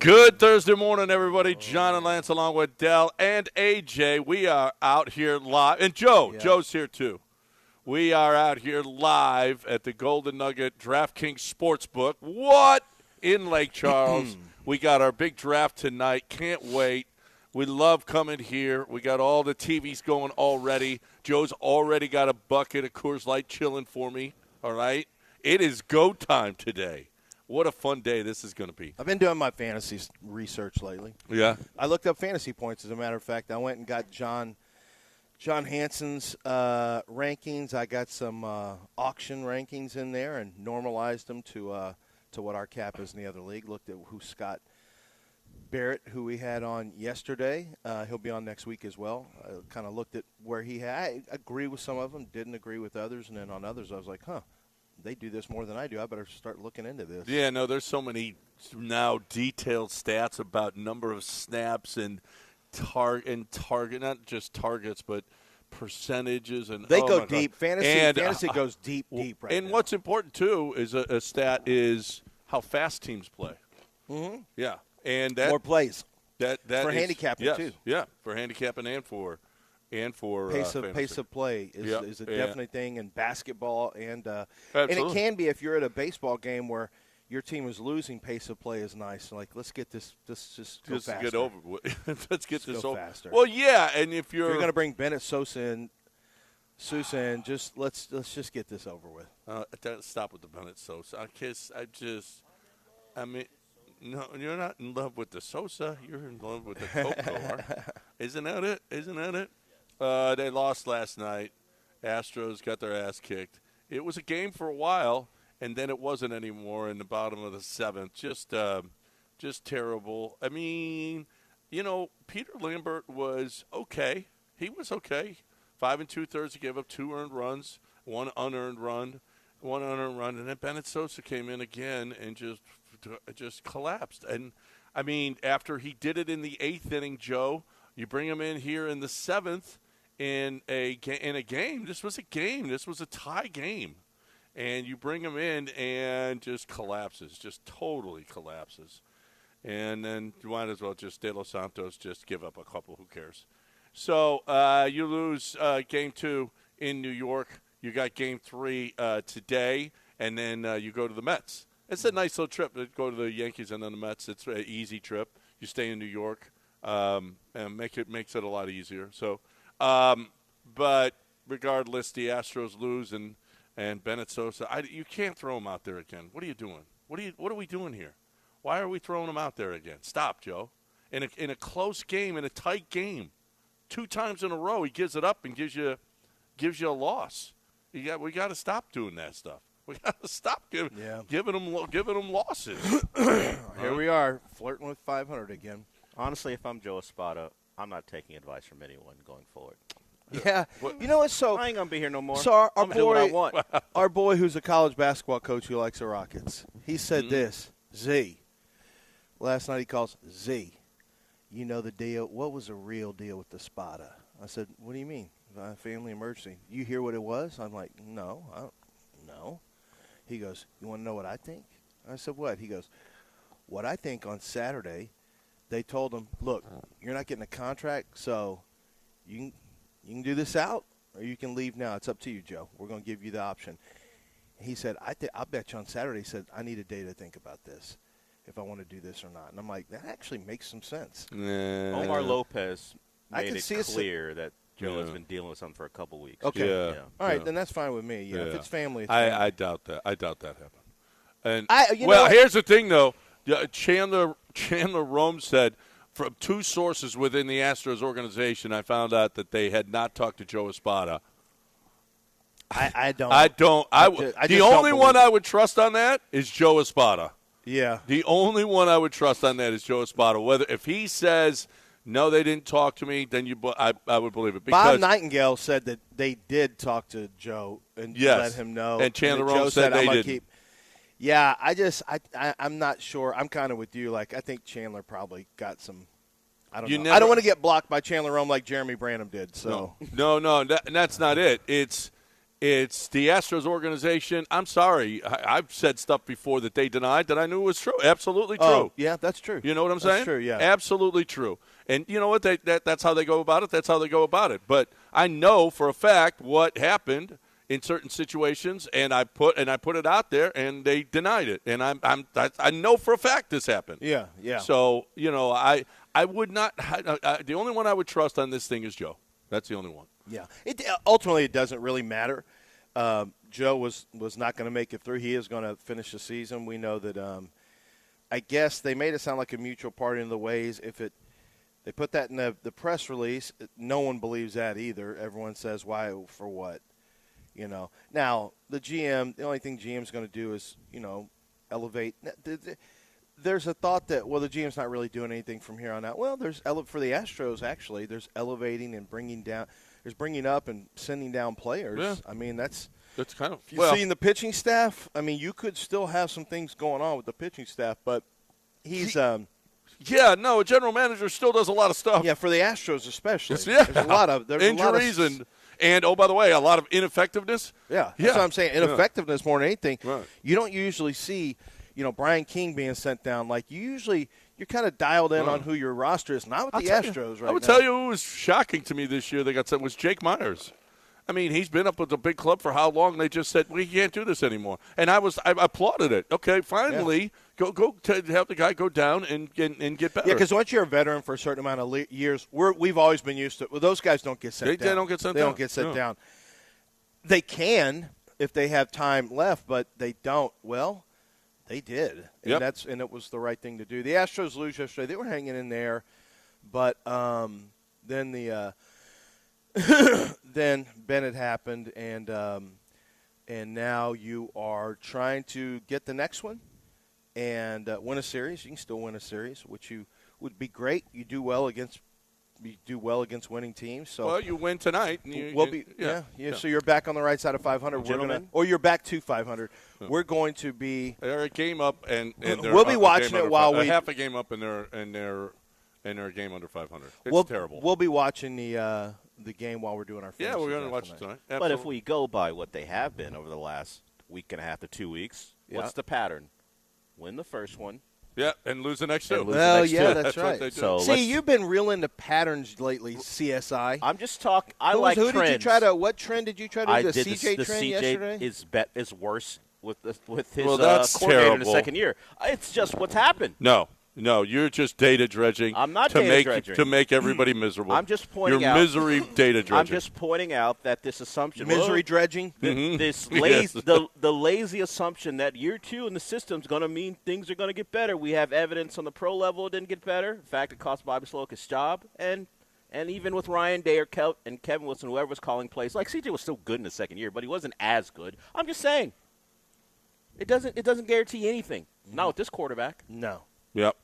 Good Thursday morning, everybody. John and Lance along with Dell and AJ. We are out here live. And Joe. Yeah. Joe's here, too. We are out here live at the Golden Nugget DraftKings Sportsbook. What? In Lake Charles. We got our big draft tonight. Can't wait. We love coming here. We got all the TVs going already. Joe's already got a bucket of Coors Light chilling for me. All right? It is go time today. What a fun day this is going to be. I've been doing my fantasy research lately. Yeah. I looked up fantasy points, as a matter of fact. I went and got John Hansen's rankings. I got some auction rankings in there and normalized them to what our cap is in the other league. Looked at who Scott Barrett, who we had on yesterday. He'll be on next week as well. I kind of looked at where he had. I agree with some of them, didn't agree with others, and then on others I was like, they do this more than I do. I better start looking into this. Yeah, no, there's so many now detailed stats about number of snaps and target, not just targets, but percentages. And they go deep. Fantasy goes deep right and now. What's important, too, is a stat is how fast teams play. Mm-hmm. Yeah. And that, more plays. That for is, handicapping, yes, too. Yeah, for handicapping and for pace of play is a definite thing in basketball and it can be if you're at a baseball game where your team is losing. Pace of play is nice. Like let's get this just go faster. Get over with. Let's get this over faster. Well, yeah, and if you're going to bring Bennett Sousa and just let's just get this over with. Stop with the Bennett Sousa. I mean. No, you're not in love with the Sosa. You're in love with the Coco. Isn't that it? They lost last night. Astros got their ass kicked. It was a game for a while, and then it wasn't anymore in the bottom of the seventh. Just terrible. I mean, Peter Lambert was okay. He was okay. 5 2/3. He gave up 2 earned runs, 1 unearned run, and then Bennett Sousa came in again and just collapsed. And, I mean, after he did it in the 8th inning, Joe, you bring him in here in the 7th in a game. This was a game. This was a tie game. And you bring him in and just collapses, just totally collapses. And then you might as well just De Los Santos just give up a couple. Who cares? So you lose Game 2 in New York. You got Game 3 today, and then you go to the Mets. It's a nice little trip to go to the Yankees and then the Mets. It's an easy trip. You stay in New York, and makes it a lot easier. So, but regardless, the Astros lose, and Bennett Sousa. You can't throw him out there again. What are you doing? What are we doing here? Why are we throwing him out there again? Stop, Joe. In a close game, in a tight game, 2 times in a row, he gives it up and gives you a loss. We got to stop doing that stuff. We got to stop giving them losses. Here we are, flirting with 500 again. Honestly, if I'm Joe Espada, I'm not taking advice from anyone going forward. Yeah. You know what? So I ain't going to be here no more. So our I'm doing what I want. Our boy who's a college basketball coach who likes the Rockets, he said this, Z. Last night he calls Z. You know the deal. What was the real deal with the Espada? I said, what do you mean? Family emergency. You hear what it was? I'm like, no, I don't know. He goes, you want to know what I think? I said, what? He goes, what I think on Saturday, they told him, look, you're not getting a contract, so you can do this out or you can leave now. It's up to you, Joe. We're going to give you the option. He said, I'll bet you on Saturday. He said, I need a day to think about this, if I want to do this or not. And I'm like, that actually makes some sense. Omar Lopez made it clear that Joe has been dealing with something for a couple weeks. Okay. Yeah. All right, then that's fine with me. Yeah. If it's family, it's I family. doubt that. I doubt that happened. And here's the thing, though. Chandler Rome said, from 2 sources within the Astros organization, I found out that they had not talked to Joe Espada. I don't. The only one I would trust on that is Joe Espada. Yeah. The only one I would trust on that is Joe Espada. If he says, no, they didn't talk to me, then I would believe it. Because Bob Nightingale said that they did talk to Joe and let him know. And Chandler Rome said they didn't. Yeah, I'm not sure. I'm kind of with you. Like, I think Chandler probably got some. I don't know. I don't want to get blocked by Chandler Rome like Jeremy Branham did. So no, that's not it. It's It's the Astros organization. I'm sorry. I've said stuff before that they denied that I knew was true. Absolutely true. Oh, yeah, that's true. You know what I'm saying? That's true, yeah. Absolutely true. And you know what? That's how they go about it. That's how they go about it. But I know for a fact what happened in certain situations, and I put it out there, and they denied it. And I know for a fact this happened. Yeah, yeah. So I would not. The only one I would trust on this thing is Joe. That's the only one. Yeah. Ultimately, it doesn't really matter. Joe was not going to make it through. He is going to finish the season. We know that. I guess they made it sound like a mutual parting of the ways. If they put that in the press release, no one believes that either. Everyone says, why, for what? Now, the GM, the only thing GM's going to do is, elevate. There's a thought that, well, the GM's not really doing anything from here on out. Well, for the Astros, actually, there's elevating and bringing up and sending down players. Yeah. I mean, that's kind of. You've seen the pitching staff. I mean, you could still have some things going on with the pitching staff, but he's a general manager still does a lot of stuff. Yeah, for the Astros especially. Yeah. There's a lot of injuries and oh, by the way, a lot of ineffectiveness. Yeah, that's what I'm saying. Ineffectiveness more than anything. Right. You don't usually see, Brian King being sent down. Like, you're kind of dialed in on who your roster is. Not with the Astros right now. I would tell you who was shocking to me this year they got sent was Jake Myers. I mean, he's been up with the big club for how long? They just said, we can't do this anymore. And I applauded it. Okay, finally, go to have the guy go down and get better. Yeah, because once you're a veteran for a certain amount of years, we've always been used to it. Well, those guys don't get sent down. They don't get sent down. They don't get sent down. They can if they have time left, but they don't. Well, they did. And and it was the right thing to do. The Astros lose yesterday. They were hanging in there, but then then Bennett happened, and now you are trying to get the next one and win a series. You can still win a series, which you would be great. You do well against winning teams. So you win tonight. So you're back on the right side of 500. Or you're back to 500. We're going to be. They're a game up, and we'll be watching it while we half a game up, and they're a game under 500. It's terrible. We'll be watching the game while we're doing our fantasy. Yeah, we're going to watch it tonight. Absolutely. But if we go by what they have been over the last week and a half to 2 weeks, what's the pattern? Win the first one. Yeah, and lose the next two. Well, yeah, that's right. So see, you've been real into patterns lately, CSI. I'm just talking. What trend did you try to do? The CJ trend yesterday? Is worse with his coordinator in the second year. It's just what's happened. No, you're just data dredging. I'm not data dredging. To make everybody miserable. I'm just pointing out. You're misery data dredging. I'm just pointing out that this assumption. Misery dredging? This the lazy assumption that year two in the system is going to mean things are going to get better. We have evidence on the pro level it didn't get better. In fact, it cost Bobby Sloak his job. And even with Ryan Day and Kevin Wilson, whoever was calling plays, like CJ was still good in the second year, but he wasn't as good. I'm just saying. It doesn't guarantee anything. Not with this quarterback. No. Yep.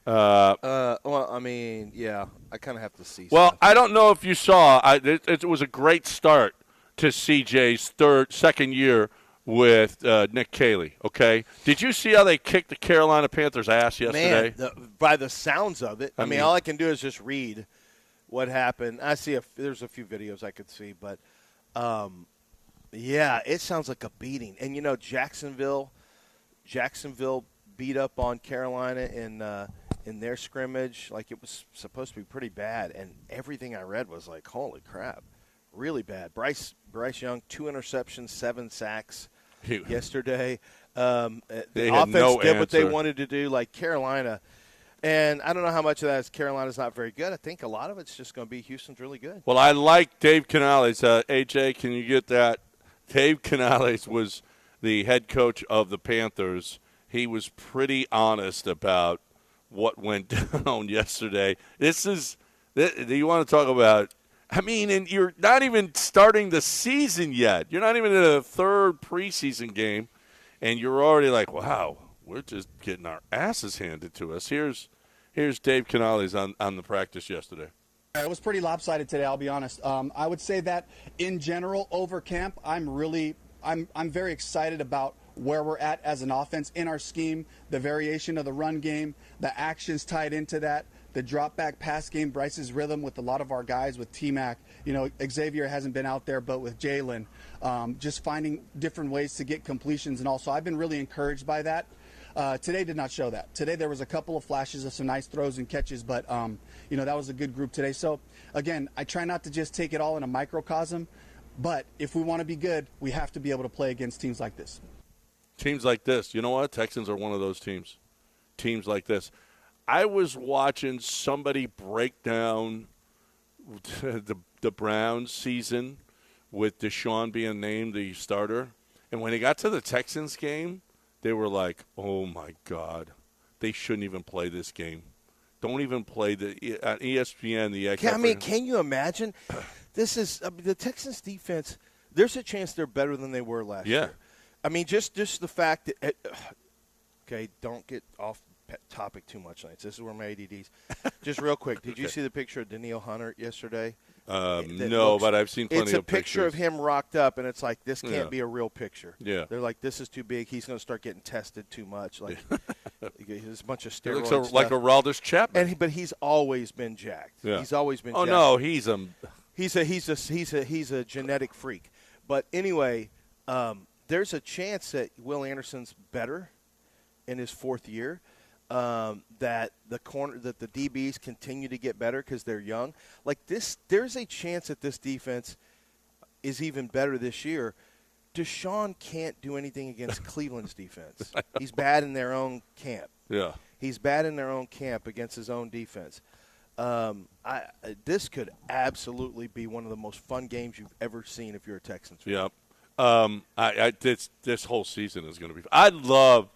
Well, I mean, yeah, I kind of have to see. Well, I don't know if you saw. It was a great start to CJ's second year with Nick Caley. Okay, did you see how they kicked the Carolina Panthers' ass yesterday? Man, by the sounds of it, I mean, all I can do is just read what happened. I see there's a few videos I could see, but yeah, it sounds like a beating. And Jacksonville beat up on Carolina in their scrimmage. Like, it was supposed to be pretty bad, and everything I read was like, holy crap, really bad. Bryce Young, 2 interceptions, 7 sacks yesterday. The offense did what they wanted to do, like Carolina. And I don't know how much of that is Carolina's not very good. I think a lot of it's just going to be Houston's really good. Well, I like Dave Canales. AJ, can you get that? Dave Canales was the head coach of the Panthers. He was pretty honest about what went down yesterday. Do you want to talk about? I mean, and you're not even starting the season yet. You're not even in a third preseason game, and you're already like, wow, we're just getting our asses handed to us. Here's Dave Canales on the practice yesterday. It was pretty lopsided today, I'll be honest. I would say that in general over camp, I'm very excited about where we're at as an offense in our scheme, the variation of the run game, the actions tied into that, the drop back pass game, Bryce's rhythm with a lot of our guys, with T-Mac. You know, Xavier hasn't been out there, but with Jalen, just finding different ways to get completions. And also, I've been really encouraged by that. Today did not show that. Today there was a couple of flashes of some nice throws and catches, but, you know, that was a good group today. So, again, I try not to just take it all in a microcosm, but if we want to be good, we have to be able to play against teams like this. Teams like this. You know what? Texans are one of those teams. Teams like this. I was watching somebody break down the Browns season with Deshaun being named the starter. And when they got to the Texans game, they were like, oh, my God. They shouldn't even play this game. Don't even play the ESPN. Can you imagine? This is the Texans defense. There's a chance they're better than they were last year. I mean, just the fact that okay, don't get off topic too much, Lance. This is where my ADD's. Just real quick, did you see the picture of Danielle Hunter yesterday? No, but I've seen plenty of pictures. It's a picture of him rocked up, and it's like, this can't be a real picture. Yeah. They're like, this is too big. He's going to start getting tested too much. Like, there's a bunch of steroids. He looks like a Aroldis Chapman. But he's always been jacked. Yeah. He's always been jacked. Oh, no, he's a genetic freak. But anyway, there's a chance that Will Anderson's better in his fourth year. That the DBs continue to get better because they're young. Like this, there's a chance that this defense is even better this year. Deshaun can't do anything against Cleveland's defense. He's bad in their own camp. Yeah, he's bad in their own camp against his own defense. This could absolutely be one of the most fun games you've ever seen if you're a Texans fan. Yeah, this whole season is going to be. I love.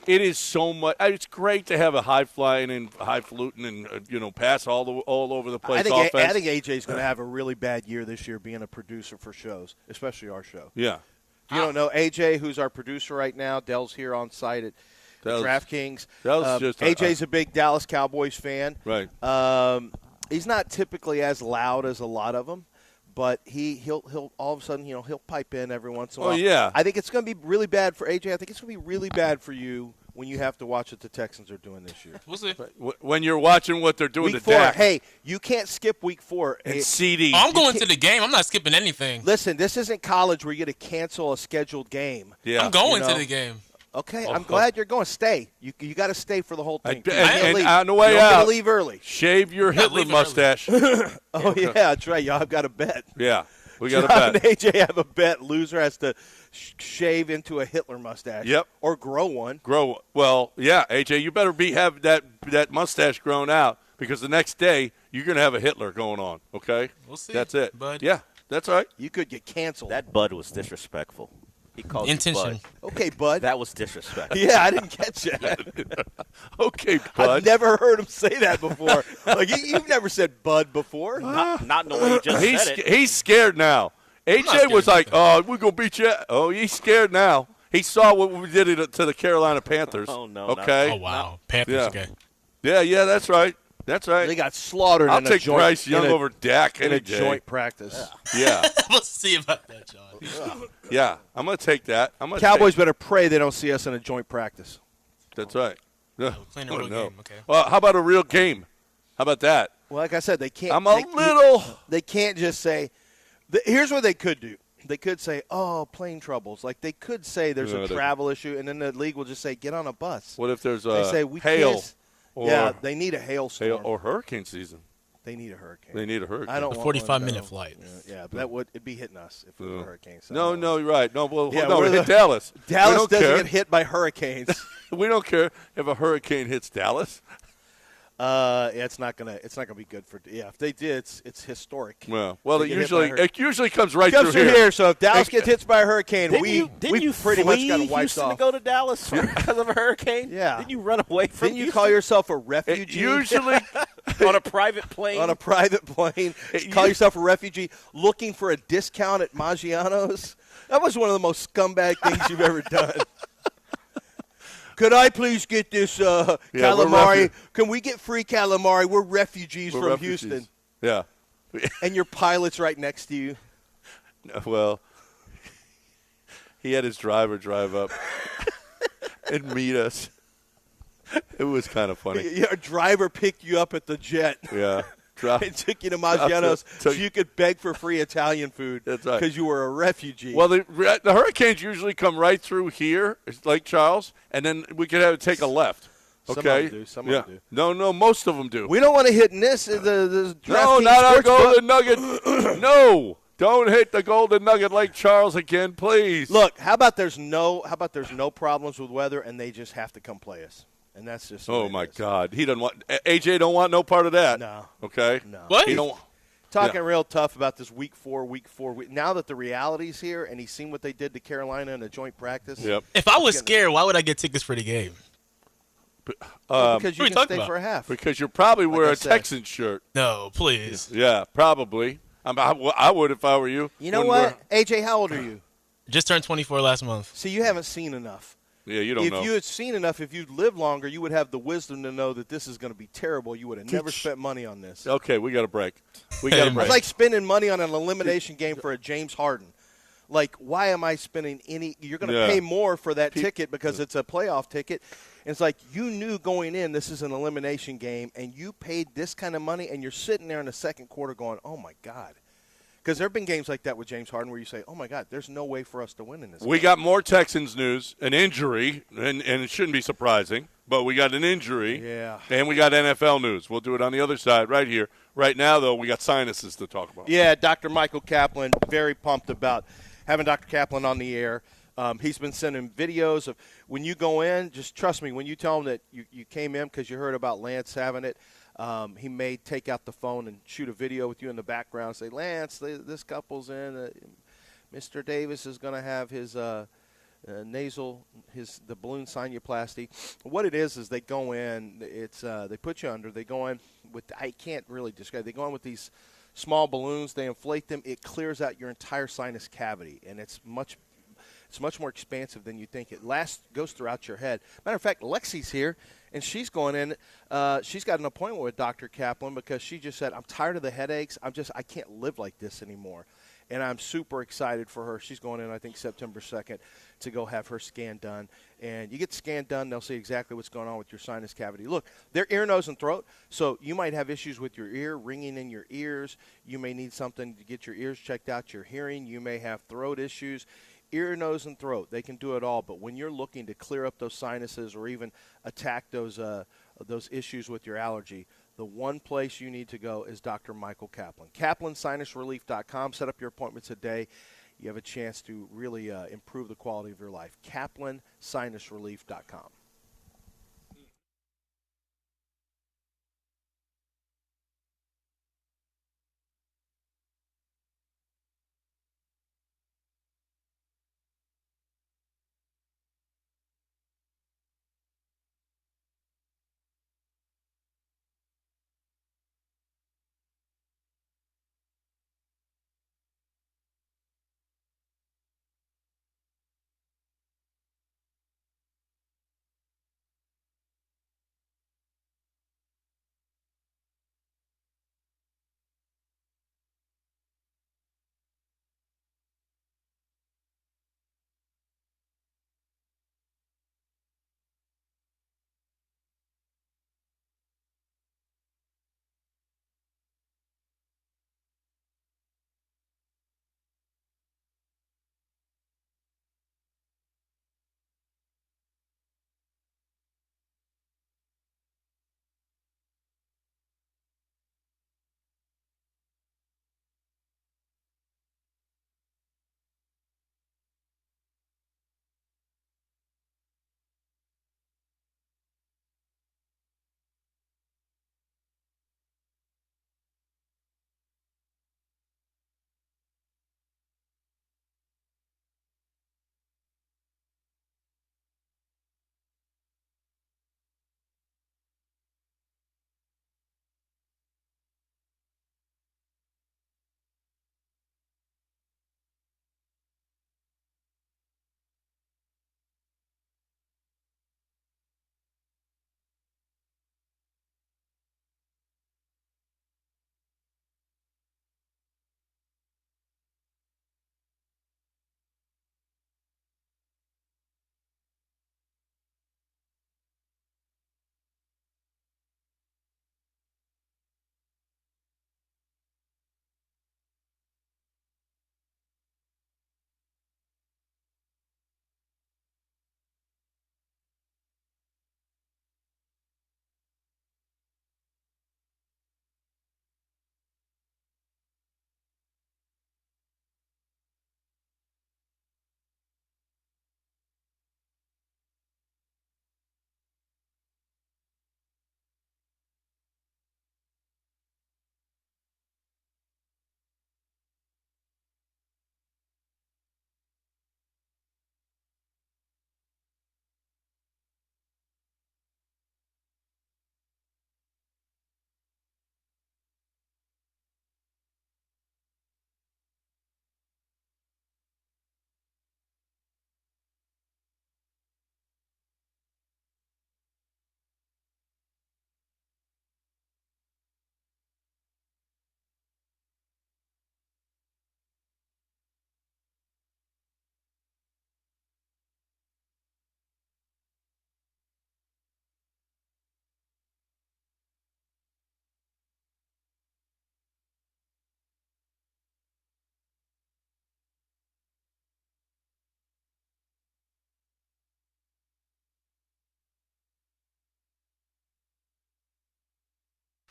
It is so much. It's great to have a high flying and high fluting and pass all over the place. I think AJ's going to have a really bad year this year being a producer for shows, especially our show. Yeah. You don't know AJ, who's our producer right now. Dell's here on site at DraftKings. AJ's a big Dallas Cowboys fan. Right. He's not typically as loud as a lot of them. But he'll all of a sudden, he'll pipe in every once in a while. Oh, yeah. I think it's going to be really bad for AJ. I think it's going to be really bad for you when you have to watch what the Texans are doing this year. We'll see. When you're watching what they're doing week to 4, Dak. Hey, you can't skip week 4. And CD. I'm going to the game. I'm not skipping anything. Listen, this isn't college where you get to cancel a scheduled game. Yeah. I'm going to the game. Okay, I'm glad you're going. Stay. You got to stay for the whole thing. And on the way out, out, leave early. Shave your Hitler mustache. Oh, yeah, that's right. Y'all have got a bet. Yeah. We got John a bet. and AJ have a bet. Loser has to shave into a Hitler mustache. Yep. Or grow one. Well, yeah, AJ, you better have that mustache grown out because the next day you're going to have a Hitler going on, okay? We'll see. That's it. Bud. Yeah, that's right. You could get canceled. That Bud was disrespectful. He called Intention. you Bud. Okay, Bud. That was disrespectful. Yeah, I didn't catch that. Okay, Bud. I've never heard him say that before. Like you've never said Bud before. Not in the way you just said it. He's scared now. AJ was like, "Oh, we're gonna beat you." Oh, he's scared now. He saw what we did to the Carolina Panthers. Oh no. Okay. Oh wow. Panthers game. Yeah. That's right. That's right. They got slaughtered. I'll in a take joint, Bryce Young over Dak in any a day. joint practice. Yeah. We'll see about that, John. Yeah. I'm gonna take that. Cowboys better pray they don't see us in a joint practice. That's right. We're playing a real game. Okay. Well, how about a real game? How about that? Well, like I said, they can't. They can't just say. Here's what they could do. They could say, "Oh, plane troubles." Like they could say there's a travel issue, and then the league will just say, "Get on a bus." What if there's they say we hail? They need a hailstorm or hurricane season. They need a hurricane. They need a hurricane. I don't a want 45-minute flight. Yeah, but it'd be hitting us if it was a hurricane. So no, you're right. No, hit Dallas. Dallas doesn't get hit by hurricanes. We don't care if a hurricane hits Dallas. It's not gonna be good for. Yeah, if they did, it's historic. Well, it usually comes right through here. So if Dallas gets hit by a hurricane, we pretty much got wiped Houston off. to go to Dallas because of a hurricane? Yeah. Didn't you run away from? Didn't you call yourself a refugee? Usually on a private plane. On a private plane, call yourself a refugee looking for a discount at Maggiano's. That was one of the most scumbag things you've ever done. Could I please get this calamari? Can we get free calamari? We're refugees from Houston. Yeah. And your pilot's right next to you. Well, he had his driver drive up and meet us. It was kind of funny. Your driver picked you up at the jet. Yeah. And took you to Maggiano's so Took- you could beg for free Italian food. That's right. Because you were a refugee. Well, the hurricanes usually come right through here, it's Lake Charles, and then we could have to take a left. Some of Okay. them do, some of them do. No, most of them do. we don't want to hit this. The No, DraftKings not our Sportsbook. Golden Nugget. No, don't hit the Golden Nugget Lake Charles again, please. Look, how about there's no problems with weather and they just have to come play us, and that's just. the way Oh it my is. God, he doesn't want. AJ don't want no part of that. No. Okay. No. What? He don't. Talking Yeah. real tough about this week four. Now that the reality's here and he's seen what they did to Carolina in a joint practice. Yep. If I was scared, why would I get tickets for the game? Because what you are you can talking stay about? for a half. Because you probably wear I a said. Texans shirt. No, please. Yeah, probably. I would if I were you. You know Wouldn't what? AJ, how old are you? Just turned 24 last month. See, you haven't seen enough. Yeah, you don't If know. you had seen enough, if you'd lived longer, you would have the wisdom to know that this is going to be terrible. You would have never spent money on this. Okay, we got a break. We got a break. It's like spending money on an elimination game for a James Harden. Like, why am I spending any? You're going to Yeah. pay more for that ticket because it's a playoff ticket. And it's like you knew going in this is an elimination game, and you paid this kind of money, and you're sitting there in the second quarter going, "Oh my God." Because there have been games like that with James Harden where you say, "Oh my God, there's no way for us to win in this." We game. got more Texans news, an injury, and it shouldn't be surprising, but we got an injury. Yeah. And we got NFL news. We'll do it on the other side right here. Right now, though, we got sinuses to talk about. Yeah, Dr. Michael Kaplan, very pumped about having Dr. Kaplan on the air. He's been sending videos of when you go in, just trust me, when you tell him that you came in because you heard about Lance having it, he may take out the phone and shoot a video with you in the background and say, Lance, this couple's in. Mr. Davis is going to have his the balloon sinuplasty. What it is they go in, they put you under, they go in with, I can't really describe, they go in with these small balloons, they inflate them, it clears out your entire sinus cavity, and it's much more expansive than you think. It goes throughout your head. Matter of fact, Lexi's here, and she's going in. She's got an appointment with Dr. Kaplan because she just said, I'm tired of the headaches. I can't live like this anymore. And I'm super excited for her. She's going in, I think, September 2nd to go have her scan done. And you get the scan done, they'll see exactly what's going on with your sinus cavity. Look, they're ear, nose, and throat, so you might have issues with your ear, ringing in your ears. You may need something to get your ears checked out, your hearing. You may have throat issues. Ear, nose, and throat, they can do it all. But when you're looking to clear up those sinuses or even attack those issues with your allergy, the one place you need to go is Dr. Michael Kaplan. KaplanSinusRelief.com. Set up your appointment today. You have a chance to really improve the quality of your life. KaplanSinusRelief.com.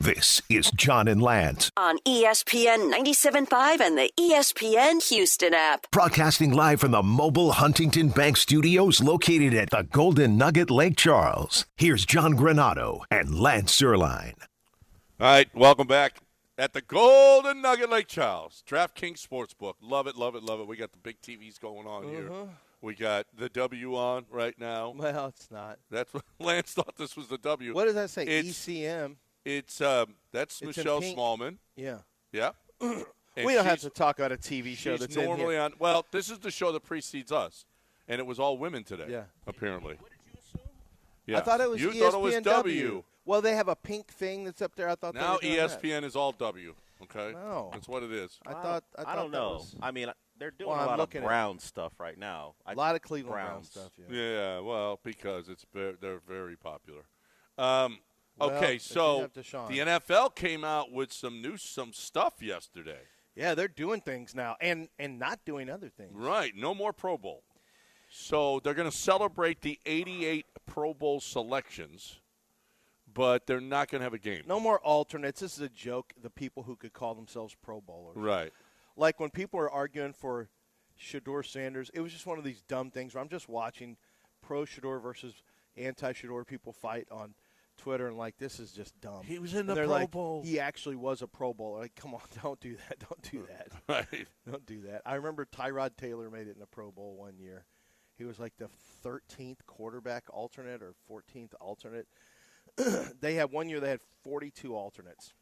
This is John and Lance, on ESPN 97.5 and the ESPN Houston app. broadcasting live from the mobile Huntington Bank Studios located at the Golden Nugget Lake Charles. Here's John Granado and Lance Zierlein. All right, welcome back at the Golden Nugget Lake Charles. DraftKings Sportsbook. Love it, love it, love it. We got the big TVs going on here. We got the W on right now. Well, it's not. That's what Lance thought this was the W. What does that say? It's- ECM. That's It's in Michelle pink. Smallman. Yeah. Yeah. And We don't have she's- to talk about a TV show she's that's in normally here. on. Well, this is the show that precedes us, and it was all women today. Yeah. Apparently. What did you assume? Yeah. I thought it was you ESPN thought it was W. Well, they have a pink thing that's up there. I thought Now they were doing that. ESPN is all W. Okay. No. That's what it is. I thought I that don't know. was I mean, they're doing Well, a I'm lot of looking at- Brown stuff right now. a lot of Cleveland Brown Browns. stuff. Yeah. Yeah. Well, because they're very popular. Well, Okay, if you so have Deshaun. the NFL came out with some stuff yesterday. Yeah, they're doing things now and not doing other things. Right, no more Pro Bowl. So they're going to celebrate the 88 Pro Bowl selections, but they're not going to have a game. No more alternates. This is a joke. The people who could call themselves Pro Bowlers. Right. Like when people are arguing for Shador Sanders, it was just one of these dumb things where I'm just watching pro Shador versus anti Shador people fight on Twitter and like, this is just dumb. He was in And the they're Pro like, Bowl. He actually was a Pro Bowler. Like, come on, don't do that. Don't do that. Right. Don't do that. I remember Tyrod Taylor made it in a Pro Bowl one year. He was like the 13th quarterback alternate or 14th alternate. They had 42 alternates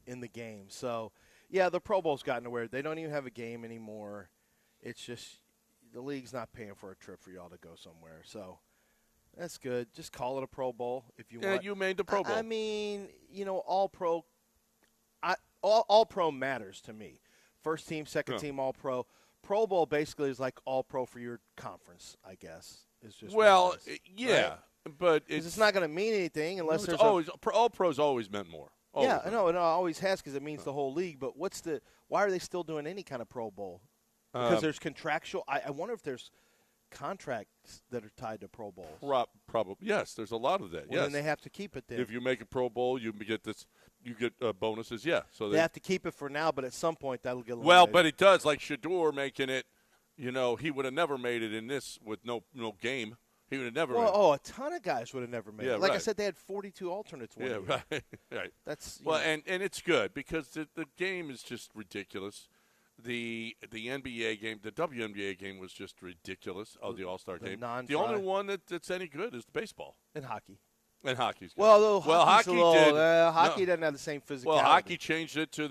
in the game. So, yeah, the Pro Bowl's gotten to where they don't even have a game anymore. It's just the league's not paying for a trip for y'all to go somewhere. So that's good. Just call it a Pro Bowl if you Yeah, want. you made the Pro Bowl. I mean, all pro. All pro matters to me. First team, second team, all pro. Pro Bowl basically is like all pro for your conference, I guess. Is just well, what it is, yeah, right? but 'Cause it's not going to mean anything unless there's all pros always meant more. Always yeah, meant no, it always has because it means the whole league. But why are they still doing any kind of Pro Bowl? Because there's contractual. I wonder if there's contracts that are tied to Pro Bowls. Probably yes. There's a lot of that. Well, yes, then they have to keep it then. if you make a Pro Bowl, you get this. You get bonuses. Yeah, so they have to keep it for now, but at some point that'll get eliminated. well, but it does like Shador making it. He would have never made it in this with no game. He would have never. made it. Well, a ton of guys would have never made Yeah, it. Like I right. said, they had 42 alternates one Yeah, year. right, right. That's well, and it's good because the game is just ridiculous. The NBA game, the WNBA game was just ridiculous. Oh, the All-Star The game. non-try. The only one that's any good is baseball and hockey. and hockey's good. Well, hockey did. did. Hockey doesn't have the same physicality. Well, hockey changed it to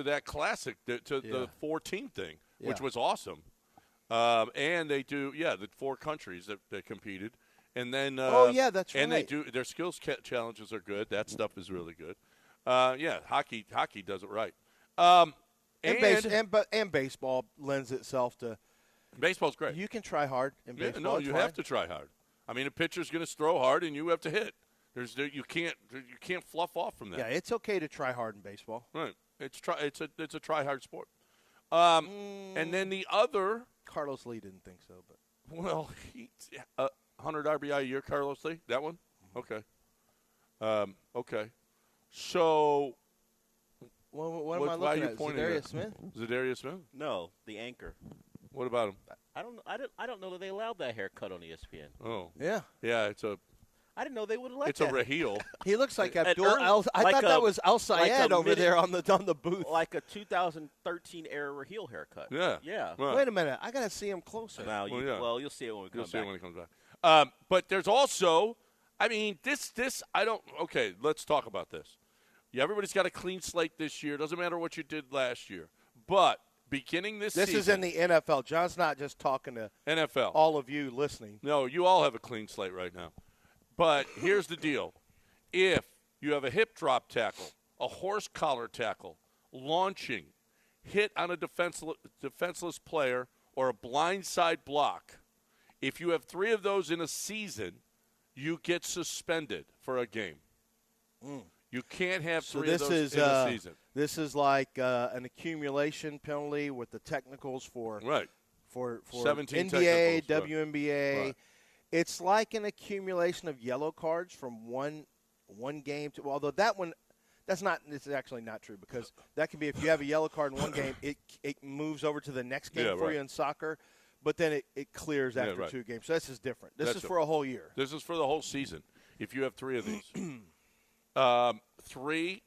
that classic the 4-team thing, which Yeah. was awesome. And they do the 4 countries that competed, and then that's and they right. do their skills challenges are good. That stuff is really good. Hockey does it right. And baseball lends itself to Baseball's great. you can try hard in Yeah, baseball. no, you have to try hard. I mean, a pitcher's going to throw hard, and you have to hit. You can't fluff off from that. Yeah, it's okay to try hard in baseball. Right. It's a try hard sport. And then the other, Carlos Lee didn't think so, but 100 RBI a year, Carlos Lee. That one. Okay. Okay. So what am I why are looking you at? pointing Zadarius at? Smith? Zadarius Smith. No, the anchor. What about him? I don't know that they allowed that haircut on ESPN. Oh, Yeah. yeah. It's a I didn't know they would have let it's a that. Raheel. He looks like An Abdul. early- I like thought a- that was Al like Sayed a over there on the booth. Like a 2013 era Raheel haircut. Yeah. Yeah. Right. Wait a minute, I gotta see him closer. Now Well, you'll see it when we come You'll see back. it when he comes back. But there's also, I mean, this I don't. Okay, let's talk about this. Yeah, everybody's got a clean slate this year. Doesn't matter what you did last year. But beginning this This season, is in the NFL. John's not just talking to NFL. all of you listening. No, you all have a clean slate right now. But here's the deal. If you have a hip drop tackle, a horse collar tackle, launching, hit on a defenseless player, or a blindside block, if you have 3 of those in a season, you get suspended for a game. You can't have 3 of those in a season. This is like an accumulation penalty with the technicals for Right. for 17 NBA, technicals, WNBA. Right. It's like an accumulation of yellow cards from one one game. Although that one, it's actually not true because that can be if you have a yellow card in one game, it moves over to the next game for you in soccer, but then it clears after 2 games. So this is different. This is for a whole year. This is for the whole season. If you have 3 of these, 3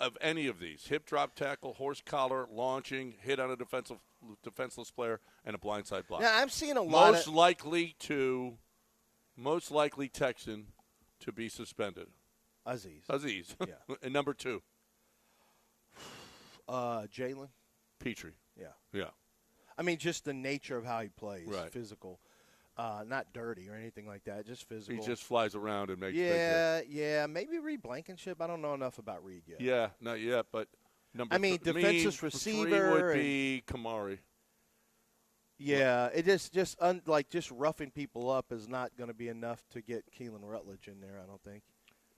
of any of these: hip drop tackle, horse collar, launching, hit on a defenseless player, and a blindside block. Now I'm seeing a lot. Most likely Texan to be suspended. Aziz. Yeah. And number 2. Jalen. Petrie. Yeah. I mean, just the nature of how he plays. Right. Physical. Not dirty or anything like that. Just physical. He just flies around and makes big hits. Yeah. Maybe Reed Blankenship. I don't know enough about Reed yet. Yeah, not yet, but defensive receiver. 3 would be Kamari. Yeah, it just roughing people up is not going to be enough to get Keelan Rutledge in there, I don't think.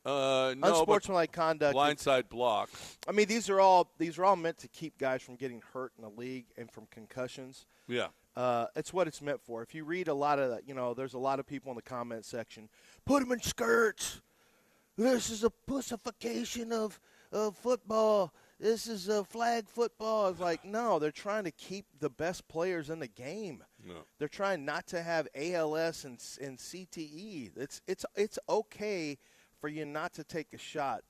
No, unsportsmanlike conduct. Blindside block. I mean, these are all meant to keep guys from getting hurt in the league and from concussions. Yeah. It's what it's meant for. If you read a lot of that, there's a lot of people in the comment section, put them in skirts. This is a pussification of football. This is a flag football. It's like, no, they're trying to keep the best players in the game. No. They're trying not to have ALS and CTE. It's okay for you not to take a shot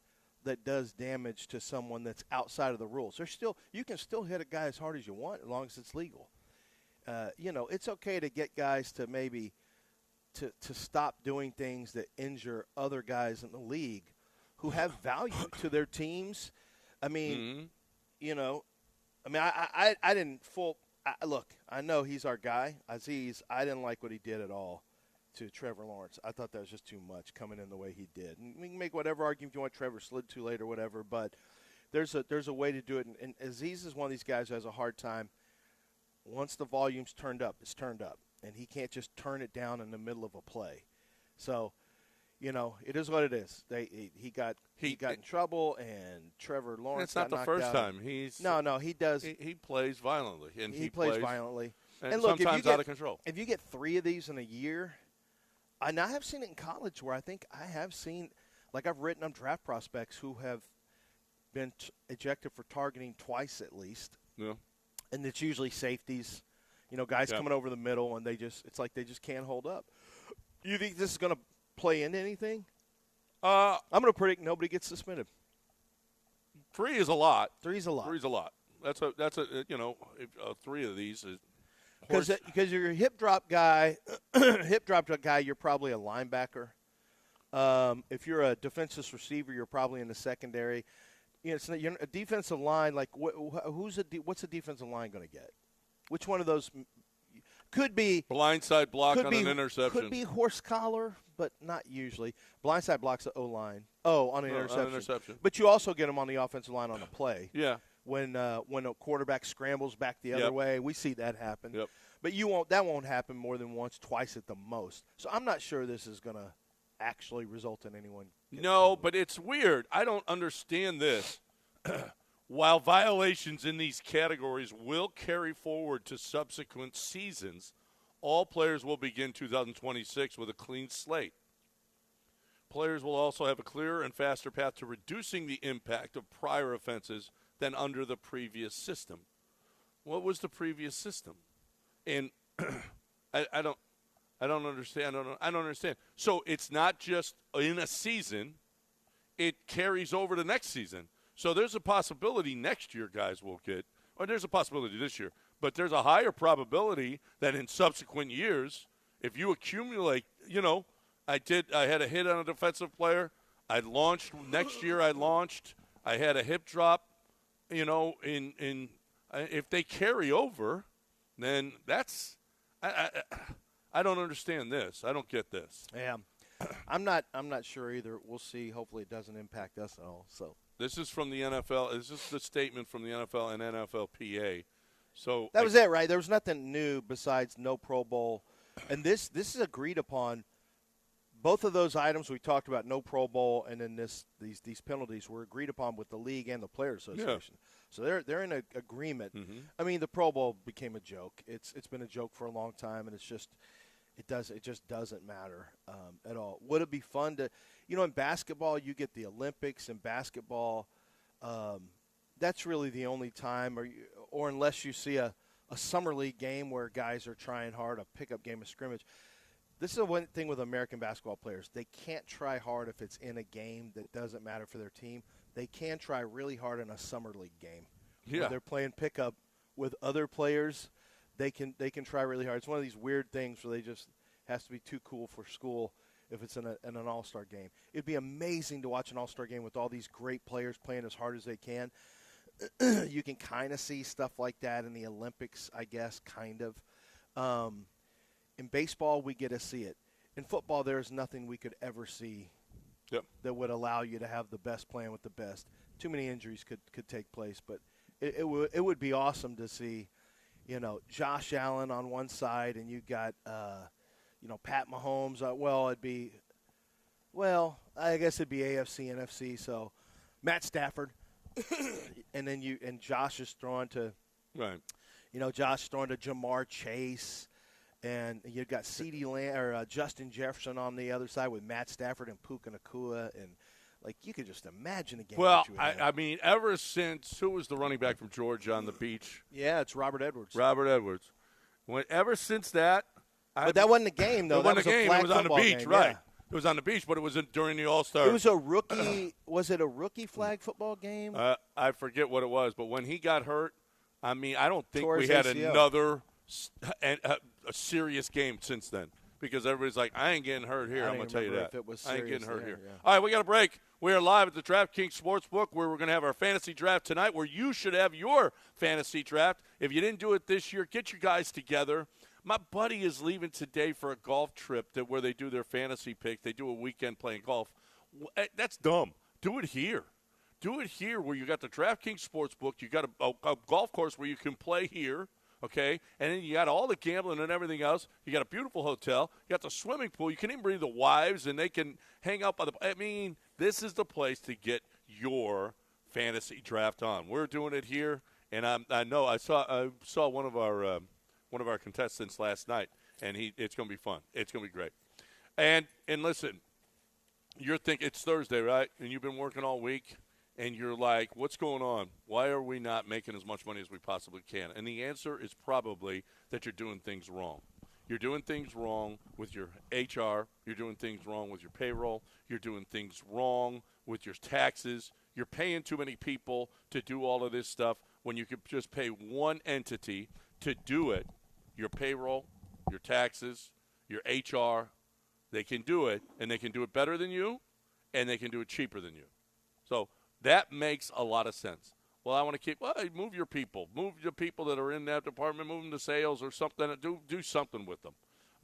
that does damage to someone that's outside of the rules. You can still hit a guy as hard as you want as long as it's legal. It's okay to get guys to maybe to stop doing things that injure other guys in the league who have value to their teams. I mean, I didn't look. I know he's our guy, Aziz. I didn't like what he did at all to Trevor Lawrence. I thought that was just too much coming in the way he did. And we can make whatever argument you want. Trevor slid too late or whatever, but there's a way to do it. And Aziz is one of these guys who has a hard time. Once the volume's turned up, it's turned up, and he can't just turn it down in the middle of a play. So, it is what it is. He got in trouble, and Trevor Lawrence. It's not the first time. He does. He plays violently, and he plays violently, and look, sometimes out of control. If you get 3 of these in a year, and I have seen it in college where I think I have seen, like I've written on draft prospects who have been ejected for targeting twice at least. Yeah. And it's usually safeties, guys coming over the middle, and it's like they just can't hold up. You think this is going to play into anything? I'm going to predict nobody gets suspended. 3 is a lot. 3 is a lot. 3 is a lot. That's if 3 of these is because you're a hip drop guy, you're probably a linebacker. If you're a defensive receiver, you're probably in the secondary. You're a defensive line. Like, what's a defensive line going to get? Which one of those could be blindside block on an interception? Could be horse collar, but not usually. Blindside blocks the O-line. On an interception. But you also get them on the offensive line on a play. Yeah. When a quarterback scrambles back the other way, we see that happen. Yep. But that won't happen more than once, twice at the most. So I'm not sure this is going to actually result in anyone. No, but it's weird. I don't understand this. While violations in these categories will carry forward to subsequent seasons, all players will begin 2026 with a clean slate. Players will also have a clearer and faster path to reducing the impact of prior offenses than under the previous system. What was the previous system? And I don't understand. I don't understand. So it's not just in a season; it carries over to next season. So there's a possibility next year guys will get, or there's a possibility this year, but there's a higher probability that in subsequent years, if you accumulate, I had a hit on a defensive player. I launched next year. I had a hip drop. If they carry over, then that's. I don't understand this. I don't get this. Yeah, I'm not sure either. We'll see. Hopefully, it doesn't impact us at all. So this is from the NFL. This is the statement from the NFL and NFLPA. So that was it, right? There was nothing new besides no Pro Bowl, and this is agreed upon. Both of those items we talked about, no Pro Bowl, and then these penalties were agreed upon with the league and the Players Association. Yeah. So they're in agreement. Mm-hmm. I mean, the Pro Bowl became a joke. It's been a joke for a long time, and it's just It just doesn't matter at all. Would it be fun to, in basketball you get the Olympics, and basketball, that's really the only time, or unless you see a summer league game where guys are trying hard, a pickup game of scrimmage. This is the one thing with American basketball players. They can't try hard if it's in a game that doesn't matter for their team. They can try really hard in a summer league game. Yeah. Where they're playing pickup with other players. They can try really hard. It's one of these weird things where they just has to be too cool for school if it's in an all-star game. It'd be amazing to watch an all-star game with all these great players playing as hard as they can. You can kind of see stuff like that in the Olympics, I guess, kind of. In baseball, we get to see it. In football, there's nothing we could ever see that would allow you to have the best playing with the best. Too many injuries could take place, but it would be awesome to see, Josh Allen on one side, and you got, Pat Mahomes. I guess it'd be AFC, NFC. So Matt Stafford, and then Josh is throwing to, Josh throwing to Jamar Chase. And you've got Justin Jefferson on the other side with Matt Stafford and Puka Nacua. And, you could just imagine a game. Well, I mean, ever since – who was the running back from Georgia on the beach? Yeah, it's Robert Edwards. Ever since that – But that wasn't a game, though. It wasn't a game. It was on the beach, game, right. Yeah. It was on the beach, but it was during the All-Star. It was a rookie – was it a rookie flag football game? I forget what it was, but when he got hurt, I mean, I don't think Towards we had ACL. another a serious game since then, because everybody's like, I ain't getting hurt here. I'm going to tell you that. If it was I ain't getting serious hurt there, here. yeah. All right, we got a break. We are live at the DraftKings Sportsbook, where we're going to have our fantasy draft tonight, where you should have your fantasy draft. If you didn't do it this year, get your guys together. My buddy is leaving today for a golf trip where they do their fantasy pick. They do a weekend playing golf. That's dumb. Do it here. Do it here where you got the DraftKings Sportsbook. You got a golf course where you can play here. Okay, and then you got all the gambling and everything else. You got a beautiful hotel. You got the swimming pool. You can even bring the wives, and they can hang out by the – I mean, this is the place to get your fantasy draft on. We're doing it here, and I know I saw one of our contestants last night, and it's going to be fun. It's going to be great. And listen, you're thinking it's Thursday, right? And you've been working all week. And you're like, what's going on? Why are we not making as much money as we possibly can? And the answer is probably that you're doing things wrong. You're doing things wrong with your HR. You're doing things wrong with your payroll. You're doing things wrong with your taxes. You're paying too many people to do all of this stuff when you could just pay one entity to do it. Your payroll, your taxes, your HR. They can do it, and they can do it better than you, and they can do it cheaper than you. So that makes a lot of sense. Well, I want to move your people. Move the people that are in that department, move them to sales or something. Do something with them.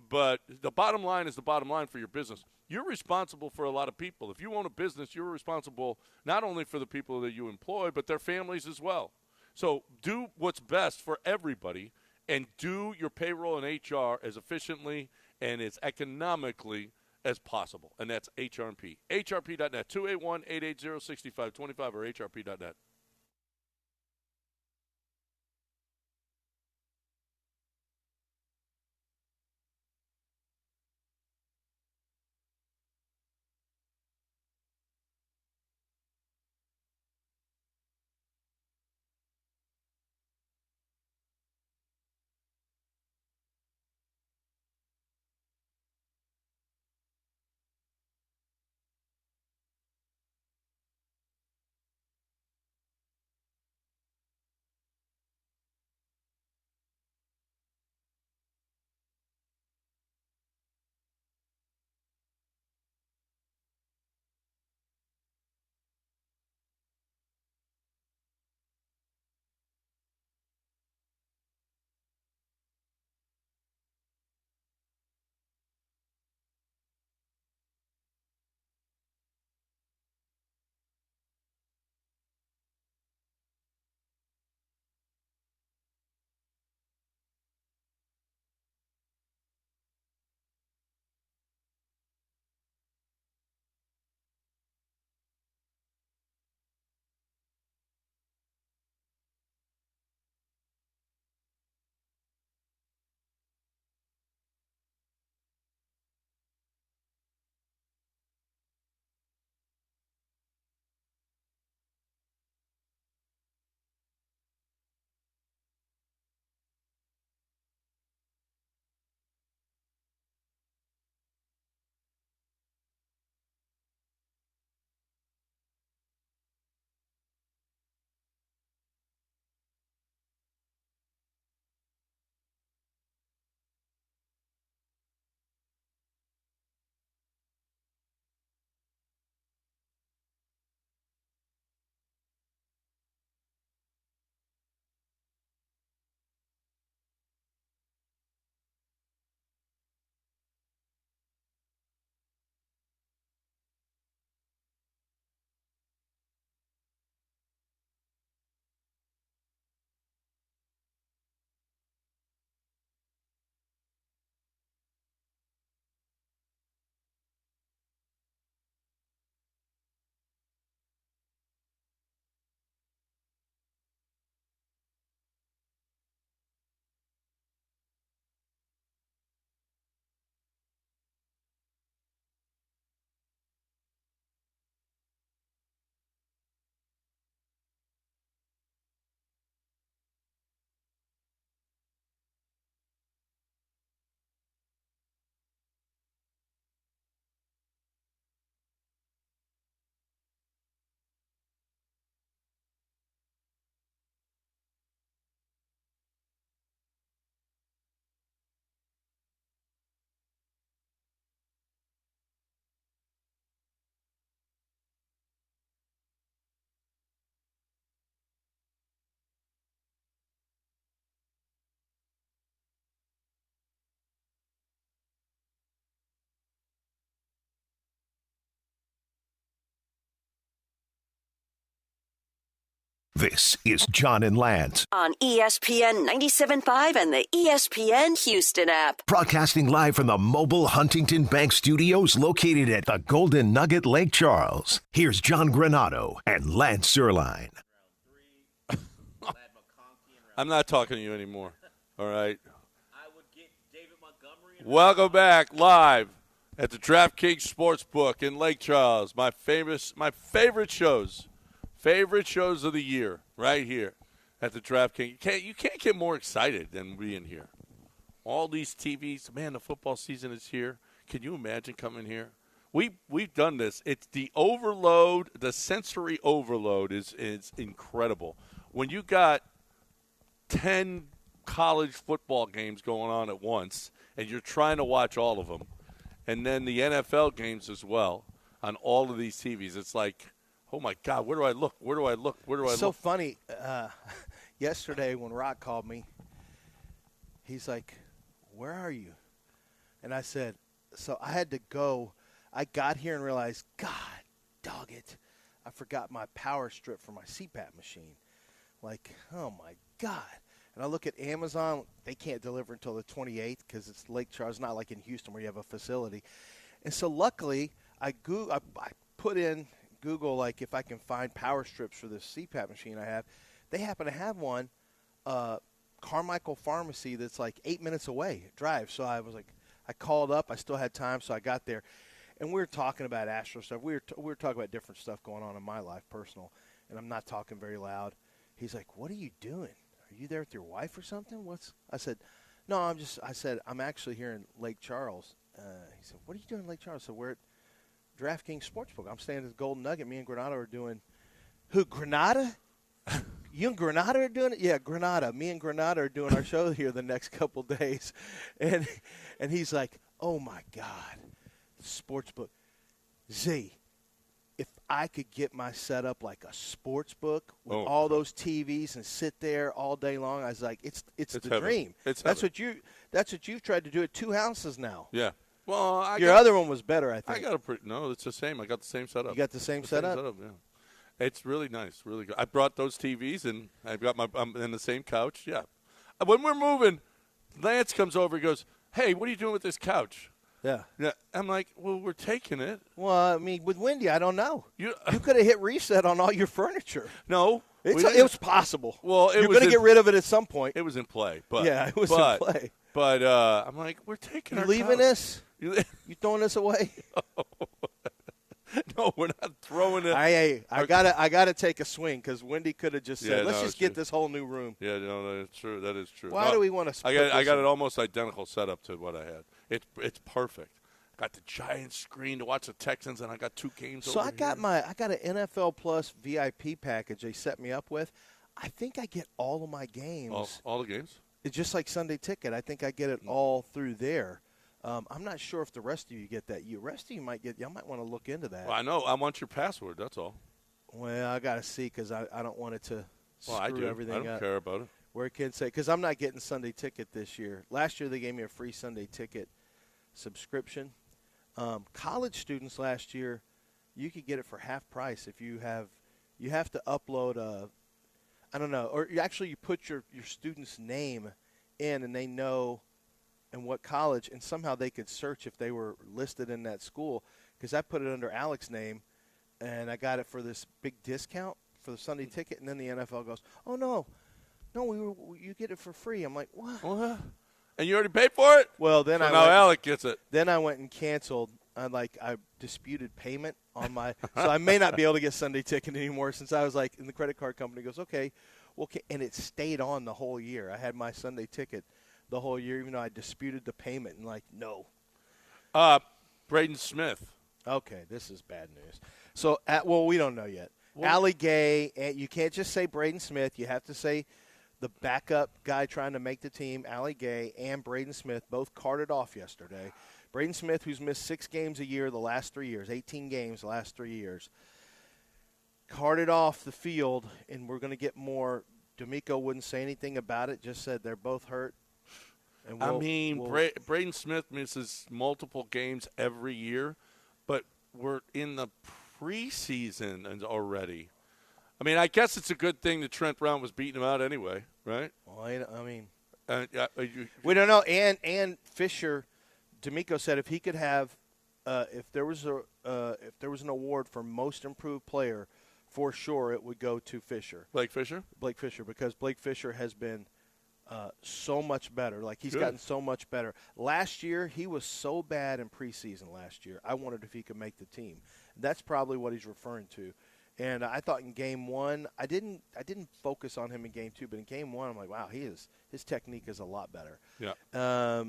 But the bottom line is the bottom line for your business. You're responsible for a lot of people. If you own a business, you're responsible not only for the people that you employ, but their families as well. So do what's best for everybody and do your payroll and HR as efficiently and as economically as possible, and that's HRP. HRP.net, 281-880-6525 or HRP.net. This is John and Lance, on ESPN 97.5 and the ESPN Houston app. broadcasting live from the mobile Huntington Bank Studios located at the Golden Nugget Lake Charles. Here's John Granado and Lance Zierlein. I'm not talking to you anymore. All right. Welcome back live at the DraftKings Sportsbook in Lake Charles. My favorite shows of the year, right here at the DraftKings. You can't get more excited than being here. All these TVs, man. The football season is here. Can you imagine coming here? We've done this. It's the overload, the sensory overload is incredible. When you got 10 college football games going on at once, and you're trying to watch all of them, and then the NFL games as well on all of these TVs, it's like, oh, my God, where do I look? Where do I look? Where do I look? So funny. Yesterday when Rock called me, he's like, where are you? And I said, so I had to go. I got here and realized, God, dog it, I forgot my power strip for my CPAP machine. Like, oh, my God. And I look at Amazon. They can't deliver until the 28th because it's Lake Charles, not like in Houston where you have a facility. And so luckily, I put in Google, like, if I can find power strips for this CPAP machine I have. They happen to have one, Carmichael Pharmacy, that's like 8 minutes away, drive. So I was like, I called up. I still had time, so I got there. And we were talking about Astro stuff. We were talking about different stuff going on in my life, personal. And I'm not talking very loud. He's like, what are you doing? Are you there with your wife or something? I said, no, I'm actually here in Lake Charles. He said, what are you doing in Lake Charles? So we're at DraftKings Sportsbook. I'm staying at the Golden Nugget. Me and Granada are doing – who, Granada? You and Granada are doing it? Yeah, Granada. Me and Granada are doing our show here the next couple days. And he's like, oh, my God, Sportsbook. Z, if I could get my setup like a sports book with all those TVs and sit there all day long, I was like, it's the heaven. dream. That's what you've tried to do at two houses now. Yeah. Well, your other one was better, I think. No, it's the same. I got the same setup. You got the same setup? Yeah. It's really nice, really good. I brought those TVs and I'm in the same couch. Yeah. When we're moving, Lance comes over and goes, "Hey, what are you doing with this couch?" Yeah. I'm like, well, we're taking it. Well, I mean, with Wendy, I don't know. You could have hit reset on all your furniture. No. It was possible. Well, you're going to get rid of it at some point. It was in play. But yeah, it was in play. But I'm like, we're taking our leaving couch. this? You throwing this away? No, we're not throwing it. I gotta take a swing because Wendy could have just said, let's just get this whole new room. Yeah, no, that's true. That is true. Why do we want to? I got it almost identical setup to what I had. It's perfect. Got the giant screen to watch the Texans, and I got two games. So I got an NFL Plus VIP package they set me up with. I think I get all of my games. All the games? It's just like Sunday Ticket. I think I get it all through there. I'm not sure if the rest of you get that. The rest of you might get. I might want to look into that. Well, I know. I want your password. That's all. Well, I got to see because I don't want it to screw everything up. I don't care about it. Where it can say, because I'm not getting Sunday Ticket this year. Last year they gave me a free Sunday Ticket subscription. College students last year, you could get it for half price if you have to upload I don't know, or you put your student's name in and they know in what college, and somehow they could search if they were listed in that school, because I put it under Alex's name and I got it for this big discount for the Sunday Ticket, and then the NFL goes, oh no, you get it for free. I'm like, what? And you already paid for it? Well, then now Alec gets it. Then I went and canceled. I disputed payment on my – so I may not be able to get Sunday Ticket anymore since I was like – and the credit card company goes, okay. Well, and it stayed on the whole year. I had my Sunday Ticket the whole year, even though I disputed the payment and like, no. Braden Smith. Okay, this is bad news. So, we don't know yet. Allie Gay, and you can't just say Braden Smith. You have to say – the backup guy trying to make the team, Allie Gay, and Braden Smith, both carted off yesterday. Braden Smith, who's missed 6 games a year the last 3 years, 18 games the last 3 years, carted off the field, and we're going to get more. D'Amico wouldn't say anything about it, just said they're both hurt. And Braden Smith misses multiple games every year, but we're in the preseason already. I mean, I guess it's a good thing that Trent Brown was beating him out anyway, right? Well, I mean, We don't know. And Fisher, D'Amico said if he could have, if there was an award for most improved player, for sure it would go to Fisher. Blake Fisher, because Blake Fisher has been so much better. Like he's Good. gotten so much better. Last year he was so bad in preseason. Last year I wondered if he could make the team. That's probably what he's referring to. And I thought in game 1, I didn't focus on him in game 2, but in game 1, I'm like, wow, his technique is a lot better. yeah.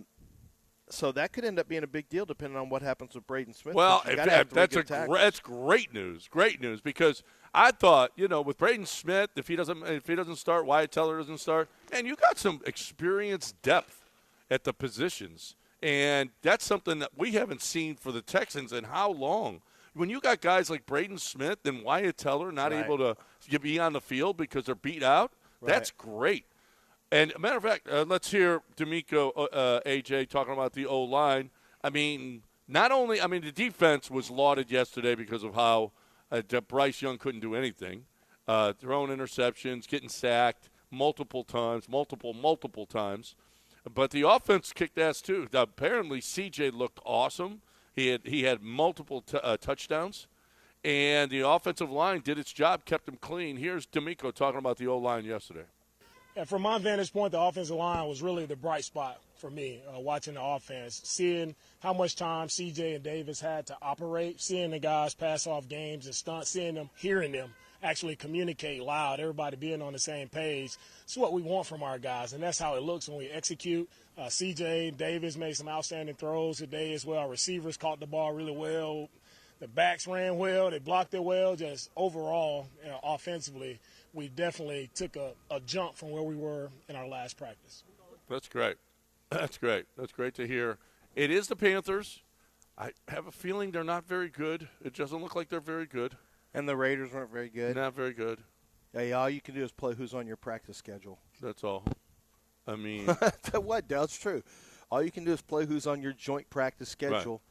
So that could end up being a big deal depending on what happens with Braden Smith. Well, that's that's great news. Great news because I thought, with Braden Smith, if he doesn't start, Wyatt Teller doesn't start, and you got some experienced depth at the positions, and that's something that we haven't seen for the Texans in how long. When you got guys like Braden Smith and Wyatt Teller not able to be on the field because they're beat out, that's great. And a matter of fact, let's hear D'Amico, AJ, talking about the O-line. I mean, the defense was lauded yesterday because of how Bryce Young couldn't do anything. Throwing interceptions, getting sacked multiple times. But the offense kicked ass, too. Apparently, CJ looked awesome. He had multiple touchdowns. And the offensive line did its job, kept him clean. Here's D'Amico talking about the O-line yesterday. And from my vantage point, the offensive line was really the bright spot for me, watching the offense, seeing how much time CJ and Davis had to operate, seeing the guys pass off games and stunts, seeing them, hearing them actually communicate loud, everybody being on the same page. It's what we want from our guys, and that's how it looks when we execute. CJ and Davis made some outstanding throws today as well. Our receivers caught the ball really well. The backs ran well. They blocked it well. Just overall, offensively, we definitely took a jump from where we were in our last practice. That's great. That's great. That's great to hear. It is the Panthers. I have a feeling they're not very good. It doesn't look like they're very good. And the Raiders weren't very good. Not very good. Hey, all you can do is play who's on your practice schedule. That's all. I mean. What? That's true. All you can do is play who's on your joint practice schedule. Right.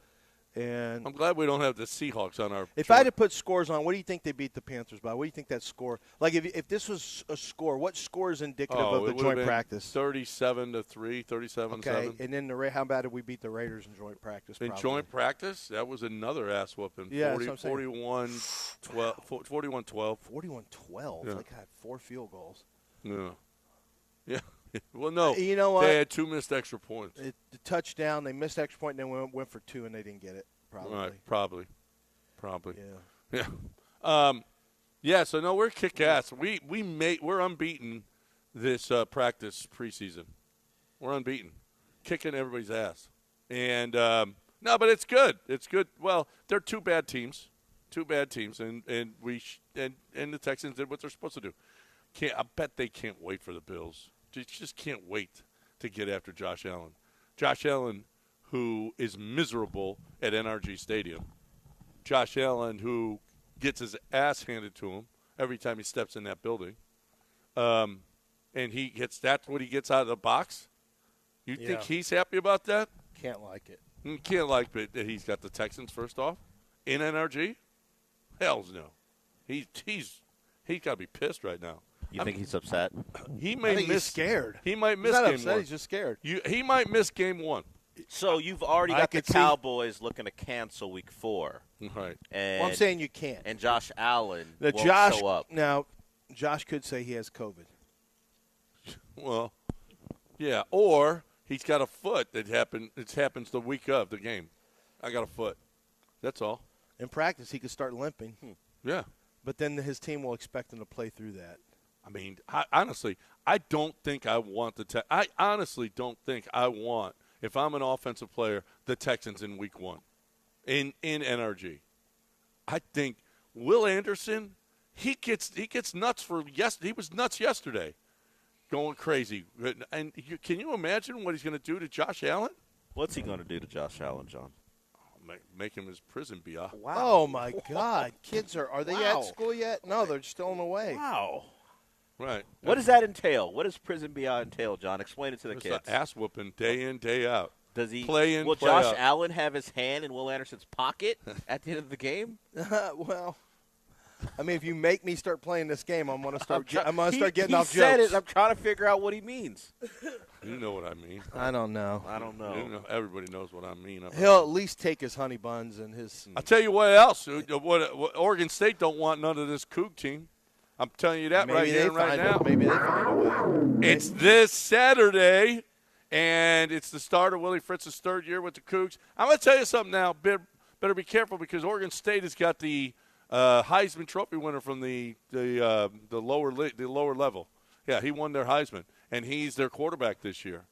And I'm glad we don't have the Seahawks on our. If I had to put scores on, what do you think they beat the Panthers by? What do you think that score? Like, if this was a score, what score is indicative of the joint practice? 37-3, 37-7. Okay, and then how bad did we beat the Raiders in joint practice? In joint practice, that was another ass whooping. Yeah, 41-12. 41-12. 41-12. Yeah. Like, had 4 field goals. Yeah. Yeah. Well, no. You know what? They had 2 missed extra points. The touchdown, they missed extra point, and then went for 2, and they didn't get it. Probably. Right. Probably. Yeah. Yeah. Yeah. So no, we're kick ass. We're unbeaten this practice preseason. We're unbeaten, kicking everybody's ass. And no, but it's good. It's good. Well, they're 2 bad teams, and the Texans did what they're supposed to do. I bet they can't wait for the Bills. Just can't wait to get after Josh Allen. Josh Allen, who is miserable at NRG Stadium. Josh Allen, who gets his ass handed to him every time he steps in that building. And that's what he gets out of the box? You think he's happy about that? Can't like it. Can't like it that he's got the Texans first off in NRG? Hells no. He's got to be pissed right now. You think he's upset? He's scared. He might miss he's not game upset, 1. He's just scared. He might miss game 1. So you've already got the Cowboys looking to cancel Week 4. Right. And, I'm saying you can't. And Josh Allen won't show up. Now, Josh could say he has COVID. Well, yeah. Or he's got a foot that happens the week of the game. I got a foot. That's all. In practice, he could start limping. Yeah. But then his team will expect him to play through that. I mean, honestly, I don't think I want I honestly don't think I want, if I'm an offensive player, the Texans in Week 1 in NRG. I think Will Anderson, he gets nuts he was nuts yesterday, going crazy. And can you imagine what he's going to do to Josh Allen? What's he going to do to Josh Allen, John? Make him his prison BR. Wow. Oh, my God. Kids are they at school yet? No, they're still on the way. Wow. Right. What does that entail? What does prison BR entail, John? Explain it to the kids. Ass whooping day in, day out. Does he play in? Will play Josh out. Allen have his hand in Will Anderson's pocket at the end of the game? Well, I mean, if you make me start playing this game, I'm gonna start getting off He said jokes. it. I'm trying to figure out what he means. You know what I mean. I don't know. I don't know. You know, everybody knows what I mean. He'll at least take his honey buns and his. I'll tell you what else. What Oregon State don't want none of this Coug team. I'm telling you that right here and right now. Maybe they find a way. It's this Saturday, and it's the start of Willie Fritz's third year with the Cougs. I'm going to tell you something now. Better be careful because Oregon State has got the Heisman Trophy winner from the lower level. Yeah, he won their Heisman, and he's their quarterback this year.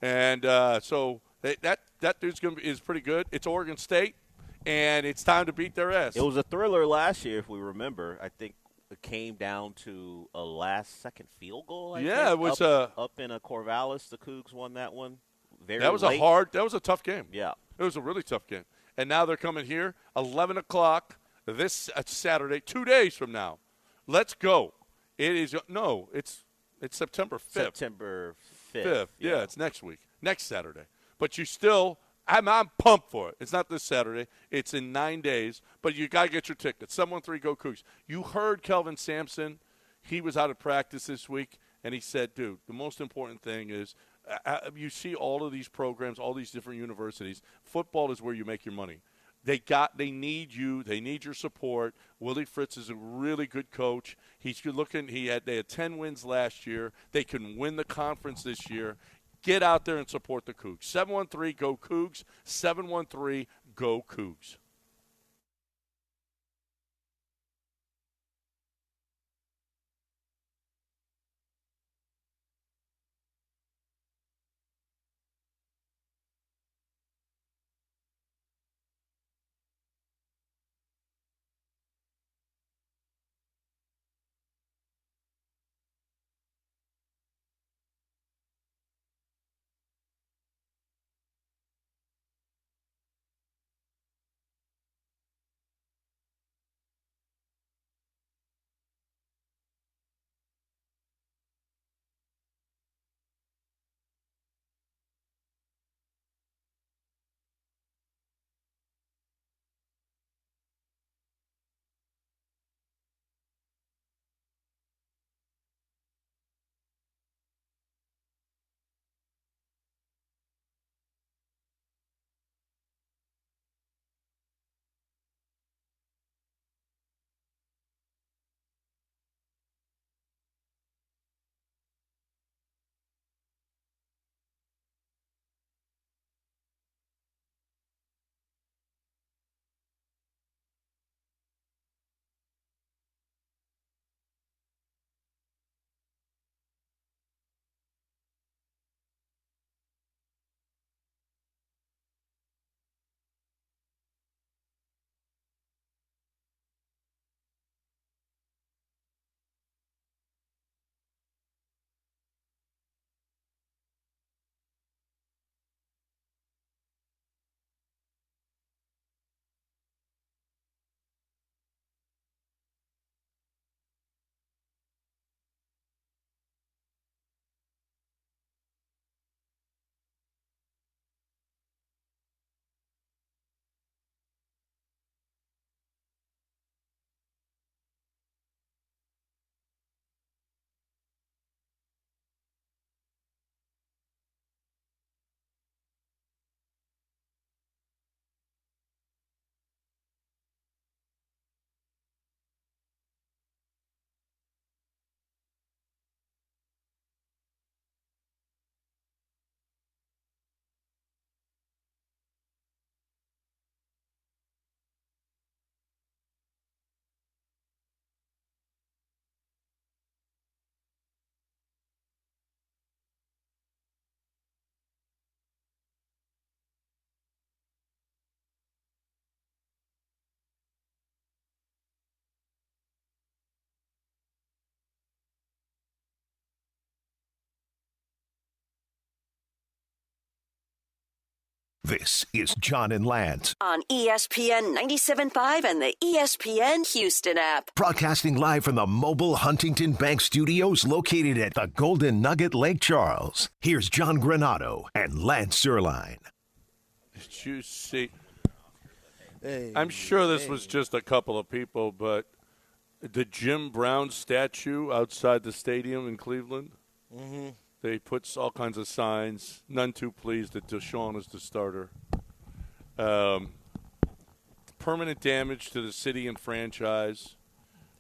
And so that dude's is pretty good. It's Oregon State, and it's time to beat their ass. It was a thriller last year, if we remember. I think it came down to a last-second field goal. I think. It was up in Corvallis. The Cougs won that one. That was late. that was a tough game. Yeah, it was a really tough game. And now they're coming here, 11 o'clock this Saturday, 2 days from now. Let's go. It is it's September 5th. September 5th. Yeah, it's next week, next Saturday. But you still, I'm pumped for it. It's not this Saturday. It's in 9 days. But you got to get your tickets. 713-GO-COUGS. You heard Kelvin Sampson. He was out of practice this week, and he said, dude, the most important thing is you see all of these programs, all these different universities. Football is where you make your money. They need you. They need your support. Willie Fritz is a really good coach. He's looking. They had 10 wins last year. They can win the conference this year. Get out there and support the Cougs. 713-GO-COUGS. 713-GO-COUGS. This is John and Lance, On ESPN 97.5 and the ESPN Houston app. broadcasting live from the mobile Huntington Bank Studios located at the Golden Nugget Lake Charles. Here's John Granado and Lance Zierlein. Did you see? Hey, I'm sure this was just a couple of people, but the Jim Brown statue outside the stadium in Cleveland. Mm-hmm. They put all kinds of signs. None too pleased that Deshaun is the starter. Permanent damage to the city and franchise.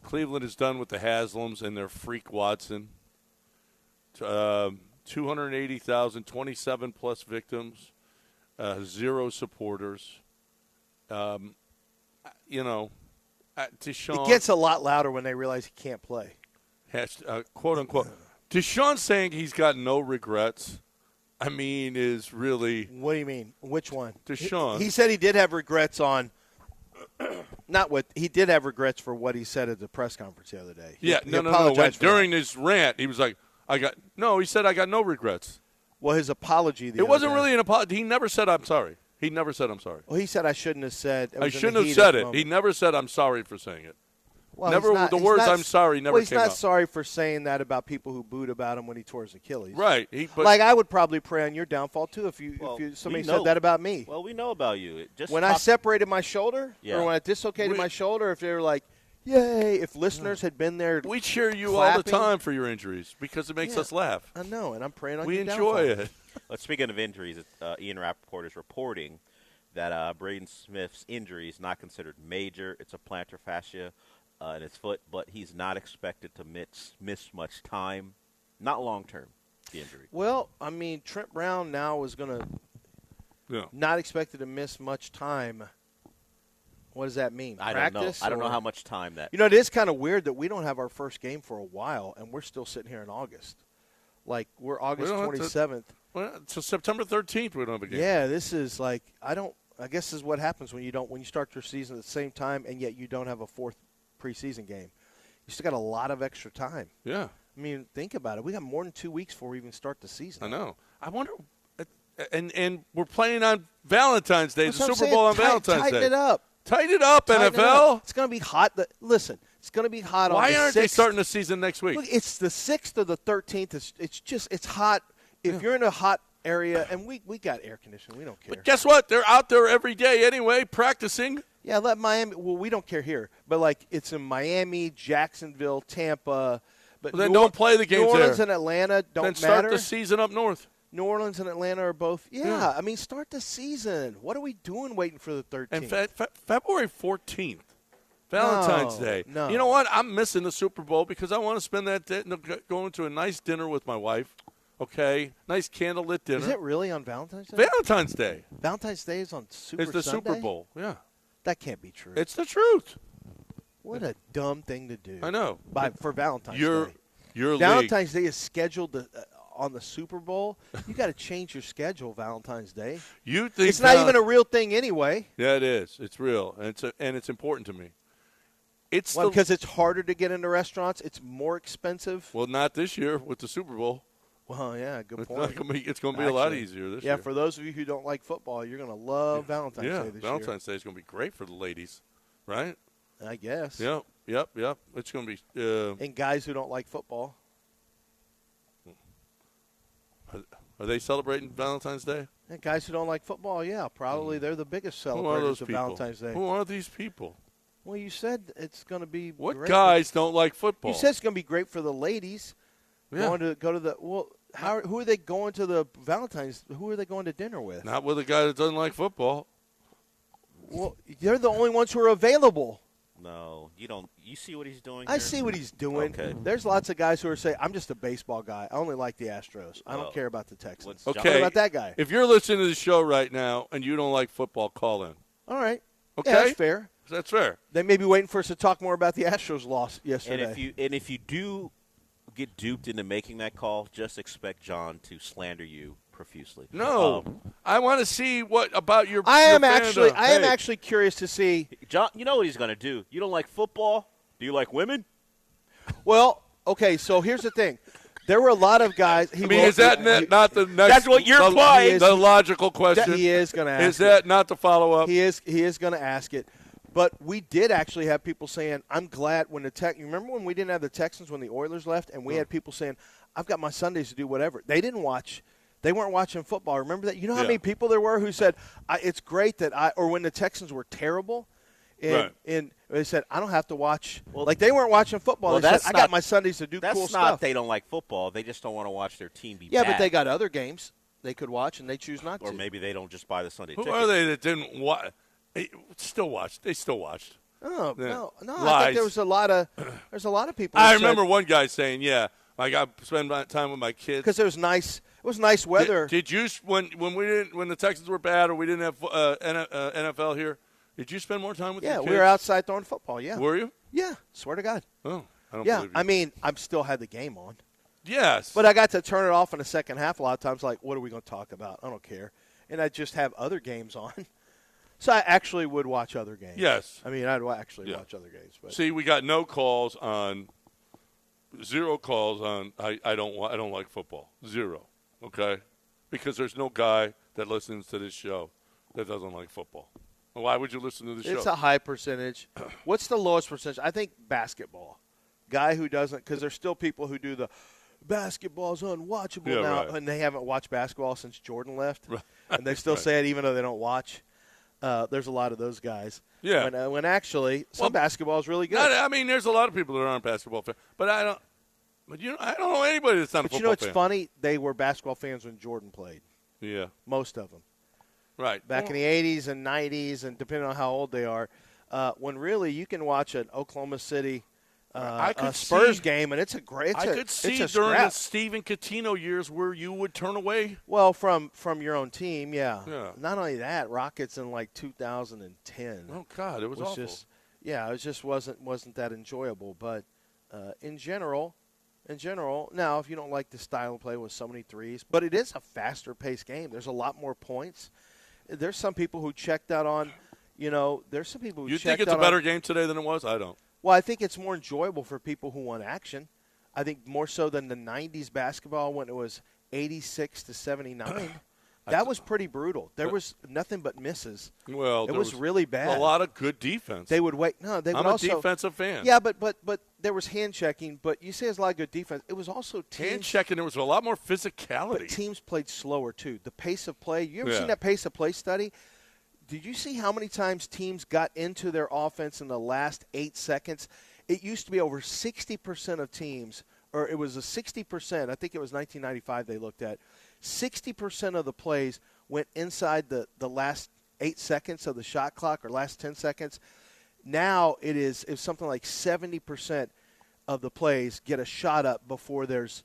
Cleveland is done with the Haslams and their freak Watson. 280,000, 27-plus victims, 0 supporters. Deshaun. It gets a lot louder when they realize he can't play. Quote, unquote. Deshaun saying he's got no regrets, is really. What do you mean? Which one? Deshaun. He said he did have regrets on. He did have regrets for what he said at the press conference the other day. Yeah, he no. During his rant, he was like, he said, I got no regrets. Well, his apology. It wasn't really an apology. He never said, I'm sorry. He never said, I'm sorry. Well, he said, I shouldn't have said. I shouldn't have said it. He never said, I'm sorry for saying it. Well, the words "I'm sorry" never came out. He's not sorry for saying that about people who booed about him when he tore his Achilles. Right. I would probably pray on your downfall too if somebody said that about me. Well, we know about you. I separated my shoulder, or when I dislocated my shoulder, if they were like, "Yay!" If listeners had been there, we cheer you clapping, all the time for your injuries because it makes us laugh. I know, and I'm praying on we your enjoy downfall. it. But speaking of injuries, Ian Rappaport is reporting that Braden Smith's injury is not considered major. It's a plantar fascia in his foot, but he's not expected to miss much time, not long term, the injury. Well, Trent Brown now is going to not expected to miss much time. What does that mean? I Practice? don't know how much time that. It is kind of weird that we don't have our first game for a while, and we're still sitting here in August. Like, we're August 27th. So September 13th we don't have a game. Yeah, this is like, I guess this is what happens when you start your season at the same time, and yet you don't have a fourth preseason game. You still got a lot of extra time. Yeah. Think about it. We got more than 2 weeks before we even start the season. I know. I wonder, and we're playing on Valentine's Day, That's the what I'm Super saying. Bowl on Valentine's Day. Tighten it up. Tighten it up, Tighten NFL. it up. It's going to be hot. Listen, it's going to be hot on the 6th. Why aren't they starting the season next week? Look, it's the 6th or the 13th. It's hot. If you're in a hot area, and we got air conditioning, we don't care. But guess what? They're out there every day anyway, practicing. Yeah, let Miami. Well, we don't care here, but it's in Miami, Jacksonville, Tampa. But then don't play the games New Orleans there. and Atlanta don't then start matter. the season up north. New Orleans and Atlanta are both. Yeah. Start the season. What are we doing waiting for the 13th? And February 14th, Valentine's Day. No. You know what? I'm missing the Super Bowl because I want to spend that day going to a nice dinner with my wife. Okay, nice candlelit dinner. Is it really on Valentine's Day? Valentine's Day. Valentine's Day is on Super It's the Sunday? Super Bowl. Yeah. That can't be true. It's the truth. What a dumb thing to do. I know. For Valentine's Day. Your Valentine's Day is scheduled on the Super Bowl. You got to change your schedule Valentine's Day. You think it's not even a real thing anyway. Yeah, it is. It's real, and it's important to me. It's because it's harder to get into restaurants. It's more expensive. Well, not this year with the Super Bowl. Well, yeah, good point. It's going to be a lot easier this year. Yeah, for those of you who don't like football, you're going to love Valentine's Day this year. Valentine's Day is going to be great for the ladies, right? I guess. Yep. It's going to be. And guys who don't like football. Are they celebrating Valentine's Day? And guys who don't like football, yeah, probably they're the biggest celebrators of Valentine's Day. Who are these people? Well, you said it's going to be What great. guys don't like football? You said it's going to be great for the ladies. Yeah. Go to the who are they going to the Valentine's? Who are they going to dinner with? Not with a guy that doesn't like football. Well, they're the only ones who are available. No, you don't. You see what he's doing? I see what he's doing. Okay. There's lots of guys who are saying, "I'm just a baseball guy. I only like the Astros. I don't care about the Texans." Okay. What about that guy? If you're listening to the show right now and you don't like football, call in. All right. Okay. Yeah, that's fair. That's fair. They may be waiting for us to talk more about the Astros loss yesterday. And if you do get duped into making that call, just expect John to slander you profusely. No, I want to see what about your. I am fandom. actually curious to see. John, you know what he's going to do. You don't like football? Do you like women? Well, okay. So here's the thing. There were a lot of guys. Is that not the next? That's what you're implying. The logical question. He is going to ask. Is that not the follow up? He is going to ask it. But we did actually have people saying, "I'm glad when the You remember when we didn't have the Texans when the Oilers left, and we had people saying, "I've got my Sundays to do whatever." They didn't watch. They weren't watching football. Remember that? You know how many people there were who said, "It's great that I." Or when the Texans were terrible, And they said, I don't have to watch. Like, they weren't watching football. Well, they said, that's I got not- my Sundays to do That's cool not stuff. they don't like football. They just don't want to watch their team be Yeah, bad. but they got other games they could watch, and they choose not to. Or maybe they don't just buy the Sunday Who ticket. are they that didn't watch? Still watched. They still watched. No, Yeah. no. I Lies. think there's a lot of people. I remember one guy saying, "Yeah, I got to spend my time with my kids because it was nice weather. Did you when the Texans were bad or we didn't have NFL here? Did you spend more time with your kids? We were outside throwing football. Yeah, Were you? Yeah, swear to God. Oh, I don't Yeah, believe you. I mean, I still had the game on. Yes, But I got to turn it off in the second half a lot of times. Like, what are we going to talk about? I don't care. And I just have other games on. So I actually would watch other games. Yes. I mean, I'd actually watch other games. But see, we got zero calls on. I don't like football. Zero. Okay, because there's no guy that listens to this show that doesn't like football. Why would you listen to the show? It's a high percentage. What's the lowest percentage? I think basketball. Guy who doesn't, because there's still people who do the basketball's unwatchable now, right. and they haven't watched basketball since Jordan left, and they still say it even though they don't watch. There's a lot of those guys. Yeah. When actually some basketball is really good. I mean, there's a lot of people that aren't basketball fans, but I don't. But I don't know anybody that's not a But football it's fan. funny. They were basketball fans when Jordan played. Yeah. Most of them. Right. Back in the 80s and 90s, and depending on how old they are, when really you can watch an Oklahoma City Spurs game, and it's a great. I could see it's a during scrap. the Steven Coutinho years where you would turn away. Well, from your own team, yeah. Yeah. Not only that, Rockets in like 2010. Oh God, it was awful. Just, it just wasn't that enjoyable. But in general, now if you don't like the style of play with so many threes, but it is a faster paced game. There's a lot more points. There's some people who checked out on, there's some people who You checked think it's out a better on, game today than it was? I don't. Well, I think it's more enjoyable for people who want action. I think more so than the 90s basketball when it was 86 to 79. That was pretty brutal. There was nothing but misses. Well, it was really bad. A lot of good defense. They would wait. No, they would I'm also. a defensive fan. Yeah, but there was hand checking. But you say there's a lot of good defense. It was also teams. Hand checking. There was a lot more physicality. But teams played slower too. The pace of play. You ever Yeah. seen that pace of play study? Did you see how many times teams got into their offense in the last 8 seconds? It used to be over 60% of teams, or it was a 60%. I think it was 1995 they looked at. 60% of the plays went inside the last 8 seconds of the shot clock or last 10 seconds. Now it's something like 70% of the plays get a shot up before there's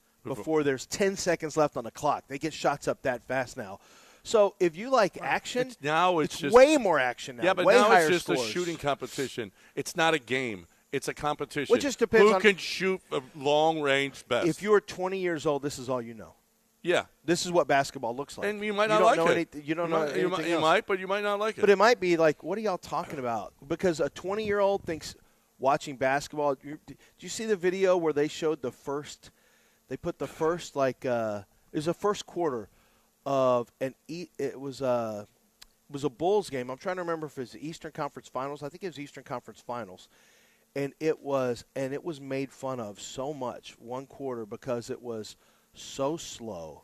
10 seconds left on the clock. They get shots up that fast now. So if you like action, it's just way more action now. Yeah, but way now higher it's just scores. a shooting competition. It's not a game. It's a competition. Well, it just depends who on can shoot a long range best. If you're 20 years old, this is all you know. Yeah. This is what basketball looks like. And you might you not don't like know it. You don't know anything You else. might, but you might not like it. But it might be like, what are y'all talking about? Because a 20-year-old thinks watching basketball. Did you see the video where they showed the first? They put the first it was the first quarter of it was a Bulls game. I'm trying to remember if it was the Eastern Conference Finals. I think it was Eastern Conference Finals. And it was made fun of so much one quarter because it was so slow,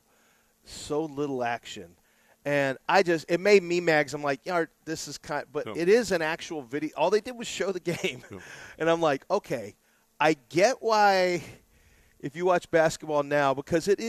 so little action. And it made me mad 'cause I'm like, this is but it is an actual video. All they did was show the game. And I'm like, okay, I get why if you watch basketball now, because it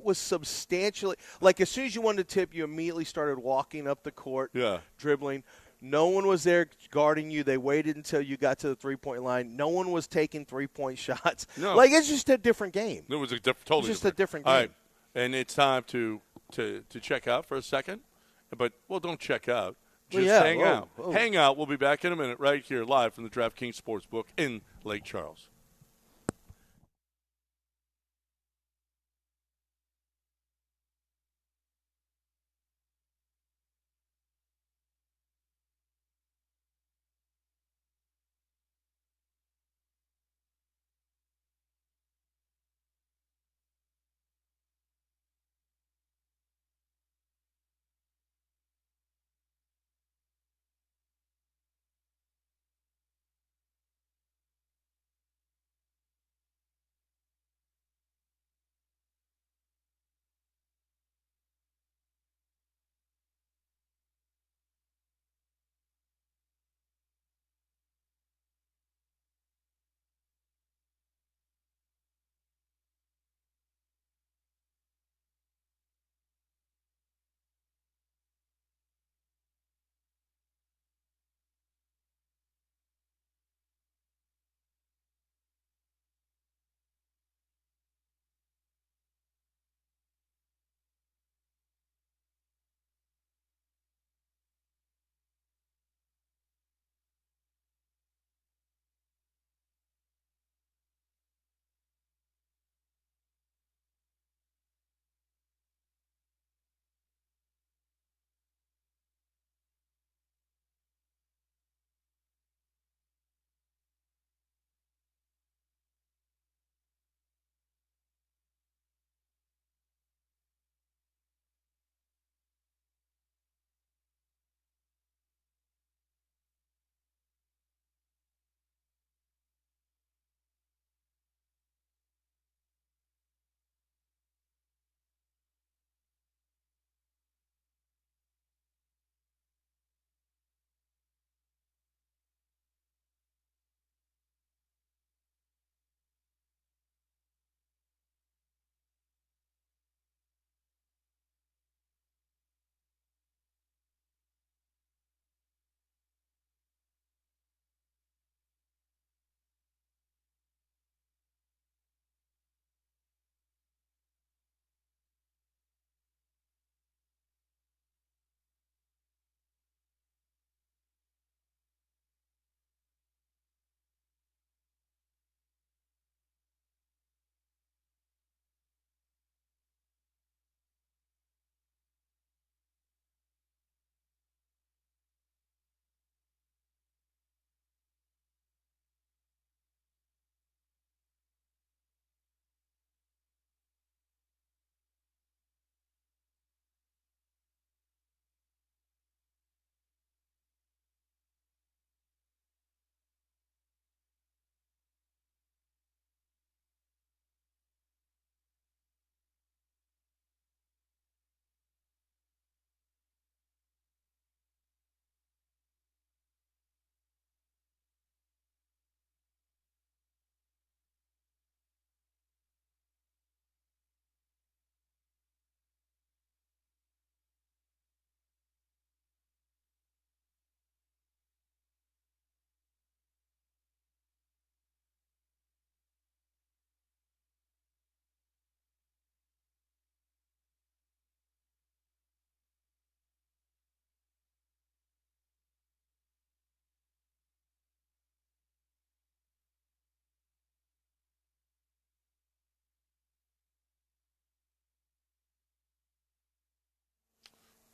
was substantially, like as soon as you wanted to tip, you immediately started walking up the court, dribbling. No one was there guarding you. They waited until you got to the three-point line. No one was taking three-point shots. No. Like, it's just a different game. It was a It's just a different game. All right, and it's time to check out for a second. But, don't check out. Just hang out. Whoa. Hang out. We'll be back in a minute right here live from the DraftKings Sportsbook in Lake Charles.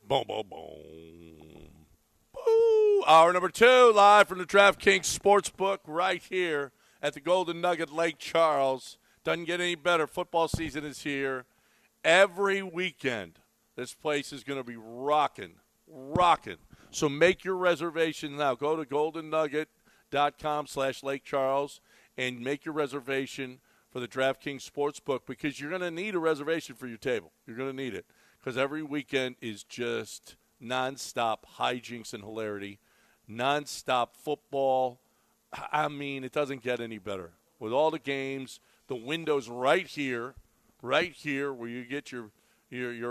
Boom, boom, boom. Boo. Hour number 2, live from the DraftKings Sportsbook right here at the Golden Nugget Lake Charles. Doesn't get any better. Football season is here. Every weekend, this place is going to be rocking. So make your reservation now. Go to goldennugget.com/Lake Charles and make your reservation for the DraftKings Sportsbook because you're going to need a reservation for your table. You're going to need it because every weekend is just nonstop hijinks and hilarity, nonstop football. I mean, it doesn't get any better. With all the games, the window's right here where you get your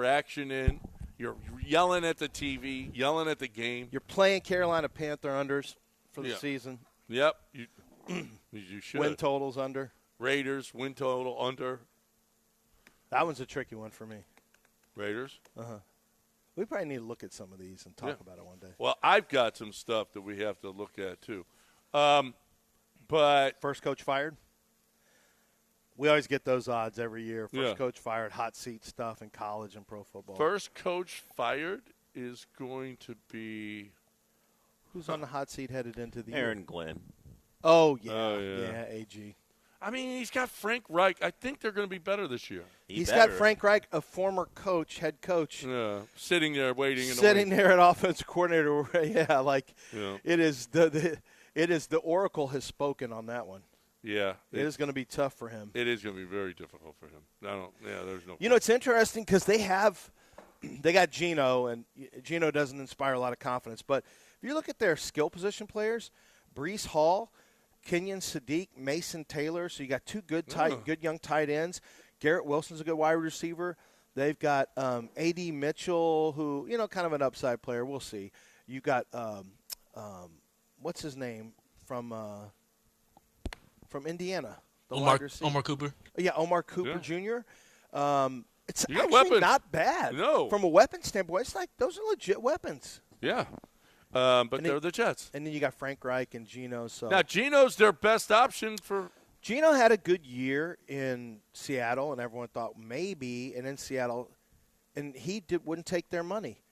action in. You're yelling at the TV, yelling at the game. You're playing Carolina Panther unders for the season. Yep. You should. Win totals under. Raiders, win total under. That one's a tricky one for me. Raiders? Uh-huh. We probably need to look at some of these and talk about it one day. Well, I've got some stuff that we have to look at, too. But first coach fired? We always get those odds every year. First coach fired, hot seat stuff in college and pro football. First coach fired is going to be – who's on the hot seat headed into the Aaron year? Glenn. Oh, yeah, AG. I mean, he's got Frank Reich. I think they're going to be better this year. He's got Frank Reich, a former coach, head coach. Yeah, sitting there waiting. Sitting there at offensive coordinator. It is the oracle has spoken on that one. Yeah. It is going to be tough for him. It is going to be very difficult for him. There's no. You know, it's interesting because they got Geno, and Geno doesn't inspire a lot of confidence. But if you look at their skill position players, Breece Hall, Kenyon Sadiq, Mason Taylor. So you got two good young tight ends. Garrett Wilson's a good wide receiver. They've got A.D. Mitchell, who, kind of an upside player. We'll see. You got what's his name from Indiana? Omar Cooper. Yeah, Omar Cooper Jr. It's actually weapons. not bad. No. From a weapon standpoint, it's like those are legit weapons. Yeah. But they're the Jets. And then you got Frank Reich and Geno. So now Geno's their best option for. Geno had a good year in Seattle, and everyone thought maybe. And in Seattle, and he wouldn't take their money.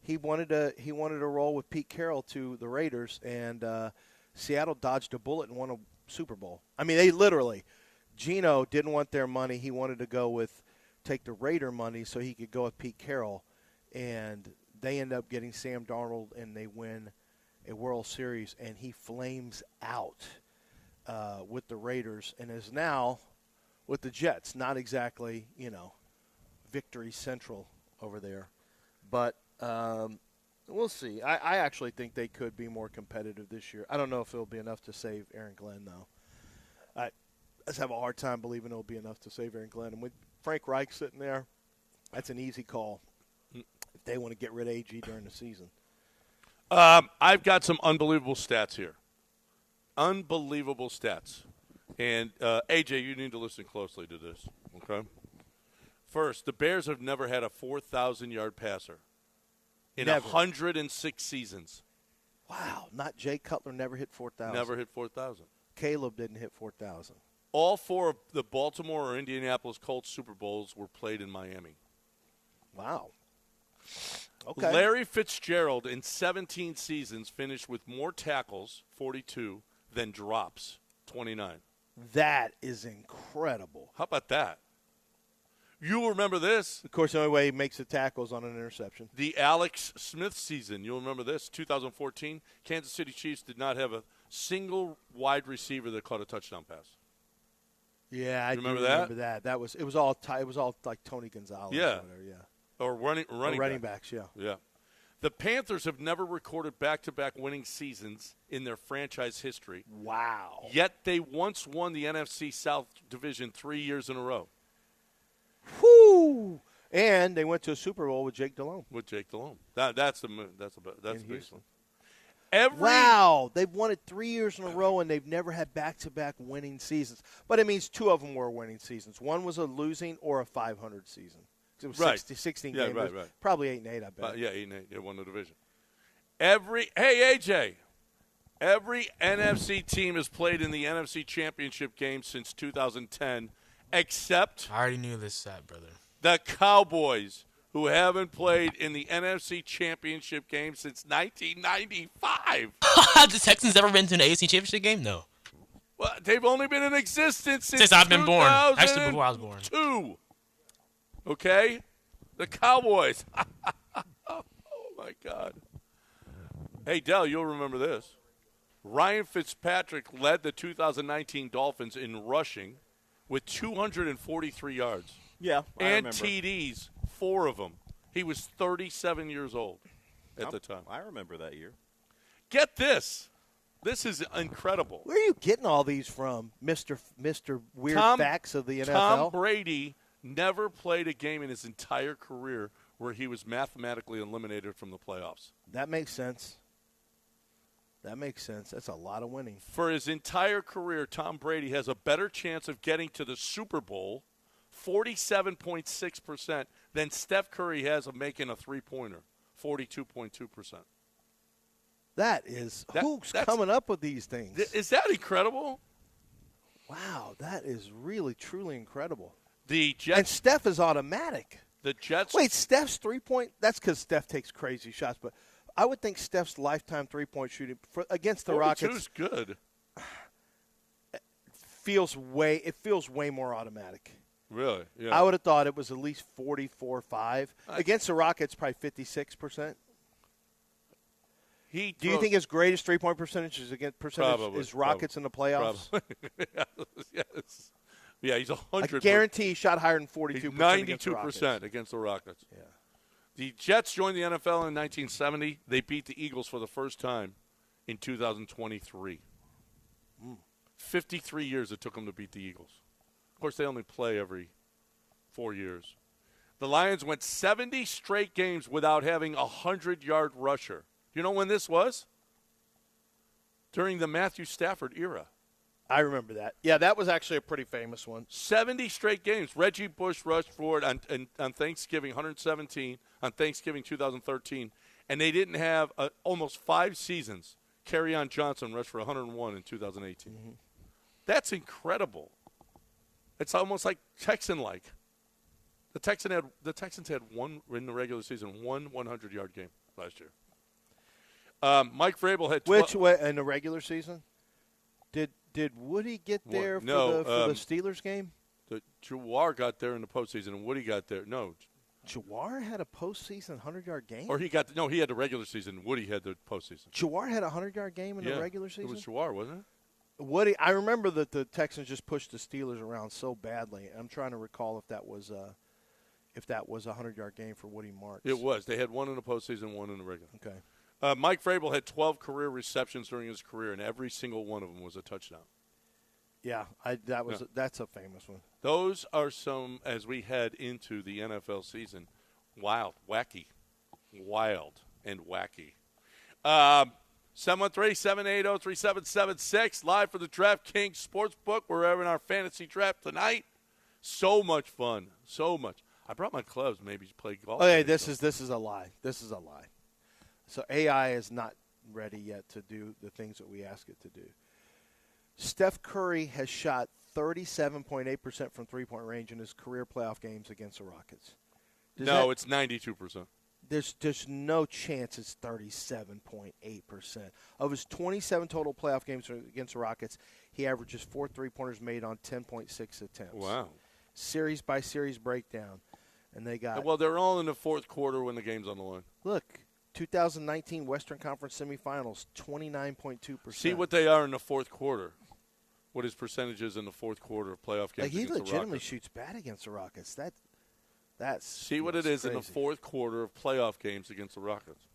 He wanted to roll with Pete Carroll to the Raiders, and Seattle dodged a bullet and won a Super Bowl. I mean, they literally. Geno didn't want their money. He wanted to take the Raider money so he could go with Pete Carroll, and they end up getting Sam Darnold, and they win a World Series, and he flames out with the Raiders and is now with the Jets. Not exactly, victory central over there. But we'll see. I actually think they could be more competitive this year. I don't know if it'll be enough to save Aaron Glenn, though. I just have a hard time believing it'll be enough to save Aaron Glenn. And with Frank Reich sitting there, that's an easy call. If they want to get rid of AG during the season. I've got some unbelievable stats here. Unbelievable stats. And, AJ, you need to listen closely to this, okay? First, the Bears have never had a 4,000-yard passer in 106 seasons. Wow. Not Jay Cutler never hit 4,000. Never hit 4,000. Caleb didn't hit 4,000. All 4 of the Baltimore or Indianapolis Colts Super Bowls were played in Miami. Wow. Okay. Larry Fitzgerald in 17 seasons finished with more tackles, 42, than drops, 29. That is incredible. How about that? You remember this? Of course, the only way he makes the tackles on an interception. The Alex Smith season. You'll remember this, 2014. Kansas City Chiefs did not have a single wide receiver that caught a touchdown pass. Yeah, I remember that. It was all like Tony Gonzalez. Yeah. Or running backs, yeah. Yeah. The Panthers have never recorded back-to-back winning seasons in their franchise history. Wow. Yet they once won the NFC South Division 3 years in a row. Whoo! And they went to a Super Bowl with Jake Delhomme. That's the baseline. Wow, they've won it 3 years in a row, and they've never had back-to-back winning seasons. But it means 2 of them were winning seasons. One was a losing or a 500 season. It was 16 games. Right. Probably 8-8, I bet. 8-8. They won the division. Hey, AJ, every NFC team has played in the NFC Championship game since 2010, except I already knew this stat, brother. the Cowboys. who haven't played in the NFC Championship game since 1995. The Texans ever been to an AFC Championship game? No. Well, they've only been in existence Since I've been born. Actually, before I was born. 2002. Okay? The Cowboys. Oh, my God. Hey, Dell, you'll remember this. Ryan Fitzpatrick led the 2019 Dolphins in rushing with 243 yards. Yeah, I and remember. TDs, 4 of them. He was 37 years old at the time. I remember that year. Get this. This is incredible. Where are you getting all these from, Mr. Weird Facts of the NFL? Tom Brady never played a game in his entire career where he was mathematically eliminated from the playoffs. That makes sense. That's a lot of winning. For his entire career, Tom Brady has a better chance of getting to the Super Bowl, 47.6%, than Steph Curry has of making a three-pointer, 42.2%. That is who's coming up with these things. Is that incredible? Wow, that is really, truly incredible. The Jets. And Steph is automatic. The Jets. Wait, Steph's three-point? That's because Steph takes crazy shots. But I would think Steph's lifetime three-point shooting against the Rockets is good. Feels way more automatic. Really? Yeah. I would have thought it was at least 44-5. Against the Rockets, probably 56%. Do you think his greatest three-point percentage is Rockets in the playoffs? Yes. Yeah, he's 100. I guarantee he shot higher than 42%. 92% against the Rockets. Yeah. The Jets joined the NFL in 1970. They beat the Eagles for the first time in 2023. 53 years it took them to beat the Eagles. Of course, they only play every 4 years. The Lions went 70 straight games without having a 100-yard rusher. Do you know when this was? During the Matthew Stafford era. I remember that. Yeah, that was actually a pretty famous one. 70 straight games. Reggie Bush rushed for it on Thanksgiving, 117, on Thanksgiving 2013. And they didn't have almost 5 seasons. Kerryon Johnson rushed for 101 in 2018. Mm-hmm. That's incredible. It's almost like Texan-like. The Texans had one in the regular season, one 100-yard game last year. Mike Vrabel had 12. Which in the regular season? Did Woody get there for the Steelers game? Jawar got there in the postseason, and Woody got there. No. Jawar had a postseason 100-yard game? Or he had the regular season. Woody had the postseason. Jawar had a 100-yard game in the regular season? It was Jawar, wasn't it? Woody, I remember that the Texans just pushed the Steelers around so badly. I'm trying to recall if that was a 100-yard game for Woody Marks. It was. They had one in the postseason, one in the regular. Okay. Mike Vrabel had 12 career receptions during his career, and every single one of them was a touchdown. Yeah, that's a famous one. Those are some, as we head into the NFL season, wild, and wacky. 713-780-3776, live for the DraftKings Sportsbook. We're having our fantasy draft tonight. So much fun, so much. I brought my clubs, maybe to play golf. Okay, this is a lie. This is a lie. So AI is not ready yet to do the things that we ask it to do. Steph Curry has shot 37.8% from three-point range in his career playoff games against the Rockets. It's 92%. There's no chance it's 37.8%. Of his 27 total playoff games against the Rockets, he averages 4 three-pointers made on 10.6 attempts. Wow. Series by series breakdown. And they got... Well, they're all in the fourth quarter when the game's on the line. Look, 2019 Western Conference semifinals, 29.2%. See what they are in the fourth quarter. What his percentage is in the fourth quarter of playoff games against the Rockets. He legitimately shoots bad against the Rockets. That's what it is crazy. in the fourth quarter of playoff games against the Rockets.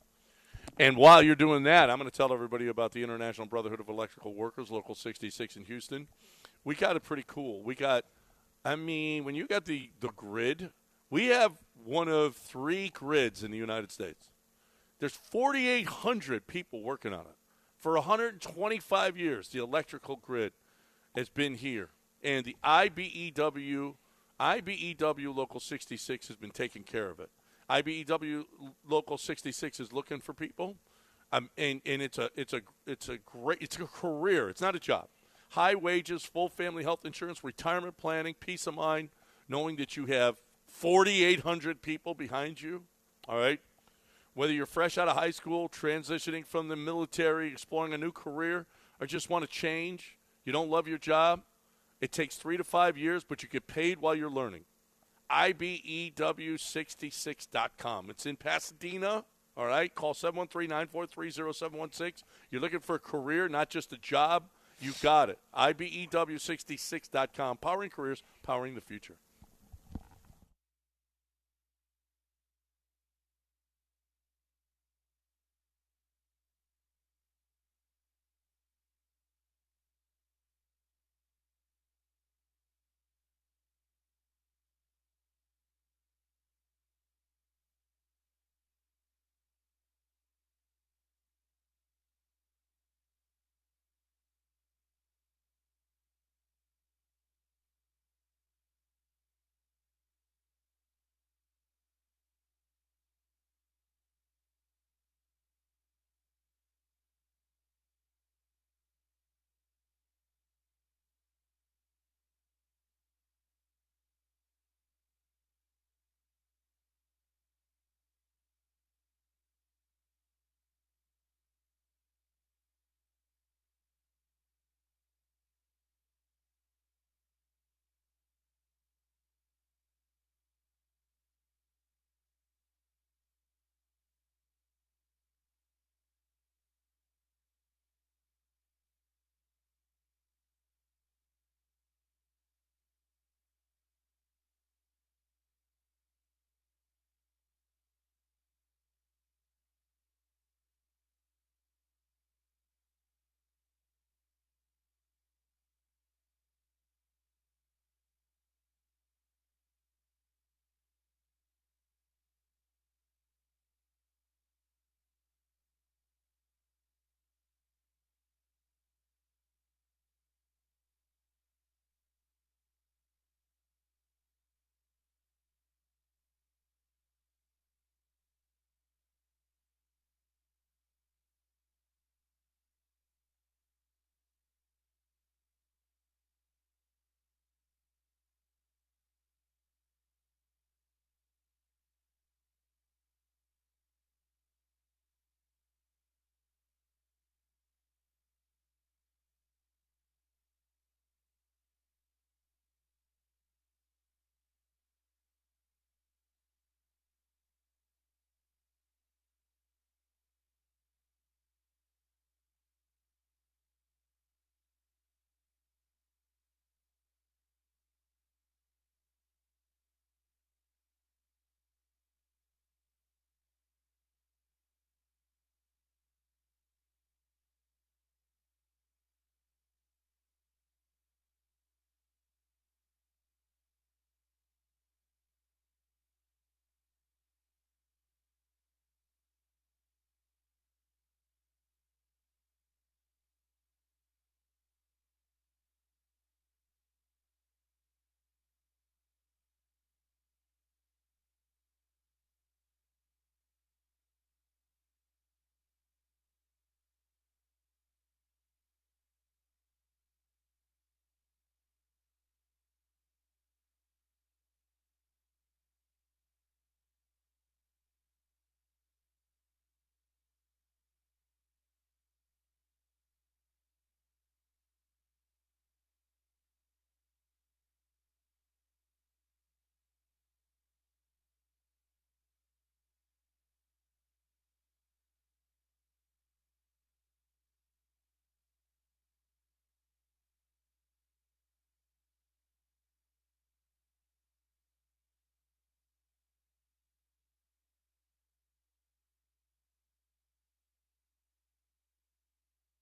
And while you're doing that, I'm going to tell everybody about the International Brotherhood of Electrical Workers, Local 66 in Houston. We got it pretty cool. When you got the grid, we have one of 3 grids in the United States. There's 4,800 people working on it. For 125 years, the electrical grid has been here. And the IBEW Local 66 has been taking care of it. IBEW Local 66 is looking for people, and it's a career. It's not a job. High wages, full family health insurance, retirement planning, peace of mind, knowing that you have 4,800 people behind you, all right? Whether you're fresh out of high school, transitioning from the military, exploring a new career, or just want to change, you don't love your job, it takes 3 to 5 years, but you get paid while you're learning. IBEW66.com. It's in Pasadena, all right? Call 713-943-0716. You're looking for a career, not just a job. You got it. IBEW66.com. Powering careers, powering the future.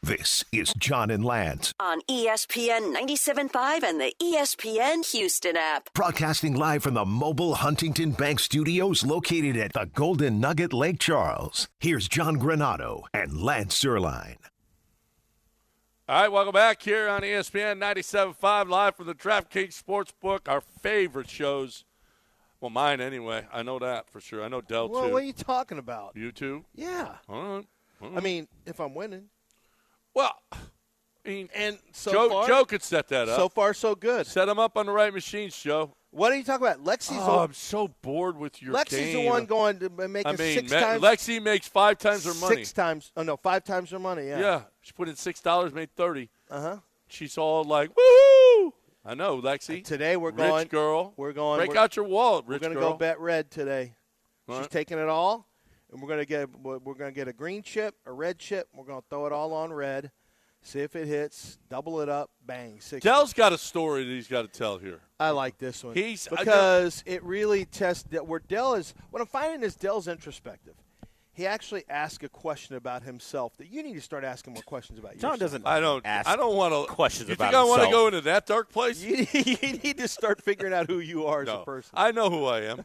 This is John and Lance. On ESPN 97.5 and the ESPN Houston app. Broadcasting live from the mobile Huntington Bank Studios located at the Golden Nugget Lake Charles. Here's John Granado and Lance Zierlein. All right, welcome back here on ESPN 97.5, live from the DraftKings Sportsbook, our favorite shows. Well, mine anyway. I know that for sure. I know Dell, Well, too. what are you talking about? You too? Yeah. All right. I mean, if I'm winning. Well, I mean, And so far, Joe could set that up. So far, so good. Set them up on the right machines, Joe. What are you talking about? Lexi's I'm so bored with your Lexi's game. the one going to making 6 times. Lexi makes 5 times her money. 6 times. Oh, no, 5 times her money, yeah. Yeah. She put in $6, made $30. Uh-huh. She's all like, woo! I know, Lexi. Today we're Rich going. girl. We're going. Break out your wallet, We're rich going to girl. go bet red today. All She's right. taking it all, and we're going to get a green chip, a red chip. We're going to throw it all on red. See if it hits. Double it up. Bang. 60. Dell's got a story that he's got to tell here. I like this one Because it really tests that where Dell is. What I'm finding is Dell's introspective. He actually asked a question about himself that you need to start asking more questions about John yourself. doesn't. I don't want to questions you about think I want to himself. go into that dark place? You need to start figuring out who you are as a person. I know who I am.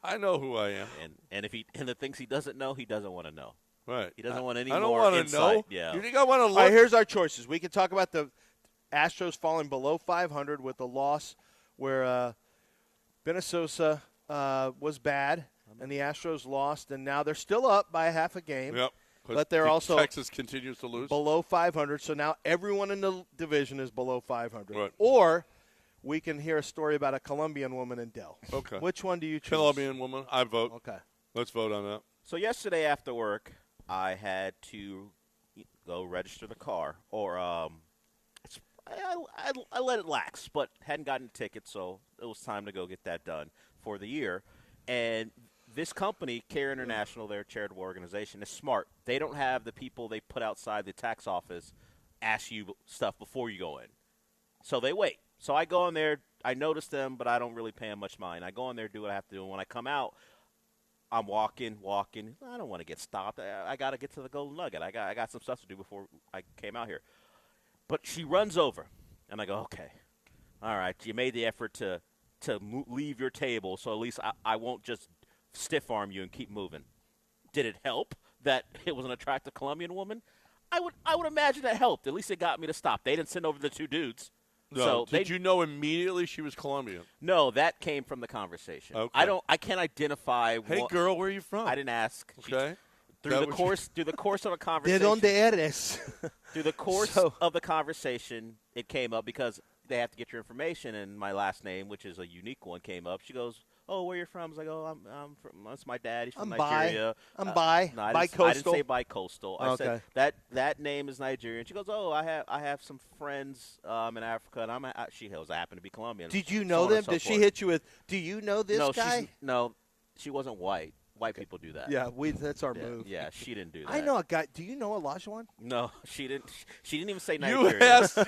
I know who I am. And if the things he doesn't know, he doesn't want to know. Right. He doesn't want any I don't more want to insight. know. Yeah. You think I want to look? All right, here's our choices. We can talk about the Astros falling below 500 with a loss where Benasosa was bad, and the Astros lost, and now they're still up by half a game. Yep. But they're also Texas continues to lose. below 500, so now everyone in the division is below 500. Right. Or we can hear a story about a Colombian woman in Dell. Okay. Which one do you choose? Colombian woman. I vote. Okay. Let's vote on that. So yesterday after work, I had to go register the car, or I let it lax, but hadn't gotten a ticket, so it was time to go get that done for the year. And this company, Care International, they're a charitable organization, is smart. They don't have the people they put outside the tax office ask you stuff before you go in. So they wait. So I go in there. I notice them, but I don't really pay them much mind. I go in there, do what I have to do, and when I come out, I'm walking. I don't want to get stopped. I got to get to the Golden Nugget. I got some stuff to do before I came out here. But she runs over, and I go, okay, all right. You made the effort to leave your table, so at least I won't just stiff arm you and keep moving. Did it help that it was an attractive Colombian woman? I would imagine that helped. At least it got me to stop. They didn't send over the 2 dudes. No. So Did you know immediately she was Colombian? No, that came from the conversation. Okay. I can't identify. Hey, girl, where are you from? I didn't ask. Okay. Through the course of a ¿De conversation. dónde eres? Through the course of the conversation, it came up because they have to get your information, and my last name, which is a unique one, came up. She goes, "Oh, where you're from?" I was like, "Oh, I'm from. That's my dad. He's from Nigeria." I'm No, I didn't bi-coastal. say bi-coastal. I Okay. said that name is Nigerian. She goes, "Oh, I have some friends in Africa, and she happened to be Colombian." Did you so know on and them? so Did she forth. hit you with, do you know this guy? No, she wasn't white. White people do that. Yeah, that's our move. Yeah, she didn't do that. I know a guy. Do you know Olajuwon? No, she didn't. She didn't even say You Nigeria. asked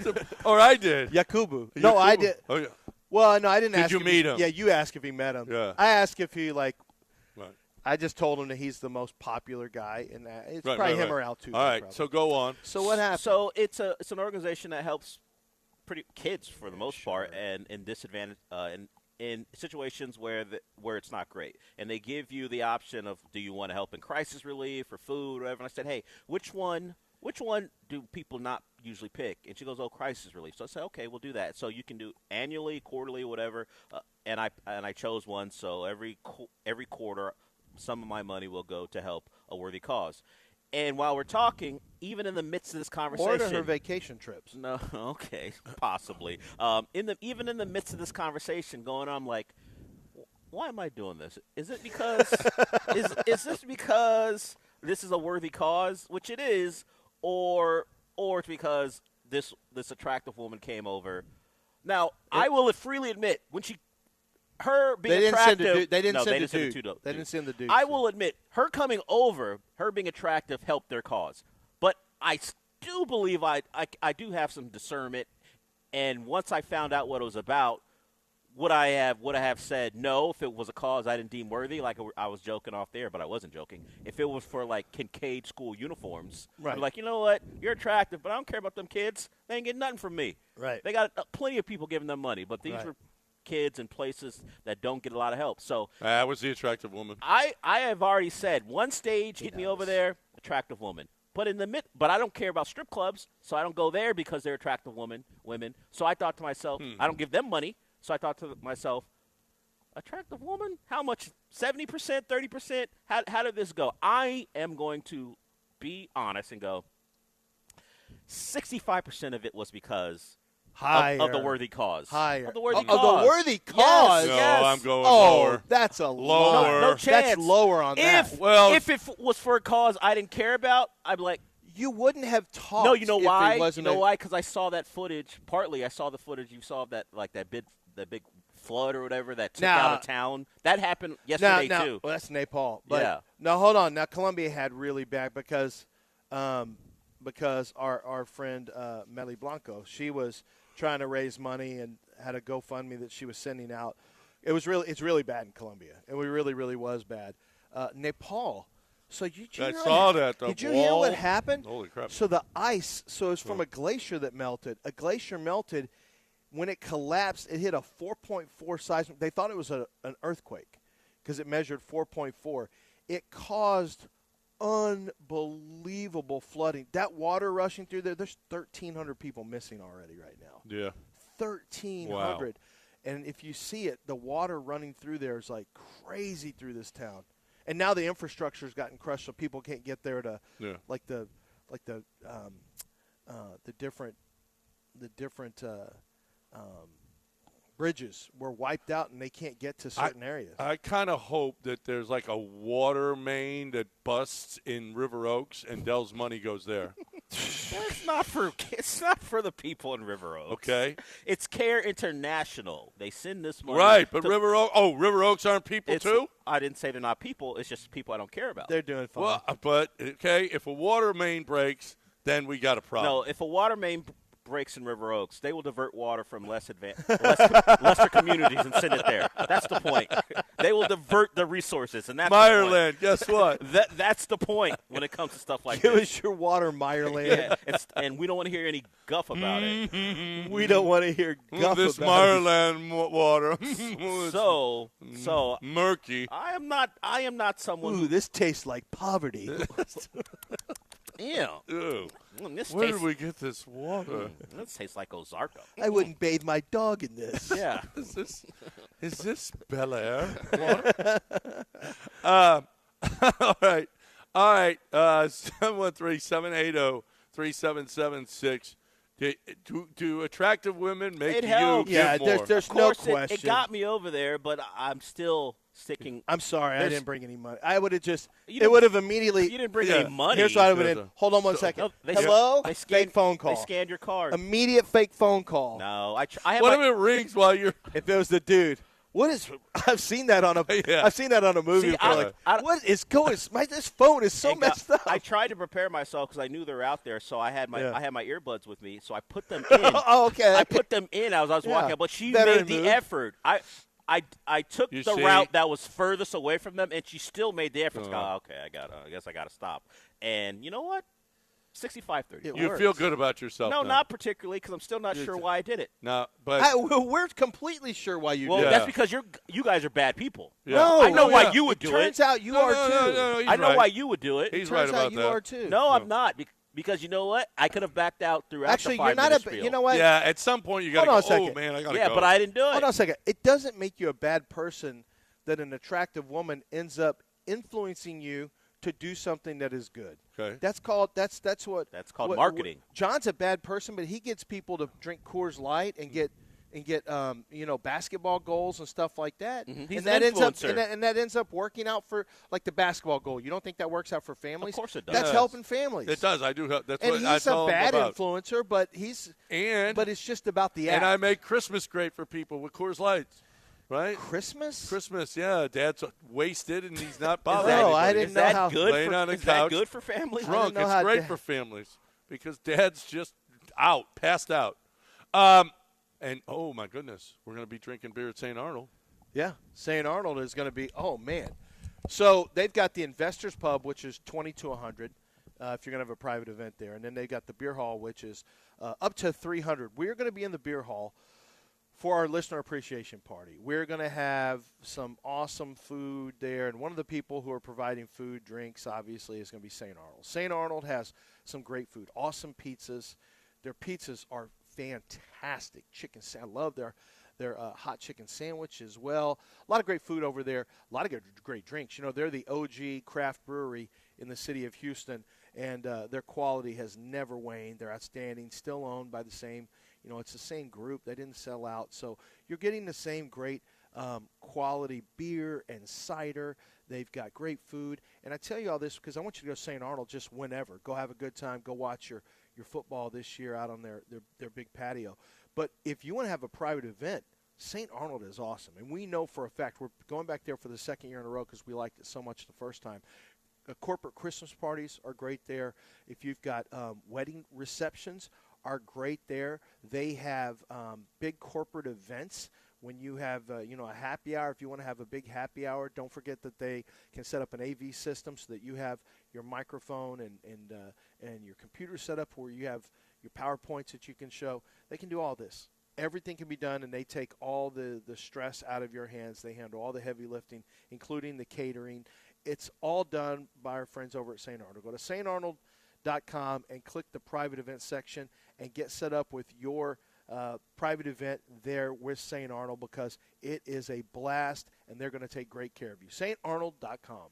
him, or I did. Yakubu. No, I did. Oh, yeah. Well, no, I didn't Did ask. you if meet he, him? Yeah, you asked if he met him. Yeah. I asked if he Right. I just told him that he's the most popular guy in that. It's Right, probably right, him right. or Altuve. All right, probably. so go on. So what happened? So it's an organization that helps pretty kids for the most part, and in disadvantage in situations where it's not great, and they give you the option of, do you want to help in crisis relief or food or whatever? And I said, hey, which one do people not usually pick? And she goes, oh, crisis relief. So I said, okay, we'll do that. So you can do annually, quarterly, whatever. And I chose one. So every quarter, some of my money will go to help a worthy cause. And while we're talking, even in the midst of this conversation, or to her vacation trips. No, okay, possibly. Even in the midst of this conversation going on, I'm like, why am I doing this? Is it because is this because this is a worthy cause, which it is, or it's because this attractive woman came over? Now, I will freely admit, when her being attractive, they didn't send the send dude. the two. They didn't send the dude. I will admit, her coming over, her being attractive, helped their cause. But I do believe I do have some discernment, and once I found out what it was about, would I have said no if it was a cause I didn't deem worthy? Like I was joking off there, but I wasn't joking. If it was for like Kincaid school uniforms, right? I'm like, you know what? You're attractive, but I don't care about them kids. They ain't getting nothing from me. Right? They got plenty of people giving them money, but these were kids in places that don't get a lot of help. So that was the attractive woman. I have already said one stage hit me over there, attractive woman. But but I don't care about strip clubs, so I don't go there because they're attractive women. So I thought to myself, I don't give them money. So I thought to myself, attractive woman? How much? 70%, 30%? How did this go? I am going to be honest and go, 65% of it was because Higher. Of the worthy cause. Higher. Of the worthy Of cause. the worthy cause? No, Yes. I'm going Oh, lower. that's a Lower. No chance. That's lower on that. If it was for a cause I didn't care about, I'd be like, You wouldn't have talked. no, you know if why? It wasn't why? Because I saw that footage. Partly, I saw the footage. You saw that big flood or whatever that took out of town. That happened yesterday too. Well, that's Nepal. But Yeah. No, hold on. Now Colombia had really bad because our friend Meli Blanco, she was trying to raise money and had a GoFundMe that she was sending out. It's really bad in Colombia. It really was bad. Nepal. So I saw that. Did you hear what happened? Holy crap! So the ice. So it's from a glacier that melted. A glacier melted. When it collapsed, it hit a 4.4 seismic. They thought it was an earthquake because it measured 4.4. It caused unbelievable flooding. That water rushing through there, there's 1,300 people missing already right now. Yeah. 1,300. Wow. And if you see it, the water running through there is like crazy through this town. And now the infrastructure's gotten crushed, so people can't get there to the different bridges were wiped out and they can't get to certain areas. I kind of hope that there's like a water main that busts in River Oaks and Dell's money goes there. It's not for the people in River Oaks. Okay. It's Care International. They send this money. Right, but River Oaks aren't people too? I didn't say they're not people. It's just people I don't care about. They're doing fine. Well, but okay, if a water main breaks, then we got a problem. No, if a water main breaks in River Oaks, they will divert water from lesser communities and send it there. That's the point. They will divert the resources, and that's Meyerland, the point. guess what? That's the point when it comes to stuff like Give this. us your water, Meyerland. Yeah, and we don't want to hear any guff about it. We don't want to hear guff this about Meyerland water. So murky. I am not someone Ooh, who this tastes like poverty. yeah. Ew. This Where tastes, did we get this water? This tastes like Ozarka. I wouldn't bathe my dog in this. Yeah. Is this Bel Air water? All right. 713-780-3776. Do attractive women make It you helps. give Yeah, more? there's Of no course, question. it got me over there, but I'm still sticking. I'm sorry, I There's- didn't bring any money. I would have just. You It didn't- would have immediately. You didn't bring Yeah. any money. Here's what I would There's have. a- Hold on one so- second. No, they- Hello. They scanned, Fake phone call. They scanned your card. Immediate fake phone call. No, I have What my, if it rings while you're? If it was the dude. What is? I've seen that on a. Yeah. I've seen that on a movie. See, before, I- like, what is going? This phone is so It got- messed up. I tried to prepare myself because I knew they were out there, so I had my Yeah. earbuds with me, so I put them in. Oh, okay. I put them in as I was Yeah. walking out, but she Veteran made the move. effort. I took You the see? route that was furthest away from them, and she still made the effort. Oh. Okay, I guess I gotta stop. And you know what? 65-30. It You works. feel good about yourself. No, now. not particularly, because I'm still not sure why I did it. No, but We're completely sure why you Well, did. Yeah. that's because you guys are bad people. yeah. No, I know no, why yeah. you would do Turns it. out you No, are no, too. no, he's I know right. why you would do it. He's Turns right out about you that. are too. No, I'm not, because you know what? I could have backed out throughout Actually, the you're not 5-minute a. spiel. You know what? Yeah, at some point you got to Hold go, on a oh, second. man, I got to Yeah, go. but I didn't do it. Hold on a second. It doesn't make you a bad person that an attractive woman ends up influencing you to do something that is good. Okay. That's called marketing. John's a bad person, but he gets people to drink Coors Light and get basketball goals and stuff like that. He's And an that ends up influencer. and that ends up working out for like the basketball goal. You don't think that works out for families? Of course it does. That's Yes. helping families. It does. I do help. That's And what I he's tell a him bad about. influencer, but but it's just about the act. And I make Christmas great for people with Coors Lights, right? Christmas? Christmas, yeah. Dad's wasted and he's not Is bothering that- anybody. I didn't Is know that how- good Laying for, on the is that couch. good for families? Drunk. know It's how great da- for families because Dad's just passed out. And, oh, my goodness, we're going to be drinking beer at St. Arnold. Yeah, St. Arnold is going to be. Oh man, so they've got the Investors Pub, which is 20 to 100, if you're going to have a private event there, and then they got the beer hall, which is up to 300. We're going to be in the beer hall for our listener appreciation party. We're going to have some awesome food there, and one of the people who are providing food, drinks, obviously, is going to be St. Arnold. St. Arnold has some great food, awesome pizzas. Their pizzas are fantastic. I love their hot chicken sandwich as well. A lot of great food over there. A lot of great drinks. You know, they're the OG craft brewery in the city of Houston, and their quality has never waned. They're outstanding, still owned by the same It's the same group. They didn't sell out. So you're getting the same great quality beer and cider. They've got great food. And I tell you all this because I want you to go to St. Arnold just whenever. Go have a good time. Go watch your football this year out on their big patio. But if you want to have a private event, St. Arnold is awesome. And we know for a fact, we're going back there for the second year in a row because we liked it so much the first time. Corporate Christmas parties are great there. If you've got wedding receptions are great there. They have big corporate events. When you have a happy hour, if you want to have a big happy hour, don't forget that they can set up an AV system so that you have your microphone and your computer set up where you have your PowerPoints that you can show. They can do all this. Everything can be done, and they take all the stress out of your hands. They handle all the heavy lifting, including the catering. It's all done by our friends over at St. Arnold. Go to starnold.com and click the private event section and get set up with your private event there with St. Arnold because it is a blast, and they're going to take great care of you. starnold.com.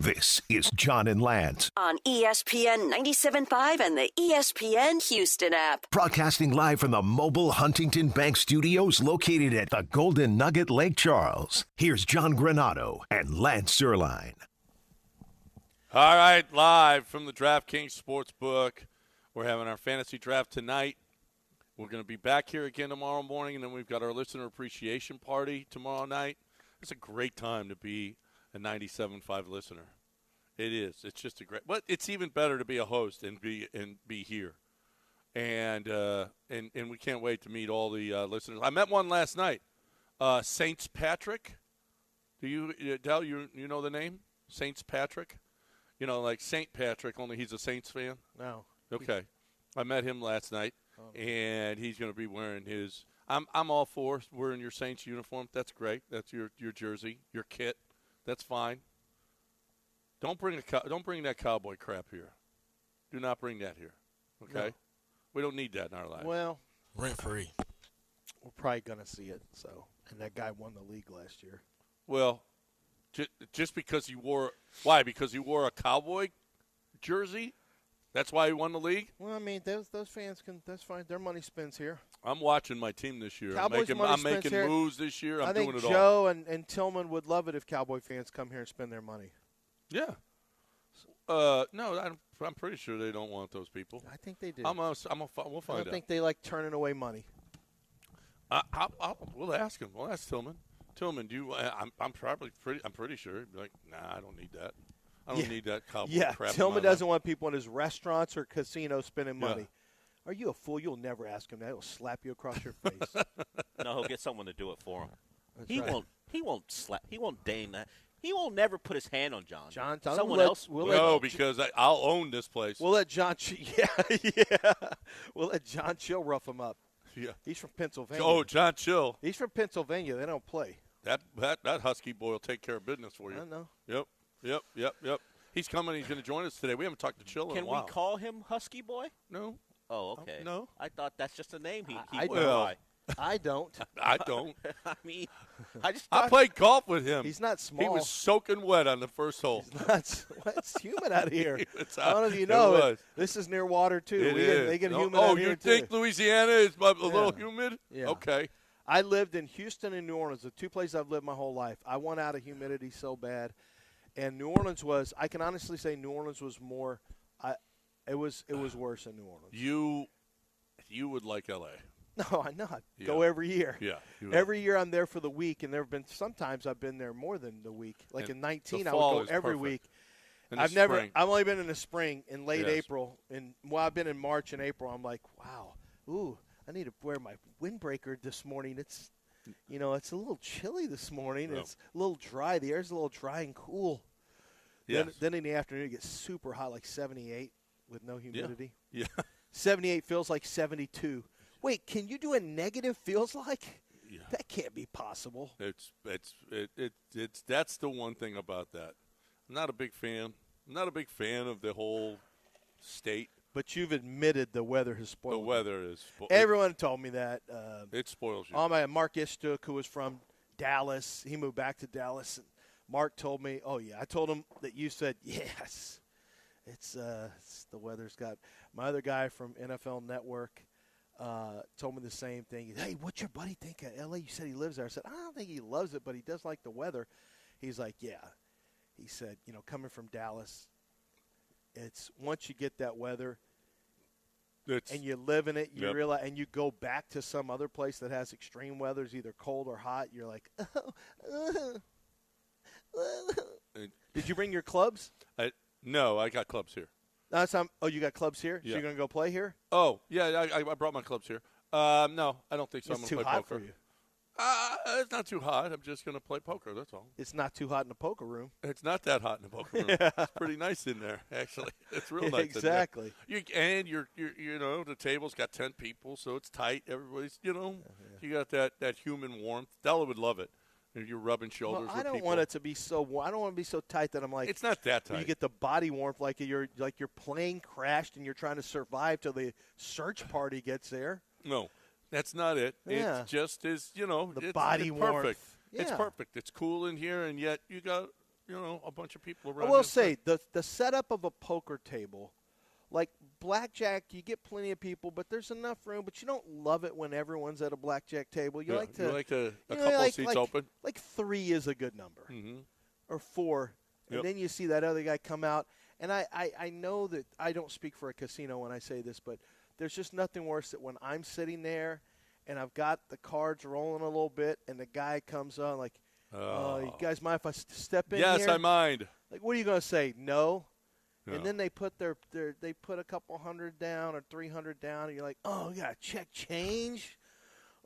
This is John and Lance. On ESPN 97.5 and the ESPN Houston app. Broadcasting live from the mobile Huntington Bank Studios located at the Golden Nugget Lake Charles. Here's John Granado and Lance Zierlein. All right, live from the DraftKings Sportsbook. We're having our fantasy draft tonight. We're going to be back here again tomorrow morning, and then we've got our listener appreciation party tomorrow night. It's a great time to be a 97.5 listener. It is. It's just a great. But it's even better to be a host and be here, and we can't wait to meet all the listeners. I met one last night, Saints Patrick. Do you Del? You know the name Saints Patrick? You know, like Saint Patrick, only he's a Saints fan. No. Okay, I met him last night, and he's going to be wearing his. I'm all for wearing your Saints uniform. That's great. That's your jersey, your kit. That's fine. Don't bring that cowboy crap here. Do not bring that here. Okay? No. We don't need that in our lives. Well, Rent free. we're probably going to see it. So, and that guy won the league last year. Well, just because you wore – why? Because you wore a cowboy jersey? That's why he won the league? Well, I mean, those fans can – that's fine. Their money spends here. I'm watching my team this year. Cowboys I'm making here. moves this year. I'm I think doing it all. Joe and Tillman would love it if Cowboy fans come here and spend their money. Yeah. No, I'm pretty sure they don't want those people. I think they do. We'll I find don't think they like turning away money. We'll ask him. We'll ask Tillman. Tillman, do you? I'm pretty sure. He'd be like, nah, I don't need that. I don't need that cowboy crap. Tillman doesn't want people in his restaurants or casinos spending money. Yeah. Are you a fool? You'll never ask him that. He'll slap you across your face. No, he'll get someone to do it for him. That's He right. won't. He won't slap. He won't deign that. He won't never put his hand on John. Someone else. No, because I'll own this place. We'll let John. We'll let John Chill rough him up. Yeah. He's from Pennsylvania. Oh, John Chill. He's from Pennsylvania. They don't play. That husky boy will take care of business for you. I know. Yep. He's coming. He's going to join us today. We haven't talked to Chill in a Can while. we call him Husky Boy? No. Oh, okay. No. I thought that's just a name he I went don't. by. I don't. I don't. I mean, I just I thought played golf with him. He's not small. He was soaking wet on the first hole. It's humid out here. It's I don't know if you it know was. it. This is near water too. They get humid Oh, out you here think too. Louisiana is a little humid? Yeah. Okay. I lived in Houston and New Orleans, the two places I've lived my whole life. I want out of humidity so bad, and New Orleans was. I can honestly say New Orleans was more. It was worse than New Orleans. You would like L.A. No, I know. I go every year. Yeah. Every year I'm there for the week, and there have been sometimes I've been there more than the week. Like in 19, the I would fall go is every perfect. week. In I've the spring. only been in the spring, in late Yes. April, and I've been in March and April. I'm like, wow, I need to wear my windbreaker this morning. It's a little chilly this morning. Yep. It's a little dry. The air's a little dry and cool. Yes. Then in the afternoon it gets super hot, like 78 with no humidity. Yeah. 78 feels like 72. Wait, can you do a negative feels like? Yeah. That can't be possible. That's the one thing about that. I'm not a big fan. I'm not a big fan of the whole state. But you've admitted the weather has spoiled The you. weather is Everyone told me that. it spoils you. My Mark Istook, who was from Dallas, he moved back to Dallas. And Mark told me, oh, yeah. I told him that you said, yes. It's the weather's got. My other guy from NFL Network told me the same thing. Hey, what's your buddy think of L.A.? You said he lives there. I said, I don't think he loves it, but he does like the weather. He's like, yeah. He said, coming from Dallas, it's once you get that weather and you live in it, you realize, and you go back to some other place that has extreme weather, is either cold or hot, you're like, Did you bring your clubs? No, I got clubs here. You got clubs here? Yeah. So you're going to go play here? Oh, yeah, I brought my clubs here. No, I don't think so. I'm It's going to too play hot poker. for you. It's not too hot. I'm just going to play poker, that's all. It's not too hot in the poker room. It's not that hot in the poker room. It's pretty nice in there, actually. It's real nice Exactly. in there. You're the table's got 10 people, so it's tight. Everybody's, you got that human warmth. Della would love it. You're rubbing shoulders with I don't people. want it to be so warm. I don't want to be so tight that I'm like. It's not that tight. You get the body warmth like your plane crashed and you're trying to survive till the search party gets there. No, that's not it. Yeah. It's just the body it's warmth. perfect. Yeah. It's perfect. It's cool in here, and yet you got a bunch of people around. I will you. say the setup of a poker table, like blackjack, you get plenty of people, but there's enough room. But you don't love it when everyone's at a blackjack table. You like a couple of seats open. Like 3 is a good number, or 4, and then you see that other guy come out. And I know that I don't speak for a casino when I say this, but there's just nothing worse than when I'm sitting there and I've got the cards rolling a little bit, and the guy comes on like, You guys mind if I step in Yes, here? I mind. Like, what are you going to say? No. No. And then they put they put a couple hundred down or 300 down, and you're like, oh, we got to check change.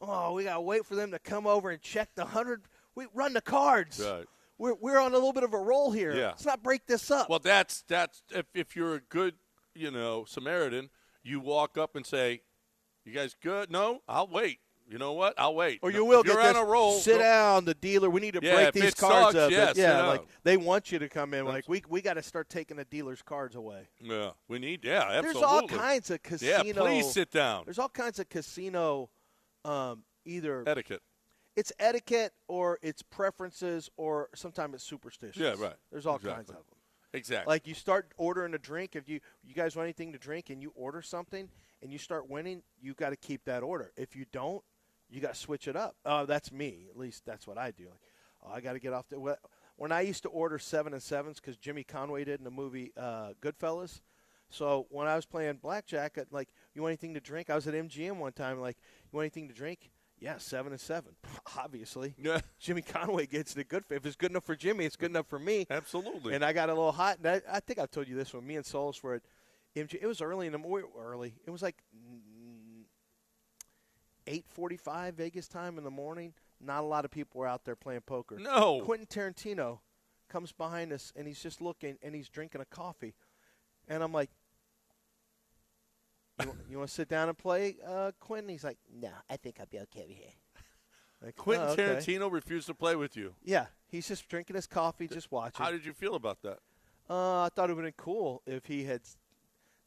Oh, we got to wait for them to come over and check the 100. We run the cards. Right. We're on a little bit of a roll here. Yeah. Let's not break this up. Well, that's if you're a good, Samaritan, you walk up and say, "You guys good? No, I'll wait. You know what? I'll wait." Or you will if get you're this, on a roll. sit down, the dealer. We need to Yeah, break if these it cards sucks, up. yes, Yeah, sit like down. they want you to come in. Like we got to start taking the dealer's cards away. Yeah, we need. Yeah, absolutely. There's all kinds of casino. Yeah, please sit down. There's all kinds of casino. Either Etiquette. it's etiquette or it's preferences or sometimes it's superstitions. Yeah, right. There's all Exactly. kinds of them. Exactly. Like you start ordering a drink. If you guys want anything to drink and you order something and you start winning, you got to keep that order. If you don't, you got to switch it up. That's me. At least that's what I do. Like, I got to get off the. When I used to order 7 and 7s because Jimmy Conway did in the movie Goodfellas. So when I was playing blackjack, like, you want anything to drink? I was at MGM one time. Like, you want anything to drink? Yeah, 7 and 7. Obviously. Yeah. Jimmy Conway gets the good. If it's good enough for Jimmy, it's good enough for me. Absolutely. And I got a little hot. And I think I've told you this when me and Souls were at MGM. It was early in the morning. Early. It was like 8:45 Vegas time in the morning. Not a lot of people were out there playing poker. No. Quentin Tarantino comes behind us, and he's just looking, and he's drinking a coffee. And I'm like, you want to sit down and play, Quentin? He's like, no, I think I'll be okay over here. Like, Quentin okay. Tarantino refused to play with you. Yeah, he's just drinking his coffee, just watching. How did you feel about that? I thought it would have been cool if he had.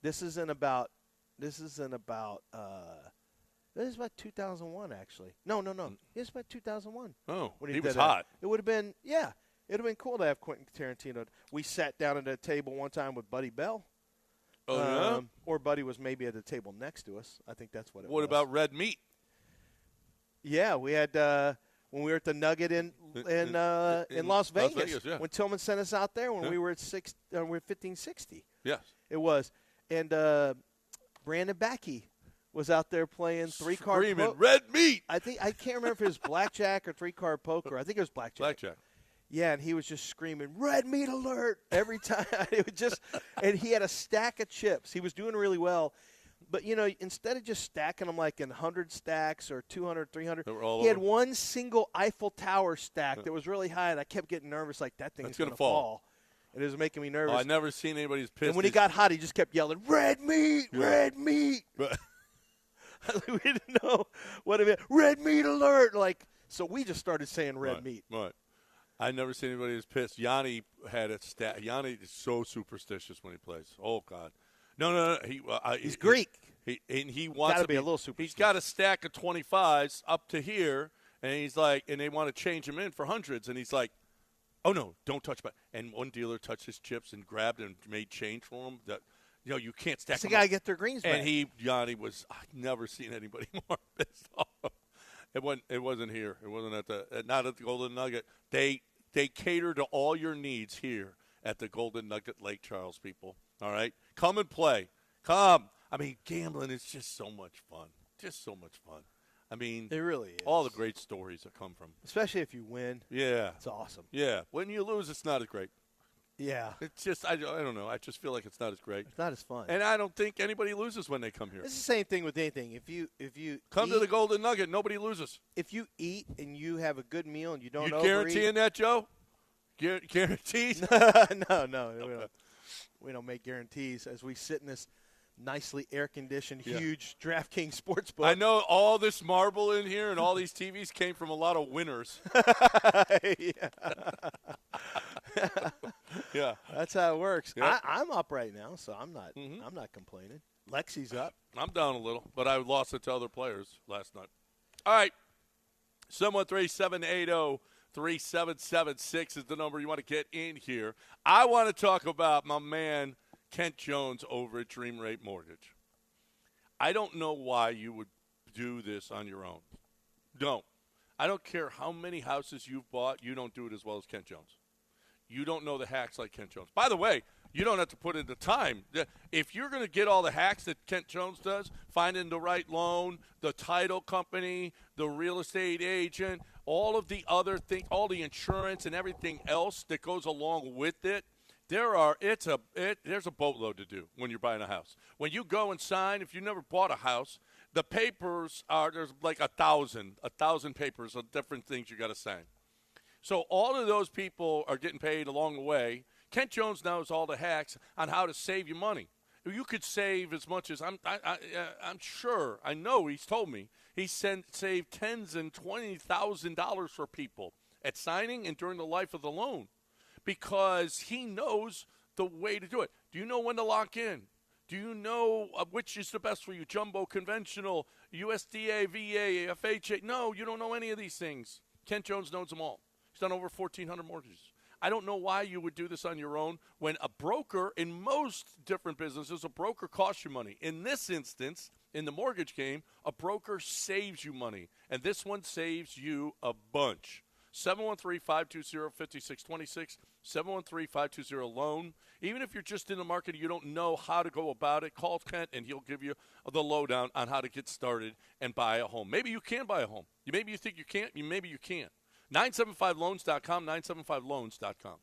This is about 2001, actually. No. It was about 2001. Oh, when he was did that. hot. It would have been, yeah. It would have been cool to have Quentin Tarantino. We sat down at a table one time with Buddy Bell. Oh, yeah? Or Buddy was maybe at the table next to us. I think that's what it was. What about red meat? Yeah, we had when we were at the Nugget in Las Vegas. Yeah. When Tillman sent us out there when we were at 1560. Yes. It was. And Brandon Backey was out there playing three-card Screaming, poker. red meat! I can't remember if it was blackjack or three-card poker. I think it was blackjack. Blackjack. Yeah, and he was just screaming, red meat alert, every time. It was just, and he had a stack of chips. He was doing really well. But, instead of just stacking them like in 100 stacks or 200, 300, he had one single Eiffel Tower stack that was really high, and I kept getting nervous like that thing's going to fall. And it was making me nervous. Oh, I've never seen anybody as pissed. And when he got hot, he just kept yelling, red meat, red meat. We didn't know what it meant. Red meat alert. So we just started saying red meat. Right. I've never seen anybody as pissed. Yanni had a stat. Yanni is so superstitious when he plays. Oh, God. No. He's Greek. He wants to be a little superstitious. He's got a stack of 25s up to here, and he's like, and they want to change him in for hundreds, and he's like, oh, no, don't touch my. And one dealer touched his chips and grabbed and made change for him. That, you can't stack them They got to up. get their greens back. And Yanni was, I've never seen anybody more pissed off. It wasn't here. It wasn't not at the Golden Nugget. They cater to all your needs here at the Golden Nugget Lake Charles, people. All right? Come and play. Come. I mean, gambling is just so much fun. Just so much fun. I mean, it really is. All the great stories that come from. Especially if you win. Yeah. It's awesome. Yeah. When you lose, it's not as great. Yeah. It's just, I don't know. I just feel like it's not as great. It's not as fun. And I don't think anybody loses when they come here. It's the same thing with anything. If you come to the Golden Nugget, nobody loses. If you eat and you have a good meal and you don't You overeat. guaranteeing that, Joe? Guarantees? No. We don't make guarantees as we sit in this nicely air-conditioned, huge DraftKings sportsbook. I know all this marble in here and all these TVs came from a lot of winners. Yeah. That's how it works. Yep. I'm up right now, so I'm not complaining. Lexi's up. I'm down a little, but I lost it to other players last night. All right. 713-780-3776 is the number you want to get in here. I want to talk about my man Kent Jones over at Dream Rate Mortgage. I don't know why you would do this on your own. Don't. I don't care how many houses you've bought, you don't do it as well as Kent Jones. You don't know the hacks like Kent Jones. By the way, You don't have to put in the time. If you're going to get all the hacks that Kent Jones does, finding the right loan, the title company, the real estate agent, all of the other things, all the insurance and everything else that goes along with it, there's a boatload to do when you're buying a house. When you go and sign, if you never bought a house, the papers there's like a thousand papers of different things you got to sign. So all of those people are getting paid along the way. Kent Jones knows all the hacks on how to save you money. You could save as much as I'm sure. I know he's told me saved tens and $20,000 for people at signing and during the life of the loan, because he knows the way to do it. Do you know when to lock in? Do you know which is the best for you? Jumbo, conventional, USDA, VA, FHA? No, you don't know any of these things. Kent Jones knows them all. He's done over 1,400 mortgages. I don't know why you would do this on your own when a broker, in most different businesses, a broker costs you money. In this instance, in the mortgage game, a broker saves you money, and this one saves you a bunch. 713-520-5626, 713-520-LOAN. Even if you're just in the market and you don't know how to go about it, call Kent and he'll give you the lowdown on how to get started and buy a home. Maybe you can buy a home. Maybe you think you can't. Maybe you can't. 975loans.com, 975loans.com.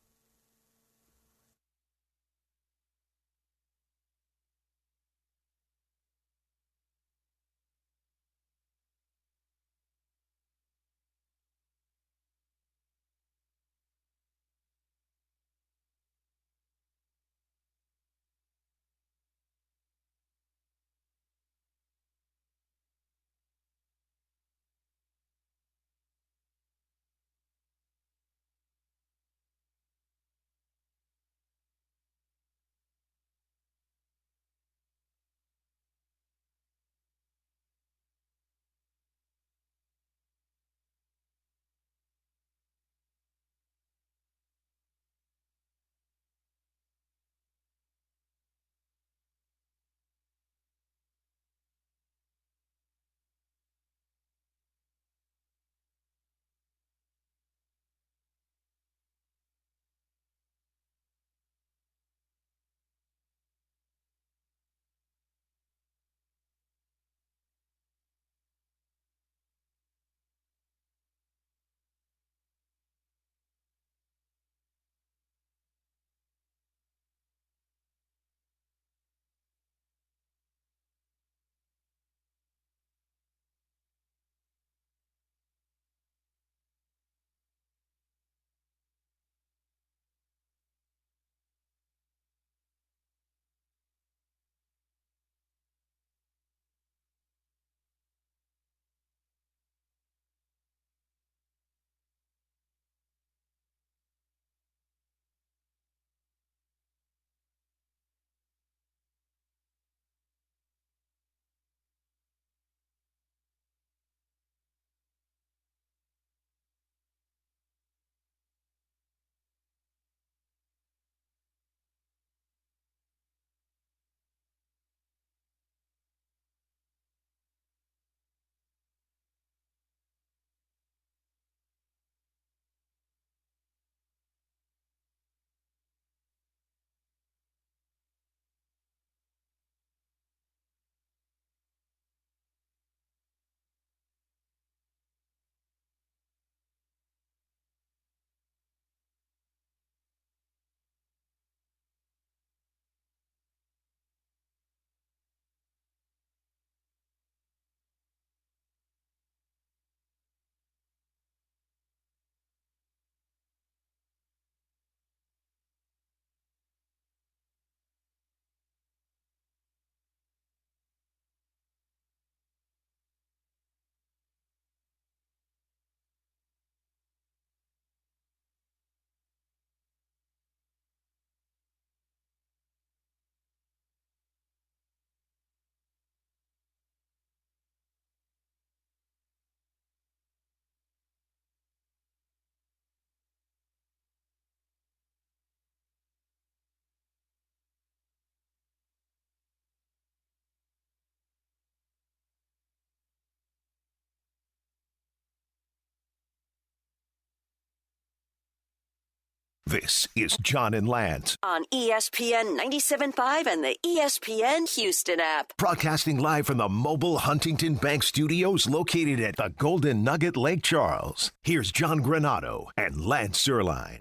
This is John and Lance. On ESPN 97.5 and the ESPN Houston app. Broadcasting live from the mobile Huntington Bank Studios located at the Golden Nugget Lake Charles. Here's John Granado and Lance Zierlein.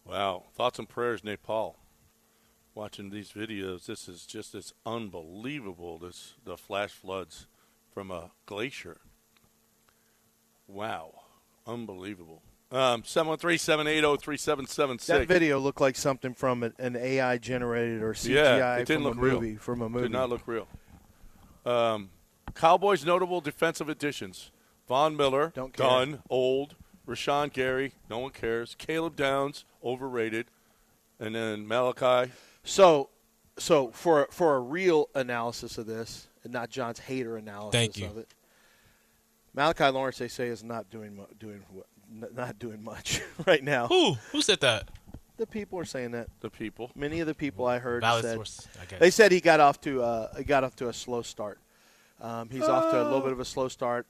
Wow. Thoughts and prayers, Nate Paul. Watching these videos, this is just as unbelievable, the flash floods from a glacier. Wow. Unbelievable. 713-780-3776. That video looked like something from an AI generated or CGI it didn't from look a real. movie. From a movie. Did not look real. Cowboys' notable defensive additions. Von Miller, Don't care. done, old. Rashawn Gary, no one cares. Caleb Downs, overrated. And then Malachi. So for a real analysis of this, and not John's hater analysis Thank you. of it, Malachi Lawrence, they say, is not doing much right now. Who said that? The people are saying that. The people. Many of the people I heard Valid said source, I guess. they said he got off to a slow start. He's off to a little bit of a slow start.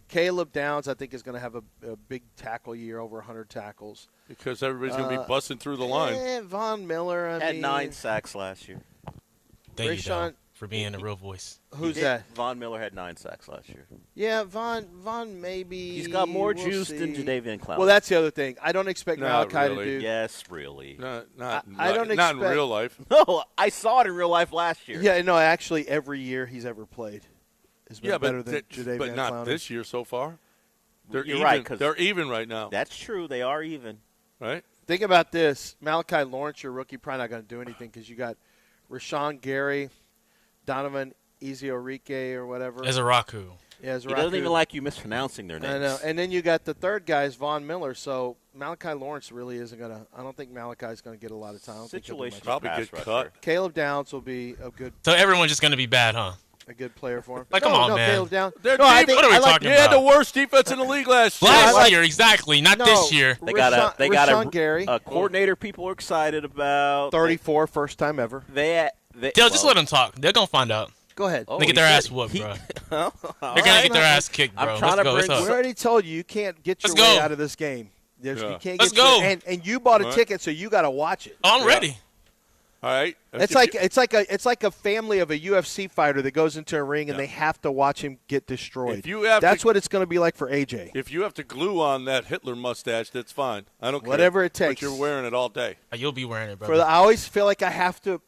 Caleb Downs, I think, is going to have a big tackle year, over 100 tackles. Because everybody's going to be busting through the line. Von Miller, I Had mean, 9 sacks last year. Thank you, Rashawn- Dom, for being a real voice. Who's that? Von Miller had 9 sacks last year. Yeah, Von maybe. He's got more we'll juice see. than Jadeveon Clowney. Well, that's the other thing. I don't expect Not Malachi really. to do. Yes, really. I don't not in expect- real life. No, I saw it in real life last year. Yeah, no, actually, every year he's ever played has been Yeah, better but, than Jadeveon but not Clowney. this year so far. They're You're even. right, 'cause They're even right now, That's true. They are even. right? Think about this. Malachi Lawrence, your rookie, probably not going to do anything because you got Rashawn Gary, Donovan Eziorik or whatever. Ezaraku. Yeah, He doesn't even like you mispronouncing their names. I know. And then you got the third guy is Von Miller. So Malachi Lawrence really isn't going to – I don't think Malachi's going to get a lot of time. I don't think he'll do much. Situation. Probably pass get rusher. cut. Caleb Downs will be So everyone's just going to be bad, huh? a good player for him. Like, come on, no, man. Caleb Downs. They're No, I deep. think What are we I like talking You had about? the worst defense in the league last year. Last year, exactly. Not this year. They got Rashawn Gary, a coordinator people are excited about. 34, first time ever. They Just let them talk. They're going to find out. Go ahead. Oh, They get he their said- ass whooped, he- bro. All They're going to get their ass kicked, I'm bro. trying Let's to go. What's bring up? We already told you can't get your Let's way go. out of this game. You Yeah. can't Let's get your- go. and you bought a Right. ticket, so you got to watch it. Oh, I'm ready. All right. It's like a family of a UFC fighter that goes into a ring and they have to watch him get destroyed. If you have That's to- what it's going to be like for AJ. If you have to glue on that Hitler mustache, that's fine. I don't care. Whatever it takes. But you're wearing it all day. You'll be wearing it, bro. I always feel like I have to,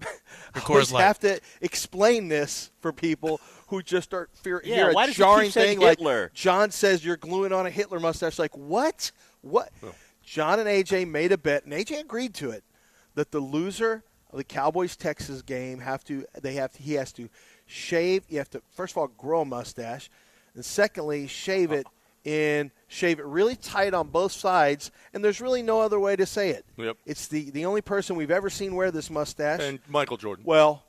Coors Light. have to explain this for people who just start hear why a does he keep jarring saying thing Hitler? like John says you're gluing on a Hitler mustache. Like what? What? Oh. John and AJ made a bet, and AJ agreed to it, that the loser of the Cowboys-Texas game he has to shave. You have to first of all grow a mustache, and secondly shave it really tight on both sides. And there's really no other way to say it. Yep. It's the only person we've ever seen wear this mustache. And Michael Jordan. Well,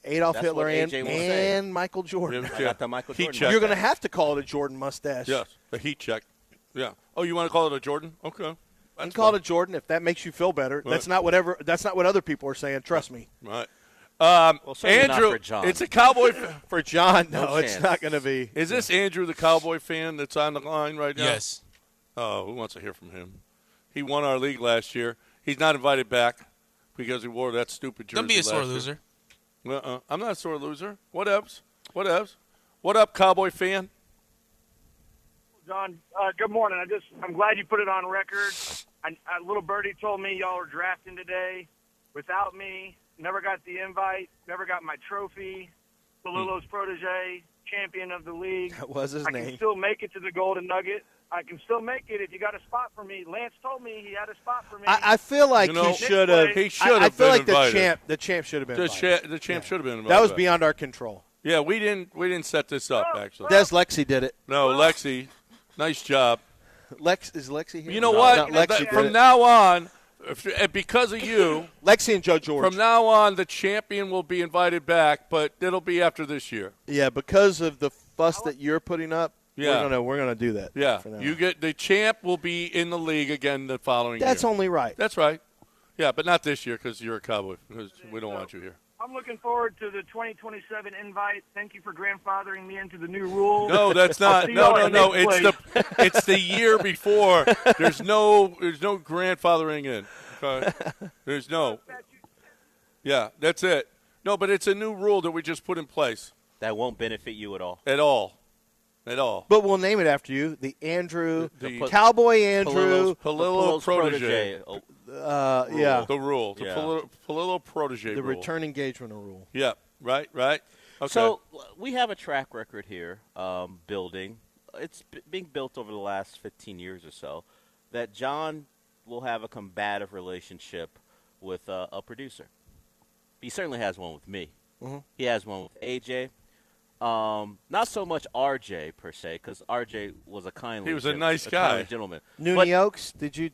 Adolf That's Hitler what AJ will and say. Michael Jordan. I got the Michael Heat Jordan. check. You're going to have to call it a Jordan mustache. Yes, a heat check. Yeah. Oh, you want to call it a Jordan? Okay. You can call it a Jordan if that makes you feel better. Right. That's not what other people are saying. Trust me. Right. certainly not Andrew, for John. it's a Cowboy. For John, no, No it's chance. not going to be. Is this Andrew, the Cowboy fan that's on the line right now? Yes. Oh, who wants to hear from him? He won our league last year. He's not invited back because he wore that stupid jersey. Don't be a sore last year. loser. I'm not a sore loser. Whatevs. What up, Cowboy fan? John, good morning. I'm glad you put it on record. A little birdie told me y'all were drafting today without me. Never got the invite. Never got my trophy. Palulo's protege, champion of the league. That was his I name. can still make it to the Golden Nugget. I can still make it if you got a spot for me. Lance told me he had a spot for me. I feel like he should have. He should have I feel been like invited. the champ should have been. The invited. champ should have been invited. That was back. beyond our control. Yeah, we didn't set this up actually. Des Lexi did it. No, Lexi, nice job. Is Lexi here? You know No, what? not Lexi did From it. now on, because of you, Lexi and Joe George. from now on, the champion will be invited back, but it'll be after this year. Yeah, because of the fuss that you're putting up. Yeah. we're gonna do that. Yeah, for now. you get the champ will be in the league again the following year. That's only right. That's right. Yeah, but not this year because you're a Cowboy. Because we don't want you here. How I'm looking forward to the 2027 invite. Thank you for grandfathering me into the new rule. No, that's not. No. It's the year before. There's no grandfathering in. Okay? There's no. Yeah, that's it. No, but it's a new rule that we just put in place. That won't benefit you at all. At all. But we'll name it after you, the Andrew, Cowboy Andrew. Palillo protege. Yeah. The rule. The Palillo protege The rule. return engagement rule. Yeah, right. Okay. So we have a track record here building. It's being built over the last 15 years or so that John will have a combative relationship with a producer. He certainly has one with me. Mm-hmm. He has one with AJ. Not so much RJ per se, because RJ was a kindly. He was a nice guy, gentleman. Noonie Oaks, did you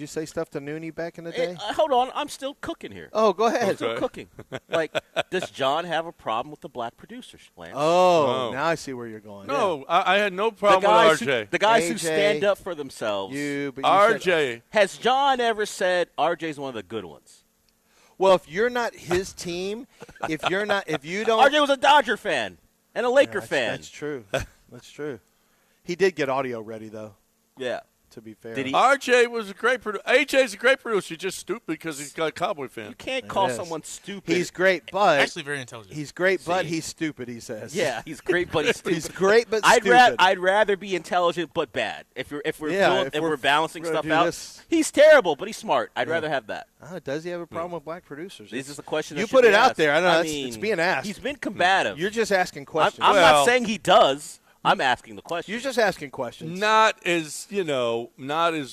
say stuff to Noonie back in the day? Hold on, I'm still cooking here. Oh, go ahead. I'm still cooking. Like, does John have a problem with the black producers, Lance? Oh, now I see where you're going. No, yeah. I had no problem with RJ. The guys AJ, who stand up for themselves. RJ. Has John ever said RJ's one of the good ones? Well, if you're not his team, if you don't, RJ was a Dodger fan and a Laker fan. That's true. That's true. He did get audio ready, though. Yeah. To be fair. Did he? RJ was a great producer. AJ's a great producer. He's just stupid because he's got a Cowboy fan. You can't call someone stupid. He's great, but actually very intelligent. He's great, but he's stupid. He says. Yeah, he's great, but he's stupid. He's great, but stupid. I'd rather be intelligent but bad. If we're balancing stuff out, this. he's terrible, but he's smart. I'd rather have that. Does he have a problem with black producers? This is the question. You that put should it be out asked. there. I don't know. mean, it's being asked. He's been combative. You're just asking questions. I'm not saying he does. I'm asking the question. You're just asking questions. Not as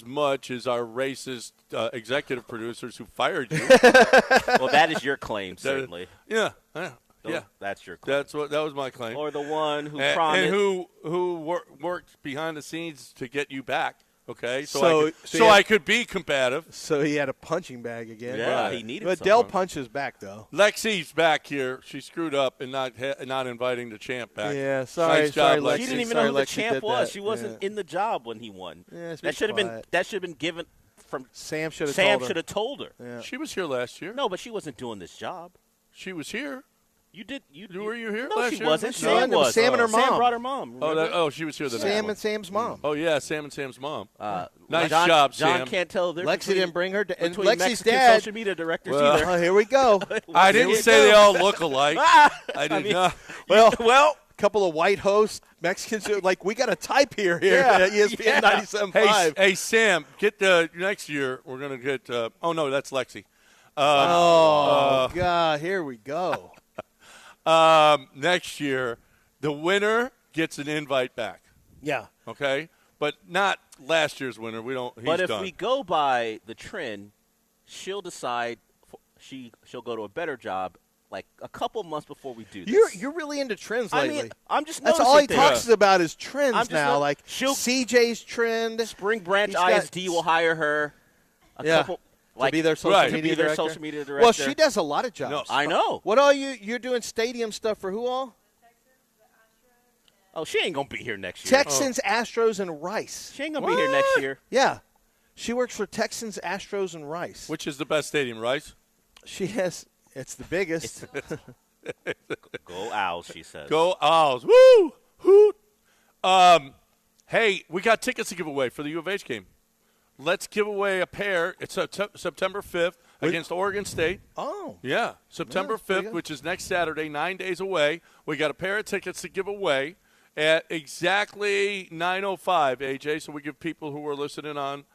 much as our racist executive producers who fired you. Well, that is your claim, certainly. Yeah. That's your claim. That was my claim. Or the one who promised. And who worked behind the scenes to get you back. Okay, so I could be combative. So he had a punching bag again. Yeah, he needed. But Dell punches back though. Lexi's back here. She screwed up and not inviting the champ back. Yeah, sorry, nice job, Lexi. She didn't even know who the champ was. She wasn't in the job when he won. Yeah, that should have been given from Sam. Should have told her. Yeah. She was here last year. No, but she wasn't doing this job. She was here. You did. Were you here no, last she year? wasn't. Sam was. Sam and her mom. Sam brought her mom. She was here the Sam and Sam's mom. Oh, yeah, Sam and Sam's mom. Nice job, Sam. John can't tell. Lexi didn't bring her. And between Lexi's Mexican dad. social media directors either. Oh, here we go. I didn't say they all look alike. I did not. Well, a couple of white hosts, Mexicans. Like, we got a type here at ESPN 97.5. Hey, Sam, get next year. We're going to get no, that's Lexi. God, here we go. Next year, the winner gets an invite back. Yeah. Okay? But not last year's winner. But if done. we go by the trend, she'll decide she'll go to a better job like a couple months before we do this. You're really into trends lately. I mean, I'm just That's noticing all he things. talks about is trends now. Like CJ's trend. Spring Branch ISD will hire her. A couple. To be their social media director. Social media director. Well, she does a lot of jobs. No, I know. What are you're doing stadium stuff for who all? Oh, she ain't going to be here next year. Texans, Astros, and Rice. She ain't going to be here next year. Yeah. She works for Texans, Astros, and Rice. Which is the best stadium, Rice? It's the biggest. Go Owls, she says. Go Owls. Woo! Hoot! Hey, we got tickets to give away for the U of H game. Let's give away a pair. It's September 5th against Oregon State. Oh. Yeah, September 5th, which is next Saturday, 9 days away. We got a pair of tickets to give away at exactly 9:05, AJ, so we give people who are listening on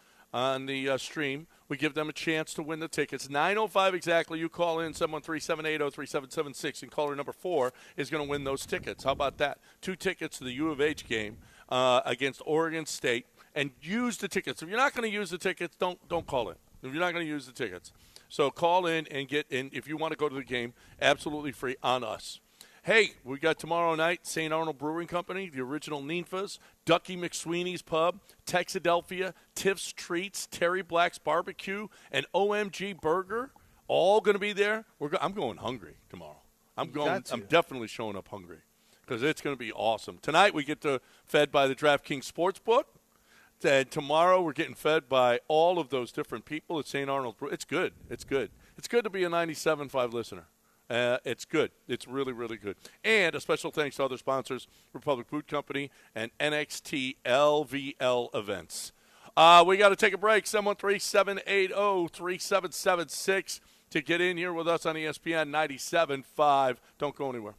the stream, we give them a chance to win the tickets. 9:05 exactly. You call in 713-780-3776, and caller number 4 is going to win those tickets. How about that? 2 tickets to the U of H game against Oregon State. And use the tickets. If you're not going to use the tickets, don't call in. If you're not going to use the tickets. So call in and get in. If you want to go to the game, absolutely free on us. Hey, we got tomorrow night, St. Arnold Brewing Company, the original Ninfa's, Ducky McSweeney's Pub, Texadelphia, Tiff's Treats, Terry Black's Barbecue, and OMG Burger, all going to be there. I'm going hungry tomorrow. I'm definitely showing up hungry because it's going to be awesome. Tonight we get fed by the DraftKings Sportsbook. And tomorrow we're getting fed by all of those different people at St. Arnold. It's good. It's good. It's good to be a 97.5 listener. It's good. It's really, really good. And a special thanks to other sponsors, Republic Boot Company and NXT LVL Events. We got to take a break. 713-780-3776 to get in here with us on ESPN 97.5. Don't go anywhere.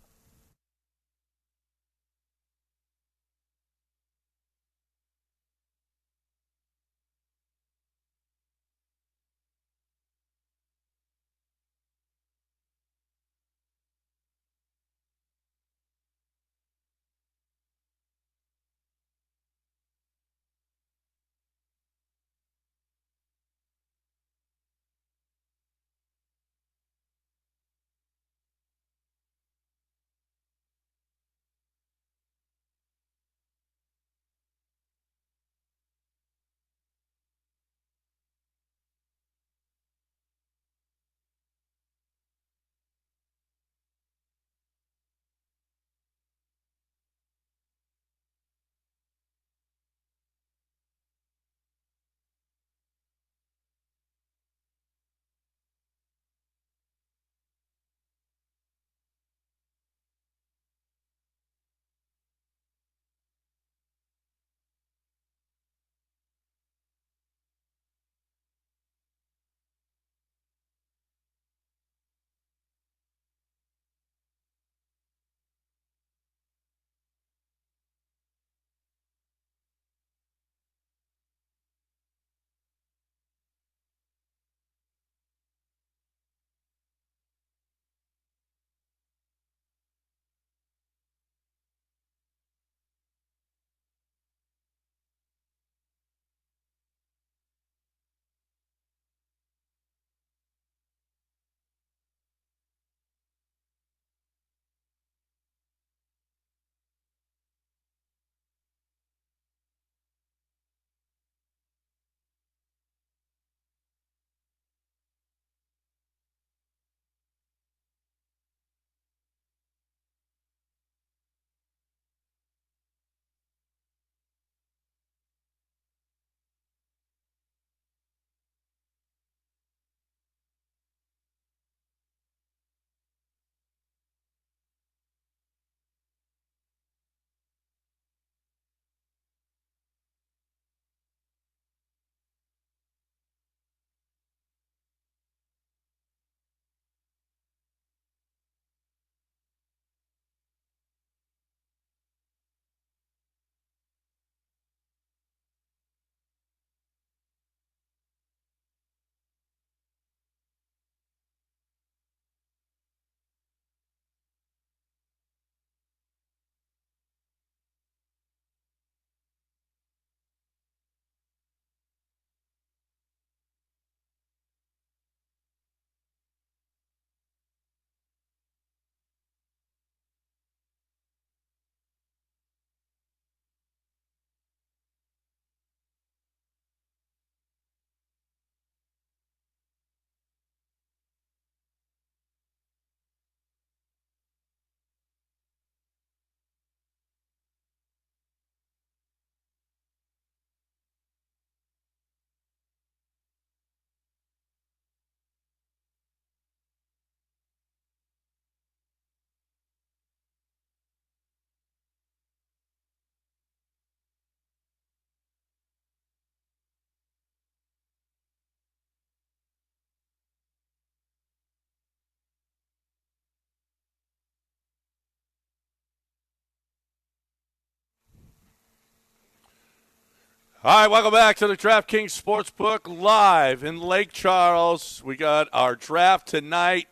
All right, welcome back to the DraftKings Sportsbook live in Lake Charles. We got our draft tonight,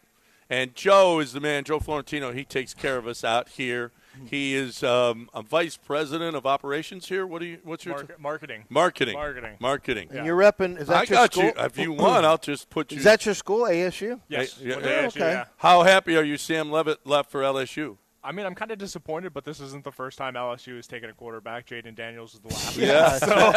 and Joe is the man, Joe Florentino. He takes care of us out here. He is a vice president of operations here. What's your marketing? Marketing. And you're repping. Is that I your got school? you. If you want, I'll just put you. Is that your school, ASU? Yes. Yeah, ASU, okay. yeah. How happy are you Sam Levitt left for LSU? I mean, I'm kind of disappointed, but this isn't the first time LSU has taken a quarterback. Jaden Daniels is the last. Yeah. So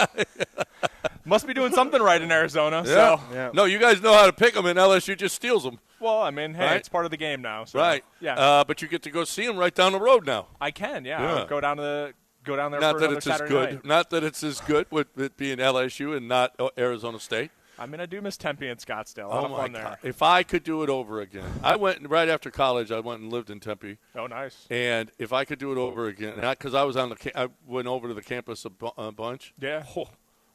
must be doing something right in Arizona. Yeah. So. Yeah. No, you guys know how to pick them, and LSU just steals them. Well, I mean, hey, Right? it's part of the game now. So, Right. Yeah. But you get to go see them right down the road now. I can. Yeah. Yeah. I'll go down there Not for that another it's as Saturday good. night. Not that it's as good with it being LSU and not Arizona State. I mean, I do miss Tempe and Scottsdale. A Oh, lot of my fun God. there. If I could do it over again. I went right after college. I went and lived in Tempe. Oh, nice. And if I could do it over again, because I was on I went over to the campus a bunch. Yeah.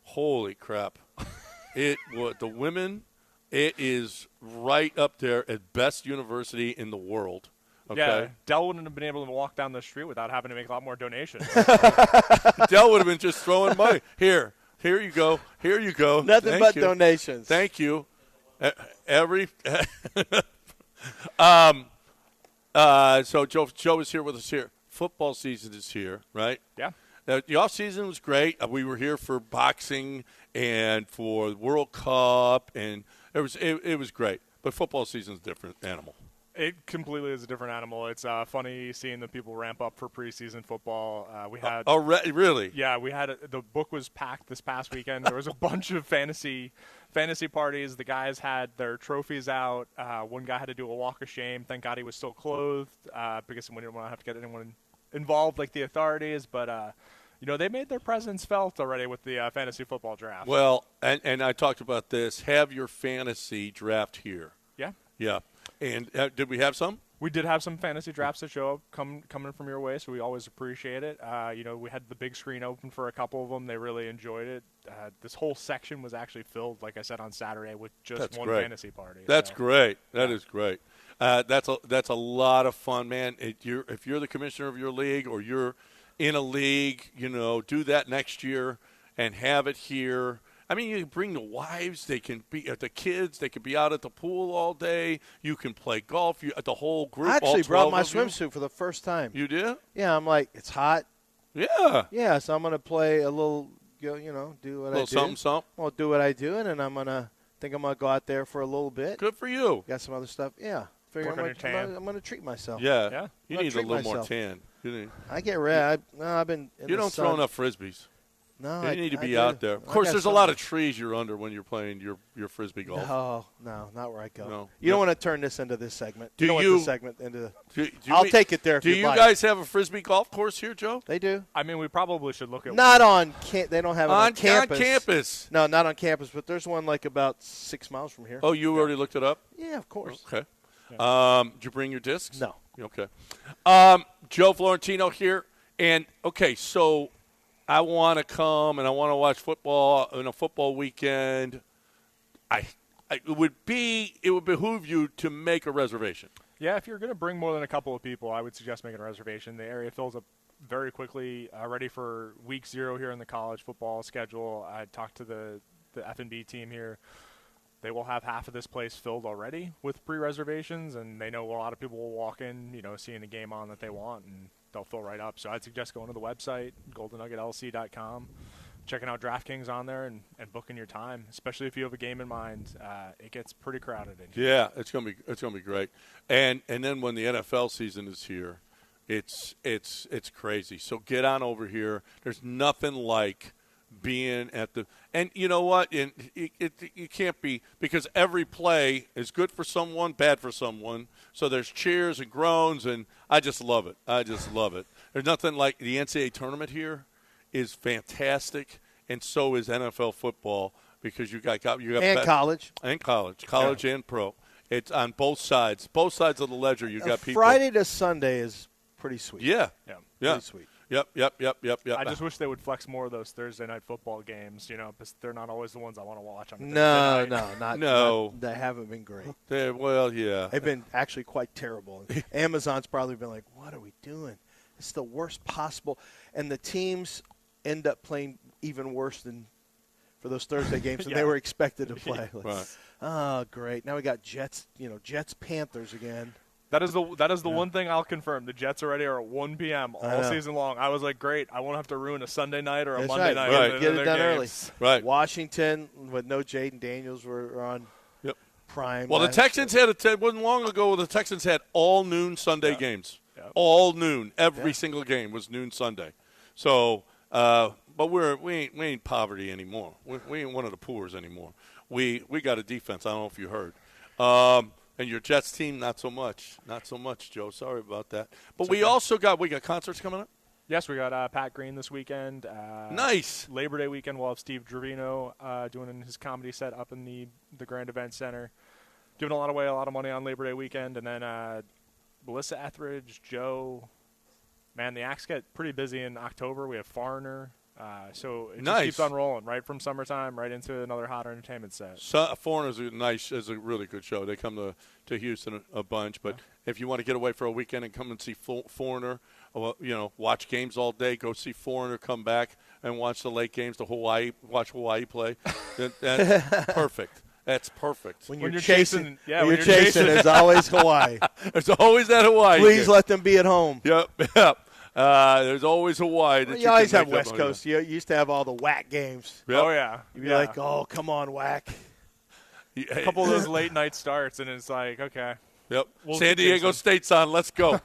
Holy crap! It was the women. It is right up there at best university in the world. Okay. Yeah, Dell wouldn't have been able to walk down the street without having to make a lot more donations. Dell would have been just throwing money. Here you go. Here you go. Nothing Thank but you. donations. Thank you. So Joe is here with us here. Football season is here, right? Yeah. Now, the off season was great. We were here for boxing and for the World Cup, and it was great. But football season's a different animal. It completely is a different animal. It's funny seeing the people ramp up for preseason football. We had really? Yeah, we had the book was packed this past weekend. There was a bunch of fantasy parties. The guys had their trophies out. One guy had to do a walk of shame. Thank God he was still clothed because we didn't want to have to get anyone involved, like the authorities. But they made their presence felt already with the fantasy football draft. Well, and I talked about this. Have your fantasy draft here. Yeah. Yeah. And did we have some? We did have some fantasy drafts that show up coming from your way, so we always appreciate it. We had the big screen open for a couple of them. They really enjoyed it. This whole section was actually filled, like I said, on Saturday with just one fantasy party. That's great. That is great. That's a lot of fun, man. If you're the commissioner of your league or you're in a league, do that next year and have it here. I mean, you can bring the wives. They can be the kids. They can be out at the pool all day. You can play golf. The whole group. I actually all brought my 12 of you. swimsuit for the first time. You did? Yeah, I'm like, it's hot. Yeah. Yeah, so I'm going to play a little, do what I do. Something. Well, do what I do, and then I'm going to go out there for a little bit. Good for you. Got some other stuff. Yeah. Figure Work on your tan. I'm going to treat myself. Yeah. You I'm need a gonna little treat more myself. tan. I get red. I've been in You the don't sun. throw enough frisbees. No, You I need to I be do. out there. Of I course, got there's a some- lot of trees you're under when you're playing your frisbee golf. No, not where I go. No. You don't want to turn this into this segment. Do you don't you- want this segment into Do I'll we- take it there if Do you'd you like. guys have a frisbee golf course here, Joe? They do. I mean, we probably should look at Not on they don't have it on On campus. campus. No, not on campus, but there's one like about 6 miles from here. Oh, you already looked it up? Yeah, of course. Okay. Did you bring your discs? No. Okay. Joe Florentino here. And, okay, so I want to come and I want to watch football on a football weekend. It would behoove you to make a reservation. Yeah, if you're going to bring more than a couple of people, I would suggest making a reservation. The area fills up very quickly, ready for week 0 here in the college football schedule. I talked to the F&B team here. They will have half of this place filled already with pre-reservations, and they know a lot of people will walk in, seeing a game on that they want, and they'll fill right up. So I'd suggest going to the website, goldennuggetlc.com, checking out DraftKings on there and booking your time, especially if you have a game in mind. It gets pretty crowded in here. Yeah, it's gonna be great. And then when the NFL season is here, it's crazy. So get on over here. There's nothing like being at the – and you know what? And it can't be – because every play is good for someone, bad for someone. So there's cheers and groans, and I just love it. There's nothing like the NCAA tournament here is fantastic, and so is NFL football because you got And college. and college and pro. It's on both sides of the ledger. You got people. Friday to Sunday is pretty sweet. Yeah. Pretty sweet. Yep. I just wish they would flex more of those Thursday night football games, because they're not always the ones I want to watch on a Thursday night. No. They haven't been great. Well, yeah. They've been actually quite terrible. Amazon's probably been like, what are we doing? It's the worst possible. And the teams end up playing even worse than for those Thursday games than they were expected to play. Right. Oh, great. Now we got Jets, Panthers again. That is the one thing I'll confirm. The Jets already are at 1 p.m. all season long. I was like, great. I won't have to ruin a Sunday night or a Monday night. Right. Get it done early. Right. Washington with no Jaden Daniels were on prime. Well, the Texans it wasn't long ago. The Texans had all noon Sunday games. Yep. All noon. Every single game was noon Sunday. So, but we ain't poverty anymore. We ain't one of the poors anymore. We got a defense. I don't know if you heard. And your Jets team, not so much. Not so much, Joe. Sorry about that. But we got concerts coming up? Yes, we got Pat Green this weekend. Nice. Labor Day weekend, we'll have Steve Dravino doing his comedy set up in the Grand Event Center. Giving a lot of money on Labor Day weekend. And then Melissa Etheridge, Joe. Man, the acts get pretty busy in October. We have Foreigner. So it just keeps on rolling, right from summertime right into another hot entertainment set. Foreigners is a really good show. They come to Houston a bunch. But if you want to get away for a weekend and come and see Foreigner, watch games all day, go see Foreigner, come back and watch the late games, watch Hawaii play. That's perfect. That's perfect. When you're chasing, there's always Hawaii. There's always that Hawaii. Please let them be at home. Yep. There's always Hawaii. You always have West Coast. You used to have all the whack games. Yep. Oh, yeah. You'd be like, oh, come on, whack. A couple of those late night starts, and it's like, okay. Yep. San Diego State's on. Let's go.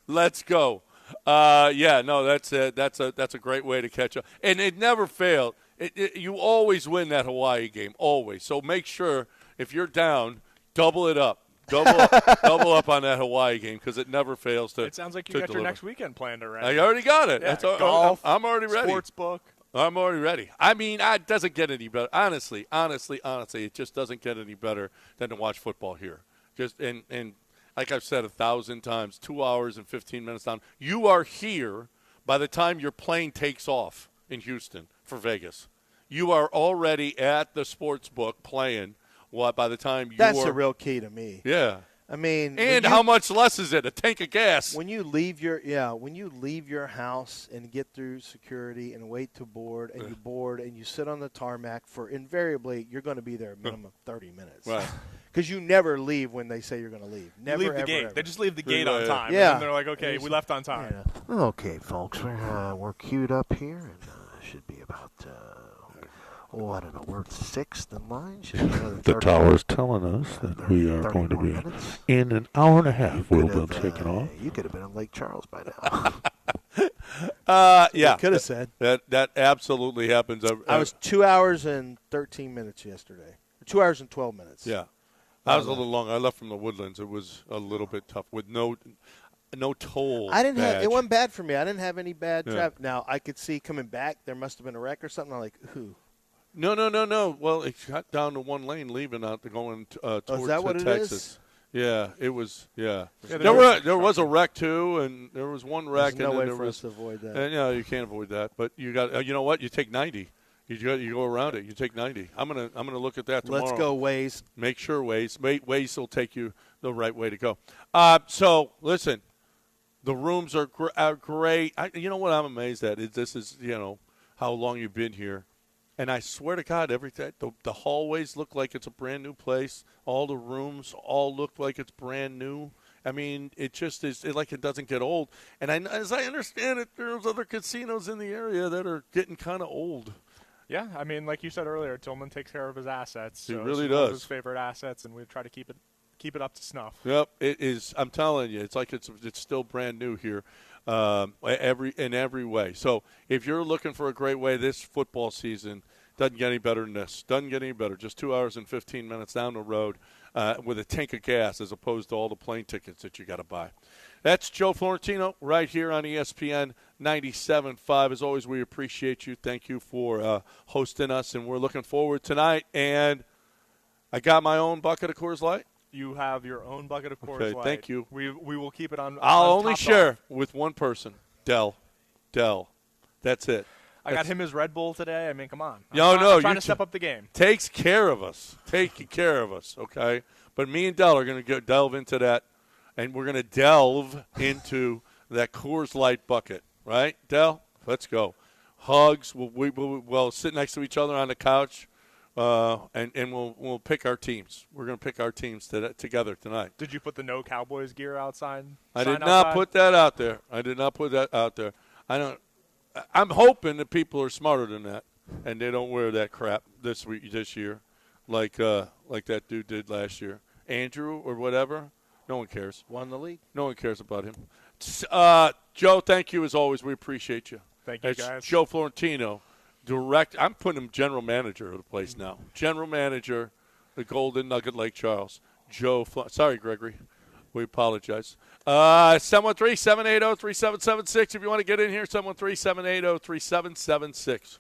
Let's go. That's a great way to catch up. And it never failed. You always win that Hawaii game, always. So make sure if you're down, double it up. Double up on that Hawaii game because it never fails to. It sounds like you got your next weekend planned already. I already got it. Yeah, golf. I'm already ready. Sports book. I'm already ready. I mean, it doesn't get any better. Honestly, it just doesn't get any better than to watch football here. Just and like I've said 1,000 times, 2 hours and 15 minutes down. You are here by the time your plane takes off in Houston for Vegas. You are already at the sports book playing. By the time you That's the real key to me. Yeah. I mean, and how much less is it? A tank of gas. When you leave your house and get through security and wait to board and you board and you sit on the tarmac for invariably you're going to be there a minimum of 30 minutes. Right. Because you never leave when they say you're going to leave. Never, leave the ever, gate. ever. They just leave the gate on time. Yeah. And then they're like, okay, we left on time. Yeah. Okay, folks, we're queued up here and should be about. I don't know. We're sixth in line. The tower's telling us that we are going to be in an hour and a half. We'll be taking off. You could have been in Lake Charles by now. Yeah, could have said that. Absolutely happens. I was 2 hours and 13 minutes yesterday. 2 hours and 12 minutes. Yeah, I was a little long. I left from the Woodlands. It was a little bit tough with no toll. I didn't badge. have. It wasn't bad for me. I didn't have any bad traffic. Now I could see coming back. There must have been a wreck or something. I'm like, who? No. Well, it got down to one lane leaving out going towards is that what Texas. It is? Yeah, it was. Yeah, there was a wreck too, and there was one wreck. There's no and way for us to avoid that. And you can't avoid that. But you got. You know what? You take 90. You go around it. You take 90. I'm gonna look at that tomorrow. Let's go Waze. Make sure Waze. Waze will take you the right way to go. So listen, the rooms are great. You know what I'm amazed at is this is how long you've been here. And I swear to God, every time the hallways look like it's a brand new place. All the rooms all look like it's brand new. I mean, it just is like it doesn't get old. And as I understand it, there's other casinos in the area that are getting kind of old. Yeah, I mean, like you said earlier, Tillman takes care of his assets. He really does. His favorite assets, and we try to keep it up to snuff. Yep, it is. I'm telling you, it's like it's still brand new here. In every way. So if you're looking for a great way, this football season doesn't get any better than this. Doesn't get any better. Just 2 hours and 15 minutes down the road with a tank of gas as opposed to all the plane tickets that you got to buy. That's Joe Florentino right here on ESPN 97.5. As always, we appreciate you. Thank you for hosting us, and we're looking forward tonight. And I got my own bucket of Coors Light. You have your own bucket of Coors Okay, Light. thank you. We will keep it on. I'll on only top share off. with one person, Dell. That's it. I got him his Red Bull today. I mean, come on. I'm trying to step up the game. Takes care of us. Taking care of us, okay? But me and Dell are going to delve into that, and we're going to delve into that Coors Light bucket, right, Dell? Let's go. Hugs. We'll sit next to each other on the couch. And we'll pick our teams. We're going to pick our teams together tonight. Did you put the No Cowboys gear outside? I did not put that out there. I'm hoping that people are smarter than that, and they don't wear that crap this year, like that dude did last year, Andrew or whatever. No one cares. Won the league. No one cares about him. Joe, thank you as always. We appreciate you. Thank you, guys. Joe Florentino. I'm putting him general manager of the place now. General manager, the Golden Nugget Lake Charles. Sorry, Gregory. We apologize. 713-780-3776. If you want to get in here, 713-780-3776.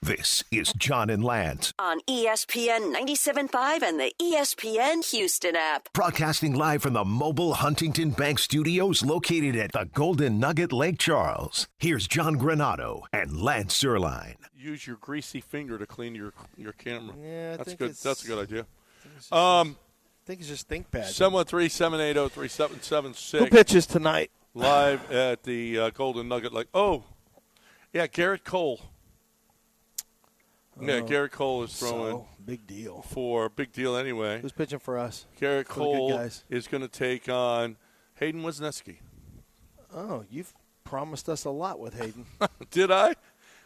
This is John and Lance. On ESPN 97.5 and the ESPN Houston app. Broadcasting live from the mobile Huntington Bank Studios located at the Golden Nugget Lake Charles. Here's John Granado and Lance Zierlein. Use your greasy finger to clean your camera. Yeah, that's good. That's a good idea. I think it's just ThinkPad. 713-780-3776. Who pitches tonight? Live at the Golden Nugget Lake. Oh, yeah, Garrett Cole. Yeah, Garrett Cole is throwing. So, big deal. Big deal anyway. Who's pitching for us? Garrett For the good Cole guys. is going to take on Hayden Wisniewski. Oh, you've promised us a lot with Hayden. Did I?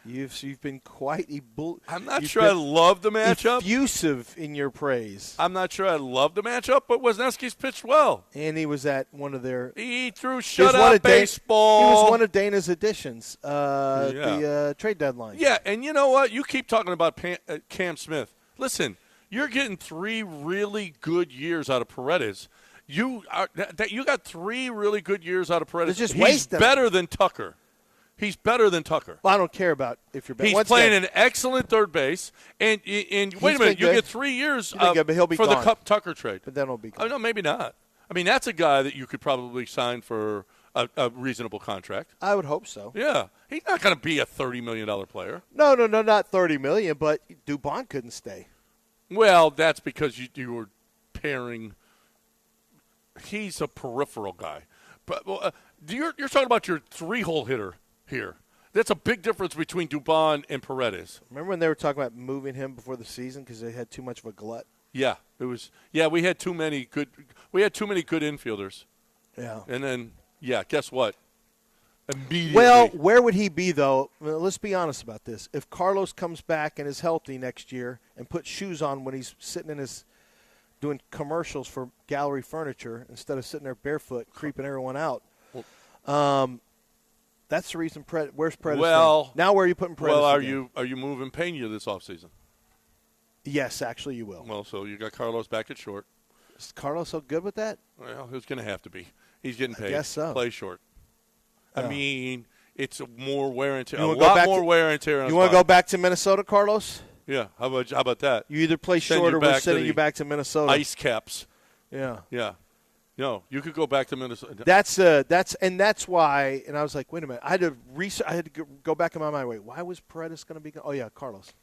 You've been quite I'm not sure I love the matchup. Effusive in your praise. I'm not sure I love the matchup, but Wisniewski's pitched well. And he was at one of their. He threw shutout baseball. He was one of Dana's additions. The trade deadline. Yeah, and you know what? You keep talking about Cam Smith. Listen, you're getting 3 really good years out of Paredes. You got 3 really good years out of Paredes. Just He's better than Tucker. He's better than Tucker. Well, I don't care about if you're better. He's playing an excellent third base. And wait a minute, you get 3 years but he'll be for gone. the Tucker trade. But then he'll be gone. Oh, no, maybe not. I mean, that's a guy that you could probably sign for a reasonable contract. I would hope so. Yeah. He's not going to be a $30 million player. No, not $30 million, but Dubon couldn't stay. Well, that's because you were pairing – he's a peripheral guy. But you're talking about your 3-hole hitter here. That's a big difference between Dubon and Paredes. Remember when they were talking about moving him before the season because they had too much of a glut? Yeah, it was. Yeah, we had too many good infielders. Yeah. And then, guess what? Immediately. Well, where would he be, though? Well, let's be honest about this. If Carlos comes back and is healthy next year and puts shoes on when he's sitting in his doing commercials for gallery furniture instead of sitting there barefoot creeping everyone out, that's the reason. Where's Paredes? Well, now where are you putting Paredes? Well, are again? you moving Pena this offseason? Yes, actually, you will. Well, so you got Carlos back at short. Is Carlos so good with that? Well, he's going to have to be. He's getting paid. I guess so. Play short. Yeah. I mean, it's more wear and tear. You A wanna go lot back more to- wear and tear on You want to his go back to Minnesota, Carlos? Yeah. How about that? You either play Send short you or we're back to sending the you back to Minnesota. Ice caps. Yeah. Yeah. No, you could go back to Minnesota. That's why. And I was like, wait a minute. I had to go back in my mind. Wait, why was Paredes going to be? Oh yeah, Carlos.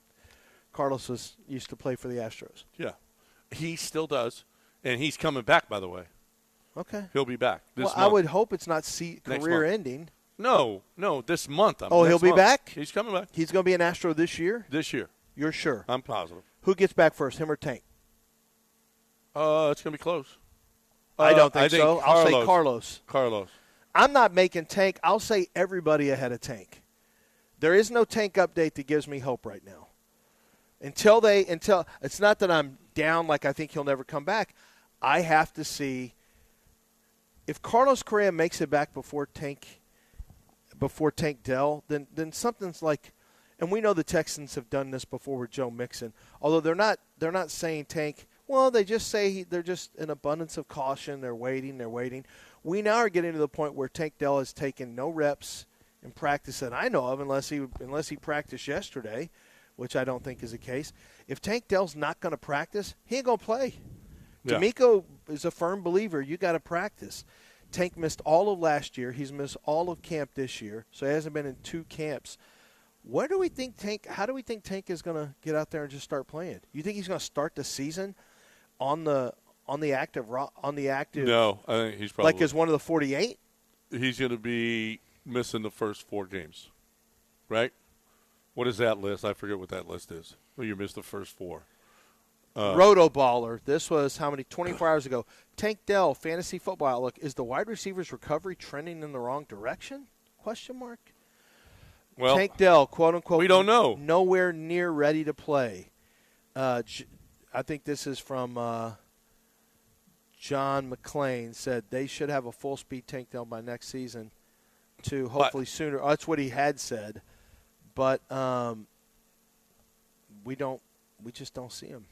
Carlos used to play for the Astros. Yeah, he still does, and he's coming back. By the way, okay, he'll be back. This well, month. I would hope it's not career month. ending. No, this month. He'll be back. He's coming back. He's going to be an Astro this year. This year, you're sure? I'm positive. Who gets back first, him or Tank? It's going to be close. I don't think so. I'll say Carlos. I'm not making Tank. I'll say everybody ahead of Tank. There is no Tank update that gives me hope right now. Until it's not that I'm down like I think he'll never come back. I have to see if Carlos Correa makes it back before Tank Dell, then something's like, and we know the Texans have done this before with Joe Mixon. Although they're not saying Tank. Well, they just say they're just an abundance of caution. They're waiting. We now are getting to the point where Tank Dell has taken no reps in practice that I know of, unless he practiced yesterday, which I don't think is the case. If Tank Dell's not going to practice, he ain't going to play. Yeah. D'Amico is a firm believer. You got to practice. Tank missed all of last year. He's missed all of camp this year, so he hasn't been in 2 camps. How do we think Tank is going to get out there and just start playing? You think he's going to start the season on the active? No, I think he's probably like as one of the 48. He's going to be missing the first 4 games, right? What is that list? I forget what that list is. Well, you missed the first 4. Rotoballer. This was how many? 24 hours ago. Tank Dell, Fantasy Football Outlook. Is the wide receivers recovery trending in the wrong direction? Question mark. Well, Tank Dell, quote unquote. We don't know. Nowhere near ready to play. I think this is from John McClain. Said they should have a full speed Tank Dell by next season. To hopefully sooner. Oh, that's what he had said, but we just don't see him.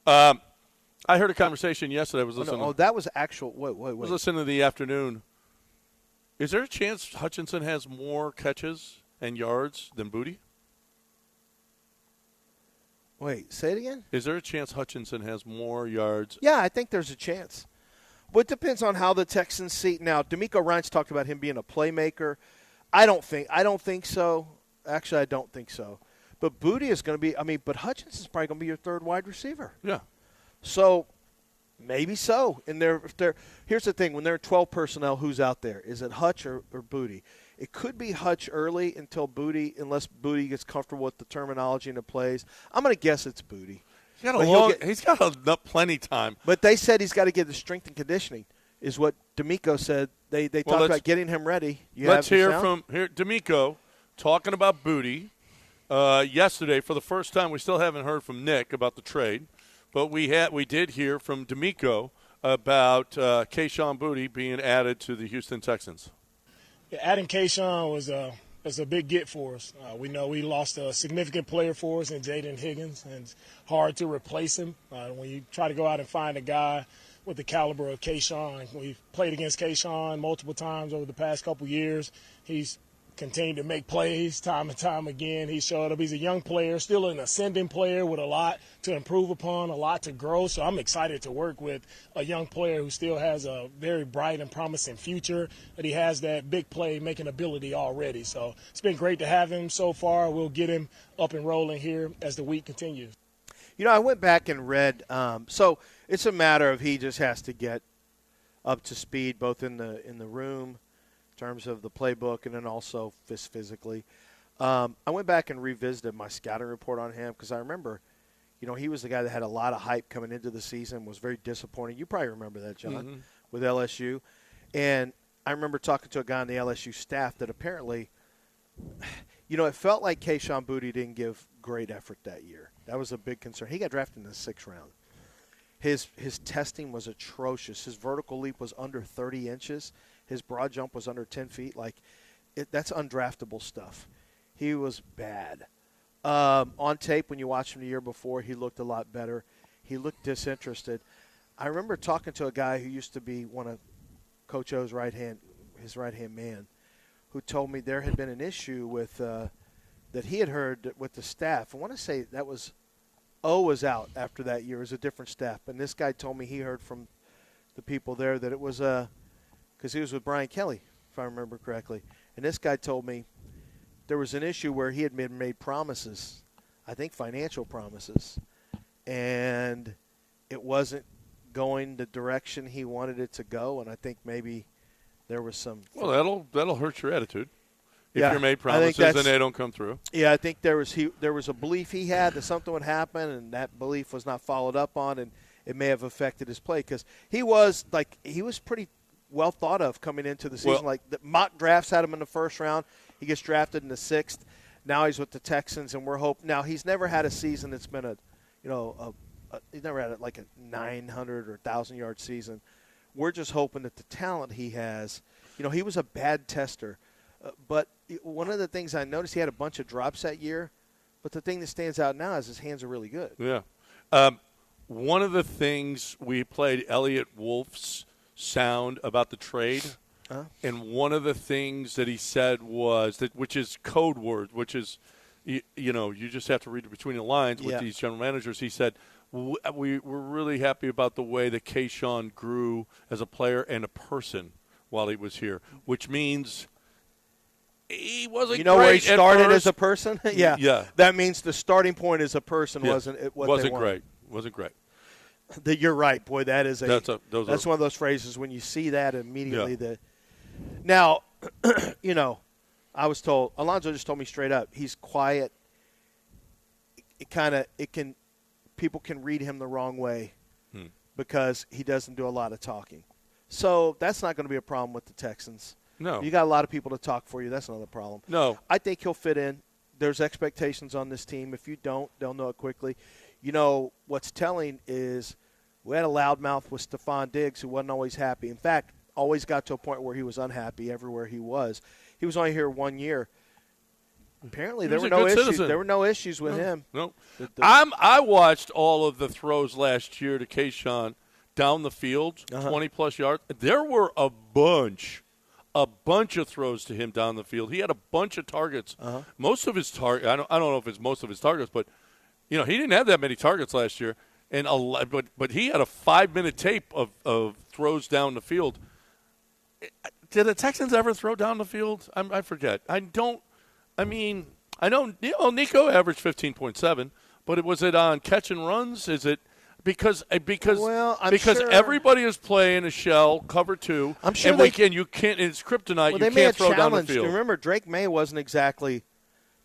I heard a conversation yesterday. I was listening. That was actual. Wait. I was listening to the afternoon. Is there a chance Hutchinson has more catches and yards than Booty? Wait, say it again? Is there a chance Hutchinson has more yards? Yeah, I think there's a chance. But it depends on how the Texans see. Now, D'Amico Ryans talked about him being a playmaker. I don't think so. Actually, I don't think so. But Booty is going to be, but Hutchinson's probably going to be your 3rd wide receiver. Yeah. So, maybe so. And here's the thing. When they're 12 personnel, who's out there? Is it Hutch or Booty? It could be Hutch early unless Booty gets comfortable with the terminology and the plays. I'm going to guess it's Booty. He's got plenty time. But they said he's got to get the strength and conditioning, is what D'Amico said. They talked about getting him ready. Let's hear from D'Amico talking about Booty. Yesterday, for the first time, we still haven't heard from Nick about the trade, but we did hear from D'Amico about Kayshon Boutte being added to the Houston Texans. Yeah, adding Kayshon was a big get for us. We know we lost a significant player for us in Jaden Higgins, and it's hard to replace him. When you try to go out and find a guy with the caliber of Kayshon, we've played against Kayshon multiple times over the past couple years. He's continued to make plays time and time again. He showed up. He's a young player, still an ascending player with a lot to improve upon, a lot to grow. So I'm excited to work with a young player who still has a very bright and promising future, but he has that big play making ability already. So it's been great to have him so far. We'll get him up and rolling here as the week continues. I went back and read. So it's a matter of he just has to get up to speed, both in the room, in terms of the playbook, and then also physically. I went back and revisited my scouting report on him because I remember, he was the guy that had a lot of hype coming into the season, was very disappointing. You probably remember that, John, with LSU. And I remember talking to a guy on the LSU staff that apparently, it felt like Kayshon Boutte didn't give great effort that year. That was a big concern. He got drafted in the 6th round. His testing was atrocious. His vertical leap was under 30 inches. His broad jump was under 10 feet. That's undraftable stuff. He was bad. On tape, when you watched him the year before, he looked a lot better. He looked disinterested. I remember talking to a guy who used to be one of Coach O's his right-hand man, who told me there had been an issue with that he had heard with the staff. I want to say that was O was out after that year. It was a different staff. And this guy told me he heard from the people there that it was because he was with Brian Kelly, if I remember correctly. And this guy told me there was an issue where he had made promises, I think financial promises, and it wasn't going the direction he wanted it to go. And I think maybe there was some. Well, that'll hurt your attitude if you're made promises and they don't come through. Yeah, I think there was a belief he had that something would happen, and that belief was not followed up on, and it may have affected his play because he was pretty well thought of coming into the season. The mock drafts had him in the 1st round. He gets drafted in the 6th. Now he's with the Texans, and we're hoping. Now he's never had a season that's been he's never had like a 900 or 1,000-yard season. We're just hoping that the talent he has. He was a bad tester, but one of the things I noticed, he had a bunch of drops that year. But the thing that stands out now is his hands are really good. Yeah. One of the things we played Elliot Wolf's sound about the trade, and one of the things that he said was that, which is code word, which is, you just have to read between the lines with these general managers. He said, we're really happy about the way that Kayshon grew as a player and a person while he was here, which means he wasn't great where he started at first. as a person? Yeah. That means the starting point as a person wasn't great. Wasn't great. You're right, boy. That is that's one of those phrases when you see that immediately. Yeah. Now, I was told Alonzo just told me straight up. He's quiet. People can read him the wrong way because he doesn't do a lot of talking. So that's not going to be a problem with the Texans. No, you got a lot of people to talk for you. That's another problem. No, I think he'll fit in. There's expectations on this team. If you don't, they'll know it quickly. What's telling is we had a loudmouth with Stephon Diggs who wasn't always happy. In fact, always got to a point where he was unhappy everywhere he was. He was only here 1 year. Apparently, there were no issues. Citizen. There were no issues with him. No. I watched all of the throws last year to Kayshon down the field, 20-plus yards. There were a bunch of throws to him down the field. He had a bunch of targets. Most of his targets, I don't know if it's most of his targets, but he didn't have that many targets last year. And but he had a 5-minute tape of throws down the field. Did the Texans ever throw down the field? I forget. I know Nico averaged 15.7, but was it on catch and runs? Is it Well, I'm sure everybody is playing a shell cover 2. I'm sure and you can't. It's kryptonite. Well, You they may can't have throw down the challenged. field. Remember, Drake May wasn't exactly,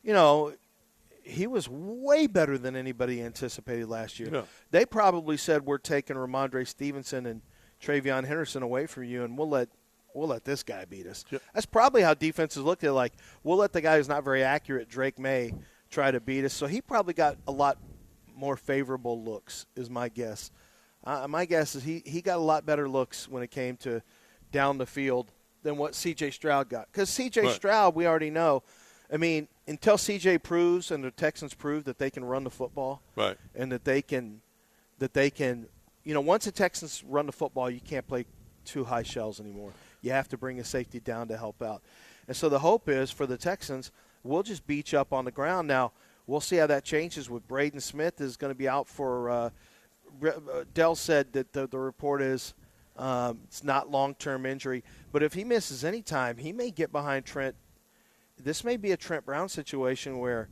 he was way better than anybody anticipated last year. Yeah. They probably said we're taking Ramondre Stevenson and Travion Henderson away from you, and we'll let this guy beat us. Yep. That's probably how defenses looked at it. Like, we'll let the guy who's not very accurate, Drake May, try to beat us. So he probably got a lot more favorable looks, is my guess. My guess is he got a lot better looks when it came to down the field than what C.J. Stroud got. Because C.J. Stroud, we already know, I mean, until C.J. proves and the Texans prove that they can run the football, right, and that they can, once the Texans run the football, you can't play too high shells anymore. You have to bring a safety down to help out. And so the hope is for the Texans, we'll just beat you up on the ground. Now, we'll see how that changes with Braden Smith is going to be out for Dell said that the report is it's not long-term injury. But if he misses any time, he may get behind Trent. This may be a Trent Brown situation where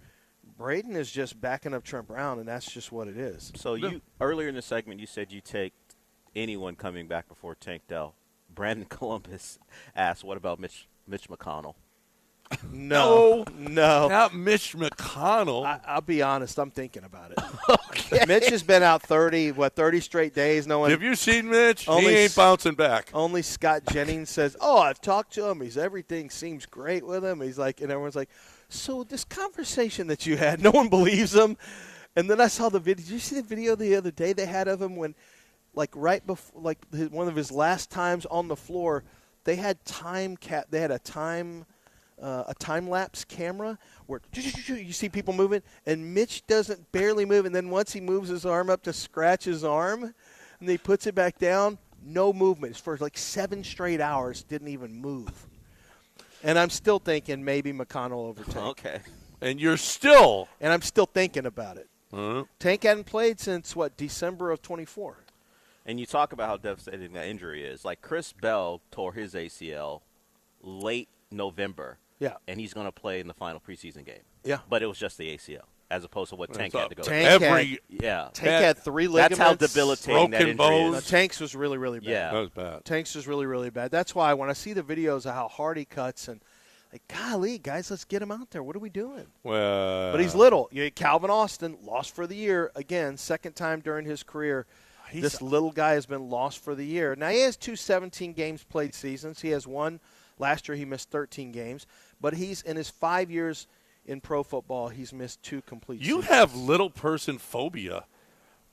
Braden is just backing up Trent Brown, and that's just what it is. So you earlier in the segment, you said you take anyone coming back before Tank Dell. Brandon Columbus asked, what about Mitch McConnell? No. Not Mitch McConnell. I'll be honest. I'm thinking about it. Okay. Mitch has been out 30 straight days. No one. Have you seen Mitch? He ain't bouncing back. Only Scott Jennings says, I've talked to him. Everything seems great with him. He's like, and everyone's like, so this conversation that you had, no one believes him. And then I saw the video. Did you see the video the other day they had of him when, right before, one of his last times on the floor, they had a time-lapse camera where you see people moving, and Mitch doesn't barely move, and then once he moves his arm up to scratch his arm, and he puts it back down, no movement. For 7 straight hours, didn't even move. And I'm still thinking maybe McConnell over Tank. Okay. And you're still. And I'm still thinking about it. Uh-huh. Tank hadn't played since, December of 24. And you talk about how devastating that injury is. Like Chris Bell tore his ACL late November. Yeah. And he's going to play in the final preseason game. Yeah. But it was just the ACL, as opposed to what Tank had to go through. Tank had 3 ligaments. That's how debilitating that injury is. No, Tank's was really, really bad. Yeah. That was bad. Tank's was really, really bad. That's why when I see the videos of how hard he cuts and, golly, guys, let's get him out there. What are we doing? Well, but he's little. Calvin Austin, lost for the year. Again, second time during his career. This little guy has been lost for the year. Now, he has 2 17 games played seasons. He has one. Last year he missed 13 games. But he's in his 5 years in pro football, he's missed 2 complete seasons. You have little person phobia.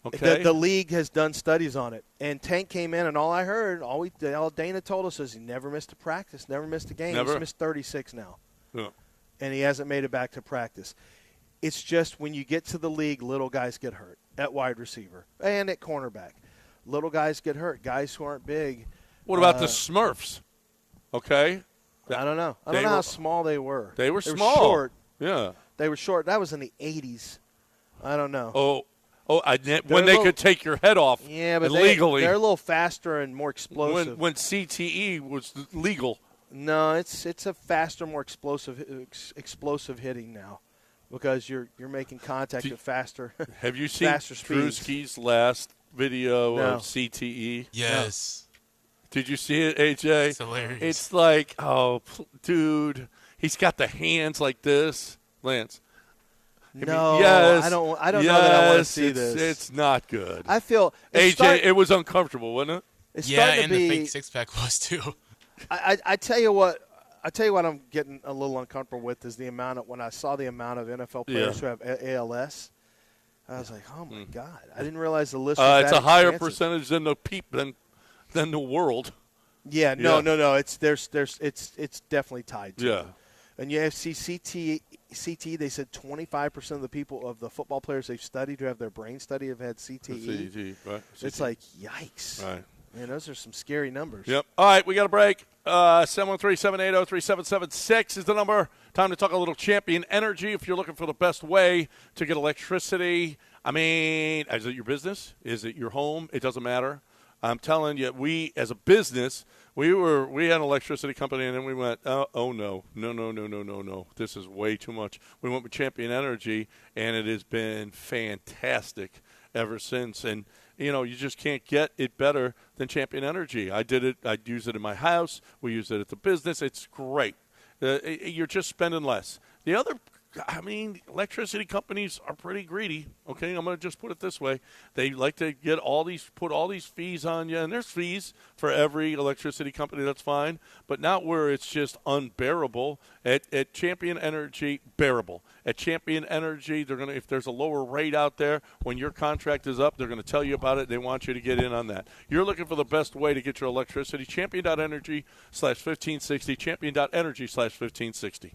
Okay. The league has done studies on it. And Tank came in, and all I heard, all Dana told us is he never missed a practice, never missed a game. Never? He's missed 36 now. Yeah. And he hasn't made it back to practice. It's just when you get to the league, little guys get hurt at wide receiver and at cornerback. Little guys get hurt, guys who aren't big. What about the Smurfs? Okay. I don't know. I don't know how small they were. They were small. Short. Yeah. They were short. That was in the 80s. I don't know. When they could take your head off legally. They're a little faster and more explosive. When CTE was legal. No, it's a faster, more explosive hitting now because you're making contact at faster. Have you seen Drewski's last video of CTE? Yes. No. Did you see it, AJ? It's hilarious. It's like, dude, he's got the hands like this, Lance. No, yes, I don't know that I want to see this. It's not good. I feel AJ. It was uncomfortable, wasn't it? And the fake six-pack was too. I tell you what. I'm getting a little uncomfortable with is the amount of when I saw the amount of NFL players who have ALS. I was like, oh my God! I didn't realize the list. Was it's that a higher expansive. percentage than the world. Yeah, no. It's definitely tied to it. And you have CT. They said 25% of the people of the football players they've studied who have their brain study have had CTE. CTE, right? It's like yikes. Right. Man, those are some scary numbers. Yep. All right, we got a break. 713-780-3776 is the number. Time to talk a little Champion Energy. If you're looking for the best way to get electricity, I mean, is it your business? Is it your home? It doesn't matter. I'm telling you, we as a business, we had an electricity company, and then we went, no. This is way too much. We went with Champion Energy, and it has been fantastic ever since. And You just can't get it better than Champion Energy. I did it. I use it in my house. We use it at the business. It's great. You're just spending less. The other, electricity companies are pretty greedy. Okay, I'm going to just put it this way: they like to put all these fees on you, and there's fees for every electricity company. That's fine, but not where it's just unbearable. At Champion Energy, bearable. At Champion Energy, if there's a lower rate out there when your contract is up, they're going to tell you about it. They want you to get in on that. You're looking for the best way to get your electricity. Champion.energy/1560. Champion.energy/1560.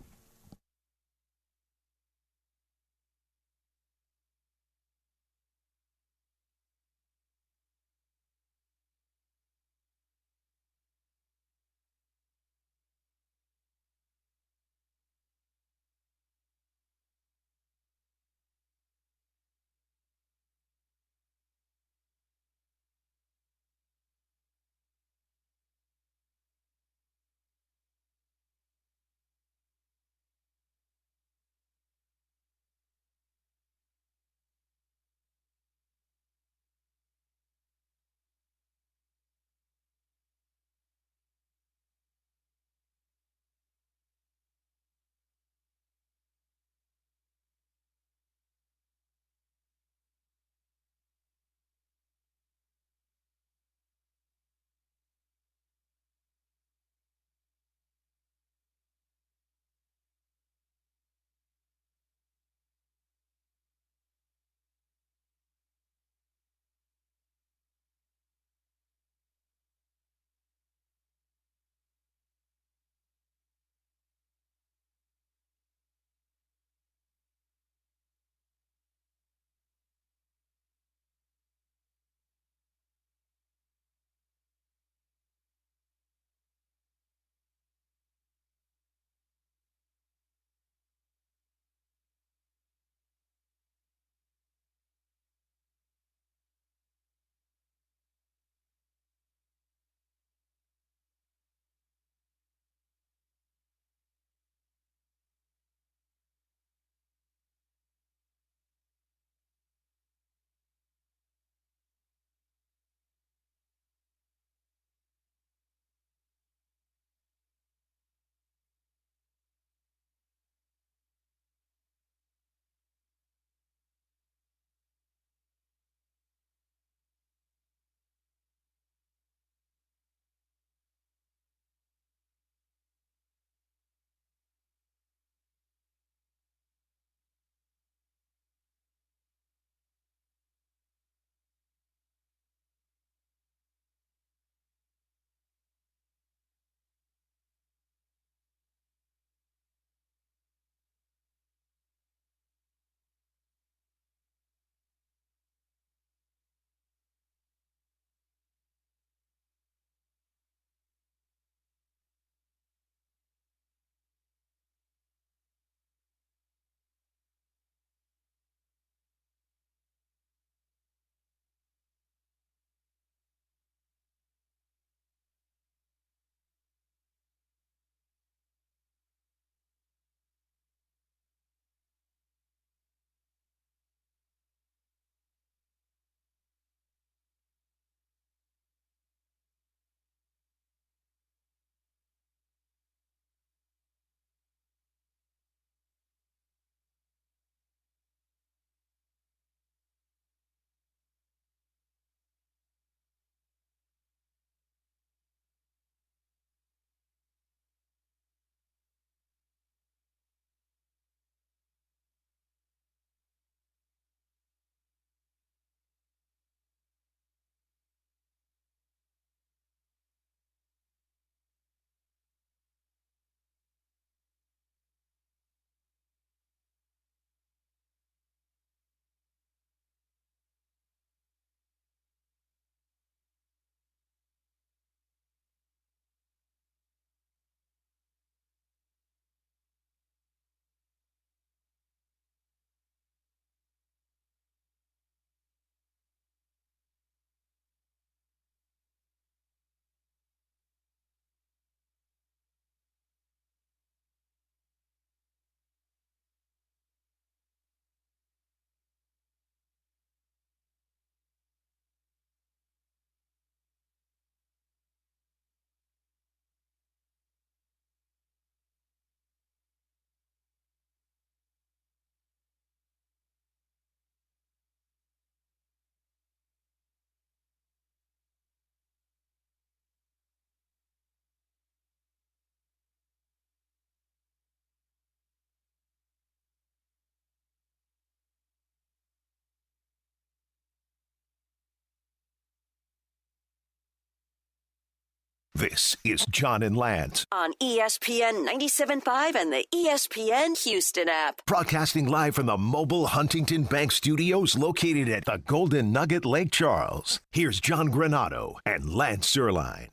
This is John and Lance, On ESPN 97.5 and the ESPN Houston app. broadcasting live from the mobile Huntington Bank Studios located at the Golden Nugget Lake Charles. Here's John Granado and Lance Zierlein.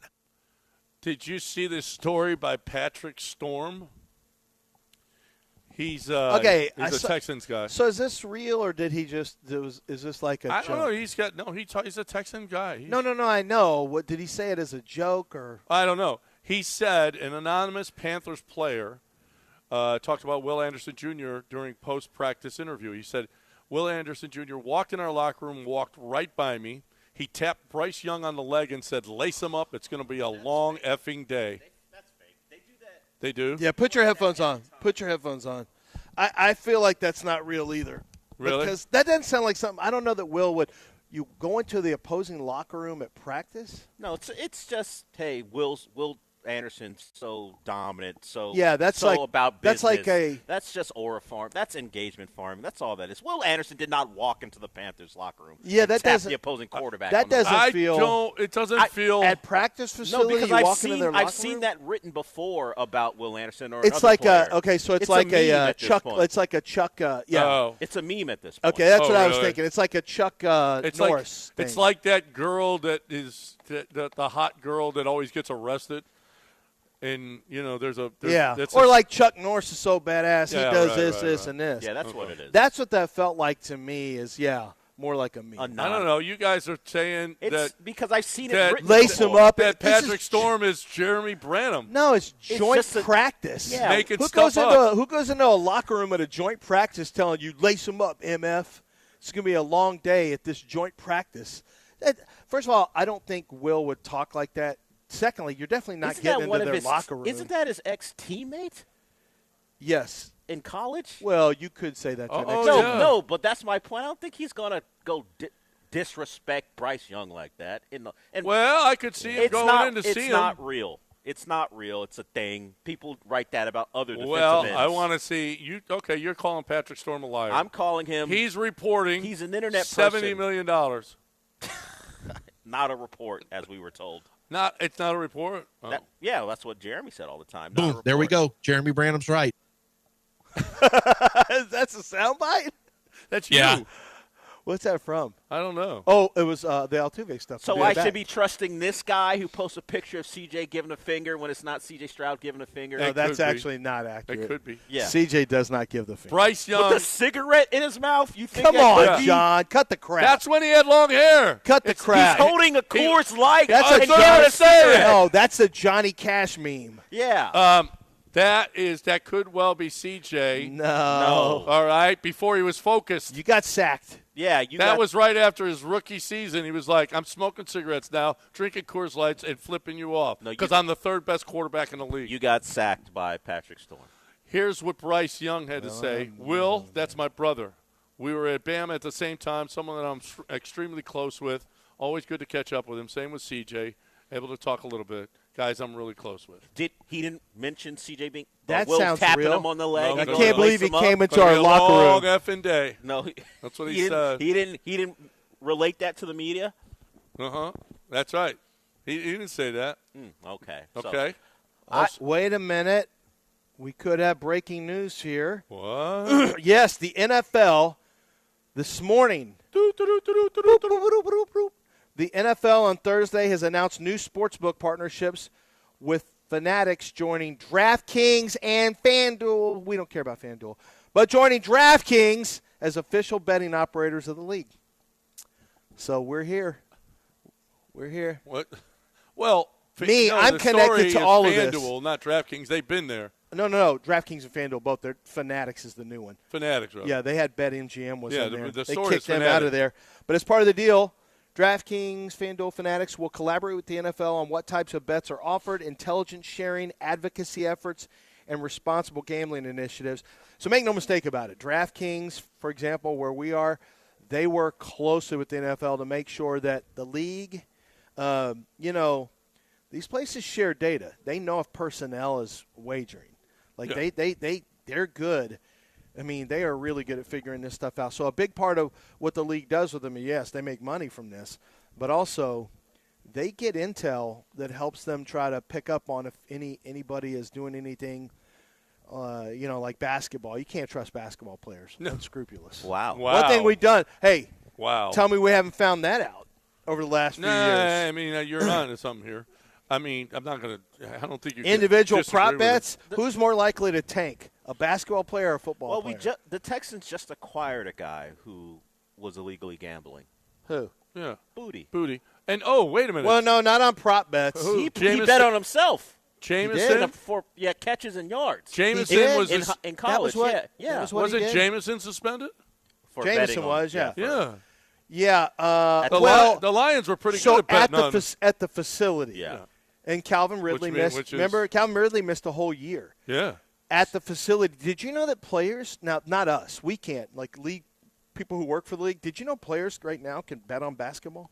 Did you see this story by Patrick Storm? He's a Texans guy. So is this real, or did he just? Is this like a joke? I don't know. He's a Texan guy. No. I know. What did he say it as a joke or? I don't know. He said an anonymous Panthers player talked about Will Anderson Jr. during post-practice interview. He said, Will Anderson Jr. walked in our locker room, walked right by me. He tapped Bryce Young on the leg and said, lace him up. It's going to be a long effing day. That's fake. They do that. They do? Yeah, put your headphones on. I feel like that's not real either. Really? Because that doesn't sound like something. I don't know that Will would. You go into the opposing locker room at practice? No, it's just, hey, Will Anderson's so dominant, so yeah, that's so like about business. That's just aura farm. That's engagement farming. That's all that is. Will Anderson did not walk into the Panthers locker room. Yeah, that tap doesn't the opposing quarterback. That doesn't feel. It doesn't feel at practice facility. No, because I've seen that written before about Will Anderson or it's another like player. so it's like a Chuck. It's like a Chuck. Yeah, oh. It's a meme at this point. Okay, that's what I was really? thinking. It's like a Chuck Norris. It's like that girl that is the hot girl that always gets arrested. And, there's or like Chuck Norris is so badass, he does this, and this. Yeah, that's what it is. That's what that felt like to me is, more like a meme. I don't know. You guys are saying it's that. because I've seen it written lace before. him up. That Patrick Storm is Jeremy Branham. No, it's joint just practice. Yeah. Making who stuff up. Who goes into a locker room at a joint practice telling you, lace him up, MF? It's going to be a long day at this joint practice. First of all, I don't think Will would talk like that. Secondly, you're definitely not getting into their locker room. Isn't that his ex-teammate? Yes. In college? Well, you could say that. No, but that's my point. I don't think he's going to go disrespect Bryce Young like that. Well, I could see him going in to see him. It's not real. It's not real. It's a thing. People write that about other defensive ends. I want to see you. Okay, you're calling Patrick Storm a liar. I'm calling him. He's reporting. He's an internet $70 million. Not a report, as we were told. It's not a report. Oh. That's what Jeremy said all the time. Boom, there we go. Jeremy Branham's right. That's a soundbite? That's you. What's that from? I don't know. Oh, it was the Altuve stuff. So I should be trusting this guy who posts a picture of CJ giving a finger when it's not CJ Stroud giving a finger? No, that's actually not accurate. It could be. Yeah. CJ does not give the finger. Bryce Young. With a cigarette in his mouth? You think Come on, John. Cut the crap. That's when he had long hair. Cut the crap. He's holding a Coors Light. That's and giving a cigarette. No, that's a Johnny Cash meme. Yeah. That could well be CJ. No. All right. Before he was focused. You got sacked. Yeah. That was right after his rookie season. He was like, I'm smoking cigarettes now, drinking Coors Lights, and flipping you off because I'm the third best quarterback in the league. You got sacked by Patrick Storm. Here's what Bryce Young had to say. Will, that's my brother. We were at Bama at the same time, someone that I'm extremely close with. Always good to catch up with him. Same with CJ. Able to talk a little bit. Guys I'm really close with. He didn't mention CJ being that Will sounds tapping real. him on the leg? I can't believe he came into our locker room. Long effing day. No, that's what he said. He didn't relate that to the media. That's right. He didn't say that. Okay. Okay. Wait a minute. We could have breaking news here. What? Yes, the NFL this morning. The NFL on Thursday has announced new sportsbook partnerships with Fanatics joining DraftKings and FanDuel. We don't care about FanDuel. But joining DraftKings as official betting operators of the league. So we're here. We're here. What? Well, I'm connected to all of this. FanDuel, not DraftKings. They've been there. No. DraftKings and FanDuel both. They're Fanatics is the new one. Fanatics, right? Yeah, they had BetMGM was in there. The they kicked them out of there. But as part of the deal, DraftKings, FanDuel, Fanatics will collaborate with the NFL on what types of bets are offered, intelligence sharing, advocacy efforts, and responsible gambling initiatives. So make no mistake about it. DraftKings, for example, where we are, they work closely with the NFL to make sure that the league, these places share data. They know if personnel is wagering. Like they're good. I mean, they are really good at figuring this stuff out. So a big part of what the league does with them, yes, they make money from this, but also they get intel that helps them try to pick up on if anybody is doing anything, like basketball. You can't trust basketball players. No. Unscrupulous. Wow. One thing we've done, wow. Tell me we haven't found that out over the last few years. I mean, you're on to something here. I mean, I don't think you can individual disagree prop with bets. Who's more likely to tank, a basketball player or a football player? Well, the Texans just acquired a guy who was illegally gambling. Who? Yeah. Booty. And, wait a minute. Well, no, not on prop bets. He bet on himself. Jameson? For catches and yards. Jameson was in college. Yeah. Wasn't Jameson suspended? For Jameson was, yeah. Yeah. Yeah. The Lions were pretty good at betting at the facility. Yeah. And Calvin Ridley missed. Remember, Calvin Ridley missed a whole year. Yeah. At the facility. Did you know that players, now not us, we can't, like league people who work for the league, did you know players right now can bet on basketball?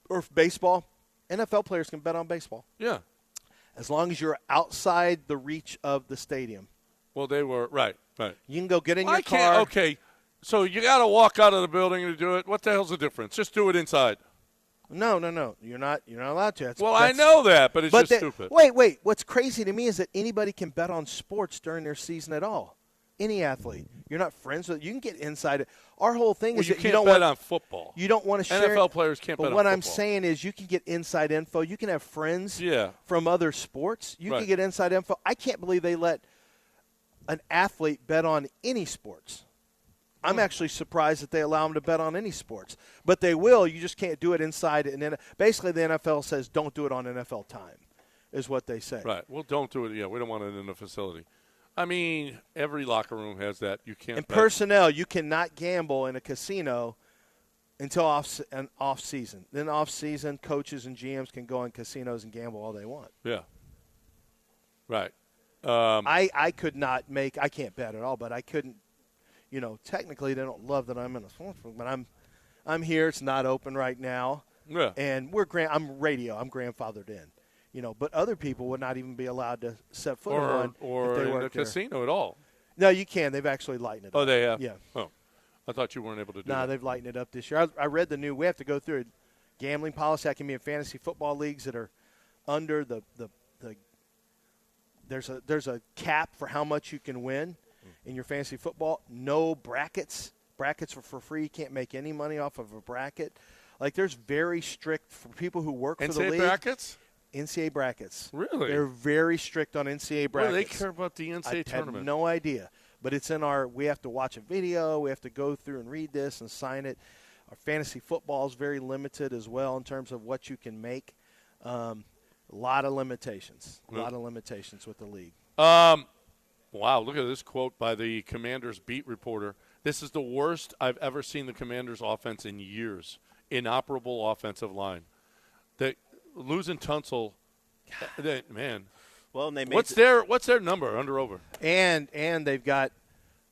Or baseball? NFL players can bet on baseball. Yeah. As long as you're outside the reach of the stadium. Well, they were, right. You can go get in your car. Okay, so you got to walk out of the building to do it. What the hell's the difference? Just do it inside. No. You're not allowed to. I know that, but it's just stupid. Wait. What's crazy to me is that anybody can bet on sports during their season at all. Any athlete. You're not friends with. You can get inside it. Our whole thing is you that can't you don't bet want on football. You don't want to share. NFL players can't bet on football. But what football. I'm saying is, you can get inside info. You can have friends from other sports. You can get inside info. I can't believe they let an athlete bet on any sports. I'm actually surprised that they allow them to bet on any sports. But they will. You just can't do it inside. And then basically the NFL says don't do it on NFL time is what they say. Right. Well, don't do it. Yeah, we don't want it in the facility. I mean, every locker room has that. You can't. And personnel, you cannot gamble in a casino until off season. Then off season, coaches and GMs can go in casinos and gamble all they want. Yeah. Right. I could not make. I can't bet at all, but I couldn't. Technically, they don't love that I'm in a sports book, but I'm here. It's not open right now. Yeah. And I'm radio. I'm grandfathered in. But other people would not even be allowed to set foot in one or if they in worked the casino at all. No, you can. They've actually lightened it up. Oh, they have? Yeah. Oh, I thought you weren't able to do that. No, they've lightened it up this year. I read the new. We have to go through a gambling policy. I can be in fantasy football leagues that are under the there's a cap for how much you can win in your fantasy football. No brackets. Brackets are for free. You can't make any money off of a bracket. Like, there's very strict for people who work for the league. NCAA brackets? NCAA brackets. Really? They're very strict on NCAA brackets. What do they care about the NCAA tournament? I have no idea. But it's in we have to watch a video. We have to go through and read this and sign it. Our fantasy football is very limited as well in terms of what you can make. A lot of limitations. A lot of limitations with the league. Wow, look at this quote by the Commanders beat reporter. This is the worst I've ever seen the Commanders offense in years. Inoperable offensive line. Losing Tunsil, man. Well, and they made what's their number under over? And they've got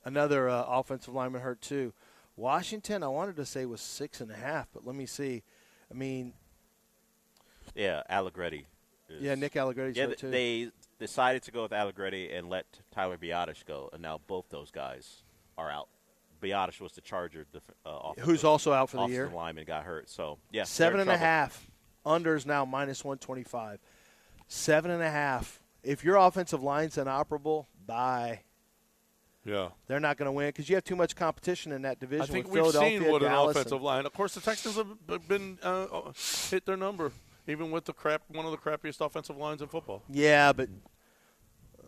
another offensive lineman hurt too. Washington, I wanted to say was 6.5, but let me see. I mean, Allegretti. Nick Allegretti's hurt too. They decided to go with Allegretti and let Tyler Biadasz go, and now both those guys are out. Biadasz was the Charger, who's also out for the year. Lineman got hurt, so 7.5. Unders now -125. 7.5. If your offensive line's inoperable, bye. Yeah, they're not going to win because you have too much competition in that division. I think with we've seen what an Dallas offensive line. Of course, the Texans have been hit their number, even with one of the crappiest offensive lines in football. Yeah, but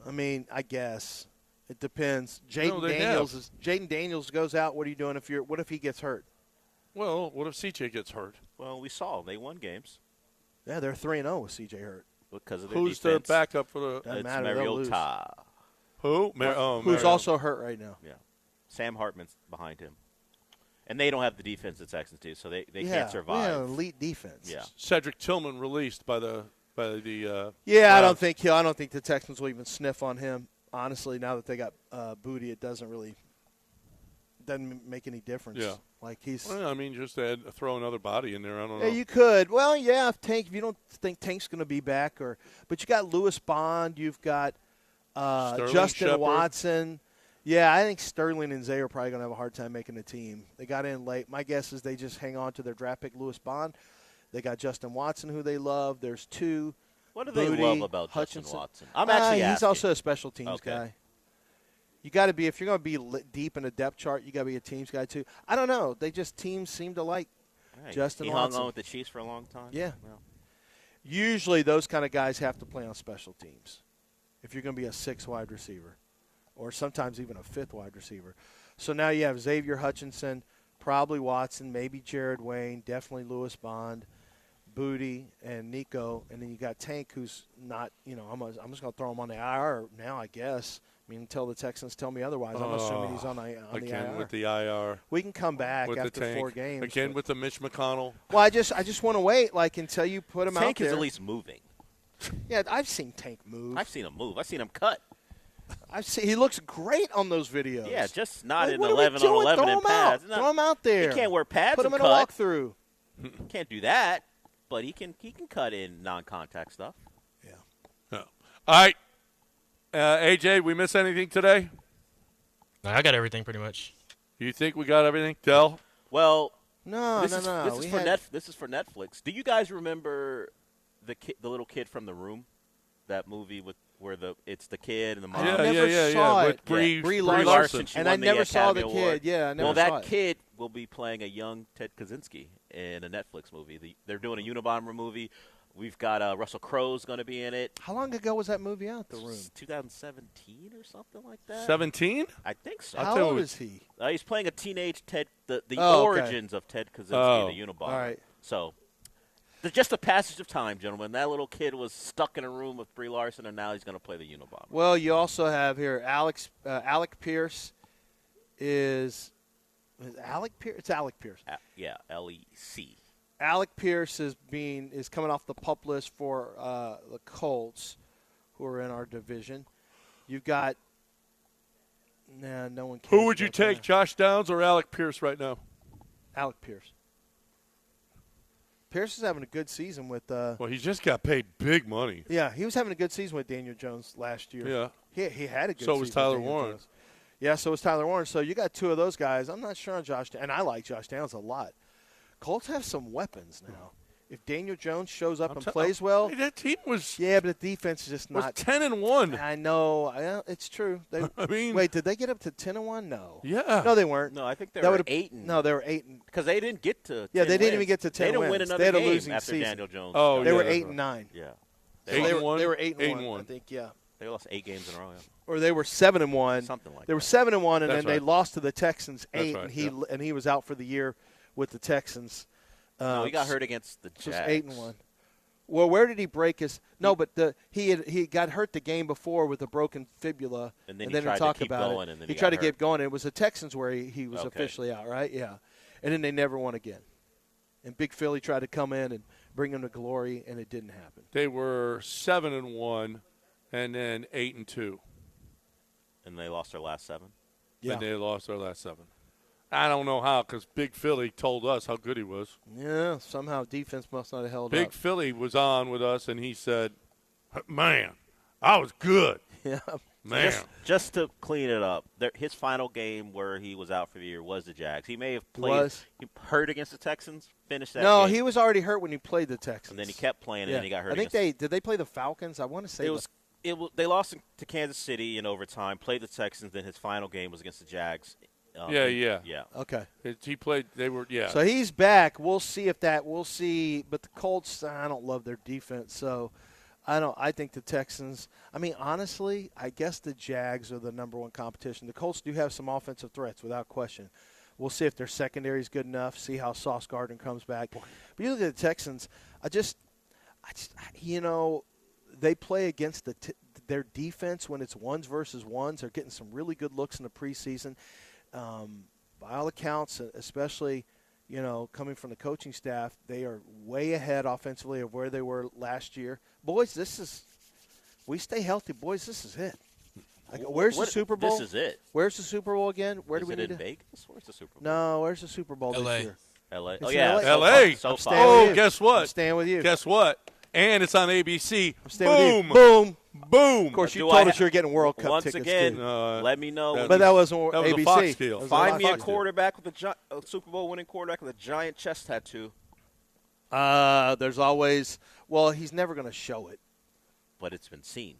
I mean, I guess it depends. Jaden Daniels goes out. What are you doing what if he gets hurt? Well, what if CJ gets hurt? Well, we saw they won games. Yeah, they're 3-0 with CJ hurt. Because of their Who's defense. the backup for the? Doesn't It's matter. They'll lose. Mariota. Who? Who's also hurt right now. Yeah, Sam Hartman's behind him, and they don't have the defense the Texans do, so they can't survive. We have an elite defense. Yeah, Cedric Tillman released by the. I don't think the Texans will even sniff on him. Honestly, now that they got Booty, it doesn't make any difference. Yeah. Like he's. Well, I mean, just throw another body in there. I don't know. Yeah, you could. Well, yeah, if you don't think Tank's going to be back, but you got Lewis Bond, you've got Justin Shepard. Watson. Yeah, I think Sterling and Zay are probably going to have a hard time making the team. They got in late. My guess is they just hang on to their draft pick, Lewis Bond. They got Justin Watson, who they love. There's two. What do they Booty, love about Hutchinson. Justin Watson? I'm actually He's asking. also a special teams guy. You got to be, if you're going to be deep in a depth chart, you got to be a teams guy too. I don't know. Teams seem to like Justin Watson. He hung on with the Chiefs for a long time. Yeah. Usually those kind of guys have to play on special teams if you're going to be a 6th wide receiver or sometimes even a 5th wide receiver. So now you have Xavier Hutchinson, probably Watson, maybe Jared Wayne, definitely Lewis Bond, Booty, and Nico. And then you got Tank, who's not, I'm just going to throw him on the IR now, I guess. I mean, until the Texans tell me otherwise. I'm assuming he's on the IR. Again with the IR. We can come back with after 4 games. Again with the Mitch McConnell. Well, I just want to wait until you put him out there. Tank is at least moving. Yeah, I've seen Tank move. I've seen him move. I've seen him cut. He looks great on those videos. Yeah, just not in what 11 are we on doing? 11 Throw and him pads. Throw him out there. He can't wear pads. Put him and in a cut. walkthrough. Can't do that, but he can cut in non-contact stuff. Yeah. All right. AJ, we miss anything today? No, I got everything pretty much. You think we got everything, Del? Well, no. This is for Netflix. Do you guys remember the little kid from The Room? That movie where it's the kid and the mom. I never saw it. With Brie Larson. And I never saw the kid. Yeah, I never saw it. Well, that kid will be playing a young Ted Kaczynski in a Netflix movie. They're doing a Unabomber movie. We've got Russell Crowe's going to be in it. How long ago was that movie out, The Room? 2017 or something like that. 17? I think so. How old is he? He's playing a teenage Ted, the Oh, origins of Ted Kaczynski, the Unabomber. All right. So, just a passage of time, gentlemen. That little kid was stuck in a room with Brie Larson, and now he's going to play the Unabomber. Well, you also have here Alec Pierce is Alec Pierce? It's Alec Pierce. Yeah, L-E-C. Alec Pierce is coming off the PUP list for the Colts, who are in our division. You've got no one cares. Who would you take, Josh Downs or Alec Pierce right now? Alec Pierce. Pierce is having a good season with. Well, he just got paid big money. Yeah, he was having a good season with Daniel Jones last year. Yeah, he had a good. So season was Tyler with Warren. Jones. Yeah, so was Tyler Warren. So you got two of those guys. I'm not sure on Josh, and I like Josh Downs a lot. Colts have some weapons now. If Daniel Jones shows up and plays well, that team was but the defense is just not 10-1. I know, it's true. Wait, did they get up to 10-1? No. Yeah. No, they weren't. No, I think they were 8. No, they were 8. Because they didn't get to. 10 they didn't wins. even get to 10 They didn't wins. win another they had a game losing after season. Daniel Jones. They were 8 right. and 9. Yeah. They were 8 and 1. I think. Yeah. They lost 8 games in a row. Yeah. Or they were 7 and 1. Something like they that. were 7 and 1, and That's then they right. lost to the Texans 8, right, and he was out for the year with the Texans. No, he got hurt against the Jags. Just 8 and 1. Well, where did he break his? No, but he got hurt the game before with a broken fibula, and then he tried talk to keep about going, it. and then he he tried got to keep going. It was the Texans where he was Okay. officially out, right? Yeah, and then they never won again. And Big Philly tried to come in and bring him to glory, and it didn't happen. They were 7-1, and then 8-2. And they lost their last 7. Yeah, And they lost their last 7. I don't know how, because Big Philly told us how good he was. yeah. Somehow defense must not have held Big up. Philly was on with us, and he said, "Man, I was good." Yeah, Man. Just to clean it up, his final game where he was out for the year was the Jags. He may have played. He hurt against the Texans. Finished that. No, game, he was already hurt when he played the Texans. and then he kept playing, and then he got hurt. I think did they play the Falcons? I want to say They lost to Kansas City in overtime. Played the Texans. Then his final game was against the Jags. Yeah. Okay. He played. They were. Yeah. So he's back. We'll see if that. We'll see. But the Colts, I don't love their defense. So I think the Texans. I mean, honestly, I guess the Jags are the number one competition. The Colts do have some offensive threats, without question. We'll see if their secondary is good enough. See how Sauce Gardner comes back. But you look at the Texans. They play against their defense when it's ones versus ones. They're getting some really good looks in the preseason. By all accounts, especially, coming from the coaching staff, they are way ahead offensively of where they were last year. Boys, we stay healthy. Boys, this is it. Where's the Super Bowl? This is it. Where's the Super Bowl again? Where is do we it need in to? Vegas? Where's the Super Bowl? No, where's the Super Bowl LA. this year? L.A. It's Oh, in yeah. LA. L.A. So I'm far. staying with you. Guess what? I'm staying with you. Guess what? And it's on ABC. I'm staying Boom. with you. Boom. Boom. Of course, you Do told I us you were getting World Cup Once tickets again, too. let me know. But that wasn't that was ABC. a Fox deal. That was Find me a Fox deal. quarterback with a Super Bowl winning quarterback with a giant chest tattoo. There's always – well, he's never going to show it. But it's been seen.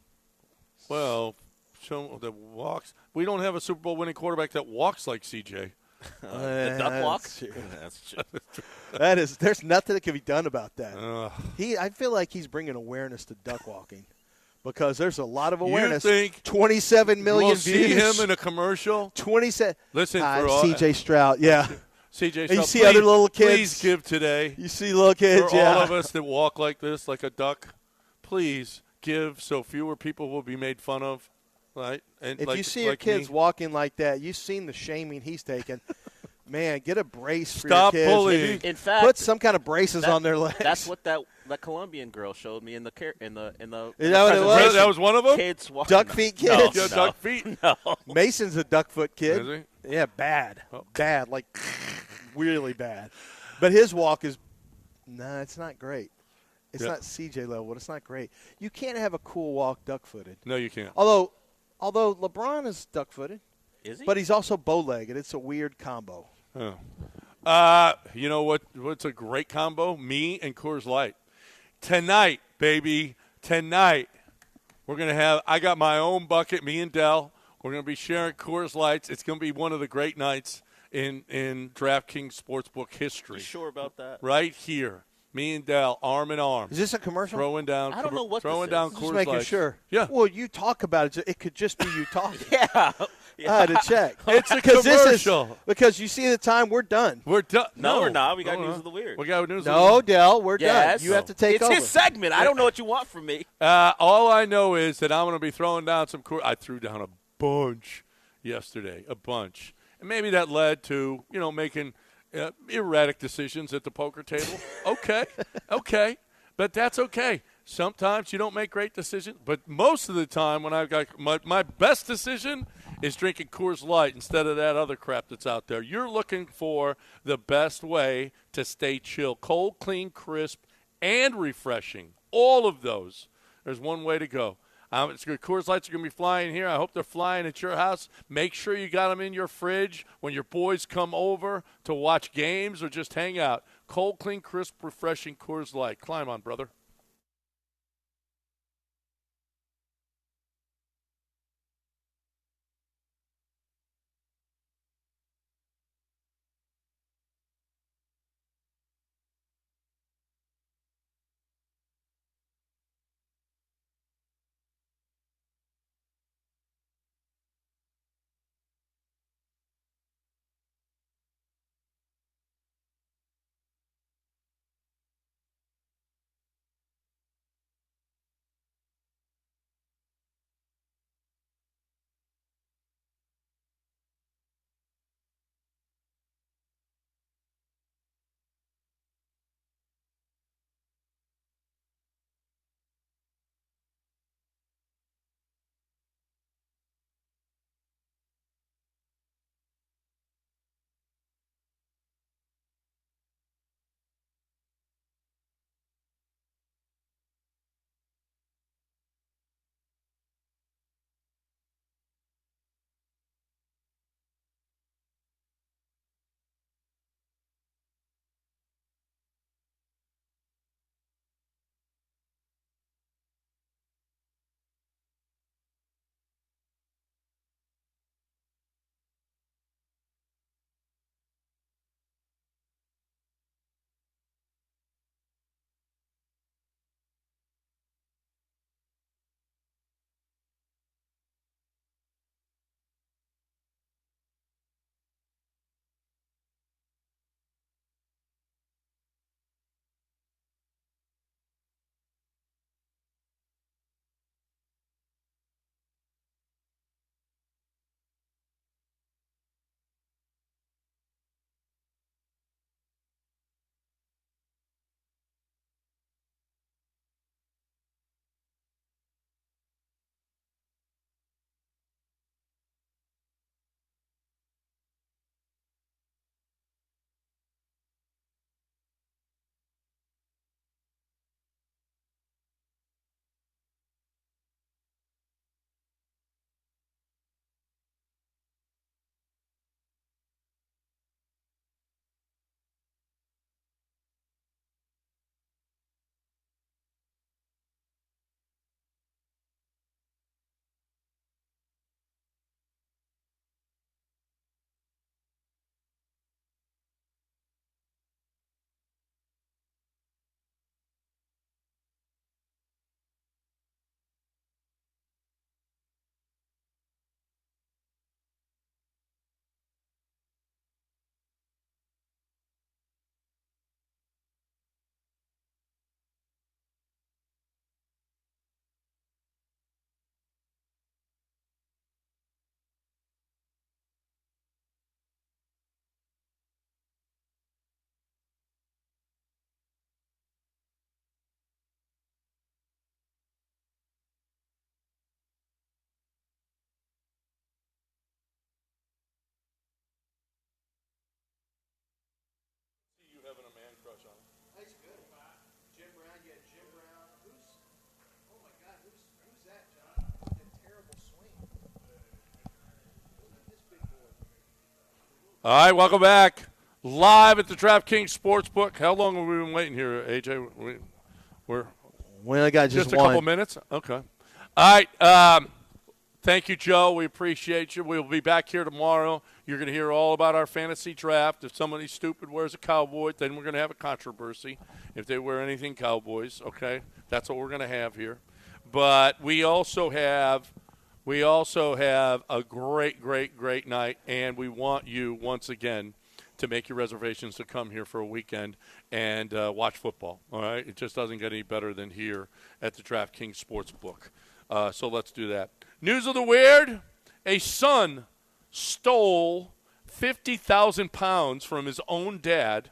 Well, show that walks. We don't have a Super Bowl winning quarterback that walks like CJ. The duck walk? That's true. There's nothing that can be done about that. I feel like he's bringing awareness to duck walking because there's a lot of awareness. You think 27 million we'll views. see him in a commercial? 27. Listen, for CJ Stroud, yeah. CJ Stroud. You see other little kids. Please give today. You see little kids, for yeah. all of us that walk like this, like a duck. Please give so fewer people will be made fun of. Right? And if like, you see your kids walking like that, you've seen the shaming he's taken. Man, get a brace for Stop your kids. bullying. In fact, put some kind of braces on their legs. That's what that Colombian girl showed me in the Is that what it was? That was one of them? Kids duck feet kids? No, duck feet? No. Mason's a duck foot kid. Is he? Yeah, bad. Bad, like really bad. But his walk is it's not great. It's not CJ level, but it's not great. You can't have a cool walk duck-footed. No, you can't. Although LeBron is duck-footed. Is he? But he's also bow-legged. It's a weird combo. Oh. You know what's a great combo? Me and Coors Light. Tonight, baby, tonight, we're going to have – I got my own bucket, me and Dell. We're going to be sharing Coors Lights. It's going to be one of the great nights in DraftKings Sportsbook history. You sure about that? Right here. Me and Dell, arm in arm. Is this a commercial? Throwing down. I don't know what throwing this down is. Coors Just making Lights. sure. Yeah. Well, you talk about it. It could just be you talking. Yeah. I had to check. It's a commercial. Because you see the time, we're done. We're done. No, we're not. We got news of the weird. We got news. No, Dell, we're Yes. done. You have to take it's over. his segment. I don't know what you want from me. All I know is that I'm going to be throwing down some Coors. I threw down a bunch yesterday, a bunch, and maybe that led to making erratic decisions at the poker table. Okay, but that's okay. Sometimes you don't make great decisions, but most of the time when I've got my best decision is drinking Coors Light instead of that other crap that's out there. You're looking for the best way to stay chill. Cold, clean, crisp, and refreshing. All of those. There's one way to go. It's good. Coors Lights are going to be flying here. I hope they're flying at your house. Make sure you got them in your fridge when your boys come over to watch games or just hang out. Cold, clean, crisp, refreshing Coors Light. Climb on, brother. All right, welcome back. Live at the DraftKings Sportsbook. How long have we been waiting here, AJ? We only got just a one. couple minutes? Okay. All right. Thank you, Joe. We appreciate you. We'll be back here tomorrow. You're going to hear all about our fantasy draft. If somebody stupid wears a Cowboy, then we're going to have a controversy. If they wear anything Cowboys, okay? That's what we're going to have here. But we also have a great, great, great night, and we want you, once again, to make your reservations to come here for a weekend and watch football, all right? It just doesn't get any better than here at the DraftKings Sportsbook. So let's do that. News of the Weird, a son stole 50,000 pounds from his own dad,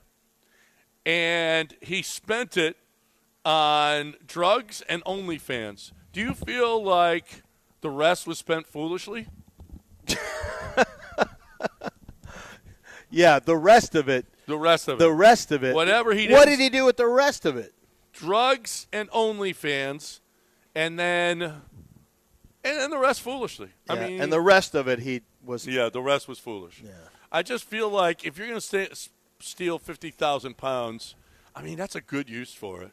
and he spent it on drugs and OnlyFans. Do you feel like the rest was spent foolishly? Yeah, the rest of it. The rest of it. Whatever he did. What did he do with the rest of it? Drugs and OnlyFans, and then the rest foolishly. Yeah, I mean, and the rest of it he was. Yeah, the rest was foolish. Yeah. I just feel like if you're going to steal 50,000 pounds, I mean, that's a good use for it.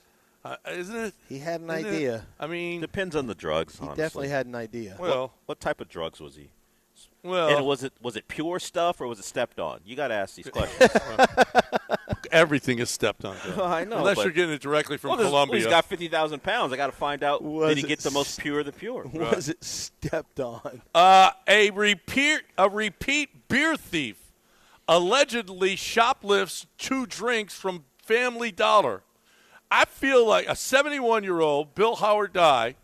Isn't it? He had an idea. I mean, depends on the drugs. He honestly. definitely had an idea. Well, what type of drugs was he? Well, and was it pure stuff or was it stepped on? You got to ask these questions. Everything is stepped on. I know, unless you're getting it directly from Colombia. He's got 50,000 pounds. I got to find out. Did he get the most pure of the pure? Was it stepped on? A repeat beer thief allegedly shoplifts 2 drinks from Family Dollar. I feel like a 71-year-old Bill Howard Dye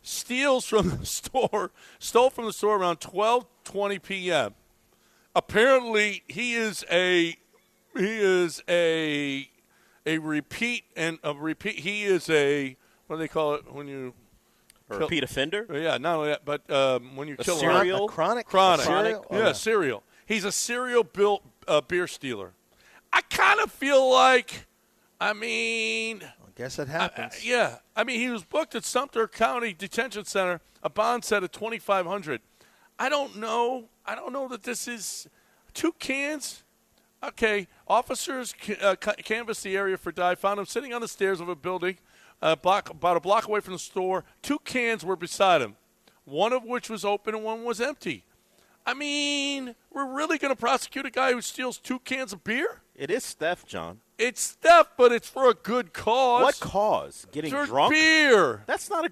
stole from the store around 12:20 p.m. Apparently, he is a repeat. He is a, what do they call it when you repeat offender? Yeah, not only that, but when you kill serial? A chronic. Serial? Yeah, serial. He's a serial beer stealer. I kind of feel like, I guess it happens. Yeah. I mean, he was booked at Sumter County Detention Center, a bond set of $2,500. I don't know that this is 2 cans. Okay. Officers canvassed the area for Dye, found him sitting on the stairs of a building about a block away from the store. 2 cans were beside him, one of which was open and one was empty. I mean, we're really going to prosecute a guy who steals 2 cans of beer? It is theft, John. It's theft, but it's for a good cause. What cause? Getting for drunk? Beer. That's not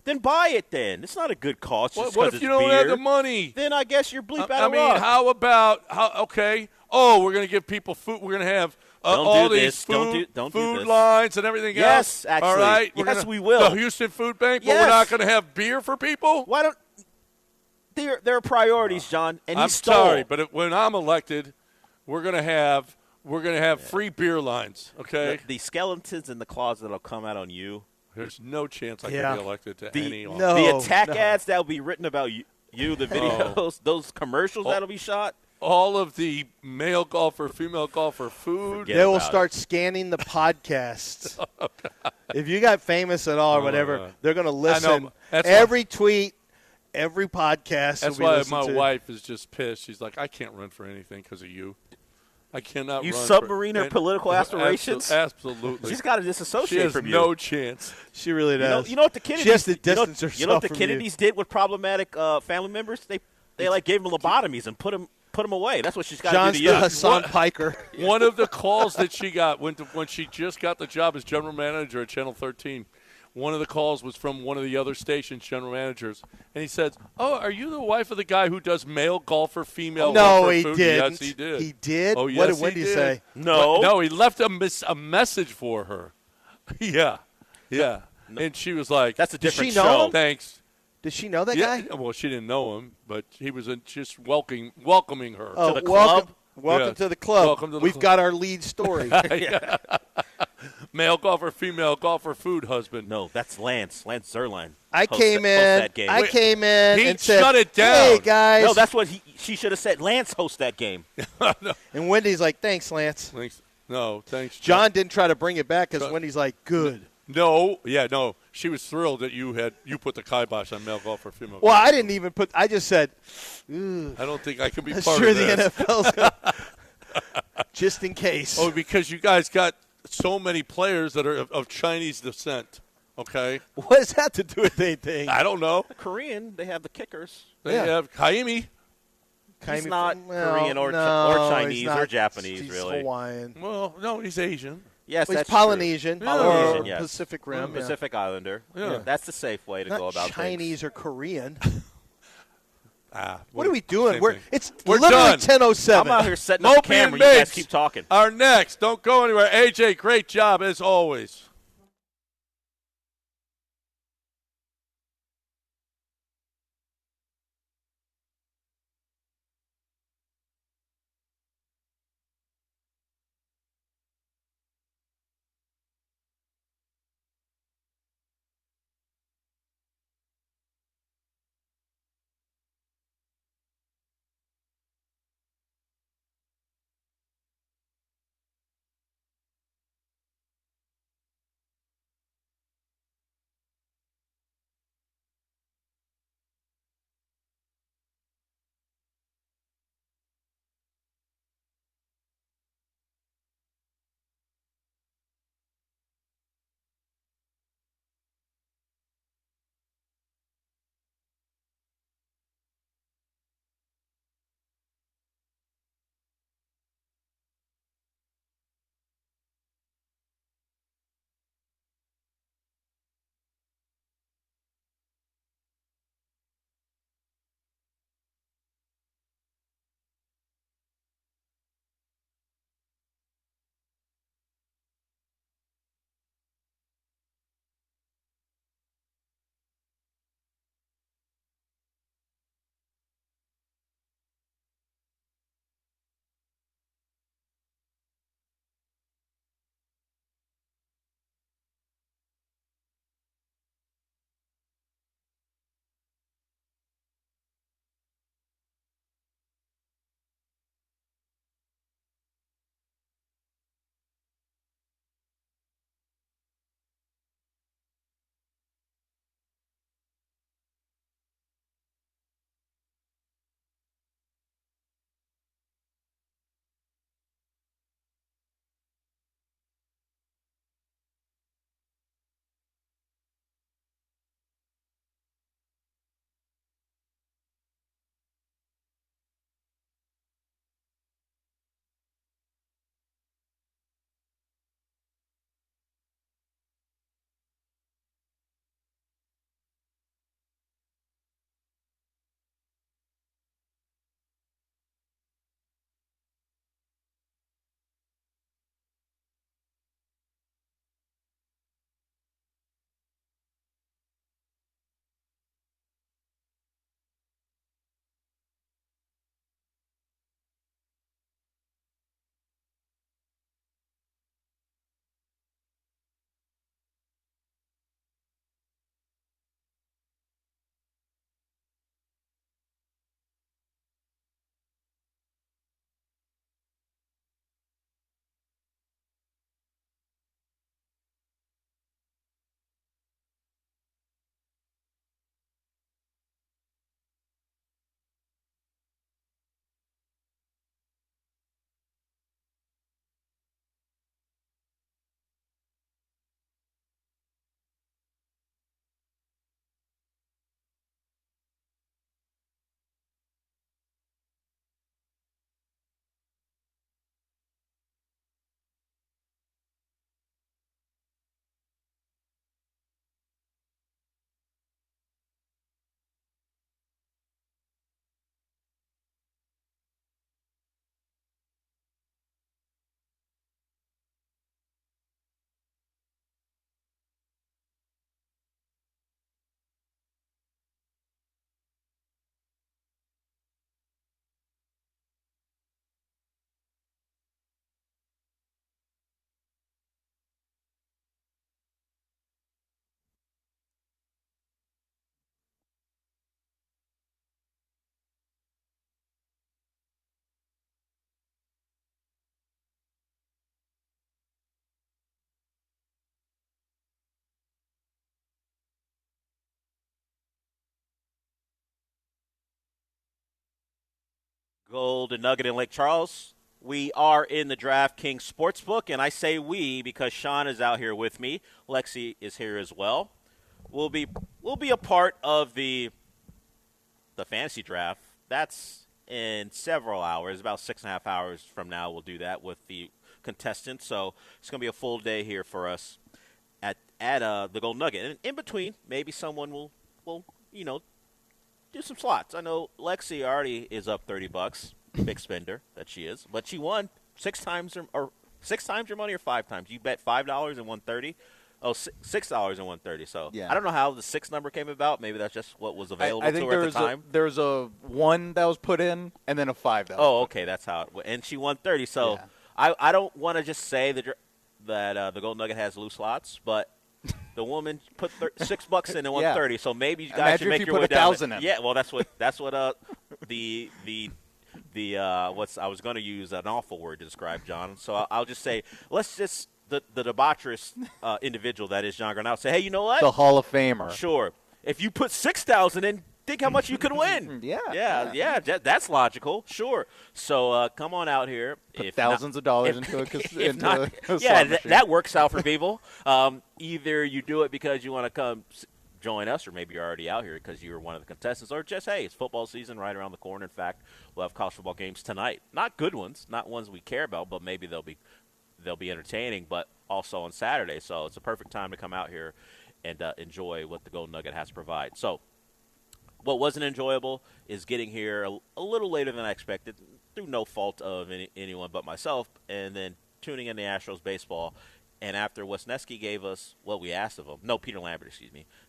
then buy it then. It's not a good cause. What if you don't have the money? Then I guess you're bleep out of luck. How about okay? Oh, we're going to give people food. We're going to have all these food lines and everything else. Yes, actually. All right. We will. The Houston Food Bank, yes. But we're not going to have beer for people? Why don't there are priorities, John, and I'm he stole. sorry, but when I'm elected, we're going to have free beer lines, okay? The skeletons in the closet that'll come out on you. There's no chance I can be elected to any office. The attack ads that will be written about you, the videos, those commercials that'll be shot. All of the male golfer, female golfer food. They will start scanning the podcasts. If you got famous at all or whatever, they're going to listen. Every tweet, every podcast. That's why my wife is just pissed. She's like, I can't run for anything because of you. I cannot you run submarine her political aspirations? Absolutely. She's got to disassociate from you. She has no chance. She really does. You know what the Kennedys, she has to distance herself You know what the from Kennedys did with problematic family members? They like gave them lobotomies and put them away. That's what she's got to do to you. Hassan Piker. One of the calls that she got when she just got the job as general manager at Channel 13, one of the calls was from one of the other station's general managers, and he says, "Oh, are you the wife of the guy who does male golfer, female golfer he food?" didn't. Yes, he did. He did? Oh, yes, what did Wendy say? No, he left a message for her. Yeah. No. And she was like, "That's a different show." Know him? Thanks. Did she know that guy? Well, she didn't know him, but he was just welcoming her to the club. Welcome to the club. Welcome to the We've club. got our lead story. Male golfer, female golfer, food husband. No, that's Lance Zerline. I came in and said, shut it down. Hey, guys. No, that's what she should have said. Lance host that game. No. And Wendy's like, thanks, Lance. Thanks. No, thanks. John didn't try to bring it back because Wendy's like, good. No. She was thrilled that you put the kibosh on male golfer, female golfer. Well, I didn't even I just said, I don't think I can be I'm part sure of the this. NFL's just in case. Oh, because you guys got so many players that are of Chinese descent. Okay. What does that to do with anything? I don't know. Korean, they have the kickers. They have Kaimi. He's not Korean or Chinese or Japanese, he's really. Hawaiian. Well, no, he's Asian. Yes, Well, he's that's Polynesian. true. Polynesian, Or yes. Pacific Rim. Pacific Islander. Yeah. That's the safe way to Not go about Chinese things. or Korean. What are we doing? We're We're done. 10:07. I'm out here setting up the Moby and camera. You guys Mapes keep talking. are next. Don't go anywhere. AJ, great job as always. Golden Nugget in Lake Charles. We are in the DraftKings Sportsbook, and I say we because Sean is out here with me. Lexi is here as well. We'll be a part of the fantasy draft. That's in several hours, about 6.5 hours from now. We'll do that with the contestants. So it's going to be a full day here for us at the Gold Nugget. And in between, maybe someone will do some slots. I know Lexi already is up $30. Big spender that she is, but she won 6 times your money or 5 times. You bet $5 and won $30. Oh, $6 and won $30. So yeah. I don't know how the 6 number came about. Maybe that's just what was available to her at the time. There's a 1 that was put in and then a 5 that was Oh, okay, that's how it went. And she won 30. So yeah. I don't want to just say that the Gold Nugget has loose slots, but the woman put $6 in and won 30. So maybe you guys should make your way down. Imagine if you put 1,000 in. Yeah, well, that's what I was going to use an awful word to describe John. So I'll just say, let's just the debaucherous individual that is John Granado say, hey, you know what? The Hall of Famer. Sure. If you put 6,000 in, think how much you could win. Yeah. That's logical. Sure. So come on out here. Put thousands of dollars into a that works out for people. Either you do it because you want to come join us, or maybe you're already out here because you were one of the contestants, or just, hey, it's football season right around the corner. In fact, we'll have college football games tonight. Not good ones, not ones we care about, but maybe they'll be entertaining, but also on Saturday. So it's a perfect time to come out here and enjoy what the Golden Nugget has to provide. So what wasn't enjoyable is getting here a little later than I expected, through no fault of anyone but myself, and then tuning in the Astros baseball. And after Wisniewski gave us what we asked of him, Peter Lambert,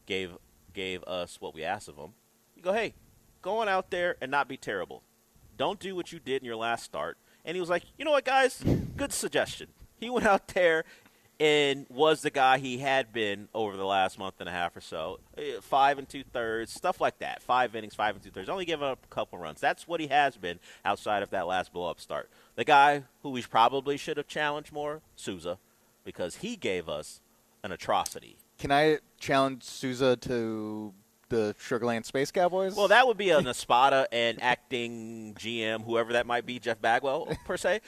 gave us what we asked of him, you go, hey, go on out there and not be terrible. Don't do what you did in your last start. And he was like, you know what, guys? Good suggestion. He went out there and was the guy he had been over the last month and a half or so. 5 2/3, stuff like that. 5 innings, 5 2/3. Only giving up a couple runs. That's what he has been outside of that last blow-up start. The guy who we probably should have challenged more, Souza, because he gave us an atrocity. Can I challenge Souza to the Sugarland Space Cowboys? Well, that would be an Espada and acting GM, whoever that might be, Jeff Bagwell, per se.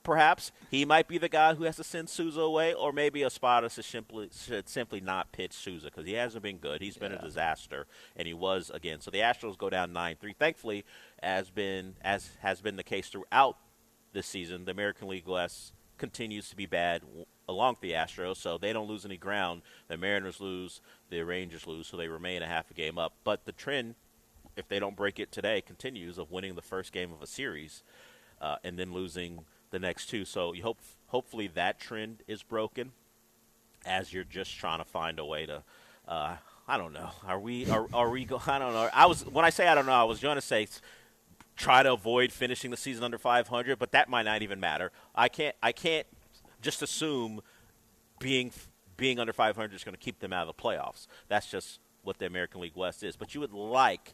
Perhaps he might be the guy who has to send Souza away, or maybe Espada should simply not pitch Souza because he hasn't been good. He's been a disaster, and he was again. So the Astros go down 9-3. Thankfully, as has been the case throughout this season, the American League West continues to be bad along with the Astros, so they don't lose any ground. The Mariners lose, the Rangers lose, so they remain a half a game up. But the trend, if they don't break it today, continues of winning the first game of a series and then losing the next 2. So you hopefully that trend is broken as you're just trying to find a way to I don't know. Are we I don't know. When I say I don't know, I was going to say try to avoid finishing the season under 500, but that might not even matter. I can't just assume being under 500 is going to keep them out of the playoffs. That's just what the American League West is. But you would like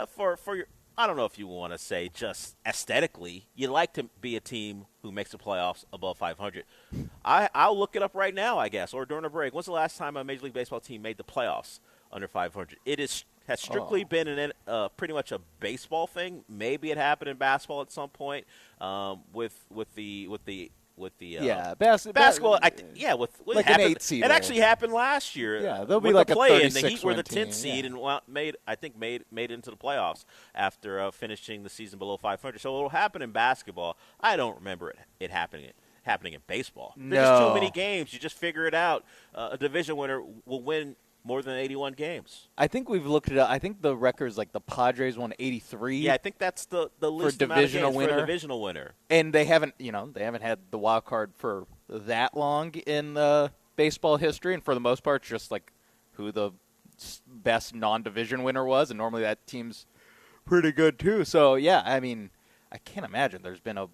for your, I don't know if you want to say just aesthetically, you'd like to be a team who makes the playoffs above 500. I'll look it up right now, I guess, or during a break. When's the last time a Major League Baseball team made the playoffs under 500? Has strictly been pretty much a baseball thing. Maybe it happened in basketball at some point with the basketball. With like an 8 seed. It actually happened last year. Yeah, there'll be like a 36 the Heat were the 10th team, seed and made it into the playoffs after finishing the season below 500. So it'll happen in basketball. I don't remember it happening in baseball. No. There's just too many games. You just figure it out. A division winner will win more than 81 games. I think we've looked it up. I think the record's like the Padres won 83. Yeah, I think that's the least amount of games for a divisional winner. And they haven't had the wild card for that long in baseball history, and for the most part, just like who the best non-division winner was, and normally that team's pretty good too. So yeah, I mean, I can't imagine there's been a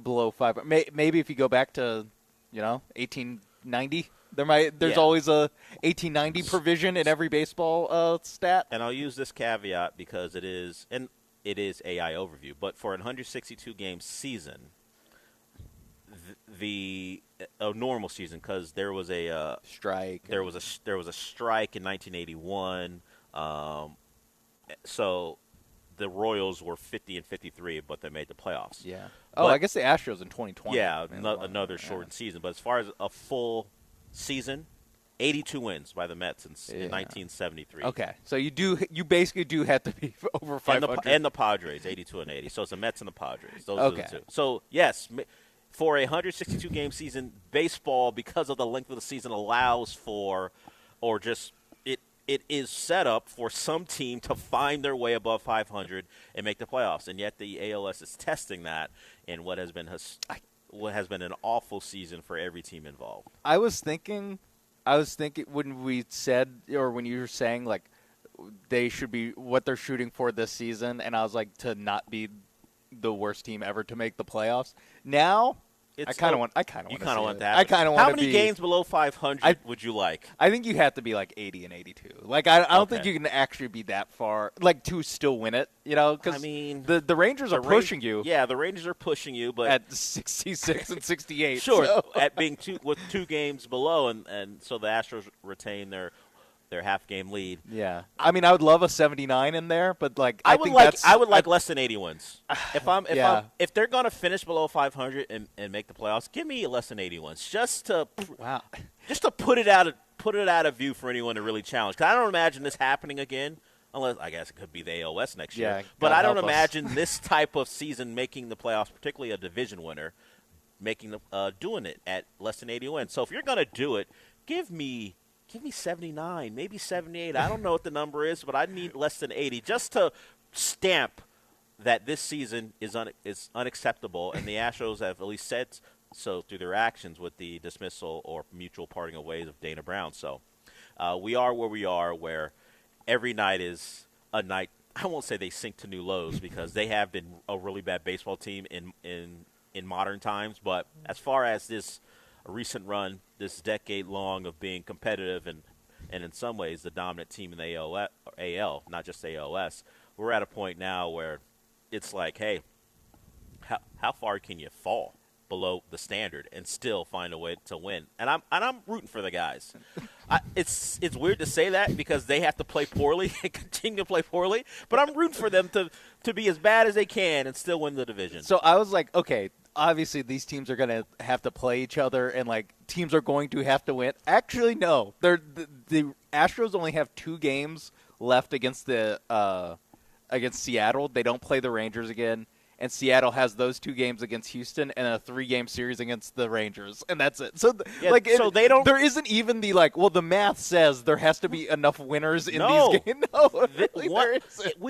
below 5. Maybe if you go back to 1890. There's always a 1890 provision in every baseball stat. And I'll use this caveat because it is AI overview. But for a 162 game season, a normal season, because there was a strike. There was a strike in 1981. So the Royals were 50-53, but they made the playoffs. Yeah. Oh, I guess the Astros in 2020. Yeah, another shortened season. But as far as a full season, 82 wins by the Mets in 1973. Okay, so you basically do have to be over 500. And the Padres, 82 and 80. So it's the Mets and the Padres. Those are the two. So, yes, for a 162-game season, baseball, because of the length of the season, allows for or just it is set up for some team to find their way above 500 and make the playoffs. And yet the ALS is testing that in what has been an awful season for every team involved. I was thinking when we said, or when you were saying, like, they should be what they're shooting for this season, and I was like, to not be the worst team ever to make the playoffs. Now, I kind of want that. I kind of want. How many games below 500 would you like? I think you have to be like 80 and 82. Like I don't think you can actually be that far, like to still win it. You know, because the Rangers are pushing you. Yeah, the Rangers are pushing you, but at 66 and 68. Sure, so. At being two games below, and so the Astros retain their half-game lead. Yeah, I mean, I would love a 79 in there, but like I would like less than 80 wins. If they're going to finish below 500 and make the playoffs, give me less than 80 wins, just to put it out of view for anyone to really challenge. Because I don't imagine this happening again, unless I guess it could be the AOS next year. But I don't imagine this type of season making the playoffs, particularly a division winner, doing it at less than 80 wins. So if you're going to do it, give me 79, maybe 78. I don't know what the number is, but I need less than 80 just to stamp that this season is unacceptable, and the Astros have at least said so through their actions with the dismissal or mutual parting of ways of Dana Brown. So we are where we are, where every night is a night. I won't say they sink to new lows because they have been a really bad baseball team in modern times, but as far as this recent run, this decade long of being competitive and in some ways the dominant team in the AL, not just AOS, we're at a point now where it's like, hey, how far can you fall below the standard and still find a way to win? And I'm rooting for the guys. It's weird to say that because they have to play poorly and continue to play poorly, but I'm rooting for them to be as bad as they can and still win the division. So I was like, okay, obviously these teams are going to have to play each other, and like teams are going to have to win. Actually, no. The Astros only have 2 games left against against Seattle. They don't play the Rangers again, and Seattle has those 2 games against Houston and a 3-game series against the Rangers, and that's it. So they don't. There isn't even the the math says there has to be enough winners in these games. No, really, there isn't.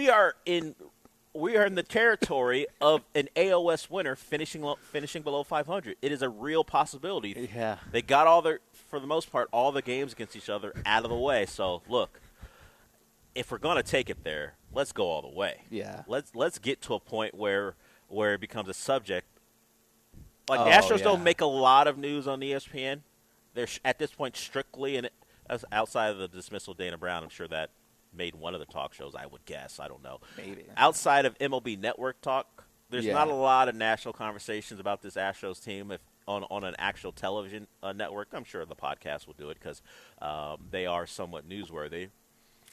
We are in the territory of an AOS winner finishing below 500. It is a real possibility. Yeah. They got for the most part, all the games against each other out of the way. So, look, if we're going to take it there, let's go all the way. Yeah. Let's get to a point where it becomes a subject. Like, the Astros don't make a lot of news on ESPN. They're, at this point, strictly, outside of the dismissal of Dana Brown, I'm sure that made one of the talk shows, I would guess. I don't know. Maybe. Outside of MLB Network talk, there's not a lot of national conversations about this Astros team on an actual television network. I'm sure the podcast will do it because they are somewhat newsworthy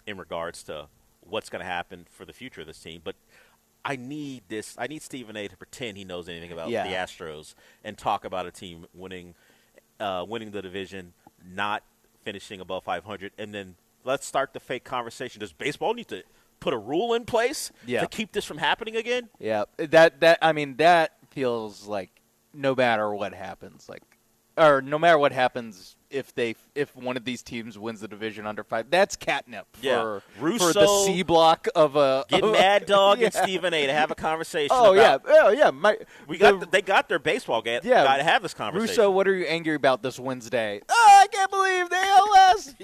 in regards to what's going to happen for the future of this team. But I need Stephen A. to pretend he knows anything about the Astros and talk about a team winning the division, not finishing above 500, and then let's start the fake conversation. Does baseball need to put a rule in place to keep this from happening again? Yeah, that feels like no matter what happens, no matter what happens, if one of these teams wins the division under 5, that's catnip for the C block of a Mad Dog and Stephen A. to have a conversation. They got their baseball guy to have this conversation. Russo, what are you angry about this Wednesday? Oh, I can't believe the ALS.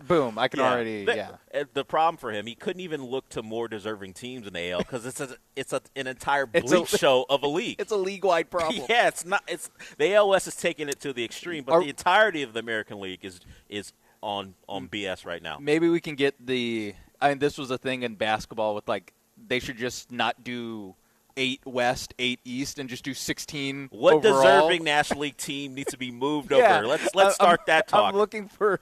Boom, I can already. The problem for him, he couldn't even look to more deserving teams in the AL because it's an entire bleach show of a league. It's a league-wide problem. Yeah, it's not. It's the ALS is taking it to the extreme, but the entirety of the American League is on BS right now. Maybe we can get this was a thing in basketball with they should just not do 8 West, 8 East, and just do 16 What overall. deserving National League team needs to be moved over? Let's start that talk. I'm looking for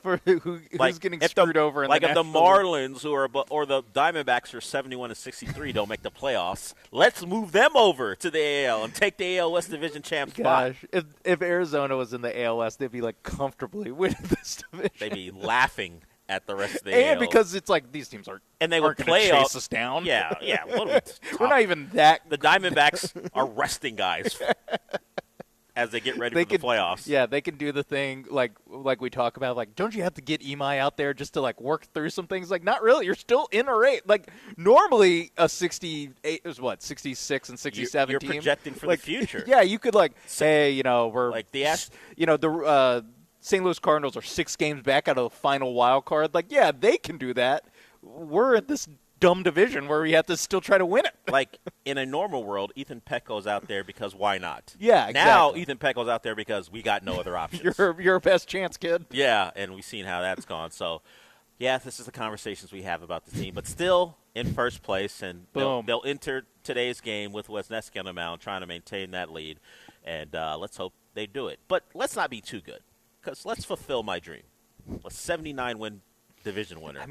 for who's getting screwed over in like the if the National League. Marlins or the Diamondbacks are 71 and 63 don't make the playoffs, let's move them over to the AL and take the AL West Division champ spot. Gosh, if Arizona was in the AL West, they'd be like comfortably winning this division. They'd be laughing at the rest of the and AL. because it's like these teams aren't they would gonna play chase us down. Yeah. What are We're not even that. The Diamondbacks are resting guys as they get ready for the playoffs. Yeah, they can do the thing like we talk about. Like, don't you have to get Imai out there just to like work through some things? Like, not really. You're still in a race. Like, normally a 68 is what 66 and 67 You're team. projecting for like, the future. Yeah, you could like say, we're like the the St. Louis Cardinals are 6 games back out of the final wild card. Like, yeah, they can do that. We're in this dumb division where we have to still try to win it. Like, in a normal world, Ethan Peck goes out there because why not? Yeah, exactly. Now Ethan Peck goes out there because we got no other options. Your best chance, kid. Yeah, and we've seen how that's gone. So, yeah, this is the conversations we have about the team. But still in first place, and they'll enter today's game with Wesneski on the mound trying to maintain that lead. And let's hope they do it. But let's not be too good, because let's fulfill my dream. A 79-win division winner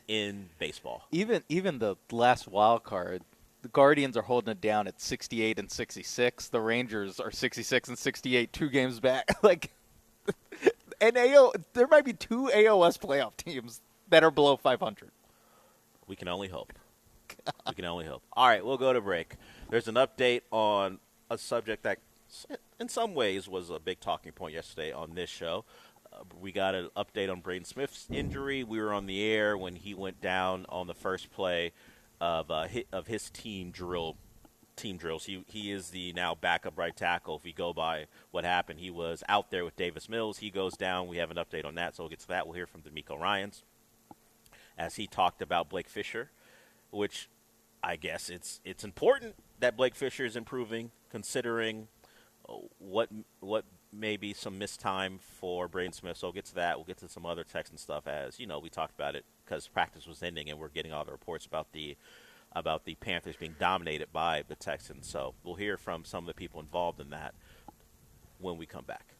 in baseball. Even the last wild card, the Guardians are holding it down at 68 and 66. The Rangers are 66 and 68, 2 games back. Like, there might be 2 AOS playoff teams that are below 500. We can only hope. We can only hope. All right, we'll go to break. There's an update on a subject that in some ways was a big talking point yesterday on this show. We got an update on Braden Smith's injury. We were on the air when he went down on the first play of his team drills. He is the now backup right tackle. If we go by what happened, he was out there with Davis Mills. He goes down. We have an update on that, so we'll get to that. We'll hear from D'Amico Ryans as he talked about Blake Fisher, which I guess it's important that Blake Fisher is improving, considering what may be some missed time for Braden Smith. So we'll get to that. We'll get to some other text and stuff as, we talked about it because practice was ending and we're getting all the reports about the Panthers being dominated by the Texans. So we'll hear from some of the people involved in that when we come back.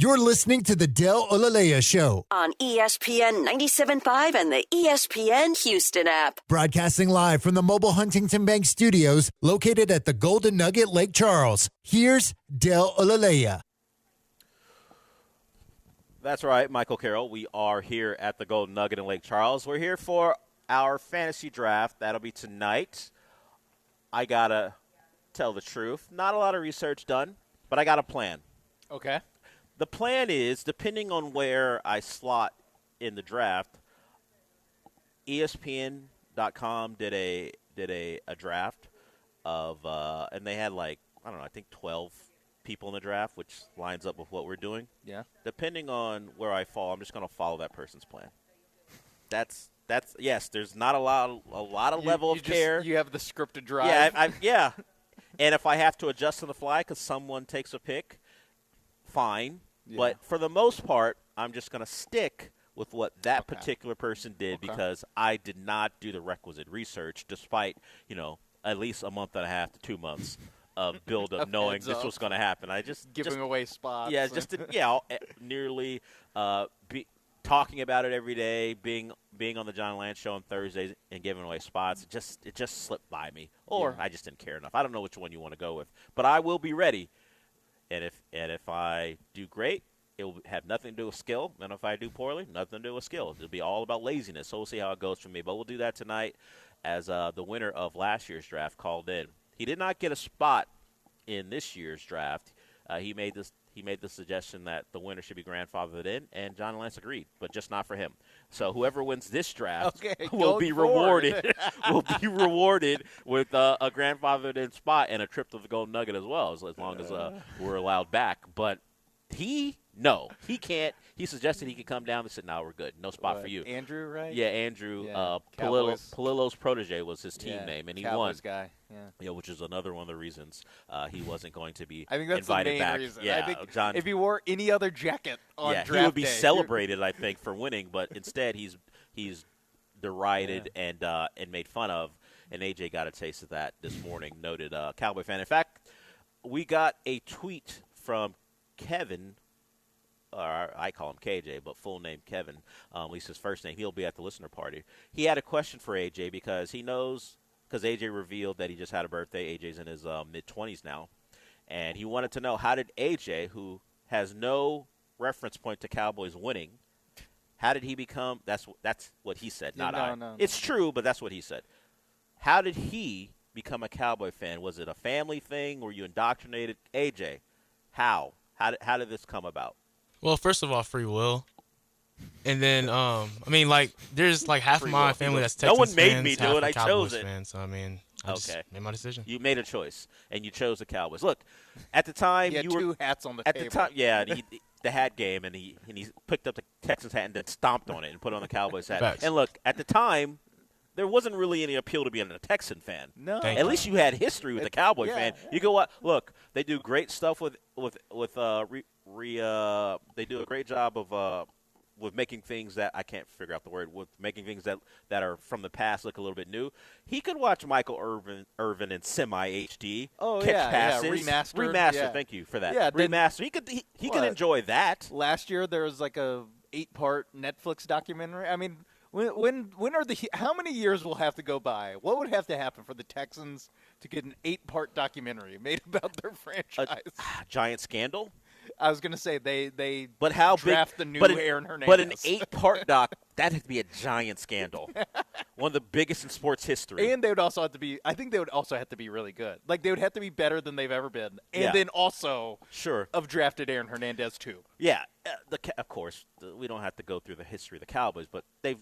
You're listening to the Del Olalea Show on ESPN 97.5 and the ESPN Houston app. Broadcasting live from the mobile Huntington Bank Studios located at the Golden Nugget, Lake Charles. Here's Del Olalea. That's right, Michael Carroll. We are here at the Golden Nugget in Lake Charles. We're here for our fantasy draft. That'll be tonight. I got to tell the truth. Not a lot of research done, but I got a plan. Okay. The plan is, depending on where I slot in the draft, ESPN.com did a draft of, and they had I think 12 people in the draft, which lines up with what we're doing. Yeah. Depending on where I fall, I'm just going to follow that person's plan. That's yes. There's not a lot of level of care. You have the scripted drive. Yeah, yeah. And if I have to adjust on the fly because someone takes a pick, fine. Yeah. But for the most part, I'm just going to stick with what that particular person did because I did not do the requisite research, despite at least a month and a half to 2 months of build up, knowing this was going to happen. I just giving away spots. Yeah, just nearly be talking about it every day, being on the John Lance show on Thursdays and giving away spots. It just slipped by me, or I just didn't care enough. I don't know which one you want to go with, but I will be ready. And if I do great, it will have nothing to do with skill. And if I do poorly, nothing to do with skill. It'll be all about laziness. So we'll see how it goes for me. But we'll do that tonight as the winner of last year's draft called in. He did not get a spot in this year's draft. He made the suggestion that the winner should be grandfathered in, and John Lance agreed, but just not for him. So whoever wins this draft will be rewarded. Will be rewarded with a grandfathered in spot and a trip to the Golden Nugget as well, as long as we're allowed back. But he can't. He suggested he could come down and said, "No, we're good. No spot for you." Andrew, right? Yeah, Andrew. Yeah. Palillo's protege was his team name, and he Cowboys won. Guy. Yeah, which is another one of the reasons he wasn't going to be I think that's invited the main back. reason. Yeah, I think John. If he wore any other jacket on draft he would be day, celebrated, I think, for winning, but instead he's derided and made fun of. And AJ got a taste of that this morning. Noted Cowboy fan. In fact, we got a tweet from Kevin. Or I call him KJ, but full name Kevin, at least his first name. He'll be at the listener party. He had a question for AJ because he knows, because AJ revealed that he just had a birthday. AJ's in his mid-20s now. And he wanted to know, how did AJ, who has no reference point to Cowboys winning, how did he become – that's what he said, not I. No. It's true, but that's what he said. How did he become a Cowboy fan? Was it a family thing? Were you indoctrinated? AJ, how? How did this come about? Well, first of all, free will. And then, there's half of my family that's Texans fans. No one made me do it. I Cowboys chose it. fans, so, I just made my decision. You made a choice, and you chose the Cowboys. Look, at the time, he had you were two hats on the at table. the time. Yeah, the hat game, and he picked up the Texans hat and then stomped on it and put on the Cowboys hat. Facts. And look, at the time, there wasn't really any appeal to being a Texan fan. No, at least you had history with the Cowboy fan. You go, look, they do great stuff with they do a great job of with making things that I can't figure out the word, with making things that are from the past look a little bit new. He could watch Michael Irvin in semi HD. Oh, catch passes. Remaster. Yeah. Thank you for that. Yeah, remaster. He could enjoy that. Last year there was a 8-part Netflix documentary. I mean, when are how many years will have to go by? What would have to happen for the Texans to get an 8-part documentary made about their franchise? Giant scandal. I was going to say they but how draft big, the new but Aaron Hernandez. But an 8-part doc, that'd be a giant scandal. One of the biggest in sports history. And they would also have to be – I think they would also have to be really good. They would have to be better than they've ever been. And then also have drafted Aaron Hernandez too. Yeah. Of course, we don't have to go through the history of the Cowboys, but they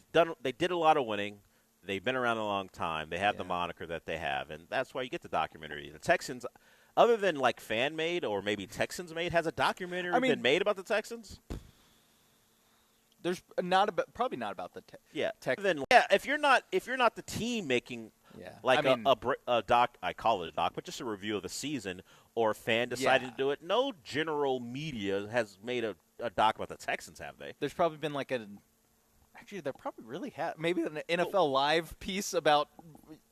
did a lot of winning. They've been around a long time. They have the moniker that they have, and that's why you get the documentary. The Texans – other than fan-made or maybe Texans-made, has a documentary been made about the Texans? There's probably not about the Texans. If you're not the team making a doc, I call it a doc, but just a review of the season, or a fan deciding to do it. No general media has made a doc about the Texans, have they? There's probably been Actually, they probably really have. Maybe an NFL Live piece about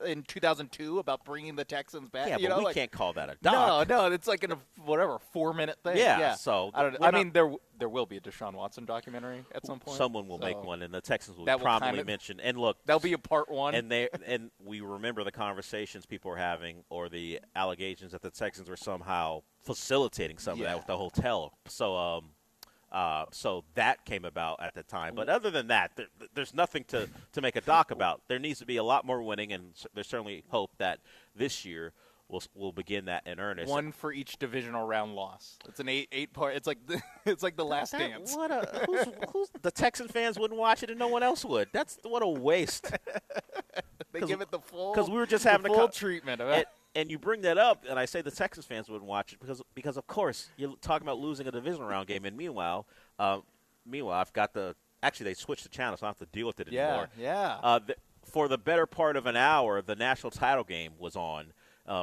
in 2002 about bringing the Texans back. Yeah, you but know, we can't call that a doc. No, it's like in a 4-minute thing. Yeah, so I mean, there will be a Deshaun Watson documentary at some point. Someone will make one, and the Texans will that prominently mention. And look, that'll be a part one. And we remember the conversations people were having, or the allegations that the Texans were somehow facilitating some of that with the hotel. So, so that came about at the time. But other than that, there's nothing to make a doc about. There needs to be a lot more winning, and there's certainly hope that this year we'll begin that in earnest. One for each divisional round loss. It's an eight part. It's like the Last Dance. Who's the Texan fans wouldn't watch it and no one else would. What a waste. They give it the full, because we were just having full treatment of it. And you bring that up, and I say the Texans fans wouldn't watch it because of course you're talking about losing a divisional round game, and meanwhile I've got they switched the channel, so I don't have to deal with it anymore. Yeah. For the better part of an hour, the national title game was on,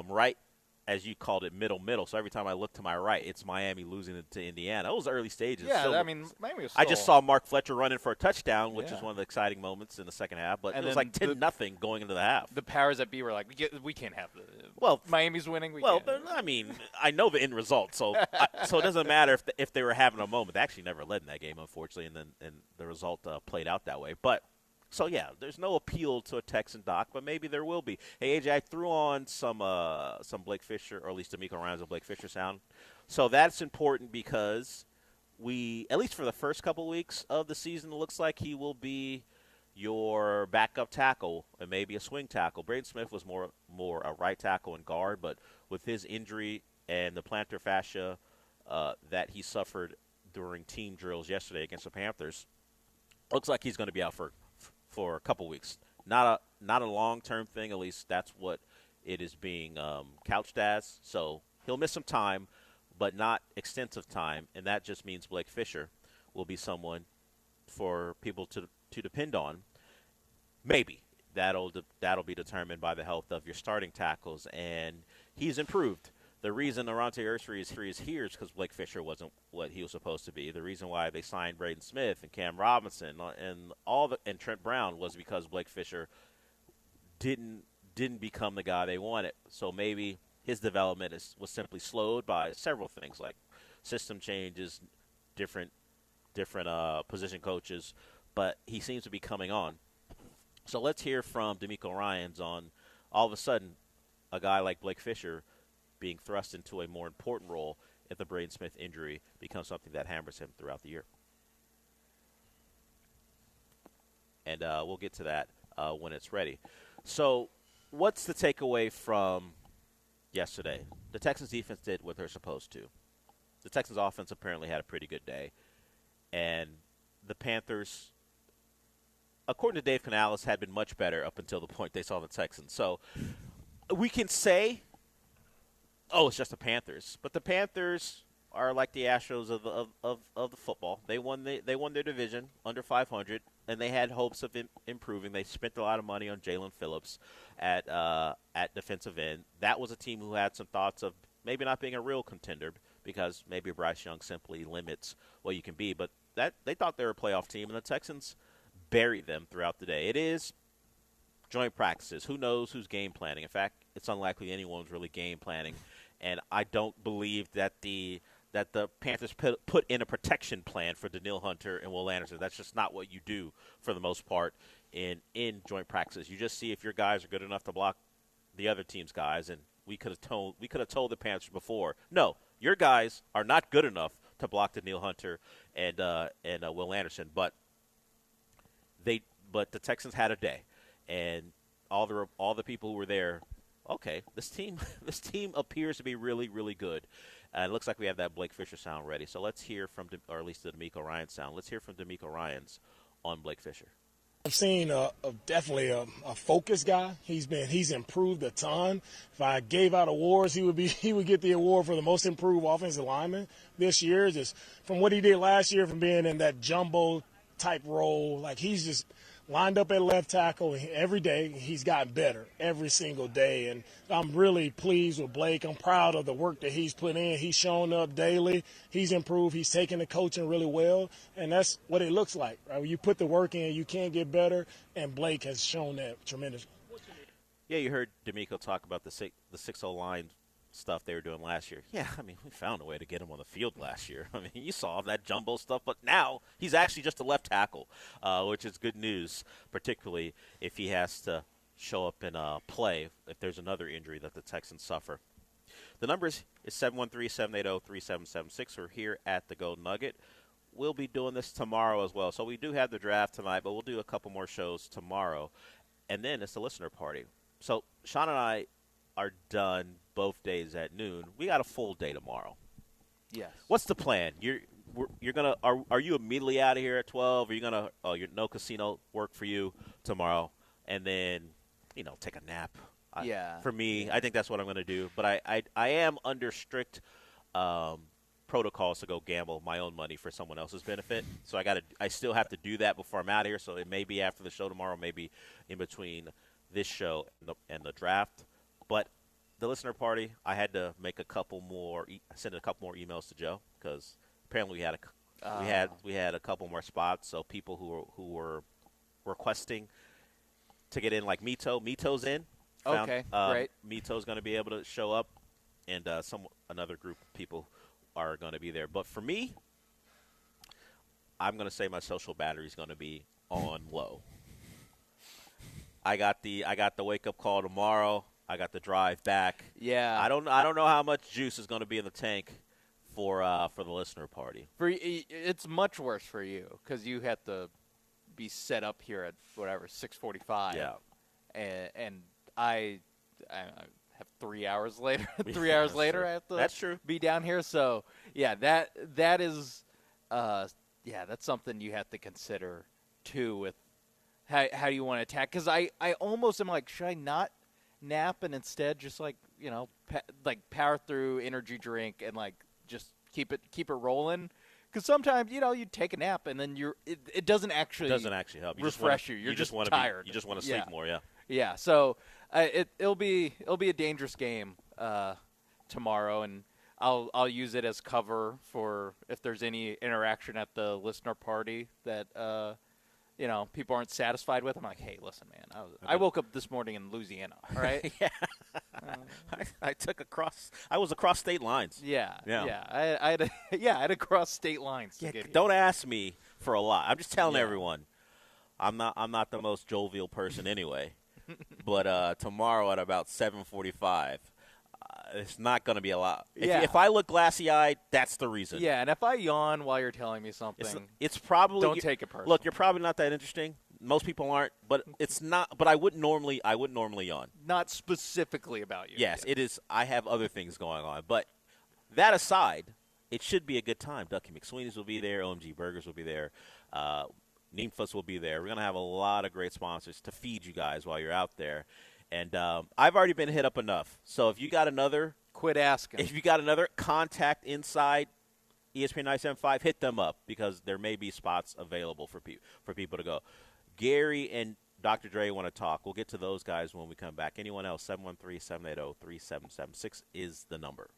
right as you called it, middle. So every time I look to my right, it's Miami losing to Indiana. Those early stages. Yeah, still, I mean, Miami was I just saw Mark Fletcher running for a touchdown, which is one of the exciting moments in the second half. But it was like 10-0 going into the half. The powers that be were like, we can't have Miami's winning. I mean, I know the end result, so so it doesn't matter if they were having a moment. They actually never led in that game, unfortunately, and the result played out that way. But so, yeah, there's no appeal to a Texan doc, but maybe there will be. Hey, AJ, I threw on some Blake Fisher, or at least D'Amico Ryans of Blake Fisher sound. So that's important because at least for the first couple weeks of the season, it looks like he will be your backup tackle and maybe a swing tackle. Braden Smith was more a right tackle and guard, but with his injury and the plantar fascia that he suffered during team drills yesterday against the Panthers, looks like he's going to be out for a couple weeks. Not a long-term thing, at least that's what it is being couched as. So he'll miss some time, but not extensive time, and that just means Blake Fisher will be someone for people to depend on. Maybe that'll be determined by the health of your starting tackles, and he's improved. The reason Arante Ursary is here is because Blake Fisher wasn't what he was supposed to be. The reason why they signed Braden Smith and Cam Robinson and Trent Brown was because Blake Fisher didn't become the guy they wanted. So maybe his development was simply slowed by several things like system changes, different position coaches, but he seems to be coming on. So let's hear from D'Amico Ryans on all of a sudden a guy like Blake Fisher being thrust into a more important role if the Braden Smith injury becomes something that hammers him throughout the year. And we'll get to that when it's ready. So what's the takeaway from yesterday? The Texans defense did what they're supposed to. The Texans offense apparently had a pretty good day. And the Panthers, according to Dave Canales, had been much better up until the point they saw the Texans. So we can say, it's just the Panthers. But the Panthers are like the Astros of the football. They won their division under 500, and they had hopes of improving. They spent a lot of money on Jalen Phillips at defensive end. That was a team who had some thoughts of maybe not being a real contender because maybe Bryce Young simply limits what you can be. But that they thought they were a playoff team, and the Texans buried them throughout the day. It is joint practices. Who knows who's game planning? In fact, it's unlikely anyone's really game planning. And I don't believe that the Panthers put in a protection plan for Danielle Hunter and Will Anderson. That's just not what you do for the most part in joint practices. You just see if your guys are good enough to block the other team's guys. And we could have told the Panthers before, no, your guys are not good enough to block Danielle Hunter and Will Anderson. But the Texans had a day, and all the people who were there. Okay, this team appears to be really, really good. It looks like we have that Blake Fisher sound ready. So let's hear or at least the D'Amico Ryans sound. Let's hear from D'Amico Ryans on Blake Fisher. I've seen definitely a focused guy. He's improved a ton. If I gave out awards, he would get the award for the most improved offensive lineman this year. Just from what he did last year, from being in that jumbo type role. Like he's just lined up at left tackle every day. He's gotten better every single day. And I'm really pleased with Blake. I'm proud of the work that he's put in. He's shown up daily. He's improved. He's taken the coaching really well. And that's what it looks like. Right? When you put the work in, you can't get better. And Blake has shown that tremendously. Yeah, you heard D'Amico talk about the 6-0 line stuff they were doing last year. Yeah, I mean, we found a way to get him on the field last year. I mean, you saw that jumbo stuff, but now he's actually just a left tackle, which is good news, particularly if he has to show up and play if there's another injury that the Texans suffer. The number is 713-780-3776. We're here at the Golden Nugget. We'll be doing this tomorrow as well. So we do have the draft tonight, but we'll do a couple more shows tomorrow. And then it's the listener party. So Sean and I are done both days at noon. We got a full day tomorrow. Yes. What's the plan? You're gonna are you immediately out of here at 12? Are you gonna no casino work for you tomorrow, and then take a nap? Yeah. For me, I think that's what I'm gonna do. But I am under strict protocols to go gamble my own money for someone else's benefit. So I still have to do that before I'm out of here. So it may be after the show tomorrow, maybe in between this show and the draft. But the listener party, I had to make send a couple more emails to Joe because apparently we had a couple more spots. So people who were requesting to get in, like Mito's in. Okay, great. Mito's going to be able to show up, and another group of people are going to be there. But for me, I'm going to say my social battery is going to be on low. I got the wake up call tomorrow. I got the drive back. Yeah. I don't know how much juice is going to be in the tank for the listener party. It's much worse for you because you have to be set up here at 6:45. Yeah. And I have 3 hours later. 3 hours later, true. I have to. That's true. Be down here. So yeah, that is that's something you have to consider too with how do you want to attack? Because I almost am like, should I not nap and instead just power through energy drink and just keep it rolling? Because sometimes you take a nap and then it doesn't actually help. Refresh you. You're just tired. You just want to sleep more. Yeah. Yeah. So it'll be a dangerous game tomorrow, and I'll use it as cover for if there's any interaction at the listener party that people aren't satisfied with. I'm like, hey, listen, man, I woke up this morning in Louisiana, all right? Yeah. I was across state lines. Yeah. I had to cross state lines to get here. Don't ask me for a lot. I'm just telling everyone, I'm not the most jovial person anyway. But tomorrow at about 7:45, it's not going to be a lot. If I look glassy-eyed, that's the reason. Yeah, and if I yawn while you're telling me something, it's probably don't take it personally. Look, you're probably not that interesting. Most people aren't, but it's not. But I wouldn't normally yawn. Not specifically about you. Yes, it is. I have other things going on, but that aside, it should be a good time. Ducky McSweeney's will be there. OMG Burgers will be there. Ninfas will be there. We're going to have a lot of great sponsors to feed you guys while you're out there. And I've already been hit up enough. So if you got another – quit asking. If you got another contact inside ESPN 97.5, hit them up because there may be spots available for people to go. Gary and Dr. Dre want to talk. We'll get to those guys when we come back. Anyone else, 713-780-3776 is the number.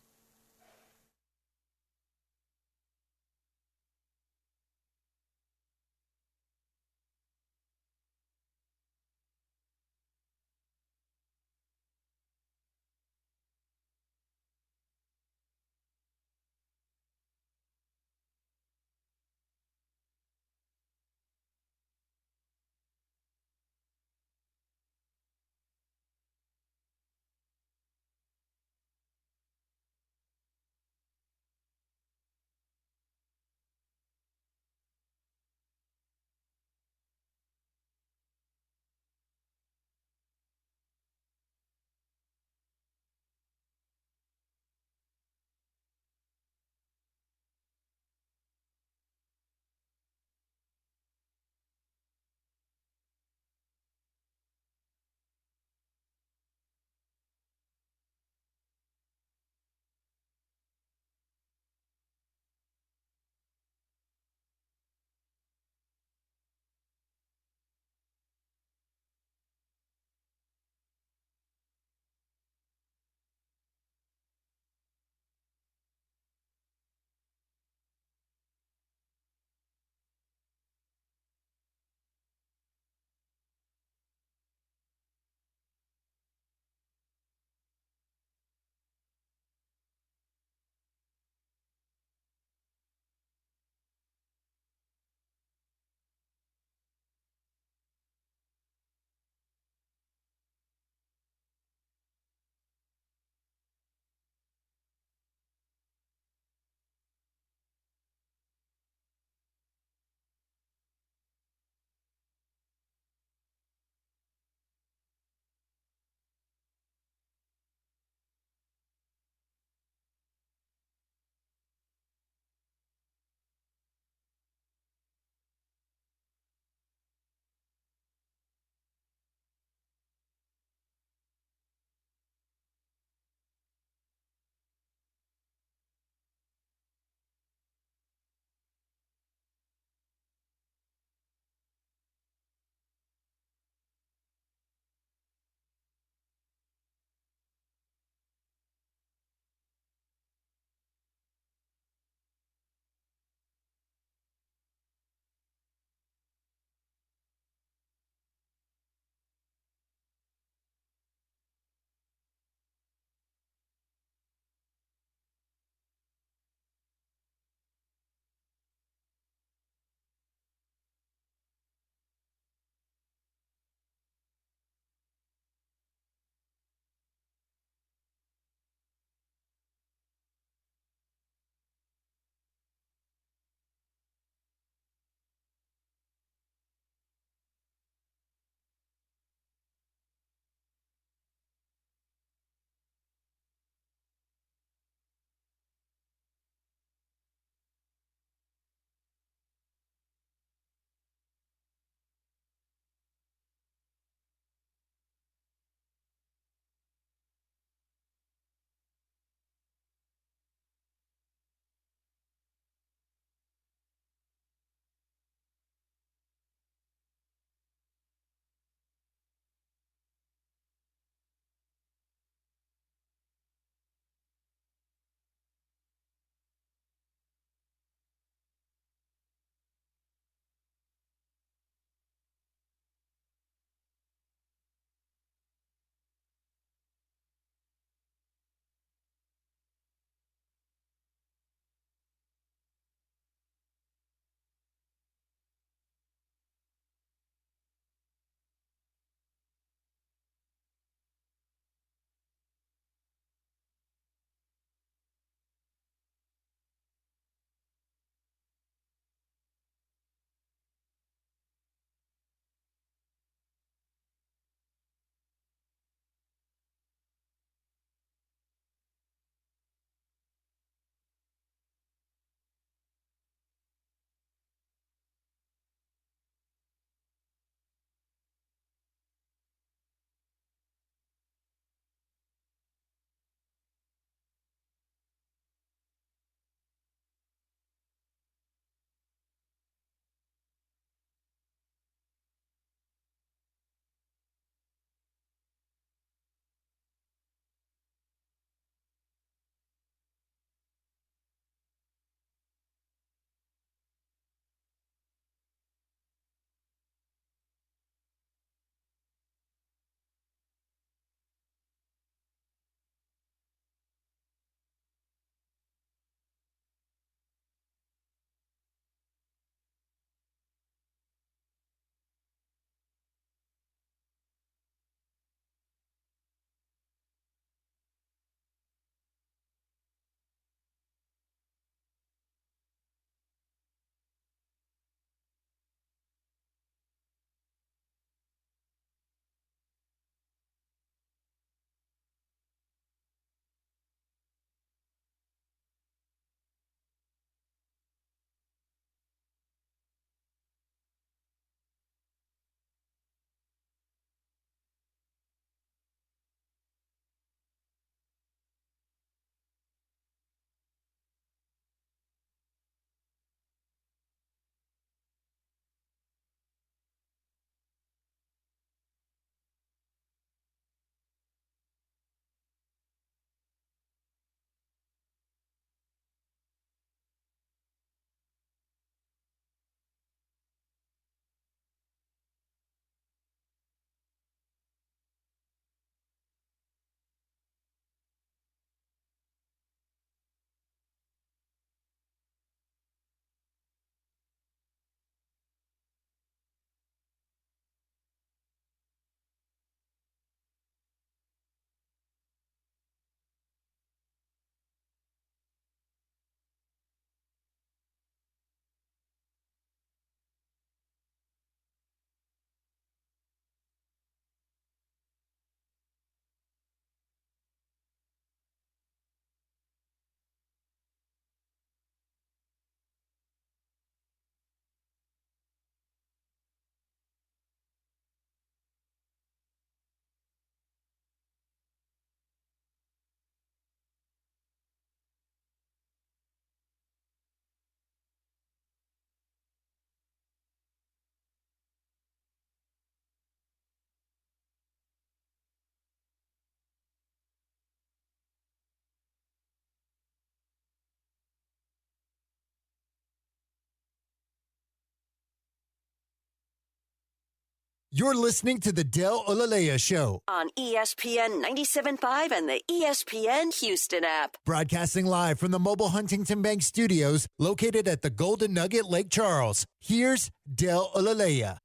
You're listening to the Del Olalea Show. On ESPN 97.5 and the ESPN Houston app. Broadcasting live from the mobile Huntington Bank Studios located at the Golden Nugget Lake Charles. Here's Del Olalea.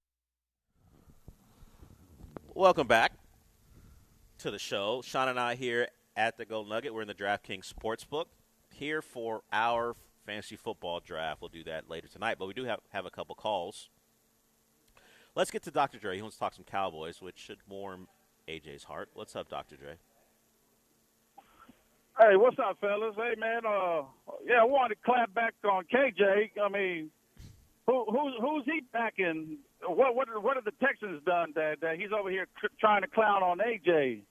Welcome back to the show. Sean and I here at the Golden Nugget. We're in the DraftKings Sportsbook here for our fantasy football draft. We'll do that later tonight, but we do have a couple calls. Let's get to Dr. Dre. He wants to talk some Cowboys, which should warm AJ's heart. What's up, Dr. Dre? Hey, what's up, fellas? Hey, man. I wanted to clap back on KJ. I mean, who's he backing? What have the Texans done that he's over here trying to clown on AJ?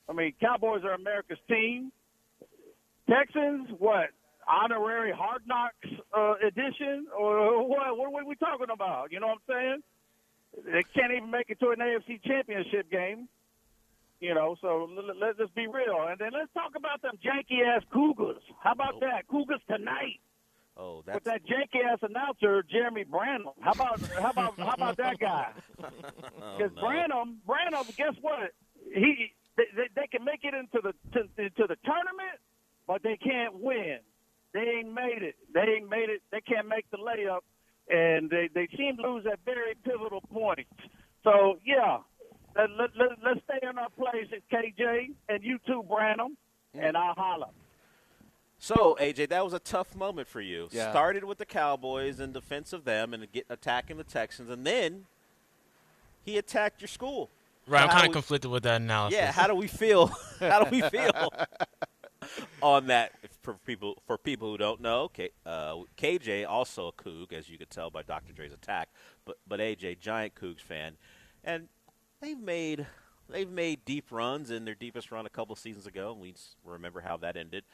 I mean, Cowboys are America's team. Texans, what? Honorary Hard Knocks edition? Or what are we talking about? You know what I'm saying? They can't even make it to an AFC championship game. You know, so let's just be real. And then let's talk about them janky-ass Cougars. How about that? Cougars tonight. Oh, that's with that janky-ass announcer, Jeremy Branham. How about that guy? Because Branham, guess what? They can make it into the tournament, but they can't win. They ain't made it. They can't make the layup. And they seem to lose at very pivotal points. So, yeah, let's stay in our place at KJ, and you too, Branham, and I'll holler. So, AJ, that was a tough moment for you. Yeah. Started with the Cowboys in defense of them and attacking the Texans, and then he attacked your school. Right, So I'm kind of conflicted with that analysis. Yeah, how do we feel? How do we feel on that? For people who don't know, KJ also a Coug, as you could tell by Dr. Dre's attack, but AJ, giant Cougs fan, and they've made deep runs in their deepest run a couple seasons ago. We remember how that ended,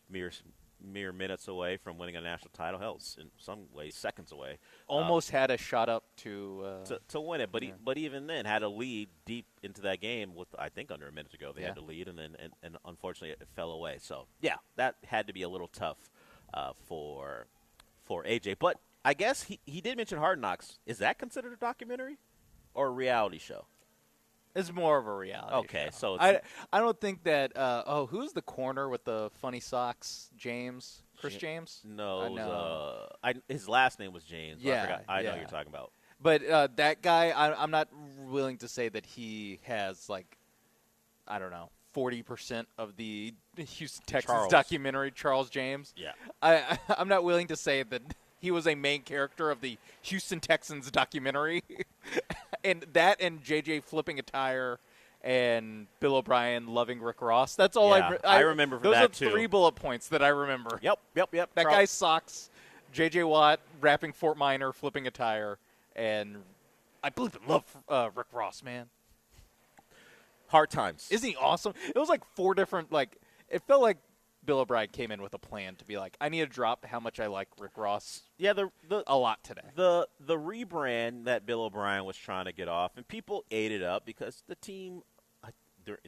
mere minutes away from winning a national title. Hell, in some ways, seconds away. Almost had a shot up to win it, but even then had a lead deep into that game with, I think, under a minute to go. They had to lead, and then and unfortunately it fell away. So yeah, that had to be a little tough for AJ. But I guess he did mention Hard Knocks. Is that considered a documentary or a reality show? It's more of a reality show. So I don't think that who's the corner with the funny socks? Chris James? No, his last name was James. Yeah, I know who you're talking about. But that guy, I'm not willing to say that he has, like, I don't know, 40% of the Houston Texans documentary, Charles James. Yeah. I'm not willing to say that he was a main character of the Houston Texans documentary. And JJ flipping a tire and Bill O'Brien loving Rick Ross. That's all I remember from that too. Those are 3 bullet points that I remember. Yep. That guy sucks. JJ Watt rapping Fort Minor, flipping a tire, and I believe in love Rick Ross, man. Hard times. Isn't he awesome? It was like 4 different, it felt like Bill O'Brien came in with a plan to be like, I need to drop how much I like Rick Ross. Yeah, a lot today. The rebrand that Bill O'Brien was trying to get off, and people ate it up because the team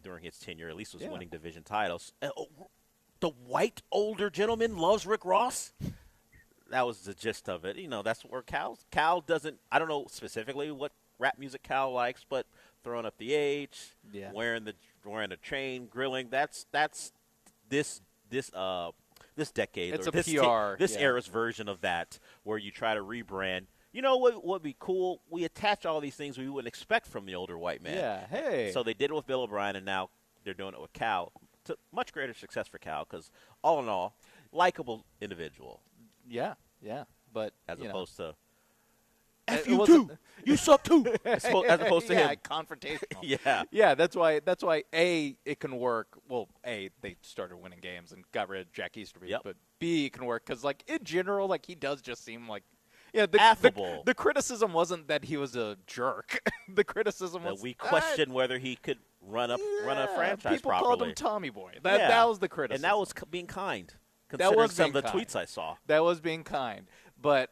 during his tenure at least was winning division titles. The white older gentleman loves Rick Ross. That was the gist of it. You know, that's where Cal doesn't. I don't know specifically what rap music Cal likes, but throwing up the H, wearing the chain, grilling. That's this decade. It's or a this PR. This era's version of that, where you try to rebrand. You know what would be cool? We attach all these things we wouldn't expect from the older white man. Yeah, hey. So they did it with Bill O'Brien, and now they're doing it with Cal. To much greater success for Cal because, all in all, likable individual. Yeah, but as opposed to F you too. You suck too. As opposed to him. Confrontational. Yeah. That's why A, it can work. Well, A, they started winning games and got rid of Jack Easterby. But B, it can work because, in general, he does just seem like. Yeah, affable. The criticism wasn't that he was a jerk. The criticism was that we questioned whether he could run a franchise people properly. Called him Tommy Boy. That was the criticism, and that was being kind. That was some being of the kind. tweets I saw. That was being kind, but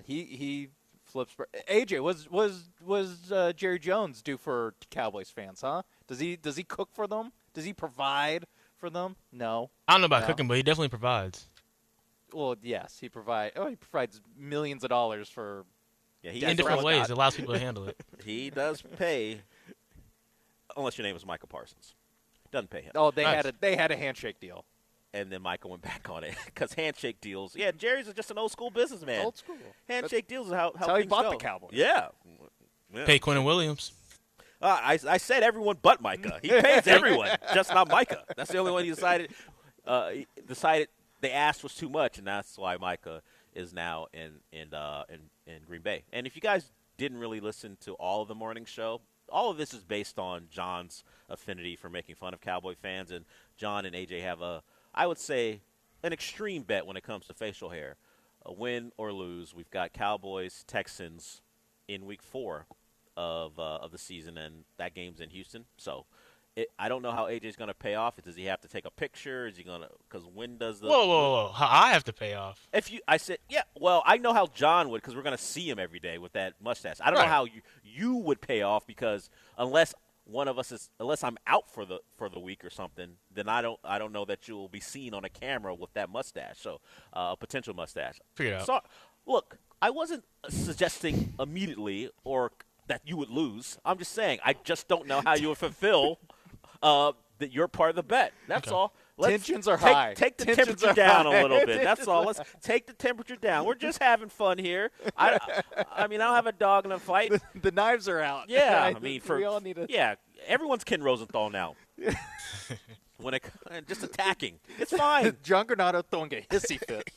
he flips. AJ was Jerry Jones due for Cowboys fans? Huh? Does he cook for them? Does he provide for them? No. I don't know about cooking, but he definitely provides. Well, yes, he provides millions of dollars for Yeah, he in different ways. It allows people to handle it. He does pay, unless your name is Michael Parsons. Doesn't pay him. Oh, they had a handshake deal. And then Michael went back on it because handshake deals. Yeah, Jerry's is just an old school businessman. Old school. Handshake deals is how he things bought go. the Cowboys. Yeah. Pay Quentin Williams. I said everyone but Micah. He pays everyone, just not Micah. That's the only one he decided. They asked was too much, and that's why Micah is now in Green Bay. And if you guys didn't really listen to all of the morning show, all of this is based on John's affinity for making fun of Cowboy fans, and John and AJ have I would say, an extreme bet when it comes to facial hair. A win or lose, we've got Cowboys, Texans in Week 4 of the season, and that game's in Houston. So I don't know how AJ's going to pay off. Does he have to take a picture? Is he going to – because when does the – Whoa. I have to pay off. I said, yeah, well, I know how John would because we're going to see him every day with that mustache. I don't know how you would pay off because unless – one of us is unless I'm out for the week or something, then I don't know that you'll be seen on a camera with that mustache. So a potential mustache. Figure it out. So look, I wasn't suggesting immediately or that you would lose. I'm just saying I just don't know how you would fulfill that you're part of the bet. That's all. Tensions are high. Take the temperature down a little bit. That's all. Let's take the temperature down. We're just having fun here. I mean, I don't have a dog in a fight. The knives are out. Yeah, I mean, we all need everyone's Ken Rosenthal now. When just attacking, it's fine. John Granado throwing a hissy fit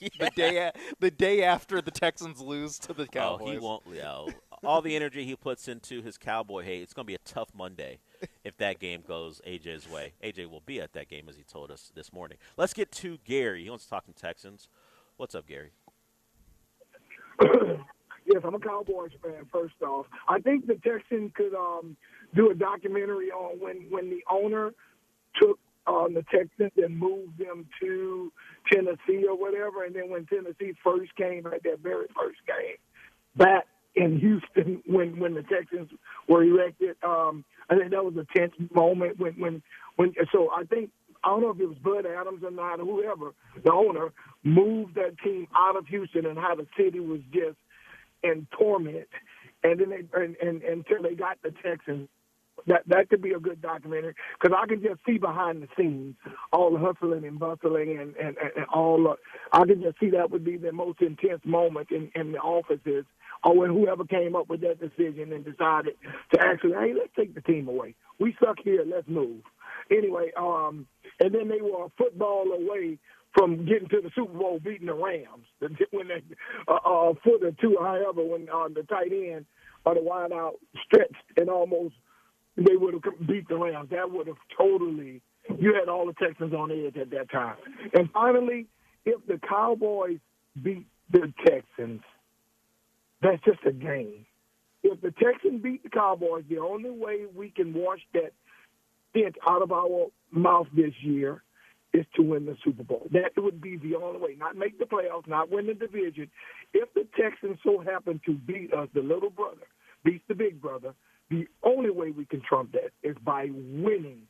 the day after the Texans lose to the Cowboys. Oh, he won't. All the energy he puts into his Cowboy hate, it's going to be a tough Monday if that game goes AJ's way. AJ will be at that game, as he told us this morning. Let's get to Gary. He wants to talk to Texans. What's up, Gary? Yes, I'm a Cowboys fan, first off. I think the Texans could do a documentary on when the owner took the Texans and moved them to Tennessee or whatever, and then when Tennessee first came, at their very first game, back in Houston when the Texans were elected. I think that was a tense moment when so I think, I don't know if it was Bud Adams or not, or whoever, the owner, moved that team out of Houston and how the city was just in torment. And then until they got the Texans. That could be a good documentary because I can just see behind the scenes all the hustling and bustling and all. I can just see that would be the most intense moment in the offices or when whoever came up with that decision and decided to actually, hey, let's take the team away. We suck here. Let's move. Anyway, and then they were a football away from getting to the Super Bowl beating the Rams when they a foot or two, however, when the tight end or the wide out stretched and almost they would have beat the Rams. That would have totally – you had all the Texans on edge at that time. And finally, if the Cowboys beat the Texans, that's just a game. If the Texans beat the Cowboys, the only way we can wash that stench out of our mouth this year is to win the Super Bowl. That would be the only way. Not make the playoffs, not win the division. If the Texans so happen to beat us, the little brother beats the big brother, the only way we can trump that is by winning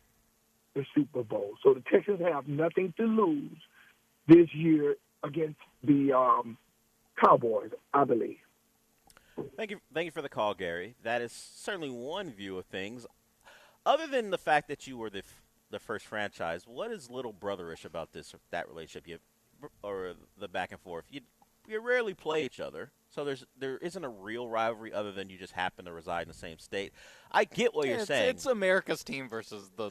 the Super Bowl. So the Texans have nothing to lose this year against the Cowboys, I believe. Thank you for the call, Gary. That is certainly one view of things. Other than the fact that you were the first franchise, what is little brotherish about that relationship or the back and forth? You rarely play each other. So there isn't a real rivalry other than you just happen to reside in the same state. I get what you're saying. It's America's team versus the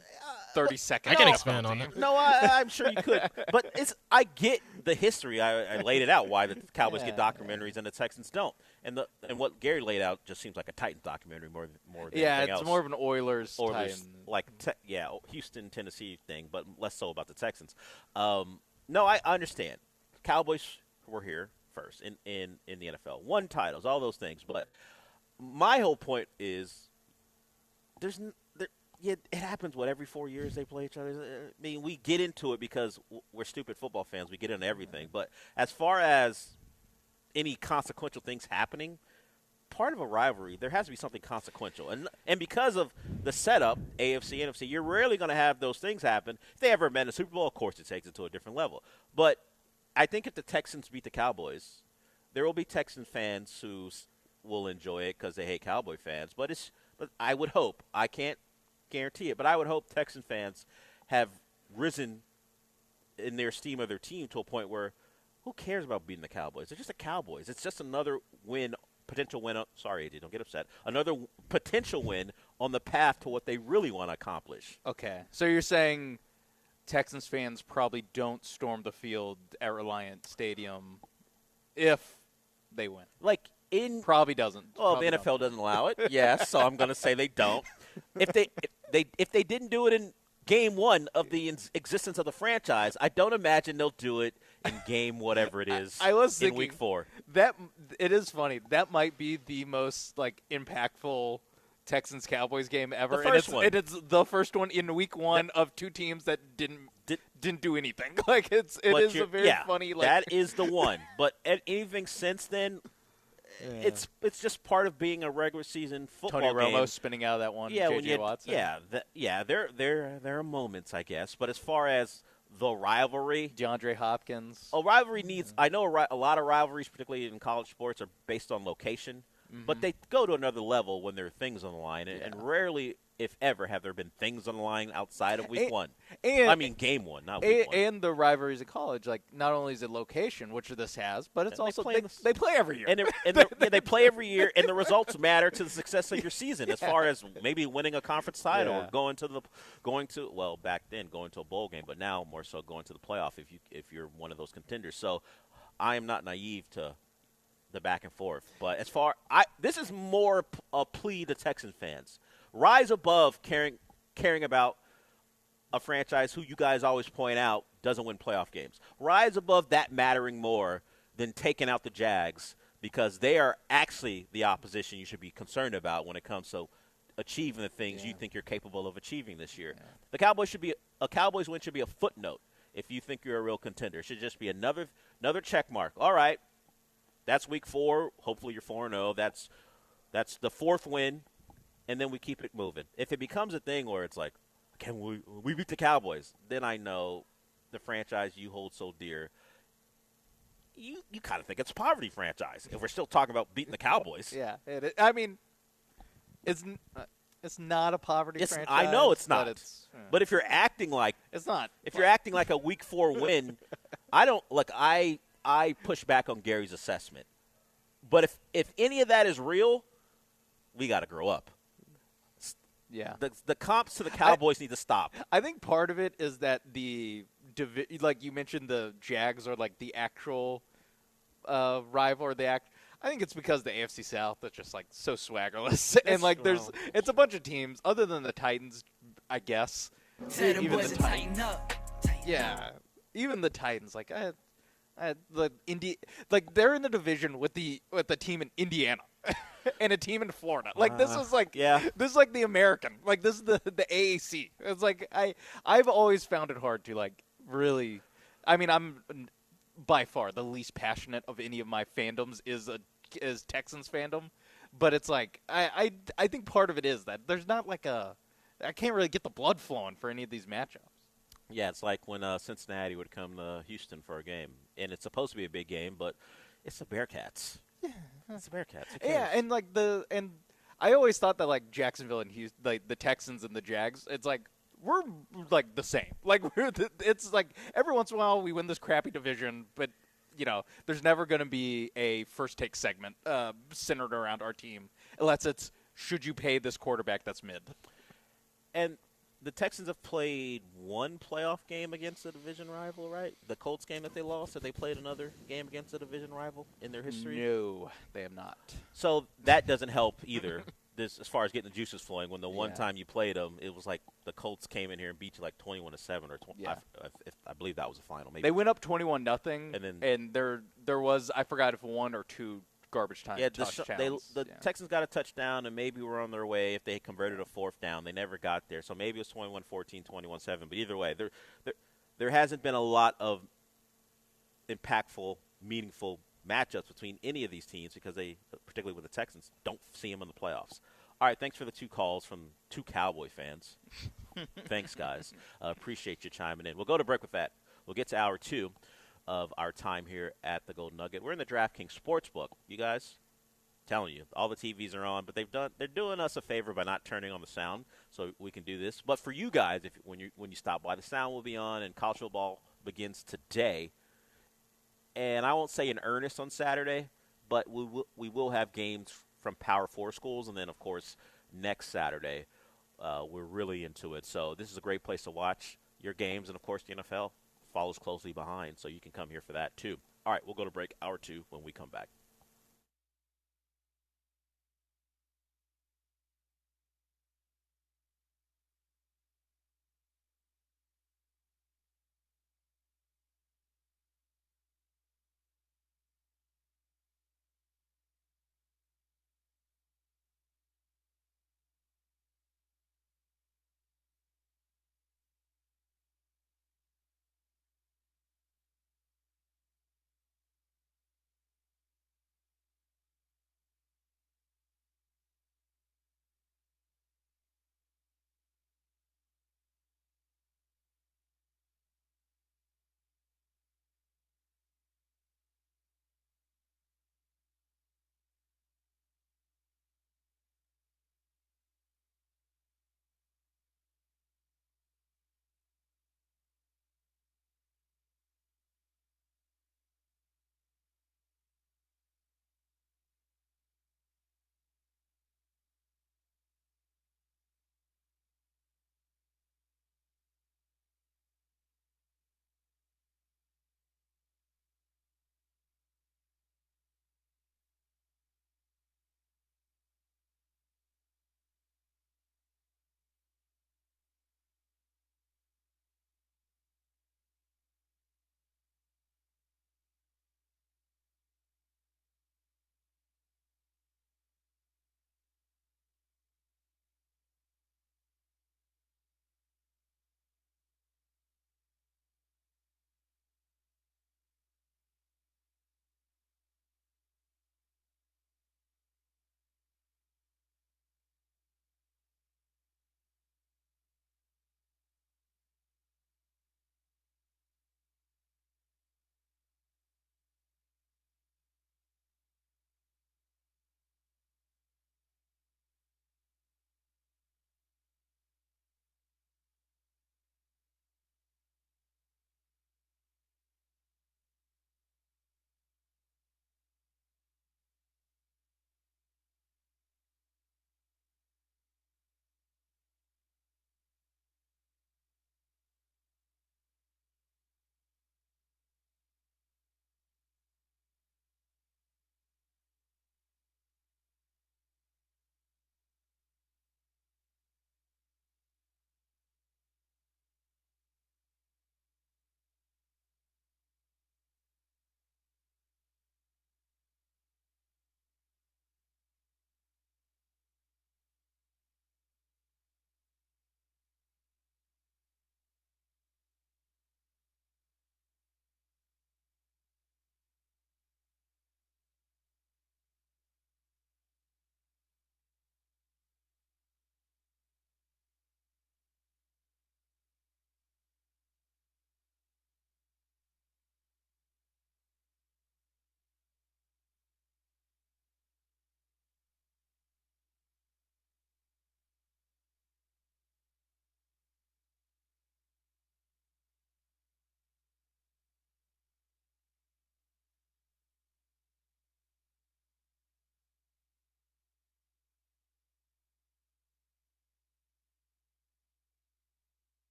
32nd. I can expand on that. No, I'm sure you could. But I get the history. I laid it out why the Cowboys get documentaries and the Texans don't. And what Gary laid out just seems like a Titans documentary more than anything else. It's more of an Oilers Titan. Houston, Tennessee thing, but less so about the Texans. No, I understand. Cowboys were here first in the NFL. Won titles, all those things. But my whole point is it happens, every 4 years they play each other? I mean, we get into it because we're stupid football fans. We get into everything. But as far as any consequential things happening, part of a rivalry, there has to be something consequential. And because of the setup, AFC, NFC, you're rarely going to have those things happen. If they ever met in a Super Bowl, of course, it takes it to a different level. But I think if the Texans beat the Cowboys, there will be Texan fans who will enjoy it because they hate Cowboy fans. But I would hope, I can't guarantee it, but I would hope Texan fans have risen in their esteem of their team to a point where who cares about beating the Cowboys? They're just the Cowboys. It's just another win, potential win. Sorry, AJ, don't get upset. Another potential win on the path to what they really want to accomplish. Okay. So you're saying Texans fans probably don't storm the field at Reliant Stadium if they win. Probably doesn't. Well, Probably the NFL doesn't allow it. Yes, so I'm going to say they don't. If they didn't do it in game one of the existence of the franchise, I don't imagine they'll do it in game whatever it is I was in thinking week 4. That it is funny. That might be the most impactful Texans Cowboys game ever. The first one. And it's the first one in week 1 of 2 teams that didn't do anything. It is a very funny. That is the one. But anything since then, it's just part of being a regular season football Tony game. Romo spinning out of that one. J.J. Watson. There are moments, I guess. But as far as the rivalry, DeAndre Hopkins. A rivalry needs. I know a lot of rivalries, particularly in college sports, are based on location. But they go to another level when there are things on the line, and rarely, if ever, have there been things on the line outside of week 1. I mean, game 1, not week 1. And the rivalries at college, not only is it location, which this has, but it's also they play every year. And they play every year, and the results matter to the success of your season as far as maybe winning a conference title or going to back then going to a bowl game, but now more so going to the playoff if you're one of those contenders. So I am not naive to the back and forth. But this is more a plea to Texan fans. Rise above caring about a franchise who you guys always point out doesn't win playoff games. Rise above that mattering more than taking out the Jags, because they are actually the opposition you should be concerned about when it comes to achieving the things you think you're capable of achieving this year. The Cowboys Cowboys win should be a footnote if you think you're a real contender. It should just be another check mark. All right. That's week 4. Hopefully you're 4-0. That's the 4th win, and then we keep it moving. If it becomes a thing where it's like, can we beat the Cowboys? Then I know the franchise you hold so dear, you kind of think it's a poverty franchise if we're still talking about beating the Cowboys. Yeah. I mean, it's not a poverty franchise. I know it's not. But if you're acting like it's not, if you're acting like a week 4 win, I don't look. I push back on Gary's assessment. But if any of that is real, we got to grow up. Yeah. The comps to the Cowboys need to stop. I think part of it is that like you mentioned, the Jags are the actual rival or I think it's because the AFC South is just so swaggerless. And it's a bunch of teams other than the Titans, I guess. Even the Titans. Yeah. Even the Titans, they're in the division with the team in Indiana and a team in Florida. This is this is the American. This is the AAC. It's I've always found it hard to really. I mean, I'm by far the least passionate of any of my fandoms is Texans fandom, but it's I think part of it is that there's not I can't really get the blood flowing for any of these matchups. Yeah, it's like when Cincinnati would come to Houston for a game, and it's supposed to be a big game, but it's the Bearcats. Yeah, it's the Bearcats. Yeah, and and I always thought that Jacksonville and Houston, the Texans and the Jags, it's we're the same. It's every once in a while we win this crappy division, but there's never going to be a first take segment centered around our team unless it's should you pay this quarterback that's mid. And the Texans have played one playoff game against a division rival, right? The Colts game that they lost, have they played another game against a division rival in their history? No, they have not. So that doesn't help either. As far as getting the juices flowing, when the one time you played them, it was the Colts came in here and beat you 21-7 or 20. Yeah. I believe that was the final. Maybe they went up 21-0, and there was I forgot if 1 or 2 garbage time touchdowns. The Texans got a touchdown, and maybe were on their way if they had converted a 4th down. They never got there, so maybe it was 21-14, 21-7. But either way, there hasn't been a lot of impactful, meaningful matchups between any of these teams because they, particularly with the Texans, don't see them in the playoffs. All right, thanks for the 2 calls from 2 Cowboy fans. Thanks, guys. Appreciate you chiming in. We'll go to break with that. We'll get to hour 2 of our time here at the Golden Nugget. We're in the DraftKings Sportsbook. You guys, telling you, all the TVs are on, but they're doing us a favor by not turning on the sound, so we can do this. But for you guys, when you stop by, the sound will be on, and college football begins today. And I won't say in earnest on Saturday, but we will have games from Power 4 schools, and then of course next Saturday we're really into it. So this is a great place to watch your games, and of course the NFL follows closely behind, so you can come here for that too. All right, we'll go to break, hour 2, when we come back.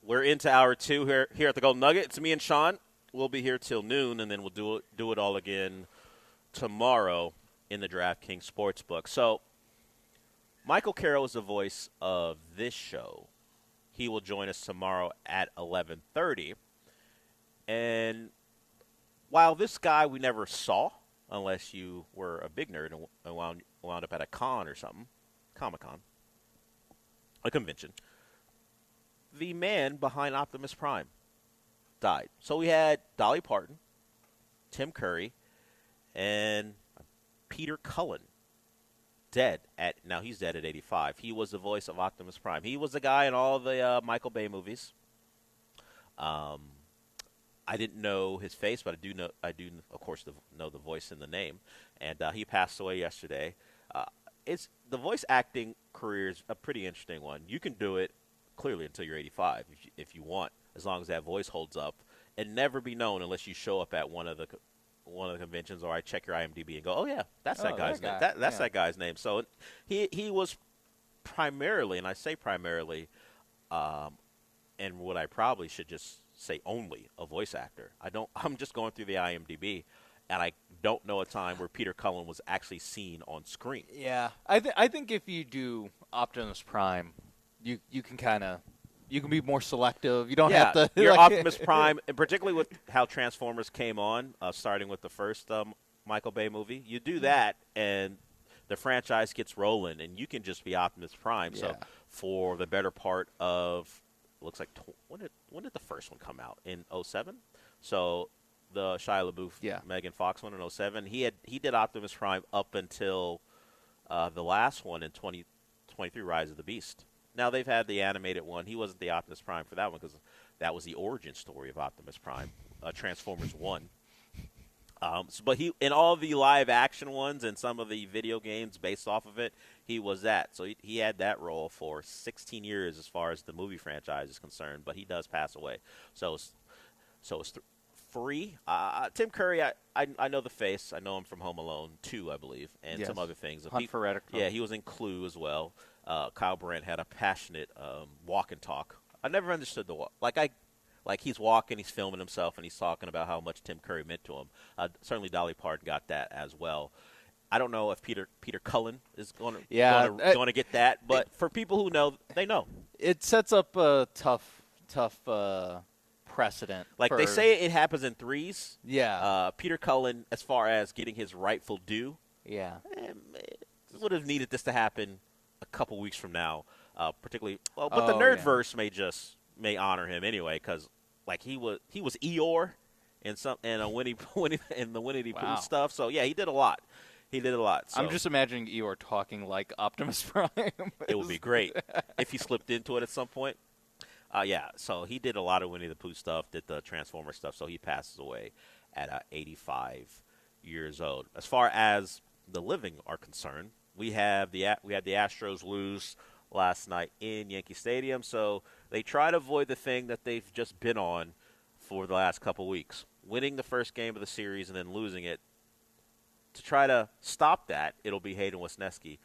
We're into hour 2 here at the Golden Nugget. It's me and Sean. We'll be here till noon, and then we'll do it all again tomorrow in the DraftKings Sportsbook. So Michael Carroll is the voice of this show. He will join us tomorrow at 11:30. And while this guy we never saw, unless you were a big nerd and wound up at a con or something, Comic-Con, a convention, the man behind Optimus Prime, died. So we had Dolly Parton, Tim Curry, and Peter Cullen dead now he's dead at 85. He was the voice of Optimus Prime. He was the guy in all the Michael Bay movies. I didn't know his face, but I do of course know the voice and the name. And he passed away yesterday. It's the voice acting career is a pretty interesting one. You can do it clearly until you're 85 if you want, as long as that voice holds up, and never be known unless you show up at one of the conventions, or I check your IMDb and go, oh yeah, that's that guy's name. That's that guy's name. So he was primarily, and I say primarily, and what I probably should just say only, a voice actor. I'm just going through the IMDb, and I don't know a time where Peter Cullen was actually seen on screen. Yeah, I think if you do Optimus Prime, you can be more selective. You don't have to. Your Optimus Prime, and particularly with how Transformers came on, starting with the first Michael Bay movie, you do that, and the franchise gets rolling, and you can just be Optimus Prime. Yeah. So for the better part of, looks like, when did the first one come out? In 2007? So the Shia LaBeouf, Megan Fox one in 2007. He did Optimus Prime up until the last one in 2023, Rise of the Beast. Now they've had the animated one. He wasn't the Optimus Prime for that one because that was the origin story of Optimus Prime, Transformers 1. But he, in all the live action ones and some of the video games based off of it, he was that. So he had that role for 16 years as far as the movie franchise is concerned. But he does pass away. So it's free. Tim Curry, I know the face. I know him from Home Alone 2, I believe, and some other things. Hunt for Red October. Yeah, he was in Clue as well. Kyle Brandt had a passionate walk and talk. I never understood the walk. Like he's walking, he's filming himself, and he's talking about how much Tim Curry meant to him. Certainly Dolly Parton got that as well. I don't know if Peter Cullen is going to get that, but for people who know, they know. It sets up a tough precedent. Like they say it happens in threes. Yeah. Peter Cullen, as far as getting his rightful due, would have needed this to happen a couple weeks from now, particularly. Well, but the Nerdverse may honor him anyway, because like he was Eeyore in the Winnie the Pooh stuff. So yeah, he did a lot. So. I'm just imagining Eeyore talking like Optimus Prime. It would be great if he slipped into it at some point. So he did a lot of Winnie the Pooh stuff, did the Transformer stuff. So he passes away at 85 years old. As far as the living are concerned, we had the Astros lose last night in Yankee Stadium. So they try to avoid the thing that they've just been on for the last couple weeks, winning the first game of the series and then losing it. To try to stop that, it'll be Hayden Wesneski.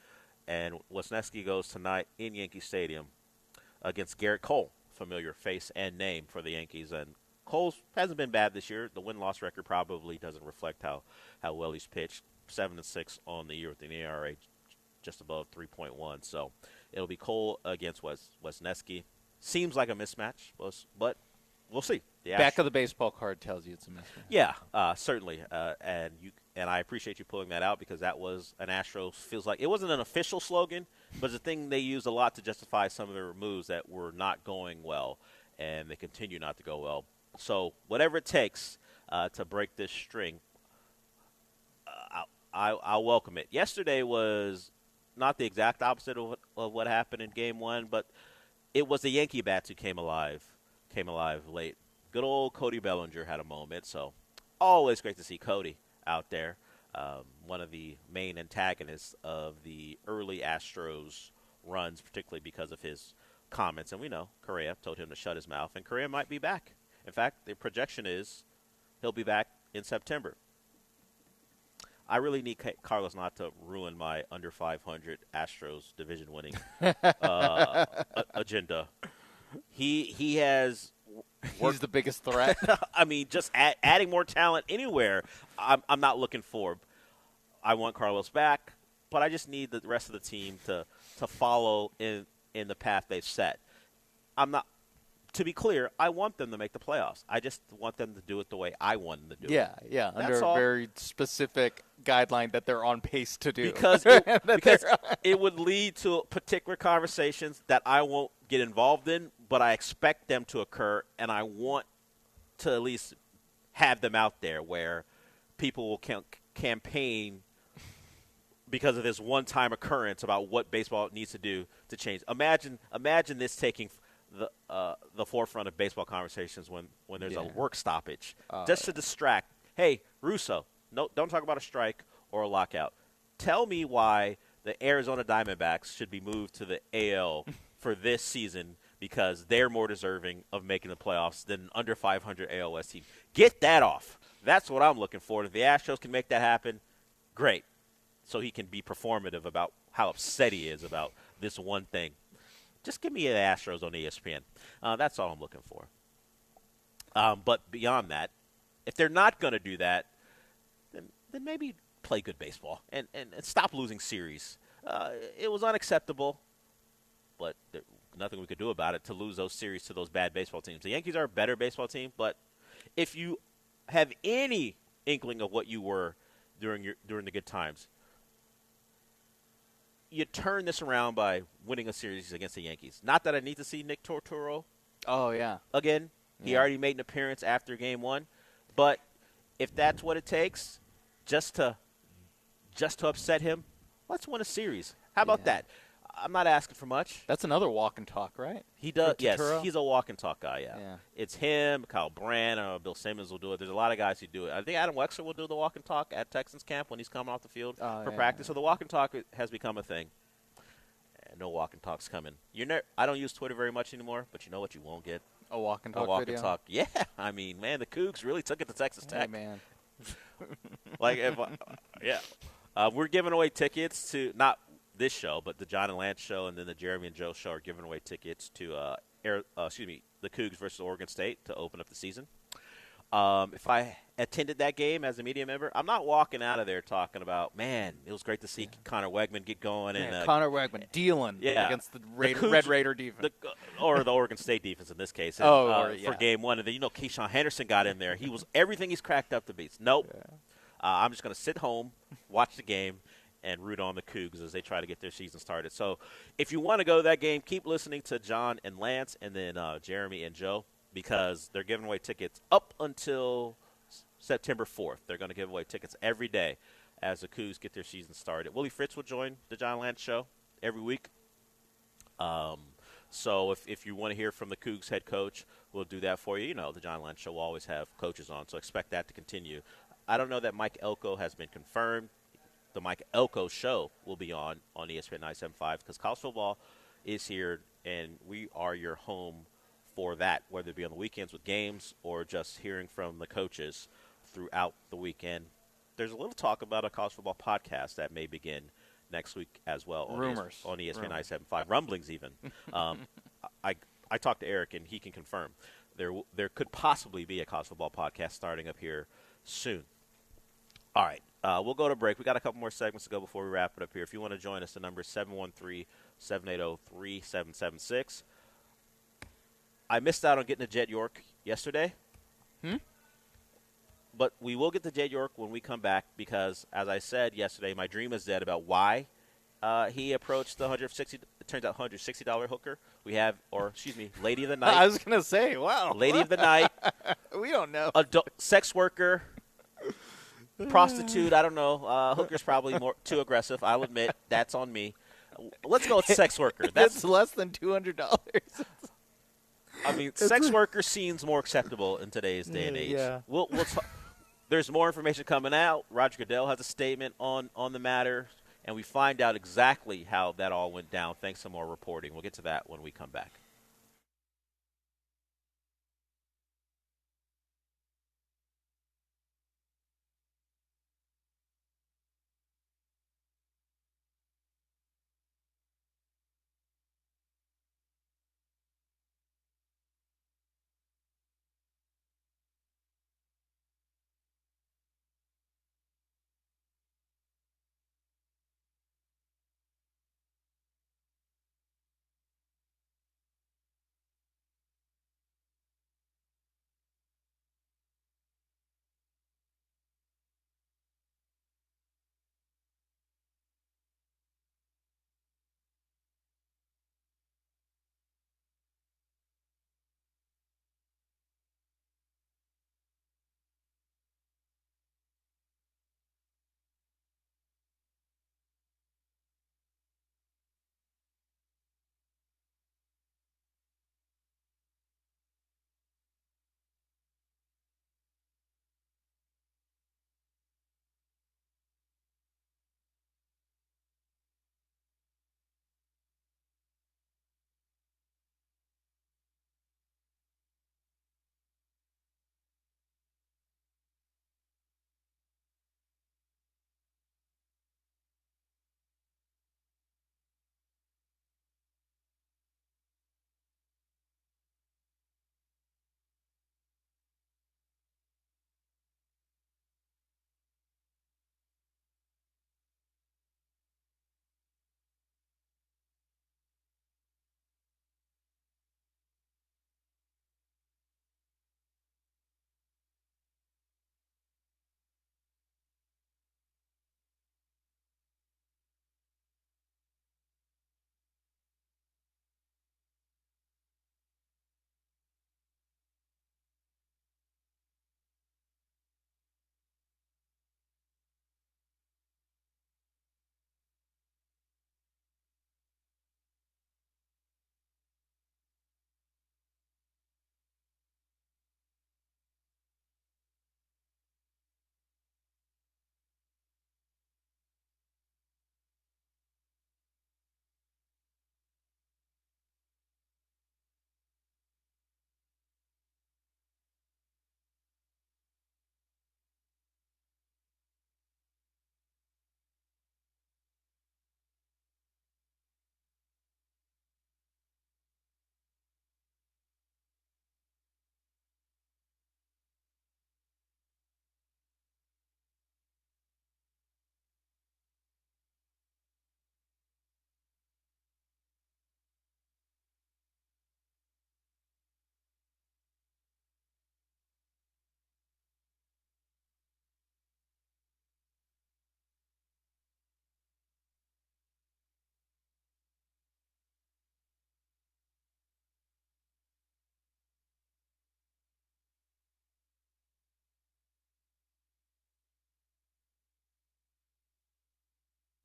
And Wesneski goes tonight in Yankee Stadium against Garrett Cole, familiar face and name for the Yankees. And Cole hasn't been bad this year. The win-loss record probably doesn't reflect how well he's pitched. 7-6 on the year with an ERA just above 3.1. So it'll be Cole against Wesneski. Seems like a mismatch, but we'll see. Back of the baseball card tells you it's a mismatch. Yeah, certainly. And I appreciate you pulling that out because that was an Astros feels like. It wasn't an official slogan, but it's a thing they used a lot to justify some of their moves that were not going well, and they continue not to go well. So whatever it takes to break this string, I'll welcome it. Yesterday was not the exact opposite of what happened in Game 1, but it was the Yankee bats who came alive late. Good old Cody Bellinger had a moment, so always great to see Cody out there. One of the main antagonists of the early Astros runs, particularly because of his comments. And we know Correa told him to shut his mouth, and Correa might be back. In fact, the projection is he'll be back in September. I really need Carlos not to ruin my under 500 Astros division winning agenda. He has. He's the biggest threat. I mean, just adding more talent anywhere, I'm not looking for. I want Carlos back, but I just need the rest of the team to follow in the path they've set. I'm not. To be clear, I want them to make the playoffs. I just want them to do it the way I want them to do it. Yeah, under a very specific guideline that they're on pace to do. Because it would lead to particular conversations that I won't get involved in, but I expect them to occur, and I want to at least have them out there where people will campaign because of this one-time occurrence about what baseball needs to do to change. Imagine this taking the forefront of baseball conversations when there's a work stoppage, just to distract. Hey, Russo, no, don't talk about a strike or a lockout. Tell me why the Arizona Diamondbacks should be moved to the AL for this season because they're more deserving of making the playoffs than an under 500 AL West team. Get that off. That's what I'm looking for. If the Astros can make that happen, great. So he can be performative about how upset he is about this one thing. Just give me the Astros on ESPN. That's all I'm looking for. But beyond that, if they're not going to do that, then maybe play good baseball and stop losing series. It was unacceptable, but nothing we could do about it to lose those series to those bad baseball teams. The Yankees are a better baseball team, but if you have any inkling of what you were during the good times, you turn this around by winning a series against the Yankees. Not that I need to see Nick Tortoro. Oh yeah. Again, he already made an appearance after Game 1, but if that's what it takes, just to upset him, let's win a series. How about that? I'm not asking for much. That's another walk and talk, right? He does. Yes, Tortoro? he's a walk and talk guy. Yeah. It's him. Kyle Brandt. I don't know, Bill Simmons will do it. There's a lot of guys who do it. I think Adam Wexler will do the walk and talk at Texans camp when he's coming off the field for practice. So the walk and talk has become a thing. And no walk and talk's coming. I don't use Twitter very much anymore, but you know what you won't get? A walk and talk. A walk video? and talk. Yeah. I mean, man, the Cougs really took it to Texas Tech. Hey, man. We're giving away tickets to not this show, but the John and Lance show and then the Jeremy and Joe show are giving away tickets to the Cougs versus Oregon State to open up the season. If I attended that game as a media member, I'm not walking out of there talking about, man, it was great to see Connor Wegman get going. And Connor Wegman dealing against the Red Raider defense. Or the Oregon State defense in this case. For Game 1. And then, Keyshawn Henderson got in there. He was everything he's cracked up to be. Nope. I'm just going to sit home, watch the game, and root on the Cougs as they try to get their season started. So if you want to go to that game, keep listening to John and Lance and then Jeremy and Joe because they're giving away tickets up until September 4th. They're going to give away tickets every day as the Cougs get their season started. Willie Fritz will join the John Lance show every week. So if you want to hear from the Cougs head coach, we'll do that for you. The John Lance show will always have coaches on, so expect that to continue. I don't know that Mike Elko has been confirmed. The Mike Elko show will be on ESPN 97.5 because college football is here, and we are your home for that, whether it be on the weekends with games or just hearing from the coaches throughout the weekend. There's a little talk about a college football podcast that may begin next week as well. Rumors. On ESPN 97.5. Rumblings even. I talked to Eric, and he can confirm. There could possibly be a college football podcast starting up here soon. All right. We'll go to break. We got a couple more segments to go before we wrap it up here. If you want to join us, the number is 713-780-3776. I missed out on getting a Jet York yesterday. But we will get the Jet York when we come back because, as I said yesterday, my dream is dead about why he approached the $160 hooker. We have, Lady of the Night. I was going to say, wow. Lady of the Night. We don't know. Sex worker. Prostitute, I don't know. Hooker's probably too aggressive. I'll admit that's on me. Let's go with sex worker. That's less than $200. I mean, sex worker seems more acceptable in today's day and age. Yeah. We'll there's more information coming out. Roger Goodell has a statement on the matter, and we find out exactly how that all went down thanks to more reporting. We'll get to that when we come back.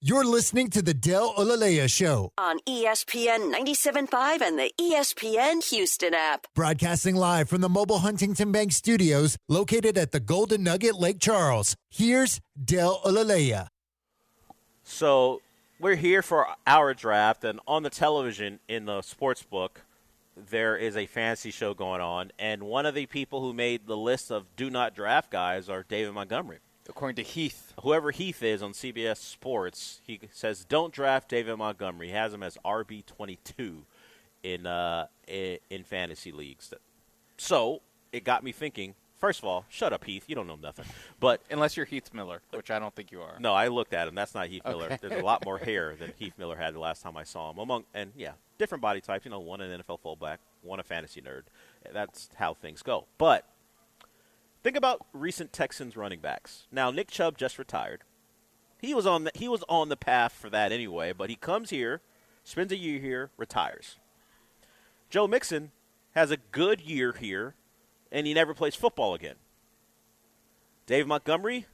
You're listening to the Del Olaleya Show. On ESPN 97.5 and the ESPN Houston app. Broadcasting live from the mobile Huntington Bank Studios located at the Golden Nugget Lake Charles. Here's Del Olaleya. So we're here for our draft, and on the television in the sports book, there is a fantasy show going on, and one of the people who made the list of do not draft guys are David Montgomery. According to Heath. Whoever Heath is on CBS Sports, he says don't draft David Montgomery. He has him as RB22 in fantasy leagues. So it got me thinking, first of all, shut up, Heath. You don't know nothing. But unless you're Heath Miller, which I don't think you are. No, I looked at him. That's not Heath Miller. Okay. There's a lot more hair than Heath Miller had the last time I saw him. Different body types. One an NFL fullback, one a fantasy nerd. That's how things go. But think about recent Texans running backs. Now, Nick Chubb just retired. He was on the path for that anyway, but he comes here, spends a year here, retires. Joe Mixon has a good year here, and he never plays football again. Dave Montgomery,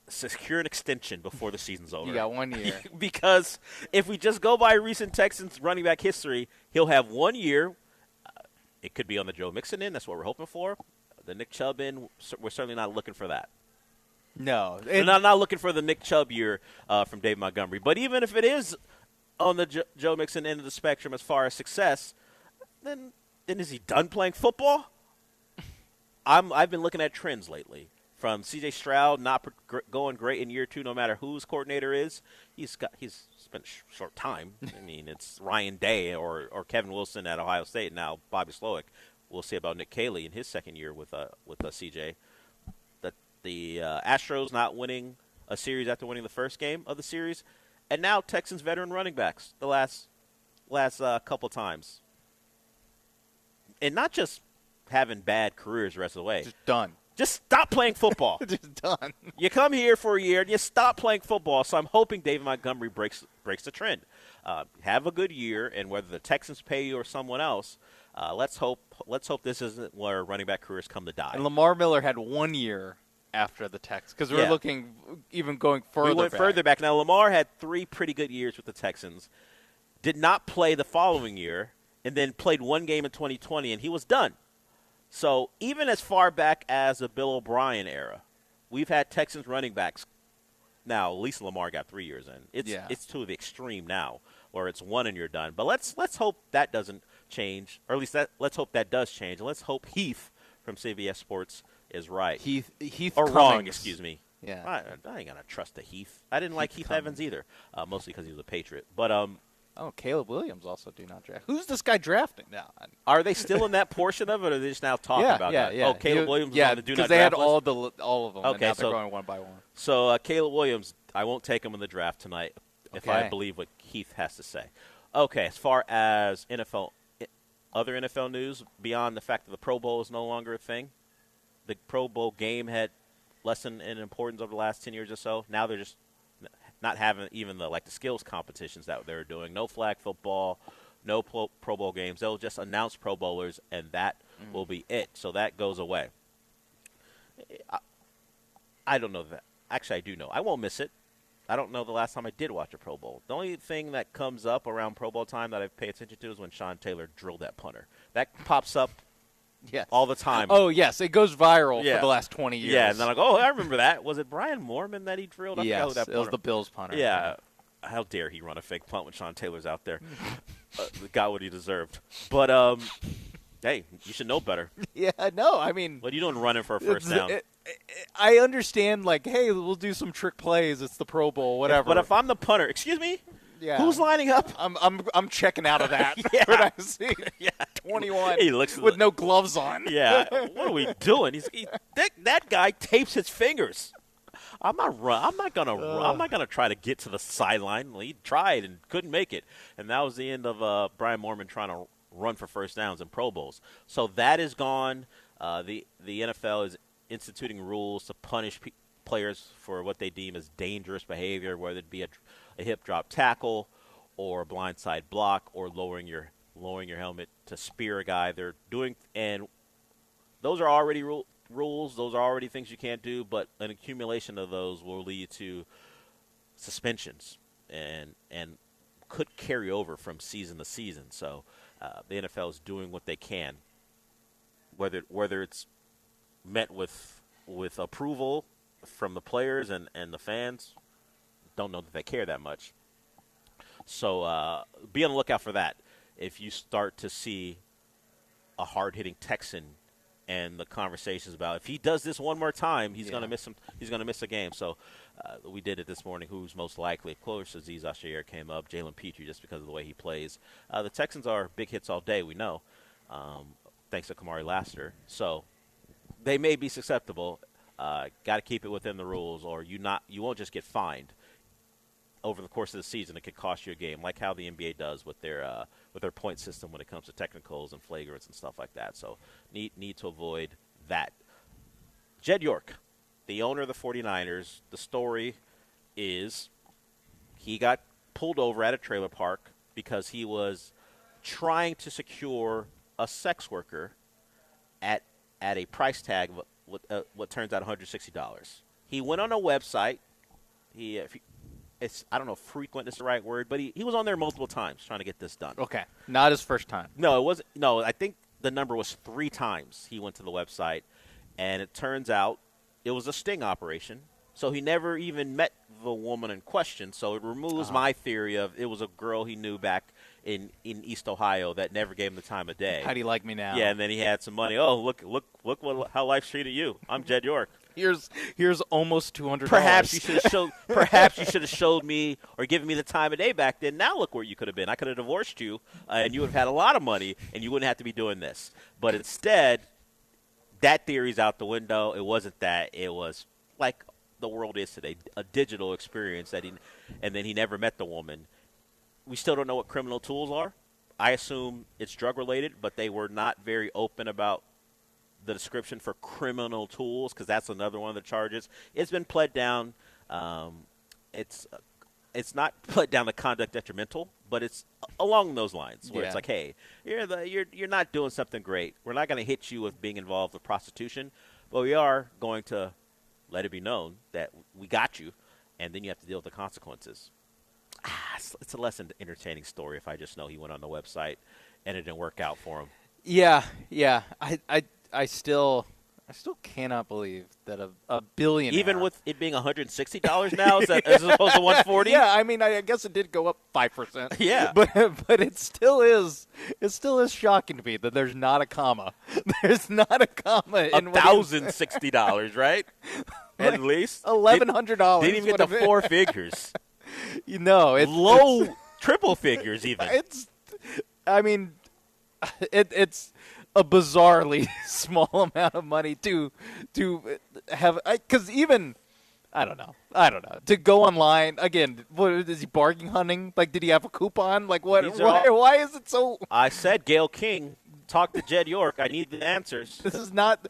secure an extension before the season's over. You got 1 year. Because if we just go by recent Texans running back history, he'll have 1 year. It could be on the Joe Mixon end. That's what we're hoping for. The Nick Chubb end, we're certainly not looking for that. No. We're not looking for the Nick Chubb year from Dave Montgomery. But even if it is on the Joe Mixon end of the spectrum as far as success, then is he done playing football? I've been looking at trends lately. From C.J. Stroud not going great in year 2, no matter whose coordinator is. He's spent short time. I mean, it's Ryan Day or Kevin Wilson at Ohio State. Now Bobby Slowick. We'll see about Nick Caley in his second year with C.J. The Astros not winning a series after winning the first game of the series, and now Texans veteran running backs the last couple times, and not just having bad careers the rest of the way. Just done. Just stop playing football. Just done. You come here for a year and you stop playing football. So I'm hoping David Montgomery breaks the trend. Have a good year, and whether the Texans pay you or someone else, let's hope this isn't where running back careers come to die. And Lamar Miller had 1 year after the Texans because we're looking even going further. We went further back. Now Lamar had 3 pretty good years with the Texans. Did not play the following year, and then played 1 game in 2020, and he was done. So even as far back as the Bill O'Brien era, we've had Texans running backs. Now, at least Lamar got 3 years in. It's to the extreme now, where it's 1 and you're done. But let's hope that doesn't change, or at least let's hope that does change. And let's hope Heath from CBS Sports is right. Heath or Cummings. wrong, excuse me. Yeah, I ain't gonna trust the Heath. I didn't like Heath Evans either, mostly because he was a Patriot. But Caleb Williams also do not draft. Who's this guy drafting now? Are they still in that portion of it, or are they just now talking about that? Yeah. Oh, Caleb Williams is on the do not draft because they had list? all of them. Okay, and now so they're going one by one. So Caleb Williams, I won't take him in the draft tonight if I believe what Heath has to say. Okay, as far as other NFL news, beyond the fact that the Pro Bowl is no longer a thing, the Pro Bowl game had lessened in importance over the last 10 years or so. Now they're just not having even the skills competitions that they're doing. No flag football, no Pro Bowl games. They'll just announce Pro Bowlers, and that will be it. So that goes away. I don't know that. Actually, I do know. I won't miss it. I don't know the last time I did watch a Pro Bowl. The only thing that comes up around Pro Bowl time that I pay attention to is when Sean Taylor drilled that punter. That pops up all the time. Oh, yes. It goes viral for the last 20 years. Yeah, and then I go, I remember that. Was it Brian Mormon that he drilled? I forgot who that it was the Bills punter. Yeah. How dare he run a fake punt when Sean Taylor's out there. Got what he deserved. But, hey, you should know better. Yeah, no, I mean. What are you doing running for a first down? I understand, hey, we'll do some trick plays. It's the Pro Bowl, whatever. But if I'm the punter, excuse me? Yeah. Who's lining up? I'm checking out of that. When I see 21 he looks with no gloves on. Yeah. What are we doing? That guy tapes his fingers. I'm not gonna try to get to the sideline. He tried and couldn't make it, and that was the end of Brian Mormon trying to run for first downs in Pro Bowls. So that is gone. The NFL is instituting rules to punish players for what they deem as dangerous behavior, whether it be a hip drop tackle or a blindside block or lowering your helmet to spear a guy. They're doing, and those are already rules. Those are already things you can't do, but an accumulation of those will lead to suspensions and could carry over from season to season. So the NFL is doing what they can, whether it's met with approval from the players and the fans. Don't know that they care that much. So be on the lookout for that. If you start to see a hard-hitting Texan and the conversations about if he does this one more time, he's going to miss he's going to miss a game. So we did it this morning. Who's most likely? Of course, Azeez Ashayer came up. Jalen Petrie, just because of the way he plays. The Texans are big hits all day. We know, thanks to Kamari Lassiter. So they may be susceptible. Got to keep it within the rules, or you won't just get fined. Over the course of the season, it could cost you a game, like how the NBA does with their point system when it comes to technicals and flagrants and stuff like that. So need to avoid that. Jed York, the owner of the 49ers, the story is he got pulled over at a trailer park because he was trying to secure a sex worker at a price tag of what turns out $160. He went on a website. I don't know if frequent is the right word, but he was on there multiple times trying to get this done. Okay. Not his first time. No, it wasn't. No, I think the number was 3 times he went to the website, and it turns out it was a sting operation. So he never even met the woman in question. So it removes my theory of it was a girl he knew back in East Ohio that never gave him the time of day. How do you like me now? Yeah, and then he had some money. Oh, look how life treated you. I'm Jed York. Here's almost $200. Perhaps you should have showed me or given me the time of day back then. Now look where you could have been. I could have divorced you, and you would have had a lot of money, and you wouldn't have to be doing this. But instead, that theory's out the window. It wasn't that. It was like the world is today, a digital experience and then he never met the woman. We still don't know what criminal tools are. I assume it's drug related, but they were not very open about the description for criminal tools, because that's another one of the charges. It's been pled down. It's not pled down to conduct detrimental, but it's along those lines where it's like, hey, you're not doing something great. We're not going to hit you with being involved with prostitution, but we are going to let it be known that we got you, and then you have to deal with the consequences. It's a less entertaining story if I just know he went on the website and it didn't work out for him. Yeah. I still cannot believe that a billionaire, even with it being $160 now, as opposed to $140. Yeah, I mean, I guess it did go up 5%. Yeah, but it still is shocking to me that there's not a comma. There's not a comma in $1,060, right? Like at least $1,100. Didn't even get to 4 figures. It's low triple figures even. It's a bizarrely small amount of money to have, because even I don't know to go online again. What is he bargain hunting? Like, did he have a coupon? Like, what? Why is it so? I said, Gayle King, talk to Jed York. I need the answers. This is not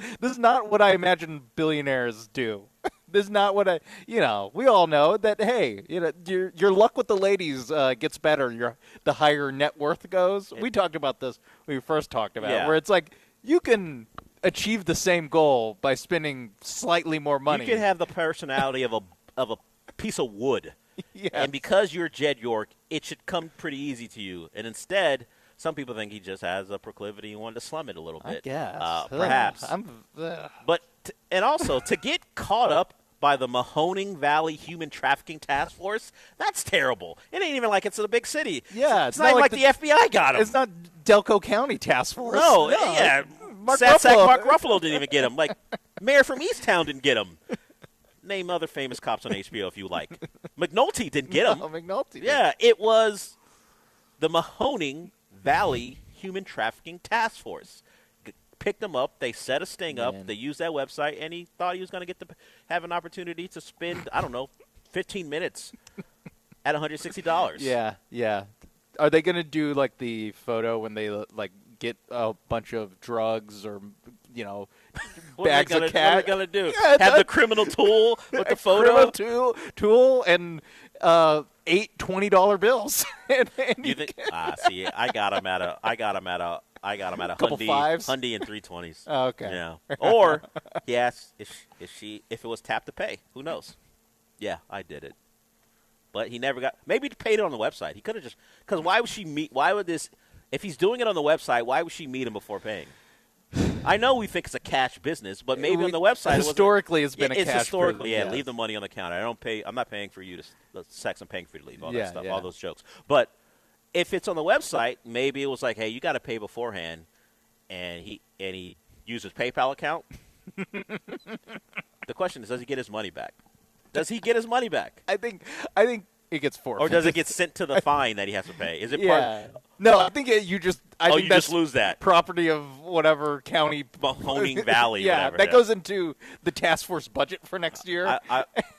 what I imagine billionaires do. This is not what we all know that, hey, your luck with the ladies gets better the higher net worth goes. We talked about this when we first talked about it, where it's like you can achieve the same goal by spending slightly more money. You can have the personality of a piece of wood. Yes. And because you're Jed York, it should come pretty easy to you. And instead, some people think he just has a proclivity and wanted to slum it a little bit. I guess. Perhaps. But also, to get caught up by the Mahoning Valley Human Trafficking Task Force, that's terrible. It ain't even like it's in a big city. Yeah, it's not like the FBI got him. It's not Delco County Task Force. No. Yeah. Mark Ruffalo didn't even get him. Like, Mayor from Easttown didn't get him. Name other famous cops on HBO if you like. McNulty didn't get him. No, McNulty didn't. Yeah, it was the Mahoning Valley Human Trafficking Task Force. Picked him up. They set a sting up. They used that website, and he thought he was going to get to have an opportunity to spend, 15 minutes at $160. Yeah. Are they going to do like the photo when they like get a bunch of drugs or bags of cash? What are they going to do? Have the criminal tool with the photo? Tool and 8 $20 bills. You think? See, I got him at I got him at a Couple fives? Hyundai and 320s. Oh, okay. Yeah. Or he asked if it was tap to pay. Who knows? Yeah, I did it. But he never got. Maybe he paid it on the website. He could have just. Because why would she meet? Why would this? If he's doing it on the website, why would she meet him before paying? I know we think it's a cash business, but maybe on the website historically it's been a cash historically, business. yeah. Leave the money on the counter. I'm not paying for you to the sex. I'm paying for you to leave. All Yeah, that stuff. yeah. All those jokes. But if it's on the website, maybe it was like, hey, you got to pay beforehand, and he used his PayPal account. The question is, does he get his money back? Does he get his money back? I think it gets forfeited. Or does it get sent to the fine that he has to pay? Is it Yeah. No, I think you just. I think you that's just lose that. property of whatever county. Mahoning Valley. Yeah, whatever. that goes into the task force budget for next year.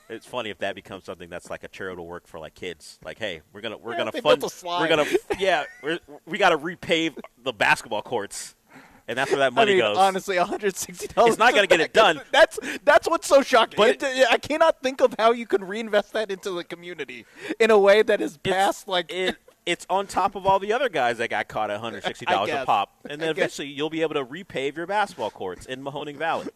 It's funny if that becomes something that's like a charitable work for like kids. Like, hey, we're gonna they fund. built a slide. We're gonna we got to repave the basketball courts, and that's where that money goes. Honestly, $160. It's not going to get it done. That's what's so shocking. But I cannot think of how you can reinvest that into the community in a way that is past It's on top of all the other guys that got caught at $160 a pop, and then eventually you'll be able to repave your basketball courts in Mahoning Valley.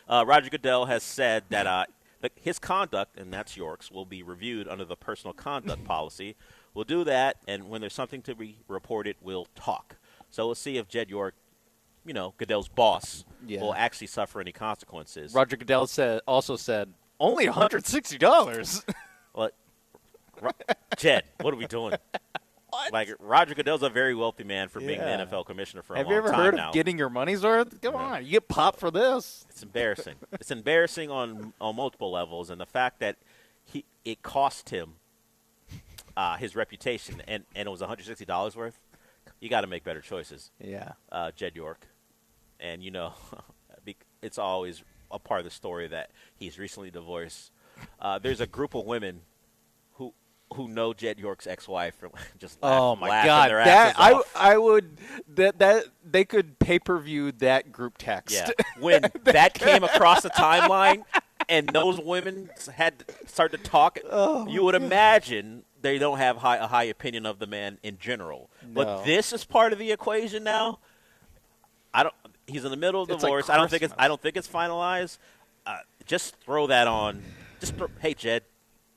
Roger Goodell has said that his conduct, and that's York's, will be reviewed under the personal conduct policy. We'll do that, and when there's something to be reported, we'll talk. So we'll see if Jed York, Goodell's boss, will actually suffer any consequences. Roger Goodell also said only $160. Well, Jed, what are we doing? Like, Roger Goodell's a very wealthy man for being the NFL commissioner for a long time now. Have you ever heard of getting your money's worth? Come on, you get popped for this. It's embarrassing. It's embarrassing on multiple levels, and the fact that it cost him his reputation, and it was $160 worth. You got to make better choices. Yeah. Jed York, and it's always a part of the story that he's recently divorced. There's a group of women who know Jed York's ex-wife for just laughing their asses off. I would that they could pay-per-view that group text. Yeah. When that came across the timeline and those women had to start to talk, you would imagine they don't have a high opinion of the man in general. No. But this is part of the equation now. He's in the middle of divorce. Like I don't think it's finalized. Just throw that on. Hey, Jed.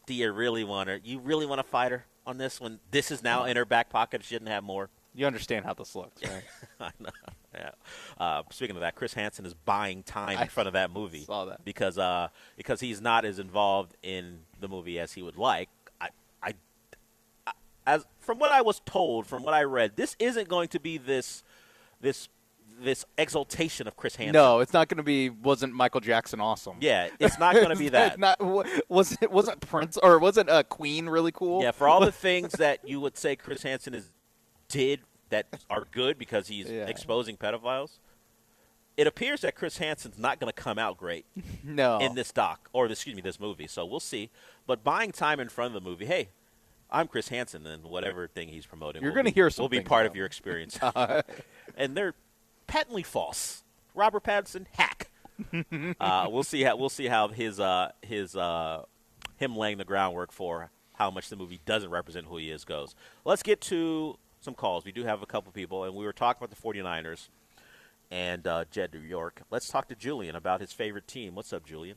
Do you really want her? You really want to fight her on this when this is now in her back pocket? She didn't have more. You understand how this looks, right? I know. Yeah. Speaking of that, Chris Hansen is buying time in front of that movie. Saw that because he's not as involved in the movie as he would like. As from what I was told, from what I read, this isn't going to be this exaltation of Chris Hansen. No, it's not going to be. Wasn't Michael Jackson awesome? Yeah, it's not going to be that. Wasn't Prince or wasn't Queen really cool? Yeah, for all the things that you would say Chris Hansen did that are good because he's exposing pedophiles, it appears that Chris Hansen's not going to come out great. No. In this this movie. So we'll see. But buying time in front of the movie, hey, I'm Chris Hansen, and whatever thing he's promoting, you're going to hear something. Will be part of your experience. And they're patently false. Robert Pattinson, hack. We'll see how his him laying the groundwork for how much the movie doesn't represent who he is goes. Let's get to some calls. We do have a couple people, and we were talking about the 49ers and Jed York. Let's talk to Julian about his favorite team. What's up, Julian?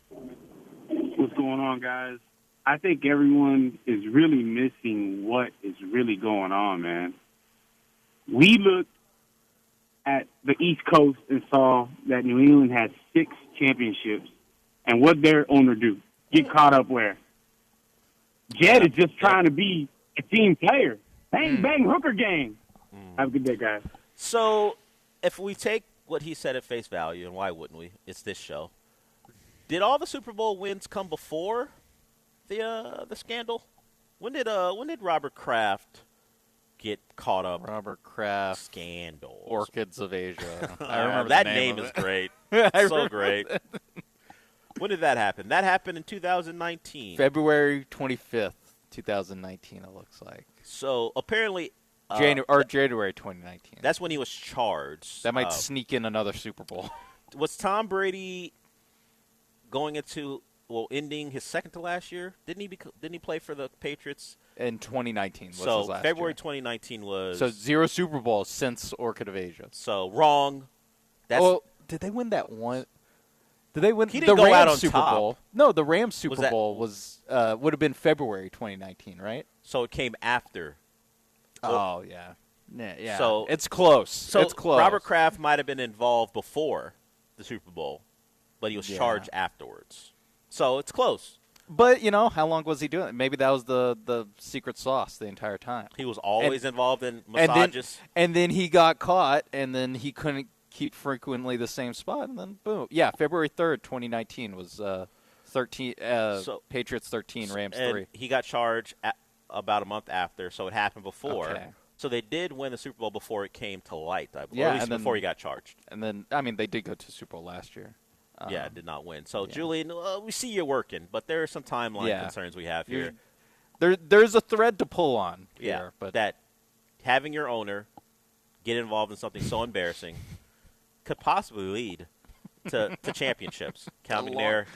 What's going on, guys? I think everyone is really missing what is really going on, man. We looked at the East Coast and saw that New England had 6 championships, and what their owner do? Get caught up where? Jed is just trying to be a team player. Bang, bang, hooker gang. Have a good day, guys. So if we take what he said at face value, and why wouldn't we? It's this show. Did all the Super Bowl wins come before the scandal? When did Robert Kraft get caught up? Robert Kraft scandal. Orchids of Asia. I remember that the name is great. So great. When did that happen? That happened in 2019. February 25th, 2019. It looks like. So apparently. January 2019. That's when he was charged. That might sneak in another Super Bowl. Was Tom Brady going into ending his second to last year? Didn't he play for the Patriots In 2019 was So his last February year. 2019 was. So 0 Super Bowls since Orchid of Asia. So wrong. That's well, did they win that one? Did they win He the didn't go Rams out on Super top. Bowl? No, the Rams Super that- Bowl was would have been February 2019, right? So it came after. Oh yeah. Yeah. So it's close. So it's close. Robert Kraft might have been involved before the Super Bowl, but he was Yeah. charged afterwards. So it's close. But how long was he doing it? Maybe that was the secret sauce the entire time. He was always involved in and massages. and then he got caught, and then he couldn't keep frequently the same spot, and then boom. Yeah, February 3rd, 2019 was 13. Patriots 13, Rams and 3. He got charged about a month after, so it happened before. Okay. So they did win the Super Bowl before it came to light, I believe. Yeah, Or at least and then- before he got charged. And then, they did go to Super Bowl last year. Yeah, did not win. So, Julian, we see you working, but there are some timeline concerns we have here. There's a thread to pull on Yeah, here, but that having your owner get involved in something so embarrassing could possibly lead to championships. Cal McNair,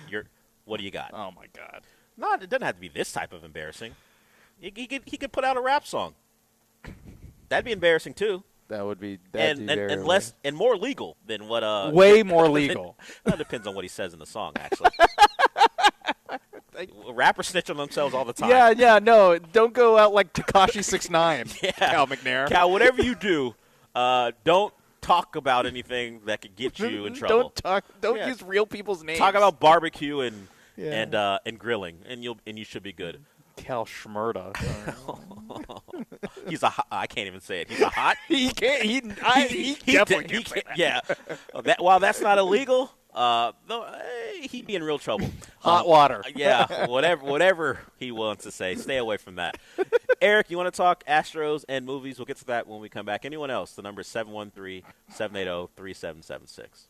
what do you got? Oh, my God. No, it doesn't have to be this type of embarrassing. He could put out a rap song. That'd be embarrassing, too. That would be and less and more legal than what way more legal. That depends on what he says in the song, actually. Rappers snitch on themselves all the time. Yeah, no, don't go out like Tekashi 6ix9ine, Yeah. Cal McNair. Cal, whatever you do, don't talk about anything that could get you in trouble. Don't use real people's names. Talk about barbecue and grilling, and you should be good. Cal Schmerda. I can't even say it. He's a hot. He can't. He definitely can't say that. Yeah. While that's not illegal, he'd be in real trouble. Hot water. Yeah. Whatever he wants to say, stay away from that. Eric, you want to talk Astros and movies? We'll get to that when we come back. Anyone else? The number is 713-780-3776.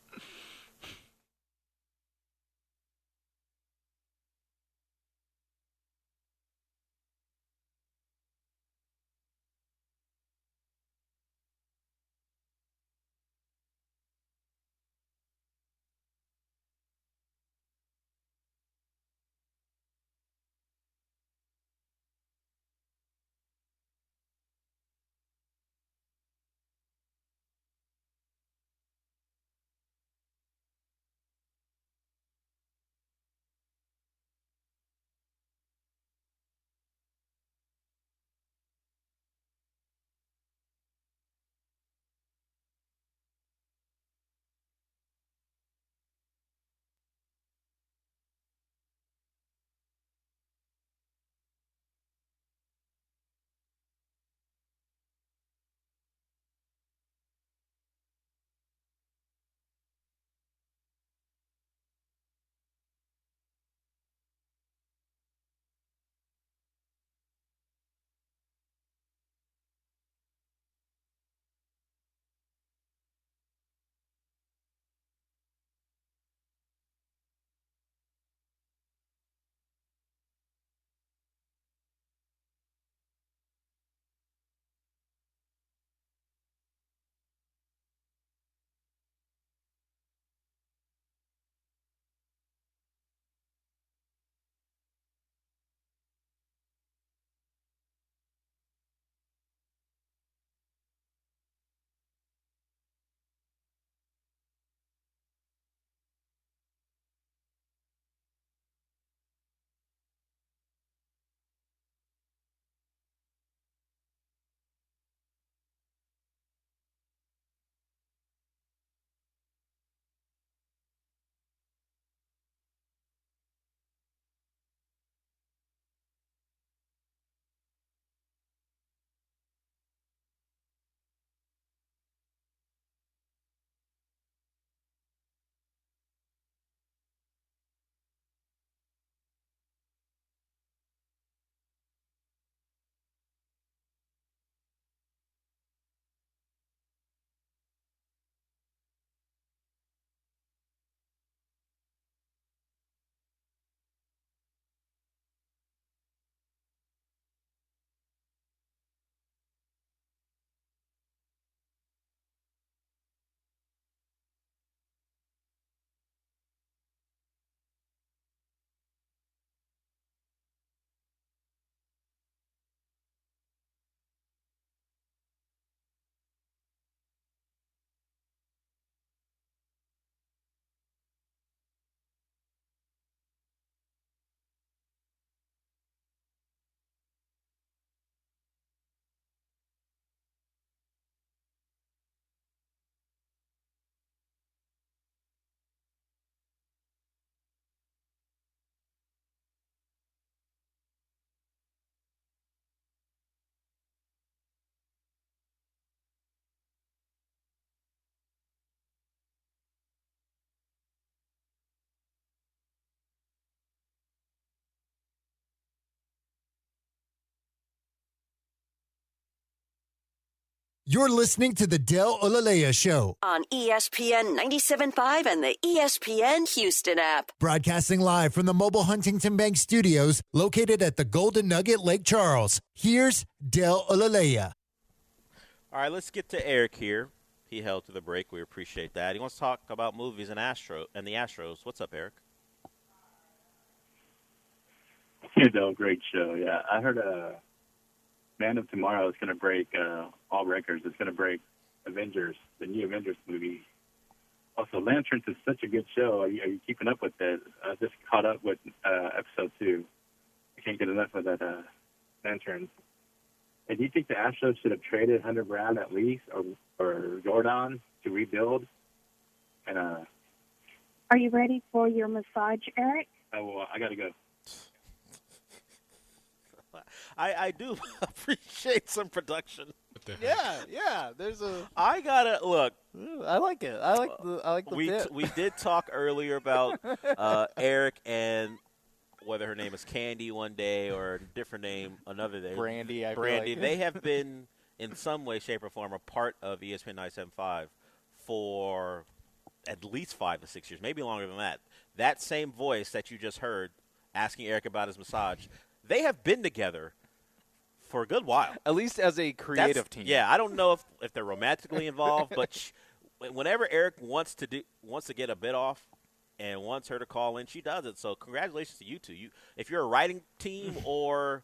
You're listening to the Del Olalea Show. On ESPN 97.5 and the ESPN Houston app. Broadcasting live from the mobile Huntington Bank Studios located at the Golden Nugget Lake Charles. Here's Del Olalea. All right, let's get to Eric here. He held to the break. We appreciate that. He wants to talk about movies and the Astros. What's up, Eric? Hey, Del, great show. Yeah, I heard Man of Tomorrow is going to break all records. It's going to break Avengers, the new Avengers movie. Also, Lanterns is such a good show. Are you keeping up with it? I just caught up with episode 2. I can't get enough of that Lanterns. And do you think the Astros should have traded Hunter Brown at least, or Jordan to rebuild? And Are you ready for your massage, Eric? well, I got to go. I do appreciate some production. Yeah. There's a. I gotta look. I like it. I like the bit. We did talk earlier about Eric and whether her name is Candy one day or a different name another day. Brandy. Brandy. They have been in some way, shape, or form a part of ESPN 97.5 for at least 5 to 6 years, maybe longer than that. That same voice that you just heard asking Eric about his massage. They have been together for a good while. At least as a creative team. Yeah, I don't know if they're romantically involved, but whenever Eric wants to get a bit off and wants her to call in, she does it. So congratulations to you two. If you're a writing team or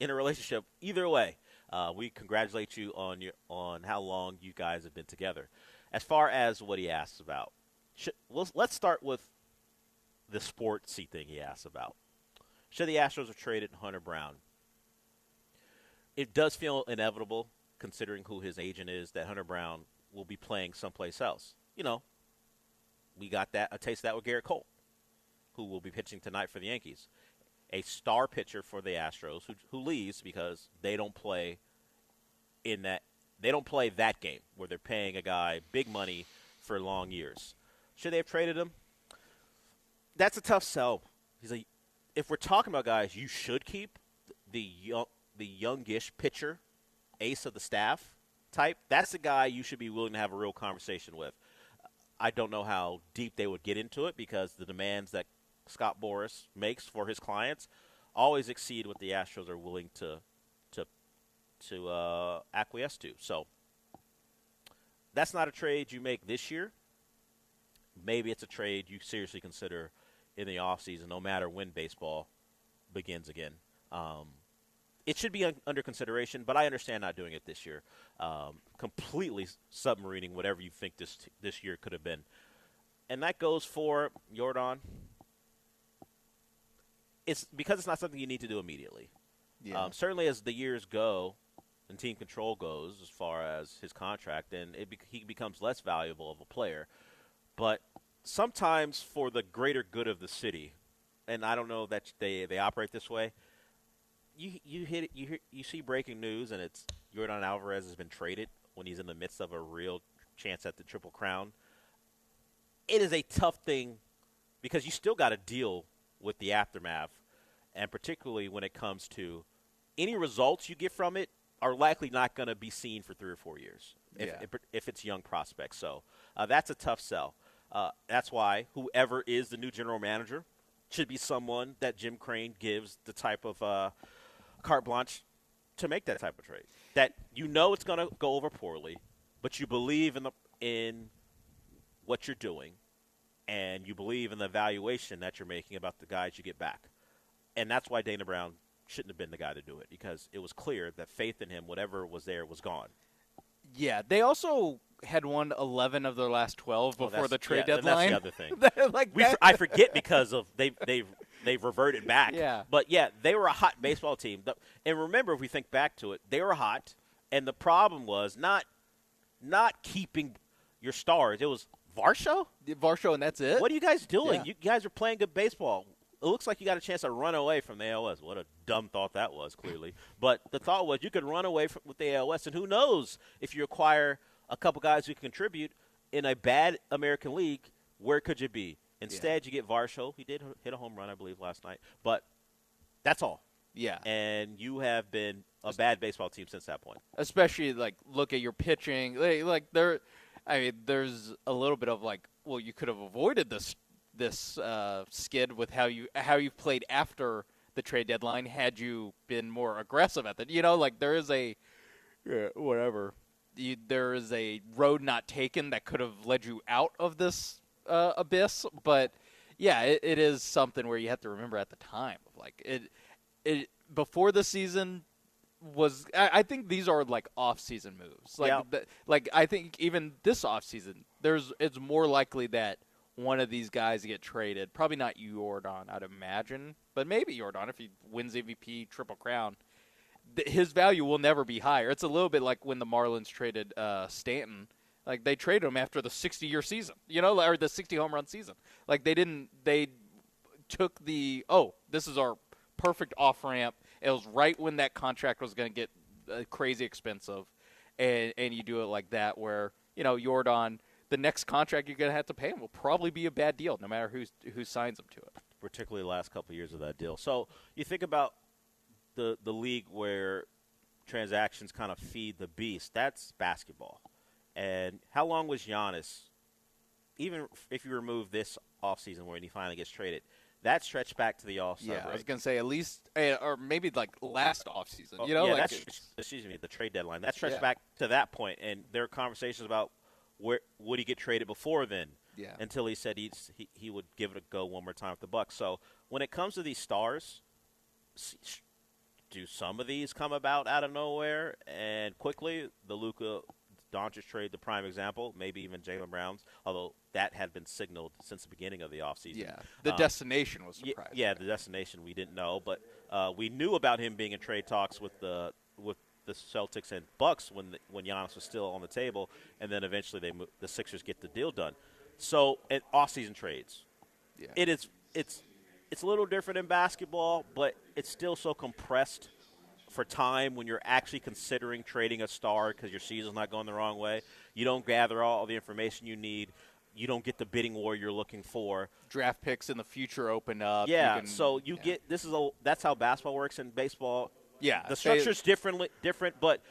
in a relationship, either way, we congratulate you on how long you guys have been together. As far as what he asks about, let's start with the sportsy thing he asks about. Should the Astros have traded Hunter Brown? It does feel inevitable, considering who his agent is, that Hunter Brown will be playing someplace else. You know, we got a taste of that with Garrett Cole, who will be pitching tonight for the Yankees. A star pitcher for the Astros who leaves because they don't play that game where they're paying a guy big money for long years. Should they have traded him? That's a tough sell. If we're talking about guys you should keep, the youngish pitcher, ace of the staff type, that's the guy you should be willing to have a real conversation with. I don't know how deep they would get into it because the demands that Scott Boras makes for his clients always exceed what the Astros are willing to acquiesce to. So that's not a trade you make this year. Maybe it's a trade you seriously consider in the offseason, no matter when baseball begins again. It should be under consideration, but I understand not doing it this year. Completely submarining whatever you think this year could have been. And that goes for Jordan. It's because it's not something you need to do immediately. Yeah. Certainly as the years go and team control goes as far as his contract, then he becomes less valuable of a player. But sometimes for the greater good of the city, and I don't know that they operate this way, you see breaking news and it's Yordan Alvarez has been traded when he's in the midst of a real chance at the Triple Crown. It is a tough thing because you still got to deal with the aftermath, and particularly when it comes to any results you get from it are likely not going to be seen for 3 or 4 years if it's young prospects. So that's a tough sell. That's why whoever is the new general manager should be someone that Jim Crane gives the type of carte blanche to make that type of trade. That you know it's going to go over poorly, but you believe in what you're doing, and you believe in the valuation that you're making about the guys you get back. And that's why Dana Brown shouldn't have been the guy to do it, because it was clear that faith in him, whatever was there, was gone. Yeah, they also had won 11 of their last 12 before the trade deadline. That's the other thing. I forget because of they've reverted back. Yeah. But, yeah, they were a hot baseball team. And remember, if we think back to it, they were hot, and the problem was not keeping your stars. It was Varsho? Varsho, and that's it? What are you guys doing? Yeah. You guys are playing good baseball. It looks like you got a chance to run away from the ALS. What a dumb thought that was, clearly. But the thought was you could run away with the ALS, and who knows if you acquire a couple guys who can contribute in a bad American League, where could you be? Instead, you get Varsho. He did hit a home run, I believe, last night. But that's all. Yeah. And you have been a bad baseball team since that point. Especially, like, look at your pitching. There's a little bit of, like, well, you could have avoided this skid with how you've played after the trade deadline had you been more aggressive at it. There is there is a road not taken that could have led you out of this abyss. But, yeah, it is something where you have to remember at the time. Like, it before the season was – I think these are, like, off-season moves. I think even this off-season, it's more likely that one of these guys get traded. Probably not Jordan, I'd imagine, but maybe Jordan if he wins MVP, Triple Crown. His value will never be higher. It's a little bit like when the Marlins traded Stanton. Like, they traded him after the 60-year season, or the 60-home-run season. Like, they took this is our perfect off-ramp. It was right when that contract was going to get crazy expensive, and you do it like that where, Jordan – the next contract you're going to have to pay him will probably be a bad deal, no matter who signs him to it. Particularly the last couple of years of that deal. So you think about the league where transactions kind of feed the beast. That's basketball. And how long was Giannis, even if you remove this offseason when he finally gets traded, that stretched back to the All-Star break? I was going to say at least, or maybe like last offseason. The trade deadline. That stretched back to that point, and there are conversations about where would he get traded before then? Yeah. Until he said he would give it a go one more time with the Bucks. So when it comes to these stars, do some of these come about out of nowhere and quickly? The Luka Doncic trade, the prime example. Maybe even Jaylen Brown's, although that had been signaled since the beginning of the offseason. Yeah, the destination was surprising. Yeah, the destination we didn't know, but we knew about him being in trade talks with the Celtics and Bucks when Giannis was still on the table, and then eventually the Sixers get the deal done. So, in off-season trades, it's a little different in basketball, but it's still so compressed for time when you're actually considering trading a star because your season's not going the wrong way. You don't gather all the information you need. You don't get the bidding war you're looking for. Draft picks in the future open up. Yeah, that's how basketball works. In baseball, the structure's different, but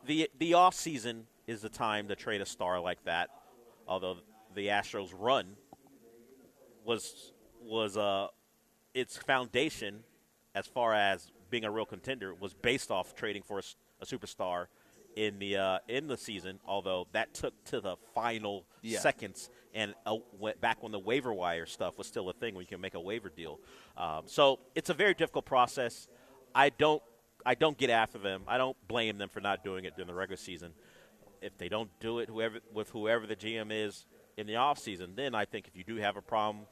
the off season is the time to trade a star like that. Although the Astros' run was its foundation, as far as being a real contender, was based off trading for a superstar in the season. Although that took to the final seconds, and went back when the waiver wire stuff was still a thing, where you can make a waiver deal. So it's a very difficult process. I don't get after them. I don't blame them for not doing it during the regular season. If they don't do it whoever the GM is in the offseason, then I think if you do have a problem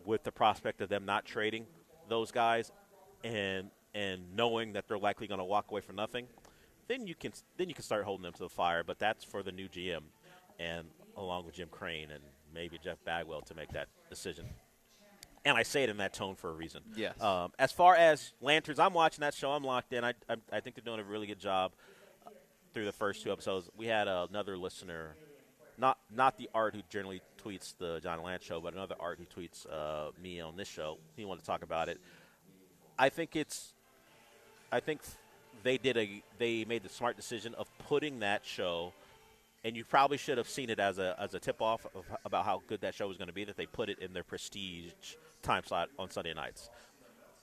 with the prospect of them not trading those guys and knowing that they're likely going to walk away for nothing, then you can start holding them to the fire. But that's for the new GM, and along with Jim Crane and maybe Jeff Bagwell to make that decision. And I say it in that tone for a reason. Yes. As far as Lanterns, I'm watching that show. I'm locked in. I think they're doing a really good job through the first two episodes. We had another listener, not the Art who generally tweets the John Lance show, but another Art who tweets me on this show. He wanted to talk about it. I think they made the smart decision of putting that show, and you probably should have seen it as a tip-off about how good that show was going to be, that they put it in their prestige time slot on Sunday nights.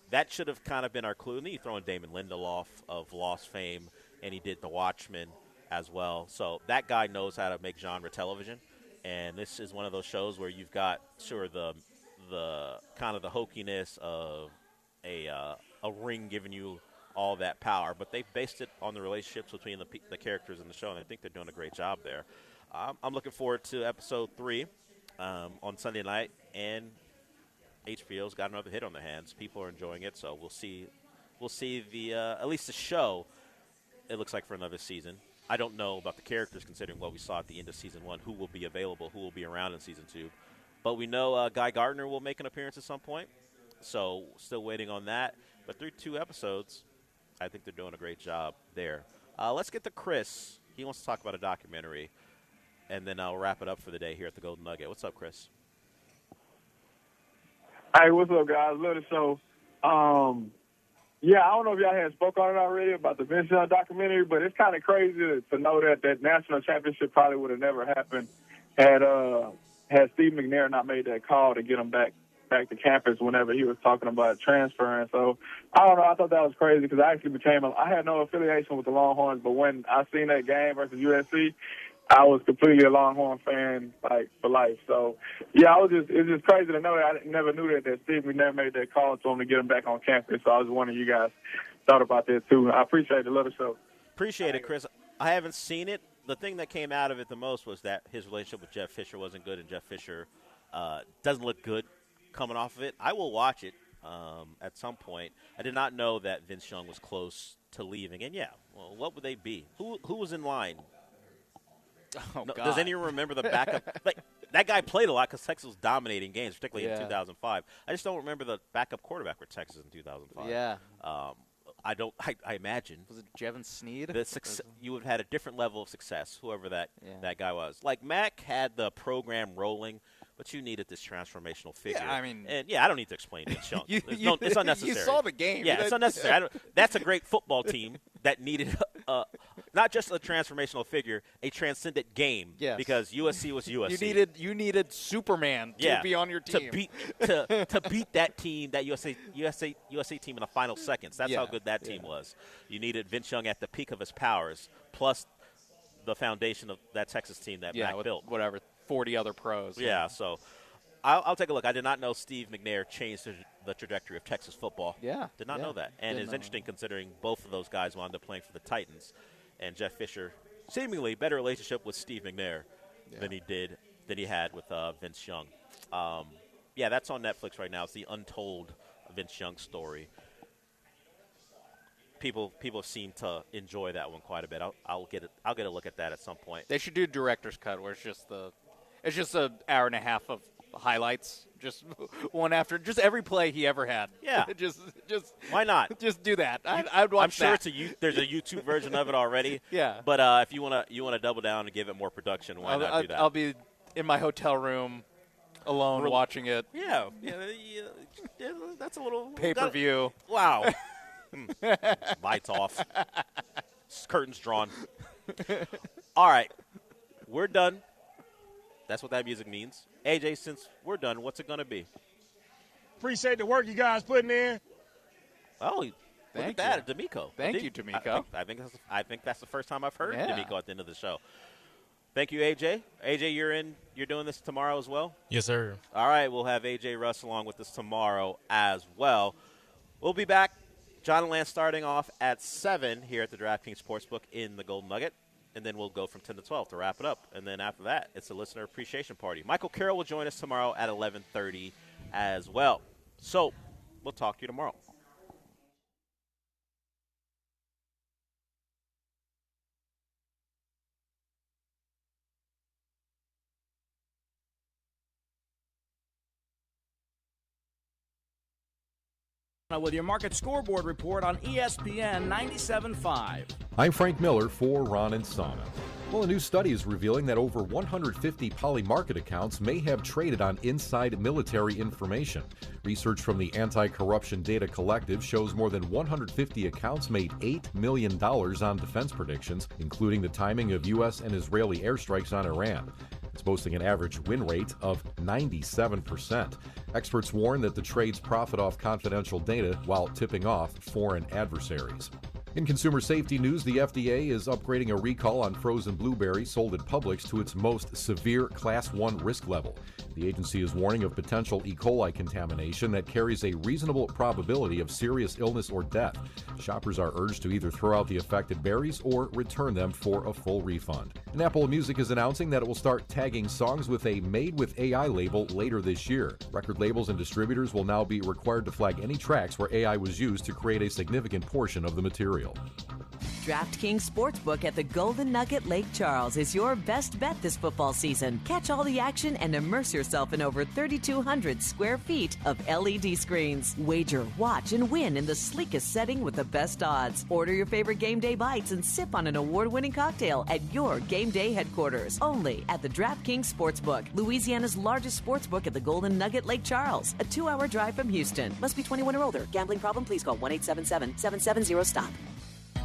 That should have kind of been our clue. And then you throw in Damon Lindelof of Lost fame, and he did The Watchmen as well. So that guy knows how to make genre television. And this is one of those shows where you've got, sure, the kind of the hokiness of a ring giving you all that power, but they based it on the relationships between the characters in the show, and I think they're doing a great job there. I'm looking forward to episode 3 on Sunday night, and HBO's got another hit on their hands. People are enjoying it, so we'll see the at least the show. It looks like for another season. I don't know about the characters, considering what we saw at the end of season 1. Who will be available? Who will be around in season 2? But we know Guy Gardner will make an appearance at some point, so still waiting on that. But through 2 episodes, I think they're doing a great job there. Let's get to Chris. He wants to talk about a documentary, and then I'll wrap it up for the day here at the Golden Nugget. What's up, Chris? Hey, what's up, guys? Love the show. Yeah, I don't know if y'all had spoke on it already about the Vince Young documentary, but it's kind of crazy to know that that national championship probably would have never happened had Steve McNair not made that call to get him back to campus whenever he was talking about transferring. So I don't know. I thought that was crazy because I actually I had no affiliation with the Longhorns, but when I seen that game versus USC, I was completely a Longhorn fan, like, for life. So, yeah, it's just crazy to know that I never knew that Steve McNair made that call to him to get him back on campus. So I was wondering you guys thought about that, too. I appreciate the little show. Appreciate it, Chris. I haven't seen it. The thing that came out of it the most was that his relationship with Jeff Fisher wasn't good, and Jeff Fisher doesn't look good coming off of it. I will watch it at some point. I did not know that Vince Young was close to leaving. And, yeah, well, what would they be? Who was in line? Oh, no, God. does anyone remember the backup? Like, that guy played a lot because Texas was dominating games, particularly in 2005. I just don't remember the backup quarterback for Texas in 2005. Yeah. I don't. I imagine. Was it Jevin Sneed? You would have had a different level of success, whoever that guy was. Like, Mac had the program rolling, but you needed this transformational figure. Yeah, I mean, I don't need to explain it, Sean. It's unnecessary. You saw the game. Yeah, it's unnecessary. That's a great football team that needed not just a transformational figure, a transcendent game. Yes. Because USC was USC. You needed Superman to be on your team to beat that team, that USC team in the final seconds. That's how good that team was. You needed Vince Young at the peak of his powers, plus the foundation of that Texas team that Mac built. Whatever, 40 other pros. Yeah, so I'll take a look. I did not know Steve McNair changed the trajectory of Texas football. Yeah. Did not know that. And it's interesting considering both of those guys wound up playing for the Titans. And Jeff Fisher, seemingly better relationship with Steve McNair than he had with Vince Young. That's on Netflix right now. It's the untold Vince Young story. People seem to enjoy that one quite a bit. I'll get a look at that at some point. They should do director's cut where it's just an hour and a half of highlights, just one after, just every play he ever had. Yeah, just why not? Just do that. I'd watch. I'm sure that. there's a YouTube version of it already. Yeah, but if you wanna double down and give it more production, why not do that? I'll be in my hotel room, alone, watching it. Yeah, that's a little pay-per-view. Wow. Lights off. Curtains drawn. All right. We're done. That's what that music means. AJ, since we're done, what's it going to be? Appreciate the work you guys putting in. Oh, look at that, D'Amico. Thank you, D'Amico. I think that's the first time I've heard D'Amico at the end of the show. Thank you, AJ. AJ, you're doing this tomorrow as well? Yes, sir. All right, we'll have AJ Russ along with us tomorrow as well. We'll be back. John and Lance starting off at 7 here at the DraftKings Sportsbook in the Golden Nugget. And then we'll go from 10 to 12 to wrap it up. And then after that, it's a listener appreciation party. Michael Carroll will join us tomorrow at 11:30 as well. So we'll talk to you tomorrow. With your market scoreboard report on ESPN 97.5. I'm Frank Miller for Ron and Sana. Well, a new study is revealing that over 150 Poly market accounts may have traded on inside military information. Research from the Anti-Corruption Data Collective shows more than 150 accounts made $8 million on defense predictions, including the timing of U.S. and Israeli airstrikes on Iran. It's boasting an average win rate of 97%. Experts warn that the trades profit off confidential data while tipping off foreign adversaries. In consumer safety news, the FDA is upgrading a recall on frozen blueberries sold at Publix to its most severe Class 1 risk level. The agency is warning of potential E. coli contamination that carries a reasonable probability of serious illness or death. Shoppers are urged to either throw out the affected berries or return them for a full refund. And Apple Music is announcing that it will start tagging songs with a Made with AI label later this year. Record labels and distributors will now be required to flag any tracks where AI was used to create a significant portion of the material. DraftKings Sportsbook at the Golden Nugget Lake Charles is your best bet this football season. Catch all the action and immerse yourself in over 3,200 square feet of LED screens. Wager, watch, and win in the sleekest setting with the best odds. Order your favorite game day bites and sip on an award-winning cocktail at your game day headquarters. Only at the DraftKings Sportsbook, Louisiana's largest sportsbook at the Golden Nugget Lake Charles. A 2-hour drive from Houston. Must be 21 or older. Gambling problem? Please call 1-877-770-STOP.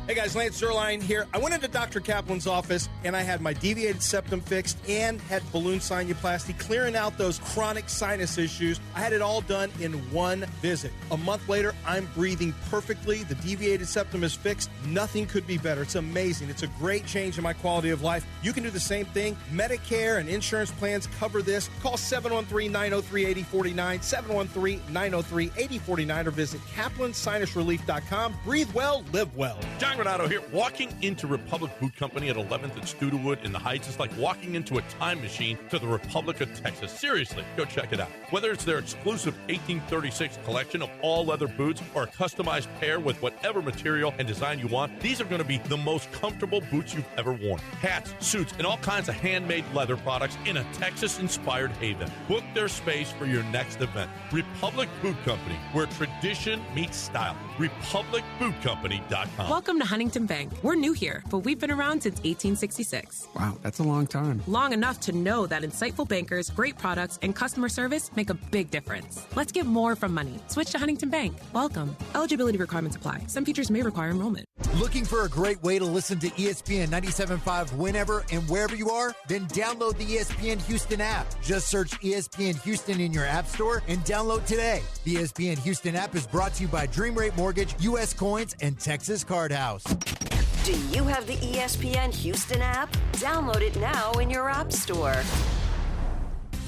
Hey guys, Lance Zerline here. I went into Dr. Kaplan's office and I had my deviated septum fixed and had balloon sinuplasty, clearing out those chronic sinus issues. I had it all done in one visit. A month later, I'm breathing perfectly. The deviated septum is fixed. Nothing could be better. It's amazing. It's a great change in my quality of life. You can do the same thing. Medicare and insurance plans cover this. Call 713-903-8049, 713-903-8049, or visit kaplansinusrelief.com. Breathe well, live well. John Renato here. Walking into Republic Boot Company at 11th and Studewood in the Heights is like walking into a time machine to the Republic of Texas. Seriously, go check it out. Whether it's their exclusive 1836 collection of all leather boots or a customized pair with whatever material and design you want, these are going to be the most comfortable boots you've ever worn. Hats, suits, and all kinds of handmade leather products in a Texas-inspired haven. Book their space for your next event. Republic Boot Company, where tradition meets style. RepublicBootCompany.com. Welcome to Huntington Bank. We're new here, but we've been around since 1866. Wow, that's a long time. Long enough to know that insightful bankers, great products, and customer service make a big difference. Let's get more from money. Switch to Huntington Bank. Welcome. Eligibility requirements apply. Some features may require enrollment. Looking for a great way to listen to ESPN 97.5 whenever and wherever you are? Then download the ESPN Houston app. Just search ESPN Houston in your app store and download today. The ESPN Houston app is brought to you by Dream Rate Mortgage, U.S. Coins, and Texas Card House. Do you have the ESPN Houston app? Download it now in your app store.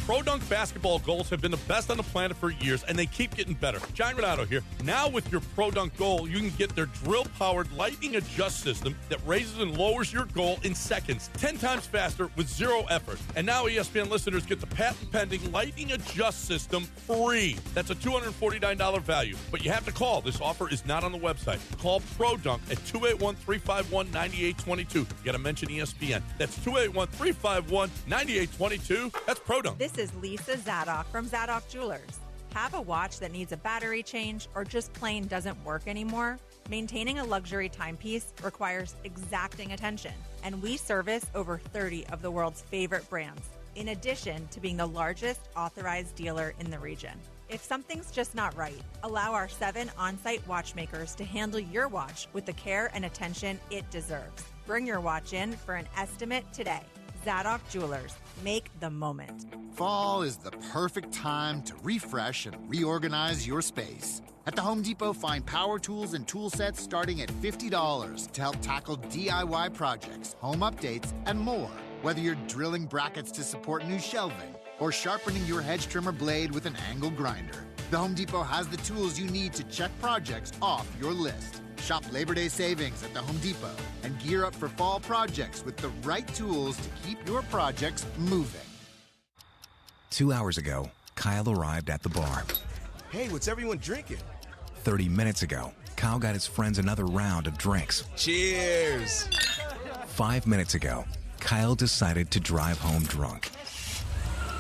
Pro Dunk basketball goals have been the best on the planet for years, and they keep getting better. John Renato here. Now with your Pro Dunk goal, you can get their drill-powered lightning adjust system that raises and lowers your goal in seconds, 10 times faster with zero effort. And now ESPN listeners get the patent-pending lightning adjust system free. That's a $249 value, but you have to call. This offer is not on the website. Call Pro Dunk at 281-351-9822. You got to mention ESPN. That's 281-351-9822. That's Pro Dunk. This is Lisa Zadok from Zadok Jewelers. Have a watch that needs a battery change or just plain doesn't work anymore? Maintaining a luxury timepiece requires exacting attention, and we service over 30 of the world's favorite brands, in addition to being the largest authorized dealer in the region. If something's just not right, allow our 7 on-site watchmakers to handle your watch with the care and attention it deserves. Bring your watch in for an estimate today. Zadok Jewelers. Make the moment. Fall is the perfect time to refresh and reorganize your space. At the Home Depot, find power tools and tool sets starting at $50 to help tackle DIY projects, home updates, and more. Whether you're drilling brackets to support new shelving or sharpening your hedge trimmer blade with an angle grinder, the Home Depot has the tools you need to check projects off your list. Shop Labor Day savings at the Home Depot and gear up for fall projects with the right tools to keep your projects moving. 2 hours ago, Kyle arrived at the bar. Hey, what's everyone drinking? 30 minutes ago, Kyle got his friends another round of drinks. Cheers! 5 minutes ago, Kyle decided to drive home drunk.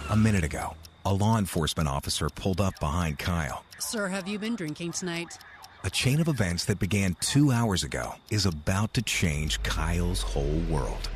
A minute ago, a law enforcement officer pulled up behind Kyle. Sir, have you been drinking tonight? A chain of events that began 2 hours ago is about to change Kyle's whole world.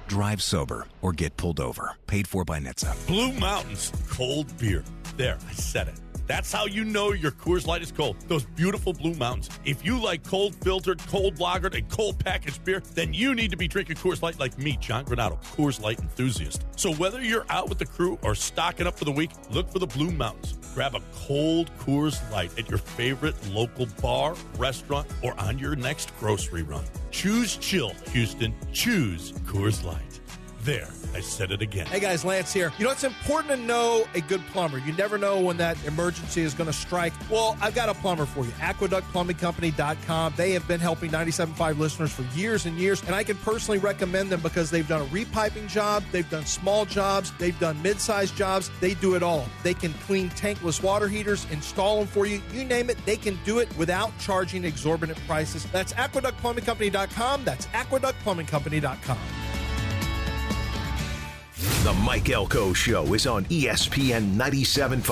Drive sober or get pulled over. Paid for by NHTSA. Blue Mountains cold beer. There, I said it. That's how you know your Coors Light is cold. Those beautiful Blue Mountains. If you like cold filtered, cold lagered, and cold packaged beer, then you need to be drinking Coors Light like me, John Granato, Coors Light enthusiast. So whether you're out with the crew or stocking up for the week, look for the Blue Mountains. Grab a cold Coors Light at your favorite local bar, restaurant, or on your next grocery run. Choose chill, Houston. Choose Coors Light. There, I said it again. Hey guys, Lance here. You know, it's important to know a good plumber. You never know when that emergency is going to strike. Well, I've got a plumber for you. AqueductPlumbingCompany.com. They have been helping 97.5 listeners for years and years, and I can personally recommend them because they've done a repiping job, they've done small jobs, they've done mid-sized jobs. They do it all. They can clean tankless water heaters, install them for you. You name it, they can do it without charging exorbitant prices. That's AqueductPlumbingCompany.com. That's AqueductPlumbingCompany.com. The Mike Elko Show is on ESPN 97.5.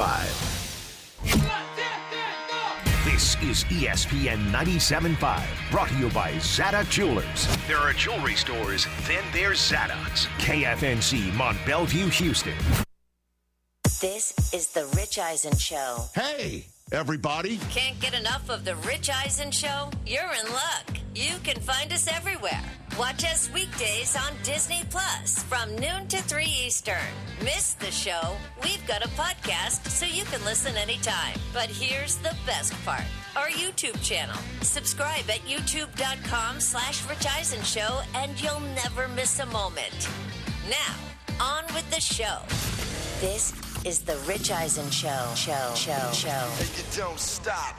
This is ESPN 97.5, brought to you by Zada Jewelers. There are jewelry stores, then there's Zada's. KFNC, Mont Bellevue, Houston. This is The Rich Eisen Show. Hey, everybody. Can't get enough of The Rich Eisen Show? You're in luck. You can find us everywhere. Watch us weekdays on Disney Plus from noon to 3 Eastern. Miss the show? We've got a podcast so you can listen anytime. But here's the best part. Our YouTube channel. Subscribe at youtube.com/Rich Eisen Show and you'll never miss a moment. Now, on with the show. This is The Rich Eisen Show. And you don't stop.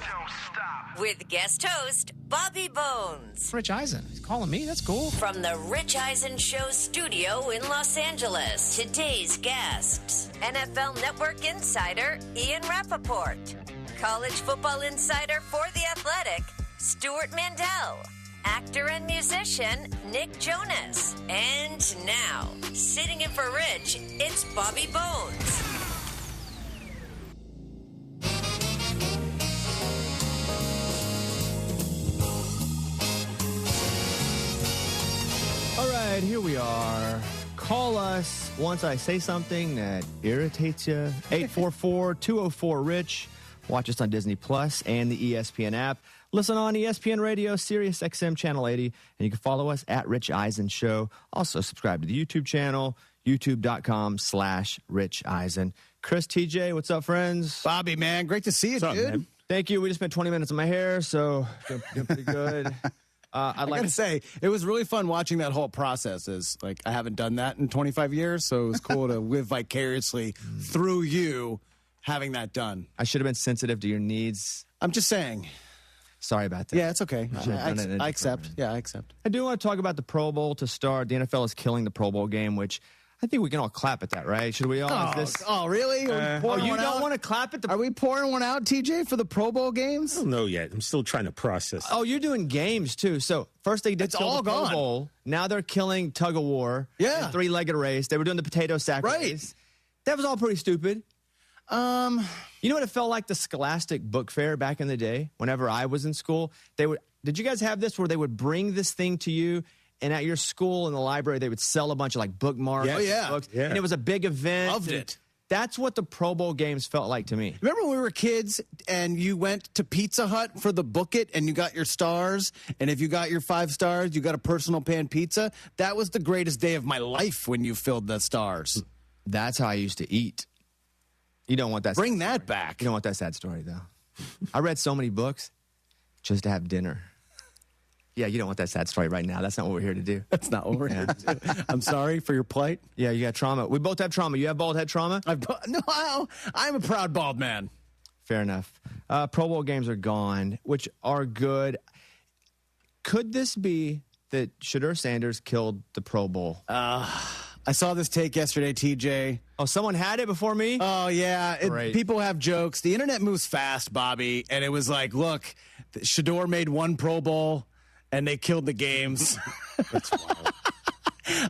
With guest host, Bobby Bones. Rich Eisen. He's calling me. That's cool. From the Rich Eisen Show studio in Los Angeles, today's guests, NFL Network insider Ian Rappaport, college football insider for The Athletic, Stuart Mandel, actor and musician Nick Jonas, and now, sitting in for Rich, it's Bobby Bones. All right, here we are. Call us once I say something that irritates you. 844-204-RICH. Watch us on Disney Plus and the ESPN app. Listen on ESPN Radio, Sirius XM Channel 80. And you can follow us at Rich Eisen Show. Also subscribe to the YouTube channel, youtube.com/Rich Eisen. Chris, TJ, what's up, friends? Bobby, man, great to see you, dude. Man? Thank you. We just spent 20 minutes on my hair, so doing pretty good. I gotta say, it was really fun watching that whole process. Like, I haven't done that in 25 years, so it was cool to live vicariously through you having that done. I should have been sensitive to your needs. I'm just saying. Sorry about that. Yeah, it's okay. I accept. Yeah, I accept. I do want to talk about the Pro Bowl to start. The NFL is killing the Pro Bowl game, which I think we can all clap at that, right? Should we all? Oh, really? You don't want to clap at the? Are we pouring one out, TJ, for the Pro Bowl games? I don't know yet. I'm still trying to process. Oh, you're doing games too. So first they did kill the Pro Bowl. Now they're killing tug of war. Yeah, three-legged race. They were doing the potato sack race. That was all pretty stupid. You know what it felt like? The Scholastic Book Fair back in the day. Whenever I was in school, they would. Did you guys have this where they would bring this thing to you? And at your school in the library, they would sell a bunch of like bookmarks. Books, and it was a big event. Loved it. That's what the Pro Bowl games felt like to me. Remember when we were kids and you went to Pizza Hut for the book it and you got your stars? And if you got your 5 stars, you got a personal pan pizza? That was the greatest day of my life when you filled the stars. That's how I used to eat. You don't want that. Bring that back. You don't want that sad story, though. I read so many books just to have dinner. Yeah, you don't want that sad story right now. That's not what we're here to do. That's not what we're here to do. I'm sorry for your plight. Yeah, you got trauma. We both have trauma. You have bald head trauma? No, I'm a proud bald man. Fair enough. Pro Bowl games are gone, which are good. Could this be that Shedeur Sanders killed the Pro Bowl? I saw this take yesterday, TJ. Oh, someone had it before me? Oh, yeah. People have jokes. The internet moves fast, Bobby. And it was like, look, Shedeur made 1 Pro Bowl. And they killed the games. That's wild.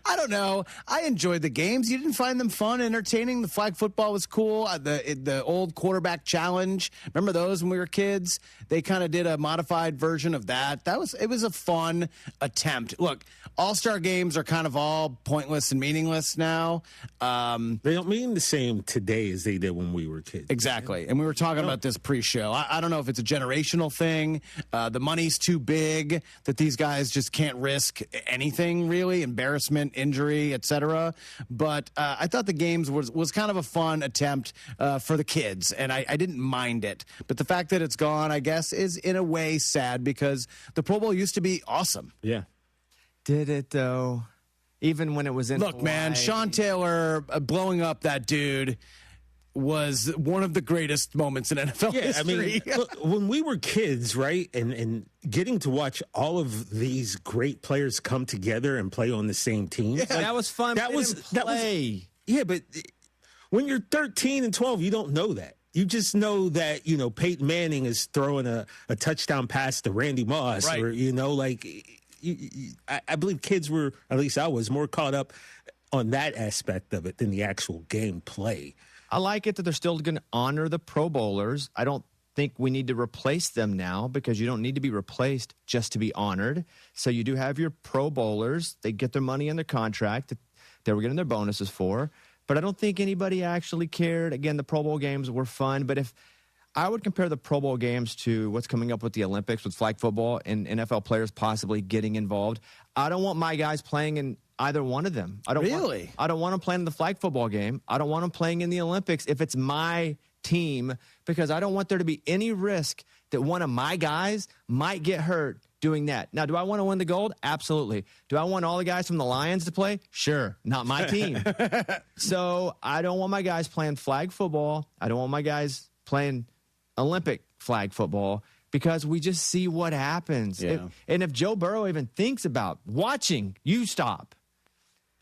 I don't know. I enjoyed the games. You didn't find them fun, entertaining? The flag football was cool. The old quarterback challenge. Remember those when we were kids? They kind of did a modified version of that. It was a fun attempt. Look, all-star games are kind of all pointless and meaningless now. They don't mean the same today as they did when we were kids. Exactly. And we were talking about this pre-show. I don't know if it's a generational thing. The money's too big that these guys just can't risk anything, really. Embarrassment, injury, etc. But I thought the games was kind of a fun attempt for the kids, and I didn't mind it. But the fact that it's gone, I guess, is in a way sad because the Pro Bowl used to be awesome. Yeah. Did it, though? even when it was in Look, man, Hawaii. Sean Taylor blowing up that dude was one of the greatest moments in NFL history. I mean, look, when we were kids, right, and getting to watch all of these great players come together and play on the same team. Yeah, that was fun. That was yeah, but when you're 13 and 12, you don't know that. You just know that, Peyton Manning is throwing a touchdown pass to Randy Moss, right. or, I believe kids were, at least I was, more caught up on that aspect of it than the actual game play. I like it that they're still going to honor the Pro Bowlers. I don't think we need to replace them now because you don't need to be replaced just to be honored. So you do have your Pro Bowlers. They get their money in their contract that they were getting their bonuses for. But I don't think anybody actually cared. Again, the Pro Bowl games were fun. But if I would compare the Pro Bowl games to what's coming up with the Olympics with flag football and NFL players possibly getting involved, I don't want my guys playing in either one of them. I don't want them playing in the flag football game. I don't want them playing in the Olympics if it's my team, because I don't want there to be any risk that one of my guys might get hurt doing that. Now, do I want to win the gold? Absolutely. Do I want all the guys from the Lions to play? Sure. Not my team. So I don't want my guys playing flag football. I don't want my guys playing Olympic flag football, because we just see what happens. Yeah. And if Joe Burrow even thinks about watching, you stop.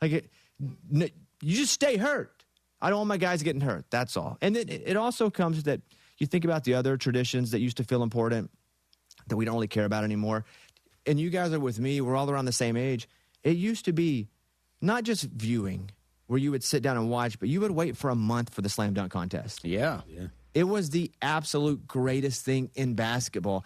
You just stay hurt. I don't want my guys getting hurt. That's all. And it also comes that you think about the other traditions that used to feel important that we don't really care about anymore. And you guys are with me. We're all around the same age. It used to be not just viewing where you would sit down and watch, but you would wait for a month for the slam dunk contest. Yeah. It was the absolute greatest thing in basketball.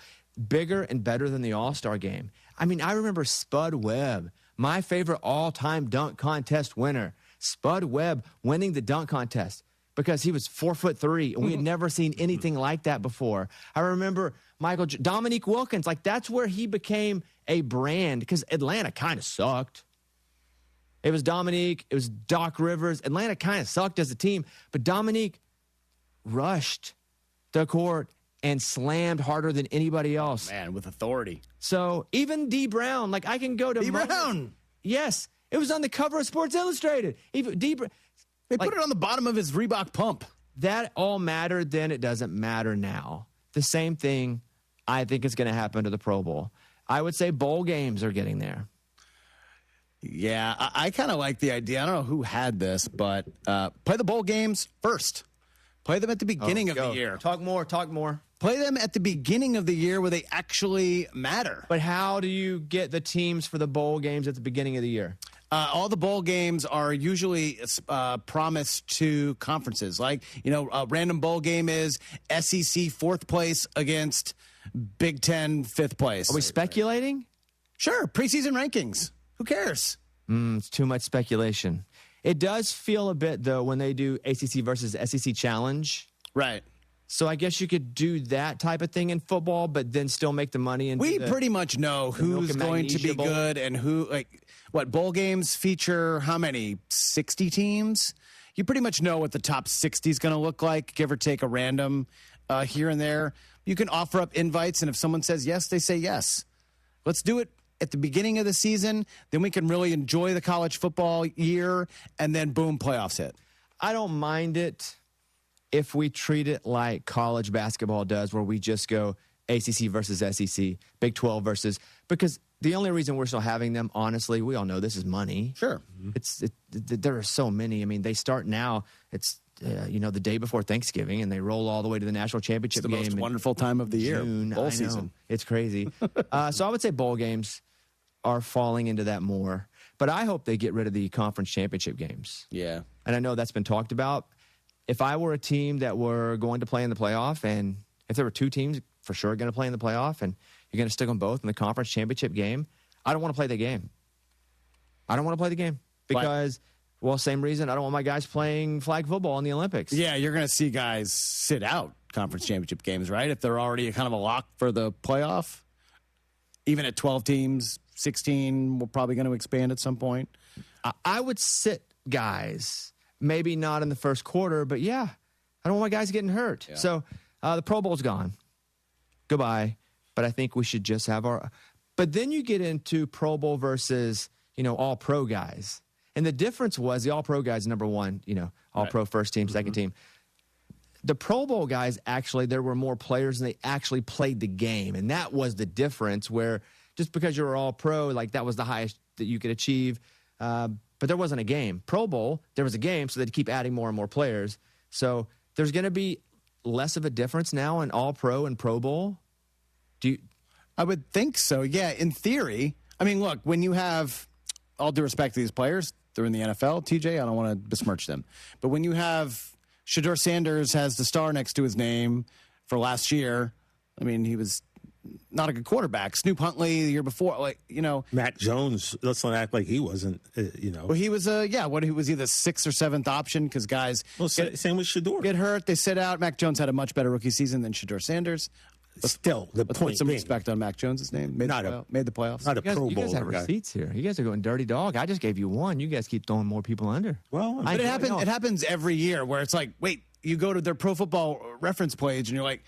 Bigger and better than the All-Star game. I mean, I remember Spud Webb, my favorite all-time dunk contest winner. Spud Webb winning the dunk contest because he was 4'3", and we had never seen anything like that before. I remember Dominique Wilkins, that's where he became a brand, because Atlanta kind of sucked. It was Dominique, it was Doc Rivers. Atlanta kind of sucked as a team, but Dominique rushed the court and slammed harder than anybody else. Man, with authority. So even D. Brown, I can go to D. Brown. Yes, it was on the cover of Sports Illustrated. Even They put it on the bottom of his Reebok pump. That all mattered then. It doesn't matter now. The same thing I think is going to happen to the Pro Bowl. I would say bowl games are getting there. Yeah, I kind of like the idea. I don't know who had this, but play the bowl games first. Play them at the beginning of the year. Talk more. Play them at the beginning of the year where they actually matter. But how do you get the teams for the bowl games at the beginning of the year? All the bowl games are usually promised to conferences. A random bowl game is SEC 4th place against Big Ten 5th place. Are we speculating? Sure. Preseason rankings. Who cares? It's too much speculation. It does feel a bit, though, when they do ACC versus SEC challenge. Right. So I guess you could do that type of thing in football, but then still make the money. And we pretty much know who's going to be good and who, what bowl games feature how many? 60 teams? You pretty much know what the top 60 is going to look like, give or take a random here and there. You can offer up invites, and if someone says yes, they say yes. Let's do it at the beginning of the season. Then we can really enjoy the college football year, and then boom, playoffs hit. I don't mind it if we treat it like college basketball does, where we just go ACC versus SEC, Big 12 versus, because the only reason we're still having them, honestly, we all know this is money. Sure. There are so many. I mean, they start now. It's the day before Thanksgiving, and they roll all the way to the national championship game. It's the most wonderful time of the year, bowl season. It's crazy. So I would say bowl games are falling into that more. But I hope they get rid of the conference championship games. Yeah. And I know that's been talked about. If I were a team that were going to play in the playoff, and if there were two teams for sure going to play in the playoff, and you're going to stick them both in the conference championship game, I don't want to play the game. I don't want to play the game because, well, same reason I don't want my guys playing flag football in the Olympics. Yeah, you're going to see guys sit out conference championship games, right? If they're already kind of a lock for the playoff, even at 12 teams, 16, we're probably going to expand at some point. I would sit guys, maybe not in the first quarter, but yeah, I don't want my guys getting hurt. Yeah. So the Pro Bowl's gone. Goodbye. But I think we should just have our. But then you get into Pro Bowl versus all-pro guys. And the difference was the all-pro guys, number one, all-pro first team, second team. The Pro Bowl guys, actually, there were more players and they actually played the game. And that was the difference where just because you were all-pro, like that was the highest that you could achieve. But there wasn't a game. Pro Bowl, there was a game, so they'd keep adding more and more players. So there's going to be less of a difference now in all-pro and Pro Bowl? I would think so, yeah, in theory. I mean, look, when you have, all due respect to these players, they're in the NFL, TJ, I don't want to besmirch them. But when you have Shedeur Sanders has the star next to his name for last year, I mean, he was not a good quarterback. Snoop Huntley the year before, Mac Jones, let's not act like he wasn't, Well, he was, he was either sixth or seventh option because guys. Well, same with Shedeur. Get hurt, they sit out. Mac Jones had a much better rookie season than Shedeur Sanders. Still, let's put some respect on Mac Jones' name. Made the playoffs. Not a Pro Bowl. You guys have receipts here. You guys are going dirty dog. I just gave you one. You guys keep throwing more people under. Well, but it happens every year where it's like, wait, you go to their Pro Football Reference page and you're like,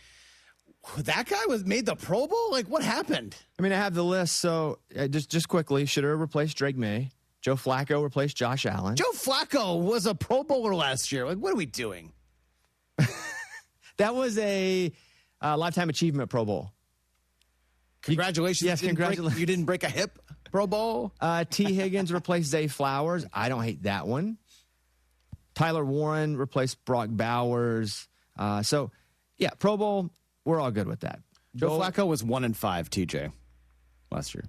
that guy made the Pro Bowl? Like, what happened? I mean, I have the list. So just quickly, Shedeur replaced Drake May. Joe Flacco replaced Josh Allen. Joe Flacco was a Pro Bowler last year. Like, what are we doing? That was a Lifetime Achievement Pro Bowl. Congratulations. Yes, congratulations. You didn't break a hip Pro Bowl? T. Higgins replaced Zay Flowers. I don't hate that one. Tyler Warren replaced Brock Bowers. Pro Bowl, we're all good with that. Joe Flacco was 1-5, TJ, last year.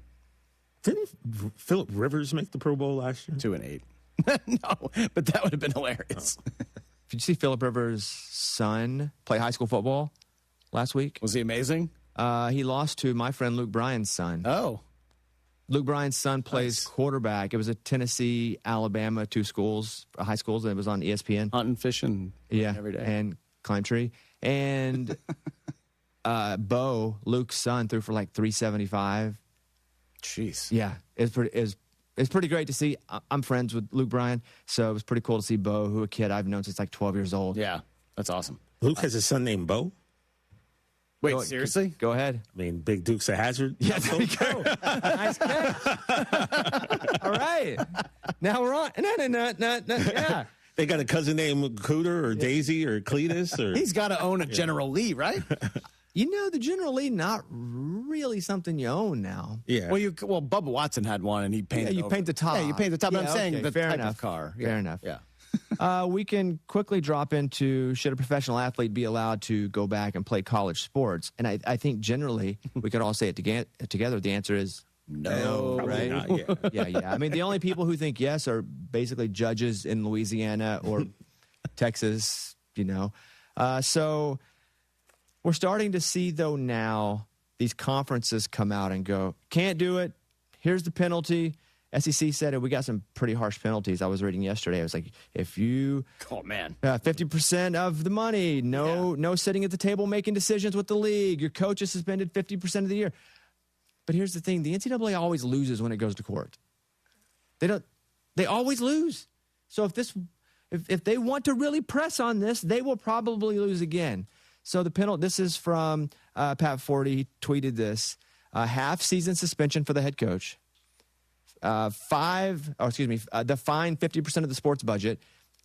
Didn't Phillip Rivers make the Pro Bowl last year? 2-8. No, but that would have been hilarious. Did you see Phillip Rivers' son play high school football last week? Was he amazing? He lost to my friend Luke Bryan's son. Oh. Luke Bryan's son plays quarterback. It was at Tennessee, Alabama, two schools, high schools, and it was on ESPN. Hunting, fishing every day. And climb tree. And Bo, Luke's son, threw for like 375. Jeez. Yeah, it's pretty great to see. I'm friends with Luke Bryan, so it was pretty cool to see Bo, who a kid I've known since like 12 years old. Yeah, that's awesome. Luke has a son named Bo? Wait, seriously? Go ahead. I mean, Big Dukes of Hazzard? Yeah, there you go. Nice catch. All right. Now we're on. Yeah. They got a cousin named Cooter or Daisy or Cletus? Or He's got to own a General Lee, right? The General Lee, not really something you own now. Yeah. Well, Bubba Watson had one, and he painted. You paint the top. Yeah, you paint the top. Yeah, I'm saying the fair type enough. of car. Fair enough. Yeah. We can quickly drop into, should a professional athlete be allowed to go back and play college sports? And I think generally we could all say it together. The answer is no, right? Not, yeah. I mean, the only people who think yes are basically judges in Louisiana or Texas, So we're starting to see, though, now these conferences come out and go, can't do it. Here's the penalty. SEC said it. We got some pretty harsh penalties. I was reading yesterday. It was like, if you 50% of the money, no sitting at the table making decisions with the league. Your coach is suspended 50% of the year. But here's the thing: the NCAA always loses when it goes to court. They always lose. So if they want to really press on this, they will probably lose again. So the penalty. This is from Pat Forty. He tweeted this: half-season suspension for the head coach. The fine 50% of the sports budget.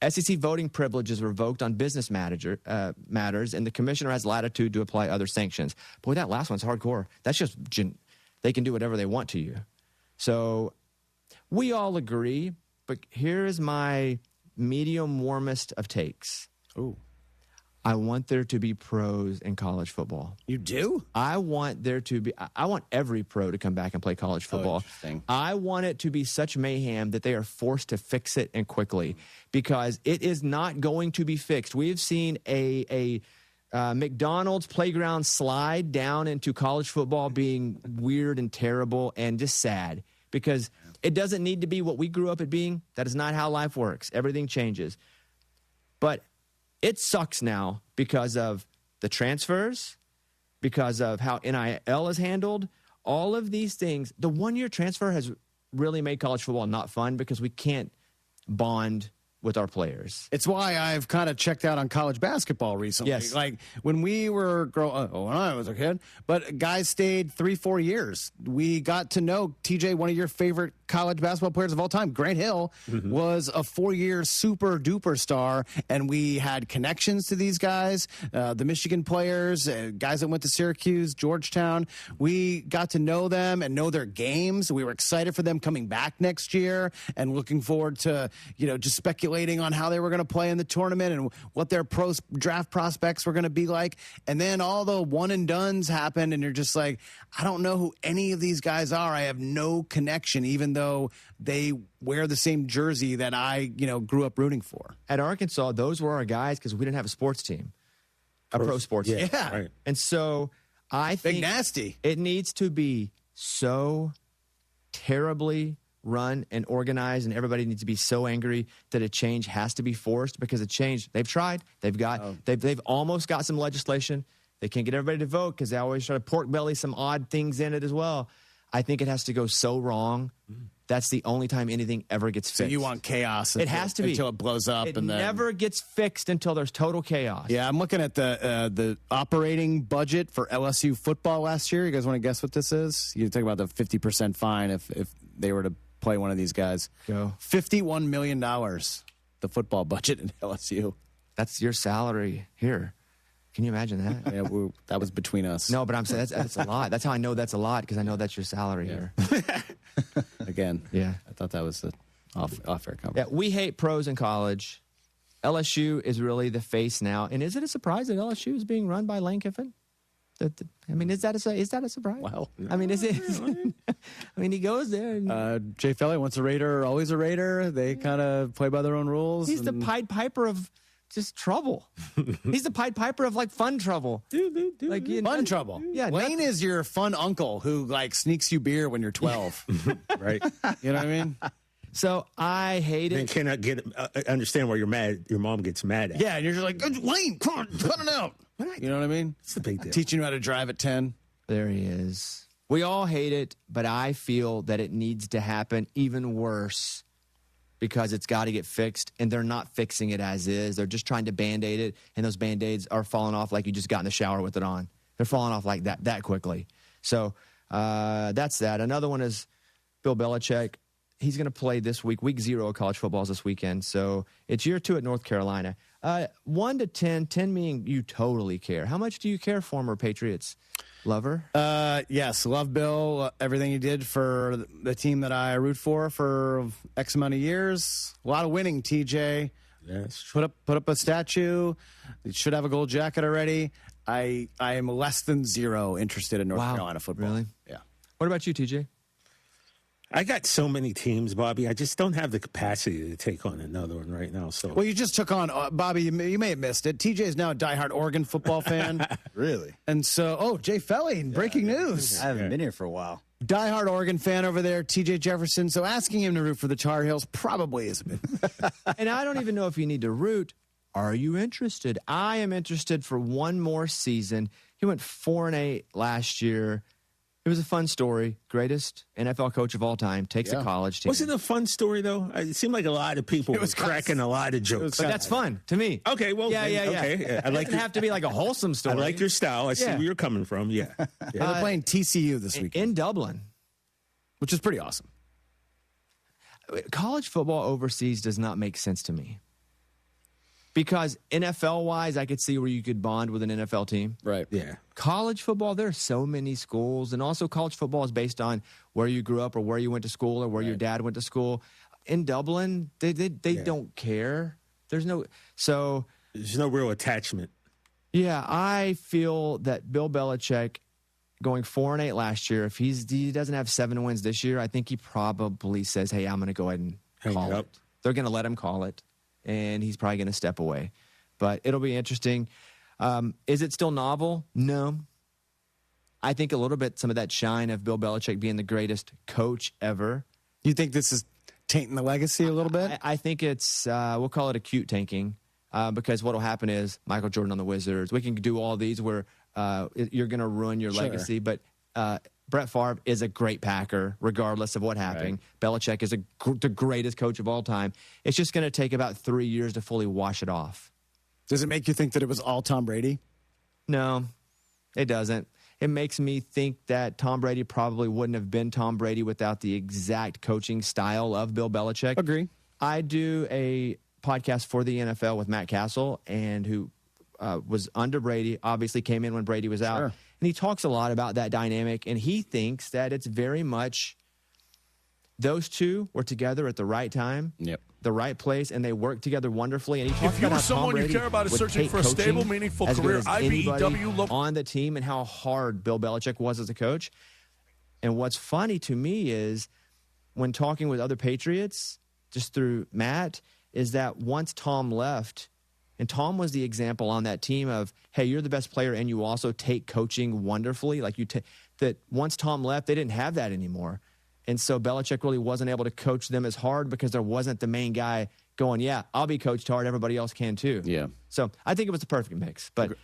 SEC voting privilege is revoked on business matters, and the commissioner has latitude to apply other sanctions. Boy, that last one's hardcore. That's just they can do whatever they want to you. So we all agree, but here is my medium warmest of takes. Ooh. I want there to be pros in college football. You do? I want every pro to come back and play college football. Interesting. I want it to be such mayhem that they are forced to fix it and quickly, because it is not going to be fixed. We have seen a McDonald's playground slide down into college football being weird and terrible and just sad, because it doesn't need to be what we grew up at being. That is not how life works. Everything changes. But it sucks now because of the transfers, because of how NIL is handled, all of these things. The one-year transfer has really made college football not fun because we can't bond with our players. It's why I've kind of checked out on college basketball recently. Yes. Like when we were when I was a kid, but guys stayed 3-4 years. We got to know TJ, one of your favorite college basketball players of all time, Grant Hill, was a 4-year super duper star, and we had connections to these guys, the Michigan players, guys that went to Syracuse, Georgetown. We got to know them and know their games. We were excited for them coming back next year and looking forward to, just speculating on how they were going to play in the tournament and what their draft prospects were going to be like. And then all the one and dones happened, and you're just like, I don't know who any of these guys are. I have no connection, even though they wear the same jersey that I, grew up rooting for. At Arkansas, those were our guys because we didn't have a sports team, a pro sports team. Yeah. Right. And so I think Big nasty. It needs to be so terribly run and organized, and everybody needs to be so angry that a change has to be forced, because a change, they've tried, they've almost got some legislation. They can't get everybody to vote because they always try to pork belly some odd things in it as well. I think it has to go so wrong. That's the only time anything ever gets fixed. So you want chaos. It has to be. Until it blows up. It and then never gets fixed until there's total chaos. Yeah, I'm looking at the operating budget for LSU football last year. You guys want to guess what this is? You talk about the 50% fine if they were to play one of these guys. Go. $51 million, the football budget in LSU. That's your salary here. Can you imagine that? Yeah, that was between us. No, but I'm saying that's a lot. That's how I know that's a lot, because I know that's your salary here. Again, yeah. I thought that was the off-air conversation. Yeah, we hate pros in college. LSU is really the face now. And is it a surprise that LSU is being run by Lane Kiffin? I mean, is that a surprise? Well, I mean, is it? I mean, he goes there. And, Jay Felly, once a Raider, always a Raider. They kind of play by their own rules. He's the Pied Piper of just trouble. He's the Pied Piper of fun trouble. Like fun trouble. Yeah, Lane is your fun uncle who sneaks you beer when you're 12. Right. You know what I mean? So I hate Then it. cannot understand why you're mad. Your mom gets mad at. Yeah, and you're just like, Lane, come on, cut it out. You know what I mean? It's a big deal. Teaching you how to drive at 10. There he is. We all hate it, but I feel that it needs to happen even worse, because it's got to get fixed, and they're not fixing it as is. They're just trying to Band-Aid it, and those Band-Aids are falling off like you just got in the shower with it on. They're falling off like that quickly. So that's that. Another one is Bill Belichick. He's going to play this week. Week 0 of college football is this weekend. So it's year 2 at North Carolina. 1 to 10, 10 meaning you totally care. How much do you care, former Patriots lover? Yes, love Bill, everything he did for the team that I root for X amount of years. A lot of winning, TJ. Yes. Put up a statue. He should have a gold jacket already. I am less than 0 interested in North Carolina football. Really? Yeah. What about you, TJ? I got so many teams, Bobby. I just don't have the capacity to take on another one right now. So, well, you just took on Bobby. You may have missed it. TJ is now a diehard Oregon football fan. Really? And so, Jay Felly, breaking news. I haven't been here for a while. Diehard Oregon fan over there, TJ Jefferson. So asking him to root for the Tar Heels probably is a bit. And I don't even know if you need to root. Are you interested? I am interested for one more season. He went 4-8 last year. It was a fun story. Greatest NFL coach of all time. Takes a college team. Was it a fun story, though? It seemed like a lot of people were cracking a lot of jokes. But that's fun to me. Okay, well, yeah. Okay. It doesn't have to be like a wholesome story. I like your style. I see where you're coming from. Yeah. They're playing TCU this week in Dublin, which is pretty awesome. College football overseas does not make sense to me. Because NFL-wise, I could see where you could bond with an NFL team. Right. Yeah. College football, there are so many schools. And also college football is based on where you grew up or where you went to school or where your dad went to school. In Dublin, they don't care. There's no real attachment. Yeah, I feel that Bill Belichick going 4-8 last year, if he doesn't have 7 wins this year, I think he probably says, hey, I'm going to go ahead and call it. They're going to let him call it. And he's probably going to step away. But it'll be interesting. Is it still novel? No. I think a little bit some of that shine of Bill Belichick being the greatest coach ever. You think this is tainting the legacy a little bit? I think it's, we'll call it acute tanking. Because what will happen is Michael Jordan on the Wizards. We can do all these where you're going to ruin your legacy. But Brett Favre is a great Packer, regardless of what happened. Right. Belichick is the greatest coach of all time. It's just going to take about 3 years to fully wash it off. Does it make you think that it was all Tom Brady? No, it doesn't. It makes me think that Tom Brady probably wouldn't have been Tom Brady without the exact coaching style of Bill Belichick. Agree. I do a podcast for the NFL with Matt Castle, and who was under Brady, obviously came in when Brady was out. Sure. And he talks a lot about that dynamic, and he thinks that it's very much those two were together at the right time, the right place, and they worked together wonderfully. And he talks if you about were someone you care about is searching for a stable, meaningful career, IBEW on the team, and how hard Bill Belichick was as a coach. And what's funny to me is when talking with other Patriots, just through Matt, is that once Tom left, and Tom was the example on that team of, hey, you're the best player, and you also take coaching wonderfully. Like that once Tom left, they didn't have that anymore. And so Belichick really wasn't able to coach them as hard because there wasn't the main guy going, yeah, I'll be coached hard. Everybody else can too. Yeah. So I think it was the perfect mix. But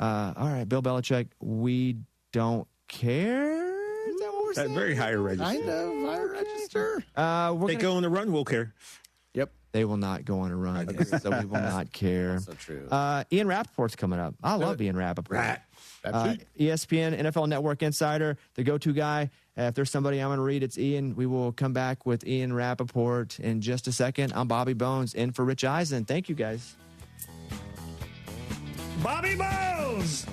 all right, Bill Belichick, we don't care. Is that what we're saying? Very higher register. Kind of higher register. They go on the run, we'll care. Yep. They will not go on a run, so we will not care. So true. Ian Rappaport's coming up. I love Ian Rappaport. ESPN, NFL Network Insider, the go-to guy. If there's somebody I'm going to read, it's Ian. We will come back with Ian Rappaport in just a second. I'm Bobby Bones, in for Rich Eisen. Thank you, guys. Bobby Bones!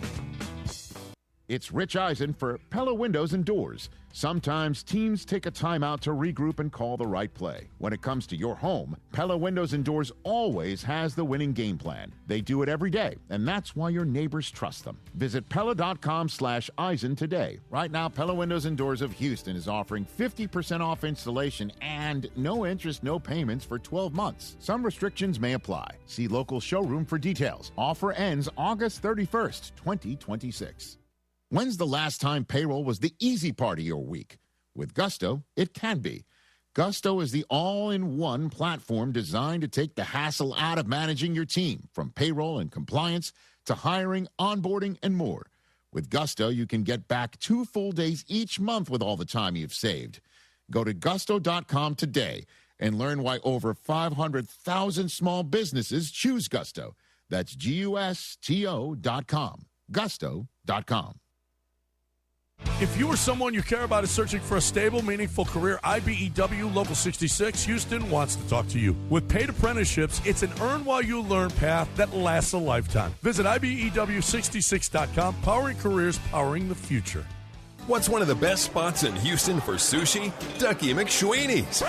It's Rich Eisen for Pella Windows and Doors. Sometimes teams take a timeout to regroup and call the right play. When it comes to your home, Pella Windows and Doors always has the winning game plan. They do it every day, and that's why your neighbors trust them. Visit Pella.com/Eisen today. Right now, Pella Windows and Doors of Houston is offering 50% off installation and no interest, no payments for 12 months. Some restrictions may apply. See local showroom for details. Offer ends August 31st, 2026. When's the last time payroll was the easy part of your week? With Gusto, it can be. Gusto is the all-in-one platform designed to take the hassle out of managing your team, from payroll and compliance to hiring, onboarding, and more. With Gusto, you can get back 2 full days each month with all the time you've saved. Go to gusto.com today and learn why over 500,000 small businesses choose Gusto. That's GUSTO.com. Gusto.com. If you or someone you care about is searching for a stable, meaningful career, IBEW Local 66 Houston wants to talk to you. With paid apprenticeships, it's an earn-while-you-learn path that lasts a lifetime. Visit IBEW66.com, powering careers, powering the future. What's one of the best spots in Houston for sushi? Ducky McSweeney's.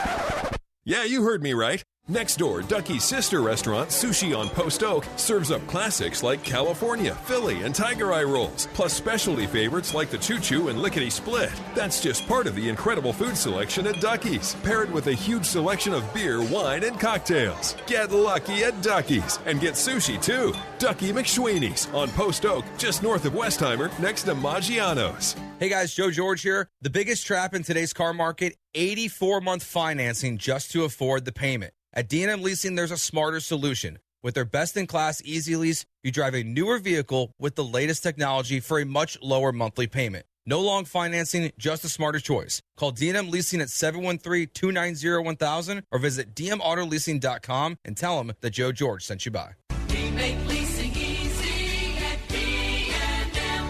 Yeah, you heard me right. Next door, Ducky's sister restaurant, Sushi on Post Oak, serves up classics like California, Philly, and Tiger Eye rolls, plus specialty favorites like the Choo Choo and Lickety Split. That's just part of the incredible food selection at Ducky's, paired with a huge selection of beer, wine, and cocktails. Get lucky at Ducky's and get sushi too. Ducky McSweeney's on Post Oak, just north of Westheimer, next to Maggiano's. Hey guys, Joe George here. The biggest trap in today's car market, 84-month financing just to afford the payment. At D&M Leasing, there's a smarter solution. With their best-in-class Easy Lease, you drive a newer vehicle with the latest technology for a much lower monthly payment. No long financing, just a smarter choice. Call D&M Leasing at 713-290-1000 or visit dmautoleasing.com and tell them that Joe George sent you by. We make leasing easy at D&M.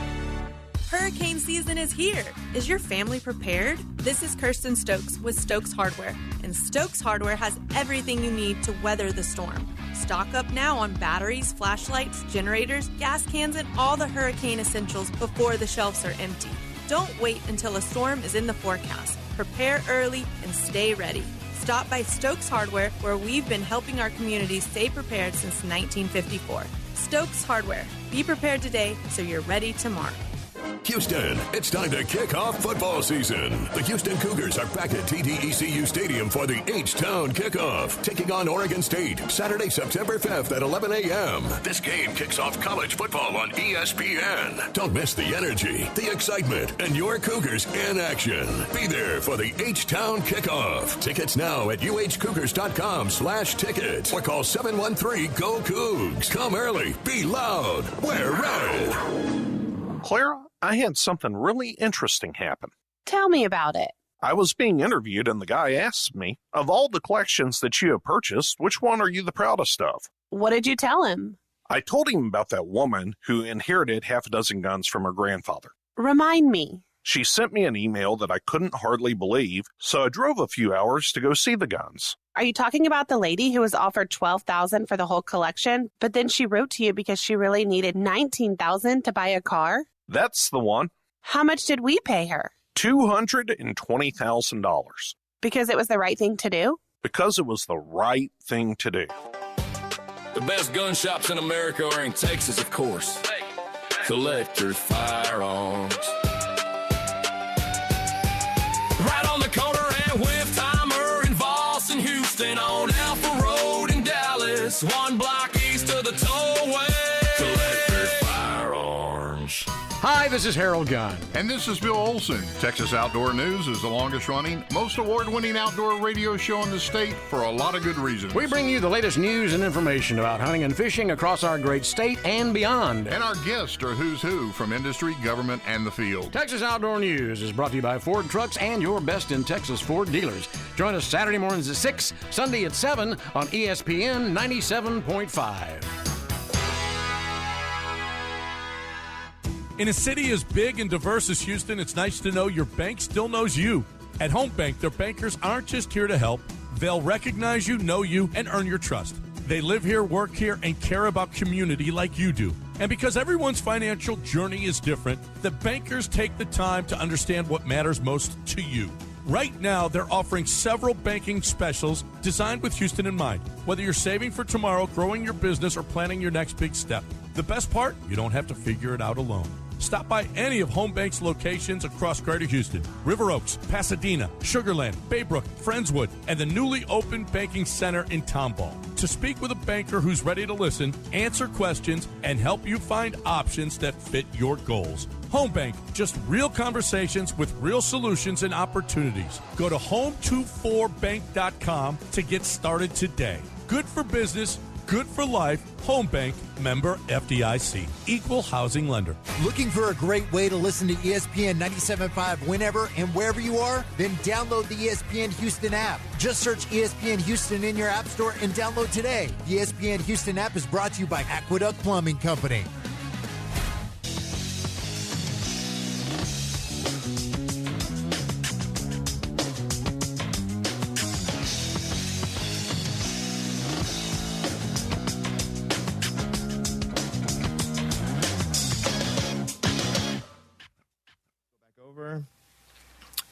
Hurricane season is here. Is your family prepared? This is Kirsten Stokes with Stokes Hardware, and Stokes Hardware has everything you need to weather the storm. Stock up now on batteries, flashlights, generators, gas cans, and all the hurricane essentials before the shelves are empty. Don't wait until a storm is in the forecast. Prepare early and stay ready. Stop by Stokes Hardware, where we've been helping our community stay prepared since 1954. Stokes Hardware. Be prepared today so you're ready tomorrow. Houston, it's time to kick off football season. The Houston Cougars are back at TDECU Stadium for the H-Town kickoff, taking on Oregon State Saturday, September 5th at 11 a.m. This game kicks off college football on ESPN. Don't miss the energy, the excitement, and your Cougars in action. Be there for the H-Town kickoff. Tickets now at uhcougars.com/tickets or call 713-GO-COUGS. Come early, be loud, wear red. Clara, I had something really interesting happen. Tell me about it. I was being interviewed and the guy asked me, of all the collections that you have purchased, which one are you the proudest of? What did you tell him? I told him about that woman who inherited half a dozen guns from her grandfather. Remind me. She sent me an email that I couldn't hardly believe, so I drove a few hours to go see the guns. Are you talking about the lady who was offered $12,000 for the whole collection, but then she wrote to you because she really needed $19,000 to buy a car? That's the one. How much did we pay her? $220,000. Because it was the right thing to do? Because it was the right thing to do. The best gun shops in America are in Texas, of course. Collector's Firearms. Right on the corner at Whiff Timer in Voss and Houston on Alpha Road in Dallas. 1 block east of the tollway. Collector's Firearms. Hi, this is Harold Gunn. And this is Bill Olson. Texas Outdoor News is the longest running, most award-winning outdoor radio show in the state for a lot of good reasons. We bring you the latest news and information about hunting and fishing across our great state and beyond. And our guests are who's who from industry, government, and the field. Texas Outdoor News is brought to you by Ford Trucks and your best in Texas Ford dealers. Join us Saturday mornings at 6, Sunday at 7 on ESPN 97.5. In a city as big and diverse as Houston, it's nice to know your bank still knows you. At Home Bank, their bankers aren't just here to help. They'll recognize you, know you, and earn your trust. They live here, work here, and care about community like you do. And because everyone's financial journey is different, the bankers take the time to understand what matters most to you. Right now, they're offering several banking specials designed with Houston in mind. Whether you're saving for tomorrow, growing your business, or planning your next big step. The best part? You don't have to figure it out alone. Stop by any of Home Bank's locations across Greater Houston, River Oaks, Pasadena, Sugar Land, Baybrook, Friendswood, and the newly opened Banking Center in Tomball. To speak with a banker who's ready to listen, answer questions, and help you find options that fit your goals. Home Bank, just real conversations with real solutions and opportunities. Go to home24bank.com to get started today. Good for business, good for life. Home Bank, member FDIC, equal housing lender. Looking for a great way to listen to ESPN 97.5 whenever and wherever you are? Then download the ESPN Houston app. Just search ESPN Houston in your app store and download today. The ESPN Houston app is brought to you by Aqueduct Plumbing Company.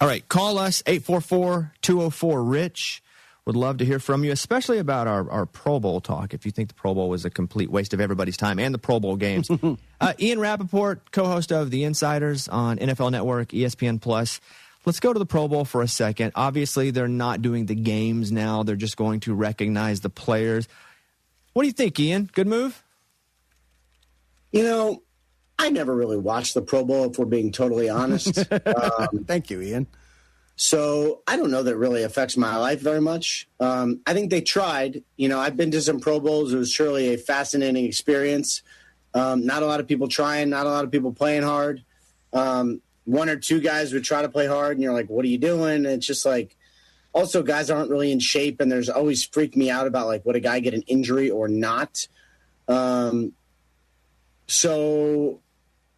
All right, call us, 844-204-RICH. Would love to hear from you, especially about our Pro Bowl talk, if you think the Pro Bowl was a complete waste of everybody's time and the Pro Bowl games. Ian Rappaport, co-host of The Insiders on NFL Network, ESPN+. Let's go to the Pro Bowl for a second. Obviously, they're not doing the games now. They're just going to recognize the players. What do you think, Ian? Good move? You know, I never really watched the Pro Bowl, if we're being totally honest. Thank you, Ian. So I don't know that it really affects my life very much. I think they tried. You know, I've been to some Pro Bowls. It was surely a fascinating experience. Not a lot of people trying, not a lot of people playing hard. One or two guys would try to play hard, and you're like, what are you doing? And it's just like, also guys aren't really in shape, and there's always freaked me out about, like, would a guy get an injury or not? So,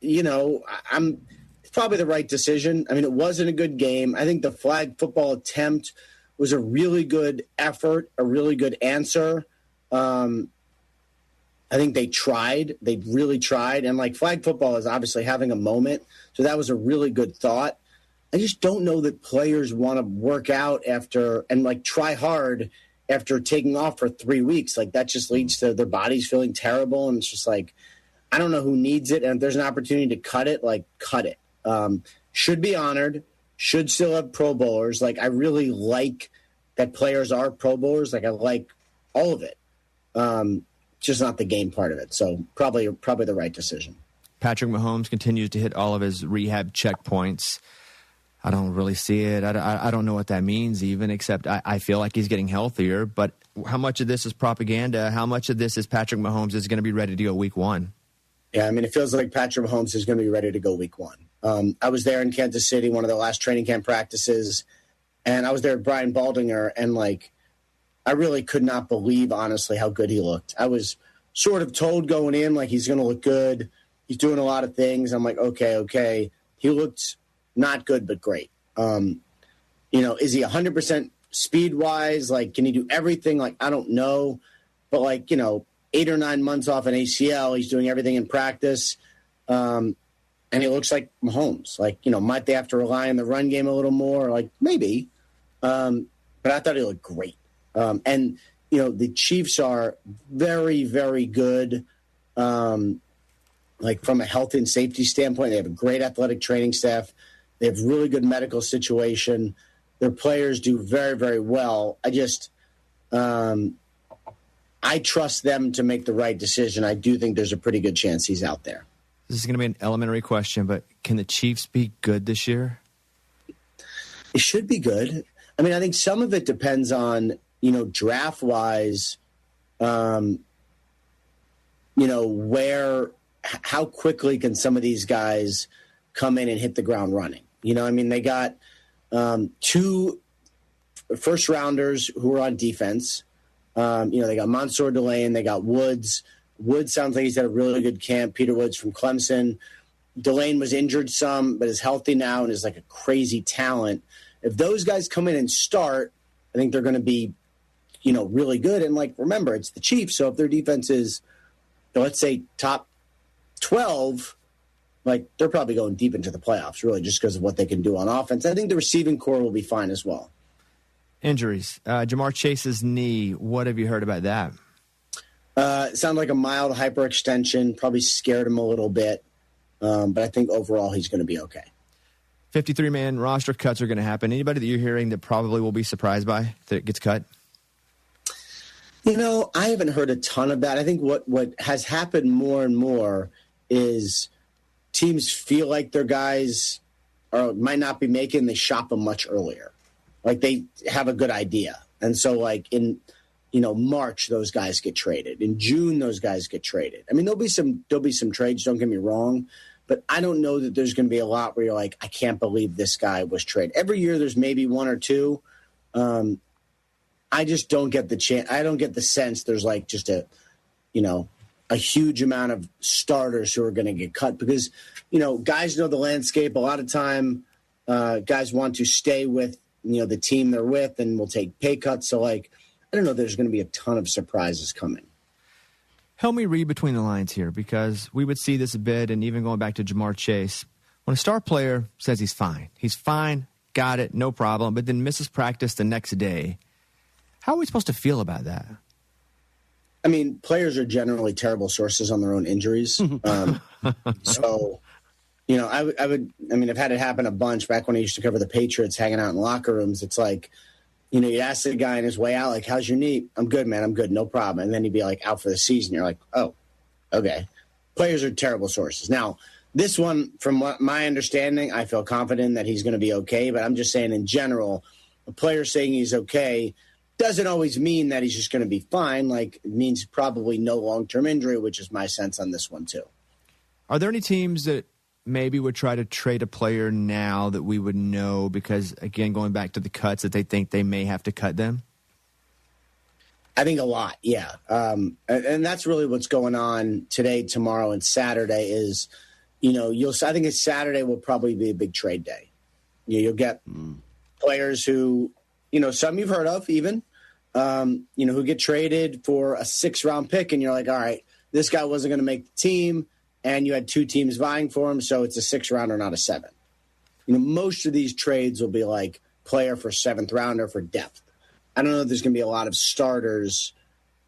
you know, it's probably the right decision. I mean, it wasn't a good game. I think the flag football attempt was a really good effort, a really good answer. I think they tried. They really tried. And, like, flag football is obviously having a moment, so that was a really good thought. I just don't know that players want to work out after and, like, try hard after taking off for 3 weeks. Like, that just leads to their bodies feeling terrible, and it's just like, I don't know who needs it, and if there's an opportunity to cut it, like, cut it. Should be honored, should still have Pro Bowlers. Like, I really like that players are Pro Bowlers. Like, I like all of it. Just not the game part of it. So probably the right decision. Patrick Mahomes continues to hit all of his rehab checkpoints. I don't really see it. I don't know what that means even, except I feel like he's getting healthier. But how much of this is propaganda? How much of this is Patrick Mahomes is going to be ready to go week one? Yeah, I mean, it feels like Patrick Mahomes is going to be ready to go week one. I was there in Kansas City, one of the last training camp practices, and I was there with Brian Baldinger, and like, I really could not believe, honestly, how good he looked. I was sort of told going in, like, he's going to look good. He's doing a lot of things. I'm like, okay. He looked not good, but great. Is he 100% speed-wise? Like, can he do everything? Like, I don't know. But, 8 or 9 months off an ACL, he's doing everything in practice. And he looks like Mahomes. Like, might they have to rely on the run game a little more? Like, maybe. But I thought he looked great. And the Chiefs are very, very good, from a health and safety standpoint. They have a great athletic training staff. They have really good medical situation. Their players do very, very well. I trust them to make the right decision. I do think there's a pretty good chance he's out there. This is going to be an elementary question, but can the Chiefs be good this year? It should be good. I mean, I think some of it depends on, draft-wise, how quickly can some of these guys come in and hit the ground running? They got 2 first-rounders who are on defense. They got Mansour Delane, they got Woods. Woods sounds like he's had a really good camp. Peter Woods from Clemson. Delane was injured some, but is healthy now and is like a crazy talent. If those guys come in and start, I think they're going to be, really good. And, remember, it's the Chiefs, so if their defense is, let's say, top 12, they're probably going deep into the playoffs, really, just because of what they can do on offense. I think the receiving core will be fine as well. Injuries. Jamar Chase's knee, what have you heard about that? It sounded like a mild hyperextension, probably scared him a little bit. But I think overall he's going to be okay. 53-man roster cuts are going to happen. Anybody that you're hearing that probably will be surprised by that gets cut? I haven't heard a ton of that. I think what has happened more and more is teams feel like their guys might not be making, they shop them much earlier. Like they have a good idea. And so in March, those guys get traded. In June, those guys get traded. I mean, there'll be some trades, don't get me wrong, but I don't know that there's going to be a lot where you're like, I can't believe this guy was traded. Every year there's maybe 1 or 2. I just don't get the chance. I don't get the sense there's just a huge amount of starters who are going to get cut because, guys know the landscape. A lot of time guys want to stay with, the team they're with and will take pay cuts. So I don't know, there's going to be a ton of surprises coming. Help me read between the lines here because we would see this a bit, and even going back to Jamar Chase, when a star player says he's fine, got it, no problem, but then misses practice the next day, how are we supposed to feel about that? I mean, players are generally terrible sources on their own injuries. So, I've had it happen a bunch back when I used to cover the Patriots hanging out in locker rooms. It's you ask the guy on his way out, how's your knee? I'm good, man. I'm good. No problem. And then he'd be out for the season. You're like, oh, okay. Players are terrible sources. Now, this one, from what my understanding, I feel confident that he's going to be okay. But I'm just saying in general, a player saying he's okay doesn't always mean that he's just going to be fine. It means probably no long-term injury, which is my sense on this one too. Are there any teams that maybe would try to trade a player now that we would know because, again, going back to the cuts, that they think they may have to cut them? I think a lot, yeah. And that's really what's going on today, tomorrow, and Saturday is, I think it's Saturday will probably be a big trade day. You'll get players who, some you've heard of even, who get traded for a 6th-round pick, and you're like, all right, this guy wasn't going to make the team, and you had 2 teams vying for him, so it's a 6th-rounder, not a 7th. Most of these trades will be player for 7th-rounder for depth. I don't know if there's going to be a lot of starters,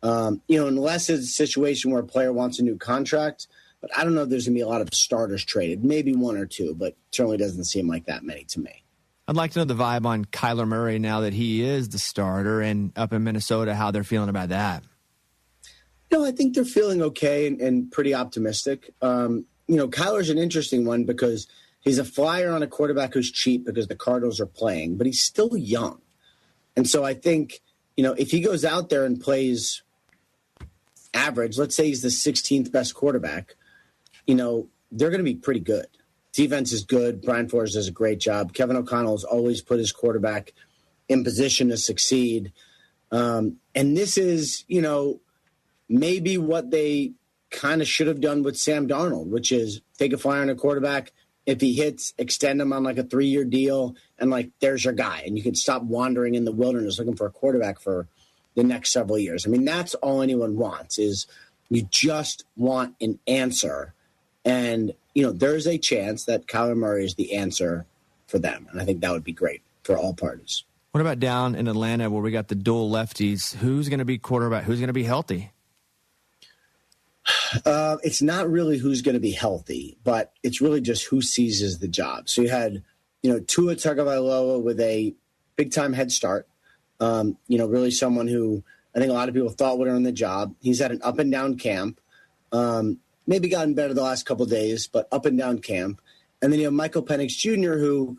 unless it's a situation where a player wants a new contract, but I don't know if there's going to be a lot of starters traded. Maybe 1 or 2, but certainly doesn't seem like that many to me. I'd like to know the vibe on Kyler Murray now that he is the starter and up in Minnesota, how they're feeling about that. I think they're feeling okay and pretty optimistic. Kyler's an interesting one because he's a flyer on a quarterback who's cheap because the Cardinals are playing, but he's still young. And so I think, if he goes out there and plays average, let's say he's the 16th best quarterback, they're going to be pretty good. Defense is good. Brian Flores does a great job. Kevin O'Connell has always put his quarterback in position to succeed. And this is, maybe what they kind of should have done with Sam Darnold, which is take a flyer on a quarterback. If he hits, extend him on like a 3-year deal, and like there's your guy. And you can stop wandering in the wilderness looking for a quarterback for the next several years. I mean, that's all anyone wants is you just want an answer. And, there's a chance that Kyler Murray is the answer for them. And I think that would be great for all parties. What about down in Atlanta where we got the dual lefties? Who's going to be quarterback? Who's going to be healthy? It's not really who's going to be healthy, but it's really just who seizes the job. So you had, Tua Tagovailoa with a big-time head start. Really someone who I think a lot of people thought would earn the job. He's had an up-and-down camp. Maybe gotten better the last couple of days, but up-and-down camp. And then you have Michael Penix Jr., who,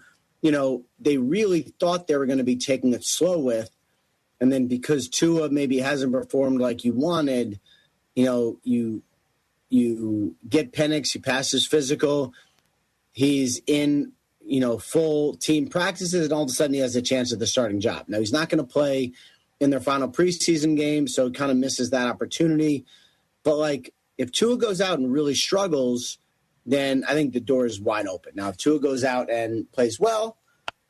they really thought they were going to be taking it slow with. And then because Tua maybe hasn't performed like you wanted, you get Penix, he passes physical, he's in, full team practices, and all of a sudden he has a chance at the starting job. Now, he's not going to play in their final preseason game, so he kind of misses that opportunity. But, if Tua goes out and really struggles, then I think the door is wide open. Now, if Tua goes out and plays well,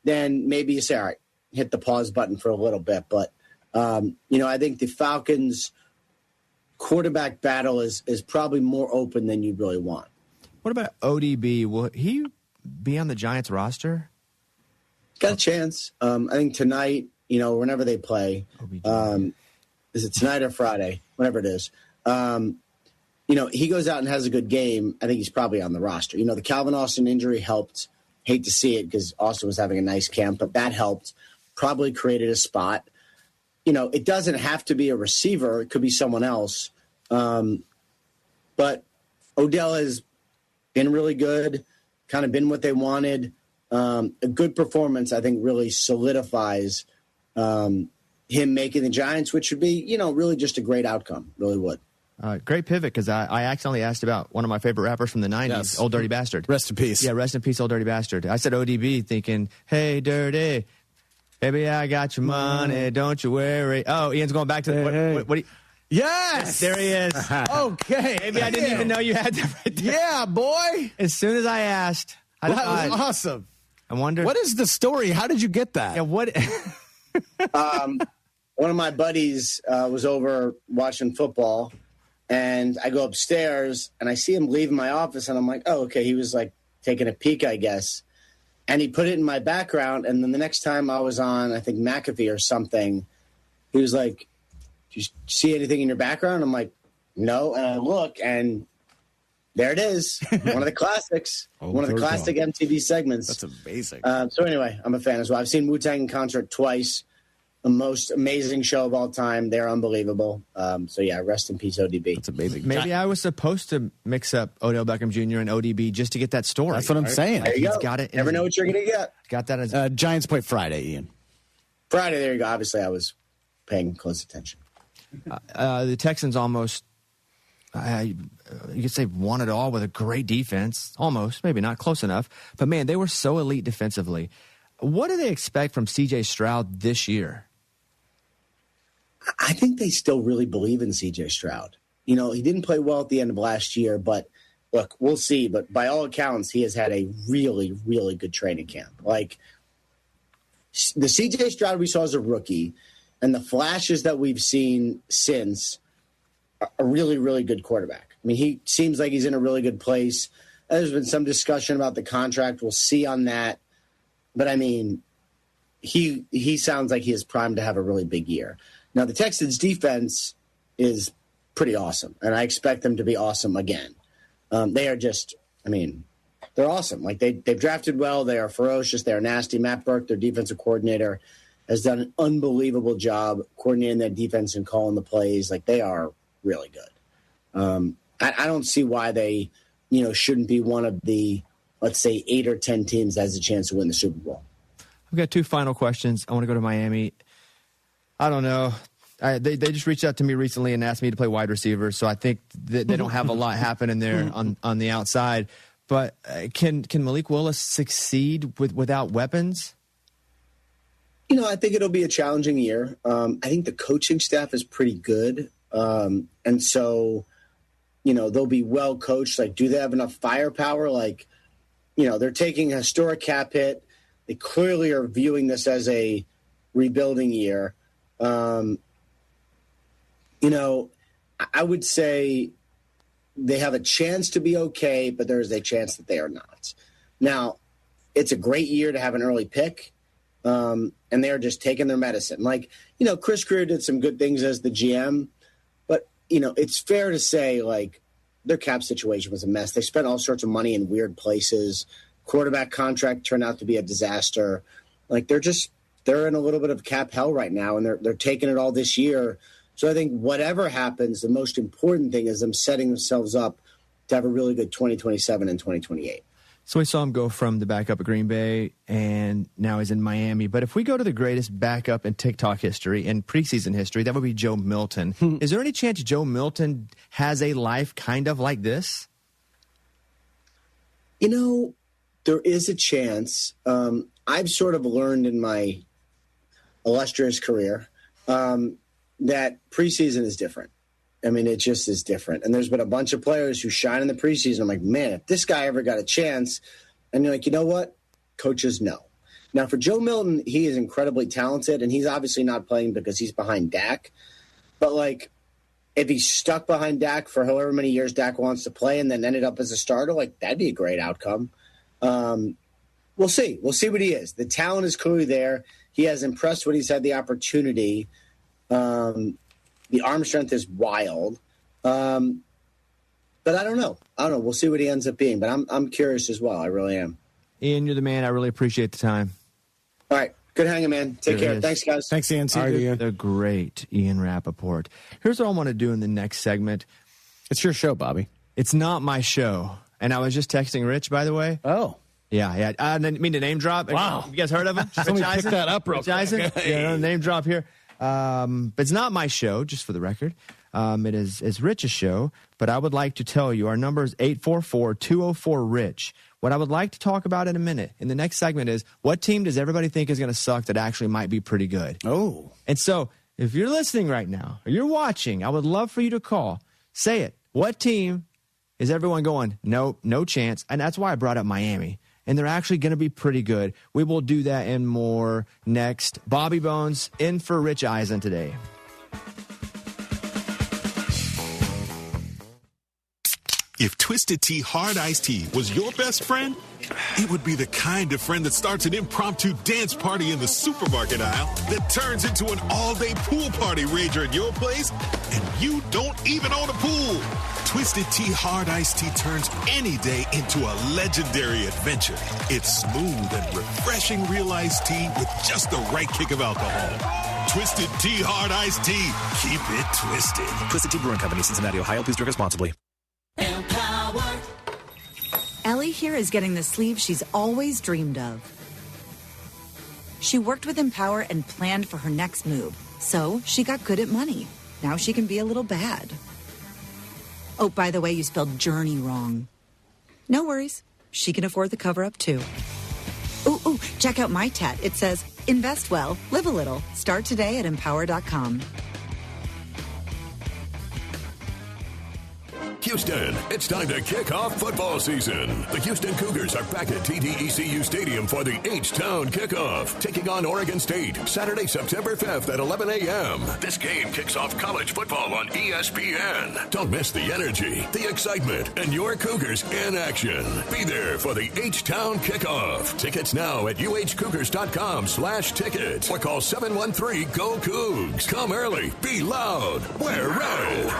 then maybe you say, all right, hit the pause button for a little bit. But, I think the Falcons' quarterback battle is probably more open than you'd really want. What about ODB? Will he be on the Giants roster? Got a chance. I think tonight, whenever they play, is it tonight or Friday? Whenever it is. He goes out and has a good game. I think he's probably on the roster. The Calvin Austin injury helped. Hate to see it because Austin was having a nice camp, but that helped. Probably created a spot. It doesn't have to be a receiver. It could be someone else. But Odell has been really good, kind of been what they wanted. A good performance, I think, really solidifies him making the Giants, which would be, really just a great outcome. Really would. Great pivot, because I accidentally asked about one of my favorite rappers from the 90s, Yes. Old Dirty Bastard. Rest in peace. Yeah, rest in peace, Old Dirty Bastard. I said ODB thinking, hey, Dirty, baby, I got your money, don't you worry. Oh, Ian's going back to the... What Yes! There he is. Okay. Maybe I didn't even know you had that right there. Yeah, boy. As soon as I asked... That was awesome. I wonder... What is the story? How did you get that? Yeah, what... One of my buddies was over watching football, and I go upstairs, and I see him leaving my office, and I'm like, oh, okay, he was, taking a peek, I guess. And he put it in my background, and then the next time I was on, I think, McAfee or something, he was like, do you see anything in your background? I'm like, no. And I look, and there it is. One of the classics. One of the classic MTV segments. That's amazing. So anyway, I'm a fan as well. I've seen Wu-Tang in concert twice. The most amazing show of all time. They're unbelievable. So yeah, rest in peace, ODB. That's amazing. Maybe I was supposed to mix up Odell Beckham Jr. and ODB just to get that story. That's what I'm saying. There you He's go. got it. Never know what you're going to get. Got that as... Giants play Friday, Ian. Friday, there you go. Obviously, I was paying close attention. The Texans almost, you could say, won it all with a great defense. Almost, maybe not close enough. But, man, they were so elite defensively. What do they expect from C.J. Stroud this year? I think they still really believe in C.J. Stroud. He didn't play well at the end of last year, but look, we'll see. But by all accounts, he has had a really, really good training camp. The C.J. Stroud we saw as a rookie and the flashes that we've seen since are a really, really good quarterback. I mean, he seems like he's in a really good place. There's been some discussion about the contract. We'll see on that. But, I mean, he sounds like he is primed to have a really big year. Now, the Texans' defense is pretty awesome, and I expect them to be awesome again. They are just, they're awesome. They've drafted well. They are ferocious. They are nasty. Matt Burke, their defensive coordinator, has done an unbelievable job coordinating their defense and calling the plays. They are really good. I don't see why they, shouldn't be one of the, let's say, 8 or 10 teams that has a chance to win the Super Bowl. I've got 2 final questions. I want to go to Miami. I don't know. They just reached out to me recently and asked me to play wide receiver, so I think that they don't have a lot happening there on the outside. But can Malik Willis succeed without weapons? I think it'll be a challenging year. I think the coaching staff is pretty good. And so, they'll be well coached. Like, do they have enough firepower? Like, they're taking a historic cap hit. They clearly are viewing this as a rebuilding year. I would say they have a chance to be okay, but there is a chance that they are not. Now, it's a great year to have an early pick, and they're just taking their medicine. Like, Chris Greer did some good things as the GM, but, it's fair to say, like, their cap situation was a mess. They spent all sorts of money in weird places. Quarterback contract turned out to be a disaster. Like, they're in a little bit of cap hell right now, and they're taking it all this year. So I think whatever happens, the most important thing is them setting themselves up to have a really good 2027 and 2028. So we saw him go from the backup at Green Bay, and now he's in Miami. But if we go to the greatest backup in TikTok history and preseason history, that would be Joe Milton. Is there any chance Joe Milton has a life kind of like this? There is a chance. I've sort of learned in my illustrious career that preseason is different. I mean, it just is different. And there's been a bunch of players who shine in the preseason. I'm like, man, if this guy ever got a chance, and you're like, you know what? Coaches know. Now, for Joe Milton, he is incredibly talented, and he's obviously not playing because he's behind Dak. But, like, if he's stuck behind Dak for however many years Dak wants to play and then ended up as a starter, like, that'd be a great outcome. We'll see. We'll see what he is. The talent is clearly there. He has impressed when he's had the opportunity. The arm strength is wild. But I don't know. We'll see what he ends up being. But I'm curious as well. I really am. Ian, you're the man. I really appreciate the time. All right. Good hanging, man. Take care. Thanks, guys. Thanks, Ian. See you, Ian. The great Ian Rappaport. Here's what I want to do in the next segment. It's your show, Bobby. It's not my show. And I was just texting Rich, by the way. Oh. Yeah. I didn't mean to name drop. Wow. You guys heard of him? Let me pick that up real Rich quick. Eisen? Hey. Yeah, name drop here. But it's not my show, just for the record. It is Rich's show. But I would like to tell you, our number is 844-204-RICH. What I would like to talk about in a minute, in the next segment, is what team does everybody think is going to suck that actually might be pretty good? Oh. And so, if you're listening right now, or you're watching, I would love for you to call. Say it. What team is everyone going, no chance? And that's why I brought up Miami. And they're actually going to be pretty good. We will do that and more next. Bobby Bones in for Rich Eisen today. If Twisted Tea Hard Iced Tea was your best friend, it would be the kind of friend that starts an impromptu dance party in the supermarket aisle that turns into an all-day pool party rager at your place, and you don't even own a pool. Twisted Tea Hard Iced Tea turns any day into a legendary adventure. It's smooth and refreshing real iced tea with just the right kick of alcohol. Twisted Tea Hard Iced Tea. Keep it twisted. Twisted Tea Brewing Company, Cincinnati, Ohio. Please drink responsibly. Ellie here is getting the sleeve she's always dreamed of. She worked with Empower and planned for her next move, so she got good at money. Now she can be a little bad. Oh, by the way, you spelled journey wrong. No worries. She can afford the cover-up, too. Ooh, check out my tat. It says, invest well, live a little. Start today at Empower.com. Houston, it's time to kick off football season. The Houston Cougars are back at TDECU Stadium for the H-Town kickoff, taking on Oregon State Saturday, September 5th at 11 a.m. This game kicks off college football on ESPN. Don't miss the energy, the excitement, and your Cougars in action. Be there for the H-Town kickoff. Tickets now at uhcougars.com/tickets or call 713-GO-COUGS. Come early, be loud, wear red.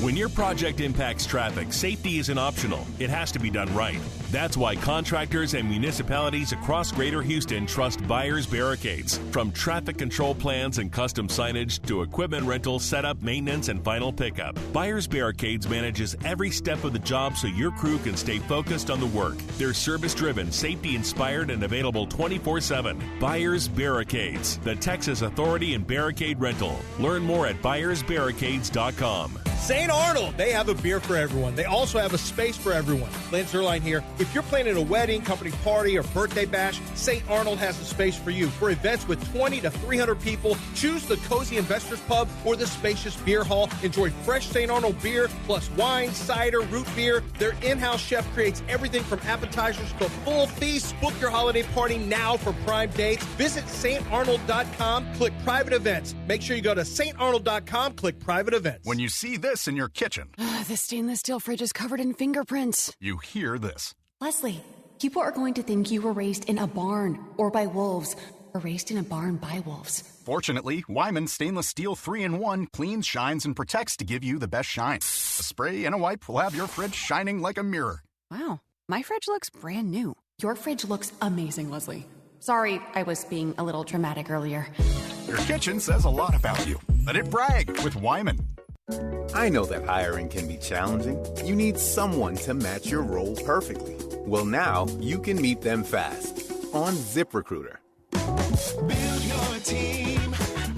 When your project impacts traffic, safety isn't optional. It has to be done right. That's why contractors and municipalities across Greater Houston trust Buyers Barricades. From traffic control plans and custom signage to equipment rental, setup, maintenance, and final pickup, Buyers Barricades manages every step of the job so your crew can stay focused on the work. They're service-driven, safety-inspired, and available 24/7. Buyers Barricades, the Texas authority in barricade rental. Learn more at buyersbarricades.com. St. Arnold, they have a beer for everyone. They also have a space for everyone. Lance Zerline here. If you're planning a wedding, company party, or birthday bash, St. Arnold has a space for you. For events with 20 to 300 people, choose the Cozy Investors Pub or the spacious beer hall. Enjoy fresh St. Arnold beer, plus wine, cider, root beer. Their in-house chef creates everything from appetizers to full feasts. Book your holiday party now for prime dates. Visit StArnold.com, click private events. Make sure you go to StArnold.com, click private events. When you see this in your kitchen, The stainless steel fridge is covered in fingerprints. you hear this. Leslie, people are going to think you were raised in a barn or by wolves or raised in a barn by wolves. Fortunately, Wyman Stainless Steel 3-in-1 cleans, shines, and protects to give you the best shine. A spray and a wipe will have your fridge shining like a mirror. Wow, my fridge looks brand new. Your fridge looks amazing, Leslie. Sorry, I was being a little dramatic earlier. Your kitchen says a lot about you. Let it brag with Wyman. I know that hiring can be challenging. You need someone to match your role perfectly. Well, now you can meet them fast on ZipRecruiter. Build your team,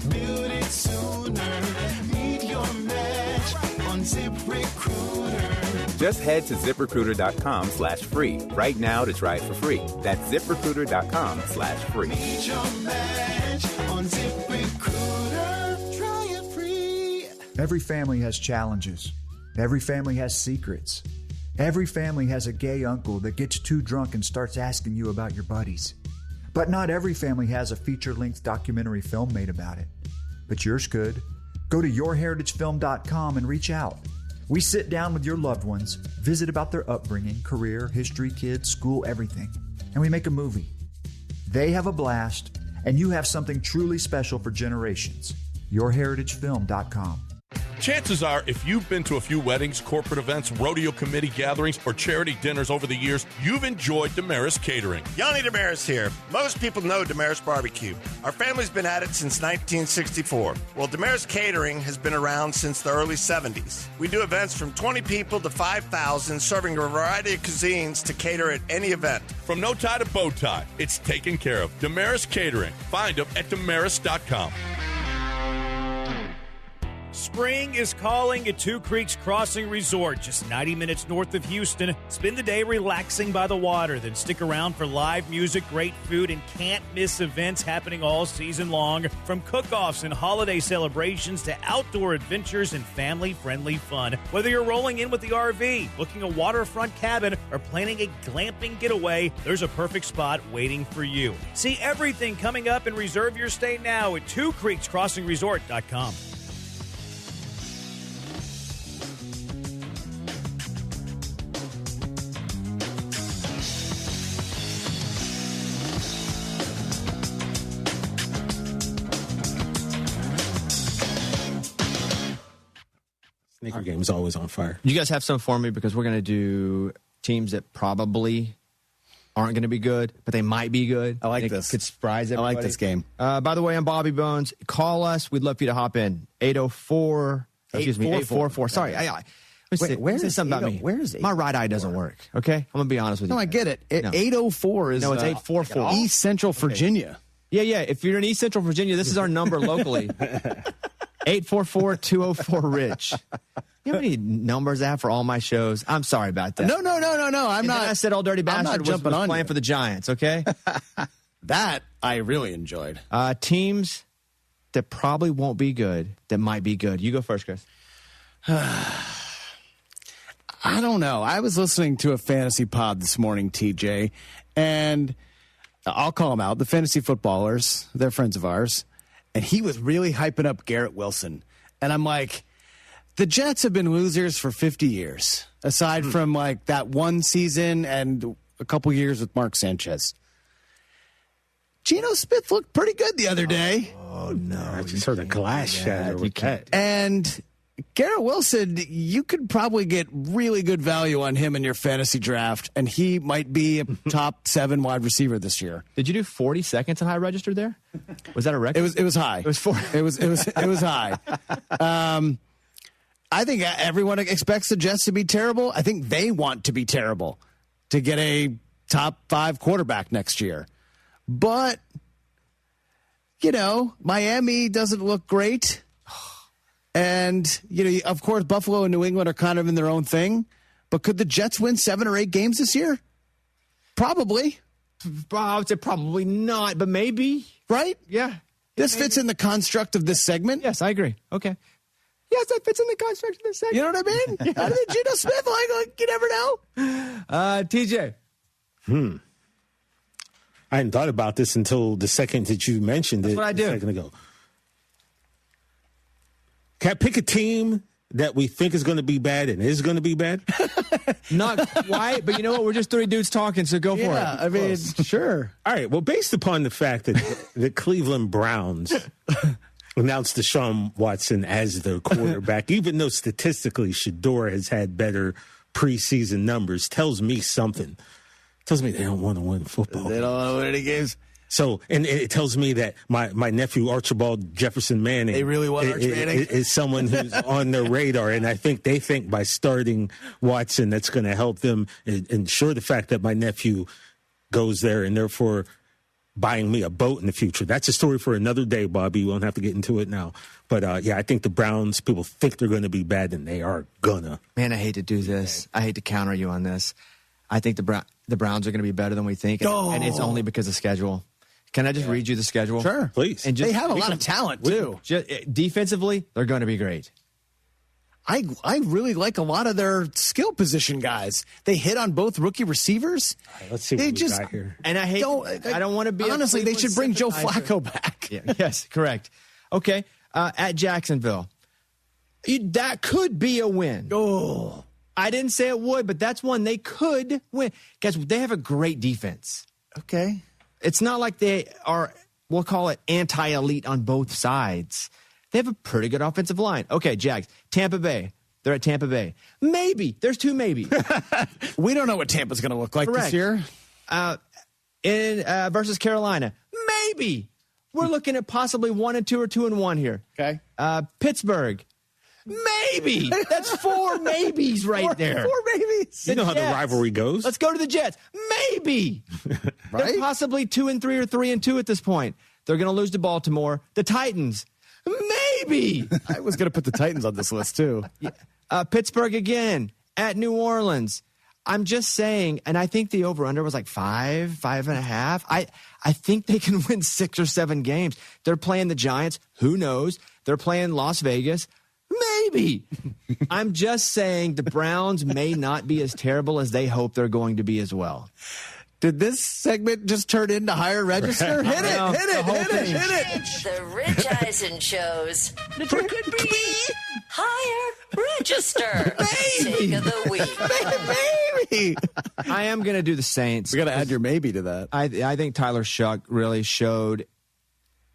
build it sooner. Meet your match on ZipRecruiter. Just head to ZipRecruiter.com/free right now to try it for free. That's ZipRecruiter.com/free. Meet your match on ZipRecruiter. Try it free. Every family has challenges. Every family has secrets. Every family has a gay uncle that gets too drunk and starts asking you about your buddies. But not every family has a feature-length documentary film made about it. But yours could. Go to yourheritagefilm.com and reach out. We sit down with your loved ones, visit about their upbringing, career, history, kids, school, everything, and we make a movie. They have a blast, and you have something truly special for generations. yourheritagefilm.com. Chances are, if you've been to a few weddings, corporate events, rodeo committee gatherings, or charity dinners over the years, you've enjoyed Damaris Catering. Yanni Damaris here. Most people know Damaris Barbecue. Our family's been at it since 1964. Well, Damaris Catering has been around since the early 70s. We do events from 20 people to 5,000, serving a variety of cuisines to cater at any event. From no tie to bow tie, it's taken care of. Damaris Catering. Find them at damaris.com. Spring is calling at Two Creeks Crossing Resort, just 90 minutes north of Houston. Spend the day relaxing by the water, then stick around for live music, great food, and can't-miss events happening all season long. From cook-offs and holiday celebrations to outdoor adventures and family-friendly fun. Whether you're rolling in with the RV, booking a waterfront cabin, or planning a glamping getaway, there's a perfect spot waiting for you. See everything coming up and reserve your stay now at twocreekscrossingresort.com. Sneaker game is always on fire. You guys have some for me because we're going to do teams that probably aren't going to be good, but they might be good. I like It this. could surprise I everybody. like this game. By the way, I'm Bobby Bones. Call us. We'd love for you to hop in. 804. Excuse me, 844. Sorry. Let me say something about me. Where is My right eye doesn't work, okay? I'm going to be honest with you. No, I get it. No. 804 is... No, it's 844. East Central Virginia. Yeah. If you're in East Central Virginia, this is our number locally. 844-204-RICH. You know how many numbers I have for all my shows? I'm sorry about that. No. I'm not. I said Old Dirty Bastard was playing for the Giants, okay? That I really enjoyed. Teams that probably won't be good, that might be good. You go first, Chris. I don't know. I was listening to a fantasy pod this morning, TJ, and I'll call them out. The fantasy footballers, they're friends of ours, and he was really hyping up Garrett Wilson. And I'm like, the Jets have been losers for 50 years, aside from like that one season and a couple years with Mark Sanchez. Geno Smith looked pretty good the other day. Oh, no. I just heard a glass shatter with that. And Garrett Wilson, you could probably get really good value on him in your fantasy draft, and he might be a top 7 wide receiver this year. Did you do 40 seconds on high register there? Was that a record? It was high. It was 4. It was high. I think everyone expects the Jets to be terrible. I think they want to be terrible to get a top 5 quarterback next year. But, you know, Miami doesn't look great. And, of course, Buffalo and New England are kind of in their own thing. But could the Jets win 7 or 8 games this year? Probably. I would say probably not, but maybe. Right? Yeah. This fits in the construct of this segment. Yes, I agree. Okay. Yes, that fits in the construct of this segment. You know what I mean? Yeah. I mean, Geno Smith, like, you never know. TJ. I hadn't thought about this until the second that you mentioned it. What I do. A second ago. Can I pick a team that we think is going to be bad and is going to be bad? Not quite, but you know what? We're just 3 dudes talking, so go for it. I mean, sure. All right. Well, based upon the fact that the Cleveland Browns announced Deshaun Watson as their quarterback, even though statistically Shador has had better preseason numbers, tells me something. Tells me they don't want to win football. They don't want to win any games. So, and it tells me that my nephew Archibald Jefferson Manning, they really want Arch Manning, is someone who's on their radar, and I think they think by starting Watson, that's going to help them ensure the fact that my nephew goes there, and therefore buying me a boat in the future. That's a story for another day, Bobby. We won't have to get into it now. But yeah, I think the Browns, people think they're going to be bad, and they are gonna. Man, I hate to do this. I hate to counter you on this. I think the Browns are going to be better than we think, and it's only because of schedule. Can I just read you the schedule? Sure. Please. And they have a lot of talent, too. Defensively, they're going to be great. I really like a lot of their skill position guys. They hit on both rookie receivers. Right, let's see what we got here. And I don't want to be honestly, they should bring Joe Flacco back. Yeah, yes, correct. Okay, at Jacksonville. That could be a win. Oh. I didn't say it would, but that's one they could win. Guys, they have a great defense. Okay. It's not like they are, we'll call it anti-elite on both sides. They have a pretty good offensive line. Okay, Jags. Tampa Bay. They're at Tampa Bay. Maybe. There's 2 maybes. We don't know what Tampa's going to look like this year. Versus Carolina. Maybe. We're looking at possibly 1-2 or 2-1 here. Okay. Pittsburgh. Maybe. That's 4 maybes right there. 4 maybes. You know how the rivalry goes. Let's go to the Jets. Maybe. Right? They're possibly 2-3 or 3-2 at this point. They're going to lose to Baltimore. The Titans. Maybe. I was going to put the Titans on this list, too. Pittsburgh again. At New Orleans. I'm just saying, and I think the over-under was like 5.5. I think they can win 6 or 7 games. They're playing the Giants. Who knows? They're playing Las Vegas. Maybe. I'm just saying the Browns may not be as terrible as they hope they're going to be as well. Did this segment just turn into Higher Register? Hit it. The Rich Eisen shows. It could be Higher Register. Take of the week. Maybe. I am going to do the Saints. We got to add your maybe to that. I think Tyler Shuck really showed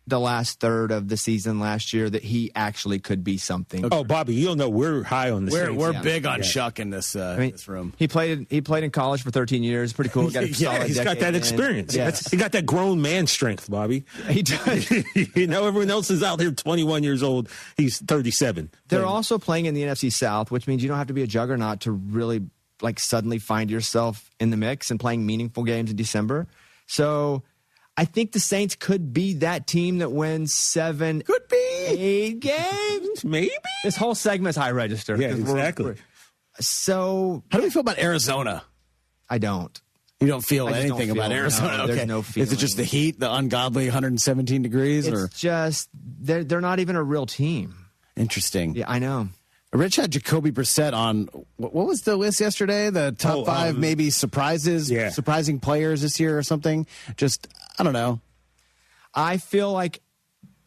the last third of the season last year that he actually could be something. Oh, Bobby, you don't know we're high on the Saints. We're big on Shuck in this this room. He played in college for 13 years. Pretty cool. Got a solid he's got that experience. Yes. He got that grown man strength, Bobby. He does. Everyone else is out here 21 years old. He's 37. They're also playing in the NFC South, which means you don't have to be a juggernaut to really suddenly find yourself in the mix and playing meaningful games in December. So I think the Saints could be that team that wins 7, 8 games. Maybe. This whole segment is high register. Yeah, exactly. So how do we feel about Arizona? I don't. You don't feel anything about Arizona? No, okay. There's no feeling. Is it just the heat, the ungodly 117 degrees? It's just they're not even a real team. Interesting. Yeah, I know. Rich had Jacoby Brissett on, what was the list yesterday? The top 5 maybe surprises, surprising players this year or something. Just, I don't know. I feel like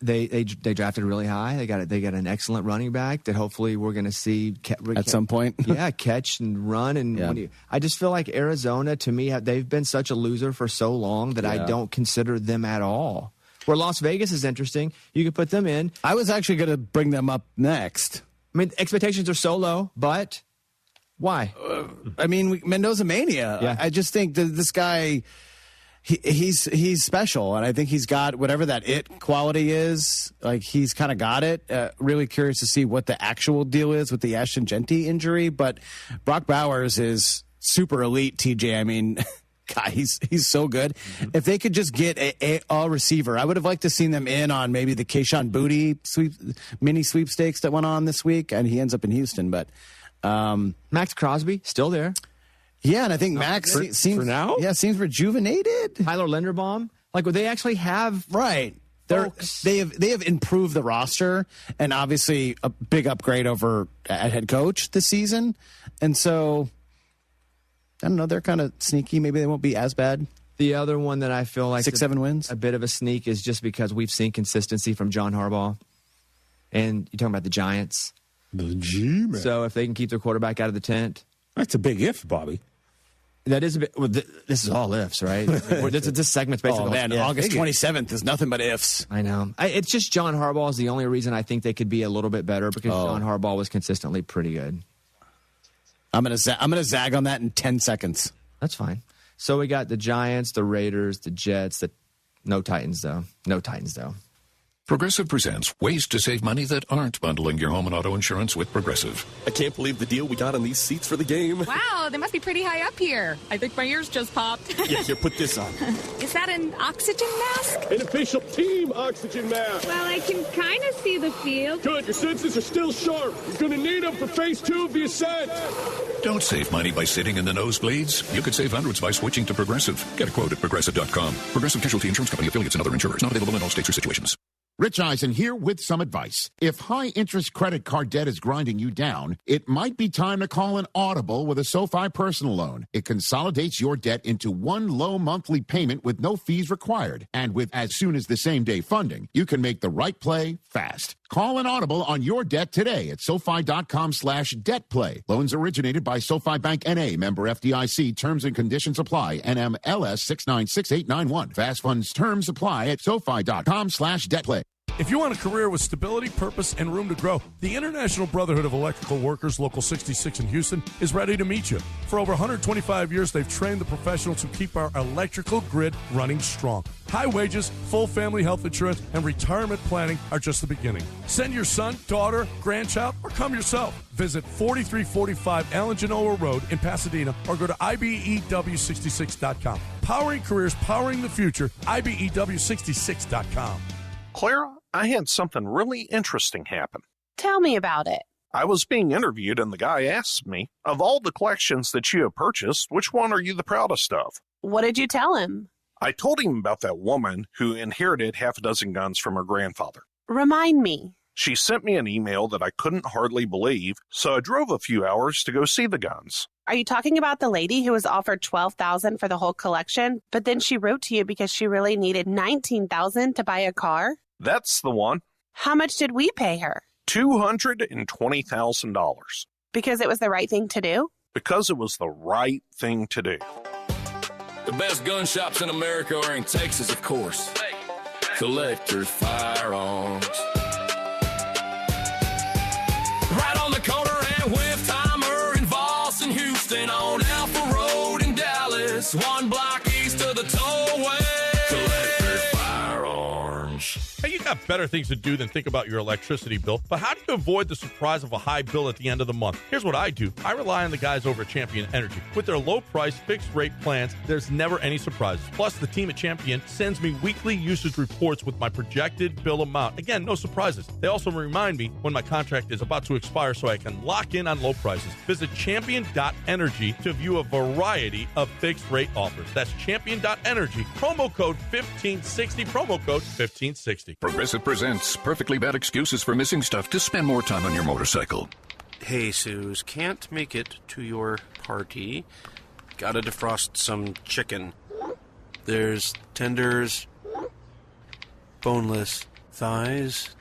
they drafted really high. They got an excellent running back that hopefully we're going to see at some point. Yeah, catch and run. And I just feel like Arizona, to me, they've been such a loser for so long that I don't consider them at all. Where Las Vegas is interesting. You could put them in. I was actually going to bring them up next. I mean, expectations are so low, but why? I mean, Mendoza Mania. Yeah. I just think that this guy, he's special, and I think he's got whatever that it quality is. Like, he's kind of got it. Really curious to see what the actual deal is with the Ashton Genty injury, but Brock Bowers is super elite, TJ. I mean, guy. He's so good. If they could just get a receiver, I would have liked to seen them in on maybe the Kayshon Boutte mini sweepstakes that went on this week, and he ends up in Houston. But Max Crosby still there. Yeah, and I think Max seems for now. Yeah, seems rejuvenated. Tyler Linderbaum, like they actually have They have improved the roster, and obviously a big upgrade over at head coach this season. And so, I don't know, they're kind of sneaky. Maybe they won't be as bad. The other one that I feel like 6-7 wins, a bit of a sneak, is just because we've seen consistency from John Harbaugh, and you're talking about the Giants. The G-man. So if they can keep their quarterback out of the tent, that's a big if, Bobby. That is a bit. Well, this is all ifs, right? This segment's basically. August 27th is nothing but ifs. I know. It's just John Harbaugh is the only reason I think they could be a little bit better, because John Harbaugh was consistently pretty good. I'm gonna zag on that in 10 seconds. That's fine. So we got the Giants, the Raiders, the Jets. No Titans though. Progressive presents ways to save money that aren't bundling your home and auto insurance with Progressive. I can't believe the deal we got on these seats for the game. Wow, they must be pretty high up here. I think my ears just popped. Yeah, here, put this on. Is that an oxygen mask? An official team oxygen mask. Well, I can kind of see the field. Good, your senses are still sharp. You're going to need them for phase 2 of the ascent. Don't save money by sitting in the nosebleeds. You could save hundreds by switching to Progressive. Get a quote at Progressive.com. Progressive Casualty Insurance Company, affiliates, and other insurers. Not available in all states or situations. Rich Eisen here with some advice. If high-interest credit card debt is grinding you down, it might be time to call an Audible with a SoFi personal loan. It consolidates your debt into one low monthly payment with no fees required. And with as soon as the same-day funding, you can make the right play fast. Call an Audible on your debt today at SoFi.com/debtplay. Loans originated by SoFi Bank N.A., member FDIC. Terms and conditions apply. NMLS 696891. Fast funds terms apply at SoFi.com/debtplay. If you want a career with stability, purpose, and room to grow, the International Brotherhood of Electrical Workers, Local 66 in Houston, is ready to meet you. For over 125 years, they've trained the professionals who keep our electrical grid running strong. High wages, full family health insurance, and retirement planning are just the beginning. Send your son, daughter, grandchild, or come yourself. Visit 4345 Allen Genoa Road in Pasadena, or go to IBEW66.com. Powering careers, powering the future, IBEW66.com. Clara, I had something really interesting happen. Tell me about it. I was being interviewed, and the guy asked me, of all the collections that you have purchased, which one are you the proudest of? What did you tell him? I told him about that woman who inherited half a dozen guns from her grandfather. Remind me. She sent me an email that I couldn't hardly believe, so I drove a few hours to go see the guns. Are you talking about the lady who was offered $12,000 for the whole collection, but then she wrote to you because she really needed $19,000 to buy a car? That's the one. How much did we pay her? $220,000. Because it was the right thing to do? Because it was the right thing to do. The best gun shops in America are in Texas, of course. Collector Firearms. Right on the corner at Whiff Timer in Voss and Houston on Alpha Road in Dallas. One block east of the tollway. Collector Firearms. Hey, you got better things to do than think about your electricity bill, but how do you avoid the surprise of a high bill at the end of the month? Here's what I do. I rely on the guys over at Champion Energy. With their low-price, fixed-rate plans, there's never any surprises. Plus, the team at Champion sends me weekly usage reports with my projected bill amount. Again, no surprises. They also remind me when my contract is about to expire so I can lock in on low prices. Visit champion.energy to view a variety of fixed-rate offers. That's champion.energy. Promo code 1560. Promo code 1560. Progressive presents perfectly bad excuses for missing stuff to spend more time on your motorcycle. Hey, Suze, can't make it to your party. Gotta defrost some chicken. There's tenders, boneless thighs.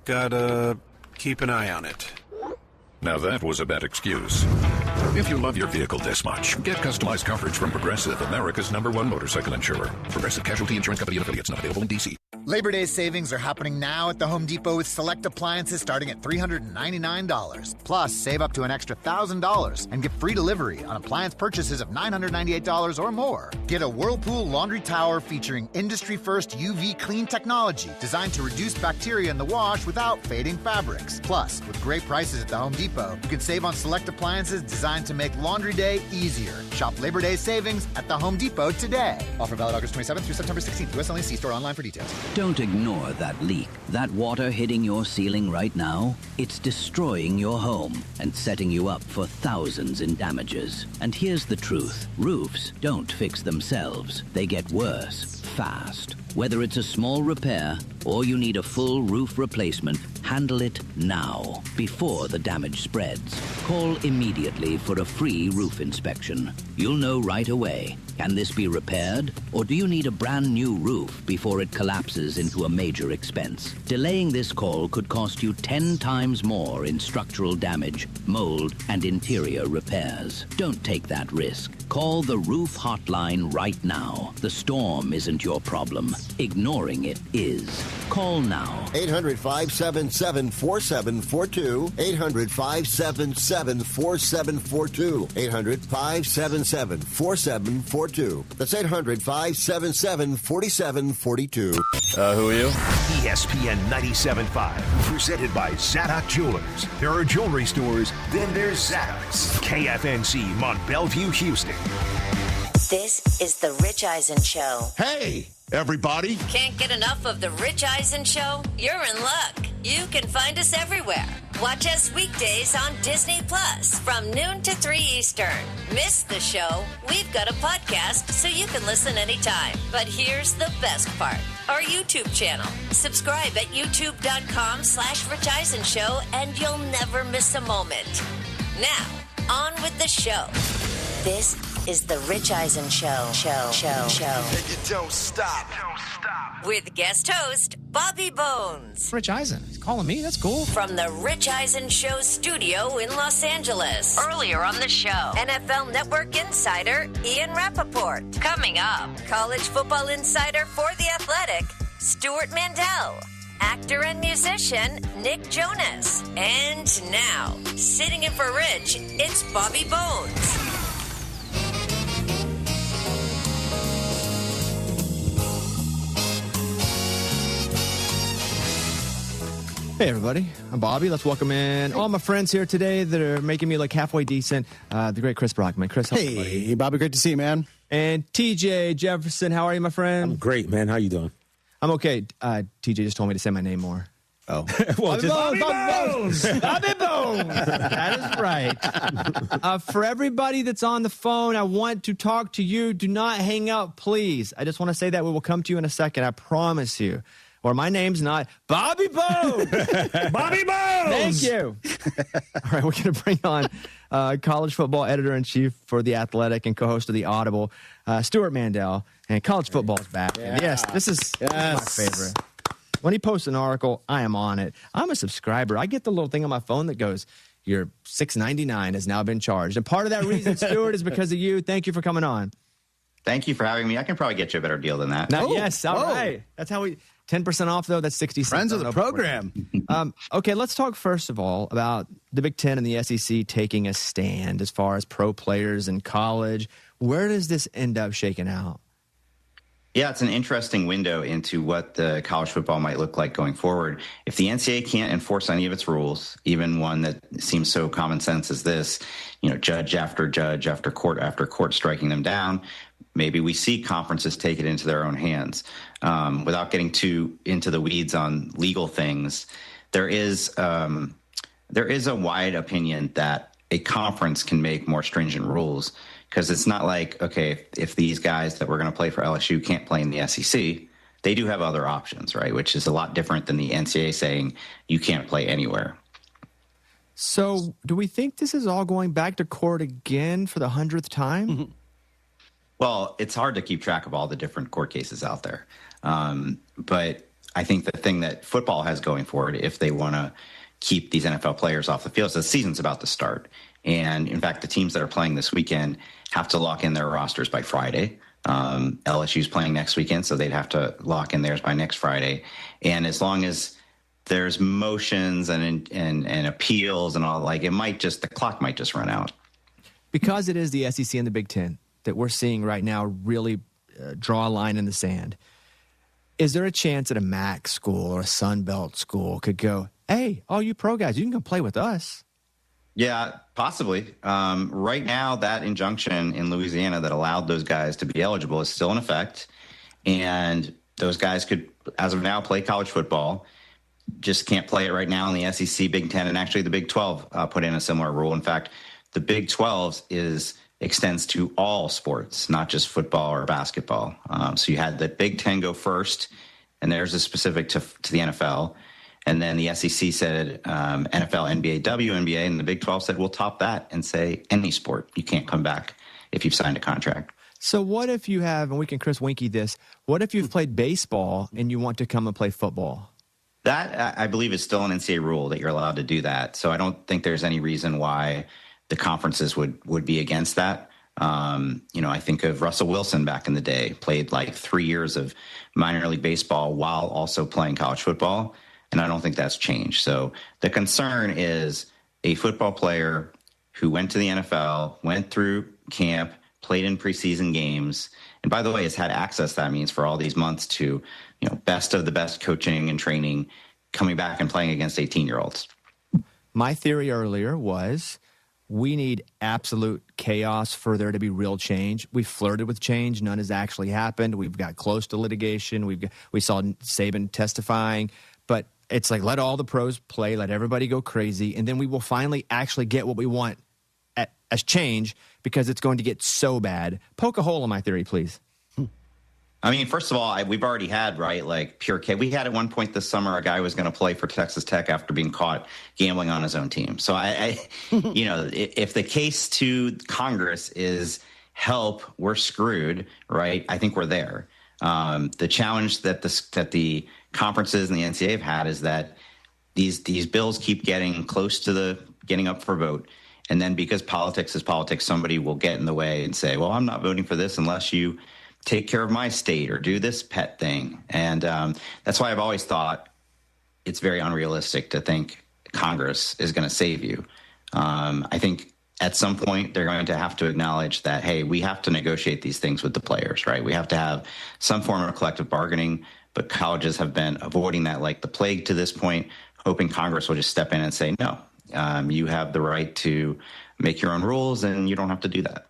Gotta keep an eye on it. Now that was a bad excuse. If you love your vehicle this much, get customized coverage from Progressive, America's #1 motorcycle insurer. Progressive Casualty Insurance Company and affiliates, not available in D.C. Labor Day savings are happening now at the Home Depot with select appliances starting at $399. Plus, save up to an extra $1,000 and get free delivery on appliance purchases of $998 or more. Get a Whirlpool laundry tower featuring industry-first UV clean technology designed to reduce bacteria in the wash without fading fabrics. Plus, with great prices at the Home Depot, you can save on select appliances designed designed to make laundry day easier. Shop Labor Day savings at the Home Depot today. Offer valid August 27th through September 16th. U.S. only. See store online for details. Don't ignore that leak. That water hitting your ceiling right now, it's destroying your home and setting you up for thousands in damages. And here's the truth. Roofs don't fix themselves. They get worse, fast. Whether it's a small repair or you need a full roof replacement, handle it now, before the damage spreads. Call immediately for a free roof inspection. You'll know right away. Can this be repaired? Or do you need a brand new roof before it collapses into a major expense? Delaying this call could cost you 10 times more in structural damage, mold, and interior repairs. Don't take that risk. Call the roof hotline right now. The storm isn't your problem. Ignoring it is. Call now. 800-577-4742. 800-577-4742. 800-577-4742. That's 800-577-4742. Who are you? ESPN 97.5. Presented by Zadok Jewelers. There are jewelry stores, then there's Zadok's. KFNC, Mont Bellevue, Houston. This is The Rich Eisen Show. Hey, everybody. Can't get enough of The Rich Eisen Show? You're in luck. You can find us everywhere. Watch us weekdays on Disney Plus from noon to 3 Eastern. Miss the show? We've got a podcast so you can listen anytime. But here's the best part. Our YouTube channel. Subscribe at youtube.com/Rich Eisen Show and you'll never miss a moment. Now, on with the show. This is The Rich Eisen Show. And you don't stop. With guest host, Bobby Bones. Rich Eisen. He's calling me. That's cool. From the Rich Eisen Show studio in Los Angeles. Earlier on the show, NFL Network insider Ian Rappaport. Coming up, college football insider for The Athletic, Stuart Mandel. Actor and musician Nick Jonas. And now, sitting in for Rich, it's Bobby Bones. Hey, everybody. I'm Bobby. Let's welcome in all my friends here today that are making me look halfway decent. The great Chris Brockman. Chris, how are you, buddy? Hey, Bobby. Great to see you, man. And TJ Jefferson. How are you, my friend? I'm great, man. How you doing? I'm okay. TJ just told me to say my name more. Oh. Well, Bobby Bones! Bobby Bones! That is right. For everybody that's on the phone, I want to talk to you. Do not hang up, please. I just want to say that we will come to you in a second. I promise you. Or my name's not Bobby Bones. Bobby Bones! Thank you. All right, we're going to bring on college football editor-in-chief for The Athletic and co-host of The Audible, Stuart Mandel. And college football's back. Yeah. And yes, this is my favorite. When he posts an article, I am on it. I'm a subscriber. I get the little thing on my phone that goes, your $6.99 has now been charged. And part of that reason, Stuart, is because of you. Thank you for coming on. Thank you for having me. I can probably get you a better deal than that. Yes, all right. That's how we... 10% off, though, that's 60 cents. Friends of the program. Okay, let's talk first of all about the Big Ten and the SEC taking a stand as far as pro players in college. Where does this end up shaking out? Yeah, it's an interesting window into what the college football might look like going forward. If the NCAA can't enforce any of its rules, even one that seems so common sense as this, judge after court striking them down, maybe we see conferences take it into their own hands. Without getting too into the weeds on legal things, there is a wide opinion that a conference can make more stringent rules, because it's not like, okay, if these guys that were going to play for LSU can't play in the SEC, they do have other options, right? Which is a lot different than the NCAA saying you can't play anywhere. So do we think this is all going back to court again for the 100th time? Mm-hmm. Well, it's hard to keep track of all the different court cases out there. But I think the thing that football has going for it, if they want to keep these NFL players off the field, so the season's about to start. And in fact, the teams that are playing this weekend have to lock in their rosters by Friday. LSU's playing next weekend, so they'd have to lock in theirs by next Friday. And as long as there's motions and appeals and all, the clock might just run out. Because it is the SEC and the Big Ten that we're seeing right now really draw a line in the sand. Is there a chance that a MAC school or a Sun Belt school could go, hey, all you pro guys, you can come play with us? Yeah, possibly. Right now, that injunction in Louisiana that allowed those guys to be eligible is still in effect. And those guys could, as of now, play college football. Just can't play it right now in the SEC, Big Ten, and actually the Big 12 put in a similar rule. In fact, the Big 12 extends to all sports, not just football or basketball. So you had the Big 10 go first, and there's a specific to the NFL. And then the SEC said NFL, NBA, WNBA, and the Big 12 said we'll top that and say any sport. You can't come back if you've signed a contract. So what if you have, and we can Chris Winky this, what if you've played baseball and you want to come and play football? That, I believe, is still an NCAA rule that you're allowed to do that. So I don't think there's any reason why the conferences would be against that. I think of Russell Wilson back in the day, played like 3 years of minor league baseball while also playing college football. And I don't think that's changed. So the concern is a football player who went to the NFL, went through camp, played in preseason games, and by the way, has had access, that means, for all these months to, best of the best coaching and training, coming back and playing against 18-year-olds. My theory earlier was we need absolute chaos for there to be real change. We flirted with change. None has actually happened. We've got close to litigation. We saw Saban testifying. But it's like, let all the pros play, let everybody go crazy, and then we will finally actually get what we want as change, because it's going to get so bad. Poke a hole in my theory, please. I mean, first of all, we've already had, pure K. We had at one point this summer a guy who was going to play for Texas Tech after being caught gambling on his own team. So if the case to Congress is help, we're screwed, right? I think we're there. The challenge that the conferences and the NCAA have had is that these bills keep getting close to getting up for vote. And then because politics is politics, somebody will get in the way and say, well, I'm not voting for this unless you take care of my state or do this pet thing. And that's why I've always thought it's very unrealistic to think Congress is going to save you. I think at some point they're going to have to acknowledge that, hey, we have to negotiate these things with the players, right? We have to have some form of collective bargaining, but colleges have been avoiding that like the plague to this point, hoping Congress will just step in and say, no, you have the right to make your own rules and you don't have to do that.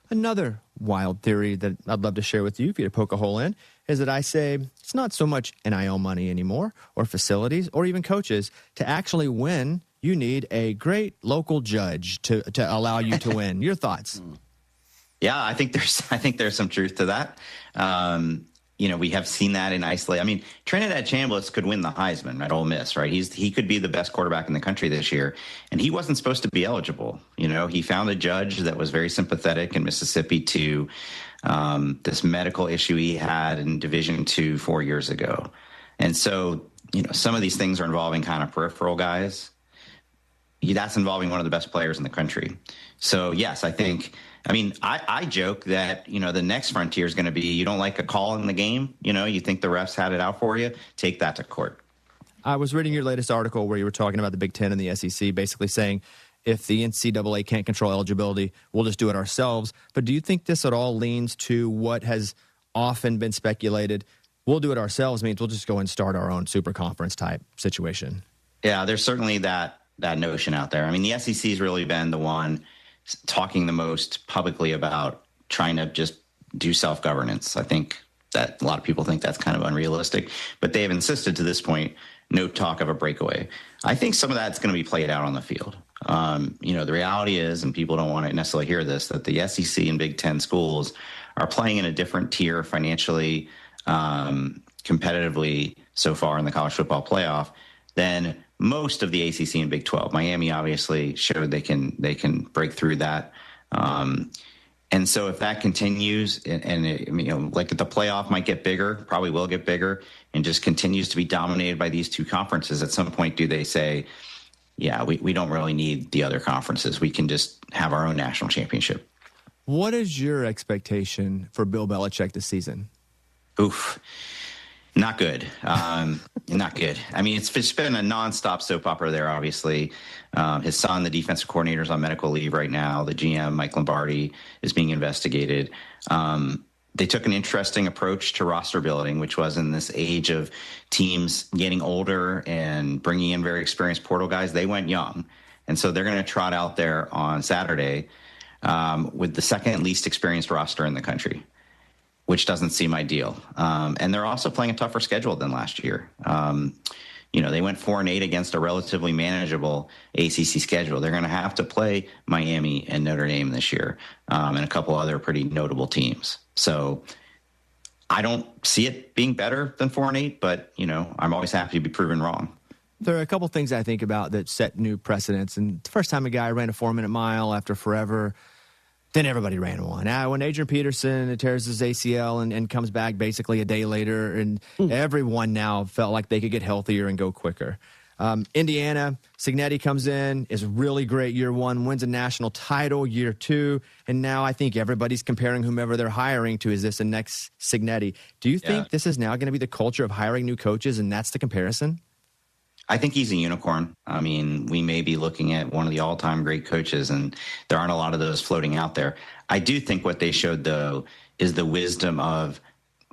Another wild theory that I'd love to share with you, if you to poke a hole in, is that I say it's not so much NIL money anymore, or facilities, or even coaches. To actually win, you need a great local judge to allow you to win. Your thoughts? Yeah, I think there's some truth to that. We have seen that in isolation. I mean, Trinidad Chambliss could win the Heisman at Ole Miss, right? He could be the best quarterback in the country this year, and he wasn't supposed to be eligible. He found a judge that was very sympathetic in Mississippi to this medical issue he had in Division II 4 years ago. And so, some of these things are involving kind of peripheral guys. That's involving one of the best players in the country. So, yes, I joke that, the next frontier is going to be, you don't like a call in the game, you think the refs had it out for you, take that to court. I was reading your latest article where you were talking about the Big Ten and the SEC, basically saying if the NCAA can't control eligibility, we'll just do it ourselves. But do you think this at all leans to what has often been speculated? We'll do it ourselves means we'll just go and start our own super conference type situation. Yeah, there's certainly that notion out there. I mean, the SEC has really been the one talking the most publicly about trying to just do self-governance. I think that a lot of people think that's kind of unrealistic, but they have insisted to this point, no talk of a breakaway. I think some of that's going to be played out on the field. The reality is, and people don't want to necessarily hear this, that the SEC and Big Ten schools are playing in a different tier financially, competitively so far in the college football playoff than most of the ACC and Big 12. Miami obviously showed they can break through that. And so if that continues like the playoff might get bigger, probably will get bigger, and just continues to be dominated by these two conferences, at some point do they say, yeah, we don't really need the other conferences. We can just have our own national championship. What is your expectation for Bill Belichick this season? Oof. Not good. Not good. I mean, it's been a nonstop soap opera there, obviously. His son, the defensive coordinator, is on medical leave right now. The GM, Mike Lombardi, is being investigated. They took an interesting approach to roster building, which was in this age of teams getting older and bringing in very experienced portal guys. They went young. And so they're going to trot out there on Saturday with the second least experienced roster in the country, which doesn't seem ideal. And they're also playing a tougher schedule than last year. They went 4-8 against a relatively manageable ACC schedule. They're going to have to play Miami and Notre Dame this year, and a couple other pretty notable teams. So I don't see it being better than 4-8, but, I'm always happy to be proven wrong. There are a couple things I think about that set new precedents. And the first time a guy ran a 4-minute mile after forever, then everybody ran one. When Adrian Peterson tears his ACL and comes back basically a day later, and everyone now felt like they could get healthier and go quicker. Indiana, Cignetti comes in, is really great year one, wins a national title year two, and now I think everybody's comparing whomever they're hiring to, is this the next Cignetti? Do you think this is now going to be the culture of hiring new coaches, and that's the comparison? I think he's a unicorn. I mean, we may be looking at one of the all-time great coaches, and there aren't a lot of those floating out there. I do think what they showed, though, is the wisdom of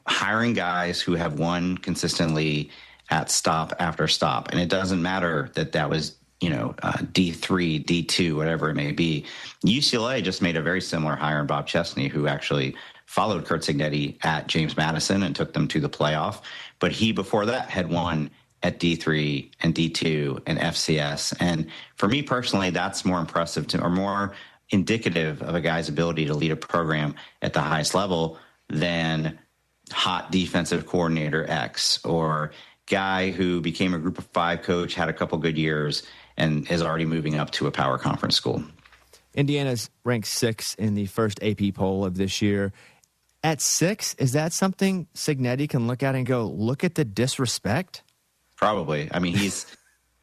hiring guys who have won consistently at stop after stop. And it doesn't matter that was, D3, D2, whatever it may be. UCLA just made a very similar hire in Bob Chesney, who actually followed Curt Cignetti at James Madison and took them to the playoff. But he, before that, had won at D3 and D2 and FCS. And for me personally, that's more impressive or more indicative of a guy's ability to lead a program at the highest level than hot defensive coordinator X, or guy who became a group of 5 coach, had a couple good years, and is already moving up to a power conference school. Indiana's ranked 6 in the first AP poll of this year. At 6, is that something Cignetti can look at and go, look at the disrespect? Probably. I mean,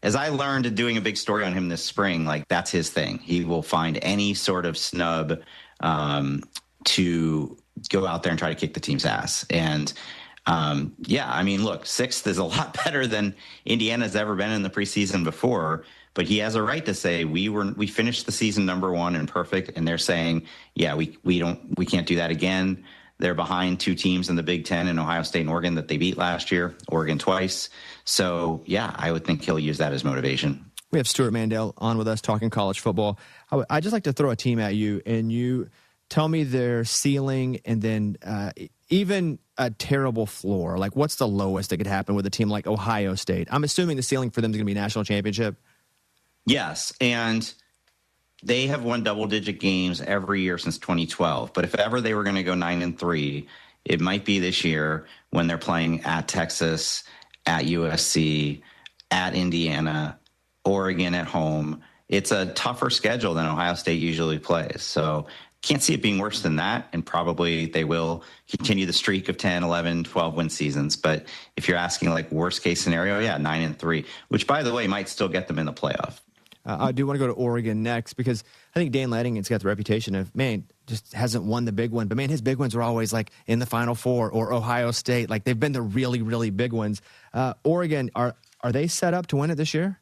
as I learned doing a big story on him this spring, that's his thing. He will find any sort of snub to go out there and try to kick the team's ass. And look, 6th is a lot better than Indiana's ever been in the preseason before, but he has a right to say we finished the season number 1 and perfect. And they're saying, we can't do that again. They're behind 2 teams in the Big Ten in Ohio State and Oregon that they beat last year, Oregon twice. So, I would think he'll use that as motivation. We have Stuart Mandel on with us talking college football. I'd just like to throw a team at you, and you tell me their ceiling and then even a terrible floor. Like, what's the lowest that could happen with a team like Ohio State? I'm assuming the ceiling for them is going to be national championship. Yes, and they have won double-digit games every year since 2012. But if ever they were going to go 9-3, it might be this year when they're playing at Texas, at USC, at Indiana, Oregon at home. It's a tougher schedule than Ohio State usually plays. So can't see it being worse than that, and probably they will continue the streak of 10, 11, 12-win seasons. But if you're asking worst-case scenario, 9-3, which, by the way, might still get them in the playoff. I do want to go to Oregon next because I think Dan Lanningen's got the reputation of, just hasn't won the big one. But, his big ones are always in the Final Four or Ohio State. They've been the really, really big ones. Oregon, are they set up to win it this year?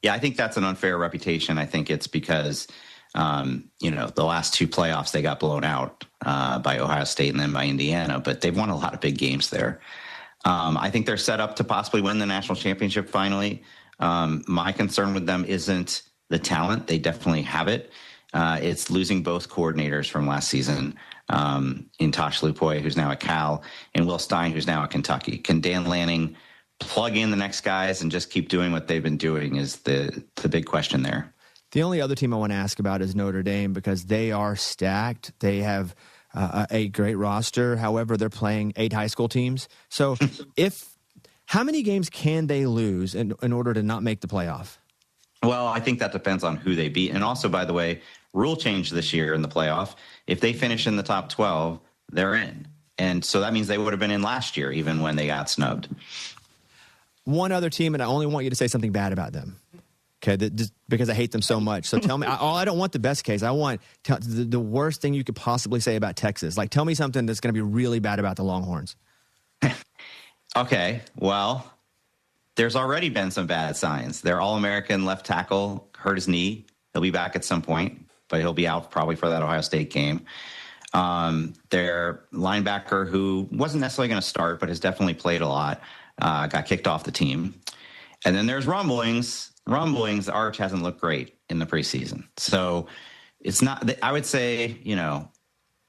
Yeah, I think that's an unfair reputation. I think it's because, the last 2 playoffs, they got blown out by Ohio State and then by Indiana. But they've won a lot of big games there. I think they're set up to possibly win the national championship finally. My concern with them isn't the talent. They definitely have it. It's losing both coordinators from last season, in Tosh Lupoy, who's now at Cal, and Will Stein, who's now at Kentucky. Can Dan Lanning plug in the next guys and just keep doing what they've been doing is the big question there. The only other team I want to ask about is Notre Dame because they are stacked. They have a great roster. However, they're playing 8 high school teams. So how many games can they lose in order to not make the playoff? Well, I think that depends on who they beat. And also, by the way, rule change this year in the playoff. If they finish in the top 12, they're in. And so that means they would have been in last year, even when they got snubbed. One other team, and I only want you to say something bad about them. Okay, just because I hate them so much. So tell me, I don't want the best case. I want the worst thing you could possibly say about Texas. Tell me something that's going to be really bad about the Longhorns. Okay, well, there's already been some bad signs. Their All-American left tackle hurt his knee. He'll be back at some point, but he'll be out probably for that Ohio State game. Their linebacker, who wasn't necessarily going to start, but has definitely played a lot, got kicked off the team. And then there's rumblings rumblings, Arch hasn't looked great in the preseason. So it's not, I would say,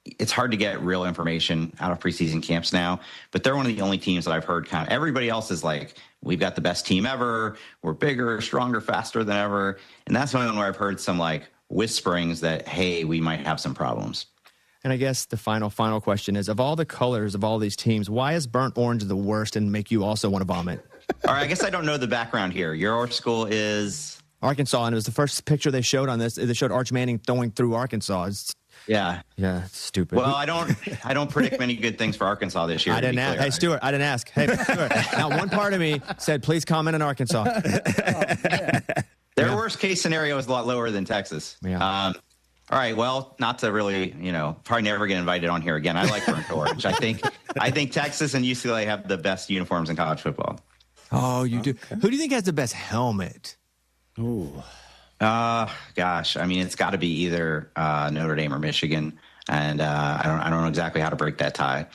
it's hard to get real information out of preseason camps now, but they're one of the only teams that I've heard kind of everybody else is like, we've got the best team ever. We're bigger, stronger, faster than ever. And that's one where I've heard some like whisperings that, hey, we might have some problems. And I guess the final question is, of all the colors of all these teams, why is burnt orange the worst and make you also want to vomit? All right, I guess I don't know the background here. Your school is? Arkansas, and it was the first picture they showed on this. They showed Arch Manning throwing through Arkansas. Yeah, it's stupid. Well, I don't predict many good things for Arkansas this year. I didn't ask. Hey, Stuart, I didn't ask. Hey, Stuart. Now, one part of me said, please comment on Arkansas. Their worst case scenario is a lot lower than Texas. Yeah. All right. Well, not to really, probably never get invited on here again. I like burnt orange. I think Texas and UCLA have the best uniforms in college football. Oh, you do. Who do you think has the best helmet? Ooh. Gosh. I mean, it's got to be either Notre Dame or Michigan, and I don't know exactly how to break that tie.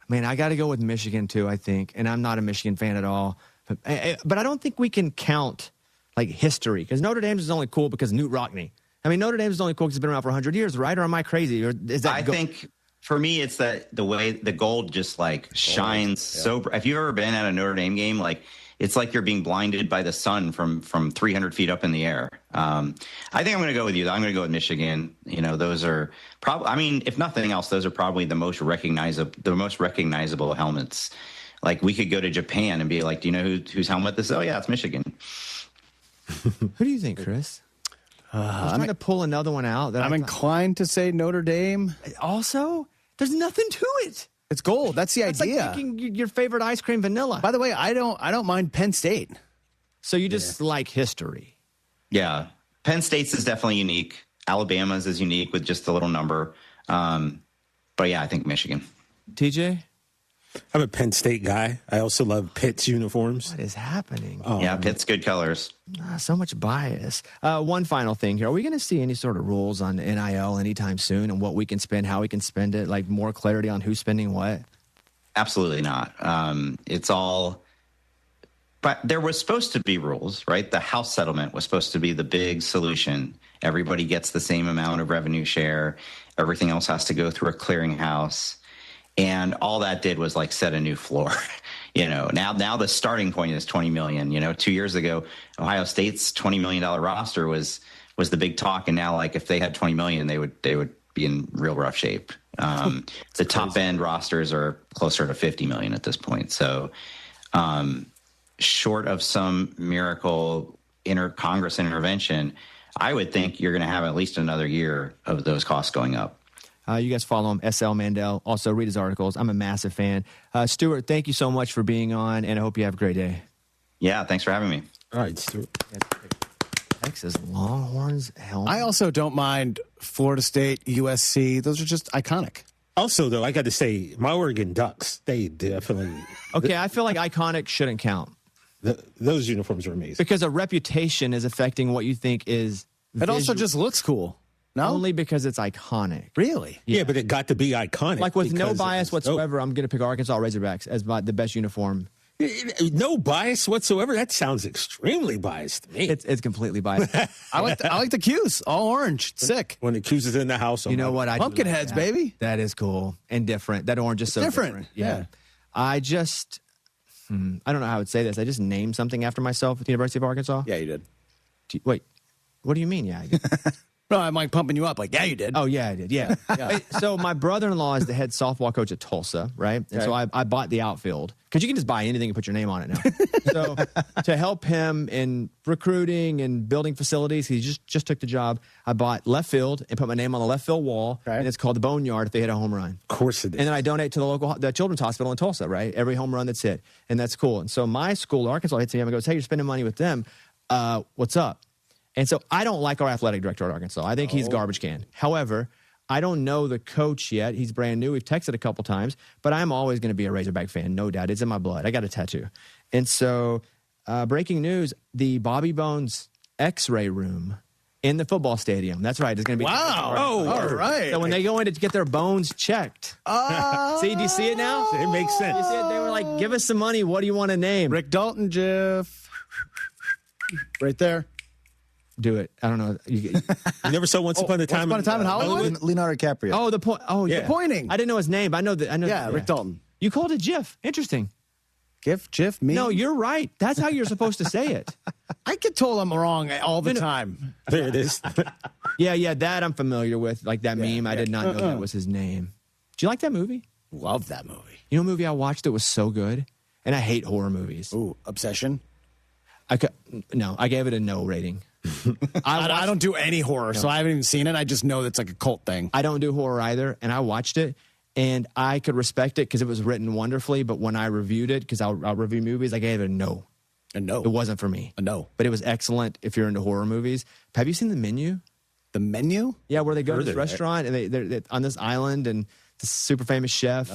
Man, I got to go with Michigan too, I think, and I'm not a Michigan fan at all. But I don't think we can count like history, because Notre Dame is only cool because Newt Rockne. I mean, Notre Dame is only cool because it's been around for 100 years, right? Or am I crazy? Or is that? I think for me, it's that the way the gold just like shines so. If you've ever been at a Notre Dame game, like it's like you're being blinded by the sun from 300 feet up in the air. I think I'm going to go with you. I'm going to go with Michigan. Those are probably. I mean, if nothing else, those are probably the most recognizable helmets. Like we could go to Japan and be like, do you know whose helmet this is? Oh yeah, it's Michigan. Who do you think, Chris? I'm trying to pull another one out. I'm inclined to say Notre Dame. Also, there's nothing to it. It's gold. That's the idea. Like picking your favorite ice cream, vanilla. By the way, I don't mind Penn State. So you just like history. Yeah, Penn State's is definitely unique. Alabama's is unique with just a little number. But yeah, I think Michigan. TJ? I'm a Penn State guy. I also love Pitt's uniforms. What is happening? Yeah, Pitt's good colors. So much bias. One final thing here. Are we going to see any sort of rules on NIL anytime soon and what we can spend, how we can spend it, like more clarity on who's spending what? Absolutely not. It's all... But there was supposed to be rules, right? The house settlement was supposed to be the big solution. Everybody gets the same amount of revenue share. Everything else has to go through a clearinghouse. And all that did was like set a new floor. Now the starting point is 20 million. 2 years ago, Ohio State's $20 million roster was the big talk. And now, like, if they had 20 million, they would be in real rough shape. The top end rosters are closer to 50 million at this point. So, short of some miracle Congress intervention, I would think you're going to have at least another year of those costs going up. You guys follow him, SL Mandel. Also, read his articles. I'm a massive fan. Stuart, thank you so much for being on, and I hope you have a great day. Yeah, thanks for having me. All right, Stuart. Texas Longhorns helmet. I also don't mind Florida State, USC. Those are just iconic. Also, though, I got to say, my Oregon Ducks, they definitely... Okay, I feel like iconic shouldn't count. Those uniforms are amazing. Because a reputation is affecting what you think is... It also just looks cool. No? Only because it's iconic. Really? Yeah, but it got to be iconic. Like with no bias whatsoever, I'm going to pick Arkansas Razorbacks as the best uniform. No bias whatsoever? That sounds extremely biased to me. It's completely biased. I like the cues. All orange. It's sick. When the cues is in the house. You know what? I Pumpkin heads, baby. That is cool and different. That orange is so different. Yeah. I just... I don't know how I would say this. I just named something after myself at the University of Arkansas. Yeah, you did. Wait, what do you mean? Yeah, I did. No, I'm like pumping you up. Like, yeah, you did. Oh, yeah, I did. Yeah. So my brother-in-law is the head softball coach at Tulsa, right? And so I bought the outfield because you can just buy anything and put your name on it now. So to help him in recruiting and building facilities, he just took the job. I bought left field and put my name on the left field wall, and it's called the Boneyard if they hit a home run. Of course it is. And then I donate to the Children's Hospital in Tulsa, right? Every home run that's hit, and that's cool. And so my school, Arkansas, hits me up and goes, "Hey, you're spending money with them. What's up?" And so I don't like our athletic director at Arkansas. I think he's garbage can. However, I don't know the coach yet. He's brand new. We've texted a couple times, but I'm always going to be a Razorback fan, no doubt. It's in my blood. I got a tattoo. And so, breaking news, the Bobby Bones X-ray room in the football stadium. That's right. It's going to be. Wow. Oh, all right. So when they go in to get their bones checked. See, do you see it now? It makes sense. You see it? They were like, give us some money. What do you want to name? Rick Dalton, Jeff. Right there. Do it. I don't know. You never saw Once Upon a Time in Hollywood? Leonardo DiCaprio. Oh, the point. Oh, Yeah. yeah. Pointing. I didn't know his name. I know that. Yeah, Rick Dalton. You called it GIF. Interesting. GIF, me? No, you're right. That's how you're supposed to say it. I get told I'm wrong all the time. There it is. Yeah, that I'm familiar with. Like that meme. I did not know that was his name. Do you like that movie? Love that movie. You know a movie I watched that was so good? And I hate horror movies. Ooh, Obsession? I gave it a no rating. I don't do any horror, so I haven't even seen it. I just know it's like a cult thing. I don't do horror either, and I watched it, and I could respect it because it was written wonderfully, but when I reviewed it, because I'll review movies, I gave it a no. A no? It wasn't for me. A no. But it was excellent if you're into horror movies. Have you seen The Menu? The Menu? Yeah, where they go to this restaurant, and they're on this island, and this super famous chef.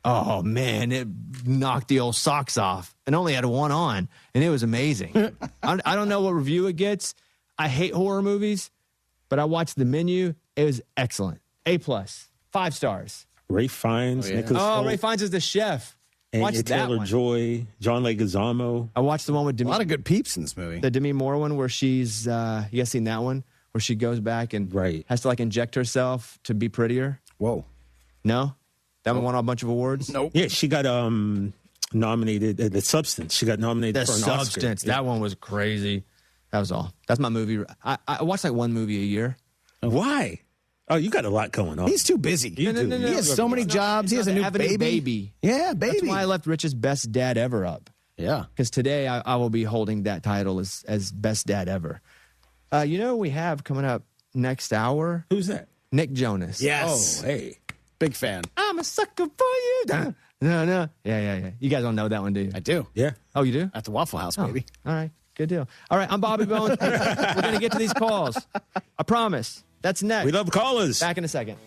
Oh, man, it knocked the old socks off and only had one on, and it was amazing. I don't know what review it gets. I hate horror movies, but I watched The Menu. It was excellent. A+, 5 stars. Ray Fiennes, Nicholas Hoult, Ray Fiennes is the chef. Anya Taylor-Joy, John Leguizamo. I watched the one with a lot of good peeps in this movie. The Demi Moore one where she's, you guys seen that one? Where she goes back and has to like inject herself to be prettier. Whoa. No? That one won a bunch of awards? Nope. Yeah, she got nominated. The Substance. She got nominated for an Oscar. Substance. That one was crazy. That was all. That's my movie. I watch like one movie a year. Why? Oh, you got a lot going on. He's too busy. No. He has so many jobs. He has a new baby. Yeah, baby. That's why I left Rich's Best Dad Ever up. Yeah. Because today I will be holding that title as Best Dad Ever. You know who we have coming up next hour? Who's that? Nick Jonas. Yes. Oh, hey. Big fan. I'm a sucker for you. No. Yeah. You guys don't know that one, do you? I do. Yeah. Oh, you do? At the Waffle House, baby. All right. Good deal. All right. I'm Bobby Bones. We're going to get to these calls. I promise. That's next. We love callers. Back in a second.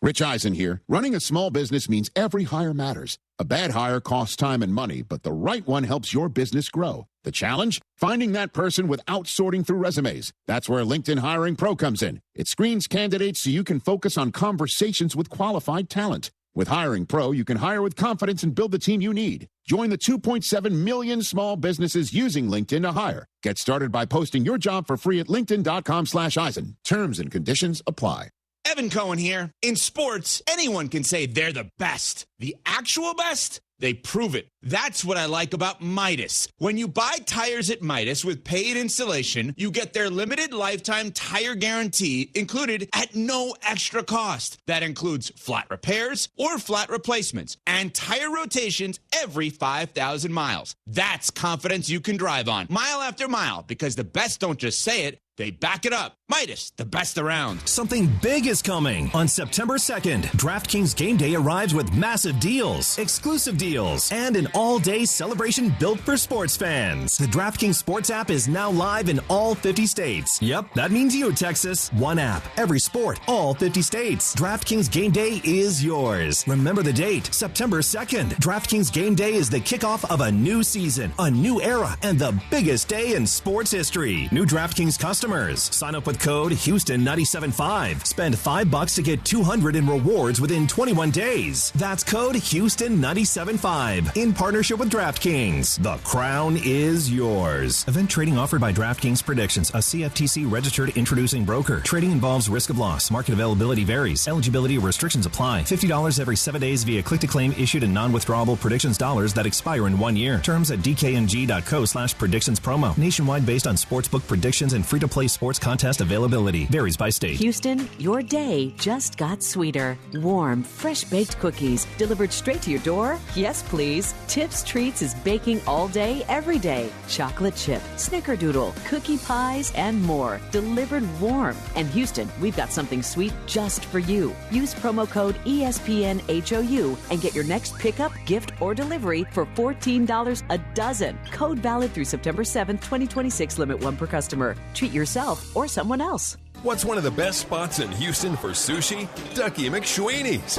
Rich Eisen here. Running a small business means every hire matters. A bad hire costs time and money, but the right one helps your business grow. The challenge? Finding that person without sorting through resumes. That's where LinkedIn Hiring Pro comes in. It screens candidates so you can focus on conversations with qualified talent. With Hiring Pro, you can hire with confidence and build the team you need. Join the 2.7 million small businesses using LinkedIn to hire. Get started by posting your job for free at linkedin.com/Eisen. Terms and conditions apply. Evan Cohen here. In sports, anyone can say they're the best. The actual best? They prove it. That's what I like about Midas. When you buy tires at Midas with paid installation, you get their limited lifetime tire guarantee included at no extra cost. That includes flat repairs or flat replacements and tire rotations every 5,000 miles. That's confidence you can drive on, mile after mile, because the best don't just say it, they back it up. Midas, the best around. Something big is coming. On September 2nd, DraftKings Game Day arrives with massive deals, exclusive deals, and an all-day celebration built for sports fans. The DraftKings Sports app is now live in all 50 states. Yep, that means you, Texas. One app, every sport, all 50 states. DraftKings Game Day is yours. Remember the date, September 2nd. DraftKings Game Day is the kickoff of a new season, a new era, and the biggest day in sports history. New DraftKings customers, sign up with code Houston975. Spend $5 to get $200 in rewards within 21 days. That's code Houston975 in partnership with DraftKings. The crown is yours. Event trading offered by DraftKings Predictions, a CFTC registered introducing broker. Trading involves risk of loss. Market availability varies. Eligibility restrictions apply. $50 every 7 days via click-to-claim issued in non-withdrawable predictions dollars that expire in 1 year. Terms at dkng.co/predictions promo. Nationwide based on sportsbook predictions and free-to-play sports contest availability. Varies by state. Houston, your day just got sweeter. Warm, fresh-baked cookies delivered straight to your door? Yes, please. Tips Treats is baking all day, every day. Chocolate chip, snickerdoodle, cookie pies, and more. Delivered warm. And Houston, we've got something sweet just for you. Use promo code ESPNHOU and get your next pickup, gift, or delivery for $14 a dozen. Code valid through September 7th, 2026. Limit 1 per customer. Treat yourself or someone else. What's one of the best spots in Houston for sushi? Ducky McSweeney's.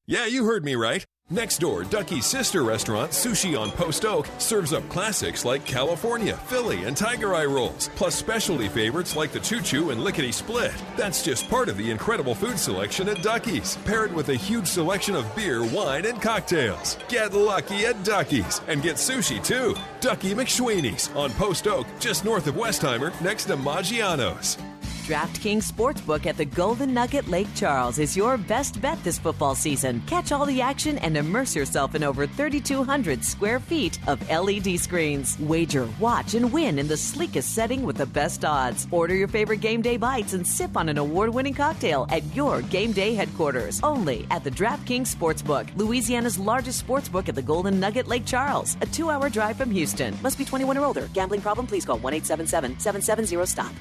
Yeah, you heard me right. Next door, Ducky's sister restaurant, Sushi on Post Oak, serves up classics like California, Philly, and Tiger Eye rolls, plus specialty favorites like the Choo Choo and Lickety Split. That's just part of the incredible food selection at Ducky's, paired with a huge selection of beer, wine, and cocktails. Get lucky at Ducky's and get sushi too. Ducky McSweeney's on Post Oak, just north of Westheimer, next to Maggiano's. DraftKings Sportsbook at the Golden Nugget Lake Charles is your best bet this football season. Catch all the action and immerse yourself in over 3,200 square feet of LED screens. Wager, watch, and win in the sleekest setting with the best odds. Order your favorite game day bites and sip on an award-winning cocktail at your game day headquarters. Only at the DraftKings Sportsbook, Louisiana's largest sportsbook at the Golden Nugget Lake Charles. A 2-hour drive from Houston. Must be 21 or older. Gambling problem? Please call 1-877-770-STOP.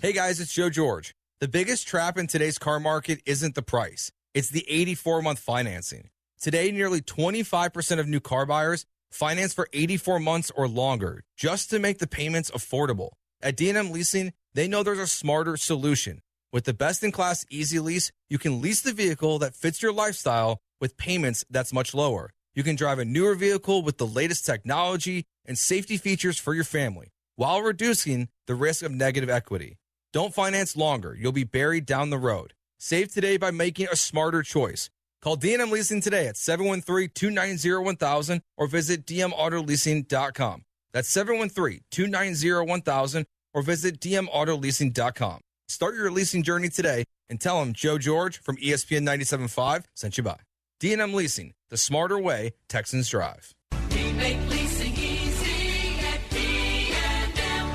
Hey guys, it's Joe George. The biggest trap in today's car market isn't the price. It's the 84-month financing. Today, nearly 25% of new car buyers finance for 84 months or longer just to make the payments affordable. At D&M Leasing, they know there's a smarter solution. With the best-in-class Easy Lease, you can lease the vehicle that fits your lifestyle with payments that's much lower. You can drive a newer vehicle with the latest technology and safety features for your family while reducing the risk of negative equity. Don't finance longer. You'll be buried down the road. Save today by making a smarter choice. Call D&M Leasing today at 713-290-1000 or visit dmautoleasing.com. That's 713-290-1000 or visit dmautoleasing.com. Start your leasing journey today and tell them Joe George from ESPN 97.5 sent you by. D&M Leasing, the smarter way Texans drive. We make leasing easy at D&M.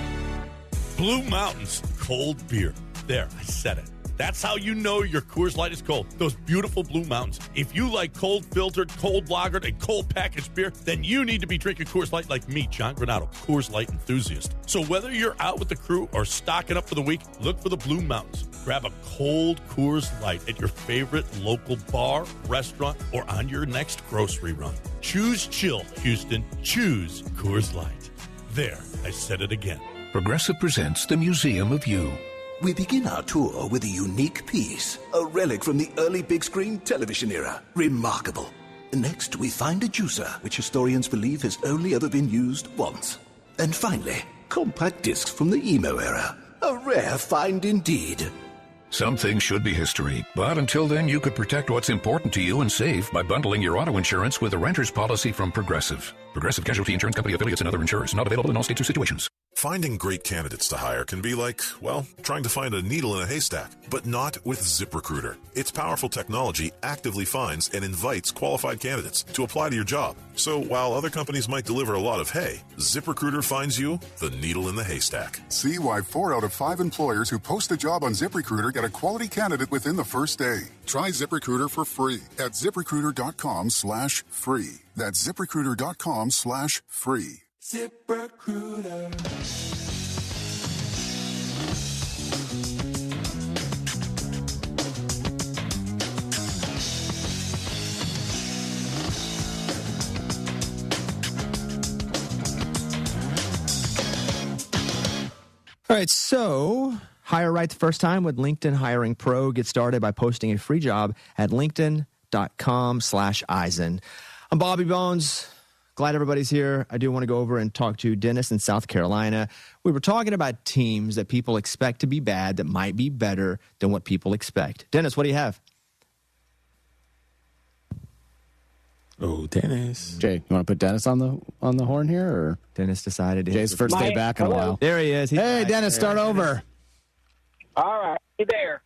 Blue Mountains cold beer. There, I said it. That's how you know your Coors Light is cold. Those beautiful Blue Mountains. If you like cold filtered, cold lagered, and cold packaged beer, then you need to be drinking Coors Light like me, John Granado, Coors Light enthusiast. So whether you're out with the crew or stocking up for the week, look for the Blue Mountains. Grab a cold Coors Light at your favorite local bar, restaurant, or on your next grocery run. Choose chill, Houston. Choose Coors Light. There, I said it again. Progressive presents The Museum of You. We begin our tour with a unique piece, a relic from the early big screen television era. Remarkable. Next, we find a juicer, which historians believe has only ever been used once. And finally, compact discs from the emo era. A rare find indeed. Some things should be history, but until then, you could protect what's important to you and save by bundling your auto insurance with a renter's policy from Progressive. Progressive Casualty Insurance Company affiliates and other insurers. Not available in all states or situations. Finding great candidates to hire can be like, well, trying to find a needle in a haystack, but not with ZipRecruiter. Its powerful technology actively finds and invites qualified candidates to apply to your job. So while other companies might deliver a lot of hay, ZipRecruiter finds you the needle in the haystack. See why 4 out of 5 employers who post a job on ZipRecruiter get a quality candidate within the first day. Try ZipRecruiter for free at ZipRecruiter.com/free. That's ZipRecruiter.com/free. ZipRecruiter. All right, so hire right the first time with LinkedIn Hiring Pro. Get started by posting a free job at linkedin.com/Eisen. I'm Bobby Bones. Glad everybody's here. I do want to go over and talk to Dennis in South Carolina. We were talking about teams that people expect to be bad that might be better than what people expect. Dennis, what do you have? Oh, Dennis. Jay, you want to put Dennis on the horn here, or Dennis decided Jay's first day back in a while. There he is. Hey, Dennis, start over. All right, hey there.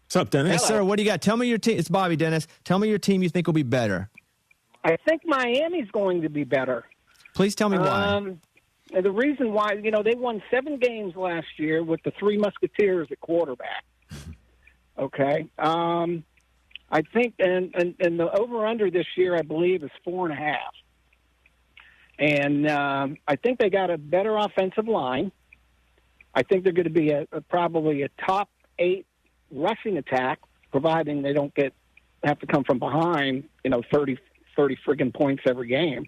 What's up, Dennis? Yes, sir. What do you got? Tell me your team. It's Bobby, Dennis. Tell me your team you think will be better. I think Miami's going to be better. Please tell me why. And the reason why, they won 7 games last year with the 3 Musketeers at quarterback. Okay. I think, and the over-under this year, I believe, is 4.5. And I think they got a better offensive line. I think they're going to be probably a top 8 rushing attack, providing they don't have to come from behind, 30 friggin' points every game.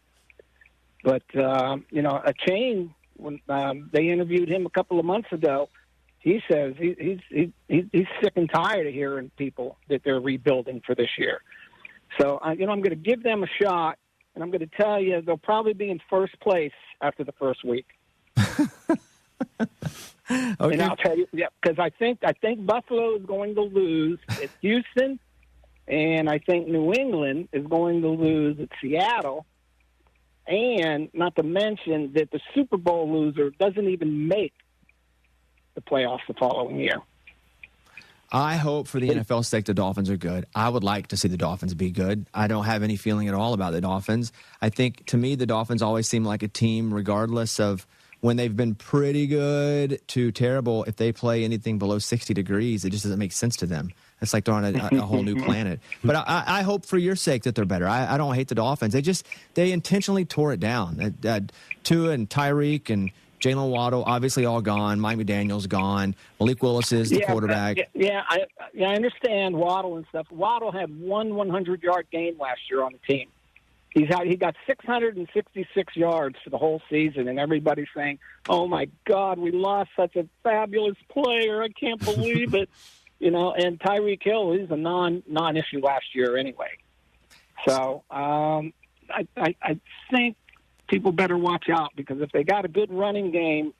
But, a Chain, when they interviewed him a couple of months ago, he says he's sick and tired of hearing people that they're rebuilding for this year. So, I'm going to give them a shot, and I'm going to tell you they'll probably be in first place after the first week. Okay. And I'll tell you, because I think Buffalo is going to lose at Houston, and I think New England is going to lose at Seattle, and not to mention that the Super Bowl loser doesn't even make the playoffs the following year. I hope for the NFL's sake the Dolphins are good. I would like to see the Dolphins be good. I don't have any feeling at all about the Dolphins. I think, to me, the Dolphins always seem like a team, regardless of when they've been pretty good to terrible. If they play anything below 60 degrees, it just doesn't make sense to them. It's like they're on a whole new planet. But I hope for your sake that they're better. I don't hate the Dolphins. They intentionally tore it down. Tua and Tyreek and Jalen Waddle, obviously all gone. Mike McDaniel's gone. Malik Willis is the quarterback. I understand Waddle and stuff. Waddle had one 100-yard game last year on the team. He got 666 yards for the whole season, and everybody's saying, "Oh my God, we lost such a fabulous player! I can't believe it." And Tyreek Hill is a non-issue last year anyway. So I think people better watch out, because if they got a good running game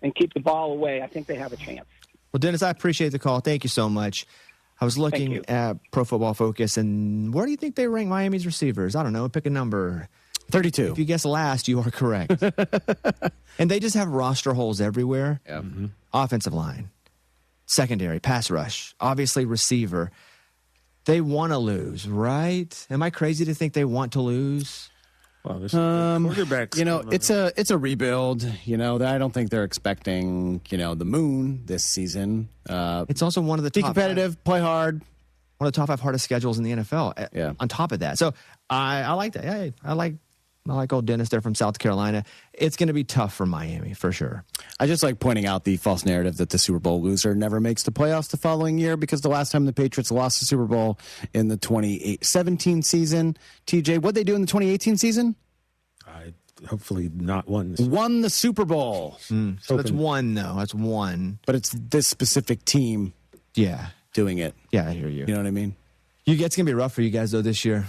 and keep the ball away, I think they have a chance. Well, Dennis, I appreciate the call. Thank you so much. I was looking at Pro Football Focus, and where do you think they rank Miami's receivers? I don't know. Pick a number. 32. If you guess last, you are correct. And they just have roster holes everywhere. Yeah. Mm-hmm. Offensive line, secondary, pass rush, obviously receiver. They want to lose, right? Am I crazy to think they want to lose? Well, quarterbacks. It's a rebuild. I don't think they're expecting the moon this season. It's also one of the be top competitive, play hard. One of the top 5 hardest schedules in the NFL. Yeah. On top of that, so I like that. Hey, I like old Dennis there from South Carolina. It's going to be tough for Miami for sure. I just like pointing out the false narrative that the Super Bowl loser never makes the playoffs the following year, because the last time the Patriots lost the Super Bowl in the 2017 season, TJ, what'd they do in the 2018 season? Hopefully not won. Won the Super Bowl. So that's one, though. That's one. But it's this specific team doing it. Yeah, I hear you. You know what I mean? It's going to be rough for you guys, though, this year.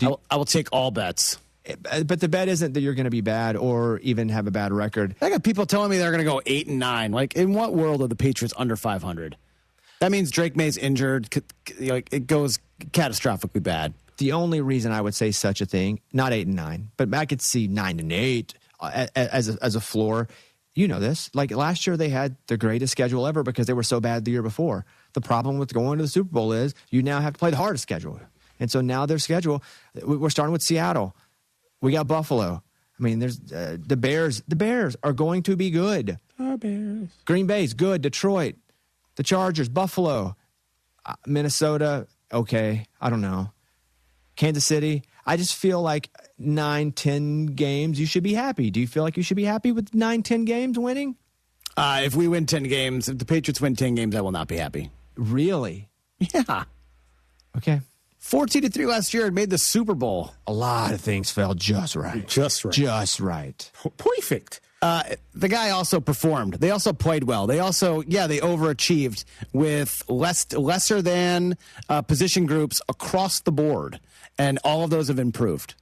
I will take all bets. But the bet isn't that you're going to be bad or even have a bad record. I got people telling me they're going to go 8-9. Like, in what world are the Patriots under 500? That means Drake May's injured. It goes catastrophically bad. The only reason I would say such a thing, not 8-9, but I could see 9-8 as a floor. You know this. Like last year, they had the greatest schedule ever because they were so bad the year before. The problem with going to the Super Bowl is you now have to play the hardest schedule. And so now their schedule, we're starting with Seattle. We got Buffalo. I mean, there's the Bears. The Bears are going to be good. Our Bears. Green Bay's good. Detroit, the Chargers, Buffalo, Minnesota. Okay, I don't know. Kansas City. I just feel like 9-10 games, you should be happy. Do you feel like you should be happy with 9-10 games winning? If we win 10 games, if the Patriots win 10 games, I will not be happy. Really? Yeah. Okay. 14-3 last year and made the Super Bowl. A lot of things fell just right. Just right. Just right. Perfect. The guy also performed. They also played well. They also, they overachieved with lesser than position groups across the board. And all of those have improved.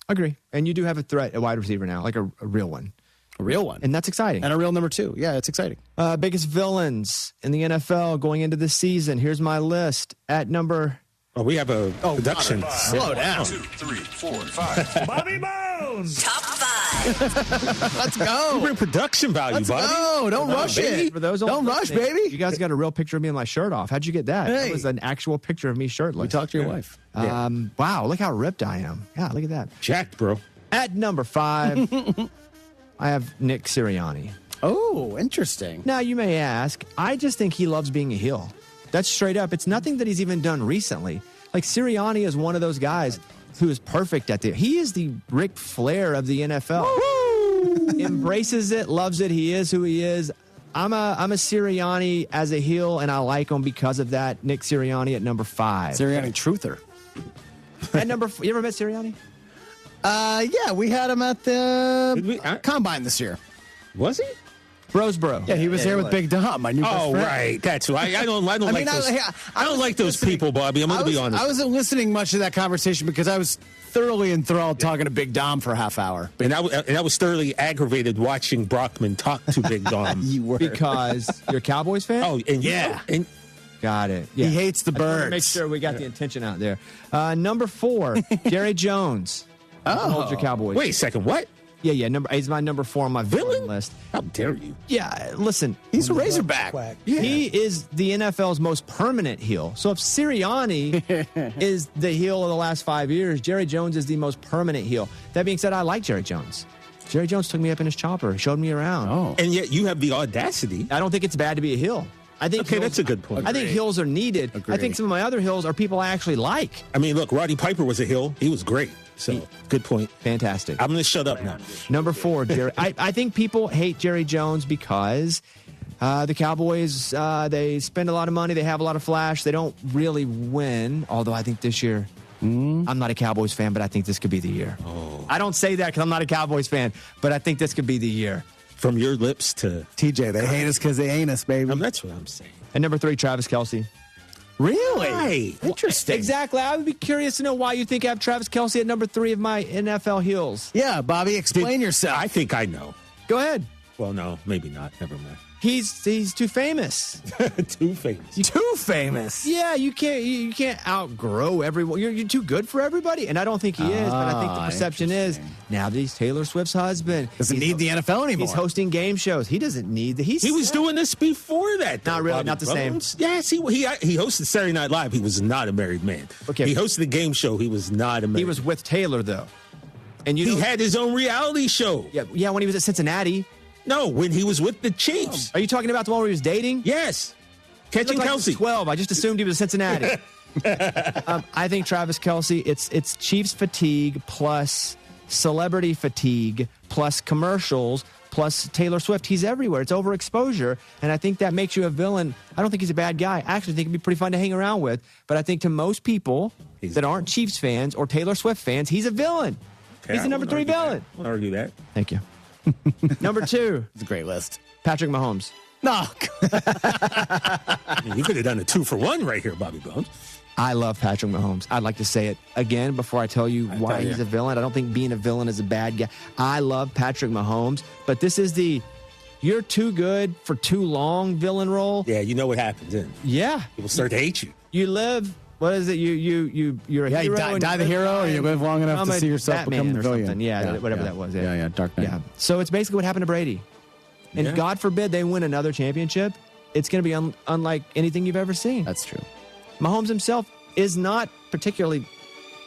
Agree. And you do have a threat, a wide receiver now, like a real one. A real one. And that's exciting. And a real number 2. Yeah, it's exciting. Biggest villains in the NFL going into this season. Here's my list at number... Oh, we have a production. Slow down. 1, 2, 3, 4, 5. Bobby Bones! Top 5. Let's go. You bring production value, Let's buddy. go. Don't rush it. For those Don't rush, baby. You guys got a real picture of me with my shirt off. How'd you get that? Hey. That was an actual picture of me shirtless. We talked to your wife. Wow, look how ripped I am. Yeah, look at that. Jacked, bro. At number 5, I have Nick Sirianni. Oh, interesting. Now, you may ask, I just think he loves being a heel. That's straight up. It's nothing that he's even done recently. Like, Sirianni is one of those guys who is perfect at it. He is the Ric Flair of the NFL. Embraces it, loves it. He is who he is. I'm a Sirianni as a heel, and I like him because of that. Nick Sirianni at number 5. Sirianni truther. At number, you ever met Sirianni? Yeah, we had him at the Combine this year. Was he? Brosboro. Yeah, he was there with Big Dom, my new best friend. Right. That's why I don't like those. I don't like those people, Bobby. I'm going to be honest. I wasn't listening much to that conversation because I was thoroughly enthralled talking to Big Dom for a half hour. And I was thoroughly aggravated watching Brockman talk to Big Dom. You were. Because you're a Cowboys fan? Oh, and yeah. Got it. Yeah. He hates the I just wanted birds. to make sure we got the intention out there. Number 4, Jerry Jones. Hold your Cowboys. Wait a second. What? Yeah. He's my number 4 on my villain list. How dare you? Yeah, listen. He's a Razorback. Yeah. He is the NFL's most permanent heel. So if Sirianni is the heel of the last 5 years, Jerry Jones is the most permanent heel. That being said, I like Jerry Jones. Jerry Jones took me up in his chopper, showed me around. Oh. And yet you have the audacity. I don't think it's bad to be a heel. I think that's a good point. I think hills are needed. I think some of my other hills are people I actually like. I mean, look, Roddy Piper was a hill. He was great. So, good point. Fantastic. I'm going to shut up now. Number 4, Jerry. I think people hate Jerry Jones because the Cowboys, they spend a lot of money. They have a lot of flash. They don't really win, although I think this year, I'm not a Cowboys fan, but I think this could be the year. Oh. I don't say that because I'm not a Cowboys fan, but I think this could be the year. From your lips to TJ, they hate us because they ain't us, baby. That's what I'm saying. And number 3, Travis Kelce. Really? Right. Interesting. Exactly. I would be curious to know why you think I have Travis Kelce at number 3 of my NFL heels. Yeah, Bobby, explain yourself. I think I know. Go ahead. Well, no, maybe not. Never mind. He's too famous. Too famous. Too famous. Yeah, you can't outgrow everyone. You're too good for everybody, and I don't think he is. But I think the perception is now that he's Taylor Swift's husband, doesn't need the NFL anymore. He's hosting game shows. He doesn't need the. He was doing this before that. Not really, not the same. Yes, he hosted Saturday Night Live. He was not a married man. Okay, he hosted the game show. He was not a married. He was with Taylor though, and he had his own reality show. Yeah, when he was at Cincinnati. No, when he was with the Chiefs. Are you talking about the one where he was dating? Yes. Catching Kelce. Kelce. Like 12. I just assumed he was at Cincinnati. I think Travis Kelce, it's Chiefs fatigue plus celebrity fatigue plus commercials plus Taylor Swift. He's everywhere. It's overexposure. And I think that makes you a villain. I don't think he's a bad guy. I actually think he'd be pretty fun to hang around with. But I think to most people that aren't Chiefs fans or Taylor Swift fans, he's a villain. Okay, he's the number 3 villain. I'll argue that. Thank you. Number 2. It's a great list. Patrick Mahomes. No. You could have done a 2-for-1 right here, Bobby Bones. I love Patrick Mahomes. I'd like to say it again before I tell you why he's a villain. I don't think being a villain is a bad guy. I love Patrick Mahomes, but this is the you're too good for too long villain role. Yeah, you know what happens then. Yeah. People start to hate you. You live, what is it? You're a hero. You die the hero, or you live long enough to see yourself become the villain. Yeah, whatever that was. Yeah, Dark Knight. Yeah. So it's basically what happened to Brady. And God forbid they win another championship. It's going to be unlike anything you've ever seen. That's true. Mahomes himself is not particularly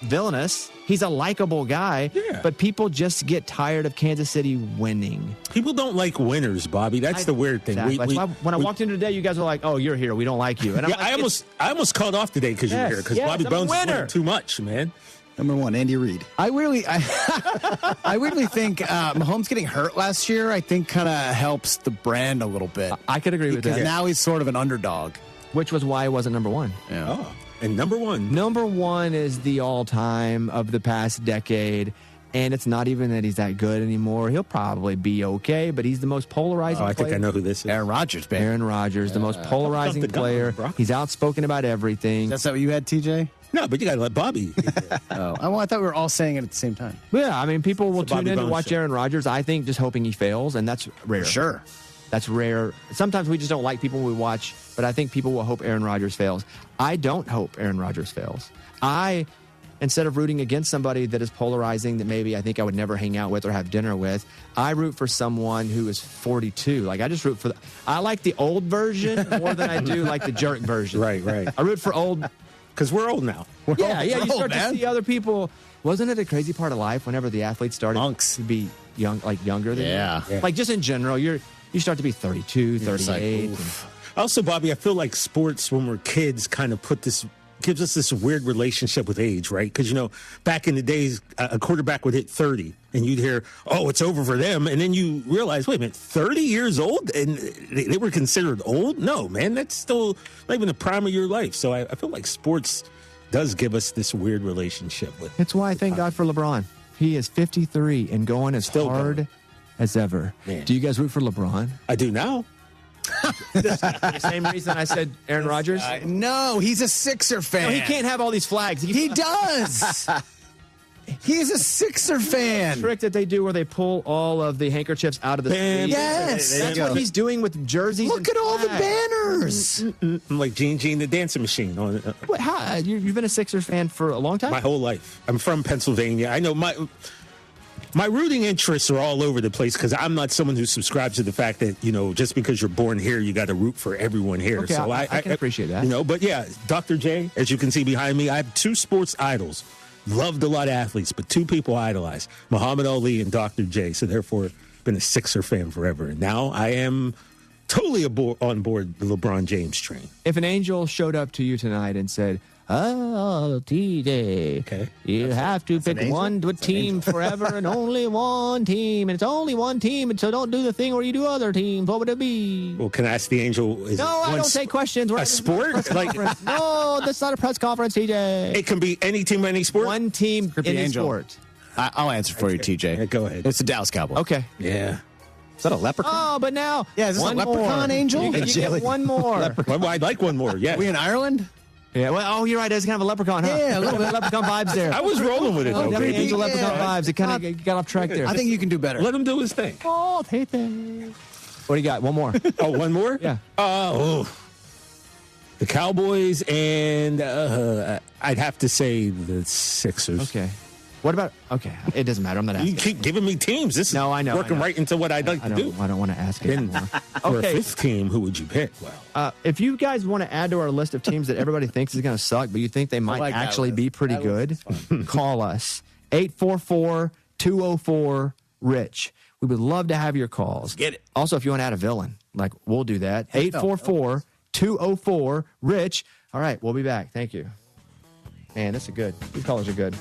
villainous. He's a likable guy, but people just get tired of Kansas City winning. People don't like winners, Bobby. That's the weird thing. Exactly. When I walked in today, you guys were like, "Oh, you're here. We don't like you." And I'm like, I almost called off today because you're here because Bobby Bones is winning too much, man. Number 1, Andy Reid. I weirdly think Mahomes getting hurt last year, I think kind of helps the brand a little bit. I could agree with that. Because now he's sort of an underdog. Which was why he wasn't number 1. Yeah. Oh, and number 1. Number 1 is the all-time of the past decade. And it's not even that he's that good anymore. He'll probably be okay, but he's the most polarizing player. I think I know who this is. Aaron Rodgers, baby. Aaron Rodgers, the most polarizing player. He's outspoken about everything. That's what you had, TJ? No, but you got to let Bobby. I thought we were all saying it at the same time. Yeah, I mean, people will tune in to watch show. Aaron Rodgers, I think, just hoping he fails, and that's rare. Sure. That's rare. Sometimes we just don't like people we watch, but I think people will hope Aaron Rodgers fails. I don't hope Aaron Rodgers fails. Instead of rooting against somebody that is polarizing that maybe I think I would never hang out with or have dinner with, I root for someone who is 42. Like, I just root for I like the old version more than I do like the jerk version. Right. I root for old. Because we're old now. You start to see other people. Wasn't it a crazy part of life whenever the athletes started to be younger than you? Like, just in general, you start to be 32, 38. Also, Bobby, I feel like sports, when we're kids, kind of gives us this weird relationship with age, right? Because, back in the days, a quarterback would hit 30, and you'd hear, oh, it's over for them. And then you realize, wait a minute, 30 years old? And they were considered old? No, man, that's still not even the prime of your life. So I feel like sports does give us this weird relationship with. It's why I thank God for LeBron. He is 53 and going as hard as ever. Man. Do you guys root for LeBron? I do now. The same reason I said Aaron Rodgers? No, he's a Sixer fan. No, he can't have all these flags. He does. He's a Sixer fan. Trick that they do where they pull all of the handkerchiefs out of the sleeves. Yes. That's what he's doing with jerseys. Look at all the banners. I'm like Gene the dancing machine. Wait, how, you've been a Sixers fan for a long time? My whole life. I'm from Pennsylvania. I know my rooting interests are all over the place because I'm not someone who subscribes to the fact that, just because you're born here, you got to root for everyone here. Okay, so I can appreciate that. But yeah, Dr. J, as you can see behind me, I have two sports idols. Loved a lot of athletes, but two people I idolize, Muhammad Ali and Dr. J. So therefore, been a Sixer fan forever. And now I am totally on board the LeBron James train. If an angel showed up to you tonight and said, "Oh, TJ, okay, you have to pick one team forever and only one team, and it's only one team, and so don't do the thing where you do other teams. What would it be?" Well, can I ask the angel? No, I don't take questions. A sport? No, that's not a press conference, TJ. It can be any team, any sport? One team in a sport. I'll answer for you, TJ. Yeah, go ahead. It's the Dallas Cowboys. Okay. Yeah. Is that a leprechaun? Oh, but now. Yeah, is this a leprechaun angel? You get one more. Well, I'd like one more, yeah. We in Ireland? Yeah, well, you're right. It's kind of a leprechaun, huh? Yeah, a little bit of leprechaun vibes there. I was rolling with it, though, baby. Angel leprechaun vibes. It kind of got off track there. I think you can do better. Let him do his thing. Oh, Tathan. What do you got? One more. Oh, one more? Yeah. The Cowboys and I'd have to say the Sixers. Okay. What about? Okay, it doesn't matter. I'm not asking. You keep giving me teams. This is working right into what I'd like to do. I don't want to ask it anymore. For a fifth team, who would you pick? Well, if you guys want to add to our list of teams that everybody thinks is going to suck, but you think they might actually be pretty good, call us 844-204-RICH. We would love to have your calls. Get it. Also, if you want to add a villain, we'll do that. 844-204-RICH. All right, we'll be back. Thank you. Man, this is good. These callers are good.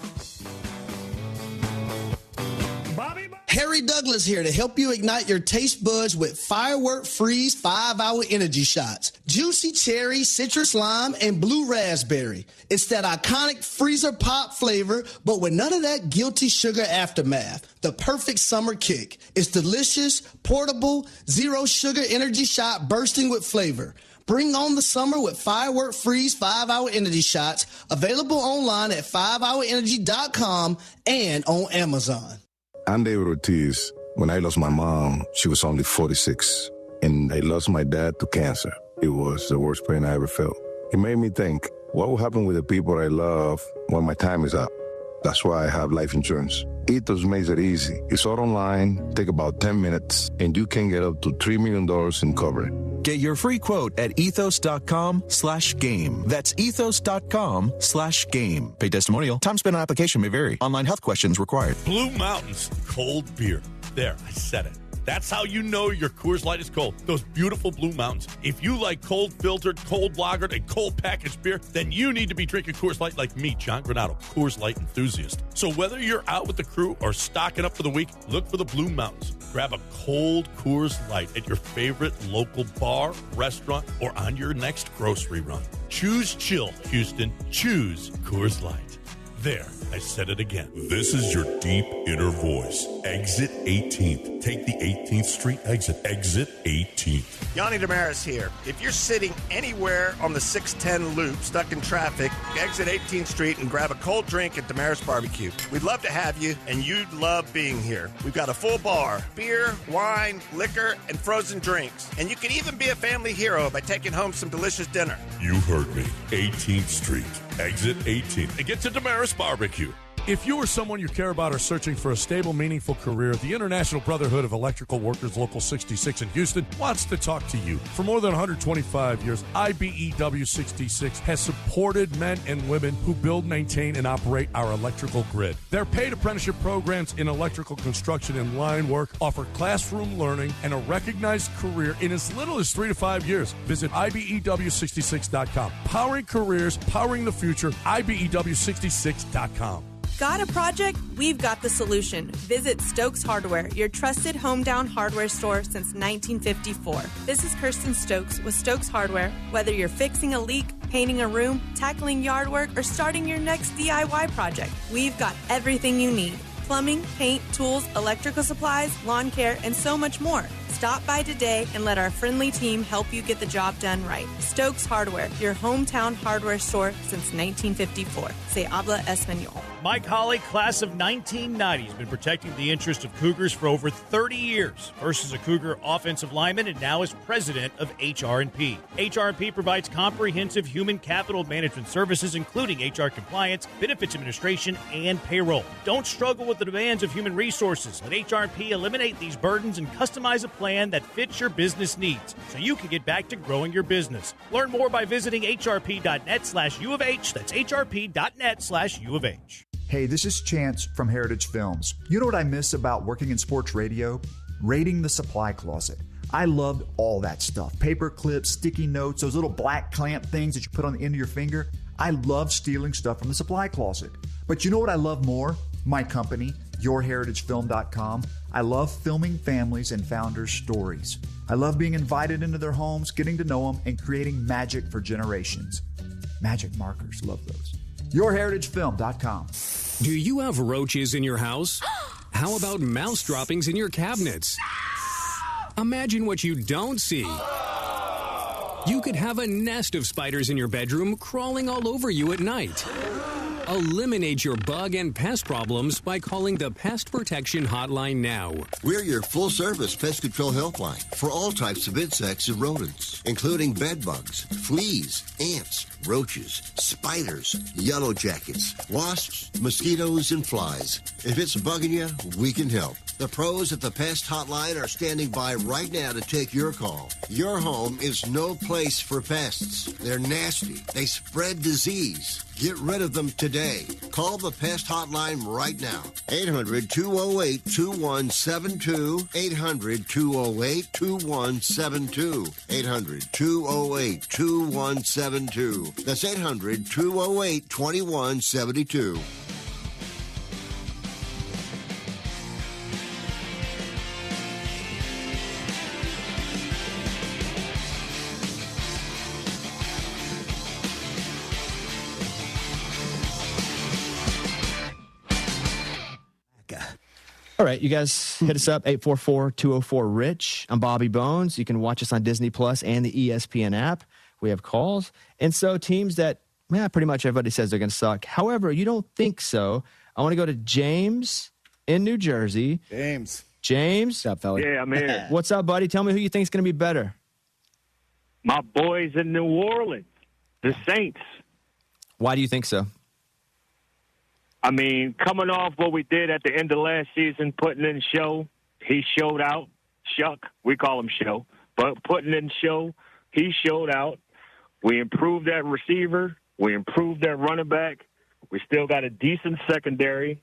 Harry Douglas here to help you ignite your taste buds with Firework Freeze 5-Hour Energy Shots. Juicy cherry, citrus lime, and blue raspberry. It's that iconic freezer pop flavor, but with none of that guilty sugar aftermath. The perfect summer kick. It's delicious, portable, zero sugar energy shot bursting with flavor. Bring on the summer with Firework Freeze 5-Hour Energy Shots. Available online at 5hourenergy.com and on Amazon. I'm David Ortiz. When I lost my mom, she was only 46, and I lost my dad to cancer. It was the worst pain I ever felt. It made me think, what will happen with the people I love when my time is up? That's why I have life insurance. Ethos makes it easy. It's all online, take about 10 minutes, and you can get up to $3 million in coverage. Get your free quote at ethos.com/game. That's ethos.com/game. Pay testimonial. Time spent on application may vary. Online health questions required. Blue Mountains cold beer. There, I said it. That's how you know your Coors Light is cold. Those beautiful Blue Mountains. If you like cold filtered, cold lagered, and cold packaged beer, then you need to be drinking Coors Light like me, John Granato, Coors Light enthusiast. So whether you're out with the crew or stocking up for the week, look for the Blue Mountains. Grab a cold Coors Light at your favorite local bar, restaurant, or on your next grocery run. Choose chill, Houston. Choose Coors Light. There, I said it again. This is your deep inner voice. Exit 18th. Take the 18th Street exit. Exit 18th. Yanni Damaris here. If you're sitting anywhere on the 610 loop, stuck in traffic, exit 18th Street and grab a cold drink at Damaris Barbecue. We'd love to have you, and you'd love being here. We've got a full bar, beer, wine, liquor, and frozen drinks. And you can even be a family hero by taking home some delicious dinner. You heard me. 18th Street. Exit 18th. And get to Damaris Barbecue. If you or someone you care about are searching for a stable, meaningful career, the International Brotherhood of Electrical Workers Local 66 in Houston wants to talk to you. For more than 125 years, IBEW 66 has supported men and women who build, maintain, and operate our electrical grid. Their paid apprenticeship programs in electrical construction and line work offer classroom learning and a recognized career in as little as 3 to 5 years. Visit IBEW66.com. Powering careers, powering the future, IBEW66.com. Got a project? We've got the solution. Visit Stokes Hardware, your trusted hometown hardware store since 1954. This is Kirsten Stokes with Stokes Hardware. Whether you're fixing a leak, painting a room, tackling yard work, or starting your next DIY project, we've got everything you need. plumbing, paint, tools, electrical supplies, lawn care, and so much more. Stop by today and let our friendly team help you get the job done right. Stokes Hardware, your hometown hardware store since 1954. Se habla español. Mike Holly, class of 1990, has been protecting the interest of Cougars for over 30 years. First as a Cougar offensive lineman and now as president of HR&P. HR&P provides comprehensive human capital management services, including HR compliance, benefits administration, and payroll. Don't struggle with the demands of human resources. Let HR&P eliminate these burdens and customize a plan that fits your business needs so you can get back to growing your business. Learn more by visiting hrp.net/U of H. That's hrp.net/U of H. Hey, this is Chance from Heritage Films. You know what I miss about working in sports radio? Raiding the supply closet. I loved all that stuff. Paper clips, sticky notes, those little black clamp things that you put on the end of your finger. I love stealing stuff from the supply closet. But you know what I love more? My company, yourheritagefilm.com. I love filming families and founders' stories. I love being invited into their homes, getting to know them, and creating magic for generations. Magic markers, love those. yourheritagefilm.com. Do you have roaches in your house? How about mouse droppings in your cabinets? Imagine what you don't see. You could have a nest of spiders in your bedroom crawling all over you at night. Eliminate your bug and pest problems by calling the Pest Protection Hotline now. We're your full-service pest control helpline for all types of insects and rodents, including bed bugs, fleas, ants, roaches, spiders, yellow jackets, wasps, mosquitoes, and flies. If it's bugging you, we can help. The pros at the Pest Hotline are standing by right now to take your call. Your home is no place for pests. They're nasty. They spread disease. Get rid of them today. Call the Pest Hotline right now. 800-208-2172. 800-208-2172. 800-208-2172. That's 800-208-2172. All right, you guys hit us up, 844-204-RICH. I'm Bobby Bones. You can watch us on Disney Plus and the ESPN app. We have calls. And so teams that, pretty much everybody says they're going to suck. However, you don't think so. I want to go to James in New Jersey. James. What's up, fella? Yeah, I'm here. What's up, buddy? Tell me who you think is going to be better. My boys in New Orleans, the Saints. Why do you think so? I mean, coming off what we did at the end of last season, putting in show, he showed out. Shuck, we call him show. But putting in show, he showed out. We improved that receiver. We improved that running back. We still got a decent secondary.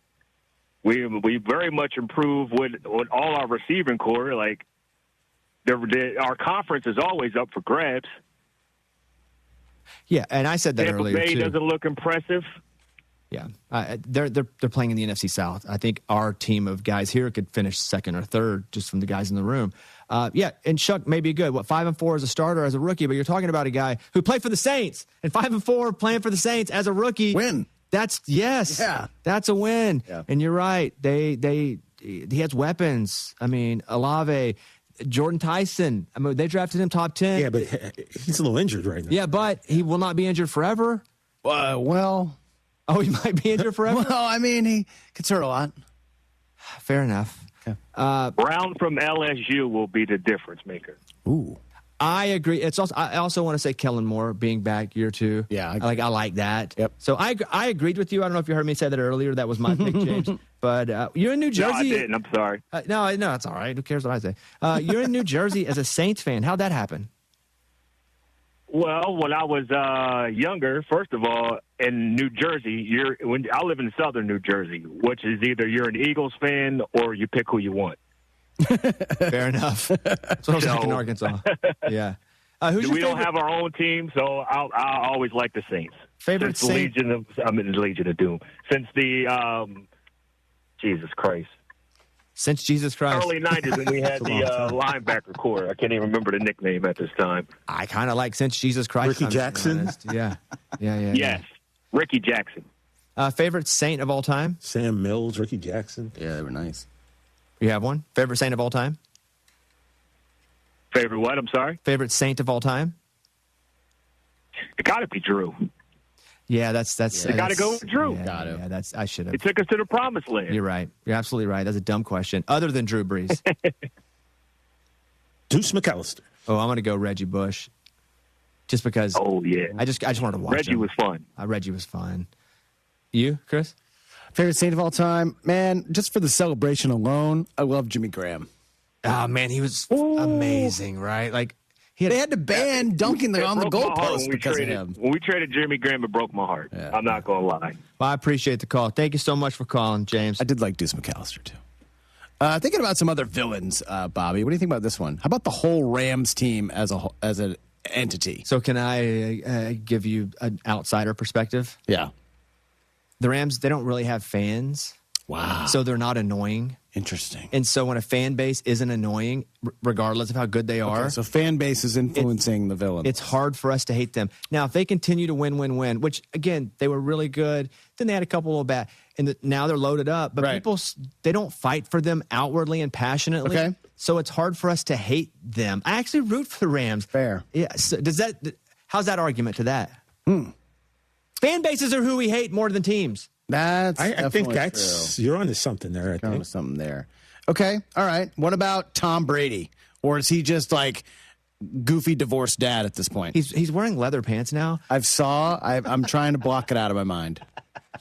We very much improved with all our receiving core. Like, our conference is always up for grabs. Yeah, and I said that Tampa earlier, Bay too. doesn't look impressive. Yeah, they're playing in the NFC South. I think our team of guys here could finish second or third just from the guys in the room. Yeah, and Shuck may be good. 5-4 as a starter, as a rookie, but you're talking about a guy who played for the Saints and 5-4 playing for the Saints as a rookie. Win. That's a win. Yeah. And you're right. He has weapons. I mean, Olave, Jordan Tyson. I mean, they drafted him top 10. Yeah, but he's a little injured right now. Yeah, but he will not be injured forever. Oh, he might be injured forever? Well, I mean, he gets hurt a lot. Fair enough. Brown from LSU will be the difference maker. Ooh. I agree. I also want to say Kellen Moore being back year two. Yeah. I like that. Yep. So I agreed with you. I don't know if you heard me say that earlier. That was my pick, James. But you're in New Jersey. No, I didn't. I'm sorry. No, it's all right. Who cares what I say? You're in New Jersey as a Saints fan. How'd that happen? Well, when I was younger, first of all, in New Jersey, I live in southern New Jersey, which is either you're an Eagles fan or you pick who you want. Fair enough. That's what I was like in Arkansas. Yeah. We don't have our own team, so I always like the Saints. Favorite Saint? I'm in the Legion of Doom. Since the Jesus Christ. Since Jesus Christ. Early 90s when we had the linebacker core. I can't even remember the nickname at this time. I kind of like Since Jesus Christ. Ricky Jackson? Yeah. Yes. Ricky Jackson. Favorite Saint of all time? Sam Mills, Ricky Jackson. Yeah, they were nice. You have one? Favorite Saint of all time? Favorite what? I'm sorry? Favorite Saint of all time? It got to be Drew. Yeah, that's. You got to go with Drew. Yeah, that's. I should have. He took us to the promised land. You're right. You're absolutely right. That's a dumb question. Other than Drew Brees. Deuce McAllister. Oh, I'm going to go Reggie Bush. Just because. Oh, yeah. I just wanted to watch Reggie him. was fun. Reggie was fun. You, Chris? Favorite Saint of all time? Man, just for the celebration alone, I love Jimmy Graham. Oh, man, he was amazing, right? Like, they had to ban dunking on the goalpost because of him. When we traded Jimmy Graham, it broke my heart. Yeah. I'm not going to lie. Well, I appreciate the call. Thank you so much for calling, James. I did like Deuce McAllister, too. Thinking about some other villains, Bobby. What do you think about this one? How about the whole Rams team as an entity? So can I give you an outsider perspective? Yeah. The Rams, they don't really have fans. Wow. So they're not annoying. Interesting. And so when a fan base isn't annoying, regardless of how good they are. Okay, so fan base is influencing the villain. It's hard for us to hate them. Now, if they continue to win, which, again, they were really good. Then they had a couple little bad. And now they're loaded up. But people, they don't fight for them outwardly and passionately. Okay. So it's hard for us to hate them. I actually root for the Rams. Fair. Yeah. So how's that argument to that? Fan bases are who we hate more than teams. I think that's true. You're onto something there. I think onto something there. Okay, all right. What about Tom Brady, or is he just like goofy divorced dad at this point? He's wearing leather pants now. I'm trying to block it out of my mind.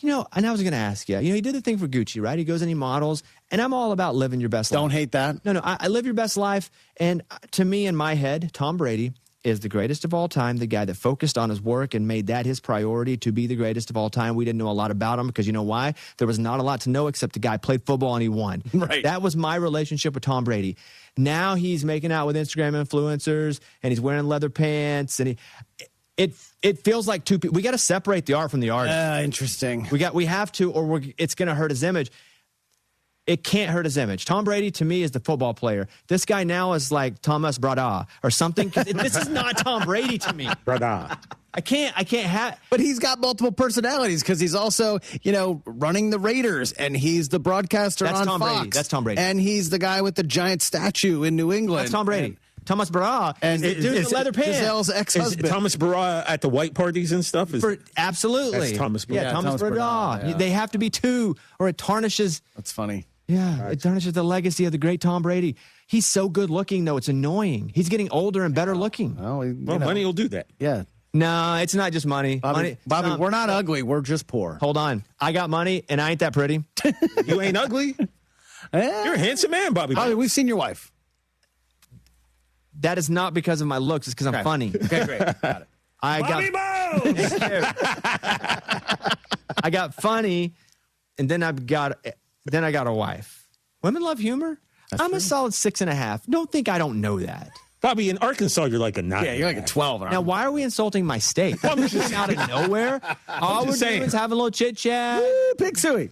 And I was going to ask you. He did the thing for Gucci, right? He goes and he models, and I'm all about living your best life. Don't hate that. No, I live your best life, and to me, in my head, Tom Brady is the greatest of all time, the guy that focused on his work and made that his priority to be the greatest of all time. We didn't know a lot about him because you know why? There was not a lot to know except the guy played football and he won. Right. That was my relationship with Tom Brady. Now he's making out with Instagram influencers and he's wearing leather pants and it feels like two people. We got to separate the art from the artist. Interesting. We have to, or it's going to hurt his image. It can't hurt his image. Tom Brady, to me, is the football player. This guy now is like Thomas Brada or something. This is not Tom Brady to me. Brada. I can't have. But he's got multiple personalities because he's also, running the Raiders and he's the broadcaster on Tom Fox. Brady. That's Tom Brady. And he's the guy with the giant statue in New England. That's Tom Brady. Thomas Brada and the leather pants. Giselle's ex-husband. Is Thomas Brada at the white parties and stuff? Absolutely. That's Thomas Brada. Yeah, Thomas Brada. Yeah. They have to be two, or it tarnishes. That's funny. Yeah, it tarnishes the legacy of the great Tom Brady. He's so good looking, though. It's annoying. He's getting older and better looking. Well, money will do that. Yeah. No, it's not just money. Bobby, we're not ugly. We're just poor. Hold on. I got money, and I ain't that pretty. You ain't ugly? You're a handsome man, Bobby. Bobby, we've seen your wife. That is not because of my looks. It's because I'm funny. Okay, great. Got it. I got funny, and then I got a wife. Women love humor. I'm a solid 6.5. Don't think I don't know that. Bobby, in Arkansas, you're like a 9. Yeah, you're like a 12. Now, why are we insulting my state? I'm just out of nowhere. All we're doing is having a little chit chat. Pig suey.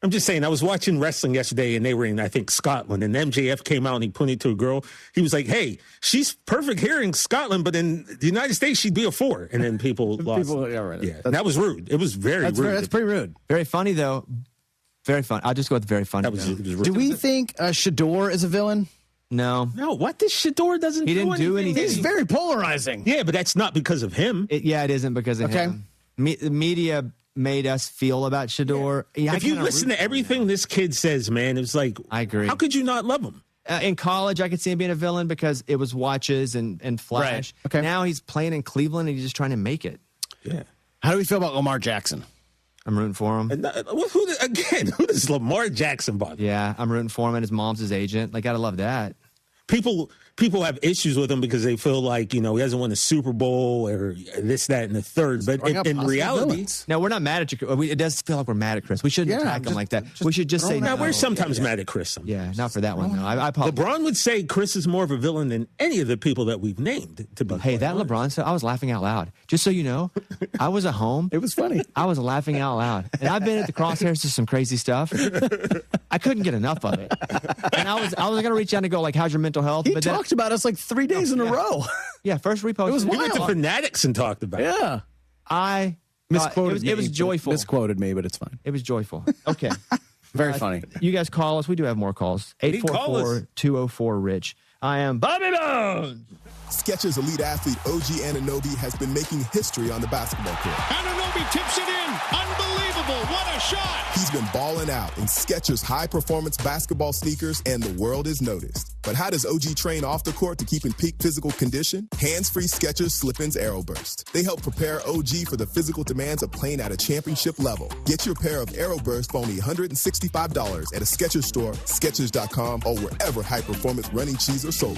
I'm just saying, I was watching wrestling yesterday, and they were in, I think, Scotland, and MJF came out, and he pointed to a girl. He was like, hey, she's perfect here in Scotland, but in the United States, she'd be a 4. And then people lost. Yeah, that was rude. It was very rude. That's pretty rude. Very funny, though. Very funny. I'll just go with very funny. That was rude. Do we think Shador is a villain? No. What? This Shador doesn't He didn't do anything. He's very polarizing. Yeah, but that's not because of him. It isn't because of him. The media made us feel about Shador. Yeah, if you listen to everything this kid says, man, it's like, I agree. How could you not love him? In college, I could see him being a villain because it was watches and flash. Right. Okay. Now he's playing in Cleveland and he's just trying to make it. Yeah. How do we feel about Lamar Jackson? I'm rooting for him. And, who does Lamar Jackson bother? Yeah, I'm rooting for him, and his mom's his agent. Like, gotta love that. People have issues with him because they feel like, he hasn't won a Super Bowl or this, that, and the third. But in reality... No, we're not mad at you. It does feel like we're mad at Chris. We shouldn't attack him like that. We should just say no. We're sometimes mad at Chris. Yeah, not for that one, though. I apologize. LeBron would say Chris is more of a villain than any of the people that we've named. Hey, that LeBron stuff, I was laughing out loud. Just so you know, I was at home. It was funny. I was laughing out loud. And I've been at the crosshairs to some crazy stuff. I couldn't get enough of it. And I was going to reach out and go, like, how's your mental health? He talked about us like 3 days in a row. Yeah, first repost. It was We went to Fanatics and talked about it. Yeah. I Misquoted It was joyful. Misquoted me, but it's fine. It was joyful. Okay. Very funny. You guys call us. We do have more calls. 844-204-RICH. I am Bobby Bones. Skechers elite athlete OG Anunoby has been making history on the basketball court. Anunoby tips it in. Unbelievable. What a shot. He's been balling out in Skechers high-performance basketball sneakers, and the world is noticed. But how does OG train off the court to keep in peak physical condition? Hands-free Skechers Slip-ins Aeroburst. They help prepare OG for the physical demands of playing at a championship level. Get your pair of Aeroburst for only $165 at a Skechers store, Skechers.com, or wherever high-performance running shoes are sold.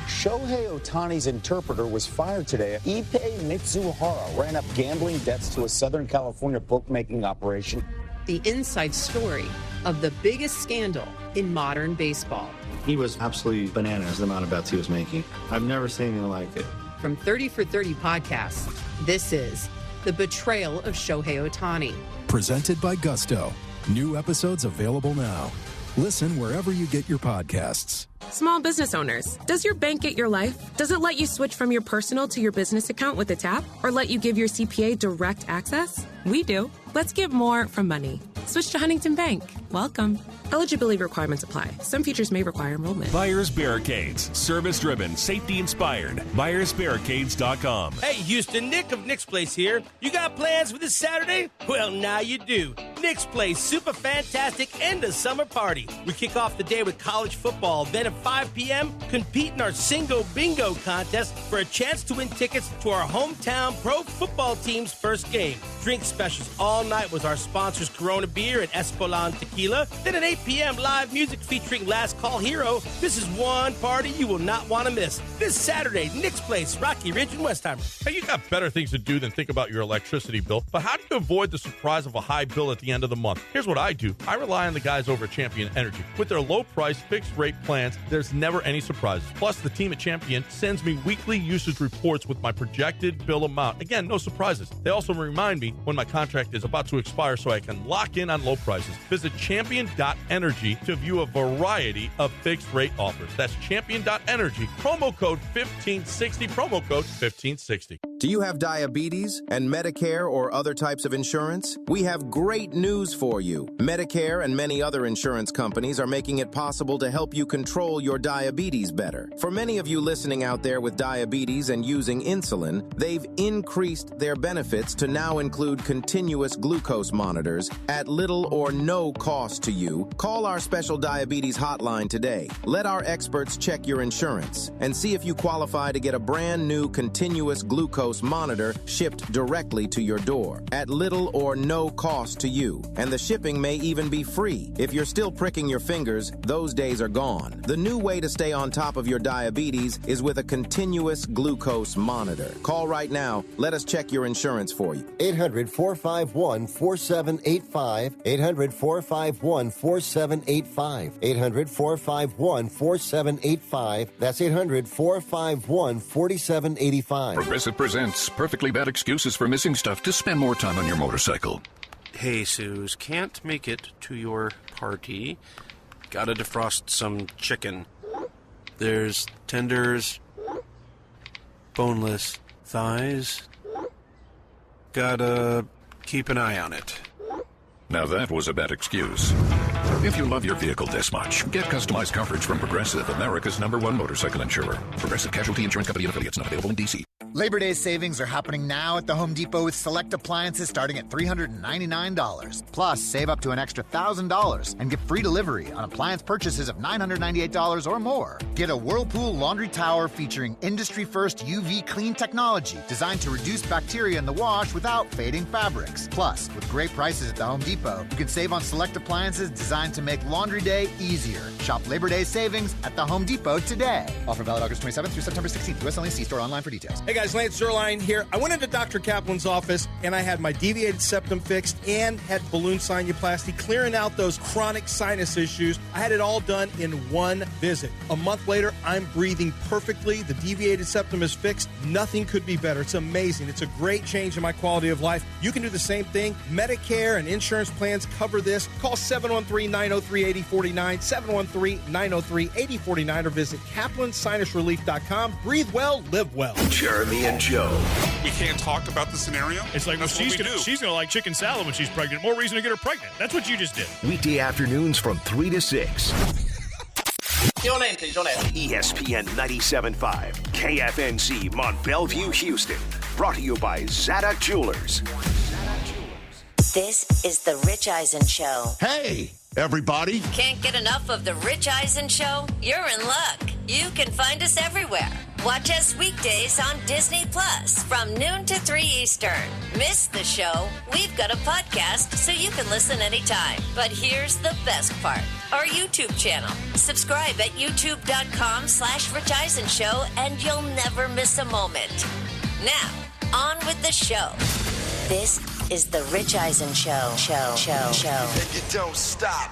Shohei Ohtani's interpreter was fired today. Ippei Mitsuhara ran up gambling debts to a Southern California bookmaking operation. The inside story of the biggest scandal in modern baseball. He was absolutely bananas, the amount of bets he was making. I've never seen anything like it. From 30 for 30 podcasts, this is The Betrayal of Shohei Ohtani. Presented by Gusto. New episodes available now. Listen wherever you get your podcasts. Small business owners, does your bank get your life? Does it let you switch from your personal to your business account with a tap? Or let you give your CPA direct access? We do. Let's give more from money. Switch to Huntington Bank. Welcome. Eligibility requirements apply. Some features may require enrollment. Buyers Barricades. Service-driven, safety-inspired. BuyersBarricades.com. Hey, Houston, Nick of Nick's Place here. You got plans for this Saturday? Well, now you do. Nick's Place, super fantastic end of summer party. We kick off the day with college football. Then at 5 p.m., compete in our Singo Bingo contest for a chance to win tickets to our hometown pro football team's first game. Drink specials all night with our sponsors Corona Beer and Espolon Tequila. Then at 8 p.m., live music featuring Last Call Hero. This is one party you will not want to miss. This Saturday, Nick's Place, Rocky Ridge and Westheimer. Hey, you got better things to do than think about your electricity bill. But how do you avoid the surprise of a high bill at the end of the month? Here's what I do. I rely on the guys over at Champion Energy. With their low-price, fixed-rate plans, there's never any surprises. Plus, the team at Champion sends me weekly usage reports with my projected bill amount. Again, no surprises. They also remind me when my contract is about to expire so I can lock in on low prices. Visit champion.energy to view a variety of fixed-rate offers. That's champion.energy. Promo code 1560. Promo code 1560. Do you have diabetes and Medicare or other types of insurance? We have great news for you. Medicare and many other insurance companies are making it possible to help you control your diabetes better. For many of you listening out there with diabetes and using insulin, they've increased their benefits to now include continuous glucose monitors at little or no cost to you. Call our special diabetes hotline today. Let our experts check your insurance and see if you qualify to get a brand new continuous glucose monitor shipped directly to your door at little or no cost to you. And the shipping may even be free. If you're still pricking your fingers, those days are gone. The new way to stay on top of your diabetes is with a continuous glucose monitor. Call right now. Let us check your insurance for you. 800-451-4785. 800-451-4785. 800-451-4785. That's 800-451-4785. Progressive presents Perfectly Bad Excuses for Missing Stuff to Spend More Time on Your Motorcycle. Hey, Suze, can't make it to your party. Gotta defrost some chicken. There's tenders, boneless thighs. Gotta keep an eye on it. Now that was a bad excuse. If you love your vehicle this much, get customized coverage from Progressive, America's #1 motorcycle insurer. Progressive Casualty Insurance Company and affiliates, not available in D.C. Labor Day savings are happening now at the Home Depot with select appliances starting at $399. Plus, save up to an extra $1,000 and get free delivery on appliance purchases of $998 or more. Get a Whirlpool laundry tower featuring industry-first UV clean technology designed to reduce bacteria in the wash without fading fabrics. Plus, with great prices at the Home Depot, you can save on select appliances designed to make laundry day easier. Shop Labor Day savings at the Home Depot today. Offer valid August 27th through September 16th. U.S. only. See store online for details. Hey guys, Lance Zerline here. I went into Dr. Kaplan's office and I had my deviated septum fixed and had balloon sinuplasty, clearing out those chronic sinus issues. I had it all done in one visit. A month later, I'm breathing perfectly. The deviated septum is fixed. Nothing could be better. It's amazing. It's a great change in my quality of life. You can do the same thing. Medicare and insurance plans cover this. Call 713-903-8049, 713-903-8049, or visit kaplansinusrelief.com. Breathe well, live well. Sure, Jeremy and Joe. We can't talk about the scenario. It's like, well, she's gonna like chicken salad when she's pregnant. More reason to get her pregnant. That's what you just did. Weekday afternoons from 3 to 6. Your name, please, your name. ESPN 97.5, KFNC, Mont Bellevue, Houston. Brought to you by Zadok Jewelers. This is the Rich Eisen Show. Hey, everybody. Can't get enough of the Rich Eisen Show? You're in luck. You can find us everywhere. Watch us weekdays on Disney Plus from noon to 3 Eastern. Miss the show? We've got a podcast so you can listen anytime. But here's the best part. Our YouTube channel. Subscribe at youtube.com/Rich Eisen Show and you'll never miss a moment. Now, on with the show. This is the Rich Eisen Show. And you don't stop.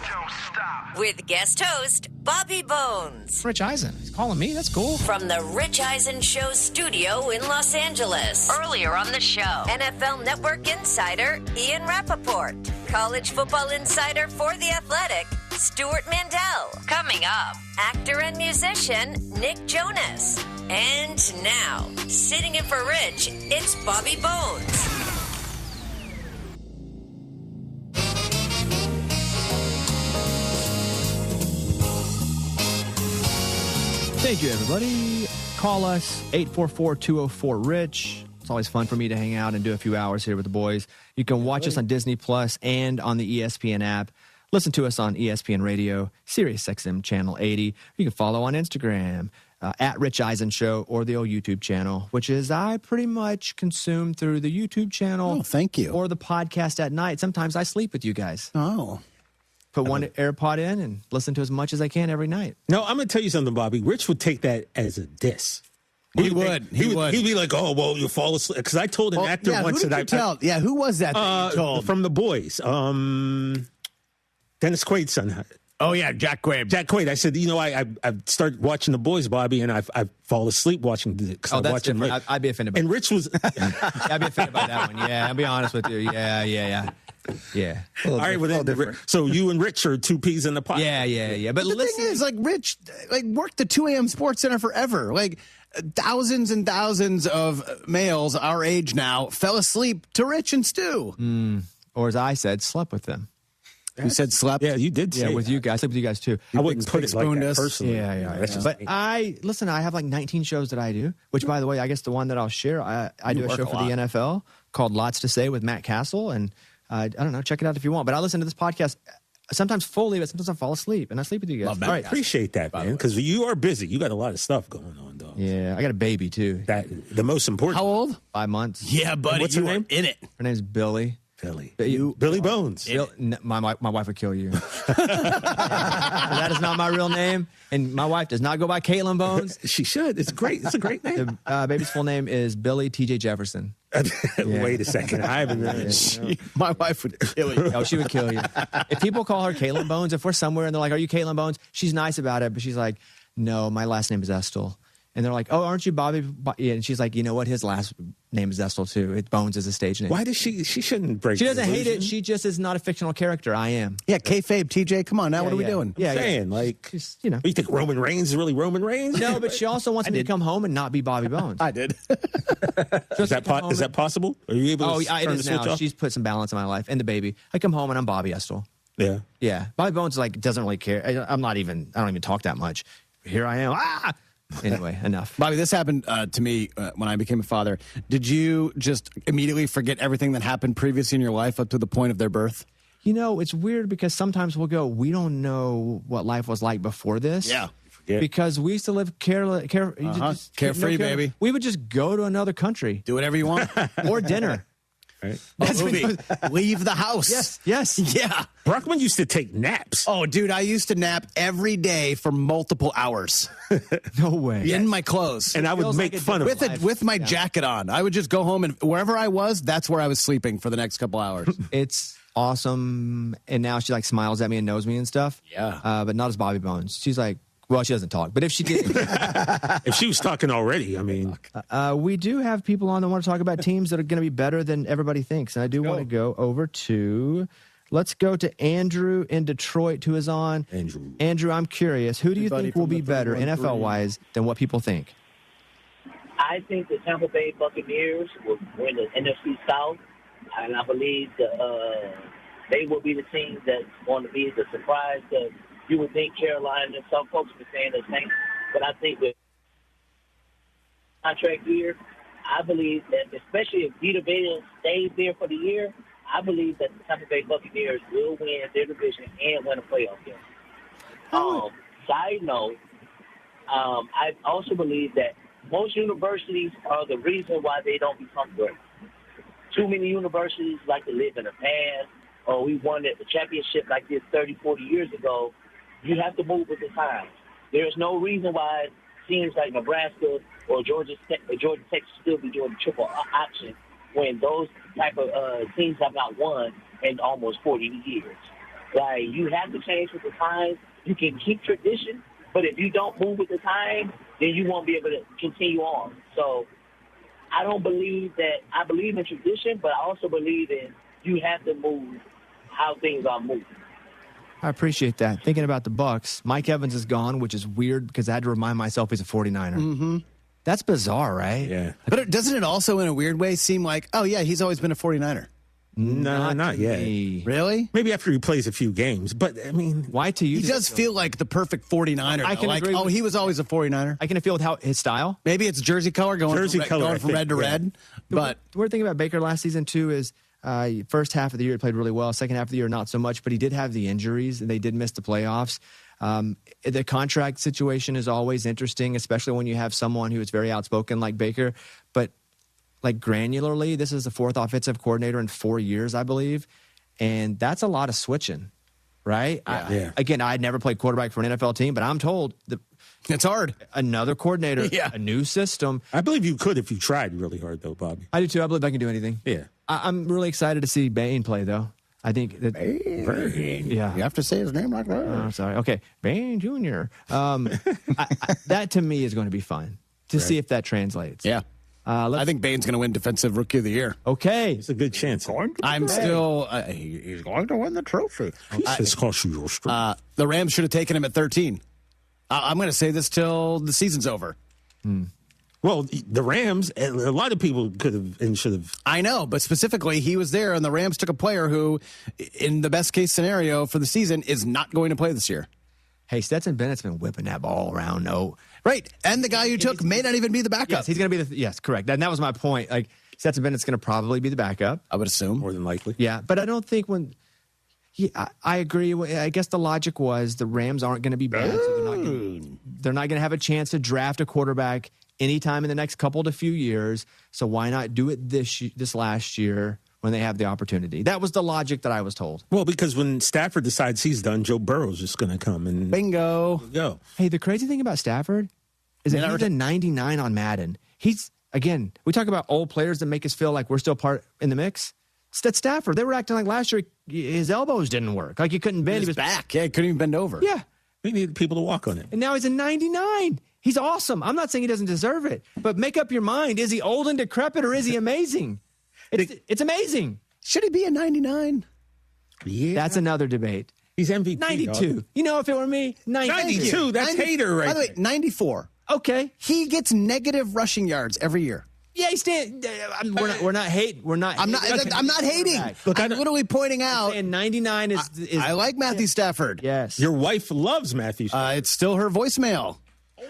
With guest host, Bobby Bones. Rich Eisen. He's calling me. That's cool. From the Rich Eisen Show studio in Los Angeles. Earlier on the show, NFL Network insider Ian Rappaport. College football insider for The Athletic, Stuart Mandel. Coming up, actor and musician Nick Jonas. And now, sitting in for Rich, it's Bobby Bones. Thank you, everybody. Call us, 844-204-RICH. It's always fun for me to hang out and do a few hours here with the boys. You can watch us on Disney Plus and on the ESPN app. Listen to us on ESPN Radio, Sirius XM Channel 80. You can follow on Instagram, at Rich Eisen Show, or the old YouTube channel, which is I pretty much consume through the YouTube channel. Oh, thank you. Or the podcast at night. Sometimes I sleep with you guys. Oh. Put one AirPod in and listen to as much as I can every night. No, I'm going to tell you something, Bobby. Rich would take that as a diss. He would. He'd be like, "Oh, well, you fall asleep." Because I told an actor once who did that you tell? Yeah, who was that you told? From The Boys. Dennis Quaid's son. Oh yeah, Jack Quaid. Jack Quaid. I said, I've started watching The Boys, Bobby, and I fall asleep watching because I watch him. I'd be offended by and Rich was. I'd be offended by that one. Yeah, I'll be honest with you. Yeah. All right, well, then, so you and Rich are two peas in the pot. Yeah. But the thing is, like, Rich, worked the 2 a.m. Sports Center forever. Like, thousands and thousands of males our age now fell asleep to Rich and Stu. Or as I said, slept with them. You said slept? Yeah, you did. Yeah, with you guys. I slept with you guys too. I wouldn't put it like that personally. Yeah. But I have like 19 shows that I do. Which, by the way, I guess the one that I'll share, I do a show for the NFL called Lots to Say with Matt Castle, and I don't know, check it out if you want. But I listen to this podcast sometimes fully, but sometimes I fall asleep, and I sleep with you guys. All right, appreciate that, man, because you are busy. You got a lot of stuff going on, dog. Yeah, I got a baby too. The most important. How old? 5 months. Yeah, buddy. What's her name? In it. Her name's Billy. Billy Bones. My wife would kill you. That is not my real name, and my wife does not go by Caitlin Bones. She should. It's great. It's a great name. The baby's full name is Billy T.J. Jefferson. Wait a second. I haven't. My wife would kill you. Oh, she would kill you. If people call her Caitlin Bones, if we're somewhere and they're like, "Are you Caitlin Bones?" She's nice about it, but she's like, "No, my last name is Estel." And they're like, "Oh, aren't you Bobby?" Yeah, and she's like, "You know what? His last name is Estel too. Bones is a stage name." Why does she shouldn't break? She doesn't hate it. She just is not a fictional character. I am. Yeah, kayfabe. TJ, come on now. What are we doing? I'm saying, like, just, you think Roman Reigns is really Roman Reigns? No, but she also wants me to come home and not be Bobby Bones. I did. Is that possible? Are you able to turn it the is switch now. off? She's put some balance in my life and the baby. I come home and I'm Bobby Estel. Yeah. Yeah. Bobby Bones doesn't really care. I don't even talk that much. Here I am. Anyway, enough. Bobby, this happened to me when I became a father. Did you just immediately forget everything that happened previously in your life up to the point of their birth? It's weird because sometimes we'll go, we don't know what life was like before this. Yeah. Because we used to live carefree, baby. We would just go to another country. Do whatever you want. Or dinner. Right. That's movie. Leave the house. Yes. Yeah. Brockman used to take naps. Oh, dude, I used to nap every day for multiple hours. No way. In my clothes. And I would make fun of it. With my jacket on. I would just go home and wherever I was, that's where I was sleeping for the next couple hours. It's awesome. And now she smiles at me and knows me and stuff. Yeah. But not as Bobby Bones. She's like, well, she doesn't talk, but if she did, if she was talking already, I mean, we do have people on that want to talk about teams that are going to be better than everybody thinks. And I do want to go over to, let's go to Andrew in Detroit, who is on. Andrew, I'm curious, who do you think will be better NFL-wise than what people think? I think the Tampa Bay Buccaneers will win the NFC South, and I believe they will be the team that's going to be the surprise that you would think Carolina, and some folks were saying the same, but I think with contract year, I believe that especially if Vita Vea stays there for the year, I believe that the Tampa Bay Buccaneers will win their division and win a playoff game. Side note, I also believe that most universities are the reason why they don't become great. Too many universities like to live in the past, or we won the championship like this 30, 40 years ago. You have to move with the times. There's no reason why teams like Nebraska or Georgia Tech still be doing the triple option when those type of teams have not won in almost 40 years. Like, you have to change with the times. You can keep tradition, but if you don't move with the time, then you won't be able to continue on. So I don't believe that. I believe in tradition, but I also believe in you have to move how things are moving. I appreciate that. Thinking about the Bucs, Mike Evans is gone, which is weird because I had to remind myself he's a 49er. Mm-hmm. That's bizarre, right? Yeah. But doesn't it also, in a weird way, seem like, oh, yeah, he's always been a 49er? No, not yet. Really? Maybe after he plays a few games. But, I mean, why to you? He does feel like the perfect 49er. I can agree with he was always a 49er. I can feel with how his style. Maybe it's jersey color going from red to red. But the weird thing about Baker last season, too, is first half of the year he played really well. Second half of the year, not so much. But he did have the injuries, and they did miss the playoffs. The contract situation is always interesting, especially when you have someone who is very outspoken like Baker. But like granularly, this is the fourth offensive coordinator in 4 years, I believe. And that's a lot of switching, right? Yeah. Again, I'd never played quarterback for an NFL team, but I'm told that it's hard. Another coordinator, a new system. I believe you could if you tried really hard, though, Bobby. I do, too. I believe I can do anything. Yeah. I'm really excited to see Bain play, though. I think that yeah, you have to say his name like that. I'm sorry. Okay, Bain Jr. That to me is going to be fun to see if that translates. Yeah, I think Bain's going to win Defensive Rookie of the Year. Okay, it's a good chance. I'm still. He's going to win the trophy. The Rams should have taken him at 13. I'm going to say this till the season's over. Well, the Rams, a lot of people could have and should have. I know, but specifically, he was there, and the Rams took a player who, in the best case scenario for the season, is not going to play this year. Hey, Stetson Bennett's been whipping that ball around. No, right, and the guy you took may not even be the backup. Yes, he's going to be yes, correct. And that was my point. Like Stetson Bennett's going to probably be the backup. I would assume more than likely. Yeah, but I don't think when. Yeah, I agree. I guess the logic was the Rams aren't going to be bad, so they're not going to have a chance to draft a quarterback anytime in the next couple to few years. So why not do it this last year when they have the opportunity? That was the logic that I was told. Well, because when Stafford decides he's done, Joe Burrow's just going to come and bingo. Go. Hey, the crazy thing about Stafford is that he's a 99 on Madden. He's again, we talk about old players that make us feel like we're still part in the mix. That's Stafford. They were acting like last year his elbows didn't work. Like he couldn't bend. He was back. Yeah, he couldn't even bend over. Yeah. We needed people to walk on it. And now he's a 99. He's awesome. I'm not saying he doesn't deserve it, but make up your mind. Is he old and decrepit or is he amazing? It's amazing. Should he be a 99? Yeah. That's another debate. He's MVP. 92. Dog. You know, if it were me, 92. That's 90, hater right By the way, 94. Okay. He gets negative rushing yards every year. Yeah, we're not hating. We're not. I'm not hating. Look, I'm literally pointing out. And 99 is. I like Matthew Stafford. Yes. Your wife loves Matthew Stafford. It's still her voicemail.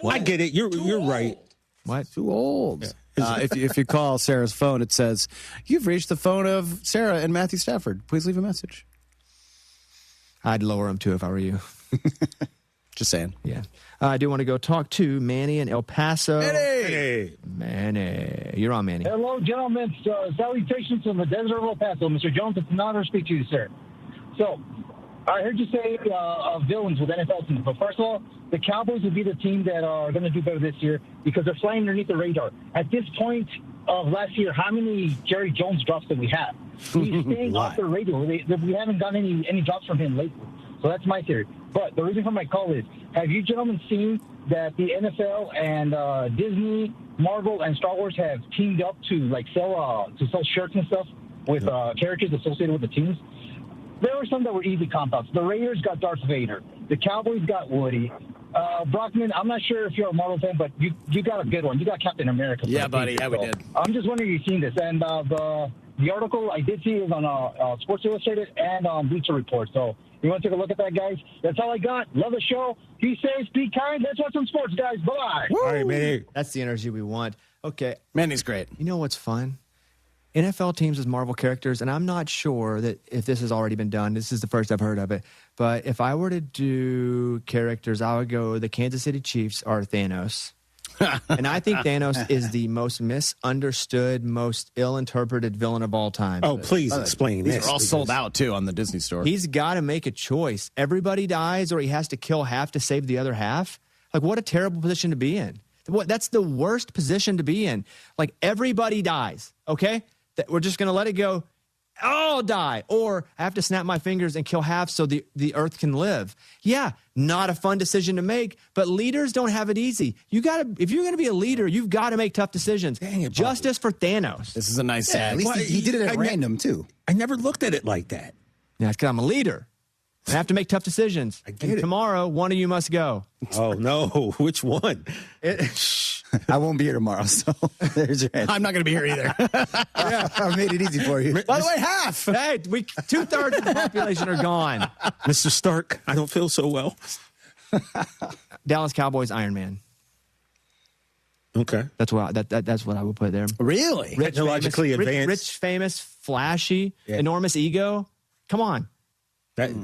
I get it. You're right. What? Too old. Yeah. If you call Sarah's phone, it says, "You've reached the phone of Sarah and Matthew Stafford. Please leave a message." I'd lower him too if I were you. Just saying. Yeah. I do want to go talk to Manny in El Paso. Manny. You're on, Manny. Hello, gentlemen. Salutations from the desert of El Paso. Mr. Jones, it's an honor to speak to you, sir. So, I heard you say villains with NFL teams. But first of all, the Cowboys would be the team that are going to do better this year because they're flying underneath the radar. At this point of last year, how many Jerry Jones drops did we have? He's staying off the radar. We haven't gotten any drops from him lately. So that's my theory. But the reason for my call is, have you gentlemen seen that the NFL and Disney, Marvel, and Star Wars have teamed up to sell shirts and stuff with characters associated with the teams? There were some that were easy comp outs. The Raiders got Darth Vader. The Cowboys got Woody. Brockman, I'm not sure if you're a Marvel fan, but you got a good one. You got Captain America. Yeah, buddy. Yeah, we did. I'm just wondering if you've seen this. And the article I did see is on Sports Illustrated and on Bleacher Report. So you want to take a look at that, guys? That's all I got. Love the show. Be safe. Be kind. Let's watch some sports, guys. Bye-bye. All right, man. That's the energy we want. Okay. Man, he's great. You know what's fun? NFL teams as Marvel characters, and I'm not sure that if this has already been done. This is the first I've heard of it. But if I were to do characters, I would go the Kansas City Chiefs are Thanos. And I think Thanos is the most misunderstood, most ill-interpreted villain of all time. Oh, please explain this. These are all sold out, too, on the Disney Store. He's got to make a choice. Everybody dies or he has to kill half to save the other half. Like, what a terrible position to be in. That's the worst position to be in. Like, everybody dies, okay? We're just going to let it go. All die. Or I have to snap my fingers and kill half so the earth can live. Yeah, not a fun decision to make, but leaders don't have it easy. If you're going to be a leader, you've got to make tough decisions. Dang it, Justice for Thanos. This is a nice At least he did it at random, too. I never looked at it like that. Yeah, it's because I'm a leader. I have to make tough decisions. I get it. Tomorrow, one of you must go. Oh, no. Which one? I won't be here tomorrow, so there's your answer. I'm not going to be here either. Yeah, I made it easy for you. By the way, half. Hey, 2/3 of the population are gone. Mr. Stark, I don't feel so well. Dallas Cowboys, Iron Man. Okay. That's what I would put there. Really? Technologically advanced. Rich, famous, flashy, enormous ego. Come on.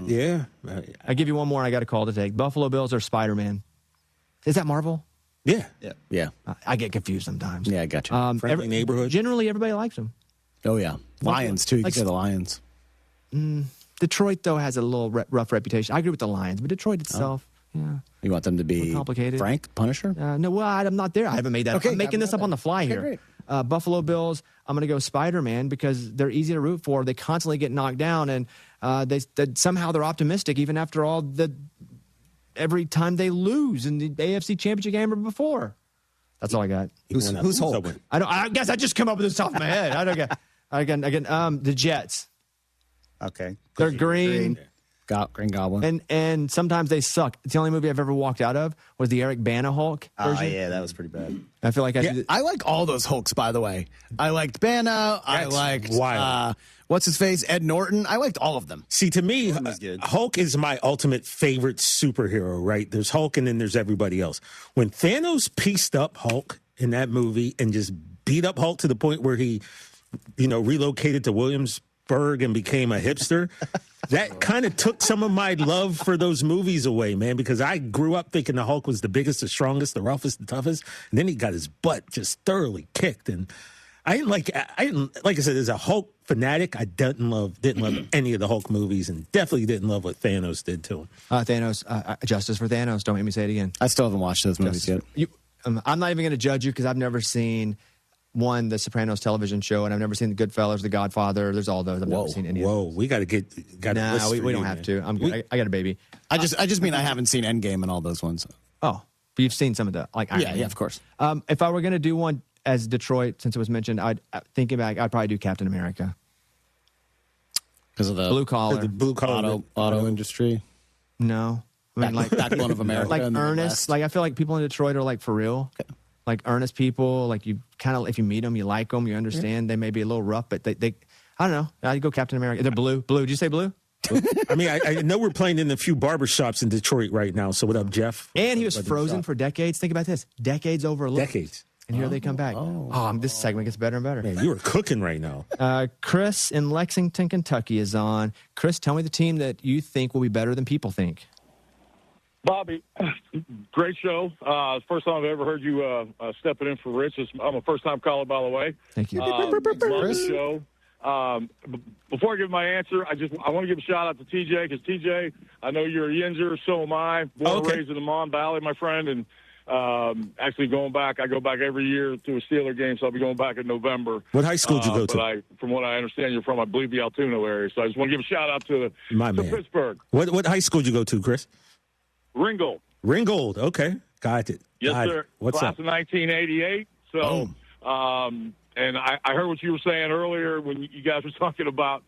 Yeah. I give you one more. I got a call to take. Buffalo Bills or Spider-Man. Is that Marvel? Yeah. Yeah. I get confused sometimes. Yeah, I got you. Friendly neighborhood. Generally, everybody likes them. Oh, yeah. Lions, too. You can say the Lions. Detroit, though, has a little rough reputation. I agree with the Lions, but Detroit itself, yeah. You want them to be complicated. Frank, Punisher? No, well, I'm not there. I haven't made that. Okay, I'm making this up on the fly here. Buffalo Bills, I'm going to go Spider-Man because they're easy to root for. They constantly get knocked down, and somehow they're optimistic even after every time they lose in the AFC Championship game or before. That's all I got. Who's Hulk? I guess I just come up with this off my head. I don't get. Again, the Jets. Okay. They're green. Green Goblin. And sometimes they suck. It's the only movie I've ever walked out of was the Eric Bana Hulk version. Oh, yeah, that was pretty bad. I feel like I like all those Hulks, by the way. I liked Bana. I liked what's his face? Ed Norton. I liked all of them. See, to me, Hulk is my ultimate favorite superhero, right? There's Hulk and then there's everybody else. When Thanos pieced up Hulk in that movie and just beat up Hulk to the point where he, relocated to Williamsburg and became a hipster, that kind of took some of my love for those movies away, man, because I grew up thinking the Hulk was the biggest, the strongest, the roughest, the toughest, and then he got his butt just thoroughly kicked. And I didn't like I said, as a Hulk fanatic, I didn't love any of the Hulk movies, and definitely didn't love what Thanos did to him. Justice for Thanos. Don't make me say it again. I still haven't watched those movies yet. I'm not even going to judge you because I've never seen the Sopranos television show, and I've never seen the Goodfellas, the Godfather. There's all those. I've never seen any of those. We got to get. Nah, we don't have to. I got a baby. I just mean I haven't seen Endgame and all those ones. Oh, but you've seen some of the Iron Man. Yeah, of course. If I were going to do one as Detroit, since it was mentioned, I'd probably do Captain America because of the blue collar, auto industry. No, I mean like backbone of America, like earnest. Like I feel like people in Detroit are like for real. Okay. Like earnest people, like you kind of, if you meet them, you like them, you understand. They may be a little rough, but they I don't know. I'd go Captain America. They're blue. Did you say blue? I mean, I know we're playing in a few barbershops in Detroit right now. So what up, Jeff? And he was frozen for decades. Think about this. Decades overlooked. Decades. And here they come back. This segment gets better and better. Man, you are cooking right now. Chris in Lexington, Kentucky is on. Chris, tell me the team that you think will be better than people think. Bobby, great show. First time I've ever heard you stepping in for Rich. I'm a first-time caller, by the way. Thank you. Love the show. Before I give my answer, I want to give a shout-out to TJ, because TJ, I know you're a Yinzer, so am I. Born and raised in the Mon Valley, my friend, and actually I go back every year to a Steeler game, so I'll be going back in November. What high school did you go to? From what I understand, you're from, I believe, the Altoona area, so I just want to give a shout-out to Pittsburgh. What high school did you go to, Chris? Ringgold. Okay. Got it. Yes, sir. What's Class up? of 1988. So, and I heard what you were saying earlier when you guys were talking about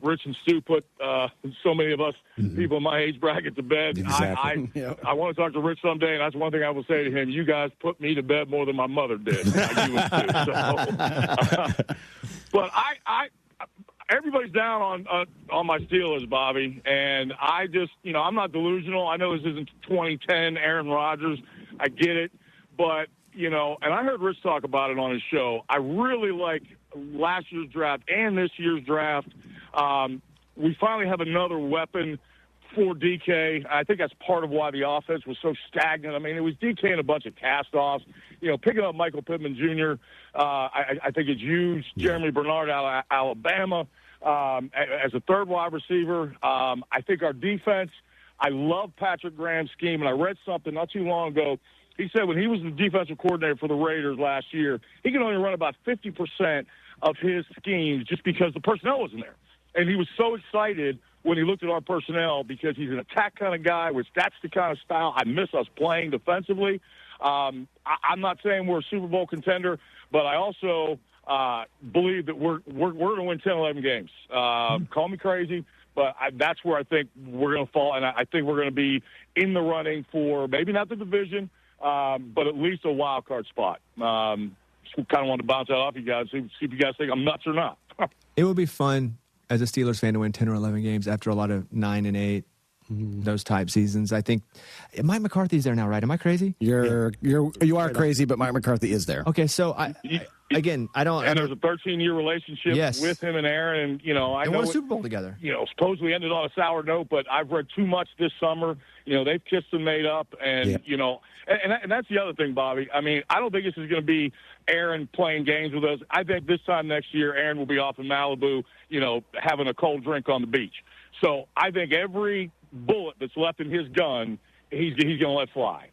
Rich and Stu put so many of us people in my age bracket to bed. Exactly. I want to talk to Rich someday, and that's one thing I will say to him. You guys put me to bed more than my mother did. You and Stu. But everybody's down on my Steelers, Bobby, and I just, I'm not delusional. I know this isn't 2010 Aaron Rodgers. I get it. But, and I heard Rich talk about it on his show. I really like last year's draft and this year's draft. We finally have another weapon for DK. I think that's part of why the offense was so stagnant. I mean, it was DK and a bunch of cast-offs. Picking up Michael Pittman Jr., I think it's huge. Jeremy Bernard out of Alabama as a third wide receiver. I think our defense, I love Patrick Graham's scheme, and I read something not too long ago. He said when he was the defensive coordinator for the Raiders last year, he could only run about 50% of his schemes just because the personnel wasn't there. And he was so excited when he looked at our personnel because he's an attack kind of guy, which that's the kind of style I miss us playing defensively. I'm not saying we're a Super Bowl contender, but I also believe that we're going to win 10, 11 games. Call me crazy, but that's where I think we're going to fall, and I think we're going to be in the running for maybe not the division, but at least a wild card spot. Just kind of wanted to bounce that off you guys, see if you guys think I'm nuts or not. It would be fun as a Steelers fan to win 10 or 11 games after a lot of 9 and 8, those type seasons. I think Mike McCarthy's there now, right? Am I crazy? You are crazy, but Mike McCarthy is there. Okay, so I don't. And there's a 13-year relationship with him and Aaron, and I know won a Super Bowl together. Supposedly ended on a sour note, but I've read too much this summer. They've kissed and made up, and and that's the other thing, Bobby. I mean, I don't think this is going to be Aaron playing games with us. I think this time next year, Aaron will be off in Malibu, having a cold drink on the beach. So I think every bullet that's left in his gun, he's going to let fly.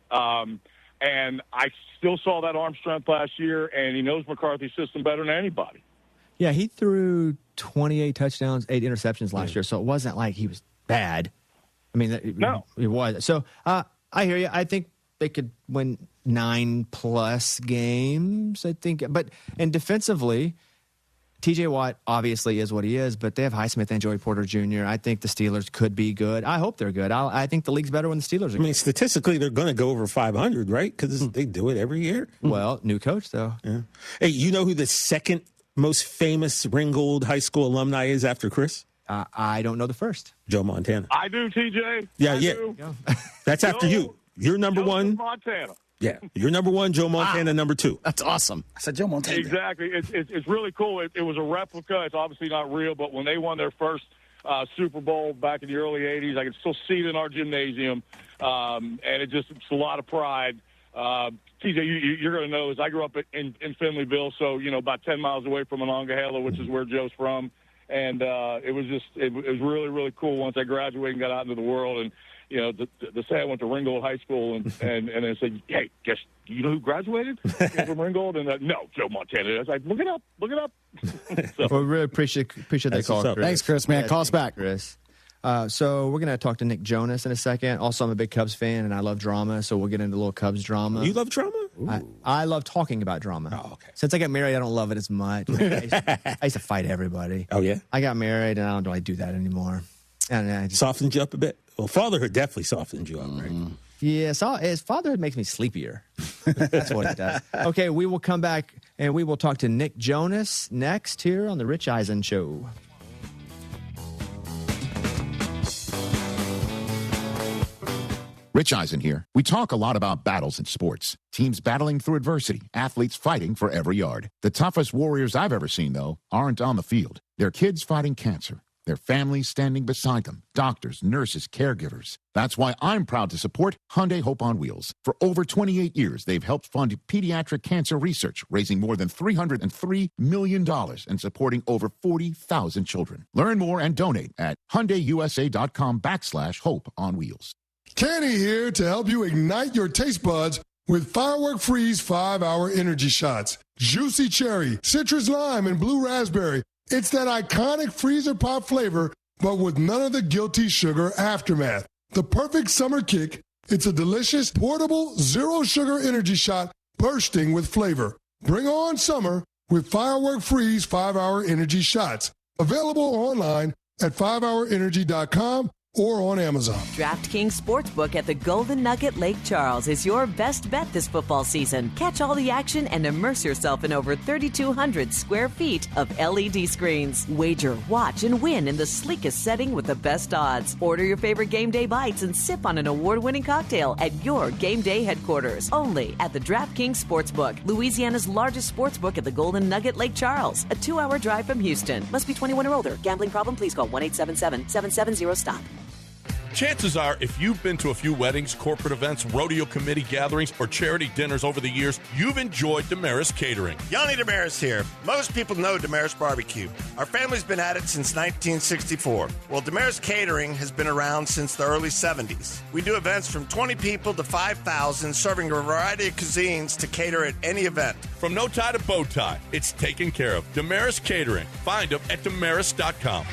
And I still saw that arm strength last year, and he knows McCarthy's system better than anybody. Yeah, he threw 28 touchdowns, 8 interceptions last year, so it wasn't like he was bad. I mean, no, it was. So I hear you. I think they could win 9+ games, I think. And defensively, T.J. Watt obviously is what he is, but they have Highsmith and Joey Porter Jr. I think the Steelers could be good. I hope they're good. I think the league's better when the Steelers are good. I mean, statistically, they're going to go over 500, right? Because they do it every year. Well, new coach, though. Yeah. Hey, you know who the second most famous Ringgold High School alumni is after Chris? I don't know the first. Joe Montana. I do, TJ. Yeah. Do. That's after you. You're number one. Montana. Yeah, you're number one, Joe Montana number 2. That's awesome. I said Joe Montana. Exactly. It's really cool. It was a replica. It's obviously not real, but when they won their first Super Bowl back in the early 80s, I can still see it in our gymnasium, and it's a lot of pride. TJ, you're going to know, as I grew up in Finleyville, so, about 10 miles away from Monongahela, which is where Joe's from, and it was really, really cool once I graduated and got out into the world, and to say I went to Ringgold High School and they said, hey, guess you know who graduated from Ringgold? And no, Joe Montana. I was like, look it up. So. Well, we really appreciate that call, Chris. Thanks, Chris, man. Call us back, Chris. So we're going to talk to Nick Jonas in a second. Also, I'm a big Cubs fan, and I love drama, so we'll get into a little Cubs drama. You love drama? I love talking about drama. Oh, okay. Since I got married, I don't love it as much. I used to fight everybody. Oh, yeah? I got married, and I don't really do that anymore. And softened you up a bit? Well, fatherhood definitely softened you up, right? Yeah, his fatherhood makes me sleepier. That's what it does. Okay, we will come back, and we will talk to Nick Jonas next here on The Rich Eisen Show. Rich Eisen here. We talk a lot about battles in sports. Teams battling through adversity, athletes fighting for every yard. The toughest warriors I've ever seen, though, aren't on the field. They're kids fighting cancer. Their families standing beside them. Doctors, nurses, caregivers. That's why I'm proud to support Hyundai Hope on Wheels. For over 28 years, they've helped fund pediatric cancer research, raising more than $303 million and supporting over 40,000 children. Learn more and donate at HyundaiUSA.com/Hope on Wheels. Kenny here to help you ignite your taste buds with Firework Freeze 5-Hour Energy Shots. Juicy cherry, citrus lime, and blue raspberry. It's that iconic freezer pop flavor, but with none of the guilty sugar aftermath. The perfect summer kick. It's a delicious, portable, zero-sugar energy shot bursting with flavor. Bring on summer with Firework Freeze 5-Hour Energy Shots. Available online at 5hourenergy.com or on Amazon. DraftKings Sportsbook at the Golden Nugget Lake Charles is your best bet this football season. Catch all the action and immerse yourself in over 3,200 square feet of LED screens. Wager, watch, and win in the sleekest setting with the best odds. Order your favorite game day bites and sip on an award-winning cocktail at your game day headquarters. Only at the DraftKings Sportsbook, Louisiana's largest sportsbook at the Golden Nugget Lake Charles. A 2-hour drive from Houston. Must be 21 or older. Gambling problem? Please call 1-877-770-STOP. Chances are, if you've been to a few weddings, corporate events, rodeo committee gatherings, or charity dinners over the years, you've enjoyed Damaris Catering. Yanni Damaris here. Most people know Damaris Barbecue. Our family's been at it since 1964. Well, Damaris Catering has been around since the early 70s. We do events from 20 people to 5,000, serving a variety of cuisines to cater at any event. From no tie to bow tie, it's taken care of. Damaris Catering. Find them at damaris.com.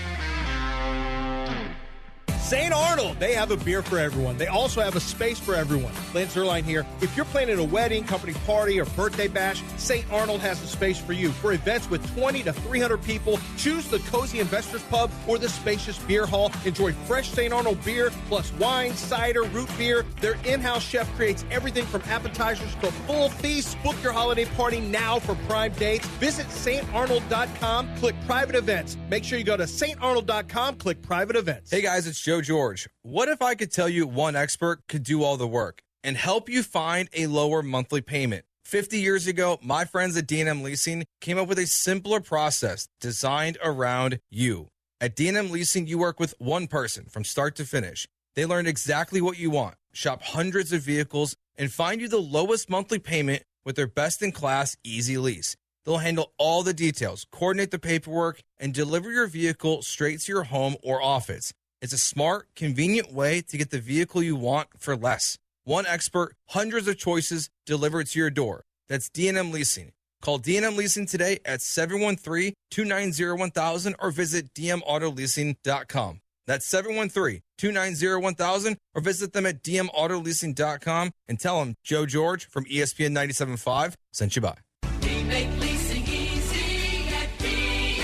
St. Arnold, they have a beer for everyone. They also have a space for everyone. Lance Zerline here. If you're planning a wedding, company party, or birthday bash, St. Arnold has a space for you. For events with 20 to 300 people, choose the Cozy Investors Pub or the spacious beer hall. Enjoy fresh St. Arnold beer, plus wine, cider, root beer. Their in-house chef creates everything from appetizers to full feasts. Book your holiday party now for prime dates. Visit StArnold.com, click private events. Make sure you go to StArnold.com, click private events. Hey guys, it's Joe George. What if I could tell you one expert could do all the work and help you find a lower monthly payment? 50 years ago, my friends at D&M Leasing came up with a simpler process designed around you. At D&M Leasing, you work with one person from start to finish. They learn exactly what you want, shop hundreds of vehicles, and find you the lowest monthly payment with their best-in-class easy lease. They'll handle all the details, coordinate the paperwork, and deliver your vehicle straight to your home or office. It's a smart, convenient way to get the vehicle you want for less. One expert, hundreds of choices delivered to your door. That's D&M Leasing. Call D&M Leasing today at 713-290-1000 or visit dmautoleasing.com. That's 713-290-1000 or visit them at dmautoleasing.com and tell them Joe George from ESPN 97.5 sent you by. We make leasing easy at D&M.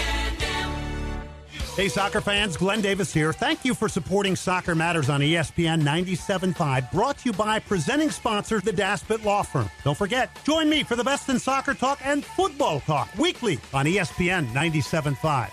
Hey, soccer fans, Glenn Davis here. Thank you for supporting Soccer Matters on ESPN 97.5, brought to you by presenting sponsor, the Daspit Law Firm. Don't forget, join me for the best in soccer talk and football talk weekly on ESPN 97.5.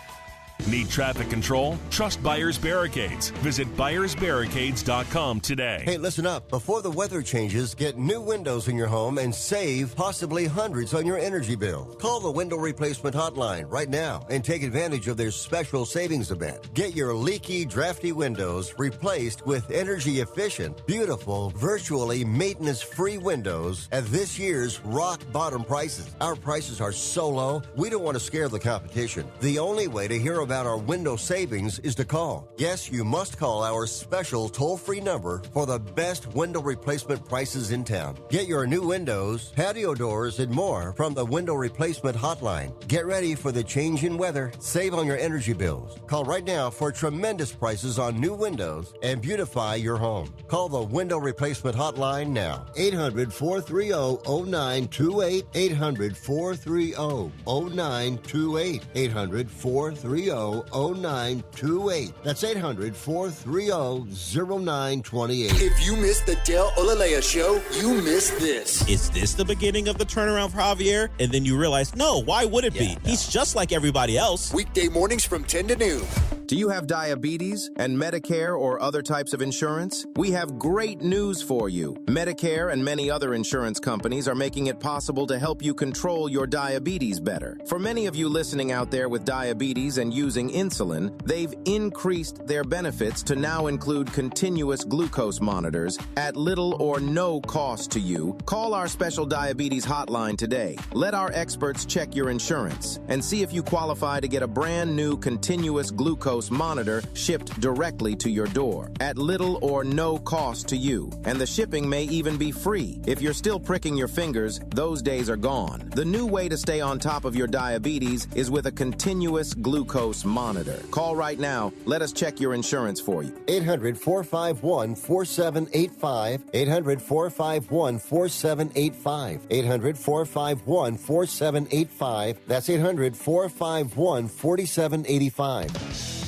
Need traffic control? Trust Buyers Barricades. Visit buyersbarricades.com today. Hey, listen up. Before the weather changes, get new windows in your home and save possibly hundreds on your energy bill. Call the Window Replacement Hotline right now and take advantage of their special savings event. Get your leaky, drafty windows replaced with energy-efficient, beautiful, virtually maintenance-free windows at this year's rock-bottom prices. Our prices are so low, we don't want to scare the competition. The only way to hear about our window savings is to call. Yes, you must call our special toll-free number for the best window replacement prices in town. Get your new windows, patio doors, and more from the Window Replacement Hotline. Get ready for the change in weather. Save on your energy bills. Call right now for tremendous prices on new windows and beautify your home. Call the Window Replacement Hotline now. 800-430-0928. 800-430-0928. 800-430-0928. That's 800-430-0928. If you missed the Del Olalea show, you missed this. Is this the beginning of the turnaround for Javier? And then you realize, no, why would it be? No. He's just like everybody else. Weekday mornings from 10 to noon. Do you have diabetes and Medicare or other types of insurance? We have great news for you. Medicare and many other insurance companies are making it possible to help you control your diabetes better. For many of you listening out there with diabetes and using insulin, they've increased their benefits to now include continuous glucose monitors at little or no cost to you. Call our special diabetes hotline today. Let our experts check your insurance and see if you qualify to get a brand new continuous glucose glucose monitor shipped directly to your door at little or no cost to you. And the shipping may even be free. If you're still pricking your fingers, those days are gone. The new way to stay on top of your diabetes is with a continuous glucose monitor. Call right now. Let us check your insurance for you. 800-451-4785. 800-451-4785. 800-451-4785. That's 800-451-4785.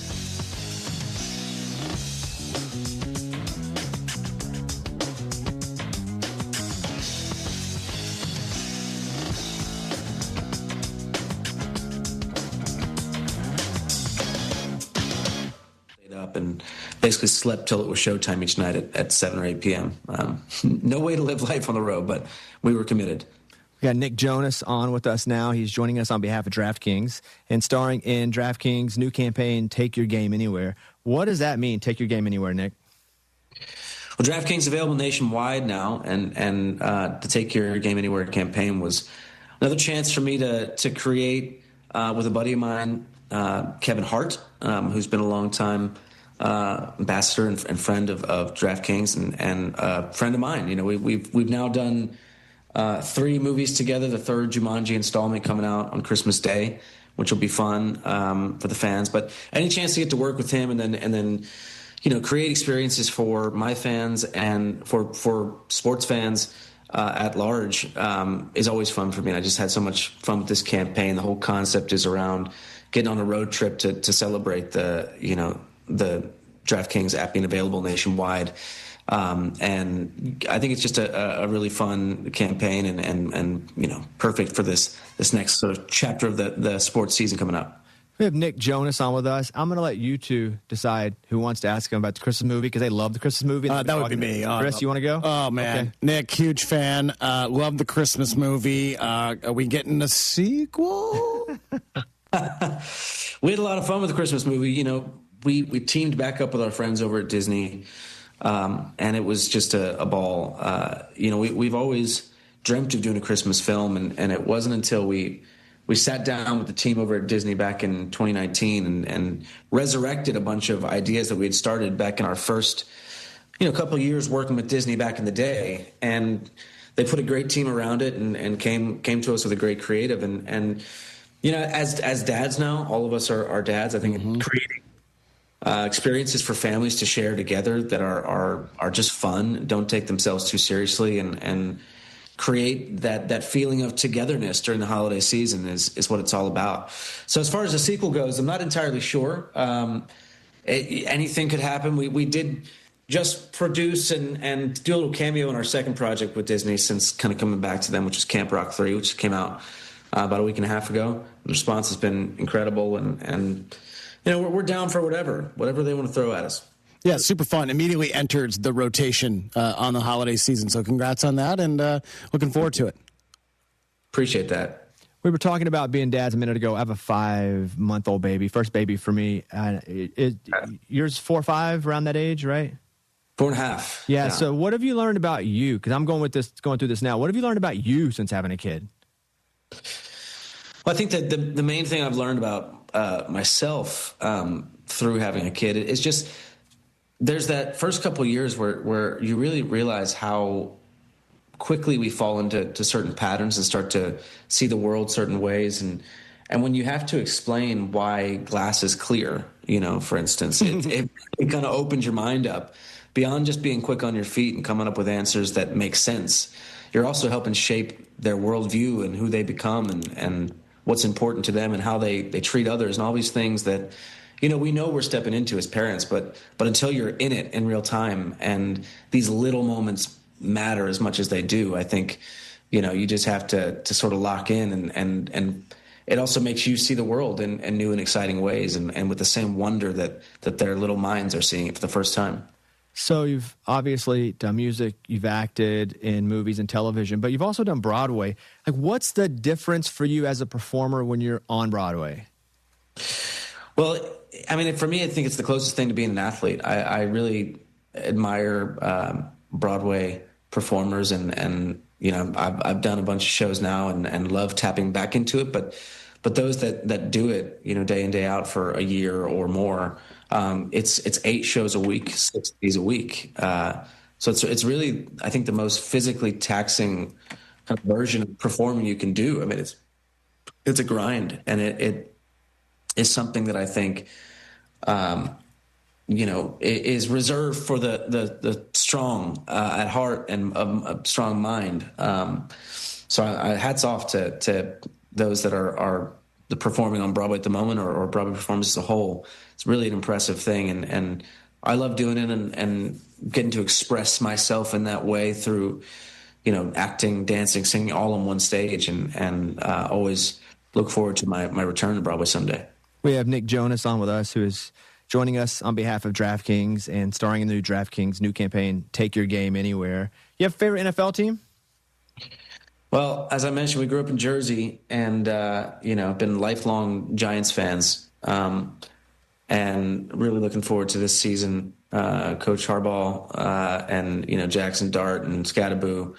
Up and basically slept till it was showtime each night at 7 or 8 p.m. No way to live life on the road, but we were committed. We got Nick Jonas on with us now. He's joining us on behalf of DraftKings and starring in DraftKings' new campaign, Take Your Game Anywhere. What does that mean, Take Your Game Anywhere, Nick? Well, DraftKings is available nationwide now, and the Take Your Game Anywhere campaign was another chance for me to create with a buddy of mine, Kevin Hart, who's been a long time ambassador and friend of DraftKings and a friend of mine. You know, we've now done 3 movies together. The third Jumanji installment coming out on Christmas Day, which will be fun for the fans. But any chance to get to work with him and then you know, create experiences for my fans and for sports fans at large is always fun for me. And I just had so much fun with this campaign. The whole concept is around getting on a road trip to celebrate the DraftKings app being available nationwide. And I think it's just a really fun campaign and you know, perfect for this next sort of chapter of the sports season coming up. We have Nick Jonas on with us. I'm going to let you two decide who wants to ask him about the Christmas movie because they love the Christmas movie. That would be me. Chris, you want to go? Oh, man. Okay. Nick, huge fan. Love the Christmas movie. Are we getting a sequel? We had a lot of fun with the Christmas movie. You know, we teamed back up with our friends over at Disney, and it was just a ball. You know, we've always dreamt of doing a Christmas film, and it wasn't until we sat down with the team over at Disney back in 2019 and resurrected a bunch of ideas that we had started back in our first, you know, couple of years working with Disney back in the day. And they put a great team around it and came to us with a great creative. And you know, as dads now, all of us are dads. I think creating experiences for families to share together that are just fun, don't take themselves too seriously, and create that feeling of togetherness during the holiday season is what it's all about. So as far as the sequel goes, I'm not entirely sure. Anything could happen. We did just produce and do a little cameo in our second project with Disney since kind of coming back to them, which is Camp Rock 3, which came out about a week and a half ago. The response has been incredible, and you know, we're down for whatever they want to throw at us. Yeah, super fun. Immediately entered the rotation on the holiday season. So congrats on that, and looking forward to it. Appreciate that. We were talking about being dads a minute ago. I have a 5-month-old baby, first baby for me. Yours 4 or 5, around that age, right? 4.5. Yeah. So what have you learned about you? Because I'm going through this now. What have you learned about you since having a kid? Well, I think that the main thing I've learned about myself through having a kid is just there's that first couple of years where you really realize how quickly we fall into certain patterns and start to see the world certain ways. And when you have to explain why glass is clear, you know, for instance, it kind of opens your mind up beyond just being quick on your feet and coming up with answers that make sense. You're also helping shape their worldview and who they become and what's important to them and how they treat others and all these things that, you know, we know we're stepping into as parents, but until you're in it in real time and these little moments matter as much as they do, I think, you know, you just have to sort of lock in and it also makes you see the world in new and exciting ways and with the same wonder that their little minds are seeing it for the first time. So you've obviously done music, you've acted in movies and television, but you've also done Broadway. Like, what's the difference for you as a performer when you're on Broadway? Well, I mean, for me, I think it's the closest thing to being an athlete. I really admire Broadway performers and you know, I've done a bunch of shows now and love tapping back into it, but but those that do it, day in, day out for a year or more, it's 8 shows a week, 6 days a week. So it's really, I think, the most physically taxing kind of version of performing you can do. I mean, it's a grind, and it is something that I think, is reserved for the strong at heart and a strong mind. So I hats off to those that are the performing on Broadway at the moment, or Broadway performers as a whole. It's really an impressive thing, and I love doing it and getting to express myself in that way through, acting, dancing, singing, all on one stage, and always look forward to my return to Broadway someday. We have Nick Jonas on with us, who is joining us on behalf of DraftKings and starring in the new DraftKings new campaign, Take Your Game Anywhere. You have a favorite NFL team? Well, as I mentioned, we grew up in Jersey, and been lifelong Giants fans, and really looking forward to this season. Coach Harbaugh and Jackson Dart and Scadaboo.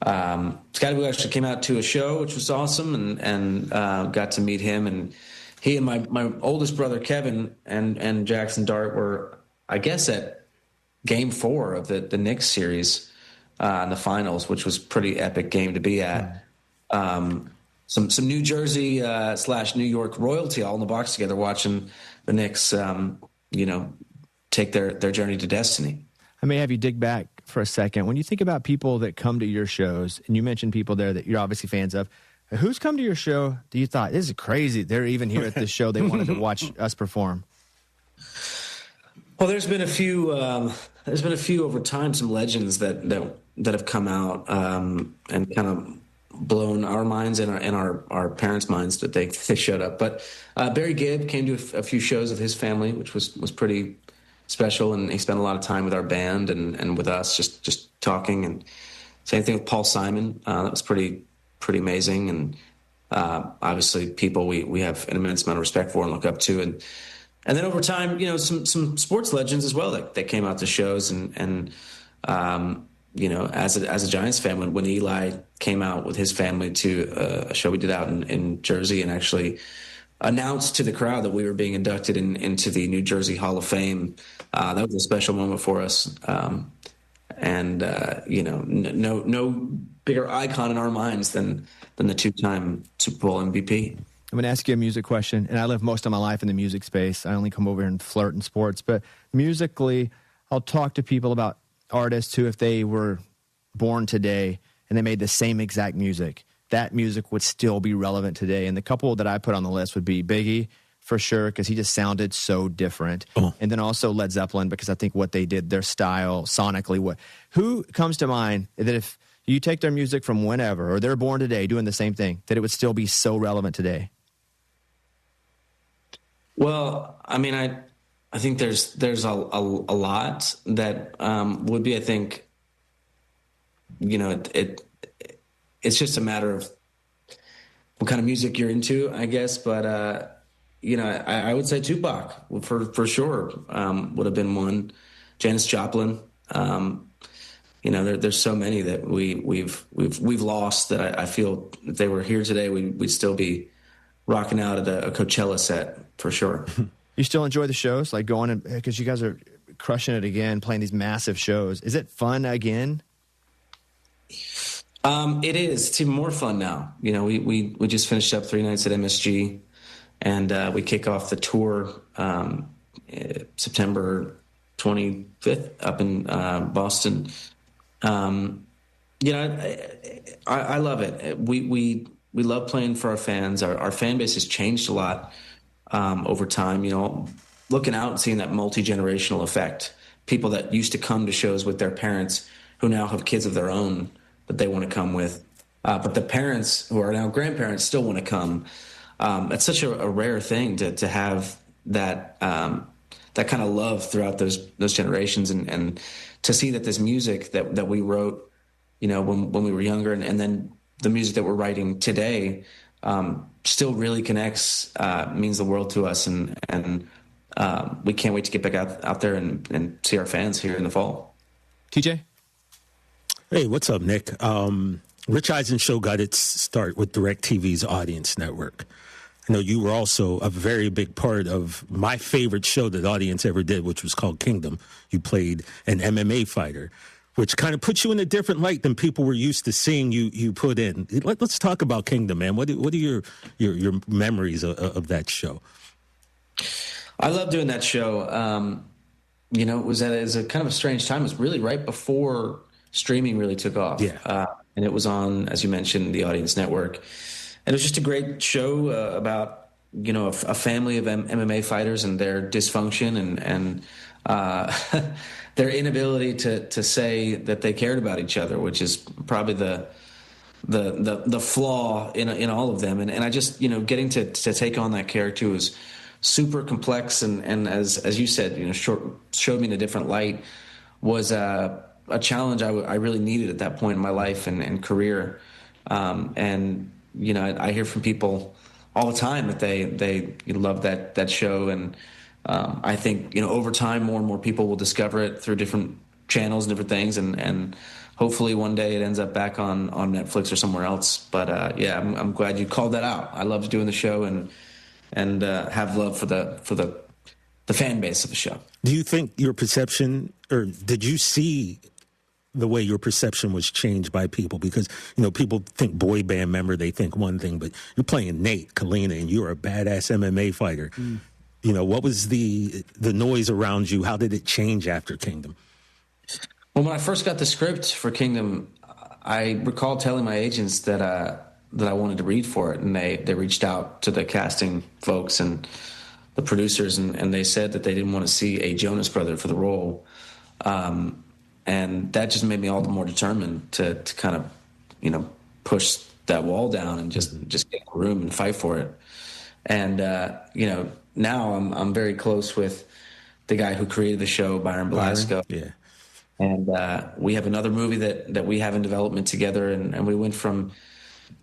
Scadaboo actually came out to a show, which was awesome, and got to meet him. And he and my oldest brother Kevin and Jackson Dart were, I guess, at Game 4 of the Knicks series in the finals, which was a pretty epic game to be at. Some New Jersey / New York royalty all in the box together, watching the Knicks, take their journey to destiny. I may have you dig back for a second. When you think about people that come to your shows, and you mentioned people there that you're obviously fans of, who's come to your show that you thought, this is crazy, they're even here at this show, they wanted to watch us perform? Well, there's been a few over time, some legends that have come out and kind of blown our minds and our parents' minds that they showed up. But Barry Gibb came to a few shows of his family, which was pretty special, and he spent a lot of time with our band and with us, just talking. And same thing with Paul Simon. That was pretty amazing, and obviously people we have an immense amount of respect for and look up to. And then over time, some sports legends as well that came out to shows, and as a Giants fan, when Eli came out with his family to a show we did out in Jersey, and actually announced to the crowd that we were being inducted into the New Jersey Hall of Fame, that was a special moment for us. No bigger icon in our minds than the 2-time Super Bowl MVP. I'm going to ask you a music question, and I live most of my life in the music space. I only come over here and flirt in sports, but musically, I'll talk to people about artists who, if they were born today and they made the same exact music, that music would still be relevant today. And the couple that I put on the list would be Biggie, for sure, because he just sounded so different. And then also Led Zeppelin, because I think what they did, their style, sonically, who comes to mind that if you take their music from whenever, or they're born today doing the same thing, that it would still be so relevant today? Well, I mean, I think there's a lot that would be, I think, it's just a matter of what kind of music you're into, I guess. But, I would say Tupac for sure would have been one. Janis Joplin. There's so many that we've lost that I feel if they were here today, we'd still be rocking out at a Coachella set for sure. You still enjoy the shows, like going and because you guys are crushing it again, playing these massive shows. Is it fun again? It is. It's even more fun now. We just finished up 3 nights at MSG, and we kick off the tour September 25th up in Boston. I love it. We love playing for our fans. Our fan base has changed a lot over time. Looking out and seeing that multi-generational effect. People that used to come to shows with their parents who now have kids of their own that they want to come with. But the parents who are now grandparents still want to come. It's such a rare thing to have that kind of love throughout those generations, and to see that this music that we wrote, when we were younger, and then the music that we're writing today still really connects, means the world to us, and we can't wait to get back out there and see our fans here in the fall. TJ? Hey, what's up, Nick? Rich Eisen Show got its start with DirecTV's Audience Network. you were also a very big part of my favorite show that the audience ever did, which was called Kingdom. You played an MMA fighter, which kind of puts you in a different light than people were used to seeing you put in. Let's talk about Kingdom, man. What are your memories of that show? I love doing that show. It was a kind of a strange time. It was really right before streaming really took off. Yeah. And it was on, as you mentioned, the Audience Network. And it was just a great show about, a family of MMA fighters and their dysfunction and their inability to say that they cared about each other, which is probably the flaw in all of them. And I just, getting to take on that character was super complex. And as you said, showed me in a different light, was a challenge I really needed at that point in my life and career. I hear from people all the time that they love that show. And I think, over time, more and more people will discover it through different channels and different things. And hopefully one day it ends up back on Netflix or somewhere else. But I'm glad you called that out. I loved doing the show and have love for the fan base of the show. Do you think your perception, or did you see the way your perception was changed by people? Because, people think boy band member, they think one thing, but you're playing Nate Kalina and you're a badass MMA fighter. What was the noise around you? How did it change after Kingdom? Well, when I first got the script for Kingdom, I recall telling my agents that I wanted to read for it, and they reached out to the casting folks and the producers, and they said that they didn't want to see a Jonas brother for the role. And that just made me all the more determined to kind of, push that wall down and just get in the room and fight for it. And, now I'm very close with the guy who created the show, Byron Belasco. Yeah. And we have another movie that we have in development together. And we went from,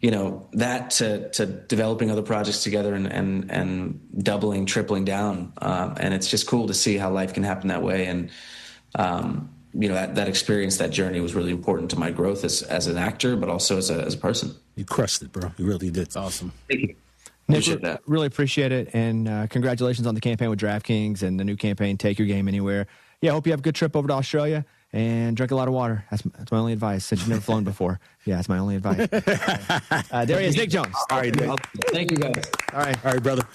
that to developing other projects together and doubling, tripling down. And it's just cool to see how life can happen that way. And, that experience, that journey was really important to my growth as an actor, but also as a person. You crushed it, bro. You really did. It's awesome. Thank you. Nick, really appreciate it. And congratulations on the campaign with DraftKings and the new campaign, Take Your Game Anywhere. Yeah, I hope you have a good trip over to Australia and drink a lot of water. That's my only advice, since you've never flown before. Yeah, that's my only advice. There he is, Nick Jones. All right, Nick. Thank you, guys. All right, brother.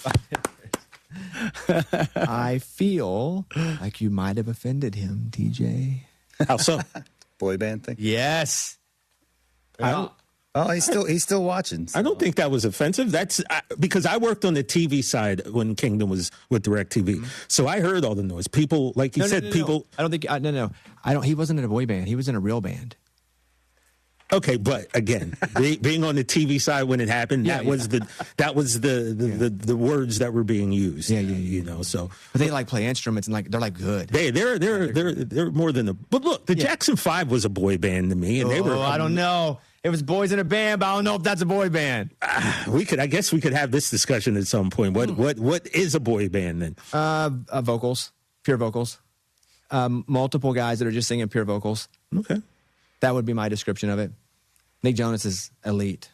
I feel like you might have offended him, TJ. How so? Boy band thing? Yes. He's still watching. So. I don't think that was offensive. That's because I worked on the TV side when Kingdom was with DirecTV. So I heard all the noise. People, like you said, people. I don't think. No. I don't. He wasn't in a boy band. He was in a real band. Okay, but again, being on the TV side when it happened, that was the words that were being used. Yeah. So, but they play instruments and they're good. They're more than But look, the Jackson 5 was a boy band to me, and they were. I don't know. It was boys in a band, but I don't know if that's a boy band. I guess we could have this discussion at some point. What is a boy band then? Vocals, pure vocals. Multiple guys that are just singing pure vocals. Okay. That would be my description of it. Nick Jonas is elite.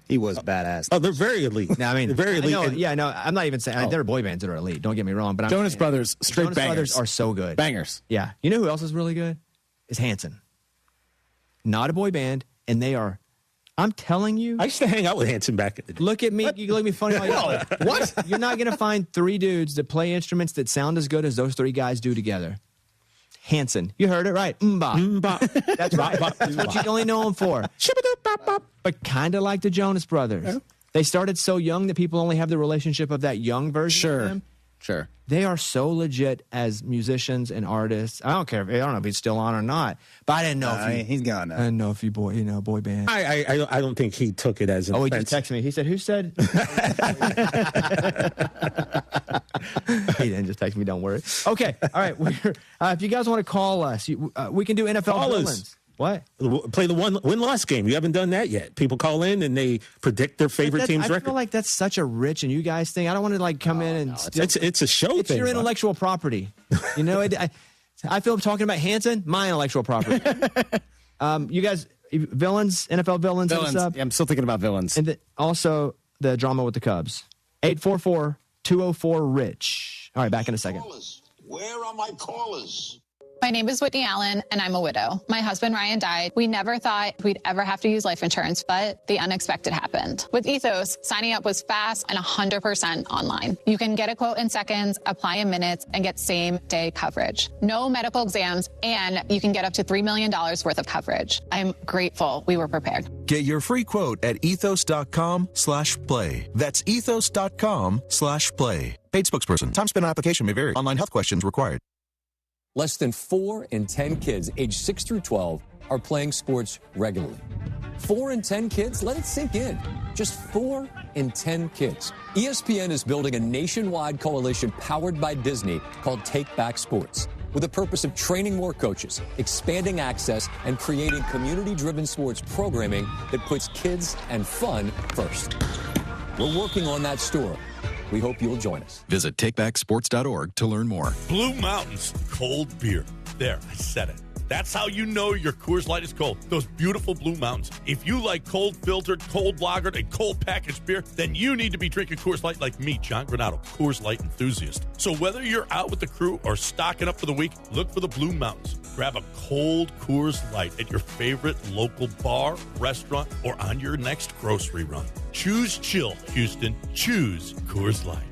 He was badass. Oh, they're very elite. No, I mean, they're very elite. I'm not even saying there are boy bands that are elite. Don't get me wrong, but Jonas Brothers, straight Jonas bangers. Brothers are so good, bangers. Yeah, you know who else is really good? Is Hanson. Not a boy band, and they are. I'm telling you. I used to hang out with Hanson back in the day. Look at me. You look at me funny. What? You're not going to find three dudes that play instruments that sound as good as those three guys do together. Hanson. You heard it right. Mmba. That's right. That's what you only know them for. But kind of like the Jonas Brothers. Yeah. They started so young that people only have the relationship of that young version of them. Sure. They are so legit as musicians and artists. I don't know if he's still on or not. But I didn't know if he's gone now. I didn't know if you boy band. I don't think he took it as an offense. He just texted me. He said, "Who said?" He didn't just text me. Don't worry. Okay. All right. If you guys want to call us, we can do NFL villains. What? Play the win-loss game. You haven't done that yet. People call in and they predict their favorite team's record. I feel like that's such a rich and you guys thing. I don't want to come in and it's a show it's thing. It's your intellectual property. You know, I feel talking about Hanson, my intellectual property. You guys, villains, NFL villains. Yeah, I'm still thinking about villains. And also the drama with the Cubs. 844-204-RICH. All right, back in a second. Where are my callers? My name is Whitney Allen, and I'm a widow. My husband, Ryan, died. We never thought we'd ever have to use life insurance, but the unexpected happened. With Ethos, signing up was fast and 100% online. You can get a quote in seconds, apply in minutes, and get same-day coverage. No medical exams, and you can get up to $3 million worth of coverage. I'm grateful we were prepared. Get your free quote at ethos.com/play. That's ethos.com/play. Paid spokesperson. Time spent on application may vary. Online health questions required. Less than 4 in 10 kids aged 6 through 12 are playing sports regularly. 4 in 10 kids? Let it sink in. Just 4 in 10 kids. ESPN is building a nationwide coalition powered by Disney called Take Back Sports, with the purpose of training more coaches, expanding access, and creating community-driven sports programming that puts kids and fun first. We're working on that story. We hope you'll join us. Visit takebacksports.org to learn more. Blue Mountains cold beer. There, I said it. That's how you know your Coors Light is cold. Those beautiful Blue Mountains. If you like cold filtered, cold lagered, and cold packaged beer, then you need to be drinking Coors Light like me, John Granado, Coors Light enthusiast. So whether you're out with the crew or stocking up for the week, look for the Blue Mountains. Grab a cold Coors Light at your favorite local bar, restaurant, or on your next grocery run. Choose chill, Houston. Choose Coors Light.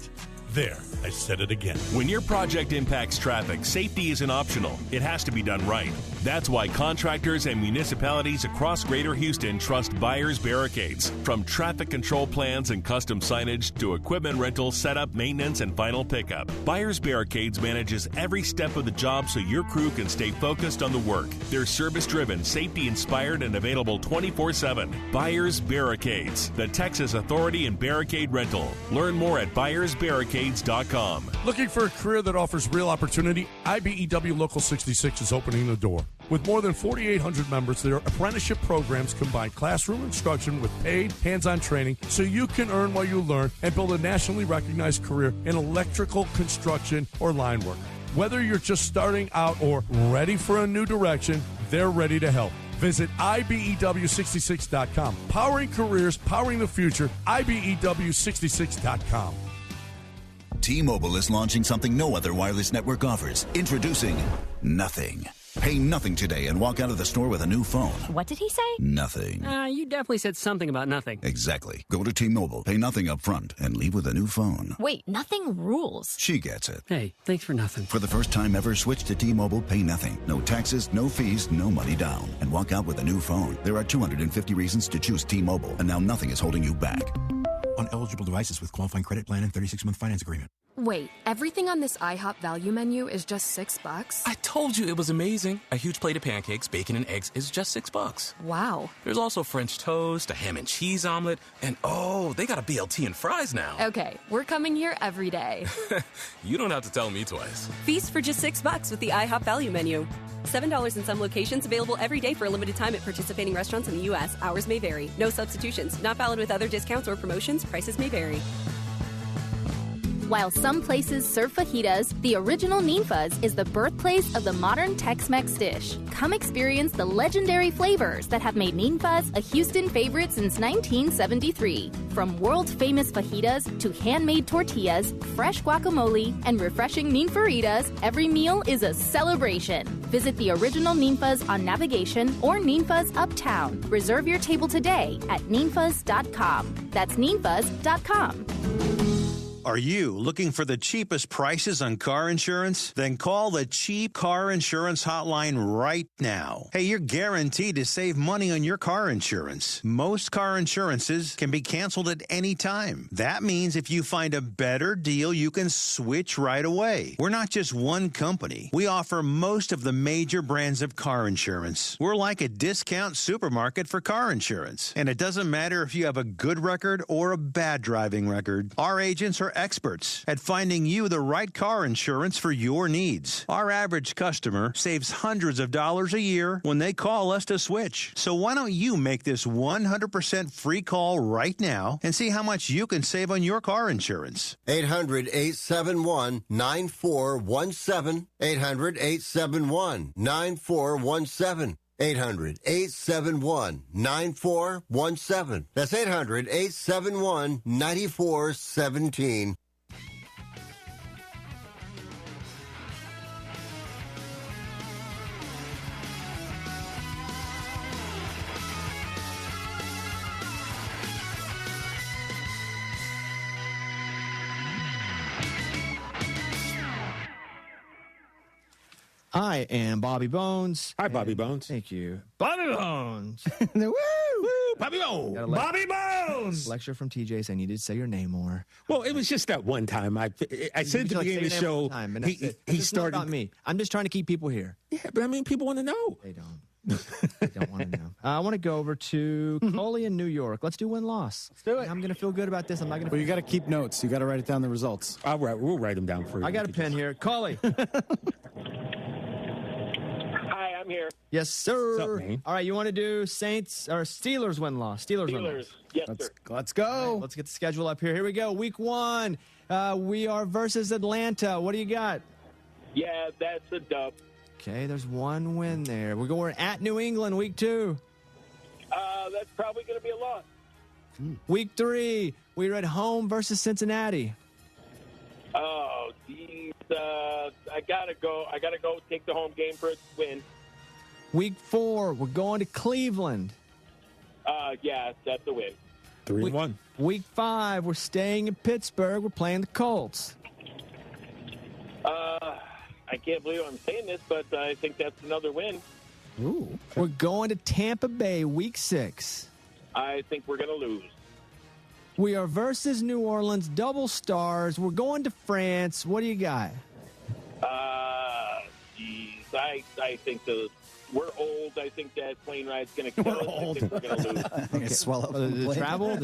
There, I said it again. When your project impacts traffic, safety isn't optional. It has to be done right. That's why contractors and municipalities across Greater Houston trust Buyers Barricades. From traffic control plans and custom signage to equipment rental, setup, maintenance, and final pickup, Buyers Barricades manages every step of the job so your crew can stay focused on the work. They're service-driven, safety-inspired, and available 24/7. Buyers Barricades, the Texas authority in barricade rental. Learn more at buyersbarricades.com. Looking for a career that offers real opportunity? IBEW Local 66 is opening the door. With more than 4,800 members, their apprenticeship programs combine classroom instruction with paid, hands-on training so you can earn while you learn and build a nationally recognized career in electrical, construction, or line work. Whether you're just starting out or ready for a new direction, they're ready to help. Visit IBEW66.com. Powering careers, powering the future, IBEW66.com. T-Mobile is launching something no other wireless network offers. Introducing Nothing. Pay nothing today and walk out of the store with a new phone. What did he say? Nothing. You definitely said something about nothing. Exactly. Go to T-Mobile, pay nothing up front, and leave with a new phone. Wait, nothing rules. She gets it. Hey, thanks for nothing. For the first time ever, switch to T-Mobile, pay nothing. No taxes, no fees, no money down. And walk out with a new phone. There are 250 reasons to choose T-Mobile, and now nothing is holding you back. On eligible devices with qualifying credit plan and 36-month finance agreement. Wait, everything on this IHOP value menu is just $6? I told you it was amazing. A huge plate of pancakes, bacon, and eggs is just $6. Wow. There's also French toast, a ham and cheese omelet, and oh, they got a BLT and fries now. Okay, we're coming here every day. You don't have to tell me twice. Feast for just $6 with the IHOP value menu. $7 in some locations, available every day for a limited time at participating restaurants in the U.S. Hours may vary. No substitutions. Not valid with other discounts or promotions. Prices may vary. While some places serve fajitas, the original Ninfa's is the birthplace of the modern Tex-Mex dish. Come experience the legendary flavors that have made Ninfa's a Houston favorite since 1973. From world-famous fajitas to handmade tortillas, fresh guacamole, and refreshing ninfaritas, every meal is a celebration. Visit the original Ninfa's on Navigation or Ninfa's Uptown. Reserve your table today at ninfas.com. That's ninfas.com. Are you looking for the cheapest prices on car insurance? Then call the Cheap Car Insurance Hotline right now. Hey, you're guaranteed to save money on your car insurance. Most car insurances can be canceled at any time. That means if you find a better deal, you can switch right away. We're not just one company. We offer most of the major brands of car insurance. We're like a discount supermarket for car insurance. And it doesn't matter if you have a good record or a bad driving record. Our agents are experts at finding you the right car insurance for your needs. Our average customer saves hundreds of dollars a year when they call us to switch. So why don't you make this 100% free call right now and see how much you can save on your car insurance? 800-871-9417. 800-871-9417. 800-871-9417. That's 800-871-9417. I am Bobby Bones. Hi, Bobby Bones. Thank you. Bobby Bones. Woo! Bobby Bones. Bobby Bones. Lecture from TJ saying you need to say your name more. Well, it was just that one time. I said at the beginning of the show, he started. Not me. I'm just trying to keep people here. Yeah, but I mean, people want to know. They don't. They don't want to know. I want to go over to Coley in New York. Let's do win-loss. Let's do it. I'm going to feel good about this. I'm not going to. Well, you got to keep notes. You got to write it down, the results. We'll write them down for you. I got a pen here. Coley. Hi, I'm here. Yes, sir. What's up, man? All right, you want to do Saints or Steelers win-loss? Steelers win-loss. Yes, sir. Let's go. Right, let's get the schedule up here. Here we go. Week 1. We are versus Atlanta. What do you got? Yeah, that's a dub. Okay, there's one win there. We're at New England, week 2. That's probably going to be a loss. Week 3, we're at home versus Cincinnati. Oh, geez. I gotta go take the home game for a win. Week 4, we're going to Cleveland. Yeah, that's a win. 3-1. Week 5, we're staying in Pittsburgh. We're playing the Colts. I can't believe I'm saying this, but I think that's another win. Ooh. We're going to Tampa Bay, week 6. I think we're going to lose. We are versus New Orleans, double stars. We're going to France. What do you got? Geez. I think we're old. I think that plane ride's going to kill us. I think we're going to lose. Okay. Swell up the travel?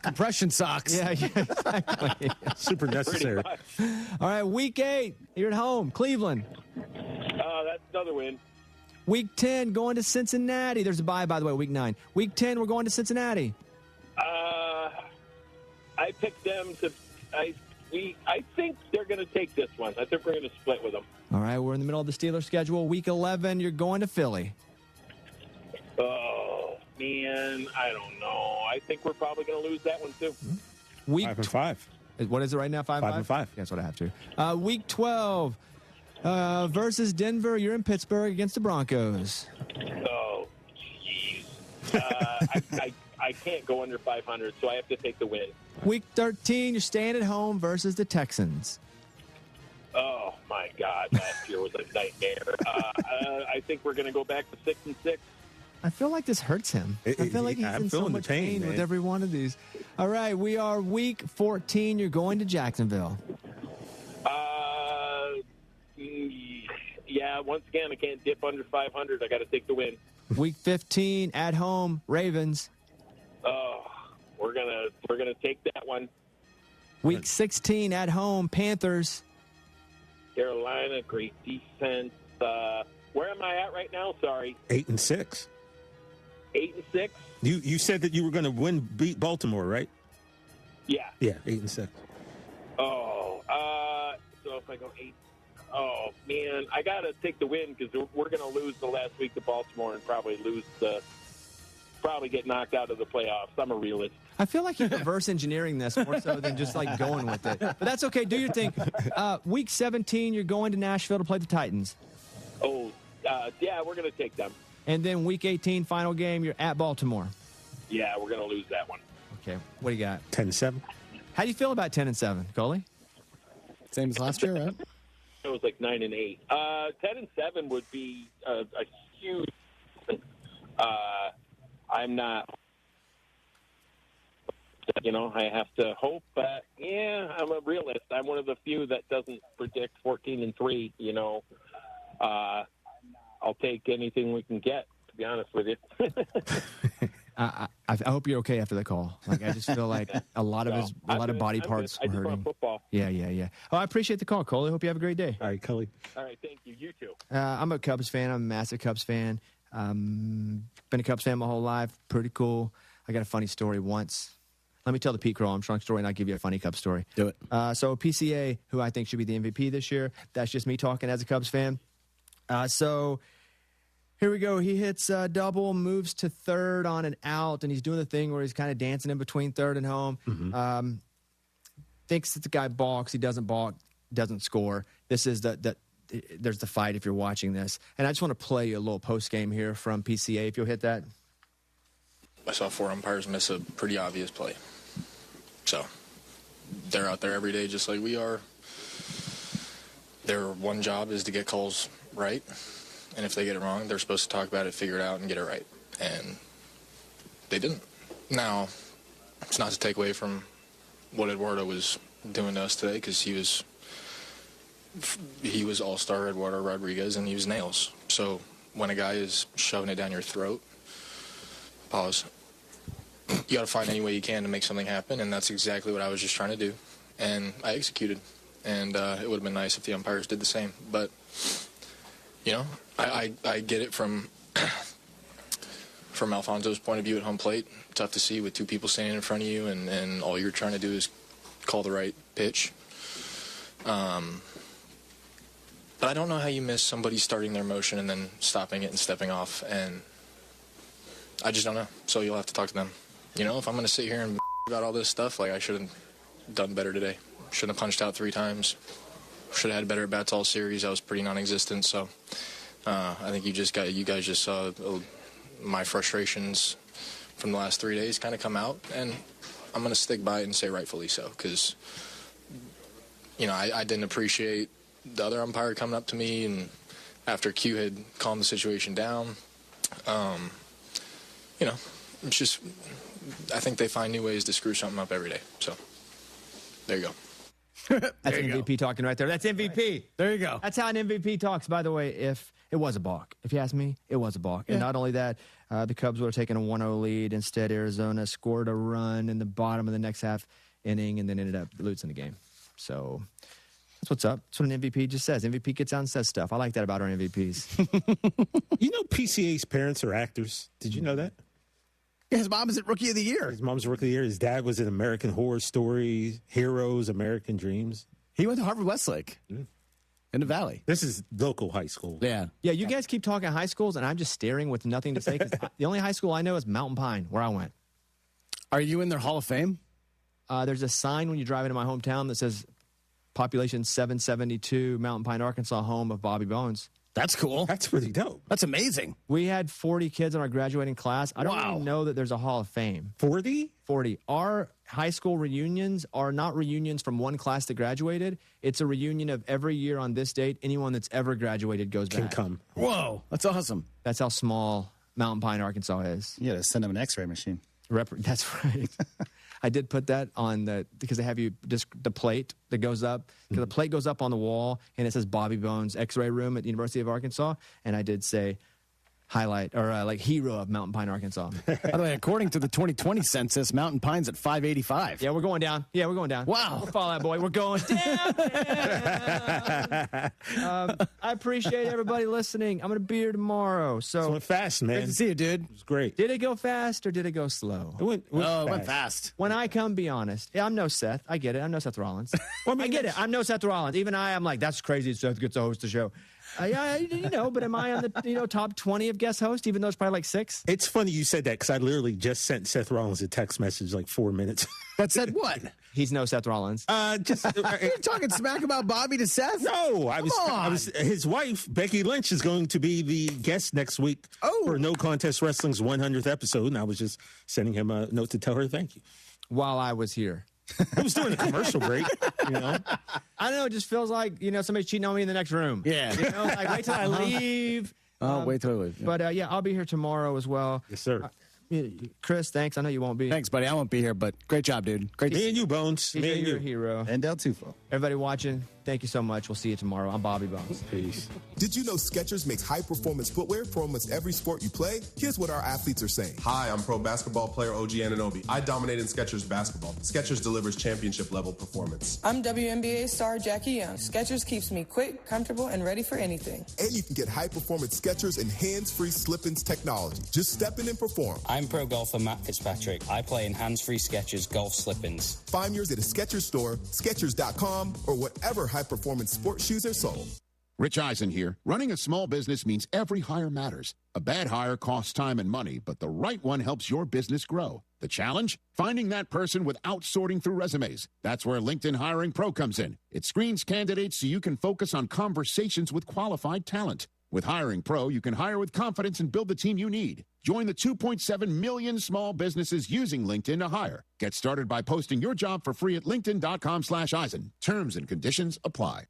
Compression socks. Yeah, exactly. Super necessary. All right, week 8. You're at home, Cleveland. That's another win. Week 10, going to Cincinnati. There's a bye, by the way, week 9. Week 10, we're going to Cincinnati. I picked them to. I think they're going to take this one. I think we're going to split with them. All right, we're in the middle of the Steelers schedule. Week 11, you're going to Philly. Oh man, I don't know. I think we're probably going to lose that one too. Week 5-5. What is it right now? 5-5? 5-5. That's what I have to. Week 12 versus Denver. You're in Pittsburgh against the Broncos. Oh, jeez. I can't go under 500, so I have to take the win. Week 13, you're staying at home versus the Texans. Oh my God, last year was a nightmare. I think we're going to go back to 6-6. I feel like this hurts him. I feel like he's in so much pain with every one of these. All right, we are week 14. You're going to Jacksonville. Yeah, once again, I can't dip under 500. I got to take the win. Week 15 at home, Ravens. Oh, we're gonna take that one. Week 16 at home, Panthers. Carolina, great defense. Where am I at right now? Sorry. 8-6. 8-6. You said that you were going to beat Baltimore, right? Yeah. Yeah, 8-6. Oh, so if I go 8, oh man, I gotta take the win because we're gonna lose the last week to Baltimore and probably get knocked out of the playoffs. I'm a realist. I feel like you're reverse engineering this more so than just like going with it. But that's okay. Do your thing. Week 17, you're going to Nashville to play the Titans. Oh, yeah, we're going to take them. And then week 18, final game, you're at Baltimore. Yeah, we're going to lose that one. Okay. What do you got? 10-7. How do you feel about 10-7, Coley? Same as last year, right? It was like 9-8. 10-7 would be a huge. I'm not. I have to hope. Yeah, I'm a realist. I'm one of the few that doesn't predict 14-3. I'll take anything we can get. To be honest with you. I hope you're okay after the call. Like I just feel like a lot of body parts were hurting. Football. Yeah. Oh, I appreciate the call, Coley. Hope you have a great day. All right, Coley. All right, thank you. You too. I'm a Cubs fan. I'm a massive Cubs fan. Been a Cubs fan my whole life. Pretty cool. I got a funny story once. Let me tell the Pete Crow Armstrong story, and I'll give you a funny Cubs story. Do it. So PCA, who I think should be the MVP this year, that's just me talking as a Cubs fan. So Here we go. He hits double, moves to third on an out, and he's doing the thing where he's kind of dancing in between third and home. Mm-hmm. Thinks that the guy balks. He doesn't balk, doesn't score. This is there's the fight if you're watching this. And I just want to play you a little post game here from PCA, if you'll hit that. I saw 4 umpires miss a pretty obvious play. So they're out there every day just like we are. Their one job is to get calls right. And if they get it wrong, they're supposed to talk about it, figure it out, and get it right. And they didn't. Now, it's not to take away from what Eduardo was doing to us today, because he was all-star Eduardo Rodriguez, and he was nails. So when a guy is shoving it down your throat, pause. You got to find any way you can to make something happen, and that's exactly what I was just trying to do. And I executed. And it would have been nice if the umpires did the same. But, you know, I get it from Alfonso's point of view at home plate. Tough to see with 2 people standing in front of you, and all you're trying to do is call the right pitch. But I don't know how you miss somebody starting their motion and then stopping it and stepping off, and I just don't know. So you'll have to talk to them. You know, if I'm going to sit here and about all this stuff, like, I should have done better today. Shouldn't have punched out 3 times. Should have had better at-bats all series. I was pretty non-existent, so I think you guys just saw my frustrations from the last 3 days kind of come out, and I'm going to stick by it and say rightfully so, because, you know, I didn't appreciate the other umpire coming up to me, and after Q had calmed the situation down, you know, it's just, I think they find new ways to screw something up every day. So there you go. That's MVP talking right there. That's MVP. There you go. That's how an MVP talks. By the way, if it was a balk. If you ask me, it was a balk. Yeah. And not only that, the Cubs would have taken a 1-0 lead. Instead, Arizona scored a run in the bottom of the next half inning and then ended up losing the game. So that's what's up. That's what an MVP just says. MVP gets out and says stuff. I like that about our MVPs. You know PCA's parents are actors. Did you know that? Yeah, his mom is at Rookie of the Year. His mom's Rookie of the Year. His dad was in American Horror Story, Heroes, American Dreams. He went to Harvard Westlake in the Valley. This is local high school. Yeah. Yeah, you guys keep talking high schools, and I'm just staring with nothing to say. 'Cause the only high school I know is Mountain Pine, where I went. Are you in their Hall of Fame? There's a sign when you drive into my hometown that says population 772, Mountain Pine, Arkansas, home of Bobby Bones. That's cool. That's pretty dope. That's amazing. We had 40 kids in our graduating class. I don't even know that there's a Hall of Fame. 40? 40. Our high school reunions are not reunions from one class that graduated. It's a reunion of every year on this date. Anyone that's ever graduated goes back. Can come. Whoa, that's awesome. That's how small Mountain Pine, Arkansas is. You got to send them an x-ray machine. That's right. I did put that on because they have the plate that goes up. Because the plate goes up on the wall, and it says Bobby Bones X-ray room at the University of Arkansas. And I did say highlight or hero of Mountain Pine, Arkansas. By the way, according to the 2020 census, Mountain Pine's at 585. Yeah, we're going down. Wow. We'll follow that boy. We're going down. I appreciate everybody listening. I'm going to be here tomorrow. So it went fast, man. Great to see you, dude. It was great. Did it go fast or did it go slow? It went fast. When I come, be honest. Yeah, I'm no Seth. I get it. I'm no Seth Rollins. Well, I get it. I'm no Seth Rollins. Even I'm like, that's crazy. Seth gets to host the show. Yeah, but am I on the top 20 of guest hosts, even though it's probably like 6? It's funny you said that because I literally just sent Seth Rollins a text message like 4 minutes. That said what? He's no Seth Rollins. Just You're talking smack about Bobby to Seth? No, I was. His wife Becky Lynch is going to be the guest next week for No Contest Wrestling's 100th episode, and I was just sending him a note to tell her thank you while I was here. I was doing a commercial break, you know. I don't know. It just feels like, somebody's cheating on me in the next room. Yeah. Like wait till I leave. Wait till I leave. Yeah. But I'll be here tomorrow as well. Yes, sir. Chris, thanks. I know you won't be. Thanks, buddy. I won't be here, but great job, dude. Great. Me and you, Bones. Me and you're you. a hero. And Del Tufo. Everybody watching, thank you so much. We'll see you tomorrow. I'm Bobby Bones. Peace. Did you know Skechers makes high-performance footwear for almost every sport you play? Here's what our athletes are saying. Hi, I'm pro basketball player OG Anunoby. I dominate in Skechers basketball. Skechers delivers championship-level performance. I'm WNBA star Jackie Young. Skechers keeps me quick, comfortable, and ready for anything. And you can get high-performance Skechers and hands-free slip-ins technology. Just step in and perform. I'm pro golfer Matt Fitzpatrick. I play in hands-free Skechers golf slip-ins. Find yours at a Skechers store, Skechers.com, or whatever high-performance sports shoes are sold. Rich Eisen here. Running a small business means every hire matters. A bad hire costs time and money, but the right one helps your business grow. The challenge? Finding that person without sorting through resumes. That's where LinkedIn Hiring Pro comes in. It screens candidates so you can focus on conversations with qualified talent. With Hiring Pro, you can hire with confidence and build the team you need. Join the 2.7 million small businesses using LinkedIn to hire. Get started by posting your job for free at linkedin.com/Eisen. Terms and conditions apply.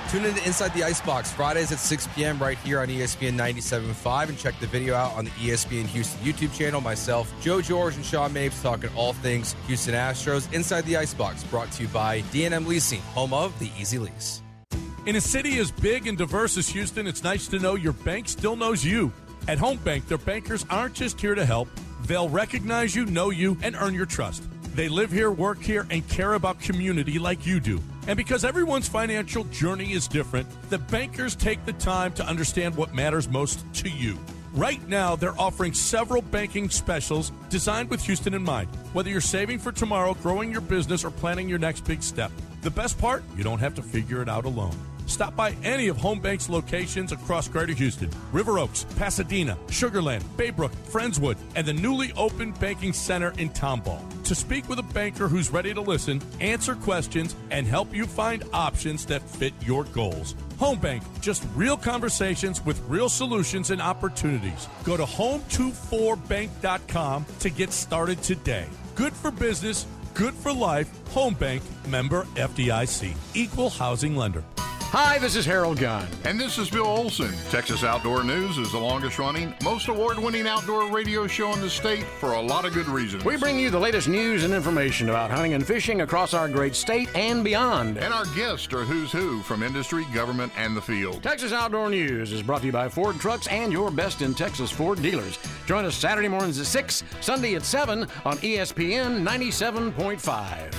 Tune in to Inside the Icebox, Fridays at 6 p.m. right here on ESPN 97.5, and check the video out on the ESPN Houston YouTube channel. Myself, Joe George, and Sean Mapes talking all things Houston Astros. Inside the Icebox, brought to you by D&M Leasing, home of the Easy Lease. In a city as big and diverse as Houston, it's nice to know your bank still knows you. At Home Bank, their bankers aren't just here to help. They'll recognize you, know you, and earn your trust. They live here, work here, and care about community like you do. And because everyone's financial journey is different, the bankers take the time to understand what matters most to you. Right now, they're offering several banking specials designed with Houston in mind. Whether you're saving for tomorrow, growing your business, or planning your next big step. The best part? You don't have to figure it out alone. Stop by any of Home Bank's locations across Greater Houston, River Oaks, Pasadena, Sugar Land, Baybrook, Friendswood, and the newly opened banking center in Tomball. To speak with a banker who's ready to listen, answer questions, and help you find options that fit your goals. Home Bank, just real conversations with real solutions and opportunities. Go to home24bank.com to get started today. Good for business, good for life. Home Bank, member FDIC, equal housing lender. Hi, this is Harold Gunn. And this is Bill Olson. Texas Outdoor News is the longest running, most award-winning outdoor radio show in the state for a lot of good reasons. We bring you the latest news and information about hunting and fishing across our great state and beyond. And our guests are who's who from industry, government, and the field. Texas Outdoor News is brought to you by Ford Trucks and your best in Texas Ford dealers. Join us Saturday mornings at 6, Sunday at 7 on ESPN 97.5.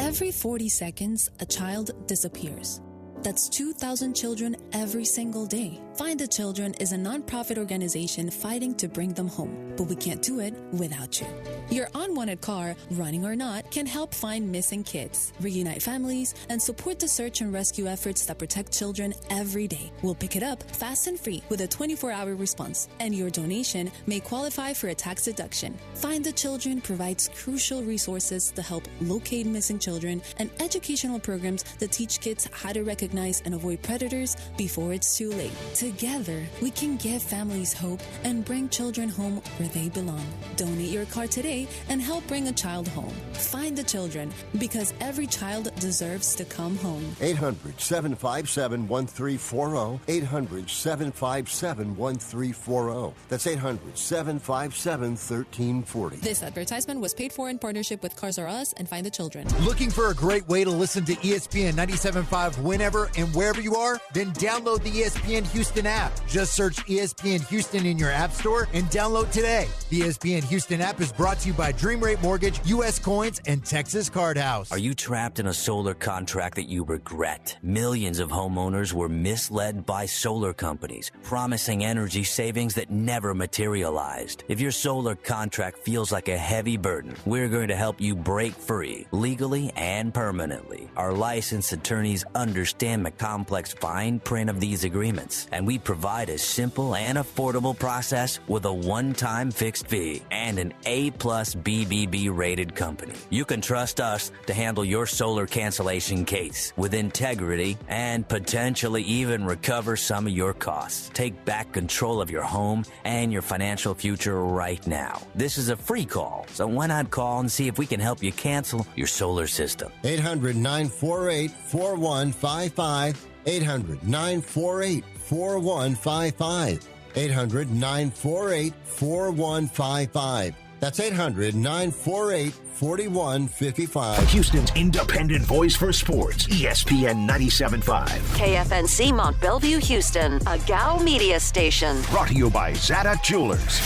Every 40 seconds, a child disappears. That's 2,000 children every single day. Find the Children is a nonprofit organization fighting to bring them home, but we can't do it without you. Your unwanted car, running or not, can help find missing kids, reunite families, and support the search and rescue efforts that protect children every day. We'll pick it up fast and free with a 24-hour response, and your donation may qualify for a tax deduction. Find the Children provides crucial resources to help locate missing children and educational programs that teach kids how to recognize and avoid predators before it's too late. Together, we can give families hope and bring children home where they belong. Donate your car today and help bring a child home. Find the Children, because every child deserves to come home. 800-757-1340. 800-757-1340. That's 800-757-1340. This advertisement was paid for in partnership with Cars R Us and Find the Children. Looking for a great way to listen to ESPN 97.5 whenever and wherever you are? Then download the ESPN Houston app. Just search ESPN Houston in your app store and download today. The ESPN Houston app is brought to you by Dream Rate Mortgage, U.S. Coins, and Texas Card House. Are you trapped in a solar contract that you regret? Millions of homeowners were misled by solar companies, promising energy savings that never materialized. If your solar contract feels like a heavy burden, we're going to help you break free, legally and permanently. Our licensed attorneys understand the complex fine print of these agreements, and we provide a simple and affordable process with a one-time fixed fee and an A-plus BBB rated company. You can trust us to handle your solar cancellation case with integrity and potentially even recover some of your costs. Take back control of your home and your financial future right now. This is a free call, so why not call and see if we can help you cancel your solar system? 800-948-4155. 800-948-4155. 800-948-4155. That's 800-948-4155. Houston's independent voice for sports, ESPN 97.5. KFNC Mont Bellevue, Houston, a GAO media station. Brought to you by Zada Jewelers.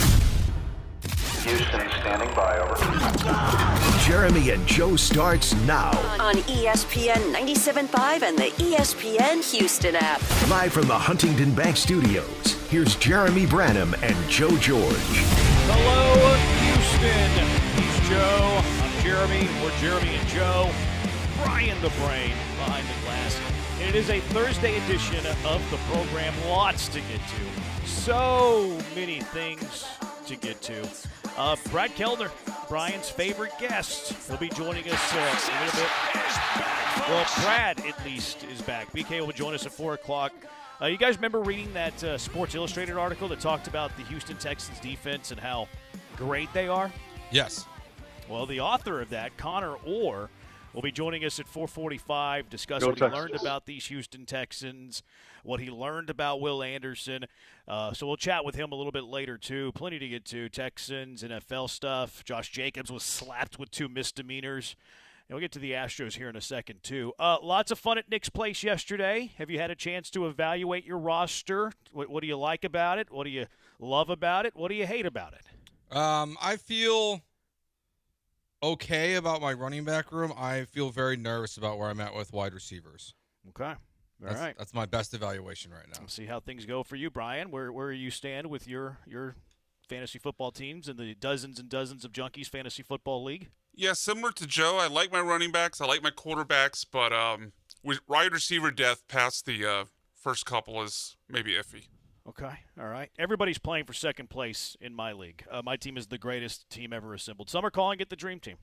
Houston standing by, over. Jeremy and Joe starts now. On ESPN 97.5 and the ESPN Houston app. Live from the Huntington Bank Studios, here's Jeremy Branham and Joe George. Hello, Houston. He's Joe. I'm Jeremy. We're Jeremy and Joe. Brian the Brain behind the glass. And it is a Thursday edition of the program. Lots to get to. So many things to get to. Brad Kellner, Brian's favorite guest, will be joining us a little bit. Well, Brad, at least, is back. BK will join us at 4 o'clock. You guys remember reading that Sports Illustrated article that talked about the Houston Texans defense and how great they are? Yes. Well, the author of that, Connor Orr, will be joining us at 4:45, discuss what he learned about these Houston Texans, what he learned about Will Anderson. So we'll chat with him a little bit later, too. Plenty to get to. Texans, NFL stuff. Josh Jacobs was slapped with 2 misdemeanors. And we'll get to the Astros here in a second, too. Lots of fun at Nick's Place yesterday. Have you had a chance to evaluate your roster? What do you like about it? What do you love about it? What do you hate about it? I feel okay about my running back room. I feel very nervous about where I'm at with wide receivers. Okay. All right. That's my best evaluation right now. We'll see how things go for you, Brian. Where you stand with your fantasy football teams in the dozens and dozens of Junkies Fantasy Football League? Yeah, similar to Joe, I like my running backs. I like my quarterbacks, but with wide receiver depth past the first couple is maybe iffy. Okay, all right. Everybody's playing for second place in my league. My team is the greatest team ever assembled. Some are calling it the Dream Team.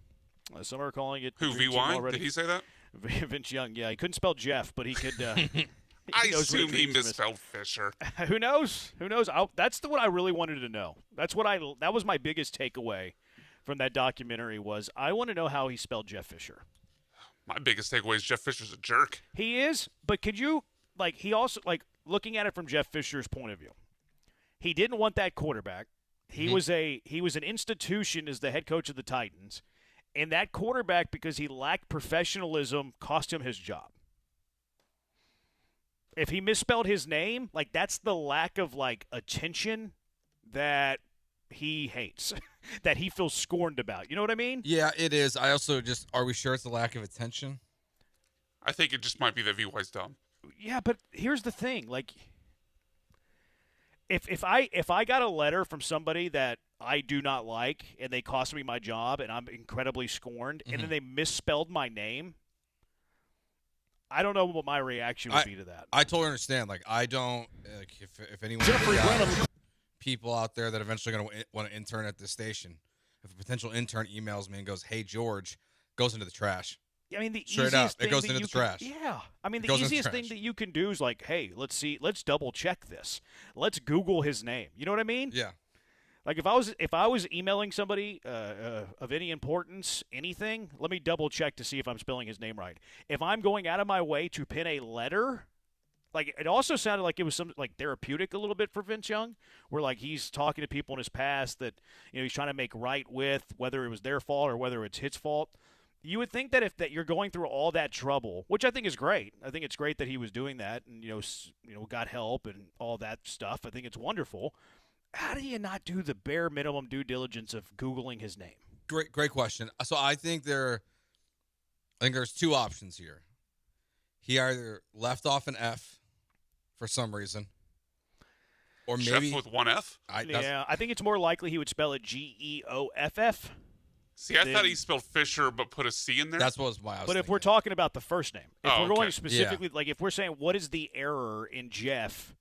Some are calling it the Dream Team already. Did he say that? Vince Young, yeah. He couldn't spell Jeff, but he could. I assume he misspelled Fisher. Who knows? Who knows? That's what I really wanted to know. That was my biggest takeaway from that documentary was I want to know how he spelled Jeff Fisher. My biggest takeaway is Jeff Fisher's a jerk. He is, but could you he also looking at it from Jeff Fisher's point of view. He didn't want that quarterback. He was an institution as the head coach of the Titans, and that quarterback, because he lacked professionalism, cost him his job. If he misspelled his name, that's the lack of attention that he hates, that he feels scorned about. You know what I mean? Yeah, it is. I also are we sure it's a lack of attention? I think it just might be that VY's dumb. Yeah, but here's the thing. If I got a letter from somebody that I do not like and they cost me my job and I'm incredibly scorned and then they misspelled my name, I don't know what my reaction would be to that. I totally understand. I don't if anyone people out there that eventually going to want to intern at this station, if a potential intern emails me and goes, "Hey George," goes into the trash. I mean, the straight easiest up, thing it goes that into you the trash. Yeah, I mean, the easiest thing that you can do is hey, let's double check this. Let's Google his name. You know what I mean? Yeah. If I was emailing somebody of any importance, anything, let me double check to see if I'm spelling his name right. If I'm going out of my way to pin a letter, it also sounded like it was some therapeutic a little bit for Vince Young, where he's talking to people in his past that he's trying to make right with, whether it was their fault or whether it's his fault. You would think that if you're going through all that trouble, which I think is great. I think it's great that he was doing that and got help and all that stuff. I think it's wonderful. How do you not do the bare minimum due diligence of Googling his name? Great question. So I think there's 2 options here. He either left off an F for some reason, or maybe Jeff with 1 F. I think it's more likely he would spell it Geoff. See, I thought he spelled Fisher but put a C in there. That's what was my. But if we're talking about the first name, if we're going okay. specifically, if we're saying what is the error in Jeff,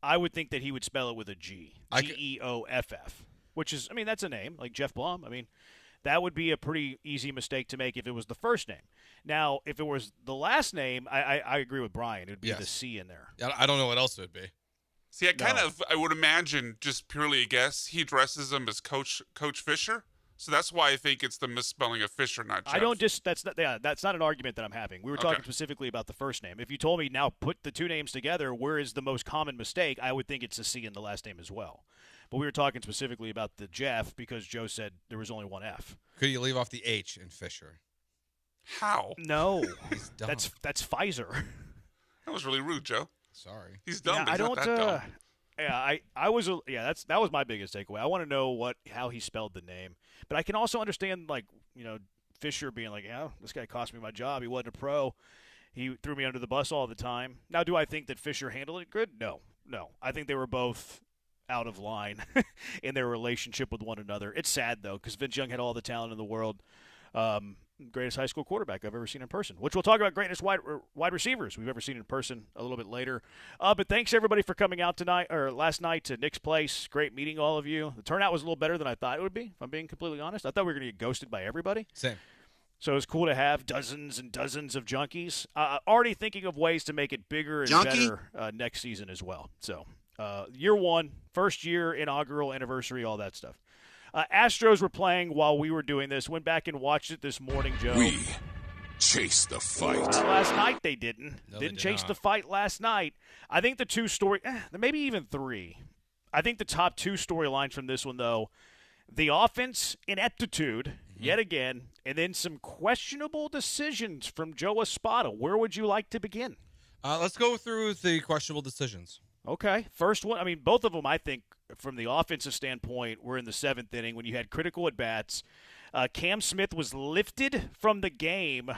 I would think that he would spell it with a G. Geoff, which is, that's a name, like Jeff Blum. That would be a pretty easy mistake to make if it was the first name. Now, if it was the last name, I agree with Brian. It would be the C in there. I don't know what else it would be. See, I would imagine, just purely a guess, he addresses him as Coach Fisher. So that's why I think it's the misspelling of Fisher, not Jeff. That's not an argument that I'm having. We were talking specifically about the first name. If you told me now put the 2 names together, where is the most common mistake, I would think it's a C in the last name as well. But we were talking specifically about the Jeff because Joe said there was only 1 F. Could you leave off the H in Fisher? How? No. He's dumb. That's Pfizer. That was really rude, Joe. Sorry. He's dumb, but I he's don't not that dumb. Yeah, that was my biggest takeaway. I want to know how he spelled the name. But I can also understand Fisher being this guy cost me my job. He wasn't a pro. He threw me under the bus all the time. Now, do I think that Fisher handled it good? No. I think they were both out of line in their relationship with one another. It's sad, though, because Vince Young had all the talent in the world. Greatest high school quarterback I've ever seen in person, which we'll talk about greatest wide receivers we've ever seen in person a little bit later. But thanks, everybody, for coming out tonight or last night to Nick's Place. Great meeting all of you. The turnout was a little better than I thought it would be, if I'm being completely honest. I thought we were going to get ghosted by everybody. Same. So it was cool to have dozens and dozens of junkies. Already thinking of ways to make it bigger and better next season as well. So year one, first year, inaugural anniversary, all that stuff. Astros were playing while we were doing this. Went back and watched it this morning, Joe. We chase the fight. Last night they didn't. No, didn't they did chase not. the fight last night. I think the two story, maybe even three. I think the top two storylines from this one, though, the offense ineptitude, yet again, and then some questionable decisions from Joe Espada. Where would you like to begin? Let's go through the questionable decisions. Okay. First one, I mean, both of them, I think, from the offensive standpoint, were in the seventh inning when you had critical at-bats. Cam Smith was lifted from the game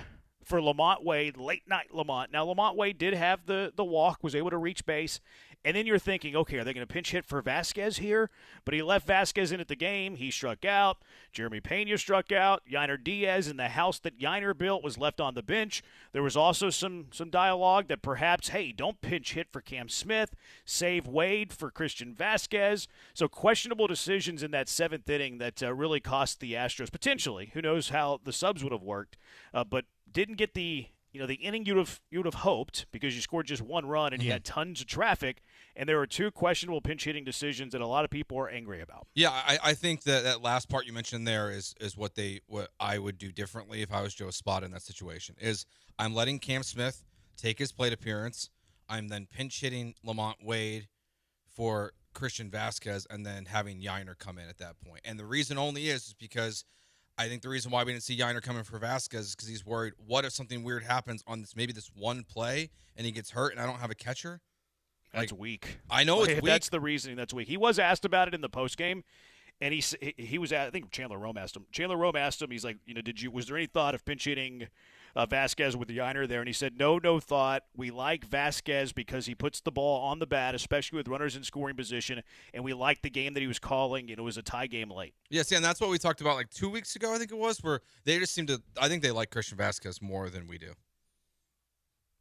for Lamont Wade, late-night Lamont. Now, Lamont Wade did have the walk, was able to reach base. And then you're thinking, okay, are they going to pinch hit for Vasquez here? But he left Vasquez in at the game. He struck out. Jeremy Pena struck out. Yiner Diaz in the house that Yiner built was left on the bench. There was also some dialogue that perhaps, hey, don't pinch hit for Cam Smith. Save Wade for Christian Vasquez. So questionable decisions in that seventh inning that really cost the Astros potentially. Who knows how the subs would have worked, but didn't get the inning you'd have hoped because you scored just one run and you had tons of traffic, and there were two questionable pinch hitting decisions that a lot of people are angry about. Yeah, I think that last part you mentioned there is what I would do differently if I was Joe Espada in that situation. Is I'm letting Cam Smith take his plate appearance. I'm then pinch hitting Lamont Wade for Christian Vasquez, and then having Yiner come in at that point. And the reason only is because I think the reason why we didn't see Yiner come in for Vasquez is because he's worried, what if something weird happens on this one play and he gets hurt and I don't have a catcher? That's weak. I know it's if weak. That's the reasoning. That's weak. He was asked about it in the postgame, and he was I think Chandler Rome asked him. Chandler Rome asked him. He's like, was there any thought of pinch hitting Vasquez with the Yiner there? And he said, no thought. We like Vasquez because he puts the ball on the bat, especially with runners in scoring position, and we like the game that he was calling, and it was a tie game late. Yeah, see, and that's what we talked about like 2 weeks ago, I think it was, where they just seem to – I think they like Christian Vasquez more than we do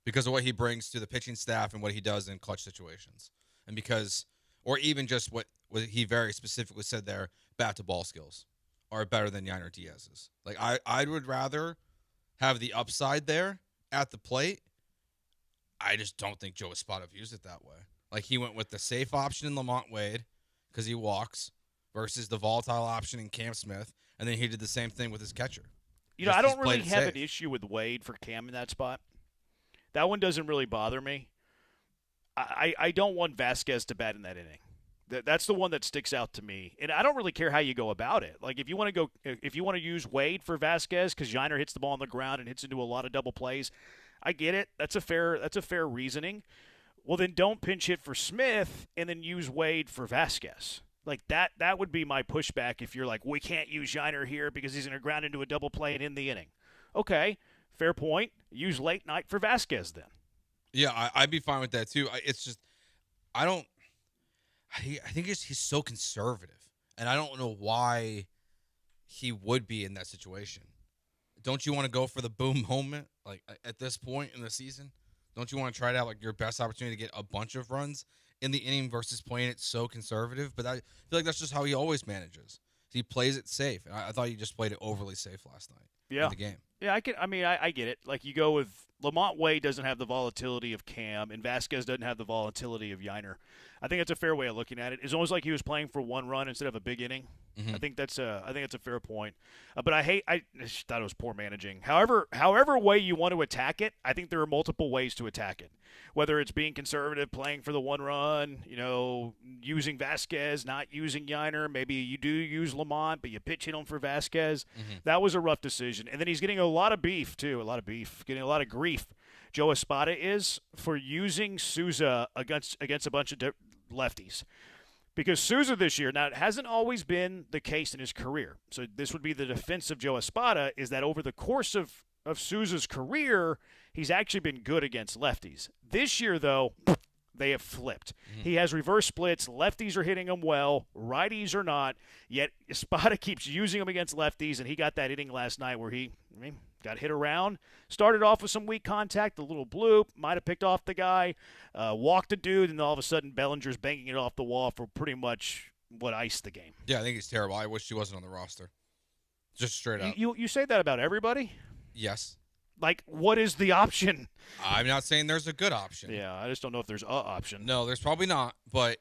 because of what he brings to the pitching staff and what he does in clutch situations. And because – or even just what he very specifically said there, bat-to-ball skills are better than Yiner Diaz's. Like, I would rather – have the upside there at the plate. I just don't think Joe Espada views it that way. Like, he went with the safe option in Lamont Wade because he walks versus the volatile option in Cam Smith, and then he did the same thing with his catcher. I don't really have an issue with Wade for Cam in that spot. That one doesn't really bother me. I don't want Vasquez to bat in that inning. That's the one that sticks out to me, and I don't really care how you go about it. Like if you want to use Wade for Vasquez because Yiner hits the ball on the ground and hits into a lot of double plays, I get it. That's a fair reasoning. Well, then don't pinch hit for Smith and then use Wade for Vasquez. Like that would be my pushback if you're like, we can't use Yiner here because he's going to ground into a double play and end the inning. Okay, fair point. Use late night for Vasquez then. Yeah, I'd be fine with that too. It's just I think he's so conservative, and I don't know why he would be in that situation. Don't you want to go for the boom moment, like at this point in the season? Don't you want to try it out like your best opportunity to get a bunch of runs in the inning versus playing it so conservative? But I feel like that's just how he always manages. He plays it safe, and I thought he just played it overly safe last night in the game. Yeah, I get it. Like you go with Lamont Wade doesn't have the volatility of Cam, and Vasquez doesn't have the volatility of Yiner. I think that's a fair way of looking at it. It's almost like he was playing for one run instead of a big inning. I think that's a fair point. But I thought it was poor managing. However way you want to attack it, I think there are multiple ways to attack it. Whether it's being conservative, playing for the one run, using Vasquez, not using Yiner. Maybe you do use Lamont, but you pitch hit him for Vasquez. That was a rough decision. And then he's getting a lot of beef, too. Getting a lot of grief. Joe Espada is for using Souza against a bunch of lefties. Because Souza this year, now it hasn't always been the case in his career. So this would be the defense of Joe Espada, is that over the course of Souza's career, he's actually been good against lefties. This year, though, They have flipped. He has reverse splits. Lefties are hitting him well. Righties are not. Yet Espada keeps using him against lefties, and he got that inning last night where he got hit around. Started off with some weak contact, a little bloop. Might have picked off the guy. Walked a dude, and all of a sudden Bellinger's banging it off the wall for pretty much what iced the game. Yeah, I think he's terrible. I wish he wasn't on the roster. Just straight up. You say that about everybody? Yes. Like, what is the option? I'm not saying there's a good option. Yeah, I just don't know if there's a option. No, there's probably not, but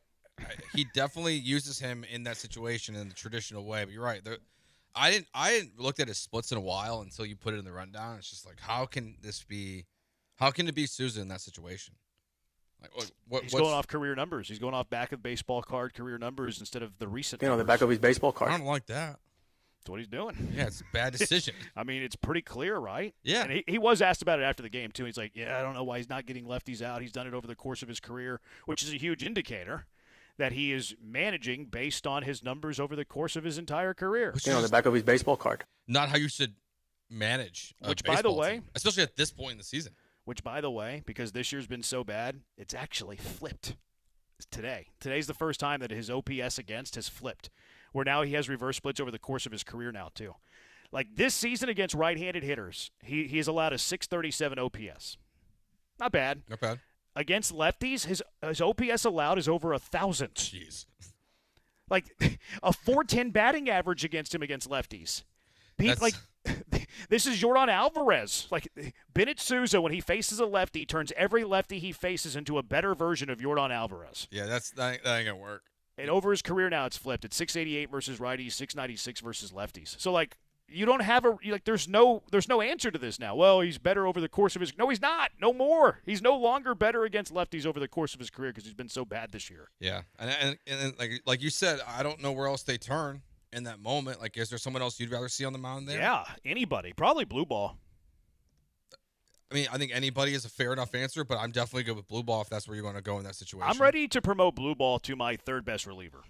he definitely uses him in that situation in the traditional way. But you're right. I didn't looked at his splits in a while until you put it in the rundown. It's just like, how can it be Souza in that situation? Like, he's going off career numbers. He's going off back of baseball card career numbers instead of the recent. On the back of his baseball card. I don't like that. That's what he's doing. Yeah, it's a bad decision. I mean, it's pretty clear, right? Yeah. And he was asked about it after the game, too. He's like, yeah, I don't know why he's not getting lefties out. He's done it over the course of his career, which is a huge indicator that he is managing based on his numbers over the course of his entire career. On the back of his baseball card. Not how you should manage a Which, by the way, team, especially at this point in the season. Which, by the way, because this year's been so bad, it's actually flipped today. Today's the first time that his OPS against has flipped, where now he has reverse splits over the course of his career now, too. Like, this season against right-handed hitters, he has allowed a 637 OPS. Not bad. Not bad. Against lefties, his OPS allowed is over 1,000. Jeez. Like, a 410 batting average against him against lefties. This is Yordan Alvarez. Like, Bennett Souza, when he faces a lefty, turns every lefty he faces into a better version of Yordan Alvarez. Yeah, that ain't going to work. And over his career now, it's flipped. It's 688 versus righties, 696 versus lefties. So, like, you don't have there's no answer to this now. Well, he's better over the course of his – no, he's not. No more. He's no longer better against lefties over the course of his career because he's been so bad this year. Yeah, and like you said, I don't know where else they turn in that moment. Like, is there someone else you'd rather see on the mound there? Yeah, anybody. Probably blue ball. I mean, I think anybody is a fair enough answer, but I'm definitely good with blue ball if that's where you want to go in that situation. I'm ready to promote blue ball to my third best reliever.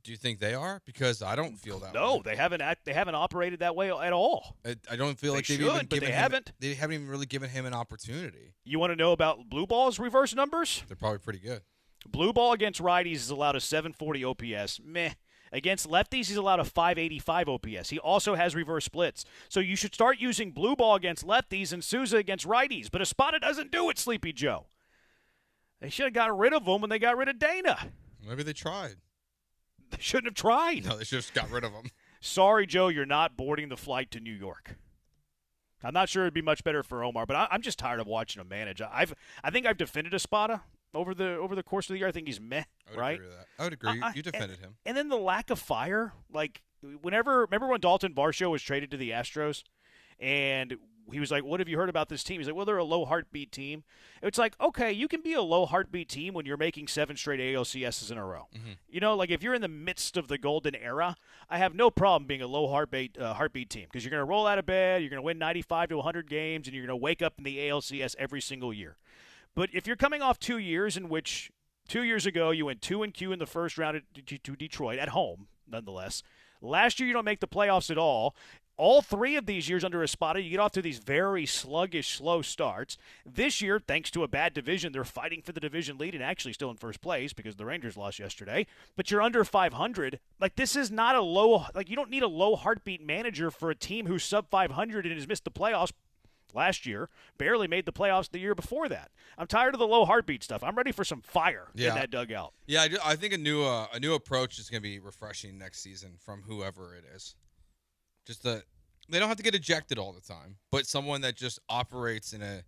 Do you think they are? Because I don't feel that way. No, they haven't operated that way at all. I don't feel like they haven't even really given him an opportunity. You want to know about blue ball's reverse numbers? They're probably pretty good. Blue ball against righties is allowed a 740 OPS. Meh. Against lefties, he's allowed a 585 OPS. He also has reverse splits. So you should start using blue ball against lefties and Souza against righties. But Espada doesn't do it, Sleepy Joe. They should have got rid of him when they got rid of Dana. Maybe they tried. They shouldn't have tried. No, they should have got rid of him. Sorry, Joe, you're not boarding the flight to New York. I'm not sure it'd be much better for Omar, but I'm just tired of watching him manage. I think I've defended Espada over the course of the year. I think he's meh, right? Agree with that. I would agree. You defended him. And then the lack of fire. Like, remember when Dalton Varsho was traded to the Astros, and he was like, what have you heard about this team? He's like, well, they're a low heartbeat team. It's like, okay, you can be a low heartbeat team when you're making 7 straight ALCSs in a row. Mm-hmm. You know, like if you're in the midst of the golden era, I have no problem being a low heartbeat team because you're going to roll out of bed, you're going to win 95 to 100 games, and you're going to wake up in the ALCS every single year. But if you're coming off 2 years in which 2 years ago you went 2-2 in the first round to Detroit at home, nonetheless. Last year you don't make the playoffs at all. All 3 of these years under Espada, you get off to these very sluggish, slow starts. This year, thanks to a bad division, they're fighting for the division lead and actually still in first place because the Rangers lost yesterday. But you're under 500. Like, this is not a low – like, you don't need a low heartbeat manager for a team who's sub 500 and has missed the playoffs last year, barely made the playoffs the year before that. I'm tired of the low heartbeat stuff. I'm ready for some fire in that dugout. Yeah, I think a new approach is going to be refreshing next season from whoever it is. Just they don't have to get ejected all the time, but someone that just operates in a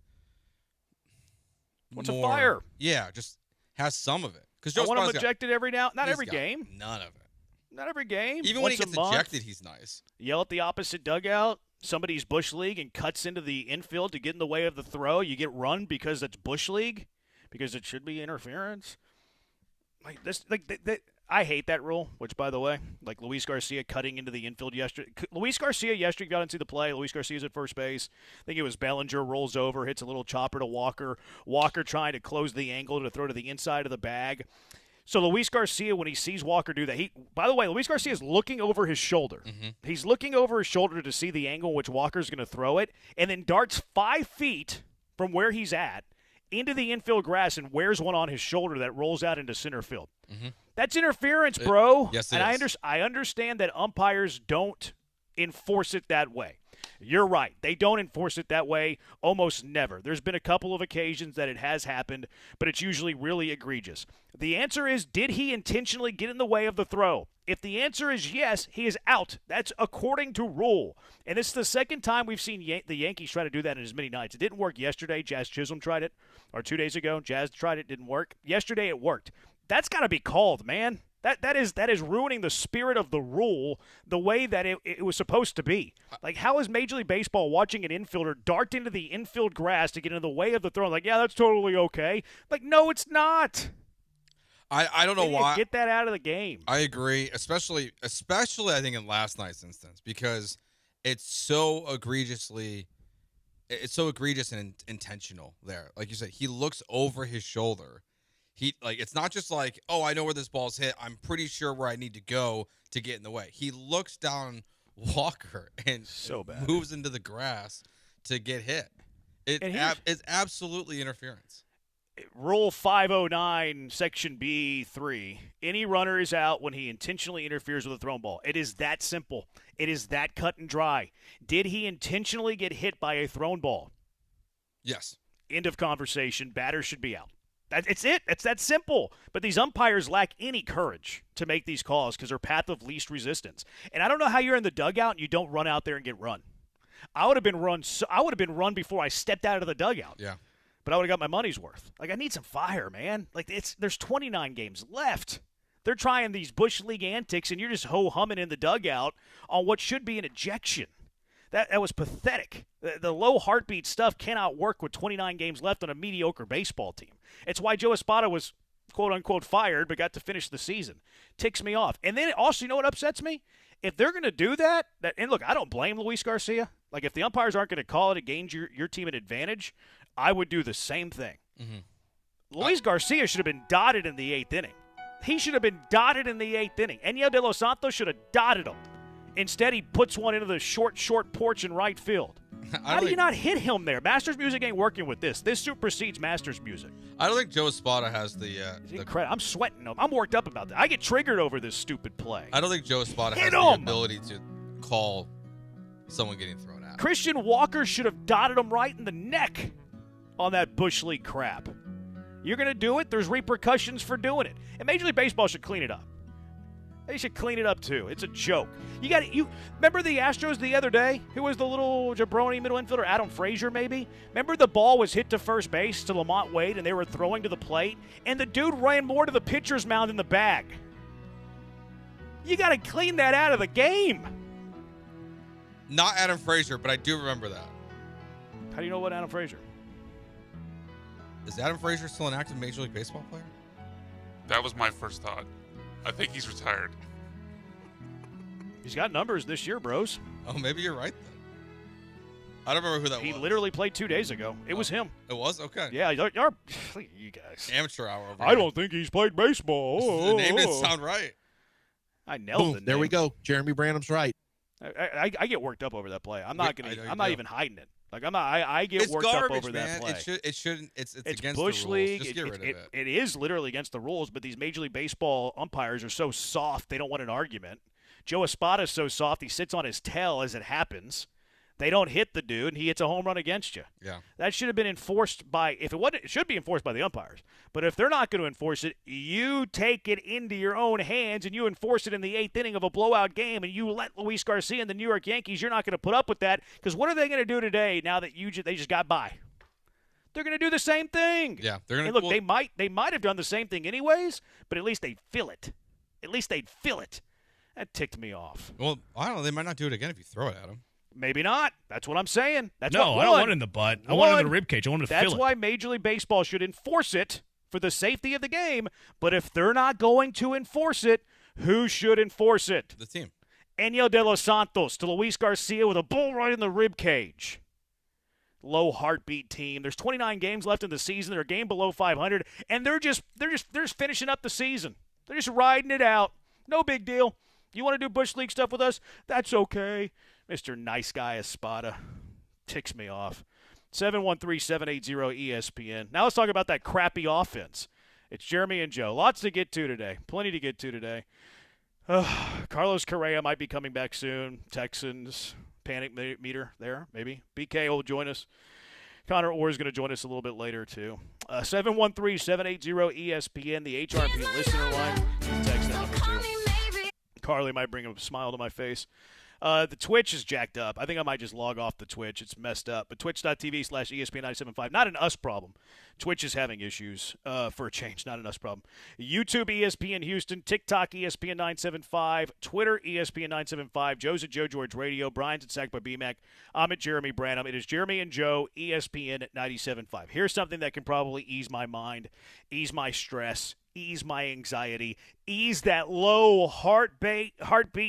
a fire? Yeah, just has some of it. Because I want him ejected every now, not every game. None of it. Not every game. Even when he gets ejected, he's nice. Yell at the opposite dugout. Somebody's Bush League and cuts into the infield to get in the way of the throw. You get run because it's Bush League, because it should be interference. Like this, I hate that rule. Which, by the way, like Luis Garcia cutting into the infield yesterday. Luis Garcia yesterday got into the play. Luis Garcia's at first base. I think it was Bellinger rolls over, hits a little chopper to Walker. Walker trying to close the angle to throw to the inside of the bag. So Luis Garcia, when he sees Walker do that, by the way, Luis Garcia is looking over his shoulder. Mm-hmm. He's looking over his shoulder to see the angle in which Walker's going to throw it, and then darts 5 feet from where he's at into the infield grass and wears one on his shoulder that rolls out into center field. Mm-hmm. That's interference, bro. Yes, and I understand that umpires don't enforce it that way. You're right. They don't enforce it that way almost never. There's been a couple of occasions that it has happened, but it's usually really egregious. The answer is, did he intentionally get in the way of the throw? If the answer is yes, he is out. That's according to rule. And it's the second time we've seen the Yankees try to do that in as many nights. It didn't work yesterday. Jazz Chisholm tried it. Or 2 days ago, Jazz tried it. Didn't work. Yesterday it worked. That's got to be called, man. That is ruining the spirit of the rule the way that it was supposed to be. Like, how is Major League Baseball watching an infielder dart into the infield grass to get in the way of the throw? Like, yeah, that's totally okay. Like, no, it's not. I don't know why. Get that out of the game. I agree, especially I think in last night's instance, because it's so egregious and intentional there. Like you said, he looks over his shoulder. It's not just like, oh, I know where this ball's hit. I'm pretty sure where I need to go to get in the way. He looks down Walker and so bad moves into the grass to get hit. It's absolutely interference. Rule 509, Section B3. Any runner is out when he intentionally interferes with a thrown ball. It is that simple. It is that cut and dry. Did he intentionally get hit by a thrown ball? Yes. End of conversation. Batter should be out. It's it. It's that simple. But these umpires lack any courage to make these calls because they're path of least resistance. And I don't know how you're in the dugout and you don't run out there and get run. I would have been run before I stepped out of the dugout. Yeah. But I would have got my money's worth. Like, I need some fire, man. Like, there's 29 games left. They're trying these Bush League antics, and you're just ho-humming in the dugout on what should be an ejection. That was pathetic. The low heartbeat stuff cannot work with 29 games left on a mediocre baseball team. It's why Joe Espada was, quote-unquote, fired but got to finish the season. Ticks me off. And then also, you know what upsets me? If they're going to do that, and look, I don't blame Luis Garcia. Like, if the umpires aren't going to call it, it gains your team an advantage, I would do the same thing. Mm-hmm. Luis Garcia should have been dotted in the 8th inning. He should have been dotted in the 8th inning. Enyel De Los Santos should have dotted him. Instead, he puts one into the short porch in right field. How do you not hit him there? Masters music ain't working with this. This supersedes Masters music. I don't think Joe Espada has the I'm sweating. I'm worked up about that. I get triggered over this stupid play. I don't think Joe Espada has the ability to call someone getting thrown out. Christian Walker should have dotted him right in the neck on that Bush League crap. You're going to do it, there's repercussions for doing it. And Major League Baseball should clean it up. They should clean it up, too. It's a joke. You remember the Astros the other day? Who was the little jabroni middle infielder? Adam Frazier, maybe? Remember the ball was hit to first base to Lamont Wade, and they were throwing to the plate? And the dude ran more to the pitcher's mound than the bag. You got to clean that out of the game. Not Adam Frazier, but I do remember that. How do you know what Adam Frazier? Is Adam Frazier still an active Major League Baseball player? That was my first thought. I think he's retired. He's got numbers this year, bros. Oh, maybe you're right then. I don't remember who that was. He literally played 2 days ago. It was him. It was? Okay. Yeah, look at you guys. Amateur hour over I don't think he's played baseball. The name didn't sound right. I nailed it. There we go. Jeremy Branham's right. I get worked up over that play. I'm not even hiding it. Like I get worked up over that play. It shouldn't. It's against Bush the rules. League. Just get rid of it. It is literally against the rules, but these Major League Baseball umpires are so soft they don't want an argument. Joe Espada is so soft he sits on his tail as it happens. They don't hit the dude, and he hits a home run against you. Yeah. That should have been enforced by – if it wasn't, it should be enforced by the umpires. But if they're not going to enforce it, you take it into your own hands and you enforce it in the 8th inning of a blowout game, and you let Luis Garcia and the New York Yankees, you're not going to put up with that, because what are they going to do today now that they just got by? They're going to do the same thing. Yeah. They're going to – look, they might have done the same thing anyways, but at least they'd feel it. At least they'd feel it. That ticked me off. Well, I don't know. They might not do it again if you throw it at them. Maybe not. That's what I'm saying. I don't want it in the butt. I want it in the rib cage. I want to feel it. That's why Major League Baseball should enforce it for the safety of the game. But if they're not going to enforce it, who should enforce it? The team. Enyel De Los Santos to Luis Garcia with a bull right in the rib cage. Low heartbeat team. There's 29 games left in the season. They're a game below 500, and they're just finishing up the season. They're just riding it out. No big deal. You want to do Bush League stuff with us? That's okay. Mr. Nice Guy Espada ticks me off. 713-780-ESPN. Now let's talk about that crappy offense. It's Jeremy and Joe. Lots to get to today. Plenty to get to today. Carlos Correa might be coming back soon. Texans panic meter there, maybe. BK will join us. Connor Orr is going to join us a little bit later, too. 713-780-ESPN, the HRP listener line. You can text that number, too. Carly might bring a smile to my face. The Twitch is jacked up. I think I might just log off the Twitch. It's messed up. But twitch.tv/ESPN975. Not an us problem. Twitch is having issues for a change. Not an us problem. YouTube, ESPN Houston. TikTok, ESPN975. Twitter, ESPN975. Joe's at Joe George Radio. Brian's at Sack by BMAC. I'm at Jeremy Branham. It is Jeremy and Joe, ESPN at 97.5. Here's something that can probably ease my mind, ease my stress, ease my anxiety, ease that low heartbeat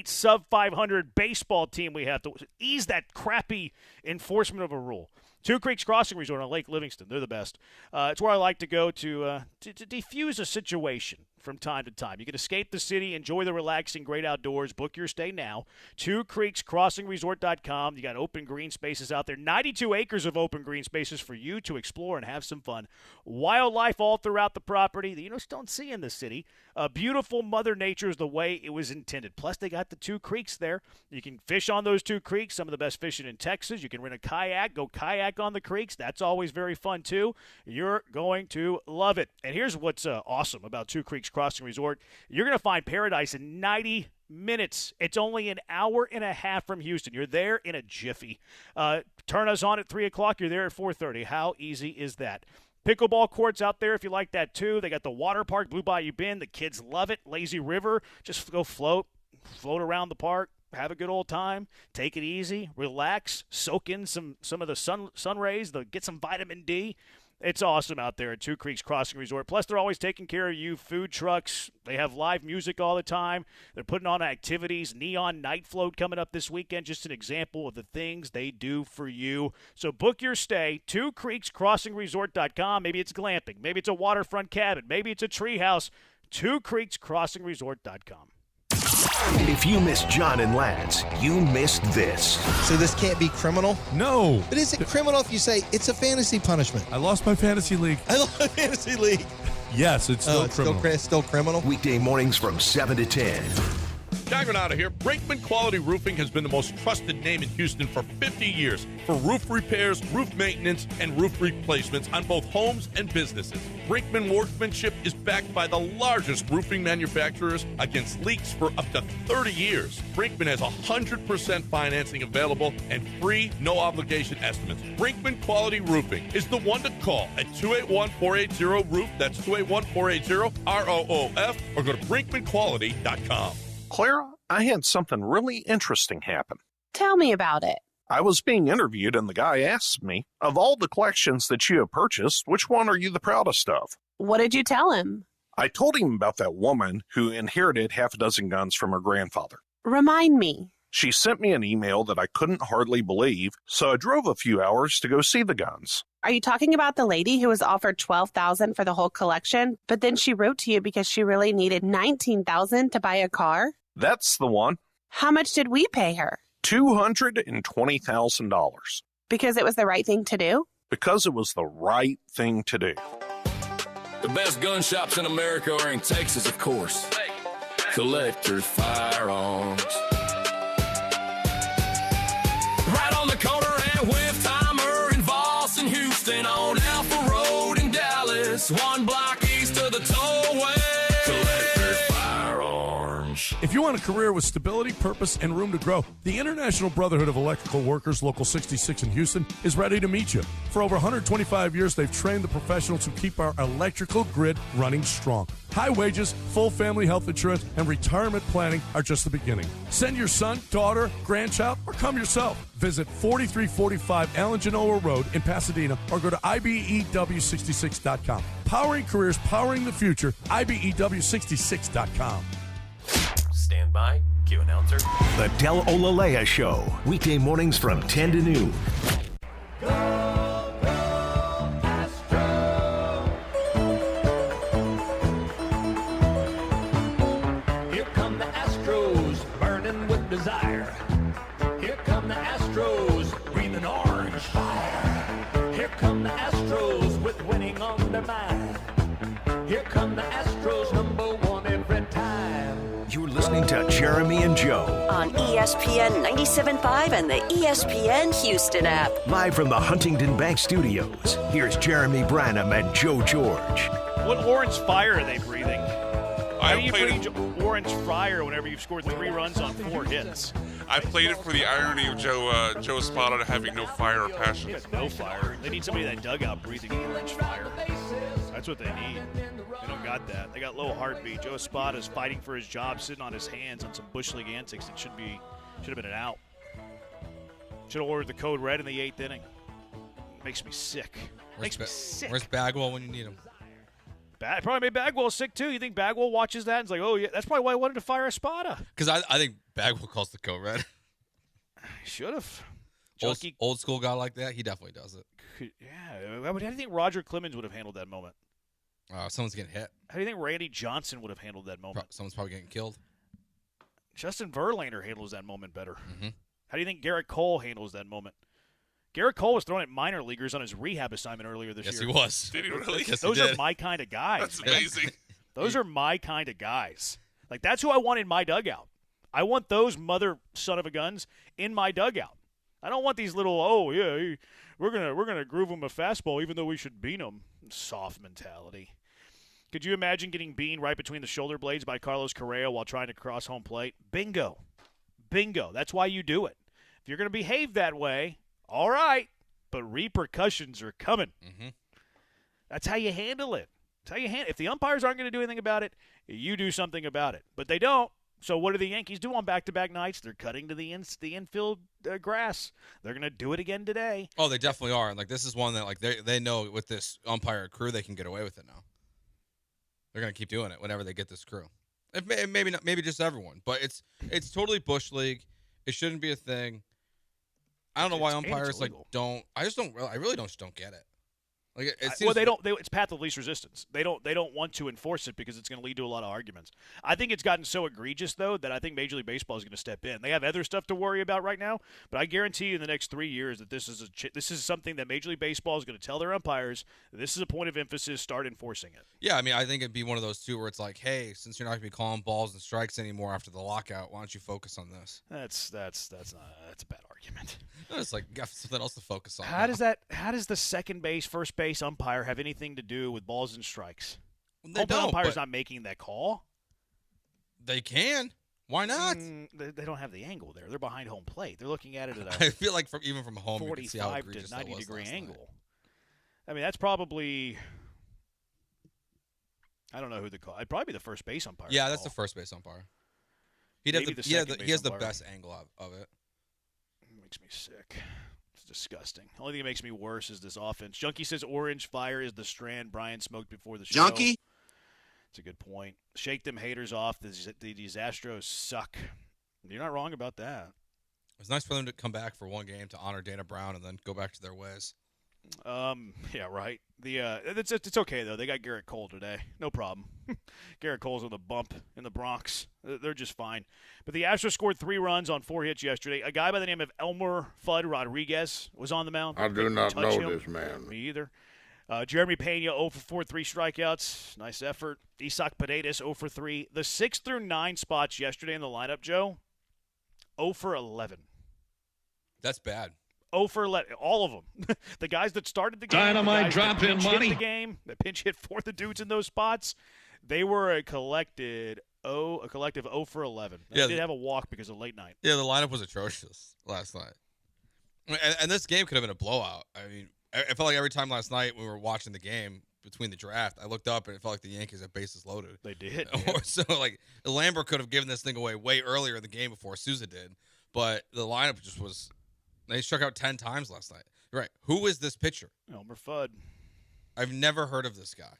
sub 500 baseball team we have to ease that crappy enforcement of a rule. Two Creeks Crossing Resort on Lake Livingston. They're the best. It's where I like to go to defuse a situation from time to time. You can escape the city, enjoy the relaxing great outdoors. Book your stay now. TwoCreeksCrossingResort.com. You got open green spaces out there. 92 acres of open green spaces for you to explore and have some fun. Wildlife all throughout the property that you just don't see in the city. Beautiful Mother Nature is the way it was intended. Plus, they got the two creeks there. You can fish on those two creeks, some of the best fishing in Texas. You can rent a kayak, go kayak on the creeks. That's always very fun, too. You're going to love it. And here's what's awesome about Two Creeks Crossing Resort. You're going to find paradise in 90 minutes. It's only an hour and a half from Houston. You're there in a jiffy. Turn us on at 3 o'clock. You're there at 4:30. How easy is that? Pickleball courts out there if you like that, too. They got the water park, Blue Bayou Bend. The kids love it. Lazy River. Just go float around the park. Have a good old time. Take it easy. Relax. Soak in some of the sun rays. Get some vitamin D. It's awesome out there at Two Creeks Crossing Resort. Plus, they're always taking care of you. Food trucks. They have live music all the time. They're putting on activities. Neon Night Float coming up this weekend. Just an example of the things they do for you. So book your stay. TwoCreeksCrossingResort.com. Maybe it's glamping. Maybe it's a waterfront cabin. Maybe it's a treehouse. TwoCreeksCrossingResort.com. If you missed John and Lance, you missed this. So this can't be criminal? No. But is it criminal if you say it's a fantasy punishment? I lost my fantasy league. I lost my fantasy league. Yes, it's still criminal. Still criminal? Weekday mornings from 7 to 10. Gagranata here. Brinkman Quality Roofing has been the most trusted name in Houston for 50 years for roof repairs, roof maintenance, and roof replacements on both homes and businesses. Brinkman workmanship is backed by the largest roofing manufacturers against leaks for up to 30 years. Brinkman has 100% financing available and free, no-obligation estimates. Brinkman Quality Roofing is the one to call at 281-480-ROOF. That's 281-480-ROOF, or go to brinkmanquality.com. Clara, I had something really interesting happen. Tell me about it. I was being interviewed, and the guy asked me, of all the collections that you have purchased, which one are you the proudest of? What did you tell him? I told him about that woman who inherited half a dozen guns from her grandfather. Remind me. She sent me an email that I couldn't hardly believe, so I drove a few hours to go see the guns. Are you talking about the lady who was offered $12,000 for the whole collection, but then she wrote to you because she really needed $19,000 to buy a car? That's the one. How much did we pay her? $220,000. Because it was the right thing to do? Because it was the right thing to do. The best gun shops in America are in Texas, of course. Collector's Firearms. Right on the corner at Whiff Timer in Voss and Houston on Alpha Road in Dallas. One block east of the tollway. Collector's Firearms. If you want a career with stability, purpose, and room to grow, the International Brotherhood of Electrical Workers, Local 66 in Houston, is ready to meet you. For over 125 years, they've trained the professionals who keep our electrical grid running strong. High wages, full family health insurance, and retirement planning are just the beginning. Send your son, daughter, grandchild, or come yourself. Visit 4345 Allen Genoa Road in Pasadena or go to IBEW66.com. Powering careers, powering the future, IBEW66.com. Stand by. Cue announcer. The Del Olalea Show. Weekday mornings from 10 to noon. Here come the Astros, burning with desire. Here come the Astros, breathing orange fire. Here Here come the Astros, number one every time. You're listening to Jeremy and Joe On ESPN 97.5 and the ESPN Houston app. live from the Huntington Bank Studios. Here's Jeremy Branham and Joe George. What orange fire are they breathing? Why do you played breathe orange fire whenever you've scored 3 runs on 4 hits? I played it for the irony of Joe Espada having no fire or passion. No fire. They need somebody in that dugout breathing orange fire. That's what they need. They don't got that. They got low heartbeat. Joe Espada's fighting for his job, sitting on his hands on some Bush League antics. It should have been an out. Should have ordered the code red in the 8th inning. Makes me sick. Makes me sick. Where's Bagwell when you need him? Probably made Bagwell sick too. You think Bagwell watches that and is like, oh yeah, that's probably why I wanted to fire Espada. Because I think Bagwell calls the code red. Should have. Old school guy like that, he definitely does it. Yeah. How do you think Roger Clemens would have handled that moment? Someone's getting hit. How do you think Randy Johnson would have handled that moment? Someone's probably getting killed. Justin Verlander handles that moment better. Mm-hmm. How do you think Garrett Cole handles that moment? Garrett Cole was thrown at minor leaguers on his rehab assignment earlier this year. Yes, he was. Did he really? Yes, Those he did. are my kind of guys. That's man. amazing. Those are my kind of guys. Like, that's who I want in my dugout. I want those mother son of a guns in my dugout. I don't want these little, we're gonna groove him a fastball even though we should beat him. Soft mentality. Could you imagine getting beaned right between the shoulder blades by Carlos Correa while trying to cross home plate? Bingo. That's why you do it. If you're going to behave that way, all right, but repercussions are coming. Mm-hmm. That's how you handle it. If the umpires aren't going to do anything about it, you do something about it. But they don't. So what do the Yankees do on back-to-back nights? They're cutting to the infield grass. They're going to do it again today. Oh, they definitely are. And this is one that they know with this umpire crew they can get away with it now. They're going to keep doing it whenever they get this crew. Maybe just everyone, but it's totally Bush League. It shouldn't be a thing. I don't know why umpires don't. I really don't get it. It's path of least resistance. They don't want to enforce it because it's going to lead to a lot of arguments. I think it's gotten so egregious though that I think Major League Baseball is going to step in. They have other stuff to worry about right now, but I guarantee you in the next 3 years that this is something that Major League Baseball is going to tell their umpires. This is a point of emphasis. Start enforcing it. Yeah, I mean, I think it'd be one of those two where it's like, hey, since you're not going to be calling balls and strikes anymore after the lockout, why don't you focus on this? That's a bad argument. No, it's like you got something else to focus on. How does the second base, first base umpire have anything to do with balls and strikes? They don't. Umpire's not making that call. They can. Why not? They don't have the angle there. They're behind home plate. They're looking at it at I feel like even from home, 45 you can see to how 90 degree angle. Night. I mean, that's probably. I don't know who the call. It'd probably be the first base umpire. Yeah, that's the first base umpire. He has the best angle of it. Makes me sick. It's disgusting. The only thing that makes me worse is this offense. Junkie says orange fire is the strand Brian smoked before the show. Junkie? That's a good point. Shake them haters off. These Astros suck. You're not wrong about that. It's nice for them to come back for one game to honor Dana Brown and then go back to their ways. Yeah, right. It's okay though. They got Garrett Cole today. No problem. Garrett Cole's on the bump in the Bronx. They're just fine. But the Astros scored 3 runs on 4 hits yesterday. A guy by the name of Elmer Fudd Rodriguez was on the mound. I do not know this man. Me either. Jeremy Pena 0 for 4, 3 strikeouts. Nice effort. Isak Paredes 0 for 3. The 6 through 9 spots yesterday in the lineup, Joe, 0 for 11. That's bad. 0 for 11, all of them. The guys that started the game, Dynamite dropping money. The game, that pinch hit for the dudes in those spots, they were a collective 0 for 11. They did have a walk because of late night. Yeah, the lineup was atrocious last night. And this game could have been a blowout. I mean, I felt like every time last night when we were watching the game between the draft, I looked up and it felt like the Yankees had bases loaded. They did. So, Lambert could have given this thing away way earlier in the game before Souza did. But the lineup just was – they struck out 10 times last night. Right. Who is this pitcher? Elmer Fudd. I've never heard of this guy.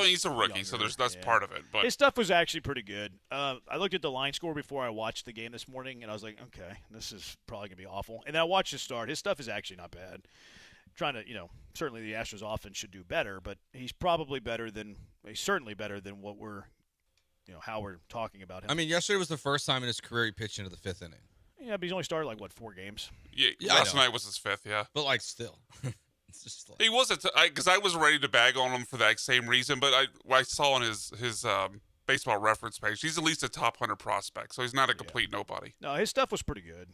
He's a rookie, so that's part of it. But his stuff was actually pretty good. I looked at the line score before I watched the game this morning, and I was like, okay, this is probably going to be awful. And then I watched his start. His stuff is actually not bad. Trying to, certainly the Astros offense should do better, but he's certainly better than what we're, how we're talking about him. I mean, yesterday was the first time in his career he pitched into the 5th inning. Yeah, but he's only started 4 games. Yeah, last night was his 5th, yeah. But still. It's just like, He was because I was ready to bag on him for that same reason, but I saw on his baseball reference page, he's at least a top 100 prospect, so he's not a complete nobody. No, his stuff was pretty good.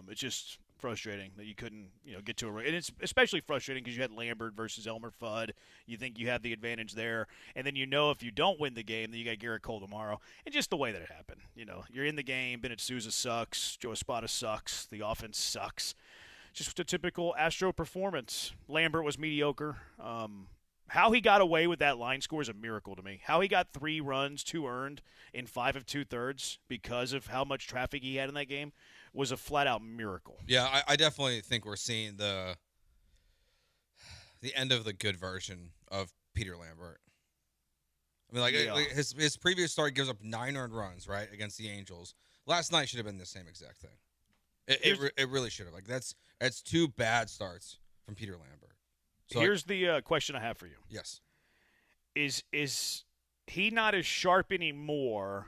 It's just frustrating that you couldn't, get to a. And it's especially frustrating because you had Lambert versus Elmer Fudd. You think you have the advantage there, and then if you don't win the game, then you got Garrett Cole tomorrow. And just the way that it happened, you're in the game. Bennett Sousa sucks. Joe Espada sucks. The offense sucks. Just a typical Astro performance. Lambert was mediocre. How he got away with that line score is a miracle to me. How he got 3 runs, 2 earned in 5 2/3 because of how much traffic he had in that game was a flat-out miracle. Yeah, I definitely think we're seeing the end of the good version of Peter Lambert. I mean, like his previous start gives up 9 earned runs, right, against the Angels. Last night should have been the same exact thing. It really should have. Like that's 2 bad starts from Peter Lambert. So here's the question I have for you. Yes. Is he not as sharp anymore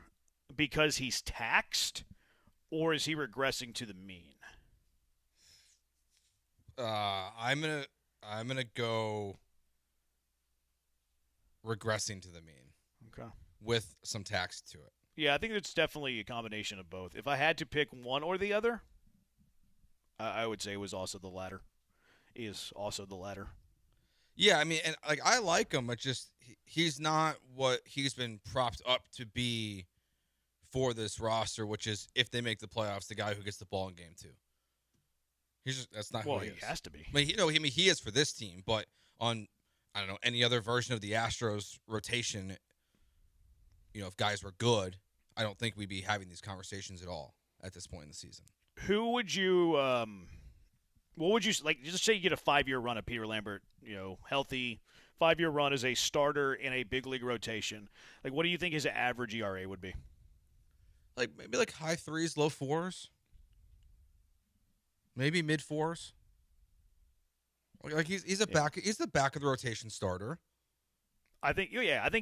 because he's taxed, or is he regressing to the mean? I'm gonna go regressing to the mean. Okay. With some tax to it. Yeah, I think it's definitely a combination of both. If I had to pick one or the other, I would say it was also the latter. Is also the latter. Yeah, I mean, and like I like him, but just he's not what he's been propped up to be for this roster, which is if they make the playoffs, the guy who gets the ball in game 2. That's not who he is. He has to be. I mean, he is for this team, but on any other version of the Astros rotation, if guys were good, I don't think we'd be having these conversations at all at this point in the season. Who would you what would you like? Just say you get a 5-year run of Peter Lambert, healthy 5-year run as a starter in a big league rotation. Like, what do you think his average ERA would be? Like maybe like high 3s, low 4s, maybe mid 4s. Like he's the back of the rotation starter. I think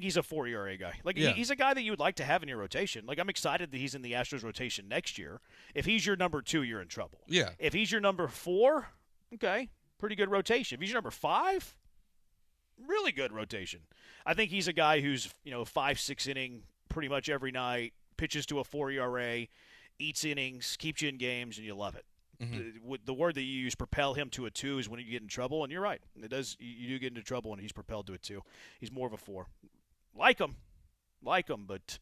he's a 4 ERA guy. Like he's a guy that you would like to have in your rotation. Like I'm excited that he's in the Astros rotation next year. If he's your number 2, you're in trouble. Yeah. If he's your number 4, okay, pretty good rotation. If he's your number 5, really good rotation. I think he's a guy who's 5-6 inning pretty much every night, pitches to a 4 ERA, eats innings, keeps you in games, and you love it. Mm-hmm. The word that you use, propel him to a 2, is when you get in trouble, and you're right. It does. You do get into trouble, and he's propelled to a 2. He's more of a 4. Like him, but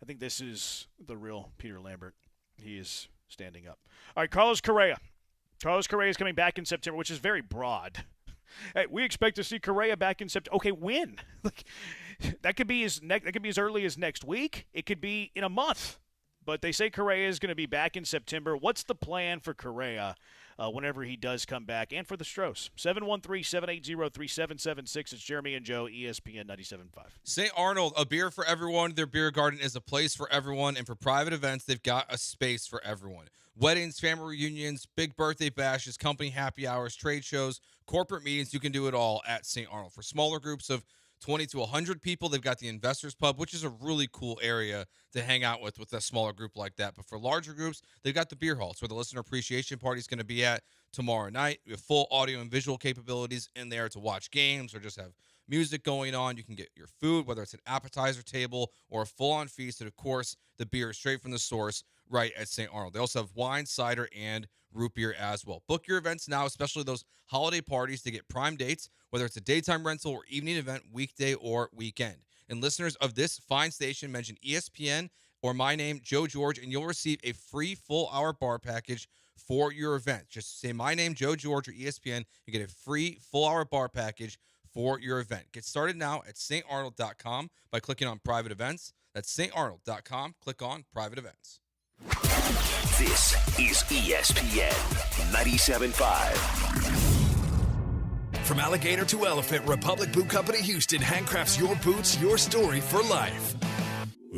I think this is the real Peter Lambert. He is standing up. All right, Carlos Correa. Carlos Correa is coming back in September, which is very broad. Hey, we expect to see Correa back in September. Okay, when? That could be as early as next week. It could be in a month. But they say Correa is going to be back in September. What's the plan for Correa whenever he does come back? And for the Stros. 713-780-3776. It's Jeremy and Joe, ESPN 97.5. St. Arnold, a beer for everyone. Their beer garden is a place for everyone. And for private events, they've got a space for everyone. Weddings, family reunions, big birthday bashes, company happy hours, trade shows, corporate meetings. You can do it all at St. Arnold. For smaller groups of 20 to 100 people, they've got the Investors Pub, which is a really cool area to hang out with a smaller group like that. But for larger groups, they've got the Beer Hall. It's where the listener appreciation party is going to be at tomorrow night. We have full audio and visual capabilities in there to watch games or just have music going on. You can get your food, whether it's an appetizer table or a full-on feast. And, of course, the beer is straight from the source right at St. Arnold. They also have wine, cider, and root beer as well. Book your events now, especially those holiday parties, to get prime dates, whether it's a daytime rental or evening event, weekday or weekend. And listeners of this fine station, mention ESPN or my name, Joe George, and you'll receive a free full-hour bar package for your event. Just say my name, Joe George, or ESPN. You get a free full-hour bar package for your event. Get started now at starnold.com by clicking on private events. That's starnold.com. Click on private events. This is ESPN 97.5. From alligator to elephant, Republic Boot Company Houston handcrafts your boots, your story for life.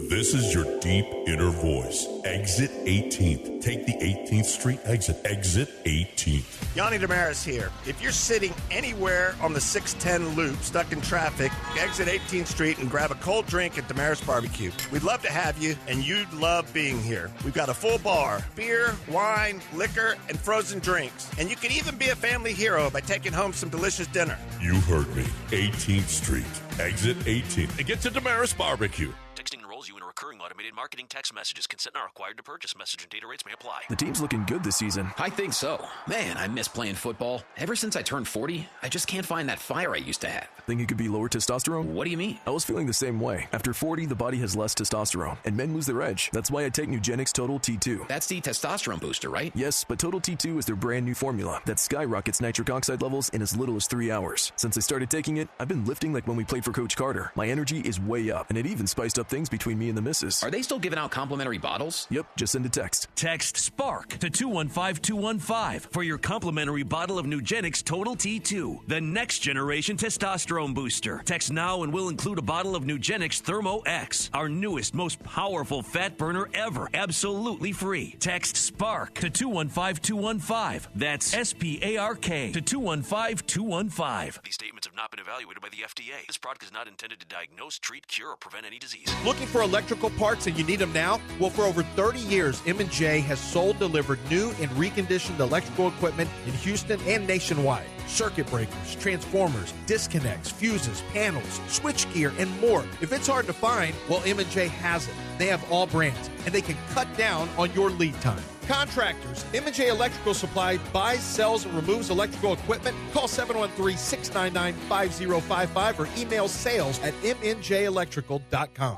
This is your deep inner voice. Exit 18th. Take the 18th Street exit. Exit 18th. Yanni Damaris here. If you're sitting anywhere on the 610 loop, stuck in traffic, exit 18th Street and grab a cold drink at Damaris Barbecue. We'd love to have you, and you'd love being here. We've got a full bar, beer, wine, liquor, and frozen drinks. And you can even be a family hero by taking home some delicious dinner. You heard me. 18th Street. Exit 18th. And get to Damaris Barbecue. Texting enrolls you in a recurring automated marketing text messages. Consent not required to purchase. Message and data rates may apply. The team's looking good this season. I think so. Man, I miss playing football. Ever since I turned 40, I just can't find that fire I used to have. Think it could be lower testosterone? What do you mean? I was feeling the same way. After 40, the body has less testosterone, and men lose their edge. That's why I take Nugenix Total T2. That's the testosterone booster, right? Yes, but Total T2 is their brand new formula that skyrockets nitric oxide levels in as little as 3 hours. Since I started taking it, I've been lifting like when we played for Coach Carter. My energy is way up, and it even spiced up things between me and the missus. Are they still giving out complimentary bottles? Yep, just send a text. Text SPARK to 215215 for your complimentary bottle of Nugenix Total T2, the next generation testosterone booster. Text now and we'll include a bottle of Nugenix Thermo X, our newest, most powerful fat burner ever, absolutely free. Text SPARK to 215215. That's SPARK to 215215. These statements have not been evaluated by the FDA. This product is not intended to diagnose, treat, cure, or prevent any disease. Looking for electrical parts and you need them now? Well, for over 30 years, M&J has sold, delivered new and reconditioned electrical equipment in Houston and nationwide. Circuit breakers, transformers, disconnects, fuses, panels, switchgear, and more. If it's hard to find, well, M&J has it. They have all brands, and they can cut down on your lead time. Contractors, M&J Electrical Supply buys, sells, and removes electrical equipment. Call 713-699-5055 or email sales@mnjelectrical.com.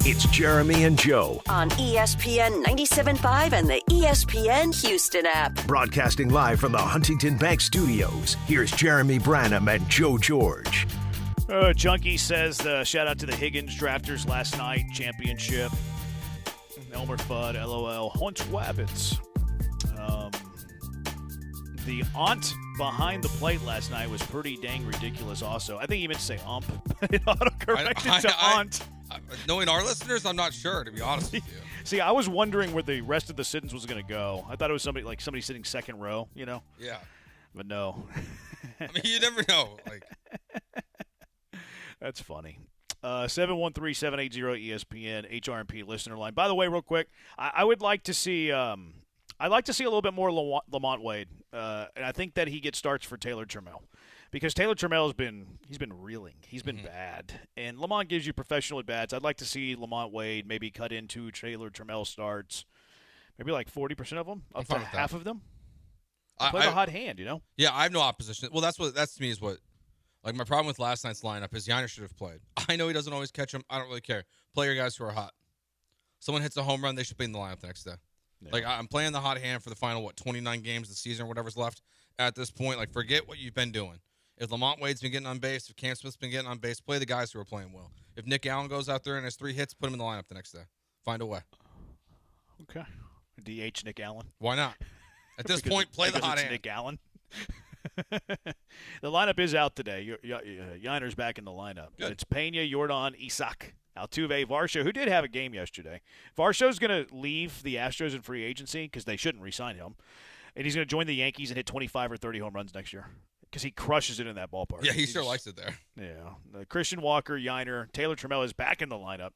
It's Jeremy and Joe. On ESPN 97.5 and the ESPN Houston app. Broadcasting live from the Huntington Bank Studios. Here's Jeremy Branham and Joe George. Junkie says, shout out to the Higgins drafters last night. Championship. Elmer Fudd, LOL. Hunt Wabbits. The aunt behind the plate last night was pretty dang ridiculous also. I think he meant to say ump. It autocorrected to aunt. Knowing our listeners, I'm not sure, to be honest with you. See, I was wondering where the rest of the sentence was going to go. I thought it was somebody sitting second row, you know? Yeah. But no. I mean, you never know. That's funny. 713-780-ESPN, HRMP listener line. By the way, real quick, I would like to see I'd like to see a little bit more Lamont Wade. And I think that he gets starts for Taylor Trammell. Because Taylor Trammell has been reeling. He's been bad. And Lamont gives you professional at-bats. I'd like to see Lamont Wade maybe cut into Taylor Trammell starts. Maybe like 40% of them. Up to half of them. Play the hot hand, you know? Yeah, I have no opposition. Well, that's to me is what, like, my problem with last night's lineup is Yanner should have played. I know he doesn't always catch them. I don't really care. Play your guys who are hot. Someone hits a home run, they should be in the lineup the next day. Yeah. Like, I'm playing the hot hand for the final, 29 games of the season or whatever's left at this point. Like, forget what you've been doing. If Lamont Wade's been getting on base, if Cam Smith's been getting on base, play the guys who are playing well. If Nick Allen goes out there and has 3 hits, put him in the lineup the next day. Find a way. Okay. DH Nick Allen. Why not? At this point, play the hot hand. Nick Allen. The lineup is out today. Yiner's back in the lineup. Good. It's Pena, Jordan, Isak, Altuve, Varsho, who did have a game yesterday. Varsho's going to leave the Astros in free agency because they shouldn't re-sign him. And he's going to join the Yankees and hit 25 or 30 home runs next year. Because he crushes it in that ballpark. Yeah, he sure likes it there. Yeah. Christian Walker, Yiner, Taylor Trammell is back in the lineup.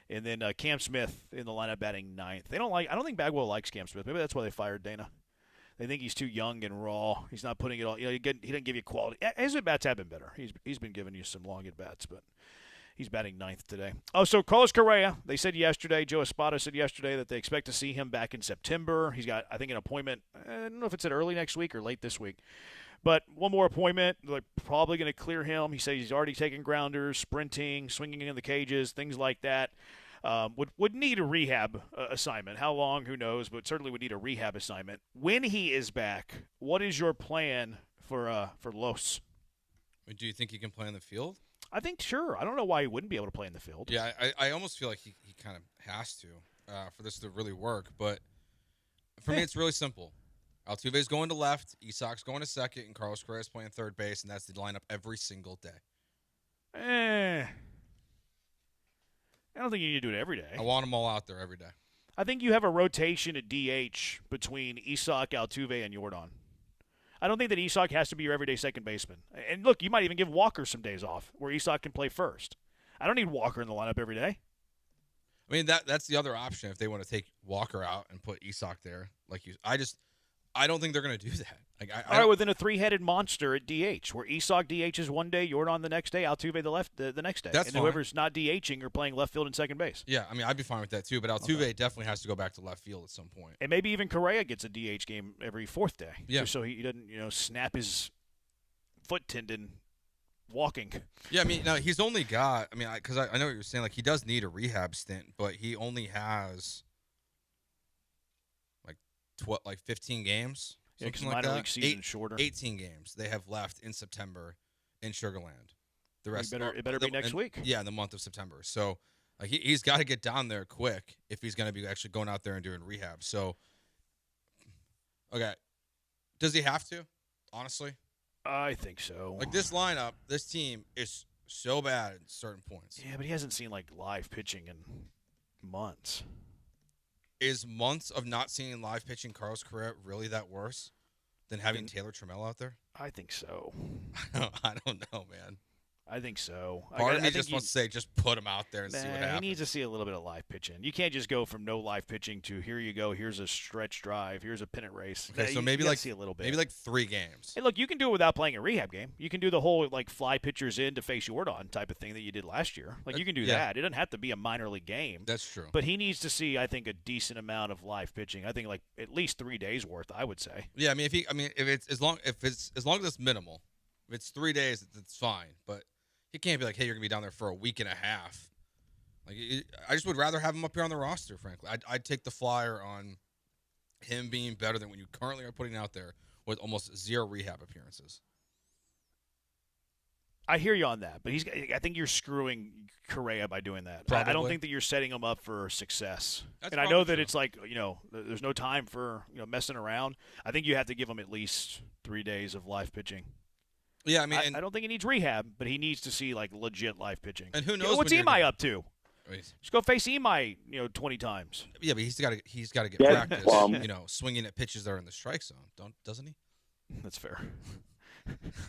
And then Cam Smith in the lineup batting 9th. I don't think Bagwell likes Cam Smith. Maybe that's why they fired Dana. They think he's too young and raw. He's not putting it all. He doesn't give you quality. His at-bats have been better. He's been giving you some long at-bats, but he's batting 9th today. Oh, so Carlos Correa, they said yesterday, Joe Espada said yesterday that they expect to see him back in September. He's got, I think, an appointment. I don't know if it's at early next week or late this week. But one more appointment, they're probably going to clear him. He says he's already taking grounders, sprinting, swinging in the cages, things like that. Would need a rehab assignment. How long, who knows, but certainly would need a rehab assignment. When he is back, what is your plan for Los? Do you think he can play in the field? I think sure. I don't know why he wouldn't be able to play in the field. Yeah, I almost feel like he kind of has to for this to really work. But for me, it's really simple. Altuve's going to left, Isak's going to second, and Carlos Correa's playing third base, and that's the lineup every single day. I don't think you need to do it every day. I want them all out there every day. I think you have a rotation at DH between Isak, Altuve, and Jordan. I don't think that Isak has to be your everyday second baseman. And look, you might even give Walker some days off where Isak can play first. I don't need Walker in the lineup every day. I mean, that's the other option if they want to take Walker out and put Isak there. I don't think they're going to do that. All right, within a three-headed monster at DH, where Isak DHs one day, Jordan the next day, Altuve the next day. That's and fine. Whoever's not DHing or playing left field and second base. Yeah, I mean, I'd be fine with that too, but Altuve definitely has to go back to left field at some point. And maybe even Correa gets a DH game every fourth day. Yeah. Just so he doesn't, snap his foot tendon walking. Yeah, I mean, now he's only got, because I know what you're saying, like he does need a rehab stint, but he only has like 15 games. Yeah, because like minor that. league season shorter. 18 games they have left in September in Sugarland. The rest it better be next week. Yeah, in the month of September. So he's got to get down there quick if he's going to be actually going out there and doing rehab. So, okay, does he have to? Honestly, I think so. Like this lineup, this team is so bad at certain points. Yeah, but he hasn't seen live pitching in months. Is months of not seeing live pitching Carlos Correa really that worse than having Taylor Trammell out there? I think so. I don't know, man. I think so. Part of me just wants to say, just put him out there and see what happens. He needs to see a little bit of live pitching. You can't just go from no live pitching to here you go. Here's a stretch drive. Here's a pennant race. Okay, so maybe see a little bit. Maybe 3 games. Hey, look, you can do it without playing a rehab game. You can do the whole fly pitchers in to face Jordan type of thing that you did last year. You can do that. It doesn't have to be a minor league game. That's true. But he needs to see, I think, a decent amount of live pitching. I think at least 3 days worth. I would say. Yeah, if it's as long as it's minimal, if it's 3 days, it's fine. But he can't be like, hey, you're going to be down there for a week and a half. I just would rather have him up here on the roster, frankly. I'd take the flyer on him being better than what you currently are putting out there with almost 0 rehab appearances. I hear you on that, but I think you're screwing Correa by doing that. I don't think that you're setting him up for success. And I know that it's there's no time for messing around. I think you have to give him at least 3 days of live pitching. Yeah, I don't think he needs rehab, but he needs to see legit live pitching. And who knows what's Imai up to? Just go face Imai, 20 times. Yeah, but he's got to get practice, swinging at pitches that are in the strike zone, doesn't he? That's fair.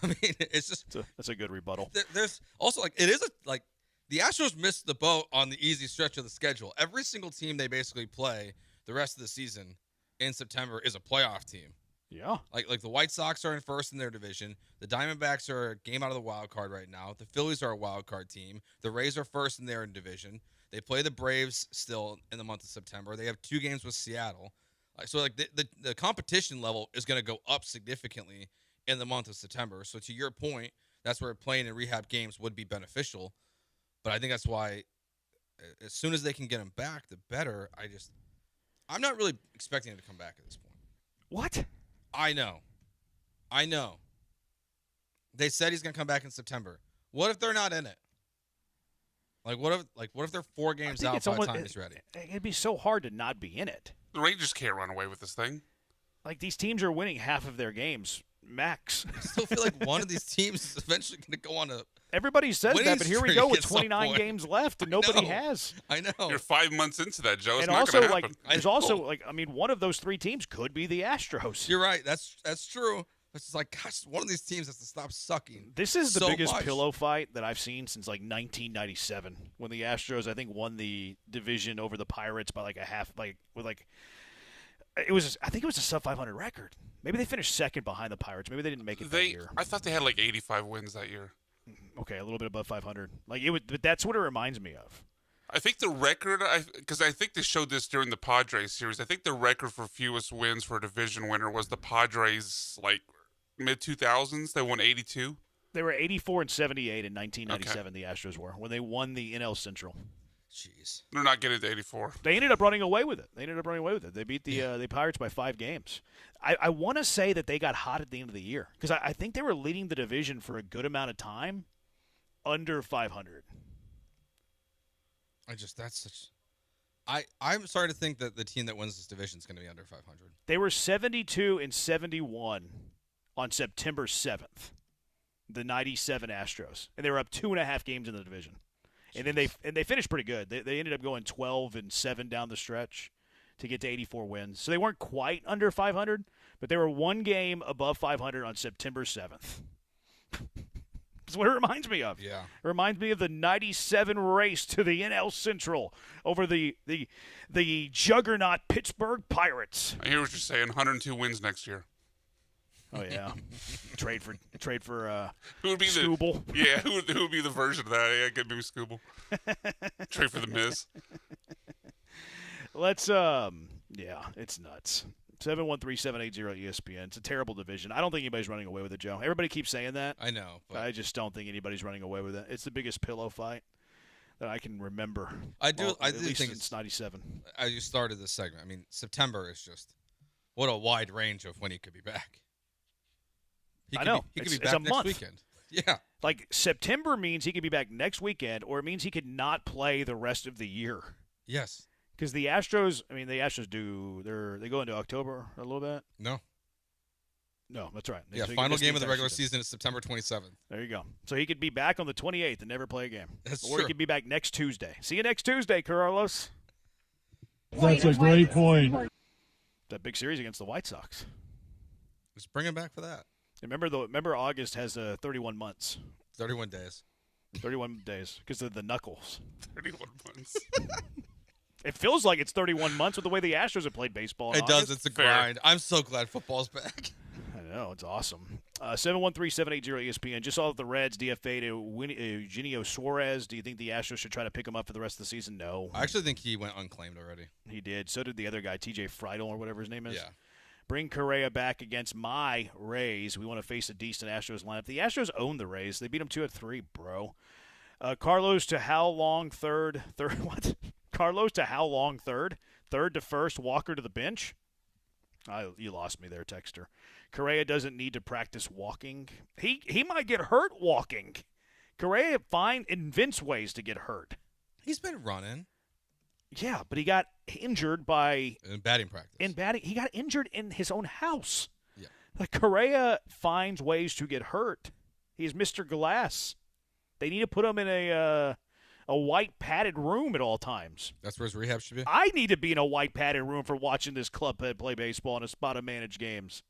It's just that's a good rebuttal. There's also the Astros missed the boat on the easy stretch of the schedule. Every single team they basically play the rest of the season in September is a playoff team. Yeah. Like the White Sox are in first in their division. The Diamondbacks are a game out of the wild card right now. The Phillies are a wild card team. The Rays are first in their division. They play the Braves still in the month of September. They have 2 games with Seattle. So the competition level is going to go up significantly in the month of September. So to your point, that's where playing in rehab games would be beneficial. But I think that's why as soon as they can get him back, the better. I'm not really expecting him to come back at this point. What? I know. They said he's going to come back in September. What if they're not in it? What if they're 4 games out by the time he's ready? It'd be so hard to not be in it. The Rangers can't run away with this thing. These teams are winning half of their games, max. I still feel like one of these teams is eventually going to go on a Everybody says that, but here we go with 29 games left, and nobody has. I know. You're 5 months into that, Joe. It's and not also, going to happen. there's also one of those 3 teams could be the Astros. You're right. That's true. It's just gosh, one of these teams has to stop sucking. This is the biggest pillow fight that I've seen since 1997, when the Astros, I think, won the division over the Pirates by a half, I think it was a sub 500 record. Maybe they finished second behind the Pirates. Maybe they didn't make it that year. I thought they had 85 wins that year. Okay, a little bit above 500. But that's what it reminds me of. I think the record, because I think they showed this during the Padres series. I think the record for fewest wins for a division winner was the Padres, mid 2000s. They won 82. They were 84 and 78 in 1997. Okay. The Astros were when they won the NL Central. Jeez, they're not getting to 84. They ended up running away with it. They beat the Pirates by 5 games. I want to say that they got hot at the end of the year because I think they were leading the division for a good amount of time under 500. I'm sorry to think that the team that wins this division is going to be under 500. They were 72-71 on September 7th, the 97 Astros, and they were up 2.5 games in the division. And then they finished pretty good. They ended up going 12-7 down the stretch to get to 84 wins. So they weren't quite under 500, but they were one game above 500 on September 7th. That's what it reminds me of. Yeah. It reminds me of the 97 race to the NL Central over the juggernaut Pittsburgh Pirates. I hear what you're saying. 102 wins next year. Oh yeah. trade for who would be Scooble. Who would be the version of that? Yeah, get maybe Scooble. Trade for the Miz. Let's it's nuts. 713-780-ESPN. It's a terrible division. I don't think anybody's running away with it, Joe. Everybody keeps saying that. I know. But I just don't think anybody's running away with it. It's the biggest pillow fight that I can remember. I do Least think since 97. As you started this segment, I mean, September is just what a wide range of when he could be back. I know. He could It's be back a next month. weekend. Yeah. Like September means he could be back next weekend, or it means he could not play the rest of the year. Yes. Because the Astros they go into October a little bit. No, that's right. Yeah, So final game of the regular season is September 27th. There you go. So he could be back on the 28th and never play a game. That's or true. he could be back next Tuesday. See you next Tuesday, Carlos. That's a great point. That big series against the White Sox. Just bring him back for that. Remember August has 31 months. 31 days. 31 days because of the knuckles. 31 months. It feels like it's 31 months with the way the Astros have played baseball. It does. It's a grind. I'm so glad football's back. I know. It's awesome. 713-780-ESPN. Just saw that the Reds DFA'd Eugenio Suarez. Do you think the Astros should try to pick him up for the rest of the season? No. I actually think he went unclaimed already. He did. So did the other guy, TJ Friedel or whatever his name is. Yeah. Bring Correa back against my Rays. We want to face a decent Astros lineup. The Astros own the Rays. They beat them 2-3, bro. Carlos to how long third what? Carlos to how long third? Third to first, Walker to the bench? You lost me there, Texter. Correa doesn't need to practice walking. He might get hurt walking. Correa invents ways to get hurt. He's been running. Yeah, but he got injured in batting practice. He got injured in his own house. Yeah. Like Correa finds ways to get hurt. He's Mr. Glass. They need to put him in a white padded room at all times. That's where his rehab should be? I need to be in a white padded room for watching this club play baseball in a spot of managed games.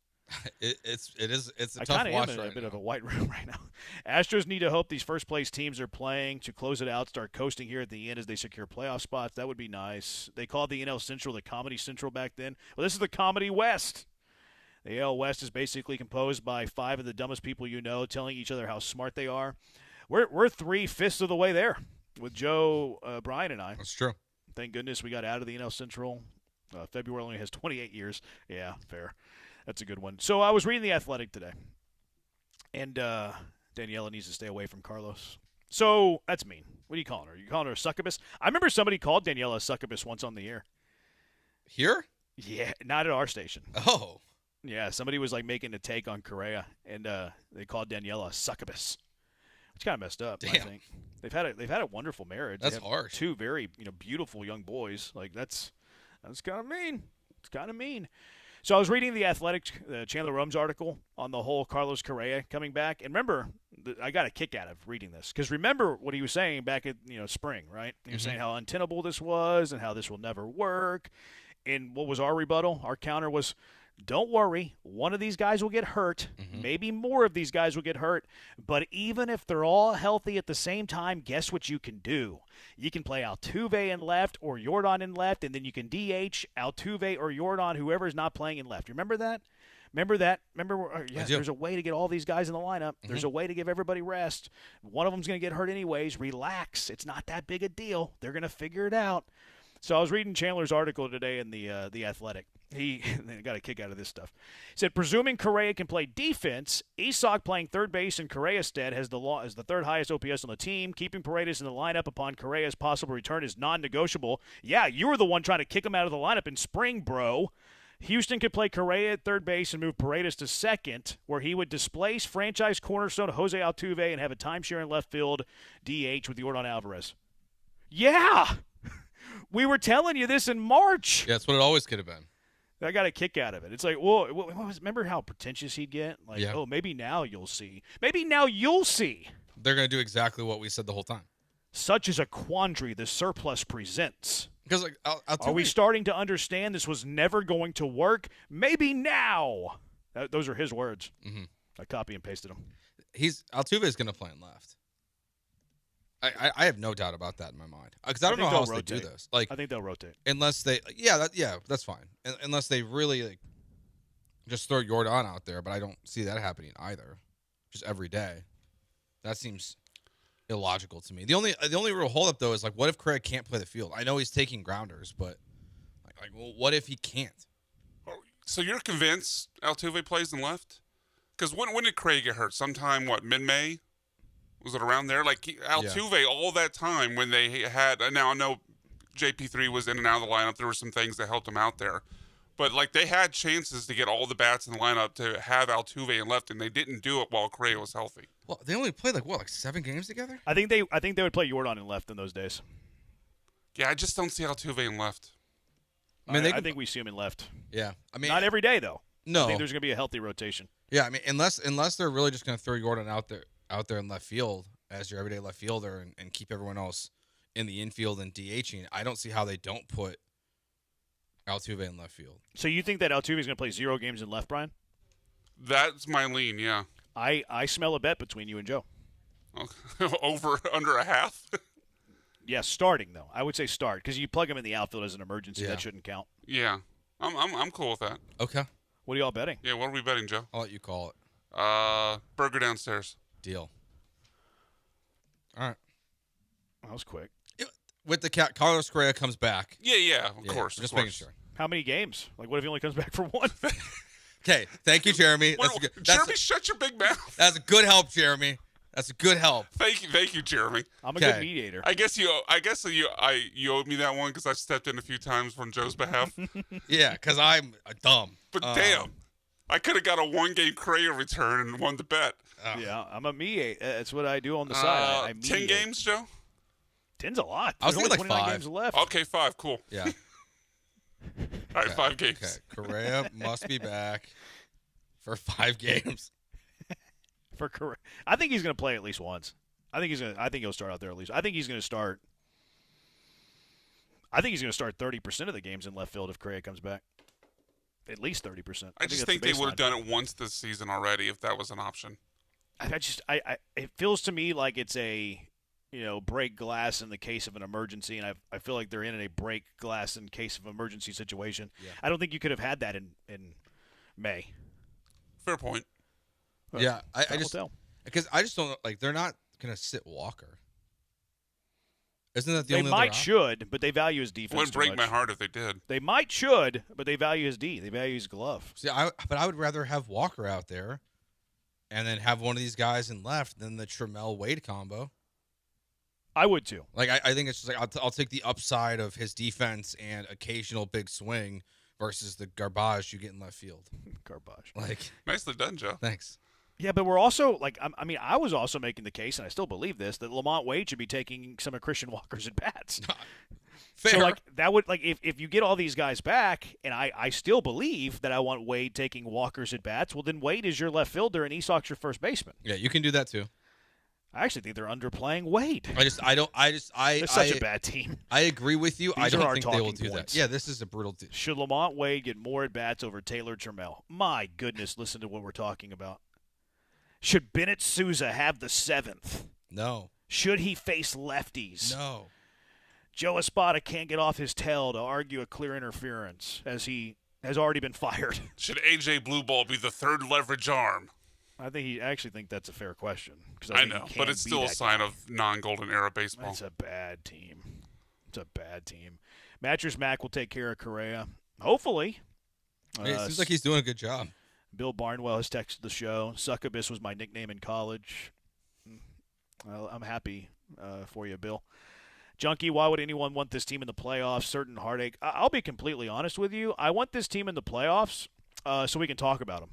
It's a I tough kind of watch am in right a bit now. of a white room right now. Astros need to hope these first place teams are playing to close it out, start coasting here at the end as they secure playoff spots. That would be nice. They called the NL Central the Comedy Central back then. Well, this is the Comedy West. The AL West is basically composed by 5 of the dumbest people you know telling each other how smart they are. We're 3/5 of the way there with Joe, Brian, and I. That's true. Thank goodness we got out of the NL Central. February only has 28 years. Yeah, fair. That's a good one. So I was reading The Athletic today, and Daniela needs to stay away from Carlos. So that's mean. What are you calling her? Are you calling her a succubus? I remember somebody called Daniela a succubus once on the air. Here? Yeah, not at our station. Oh. Yeah, somebody was like making a take on Correa, and they called Daniela a succubus. It's kind of messed up. Damn. I think they've had a wonderful marriage. That's They have harsh. 2 very beautiful young boys. Like that's kind of mean. It's kind of mean. So I was reading the Athletic Chandler Rums article on the whole Carlos Correa coming back, and remember, I got a kick out of reading this because remember what he was saying back at spring, right? He was saying how untenable this was and how this will never work. And what was our rebuttal? Our counter was, don't worry, one of these guys will get hurt. Maybe more of these guys will get hurt. But even if they're all healthy at the same time, guess what you can do? You can play Altuve in left or Yordan in left, and then you can DH Altuve or Yordan, whoever's not playing in left. Remember that? There's a way to get all these guys in the lineup. There's a way to give everybody rest. One of them's going to get hurt anyways. Relax. It's not that big a deal. They're going to figure it out. So I was reading Chandler's article today in the Athletic. He got a kick out of this stuff. He said, presuming Correa can play defense, Isak playing third base in Correa's stead has the third highest OPS on the team. Keeping Paredes in the lineup upon Correa's possible return is non-negotiable. Yeah, you were the one trying to kick him out of the lineup in spring, bro. Houston could play Correa at third base and move Paredes to second, where he would displace franchise cornerstone Jose Altuve and have a timeshare in left field DH with Yordan Alvarez. Yeah! We were telling you this in March. Yeah, that's what it always could have been. I got a kick out of it. It's like, well, remember how pretentious he'd get? Like, Yeah. oh, maybe now you'll see. Maybe now you'll see. They're going to do exactly what we said the whole time. Such is a quandary the surplus presents. Because like, Are we starting to understand this was never going to work? Maybe now. Those are his words. Mm-hmm. I copy and pasted them. Altuve is going to play in left. I have no doubt about that in my mind. Because I don't know how else they do this. Like, I think they'll rotate. Unless they, that's fine. Unless they really just throw Yordan out there, but I don't see that happening either. Just every day. That seems illogical to me. The only real holdup though is like, what if Craig can't play the field? I know he's taking grounders, but well, what if he can't? So you're convinced Altuve plays in left? Because when did Craig get hurt? Sometime mid-May? Was it around there? Like Altuve, all that time when they had. Now I know JP3 was in and out of the lineup. There were some things that helped him out there, but like they had chances to get all the bats in the lineup to have Altuve in left, and they didn't do it while Correa was healthy. Well, they only played like 7 games together. I think they would play Yordan in left in those days. Yeah, I just don't see Altuve in left. I think we see him in left. Yeah, I mean not every day though. No, I think there's going to be a healthy rotation. Yeah, I mean unless they're really just going to throw Yordan out there in left field as your everyday left fielder and keep everyone else in the infield and DHing, I don't see how they don't put Altuve in left field. So you think that Altuve is going to play 0 games in left, Brian? That's my lean, yeah. I smell a bet between you and Joe. Over under a half? Yeah, starting though. I would say start because you plug him in the outfield as an emergency. Yeah. That shouldn't count. Yeah, I'm cool with that. Okay. What are y'all betting? Yeah, what are we betting, Joe? I'll let you call it. Burger downstairs. Deal. All right. That was quick. With the Carlos Correa comes back. Yeah, of course. Just of course. making sure. How many games? Like, what if he only comes back for one? Okay, thank you, Jeremy. Jeremy, shut your big mouth. That's a good help, Jeremy. That's a good help. Thank you, Jeremy. I'm a good mediator. I guess you owed me that one because I stepped in a few times on Joe's behalf. Yeah, because I'm dumb. But damn, I could have got a 1-game Correa return and won the bet. Yeah, I'm a mediator. That's what I do on the side. I 10 games, Joe? 10's a lot. I was There's thinking only like 29 5. games left. Okay, 5. Cool. Yeah. All right, 5 games. Okay. Correa must be back for 5 games. For Correa, I think he's going to play at least once. I think he'll start out there at least. I think he's going to start 30% of the games in left field if Correa comes back. At least 30%. I just think they would have done it once this season already if that was an option. It feels to me like it's a, break glass in the case of an emergency, and I feel like they're in a break glass in case of emergency situation. Yeah. I don't think you could have had that in May. Fair point. But yeah, I just don't like they're not gonna sit Walker. Isn't that the they only? They might other should, but they value his defense. Wouldn't break my heart if they did. They might should, but they value his D. They value his glove. See, but I would rather have Walker out there, and then have one of these guys in left than the Trammell Wade combo. I would too. Like I think it's just like I'll take the upside of his defense and occasional big swing versus the garbage you get in left field. Garbage. Like nicely done, Joe. Thanks. Yeah, but we're also like I was also making the case, and I still believe this, that Lamont Wade should be taking some of Christian Walker's at bats. Fair. So like that would if you get all these guys back, and I still believe that I want Wade taking Walker's at bats. Well, then Wade is your left fielder, and Esau's your first baseman. Yeah, you can do that too. I actually think they're underplaying Wade. They're such a bad team. I agree with you. I don't think they will do points. that. Yeah, this is a brutal. Should Lamont Wade get more at bats over Taylor Trammell? My goodness, listen to what we're talking about. Should Bennett Sousa have the 7th? No. Should he face lefties? No. Joe Espada can't get off his tail to argue a clear interference, as he has already been fired. Should A.J. Blueball be the third leverage arm? I actually think that's a fair question. I know, but it's still a sign of non-golden era baseball. It's a bad team. Mattress Mac will take care of Correa. Hopefully. It seems like he's doing a good job. Bill Barnwell has texted the show. Succubus was my nickname in college. Well, I'm happy for you, Bill. Junkie, why would anyone want this team in the playoffs? Certain heartache. I'll be completely honest with you. I want this team in the playoffs so we can talk about them.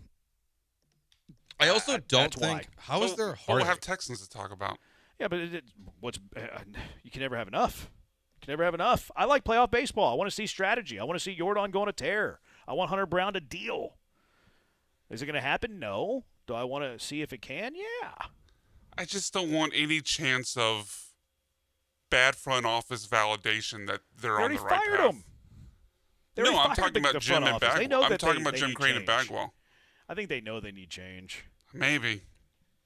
I also don't that's think. why. How is there We'll heartache? have Texans to talk about. Yeah, but you can never have enough. You can never have enough. I like playoff baseball. I want to see strategy. I want to see Jordan going to tear. I want Hunter Brown to deal. Is it going to happen? No. Do I want to see if it can? Yeah. I just don't want any chance of bad front office validation that they're on the right fired path. him. No, I'm talking about the Jim front and office. They Bagwell. know I'm that talking about they Jim need Crane and change. Bagwell. I think they know they need change. Maybe.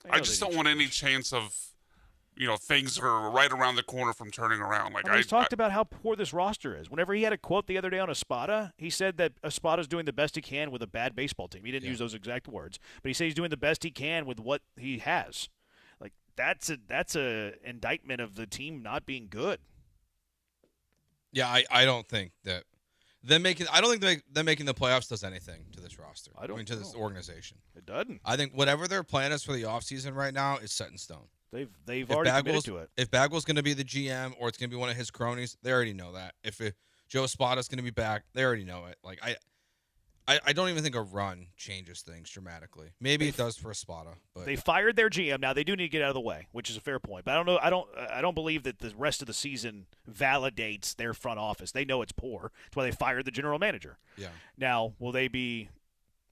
They I know just they don't need want any chance of, things are right around the corner from turning around. Like he's talked about how poor this roster is. Whenever he had a quote the other day on Espada, he said that Espada's doing the best he can with a bad baseball team. He didn't use those exact words, but he said he's doing the best he can with what he has. Like that's a indictment of the team not being good. Yeah, I don't think that them making. I don't think them making the playoffs does anything to this roster. I mean, to this organization. It doesn't. I think whatever their plan is for the offseason right now is set in stone. They've already committed to it. If Bagwell's going to be the GM or it's going to be one of his cronies, they already know that. If Joe Espada's going to be back, they already know it. Like I don't even think a run changes things dramatically. Maybe it does for Espada, but they fired their GM. Now they do need to get out of the way, which is a fair point. But I don't believe that the rest of the season validates their front office. They know it's poor. That's why they fired the general manager. Yeah. Now, will they be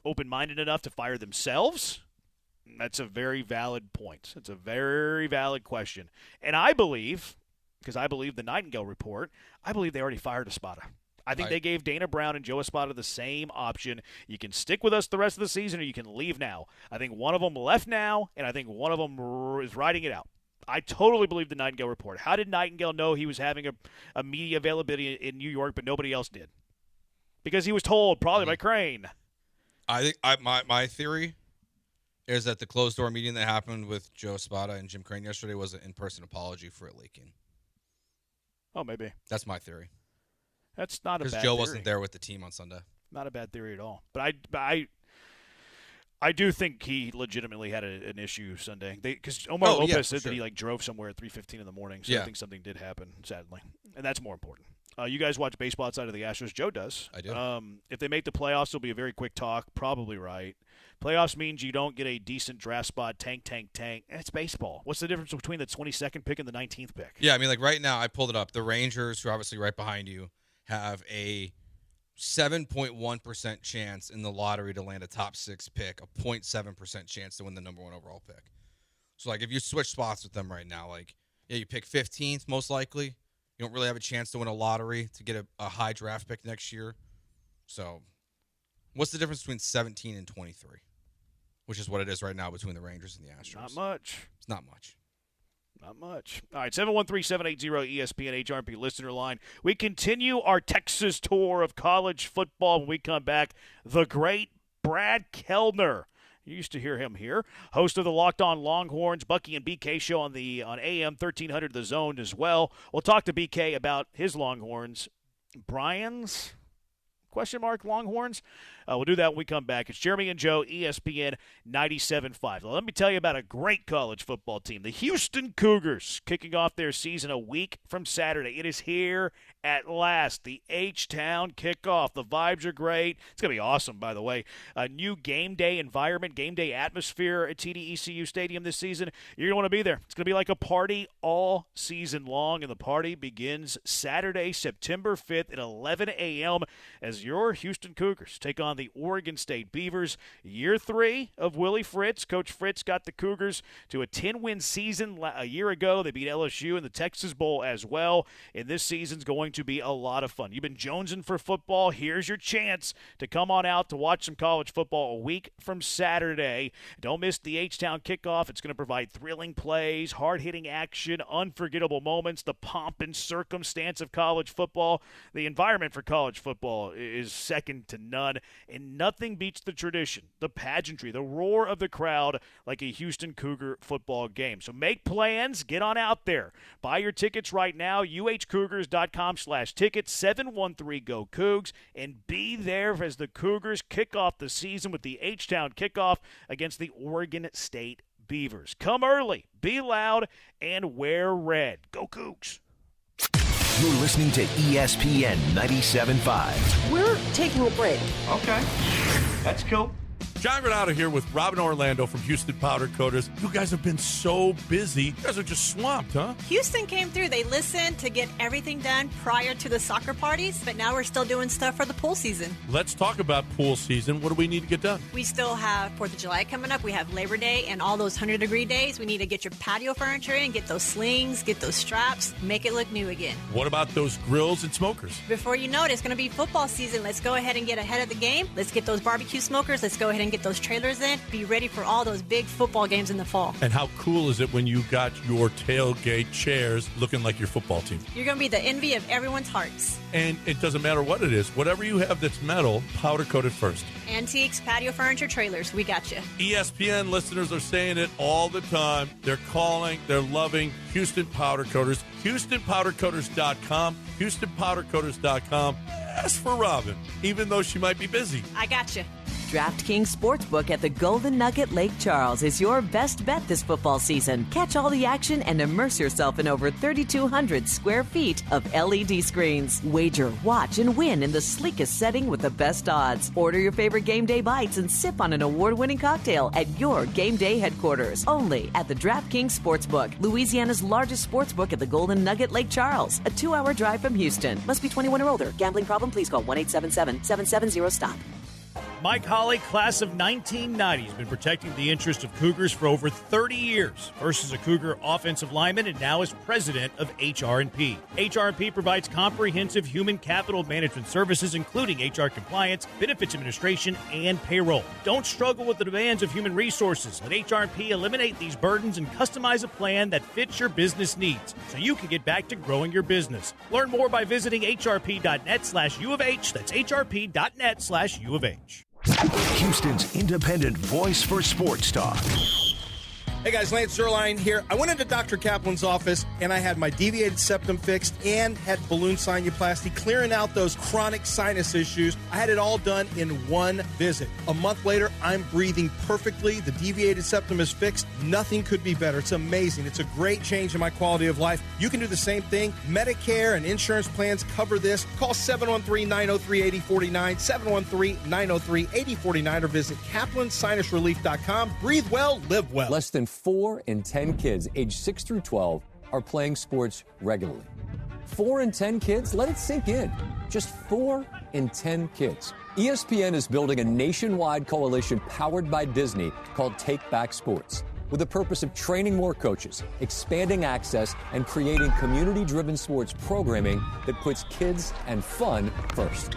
open-minded enough to fire themselves? That's a very valid point. It's a very valid question. And I believe, because I believe the Nightingale report, I believe they already fired Espada. I think they gave Dana Brown and Joe Espada the same option. You can stick with us the rest of the season or you can leave now. I think one of them left now, and I think one of them is riding it out. I totally believe the Nightingale report. How did Nightingale know he was having a media availability in New York, but nobody else did? Because he was told, probably by Crane. I think my theory is that the closed-door meeting that happened with Joe Espada and Jim Crane yesterday was an in-person apology for it leaking. Oh, maybe. That's my theory. That's not a bad theory. Because Joe wasn't there with the team on Sunday. Not a bad theory at all. But I do think he legitimately had an issue Sunday. Because Omar Lopez said that he drove somewhere at 3:15 in the morning. So I think something did happen, sadly. And that's more important. You guys watch baseball outside of the Astros. Joe does. I do. If they make the playoffs, it'll be a very quick talk. Probably right. Playoffs means you don't get a decent draft spot. Tank. It's baseball. What's the difference between the 22nd pick and the 19th pick? Yeah, I mean, like right now, I pulled it up. The Rangers, who are obviously right behind you, have a 7.1% chance in the lottery to land a top 6 pick, a 0.7% chance to win the number 1 overall pick. So, like, if you switch spots with them right now, like, you pick 15th most likely. You don't really have a chance to win a lottery to get a high draft pick next year. So, what's the difference between 17 and 23? Which is what it is right now between the Rangers and the Astros. Not much. It's not much. Not much. All right, 713-780-ESPN HRP listener line. We continue our Texas tour of college football. When we come back, the great Brad Kellner. You used to hear him here. Host of the Locked On Longhorns, Bucky and BK show on AM 1300 The Zone as well. We'll talk to BK about his Longhorns. Brian's? ? Longhorns? We'll do that when we come back. It's Jeremy and Joe, ESPN 97.5. Now, let me tell you about a great college football team, the Houston Cougars, kicking off their season a week from Saturday. It is here at last, the H-Town kickoff. The vibes are great. It's going to be awesome, by the way. A new game day environment, game day atmosphere at TD-ECU Stadium this season. You're going to want to be there. It's going to be like a party all season long, and the party begins Saturday, September 5th at 11 a.m. as your Houston Cougars take on the Oregon State Beavers. Year 3 of Willie Fritz. Coach Fritz got the Cougars to a 10-win season a year ago. They beat LSU in the Texas Bowl as well, and this season's going to be a lot of fun. You've been jonesing for football. Here's your chance to come on out to watch some college football a week from Saturday. Don't miss the H-Town kickoff. It's going to provide thrilling plays, hard-hitting action, unforgettable moments, the pomp and circumstance of college football. The environment for college football is second to none, and nothing beats the tradition, the pageantry, the roar of the crowd like a Houston Cougar football game. So make plans. Get on out there. Buy your tickets right now, uhcougars.com/tickets, 713-GO-COUGS, and be there as the Cougars kick off the season with the H-Town kickoff against the Oregon State Beavers. Come early, be loud, and wear red. Go Cougs! You're listening to ESPN 97.5. We're taking a break. Okay. That's cool. John Granado here with Robin Orlando from Houston Powder Coaters. You guys have been so busy. You guys are just swamped, huh? Houston came through. They listened to get everything done prior to the soccer parties, but now we're still doing stuff for the pool season. Let's talk about pool season. What do we need to get done? We still have 4th of July coming up. We have Labor Day and all those 100-degree days. We need to get your patio furniture in, get those slings, get those straps, make it look new again. What about those grills and smokers? Before you know it, it's going to be football season. Let's go ahead and get ahead of the game. Let's get those barbecue smokers. Let's go ahead and get those trailers in. Be ready for all those big football games in the fall. And how cool is it when you got your tailgate chairs looking like your football team? You're going to be the envy of everyone's hearts. And it doesn't matter what it is. Whatever you have that's metal, powder coated first. Antiques, patio furniture, trailers. We got you. ESPN listeners are saying it all the time. They're calling. They're loving Houston Powder Coaters. HoustonPowderCoaters.com. HoustonPowderCoaters.com. Ask for Robin, even though she might be busy. I got you. DraftKings Sportsbook at the Golden Nugget Lake Charles is your best bet this football season. Catch all the action and immerse yourself in over 3,200 square feet of LED screens. Wager, watch, and win in the sleekest setting with the best odds. Order your favorite game day bites and sip on an award-winning cocktail at your game day headquarters. Only at the DraftKings Sportsbook, Louisiana's largest sportsbook at the Golden Nugget Lake Charles. A 2-hour drive from Houston. Must be 21 or older. Gambling problem? Please call 1-877-770-STOP. Mike Holly, class of 1990, has been protecting the interest of Cougars for over 30 years. First as a Cougar offensive lineman and now as president of HR&P. HR&P provides comprehensive human capital management services, including HR compliance, benefits administration, and payroll. Don't struggle with the demands of human resources. Let HR&P eliminate these burdens and customize a plan that fits your business needs so you can get back to growing your business. Learn more by visiting hrp.net/U of H. That's hrp.net/U of H. Houston's independent voice for sports talk. Hey guys, Lance Zerline here. I went into Dr. Kaplan's office and I had my deviated septum fixed and had balloon sinuplasty, clearing out those chronic sinus issues. I had it all done in one visit. A month later, I'm breathing perfectly. The deviated septum is fixed. Nothing could be better. It's amazing. It's a great change in my quality of life. You can do the same thing. Medicare and insurance plans cover this. Call 713-903-8049, 713-903-8049, or visit kaplansinusrelief.com. Breathe well, live well. Less than 4 in 10 kids aged 6 through 12 are playing sports regularly. 4 in 10 kids? Let it sink in. Just 4 in 10 kids. ESPN is building a nationwide coalition powered by Disney called Take Back Sports, with the purpose of training more coaches, expanding access, and creating community-driven sports programming that puts kids and fun first.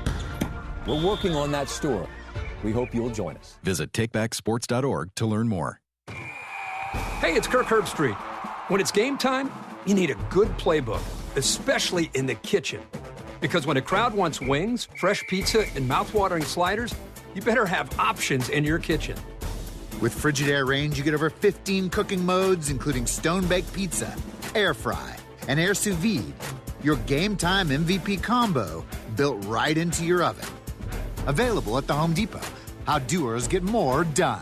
We're working on that story. We hope you'll join us. Visit takebacksports.org to learn more. Hey, it's Kirk Herbstreit. When it's game time, you need a good playbook, especially in the kitchen. Because when a crowd wants wings, fresh pizza, and mouthwatering sliders, you better have options in your kitchen. With Frigidaire Range, you get over 15 cooking modes, including stone-baked pizza, air fry, and air sous vide. Your game time MVP combo built right into your oven. Available at the Home Depot. How doers get more done.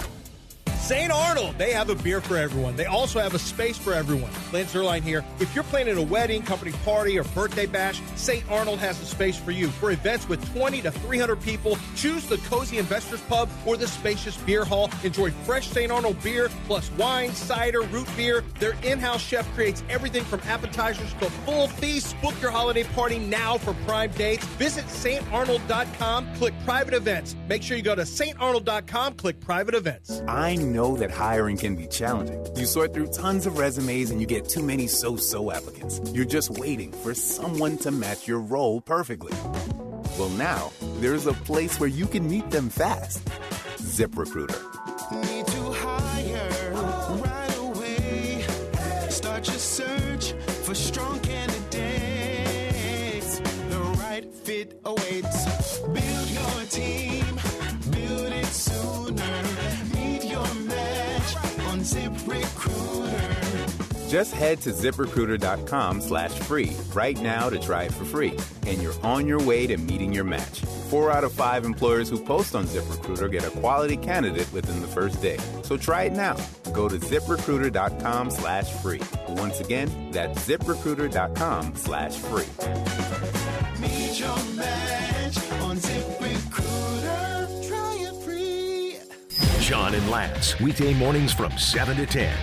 St. Arnold, they have a beer for everyone. They also have a space for everyone. Lance Zerline here. If you're planning a wedding, company party, or birthday bash, St. Arnold has a space for you. For events with 20 to 300 people, choose the Cozy Investors Pub or the spacious beer hall. Enjoy fresh St. Arnold beer, plus wine, cider, root beer. Their in-house chef creates everything from appetizers to full feasts. Book your holiday party now for prime dates. Visit StArnold.com, click private events. Make sure you go to StArnold.com, click private events. I know that hiring can be challenging. You sort through tons of resumes and you get too many so-so applicants. You're just waiting for someone to match your role perfectly. Well, now, there's a place where you can meet them fast. ZipRecruiter. Need to hire right away. Start your search for strong candidates. The right fit awaits. Build your team. Build it sooner. Meet your match on ZipRecruiter. Just head to ZipRecruiter.com/free right now to try it for free. And you're on your way to meeting your match. 4 out of 5 employers who post on ZipRecruiter get a quality candidate within the first day. So try it now. Go to ZipRecruiter.com/free. Once again, that's ZipRecruiter.com/free. Meet your match on ZipRecruiter. Try it free. John and Lance, weekday mornings from 7 to 10.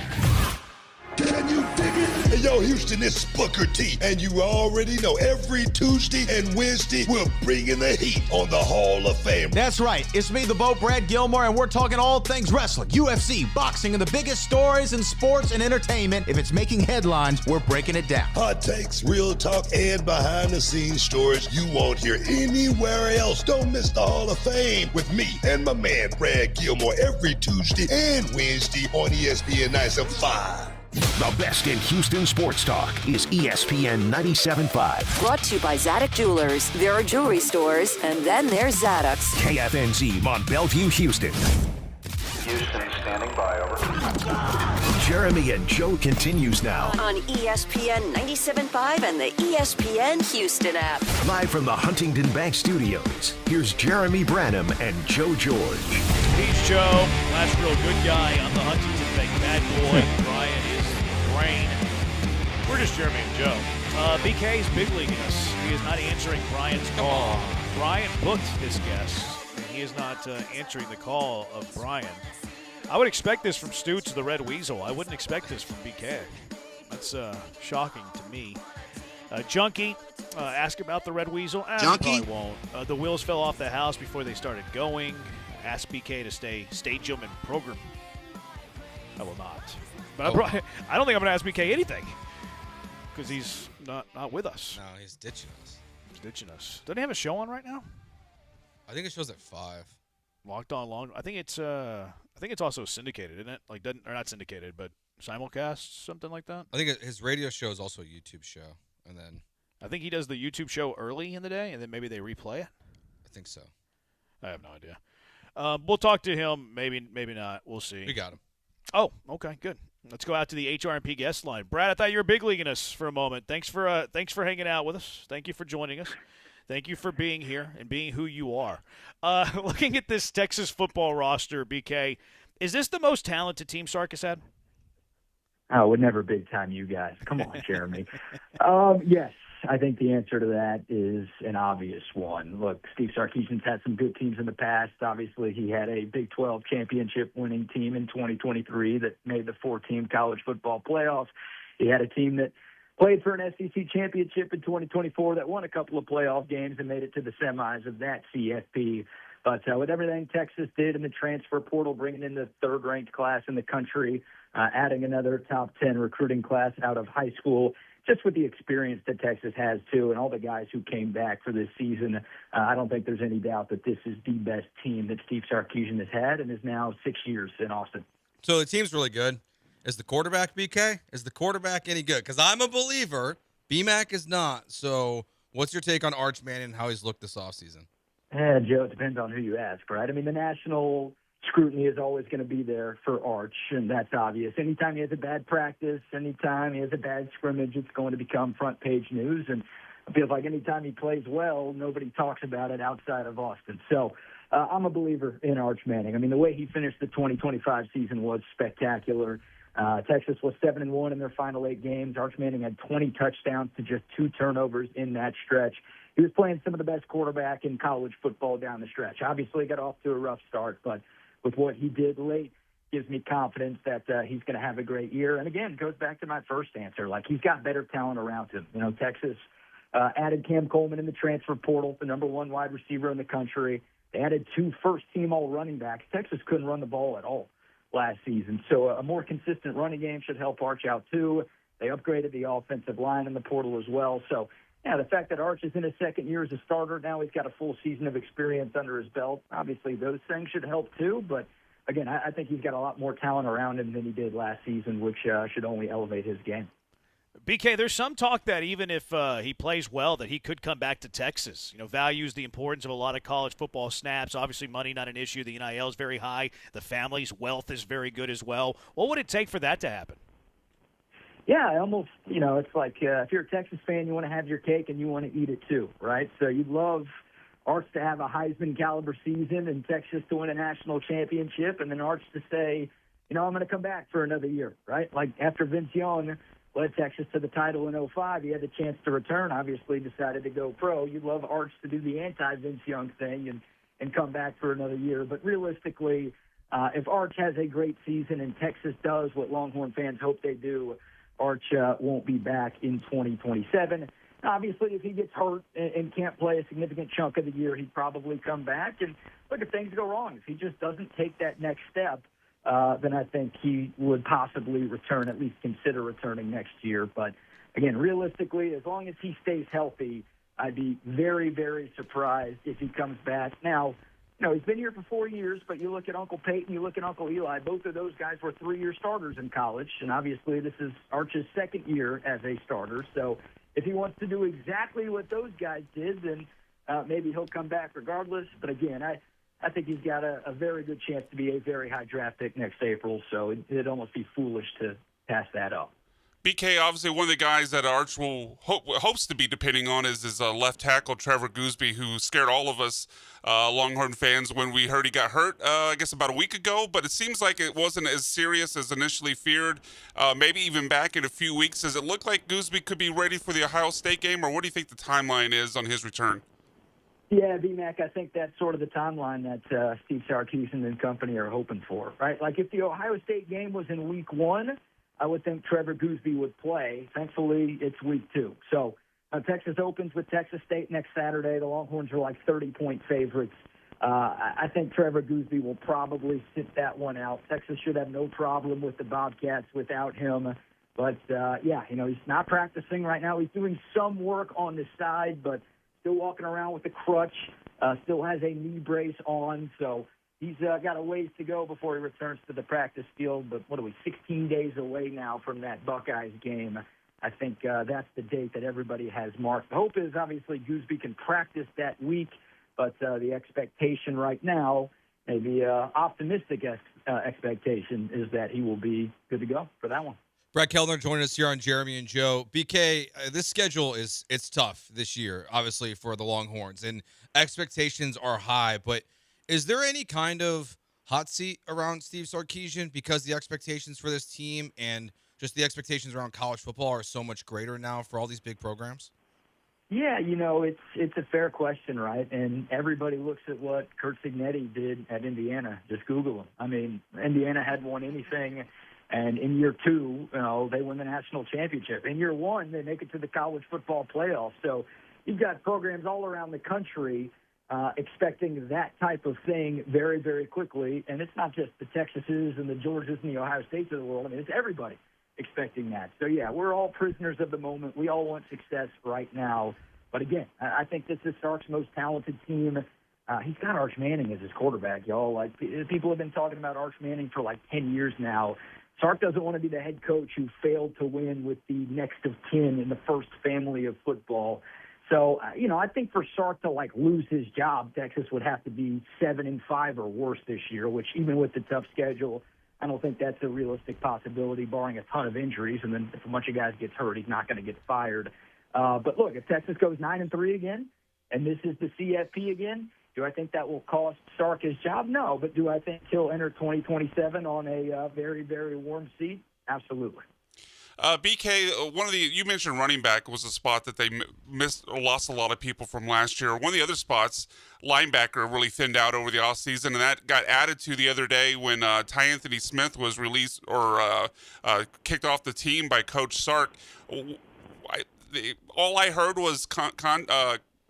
Can you dig it? Hey, yo, Houston, it's Booker T. And you already know every Tuesday and Wednesday, we're bringing the heat on the Hall of Fame. That's right. It's me, the Boat Brad Gilmore, and we're talking all things wrestling, UFC, boxing, and the biggest stories in sports and entertainment. If it's making headlines, we're breaking it down. Hot takes, real talk, and behind-the-scenes stories you won't hear anywhere else. Don't miss the Hall of Fame with me and my man, Brad Gilmore, every Tuesday and Wednesday on ESPN 97.5. The best in Houston sports talk is ESPN 97.5. Brought to you by Zadok Jewelers. There are jewelry stores, and then there's Zadok's. KFNZ on Bellevue, Houston. Houston standing by, over. Jeremy and Joe continues now. On ESPN 97.5 and the ESPN Houston app. Live from the Huntington Bank Studios, here's Jeremy Branham and Joe George. He's Joe, last real good guy on the Huntington Bank bad boy. Brian is Brain. We're just Jeremy and Joe. BK is big leaguing us. He is not answering Brian's call. Brian booked his guest. He is not answering the call of Brian. I would expect this from Stu to the Red Weasel. I wouldn't expect this from BK. That's shocking to me. Junkie, ask about the Red Weasel. Junkie? Probably won't. The wheels fell off the house before they started going. Ask BK to stay stage and program. I will not. But I don't think I'm going to ask BK anything because he's not with us. No, he's ditching us. He's ditching us. Doesn't he have a show on right now? I think it shows at 5. Locked On Long. I think it's also syndicated, isn't it? Like or not syndicated, but simulcast, something like that. I think his radio show is also a YouTube show, and then I think he does the YouTube show early in the day, and then maybe they replay it. I think so. I have no idea. We'll talk to him. Maybe not. We'll see. We got him. Oh, okay, good. Let's go out to the HRMP guest line. Brad, I thought you were big leaguing us for a moment. Thanks for hanging out with us. Thank you for joining us. Thank you for being here and being who you are. Looking at this Texas football roster, BK, is this the most talented team Sark has had? Oh, would never big time you guys. Come on, Jeremy. Yes, I think the answer to that is an obvious one. Look, Steve Sarkisian's had some good teams in the past. Obviously, he had a Big 12 championship winning team in 2023 that made the 4-team college football playoffs. He had a team that played for an SEC championship in 2024 that won a couple of playoff games and made it to the semis of that CFP. But with everything Texas did in the transfer portal, bringing in the third-ranked class in the country, adding another top 10 recruiting class out of high school, just with the experience that Texas has, too, and all the guys who came back for this season, I don't think there's any doubt that this is the best team that Steve Sarkisian has had and is now 6 years in Austin. So the team's really good. Is the quarterback, BK? Is the quarterback any good? Because I'm a believer. BMAC is not. So what's your take on Arch Manning and how he's looked this offseason? Yeah, Joe, it depends on who you ask, right? I mean, the national scrutiny is always going to be there for Arch, and that's obvious. Anytime he has a bad practice, anytime he has a bad scrimmage, it's going to become front-page news. And it feels like anytime he plays well, nobody talks about it outside of Austin. So I'm a believer in Arch Manning. I mean, the way he finished the 2025 season was spectacular. Texas was 7-1 in their final 8 games. Arch Manning had 20 touchdowns to just 2 turnovers in that stretch. He was playing some of the best quarterback in college football down the stretch. Obviously, got off to a rough start, but with what he did late, gives me confidence that he's going to have a great year. And again, it goes back to my first answer. Like, he's got better talent around him. You know, Texas added Cam Coleman in the transfer portal, the number 1 wide receiver in the country. They added 2 first-team all running backs. Texas couldn't run the ball at all last season. So a more consistent running game should help Arch out too. They upgraded the offensive line in the portal as well. So, yeah, the fact that Arch is in his second year as a starter, now he's got a full season of experience under his belt. Obviously, those things should help too. But, again, I think he's got a lot more talent around him than he did last season, which should only elevate his game. BK, there's some talk that even if he plays well, that he could come back to Texas. You know, values the importance of a lot of college football snaps. Obviously, money not an issue. The NIL is very high. The family's wealth is very good as well. What would it take for that to happen? Yeah, almost, you know, it's like if you're a Texas fan, you want to have your cake and you want to eat it too, right? So you'd love Arch to have a Heisman caliber season and Texas to win a national championship, and then Arch to say, I'm going to come back for another year, right? Like after Vince Young led Texas to the title in 2005, he had the chance to return, obviously decided to go pro. You'd love Arch to do the anti-Vince Young thing and come back for another year. But realistically, if Arch has a great season and Texas does what Longhorn fans hope they do, Arch won't be back in 2027. Obviously, if he gets hurt and can't play a significant chunk of the year, he'd probably come back. And look, if things go wrong, if he just doesn't take that next step, then I think he would possibly return, at least consider returning next year. But, again, realistically, as long as he stays healthy, I'd be very, very surprised if he comes back. Now, he's been here for 4 years, but you look at Uncle Peyton, you look at Uncle Eli, both of those guys were 3-year starters in college, and obviously this is Arch's second year as a starter. So if he wants to do exactly what those guys did, then maybe he'll come back regardless. But again, I think he's got a very good chance to be a very high draft pick next April, so it'd almost be foolish to pass that up. BK, obviously one of the guys that Arch hopes to be depending on is his left tackle, Trevor Gooseby, who scared all of us Longhorn fans when we heard he got hurt, I guess about a week ago. But it seems like it wasn't as serious as initially feared, maybe even back in a few weeks. Does it look like Gooseby could be ready for the Ohio State game, or what do you think the timeline is on his return? Yeah, B-Mac, I think that's sort of the timeline that Steve Sarkisian and company are hoping for, right? Like if the Ohio State game was in week 1, I would think Trevor Gooseby would play. Thankfully, it's week 2. So Texas opens with Texas State next Saturday. The Longhorns are like 30-point favorites. I think Trevor Gooseby will probably sit that one out. Texas should have no problem with the Bobcats without him. But, he's not practicing right now. He's doing some work on the side, but still walking around with a crutch, still has a knee brace on. So he's got a ways to go before he returns to the practice field. But what are we, 16 days away now from that Buckeyes game? I think that's the date that everybody has marked. The hope is obviously Gooseby can practice that week, but the expectation right now, maybe optimistic expectation, is that he will be good to go for that one. Brett Kellner joining us here on Jeremy and Joe. BK, this schedule it's tough this year, obviously, for the Longhorns, and expectations are high. But is there any kind of hot seat around Steve Sarkisian because the expectations for this team and just the expectations around college football are so much greater now for all these big programs? Yeah, it's a fair question, right? And everybody looks at what Kurt Cignetti did at Indiana. Just Google him. I mean, Indiana hadn't won anything. And in year 2, they win the national championship. In year 1, they make it to the college football playoffs. So you've got programs all around the country expecting that type of thing very, very quickly. And it's not just the Texases and the Georgias and the Ohio States of the world. I mean, it's everybody expecting that. So, yeah, we're all prisoners of the moment. We all want success right now. But, again, I think this is Sark's most talented team. He's got Arch Manning as his quarterback, y'all. Like, people have been talking about Arch Manning for like 10 years now. Sark doesn't want to be the head coach who failed to win with the next of kin in the first family of football. So, I think for Sark to, lose his job, Texas would have to be 7-5 or worse this year, which even with the tough schedule, I don't think that's a realistic possibility, barring a ton of injuries. And then if a bunch of guys gets hurt, he's not going to get fired. But, look, if Texas goes 9-3 again, and this is the CFP again, do I think that will cost Sark his job? No. But do I think he'll enter 2027 on a very, very warm seat? Absolutely. BK, you mentioned running back was a spot that they lost a lot of people from last year. One of the other spots, linebacker, really thinned out over the offseason, and that got added to the other day when Ty Anthony Smith was released or kicked off the team by Coach Sark. All I heard was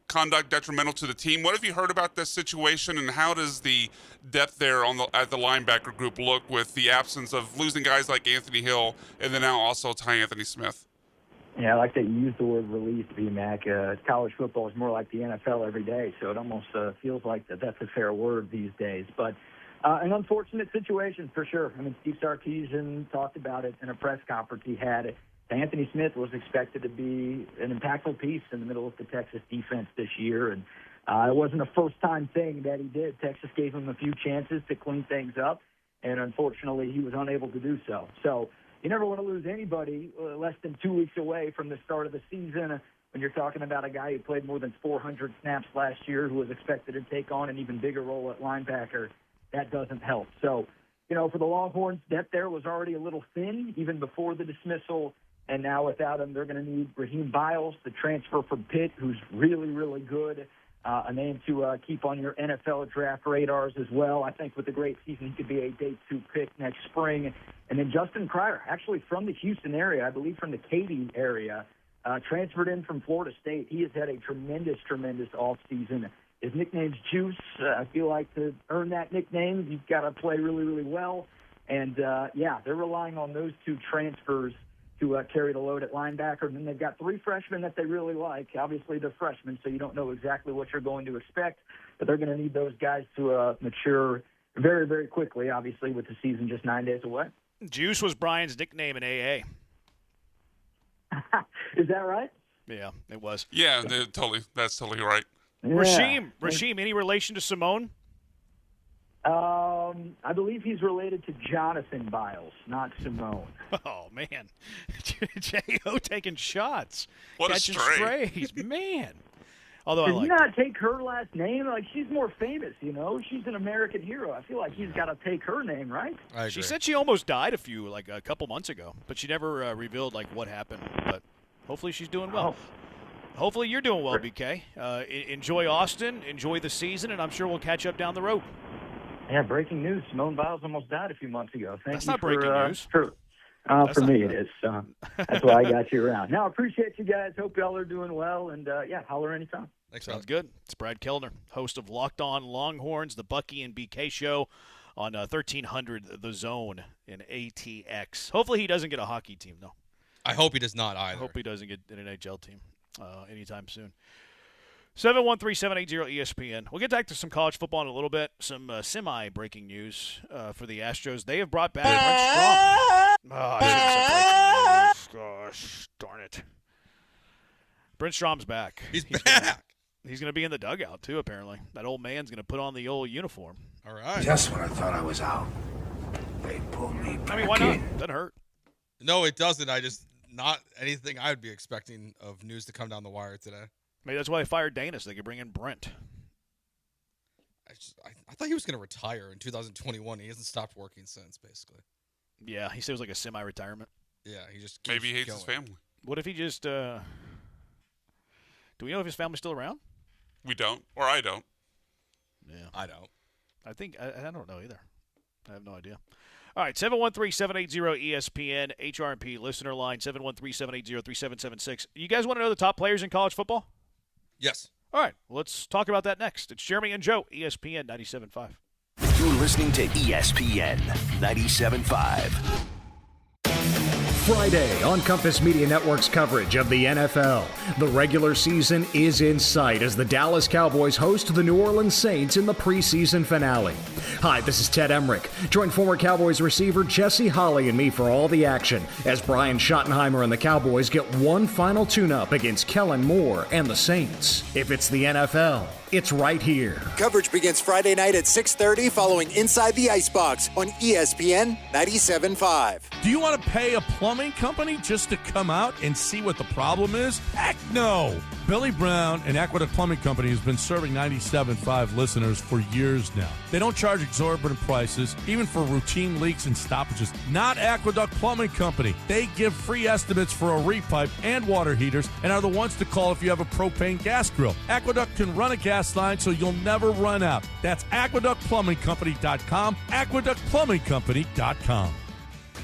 conduct detrimental to the team. What have you heard about this situation, and how does the depth there at the linebacker group look with the absence of losing guys like Anthony Hill and then now also Ty Anthony Smith? Yeah, I like that you use the word release, B-Mac. College football is more like the NFL every day, so it almost feels like that's a fair word these days. But an unfortunate situation for sure. I mean, Steve Sarkisian talked about it in a press conference he had. Anthony Smith was expected to be an impactful piece in the middle of the Texas defense this year, and it wasn't a first-time thing that he did. Texas gave him a few chances to clean things up, and unfortunately he was unable to do so. So you never want to lose anybody less than 2 weeks away from the start of the season. when you're talking about a guy who played more than 400 snaps last year, who was expected to take on an even bigger role at linebacker, that doesn't help. So, for the Longhorns, depth there was already a little thin even before the dismissal, and now without him, they're going to need Raheem Biles, the transfer from Pitt, who's really, really good, a name to keep on your NFL draft radars as well. I think with a great season, he could be a day 2 pick next spring. And then Justin Cryer, actually from the Houston area, I believe from the Katy area, transferred in from Florida State. He has had a tremendous offseason. His nickname's Juice. I feel like to earn that nickname, you've got to play really, really well. And, they're relying on those 2 transfers to carry the load at linebacker. And then they've got 3 freshmen that they really like. Obviously, they're freshmen, so you don't know exactly what you're going to expect. But they're going to need those guys to mature very, very quickly, obviously, with the season just 9 days away. Juice was Brian's nickname in AA. Is that right? Yeah, it was. Yeah, that's totally right. Yeah. Rasheem, any relation to Simone? I believe he's related to Jonathan Biles, not Simone. Oh, man. J.O. taking shots. What catching a stray. strays. Man. Although Does he not take her last name? Like, she's more famous, She's an American hero. I feel like he's got to take her name, right? I agree. She said she almost died a couple months ago, but she never revealed, what happened. But hopefully she's doing well. Oh. Hopefully you're doing well, BK. Enjoy Austin. Enjoy the season, and I'm sure we'll catch up down the road. Yeah, breaking news. Simone Biles almost died a few months ago. That's not breaking news. For me, it is. That's why I got you around. Now, appreciate you guys. Hope y'all are doing well. And, holler anytime. Thanks, Sounds good. It's Brad Kellner, host of Locked On Longhorns, the Bucky and BK show on 1300 The Zone in ATX. Hopefully he doesn't get a hockey team, though. I hope he does not either. I hope he doesn't get an NHL team anytime soon. 713-780-ESPN. We'll get back to some college football in a little bit. Some semi-breaking news for the Astros. They have brought back Brent Strom. Oh, I shouldn't say breaking news. Gosh, darn it. Brent Strom's back. He's back. He's going to be in the dugout, too, apparently. That old man's going to put on the old uniform. All right. Just when I thought I was out, they pulled me back why not? in. Doesn't hurt. No, it doesn't. Not anything I would be expecting of news to come down the wire today. Maybe that's why they fired Dana, so they could bring in Brent. I thought he was going to retire in 2021. He hasn't stopped working since, basically. Yeah, he said it was like a semi-retirement. Yeah, he just maybe he hates going. his family. What if he just do we know if his family's still around? We don't, or I don't. Yeah, I don't. I think I don't know either. I have no idea. All right, 713-780-ESPN, HRP listener line, 713-780-3776. You guys want to know the top players in college football? Yes. All right, let's talk about that next. It's Jeremy and Joe, ESPN 97.5. You're listening to ESPN 97.5. Friday on Compass Media Network's coverage of the NFL. The regular season is in sight as the Dallas Cowboys host the New Orleans Saints in the preseason finale. Hi, this is Ted Emmerich. Join former Cowboys receiver Jesse Holley and me for all the action as Brian Schottenheimer and the Cowboys get one final tune-up against Kellen Moore and the Saints. If it's the NFL, it's right here. Coverage begins Friday night at 6:30 following Inside the Icebox on ESPN 97.5. Do you want to pay a plumbing company just to come out and see what the problem is? Heck no! Billy Brown and Aqueduct Plumbing Company has been serving 97.5 listeners for years now. They don't charge exorbitant prices, even for routine leaks and stoppages. Not Aqueduct Plumbing Company. They give free estimates for a repipe and water heaters and are the ones to call if you have a propane gas grill. Aqueduct can run a gas line so you'll never run out. That's aqueductplumbingcompany.com, aqueductplumbingcompany.com.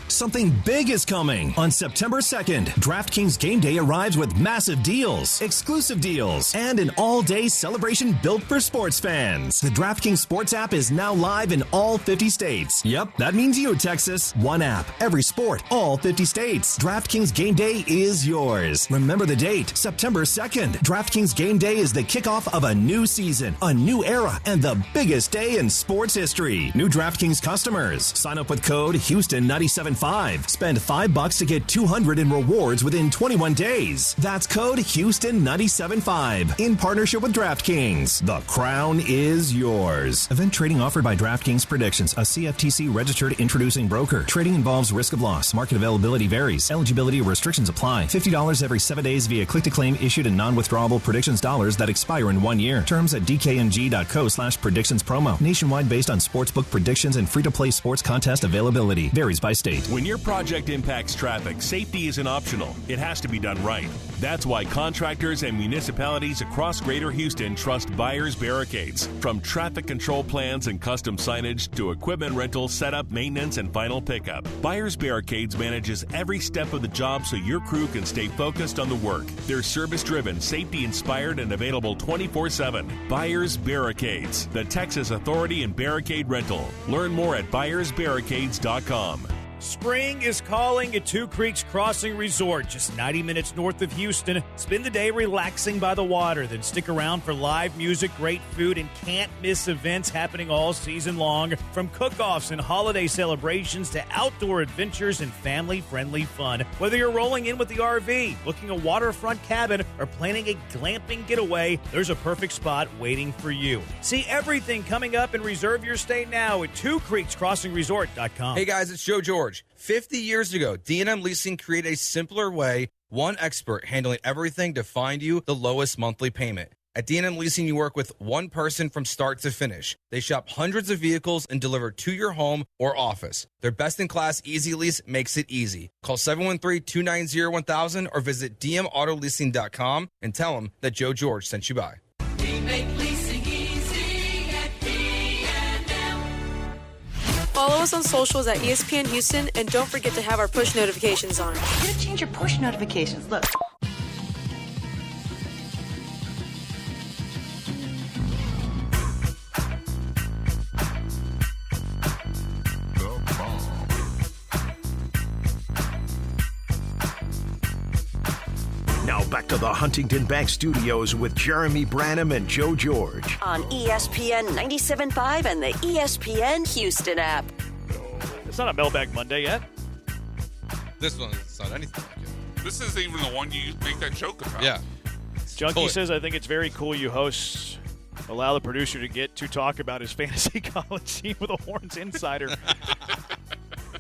Something big is coming. On September 2nd, DraftKings Game Day arrives with massive deals, exclusive deals, and an all-day celebration built for sports fans. The DraftKings Sports app is now live in all 50 states. Yep, that means you, Texas. One app, every sport, all 50 states. DraftKings Game Day is yours. Remember the date, September 2nd. DraftKings Game Day is the kickoff of a new season, a new era, and the biggest day in sports history. New DraftKings customers. Sign up with code Houston97.5 97.5. Spend $5 to get $200 in rewards within 21 days. That's code Houston 97.5 in partnership with DraftKings. The crown is yours. Event trading offered by DraftKings Predictions, a CFTC registered introducing broker. Trading involves risk of loss. Market availability varies. Eligibility restrictions apply. $50 every 7 days via click-to-claim issued in non-withdrawable predictions dollars that expire in 1 year. Terms at dkng.co/predictions promo. Nationwide based on sportsbook predictions and free-to-play sports contest availability. Varies by state. When your project impacts traffic, safety isn't optional. It has to be done right. That's why contractors and municipalities across Greater Houston trust Buyers Barricades. From traffic control plans and custom signage to equipment rental, setup, maintenance, and final pickup, Buyers Barricades manages every step of the job so your crew can stay focused on the work. They're service-driven, safety-inspired, and available 24/7. Buyers Barricades, the Texas authority in barricade rental. Learn more at buyersbarricades.com. Spring is calling at Two Creeks Crossing Resort, just 90 minutes north of Houston. Spend the day relaxing by the water, then stick around for live music, great food, and can't-miss events happening all season long. From cook-offs and holiday celebrations to outdoor adventures and family-friendly fun. Whether you're rolling in with the RV, booking a waterfront cabin, or planning a glamping getaway, there's a perfect spot waiting for you. See everything coming up and reserve your stay now at twocreekscrossingresort.com. Hey guys, it's Joe George. 50 years ago, D&M Leasing created a simpler way, one expert handling everything to find you the lowest monthly payment. At D&M Leasing, you work with one person from start to finish. They shop hundreds of vehicles and deliver to your home or office. Their best-in-class Easy Lease makes it easy. Call 713-290-1000 or visit dmautololeasing.com and tell them that Joe George sent you by. We make leasing easy at D&M. Follow us on socials at ESPN Houston, and don't forget to have our push notifications on. You gotta change your push notifications. Look. Now back to the Huntington Bank Studios with Jeremy Branham and Joe George. On ESPN 97.5 and the ESPN Houston app. It's not a Mailbag Monday yet. This one is not anything like it. This is even the one you make that joke about. Yeah. Junkie says, I think it's very cool you hosts allow the producer to get to talk about his fantasy college team with a Horns insider.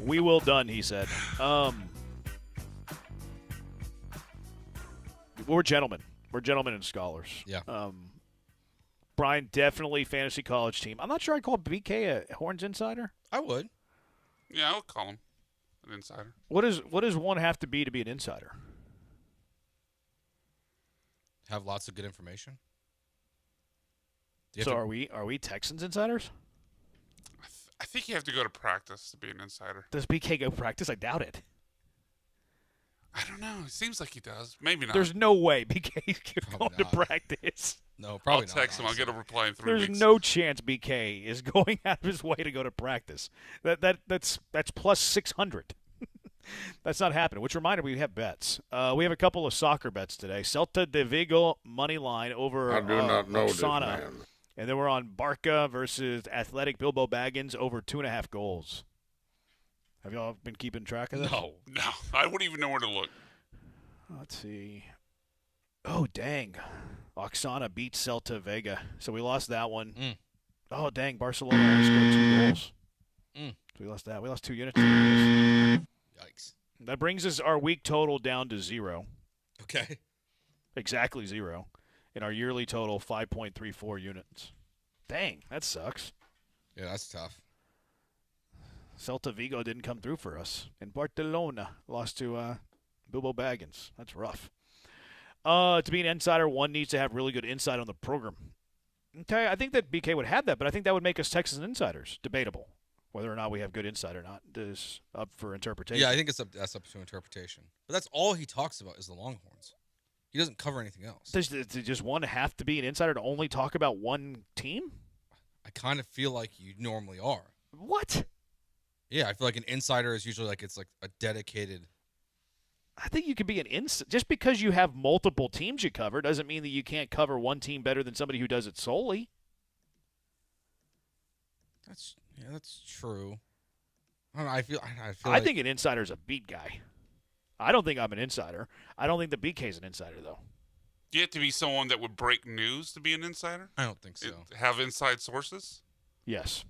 We will done, he said. We're gentlemen. We're gentlemen and scholars. Yeah. Brian, definitely fantasy college team. I'm not sure I'd call BK a Horns insider. I would. Yeah, I would call him an insider. What does one have to be an insider? Have lots of good information. So are we Texans insiders? I think you have to go to practice to be an insider. Does BK go practice? I doubt it. I don't know. It seems like he does. Maybe not. There's no way BK's going to practice. No, probably not. I'll text him. I'll get a reply in 3 There's weeks. no chance BK is going out of his way to go to practice. That's plus 600. That's not happening. Which reminded me, we have bets. We have a couple of soccer bets today. Celta de Vigo money line over I do not know this Oksana. man. And then we're on Barca versus Athletic Bilbao Baggins over 2.5 goals. Have y'all been keeping track of this? No. I wouldn't even know where to look. Let's see. Oh, dang. Oksana beat Celta Vega. So we lost that one. Oh, dang. Barcelona only scored 2 goals. So we lost that. We lost 2 units. Yikes. That brings us our week total down to 0. Okay. Exactly 0. And our yearly total, 5.34 units. Dang, that sucks. Yeah, that's tough. Celta Vigo didn't come through for us. And Barcelona lost to Bilbao Baggins. That's rough. To be an insider, one needs to have really good insight on the program. Okay, I think that BK would have that, but I think that would make us Texas insiders. Debatable. Whether or not we have good insight or not is up for interpretation. Yeah, I think that's up to interpretation. But that's all he talks about is the Longhorns. He doesn't cover anything else. Does just one have to be an insider to only talk about one team? I kind of feel like you normally are. What? Yeah, I feel like an insider is usually like it's like a dedicated. I think you can be an insider. Just because you have multiple teams you cover doesn't mean that you can't cover one team better than somebody who does it solely. That's true. I feel I like think an insider is a beat guy. I don't think I'm an insider. I don't think the BK's an insider, though. Do you have to be someone that would break news to be an insider? I don't think so. Have inside sources? Yes.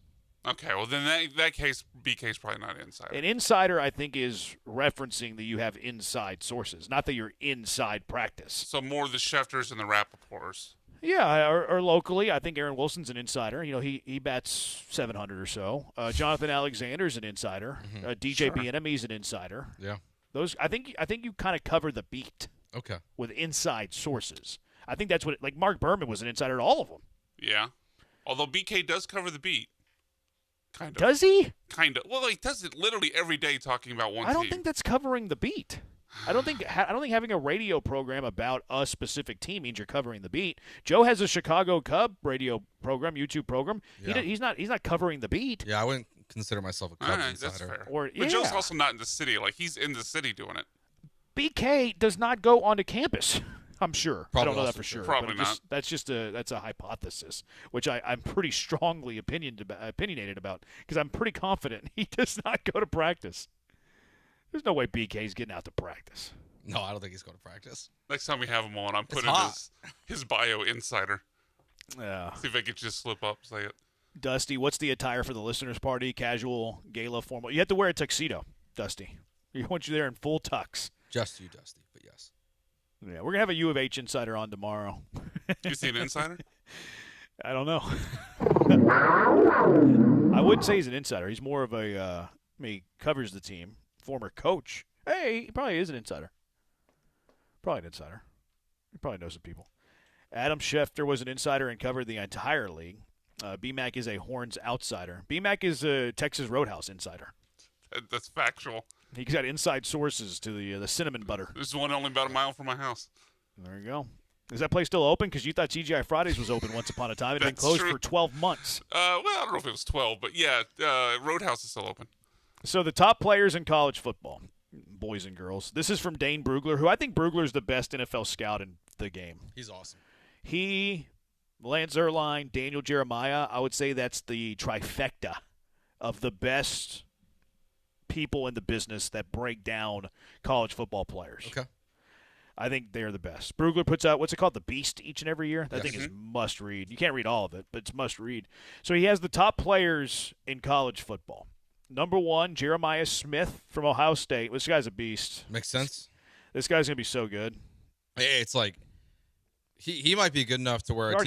Okay, well then that case, BK's probably not an insider. An insider, I think, is referencing that you have inside sources, not that you're inside practice. So more the Schefters and the Rappaports. Yeah, or locally, I think Aaron Wilson's an insider. You know, he bats 700 or so. Jonathan Alexander's an insider. DJ Bieniemy's an insider. Yeah. Those, I think you kind of cover the beat. Okay. With inside sources, I think that's what. Like Mark Berman was an insider to all of them. Yeah. Although BK does cover the beat. Kind of. Does he? Kind of. Well, he does it literally every day talking about one team. I don't think that's covering the beat. I don't think having a radio program about a specific team means you're covering the beat. Joe has a Chicago Cub radio program, YouTube program. Yeah. He's not covering the beat. Yeah, I wouldn't consider myself a Cubs insider. That's fair. But Joe's also not in the city. Like, he's in the city doing it. BK does not go onto campus. I'm sure. Probably I don't know that also for sure. Probably but not. That's a hypothesis, which I'm pretty strongly opinionated about because I'm pretty confident he does not go to practice. There's no way BK's getting out to practice. No, I don't think he's going to practice. Next time we have him on, I'm putting his bio insider. Yeah. See if I could just slip up, say it. Dusty, what's the attire for the listeners' party? Casual, gala, formal. You have to wear a tuxedo, Dusty. We want you there in full tux. Just you, Dusty, but yes. Yeah, we're going to have a U of H insider on tomorrow. You see an insider? I don't know. I wouldn't say he's an insider. He's more of he covers the team. Former coach. Hey, he probably is an insider. Probably an insider. He probably knows some people. Adam Schefter was an insider and covered the entire league. BMAC is a Horns outsider. BMAC is a Texas Roadhouse insider. That's factual. He's got inside sources to the cinnamon butter. There's one only about a mile from my house. There you go. Is that place still open? Because you thought TGI Fridays was open once upon a time. It had been closed for 12 months. Well, I don't know if it was 12, but yeah, Roadhouse is still open. So the top players in college football, boys and girls. This is from Dane Brugler, who I think Brugler's the best NFL scout in the game. He's awesome. He, Lance Zierlein, Daniel Jeremiah, I would say that's the trifecta of the best people in the business that break down college football players. Okay. I think they're the best. Brugler puts out, what's it called, The Beast each and every year? That Yes. thing is must read. You can't read all of it, but it's must read. So he has the top players in college football. Number 1, Jeremiah Smith from Ohio State. This guy's a beast. Makes sense. This guy's going to be so good. It's like he might be good enough to where a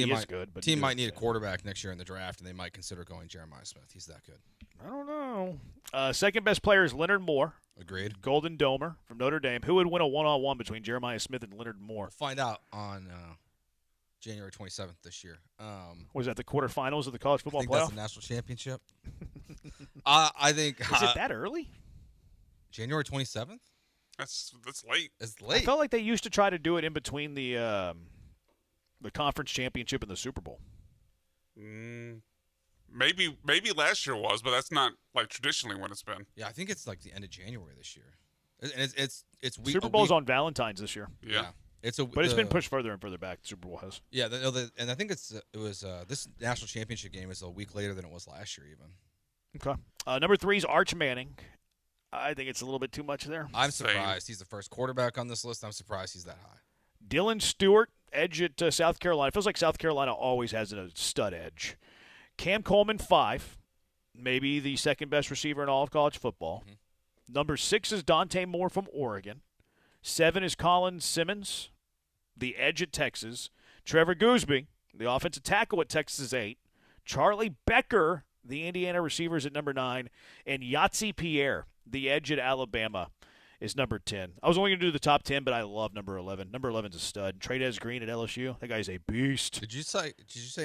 team might need a quarterback next year in the draft, and they might consider going Jeremiah Smith. He's that good. I don't know. Second best player is Leonard Moore. Agreed. Golden Domer from Notre Dame. Who would win a one-on-one between Jeremiah Smith and Leonard Moore? We'll find out on January 27th this year. Was that the quarterfinals of the college football I think playoff? that's the national championship. I think. Is it that early? January 27th? That's late. It's late. I felt like they used to try to do it in between the conference championship and the Super Bowl. Maybe last year was, but that's not like traditionally when it's been. Yeah, I think it's like the end of January this year. And it's Super Bowl's on Valentine's this year. Yeah. But it's been pushed further and further back. The Super Bowl has. Yeah, and I think it was this national championship game is a week later than it was last year even. Okay. Number 3 is Arch Manning. I think it's a little bit too much there. I'm surprised. He's the first quarterback on this list. I'm surprised he's that high. Dylan Stewart, edge at South Carolina. It feels like South Carolina always has a stud edge. Cam Coleman, 5. Maybe the second best receiver in all of college football. Mm-hmm. Number 6 is Dante Moore from Oregon. 7 is Colin Simmons, the edge at Texas. Trevor Gooseby, the offensive tackle at Texas, is 8. Charlie Becker, the Indiana receivers at number 9. And Yahtzee Pierre, the edge at Alabama, is number 10. I was only going to do the top 10, but I love number 11. Number 11's a stud. Trey'Dez Green at LSU. That guy's a beast. Did you say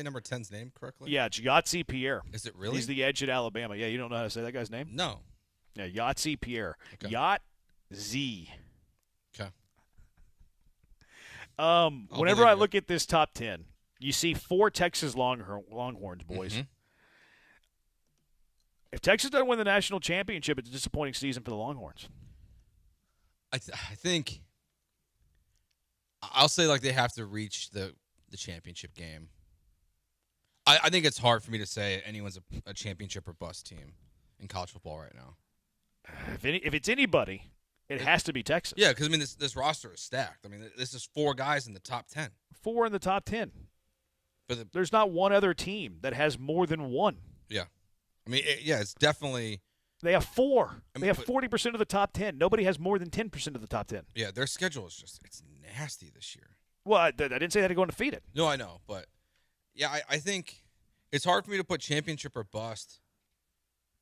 number 10's name correctly? Yeah, it's Yahtzee Pierre. Is it really? He's the edge at Alabama. Yeah, you don't know how to say that guy's name? No. Yeah, Yahtzee Pierre. Okay. Yacht-Z. Okay. Whenever I look at this top 10, you see 4 Texas Longhorns, boys. Mm-hmm. If Texas doesn't win the national championship, it's a disappointing season for the Longhorns. I think I'll say like they have to reach the championship game. I think it's hard for me to say anyone's a championship or bust team in college football right now. If it's anybody, it has to be Texas. Yeah, because, I mean, this roster is stacked. I mean, this is 4 guys in the top 10. 4 in the top 10. There's not one other team that has more than 1. Yeah. I mean, it's definitely – They have 4. They have 40% of the top 10. Nobody has more than 10% of the top 10. Yeah, their schedule is just – it's nasty this year. Well, I didn't say that to go undefeated. No, I know. But, yeah, I think it's hard for me to put championship or bust,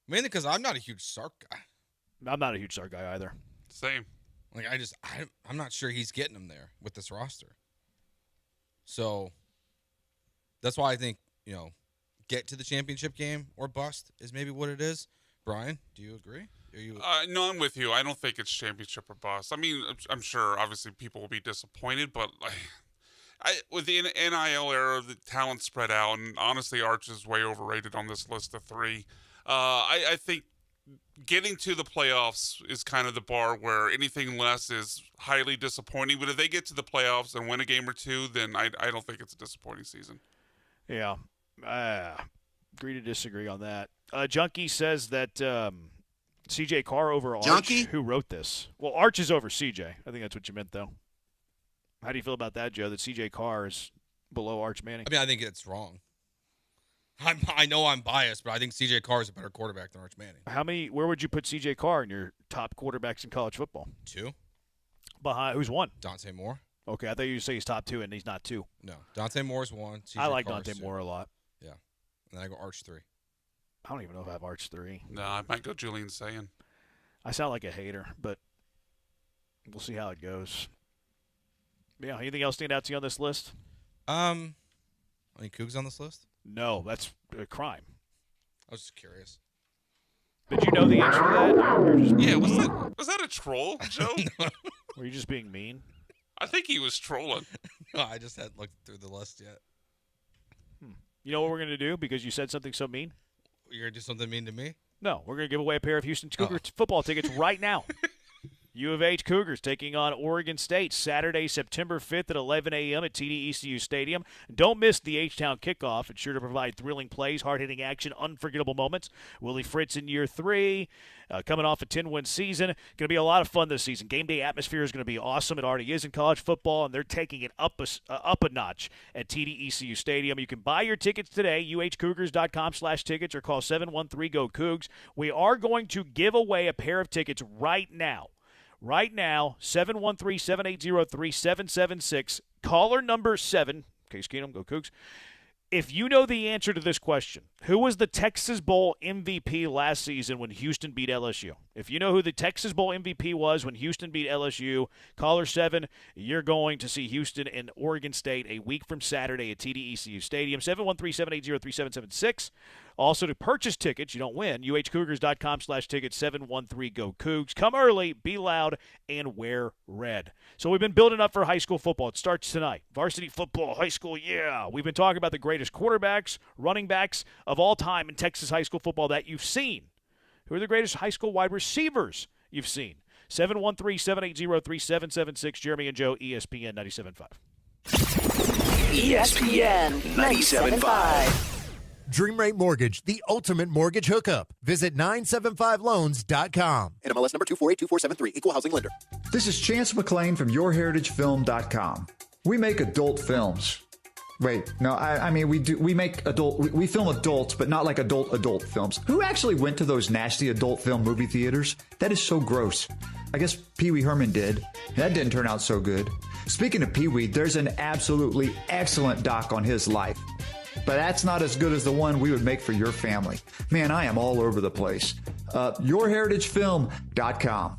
mainly because I'm not a huge Sark guy. I'm not a huge Sark guy either. Same. Like, I'm not sure he's getting them there with this roster. So that's why I think, get to the championship game or bust is maybe what it is. Brian, do you agree? No, I'm with you. I don't think it's championship or bust. I mean, I'm sure obviously people will be disappointed, but with the NIL era, the talent spread out, and honestly, Arch is way overrated on this list of 3. I think getting to the playoffs is kind of the bar where anything less is highly disappointing. But if they get to the playoffs and win a game or 2, then I don't think it's a disappointing season. Yeah. Agree to disagree on that. Junkie says that C.J. Carr over Arch. Junkie? Who wrote this? Well, Arch is over C.J. I think that's what you meant, though. How do you feel about that, Joe, that C.J. Carr is below Arch Manning? I mean, I think it's wrong. I know I'm biased, but I think C.J. Carr is a better quarterback than Arch Manning. Where would you put C.J. Carr in your top quarterbacks in college football? 2. Behind who's 1? Dante Moore. Okay, I thought you say he's top 2 and he's not 2. No, Dante Moore's 1. I like Dante Moore a lot. Yeah, and then I go Arch 3. I don't even know if I have Arch 3. No, I might go Julian Sayin. I sound like a hater, but we'll see how it goes. Yeah, anything else stand out to you on this list? Any Cougs on this list? No, that's a crime. I was just curious. Did you know the answer to that? Yeah, was that a troll, Joe? No. Were you just being mean? I think he was trolling. No, I just hadn't looked through the list yet. You know what we're going to do because you said something so mean? You're going to do something mean to me? No, we're going to give away a pair of Houston Cougars football tickets right now. U of H Cougars taking on Oregon State Saturday, September 5th at 11 a.m. at TD-ECU Stadium. Don't miss the H-Town kickoff. It's sure to provide thrilling plays, hard-hitting action, unforgettable moments. Willie Fritz in year 3, coming off a 10-win season. Going to be a lot of fun this season. Game day atmosphere is going to be awesome. It already is in college football, and they're taking it up a notch at TD-ECU Stadium. You can buy your tickets today, uhcougars.com/tickets, or call 713-GO-COUGS. We are going to give away a pair of tickets right now. Right now, 713-780-3776. Caller number 7. Case Keenum, go Cougs. If you know the answer to this question, who was the Texas Bowl MVP last season when Houston beat LSU? If you know who the Texas Bowl MVP was when Houston beat LSU, caller 7, you're going to see Houston and Oregon State a week from Saturday at TD-ECU Stadium. 713-780-3776. Also, to purchase tickets, you don't win, uhcougars.com/tickets, 713-GO-COUGS. Come early, be loud, and wear red. So we've been building up for high school football. It starts tonight. Varsity football, high school, yeah. We've been talking about the greatest quarterbacks, running backs of all time in Texas high school football that you've seen. Who are the greatest high school wide receivers you've seen? 713-780-3776. Jeremy and Joe, ESPN 97.5. ESPN 97.5. Dream Rate Mortgage, the ultimate mortgage hookup. Visit 975loans.com. NMLS number 2482473, Equal Housing Lender. This is Chance McClain from YourHeritageFilm.com. We make adult films. Wait, no, I mean, we film adults, but not like adult films. Who actually went to those nasty adult film movie theaters? That is so gross. I guess Pee Wee Herman did. That didn't turn out so good. Speaking of Pee Wee, there's an absolutely excellent doc on his life. But that's not as good as the one we would make for your family. Man, I am all over the place. YourHeritageFilm.com.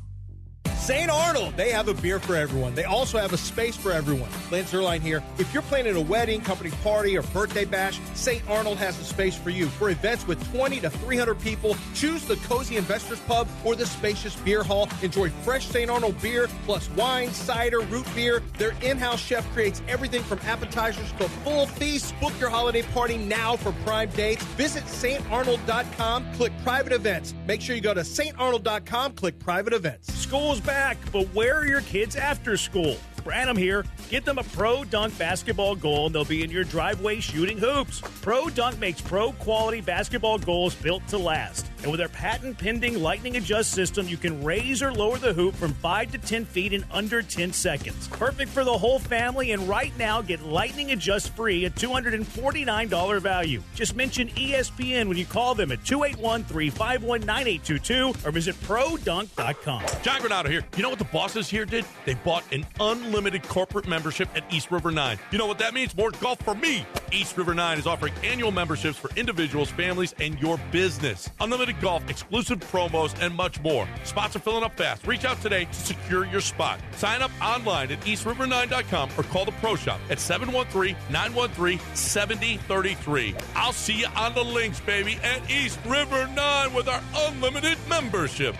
St. Arnold, they have a beer for everyone. They also have a space for everyone. Lance Zerline here. If you're planning a wedding, company party, or birthday bash, St. Arnold has a space for you. For events with 20 to 300 people, choose the Cozy Investors Pub or the spacious beer hall. Enjoy fresh St. Arnold beer, plus wine, cider, root beer. Their in-house chef creates everything from appetizers to full feasts. Book your holiday party now for prime dates. Visit StArnold.com, click private events. Make sure you go to StArnold.com, click private events. School's back, but where are your kids after school? Branham here. Get them a Pro Dunk basketball goal and they'll be in your driveway shooting hoops. Pro Dunk makes pro quality basketball goals built to last. And with our patent-pending Lightning Adjust system, you can raise or lower the hoop from 5 to 10 feet in under 10 seconds. Perfect for the whole family, and right now, get Lightning Adjust free at $249 value. Just mention ESPN when you call them at 281-351-9822 or visit ProDunk.com. John Granado here. You know what the bosses here did? They bought an unlimited corporate membership at East River 9. You know what that means? More golf for me. East River 9 is offering annual memberships for individuals, families, and your business. Unlimited golf, exclusive promos, and much more. Spots are filling up fast. Reach out today to secure your spot. Sign up online at eastriver9.com or call the Pro Shop at 713-913-7033. I'll see you on the links, baby, at East River 9 with our unlimited membership.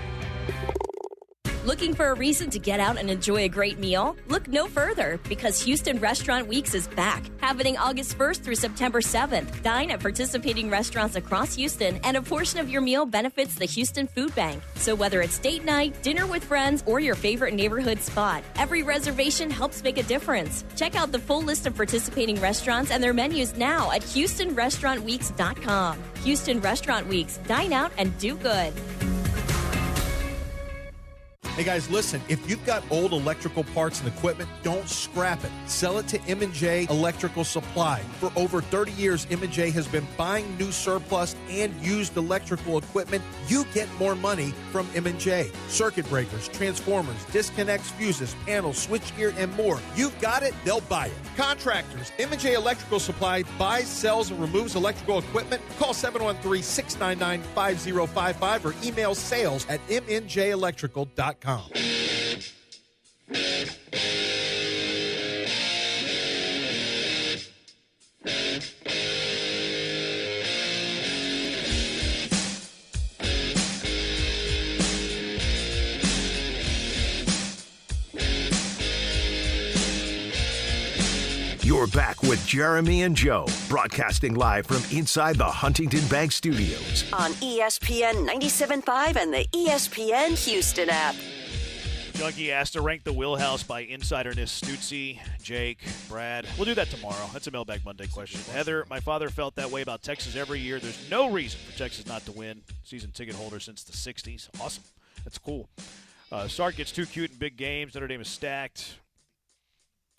Looking for a reason to get out and enjoy a great meal? Look no further, because Houston Restaurant Weeks is back, happening August 1st through September 7th. Dine at participating restaurants across Houston, and a portion of your meal benefits the Houston Food Bank. So whether it's date night, dinner with friends, or your favorite neighborhood spot, every reservation helps make a difference. Check out the full list of participating restaurants and their menus now at HoustonRestaurantWeeks.com. Houston Restaurant Weeks. Dine out and do good. Hey guys, listen, if you've got old electrical parts and equipment, don't scrap it. Sell it to M&J Electrical Supply. For over 30 years, M&J has been buying new surplus and used electrical equipment. You get more money from M&J. Circuit breakers, transformers, disconnects, fuses, panels, switchgear, and more. You've got it, they'll buy it. Contractors, M&J Electrical Supply buys, sells, and removes electrical equipment. Call 713-699-5055 or email sales at mnjelectrical.com. You're back with Jeremy and Joe, broadcasting live from inside the Huntington Bank Studios. On ESPN 97.5 and the ESPN Houston app. Junkie asked to rank the wheelhouse by insiderness. Stutzy, Jake, Brad. We'll do that tomorrow. That's a Mailbag Monday question. Heather, my father felt that way about Texas every year. There's no reason for Texas not to win. Season ticket holder since the 60s. Awesome. That's cool. Sark gets too cute in big games. Notre Dame is stacked.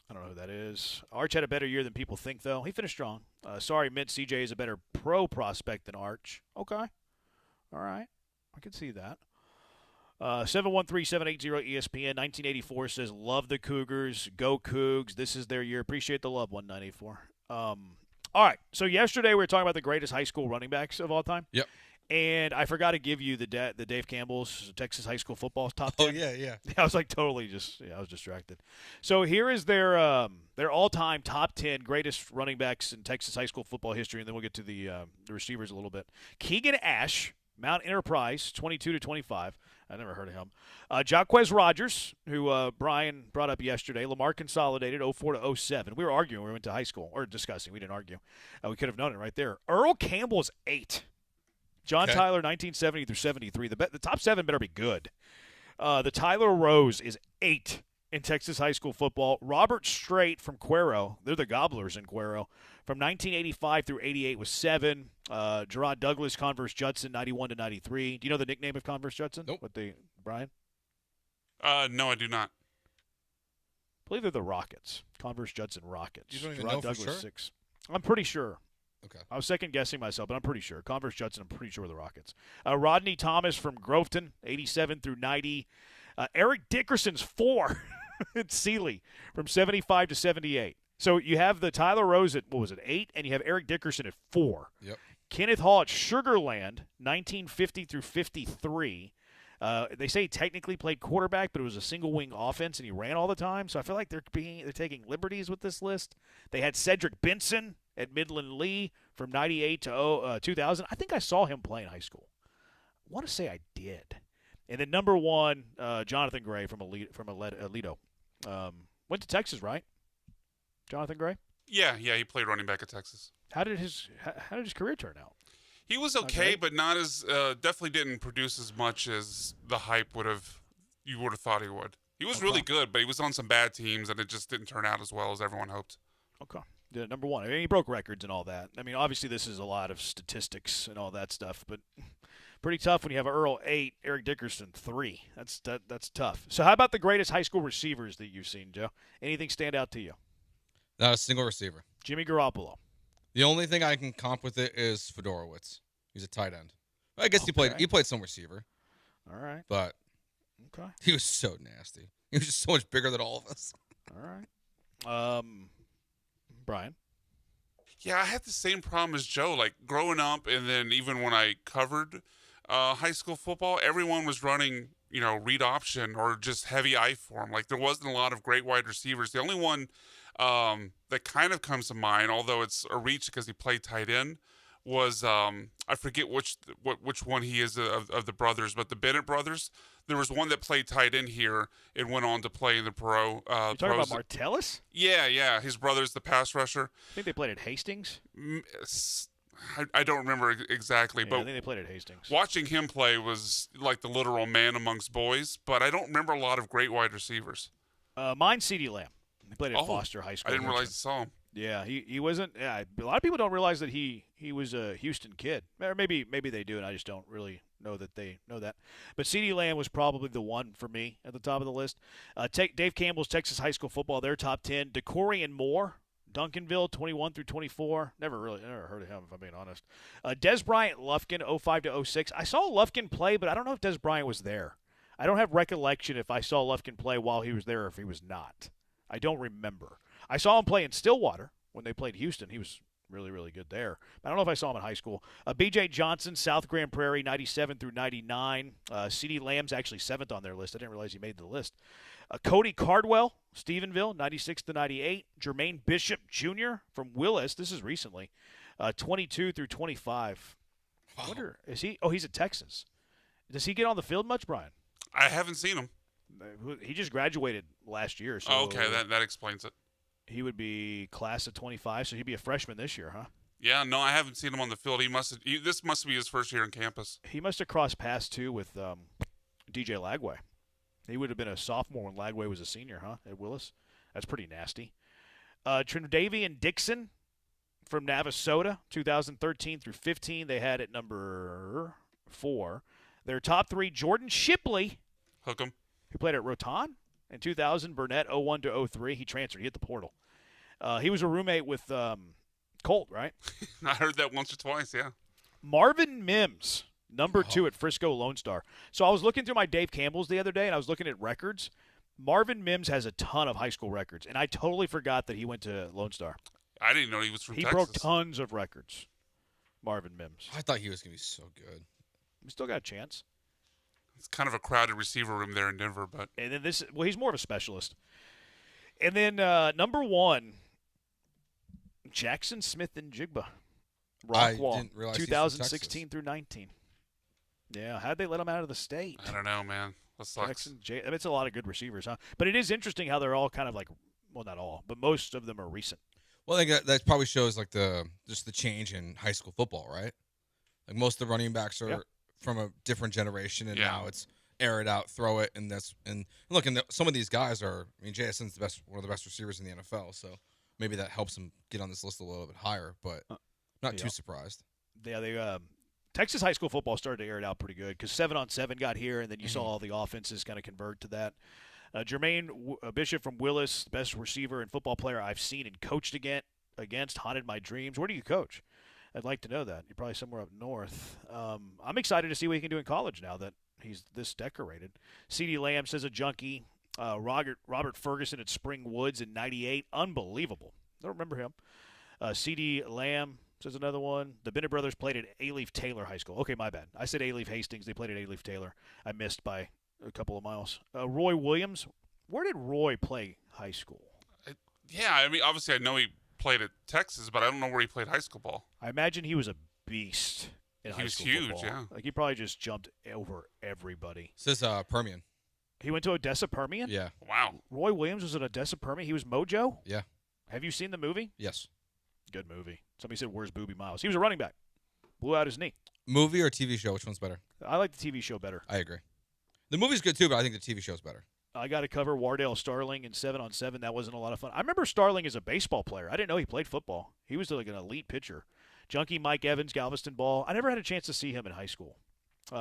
I don't know who that is. Arch had a better year than people think, though. He finished strong. Sorry, Mint CJ is a better pro prospect than Arch. Okay. All right. I can see that. 713-780-ESPN. 1984 says, love the Cougars. Go Cougs. This is their year. Appreciate the love, 1984. All right. So yesterday we were talking about the greatest high school running backs of all time. Yep. And I forgot to give you the Dave Campbell's Texas high school football top 10. Oh, yeah. I was like totally I was distracted. So here is their all-time top 10 greatest running backs in Texas high school football history, and then we'll get to the receivers a little bit. Keegan Ash, Mount Enterprise, 22 to 25. I never heard of him. Jaquez Rogers, who Brian brought up yesterday. Lamar Consolidated, 04 to 07. We were arguing when we went to high school, or discussing. We didn't argue. We could have known it right there. Earl Campbell's 8. John Tyler, 1970 through 73. The top 7 better be good. The Tyler Rose is 8 in Texas high school football. Robert Strait from Cuero. They're the Gobblers in Cuero. From 1985 through 88 was 7. Gerard Douglas, Converse Judson, 91 to 93. Do you know the nickname of Converse Judson? Nope. Brian? No, I do not. I believe they're the Rockets. Converse Judson Rockets. You don't even Gerard know for Douglas, sure? 6. I'm pretty sure. Okay. I was second-guessing myself, but I'm pretty sure. Converse Judson, I'm pretty sure the Rockets. Rodney Thomas from Groveton, 87 through 90. Eric Dickerson's 4 at Sealy from 75 to 78. So you have the Tyler Rose at, 8, and you have Eric Dickerson at 4. Yep. Kenneth Hall at Sugarland, 1950 through 53. They say he technically played quarterback, but it was a single-wing offense, and he ran all the time. So I feel like they're taking liberties with this list. They had Cedric Benson at Midland Lee from 98 to 2000. I think I saw him play in high school. I want to say I did. And then number 1, Jonathan Gray from Aledo. Went to Texas, right? Jonathan Gray? Yeah, he played running back at Texas. How did his career turn out? He was okay, but not as definitely didn't produce as much as the hype you would have thought he would. He was really good, but he was on some bad teams, and it just didn't turn out as well as everyone hoped. Okay. Yeah, number 1. I mean, he broke records and all that. I mean, obviously this is a lot of statistics and all that stuff, but Pretty tough when you have Earl 8, Eric Dickerson 3. That's tough. So how about the greatest high school receivers that you've seen, Joe? Anything stand out to you? Not a single receiver. Jimmy Garoppolo. The only thing I can comp with it is Fedorowicz. He's a tight end. I guess he played some receiver. All right. But he was so nasty. He was just so much bigger than all of us. All right. Brian. Yeah, I had the same problem as Joe. Like growing up, and then even when I covered high school football, everyone was running, read option or just heavy I form. Like there wasn't a lot of great wide receivers. The only one that kind of comes to mind, although it's a reach because he played tight end, was I forget which one he is of the brothers, but the Bennett brothers. There was one that played tight end here and went on to play in the pro. You talking about Martellus? Yeah. His brother's the pass rusher. I think they played at Hastings. I don't remember exactly, Yeah, but I think they played at Hastings. Watching him play was like the literal man amongst boys, but I don't remember a lot of great wide receivers. Mine's CeeDee Lamb. He played at Foster High School. I didn't realize you saw him. Yeah, he wasn't. Yeah, a lot of people don't realize that he was a Houston kid, or maybe they do, and I just don't really know that they know that. But CeeDee Lamb was probably the one for me at the top of the list. Dave Campbell's Texas high school football, their top 10. DeCorian Moore, Duncanville, 21 through 24. Never heard of him, if I'm being honest. Des Bryant Lufkin, 05 to 06. I saw Lufkin play, but I don't know if Des Bryant was there. I don't have recollection if I saw Lufkin play while he was there or if he was not. I don't remember. I saw him play in Stillwater when they played Houston. He was really, really good there. I don't know if I saw him in high school. B.J. Johnson, South Grand Prairie, 97 through 99. CeeDee Lamb's actually 7th on their list. I didn't realize he made the list. Cody Cardwell, Stephenville, 96 to 98. Jermaine Bishop Jr. from Willis. This is recently. 22 through 25. Wow. I wonder, is he? Oh, he's at Texas. Does he get on the field much, Brian? I haven't seen him. He just graduated last year. So okay, that explains it. He would be class of 25, so he'd be a freshman this year, huh? Yeah, no, I haven't seen him on the field. This must be his first year on campus. He must have crossed paths, too, with DJ Lagway. He would have been a sophomore when Lagway was a senior, huh, at Willis? That's pretty nasty. Trindavian Dixon from Navasota, 2013 through 15. They had at number 4. Their top 3, Jordan Shipley. Hook 'em. Who played at Rotan in 2000, Burnett 01 to 03. He transferred. He hit the portal. He was a roommate with Colt, right? I heard that once or twice, yeah. Marvin Mims, number 2 at Frisco Lone Star. So I was looking through my Dave Campbell's the other day, and I was looking at records. Marvin Mims has a ton of high school records, and I totally forgot that he went to Lone Star. I didn't know he was from Texas. He broke tons of records, Marvin Mims. I thought he was going to be so good. We still got a chance. It's kind of a crowded receiver room there in Denver, but and then he's more of a specialist. And then number 1, Jackson Smith and Jigba, Rockwall, 2016 through 19. Yeah, how'd they let him out of the state? I don't know, man. That sucks. It's a lot of good receivers, huh? But it is interesting how they're all kind of like, well, not all, but most of them are recent. Well, I think that probably shows like just the change in high school football, right? Like most of the running backs are from a different generation, and now it's air it out, throw it, and look. And some of these guys are. I mean, JSN's one of the best receivers in the NFL, so maybe that helps him get on this list a little bit higher. But not too surprised. Yeah, they Texas high school football started to air it out pretty good because 7-on-7 got here, and then you saw all the offenses kind of convert to that. Jermaine Bishop from Willis, best receiver and football player I've seen and coached against, haunted my dreams. Where do you coach? I'd like to know that. You're probably somewhere up north. I'm excited to see what he can do in college now that he's this decorated. CeeDee Lamb says a junkie. Robert Ferguson at Spring Woods in 98. Unbelievable. I don't remember him. CeeDee Lamb says another one. The Bennett brothers played at A-Leaf Taylor High School. Okay, my bad. I said A-Leaf Hastings. They played at A-Leaf Taylor. I missed by a couple of miles. Roy Williams. Where did Roy play high school? Yeah, I mean, obviously I know he played at Texas, but I don't know where he played high school ball. I imagine he was a beast in high school football. He was huge, yeah. Like he probably just jumped over everybody. Says Permian. He went to Odessa Permian? Yeah. Wow. Roy Williams was at Odessa Permian? He was Mojo? Yeah. Have you seen the movie? Yes. Good movie. Somebody said, where's Booby Miles? He was a running back. Blew out his knee. Movie or TV show? Which one's better? I like the TV show better. I agree. The movie's good too, but I think the TV show's better. I got to cover Wardale Starling in 7-on-7. That wasn't a lot of fun. I remember Starling as a baseball player. I didn't know he played football. He was like an elite pitcher. Junkie Mike Evans, Galveston ball. I never had a chance to see him in high school.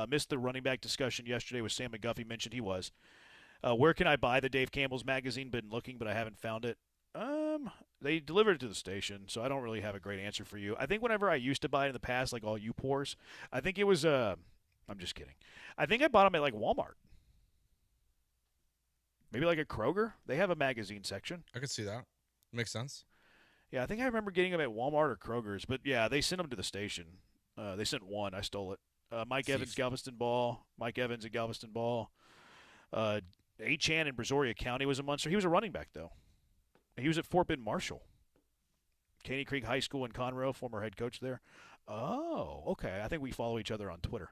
Missed the running back discussion yesterday with Sam McGuffey. Mentioned he was. Where can I buy the Dave Campbell's magazine? Been looking, but I haven't found it. They delivered it to the station, so I don't really have a great answer for you. I think whenever I used to buy it in the past, like all you poors, I think it was I'm just kidding. I think I bought them at like Walmart. Maybe like a Kroger. They have a magazine section. I could see that. Makes sense. Yeah, I think I remember getting them at Walmart or Kroger's, but yeah, they sent them to the station. They sent one. I stole it. Mike Evans, Galveston Ball. Mike Evans at Galveston Ball. Achan in Brazoria County was a Munster. He was a running back, though. He was at Fort Bend Marshall. Caney Creek High School in Conroe, former head coach there. Oh, okay. I think we follow each other on Twitter.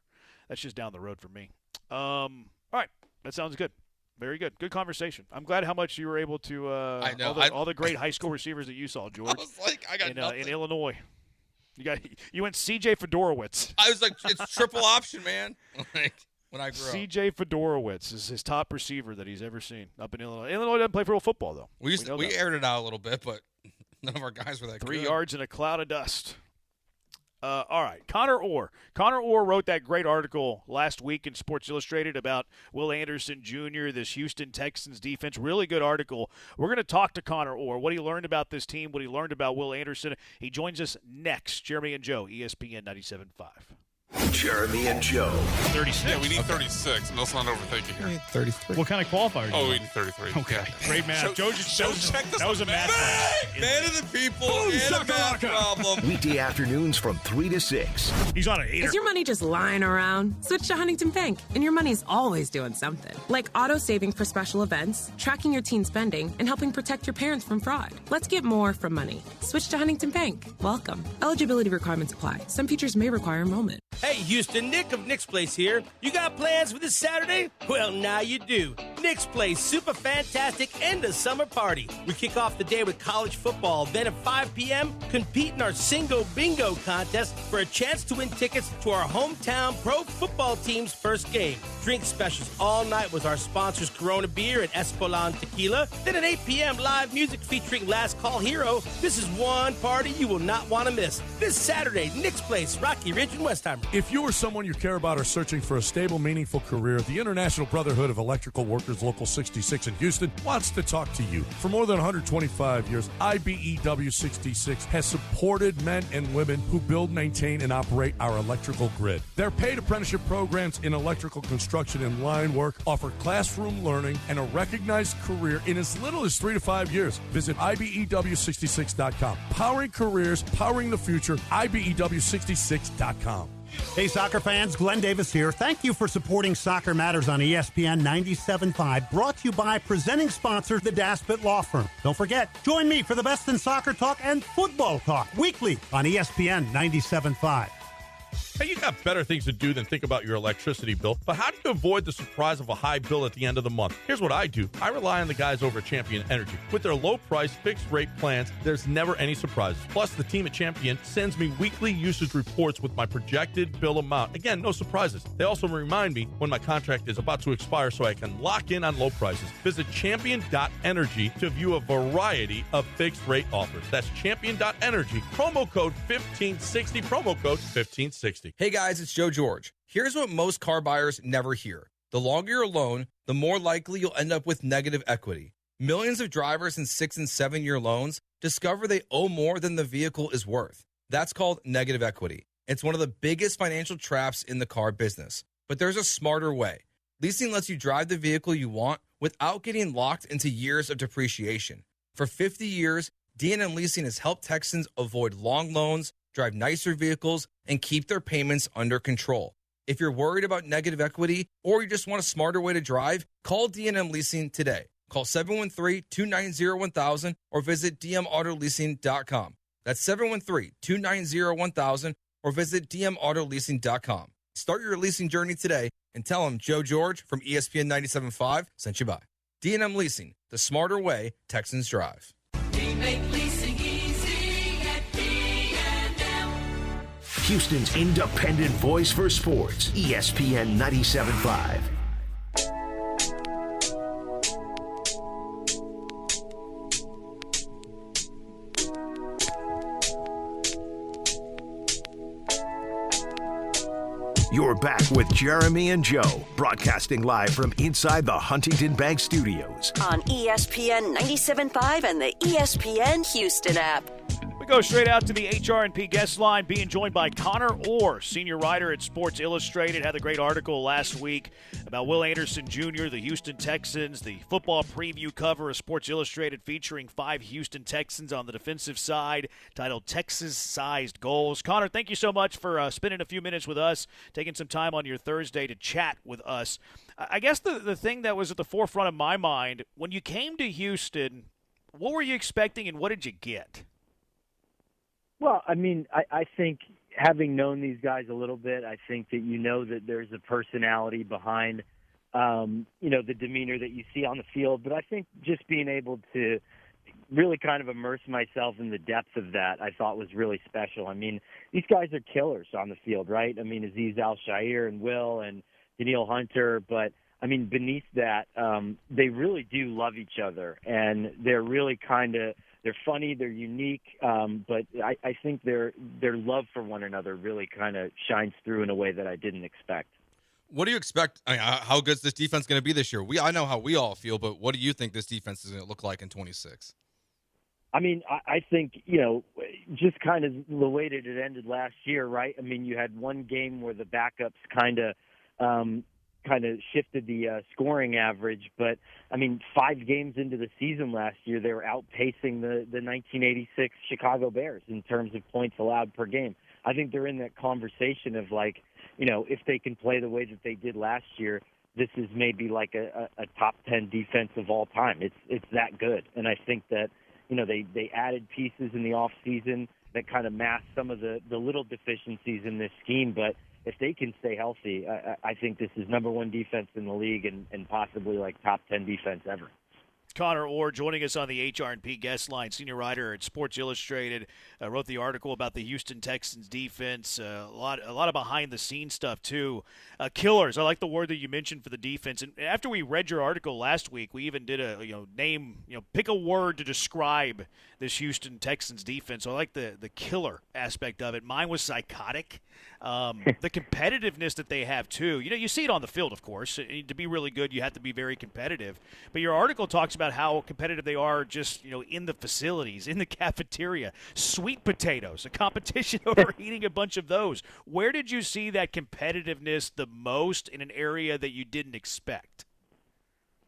That's just down the road from me. All right. That sounds good. Very good. Good conversation. I'm glad how much you were able to I know. all the great high school receivers that you saw, George. I was like, I got nothing. In Illinois. You went C.J. Fedorowicz. I was like, it's triple option, man. Like when I grew up. C.J. Fedorowicz is his top receiver that he's ever seen up in Illinois. Illinois doesn't play pro football, though. We aired it out a little bit, but none of our guys were that good. 3 yards in a cloud of dust. All right, Connor Orr. Connor Orr wrote that great article last week in Sports Illustrated about Will Anderson Jr., this Houston Texans defense. Really good article. We're going to talk to Connor Orr, what he learned about this team, what he learned about Will Anderson. He joins us next. Jeremy and Joe, ESPN 97.5. Jeremy and Joe. 36. Yeah, we need 36, and let's not overthink it here. 33. What kind of qualifier? Oh, we need 33. Okay. Yeah. Great math. Joe checked this. That was a math class. Man of the people and a math problem. Weekday afternoons from 3 to 6. He's on an 8. Is your money just lying around? Switch to Huntington Bank, and your money's always doing something. Like auto saving for special events, tracking your teen spending, and helping protect your parents from fraud. Let's get more from money. Switch to Huntington Bank. Welcome. Eligibility requirements apply. Some features may require enrollment. Hey, Houston, Nick of Nick's Place here. You got plans for this Saturday? Well, now you do. Nick's Place, super fantastic end of summer party. We kick off the day with college football. Then at 5 p.m., compete in our Singo Bingo contest for a chance to win tickets to our hometown pro football team's first game. Drink specials all night with our sponsors Corona Beer and Espolon Tequila. Then at 8 p.m., live music featuring Last Call Hero. This is one party you will not want to miss. This Saturday, Nick's Place, Rocky Ridge and Westheimer. If you or someone you care about are searching for a stable, meaningful career, the International Brotherhood of Electrical Workers Local 66 in Houston wants to talk to you. For more than 125 years, IBEW 66 has supported men and women who build, maintain, and operate our electrical grid. Their paid apprenticeship programs in electrical construction and line work offer classroom learning and a recognized career in as little as 3 to 5 years. Visit IBEW66.com. Powering careers, powering the future, IBEW66.com. Hey, soccer fans, Glenn Davis here. Thank you for supporting Soccer Matters on ESPN 97.5, brought to you by presenting sponsor, the Daspit Law Firm. Don't forget, join me for the best in soccer talk and football talk weekly on ESPN 97.5. Hey, you got better things to do than think about your electricity bill, but how do you avoid the surprise of a high bill at the end of the month? Here's what I do. I rely on the guys over at Champion Energy. With their low-price, fixed-rate plans, there's never any surprises. Plus, the team at Champion sends me weekly usage reports with my projected bill amount. Again, no surprises. They also remind me when my contract is about to expire so I can lock in on low prices. Visit champion.energy to view a variety of fixed-rate offers. That's champion.energy. Promo code 1560. Promo code 1560. Hey guys, it's Joe George. Here's what most car buyers never hear. The longer your loan, the more likely you'll end up with negative equity. Millions of drivers in 6 and 7 year loans discover they owe more than the vehicle is worth. That's called negative equity. It's one of the biggest financial traps in the car business. But there's a smarter way. Leasing lets you drive the vehicle you want without getting locked into years of depreciation. For 50 years, D&M Leasing has helped Texans avoid long loans, drive nicer vehicles, and keep their payments under control. If you're worried about negative equity or you just want a smarter way to drive, call D&M Leasing today. Call 713-290-1000 or visit dmautoleasing.com. That's 713-290-1000 or visit dmautoleasing.com. Start your leasing journey today and tell them Joe George from ESPN 97.5 sent you by. D&M Leasing, the smarter way Texans drive. We make leasing easy at D&M. Houston's independent voice for sports, ESPN 97.5. You're back with Jeremy and Joe, broadcasting live from inside the Huntington Bank Studios. On ESPN 97.5 and the ESPN Houston app. We go straight out to the HR&P guest line, being joined by Connor Orr, senior writer at Sports Illustrated. Had a great article last week about Will Anderson Jr., the Houston Texans, the football preview cover of Sports Illustrated featuring 5 Houston Texans on the defensive side, titled Texas-Sized Goals. Connor, thank you so much for spending a few minutes with us, taking some time on your Thursday to chat with us. I guess the thing that was at the forefront of my mind, when you came to Houston, what were you expecting and what did you get? Well, I mean, I think having known these guys a little bit, I think that you know that there's a personality behind, the demeanor that you see on the field. But I think just being able to really kind of immerse myself in the depth of that, I thought was really special. I mean, these guys are killers on the field, right? I mean, Azeez Al-Shaair and Will and Danielle Hunter. But, I mean, beneath that, they really do love each other. And they're really they're funny, they're unique, but I think their love for one another really kind of shines through in a way that I didn't expect. What do you expect? I mean, how good is this defense going to be this year? I know how we all feel, but what do you think this defense is going to look like in 26? I mean, I think, just kind of the way that it ended last year, right? I mean, you had one game where the backups kind of shifted the scoring average. But, I mean, 5 games into the season last year, they were outpacing the 1986 Chicago Bears in terms of points allowed per game. I think they're in that conversation of, like, if they can play the way that they did last year, this is maybe like a top 10 defense of all time. It's that good. And I think that, they added pieces in the offseason that kind of masked some of the little deficiencies in this scheme. But if they can stay healthy, I think this is number 1 defense in the league and possibly like top 10 defense ever. Connor Orr joining us on the HR&P guest line, senior writer at Sports Illustrated, wrote the article about the Houston Texans defense. A lot of behind-the-scenes stuff too. Killers, I like the word that you mentioned for the defense. And after we read your article last week, we even did a pick a word to describe this Houston Texans defense. So I like the killer aspect of it. Mine was psychotic. The competitiveness that they have too. You see it on the field, of course. To be really good, you have to be very competitive. But your article talks about how competitive they are just, in the facilities, in the cafeteria. Sweet potatoes, a competition over eating a bunch of those. Where did you see that competitiveness the most in an area that you didn't expect?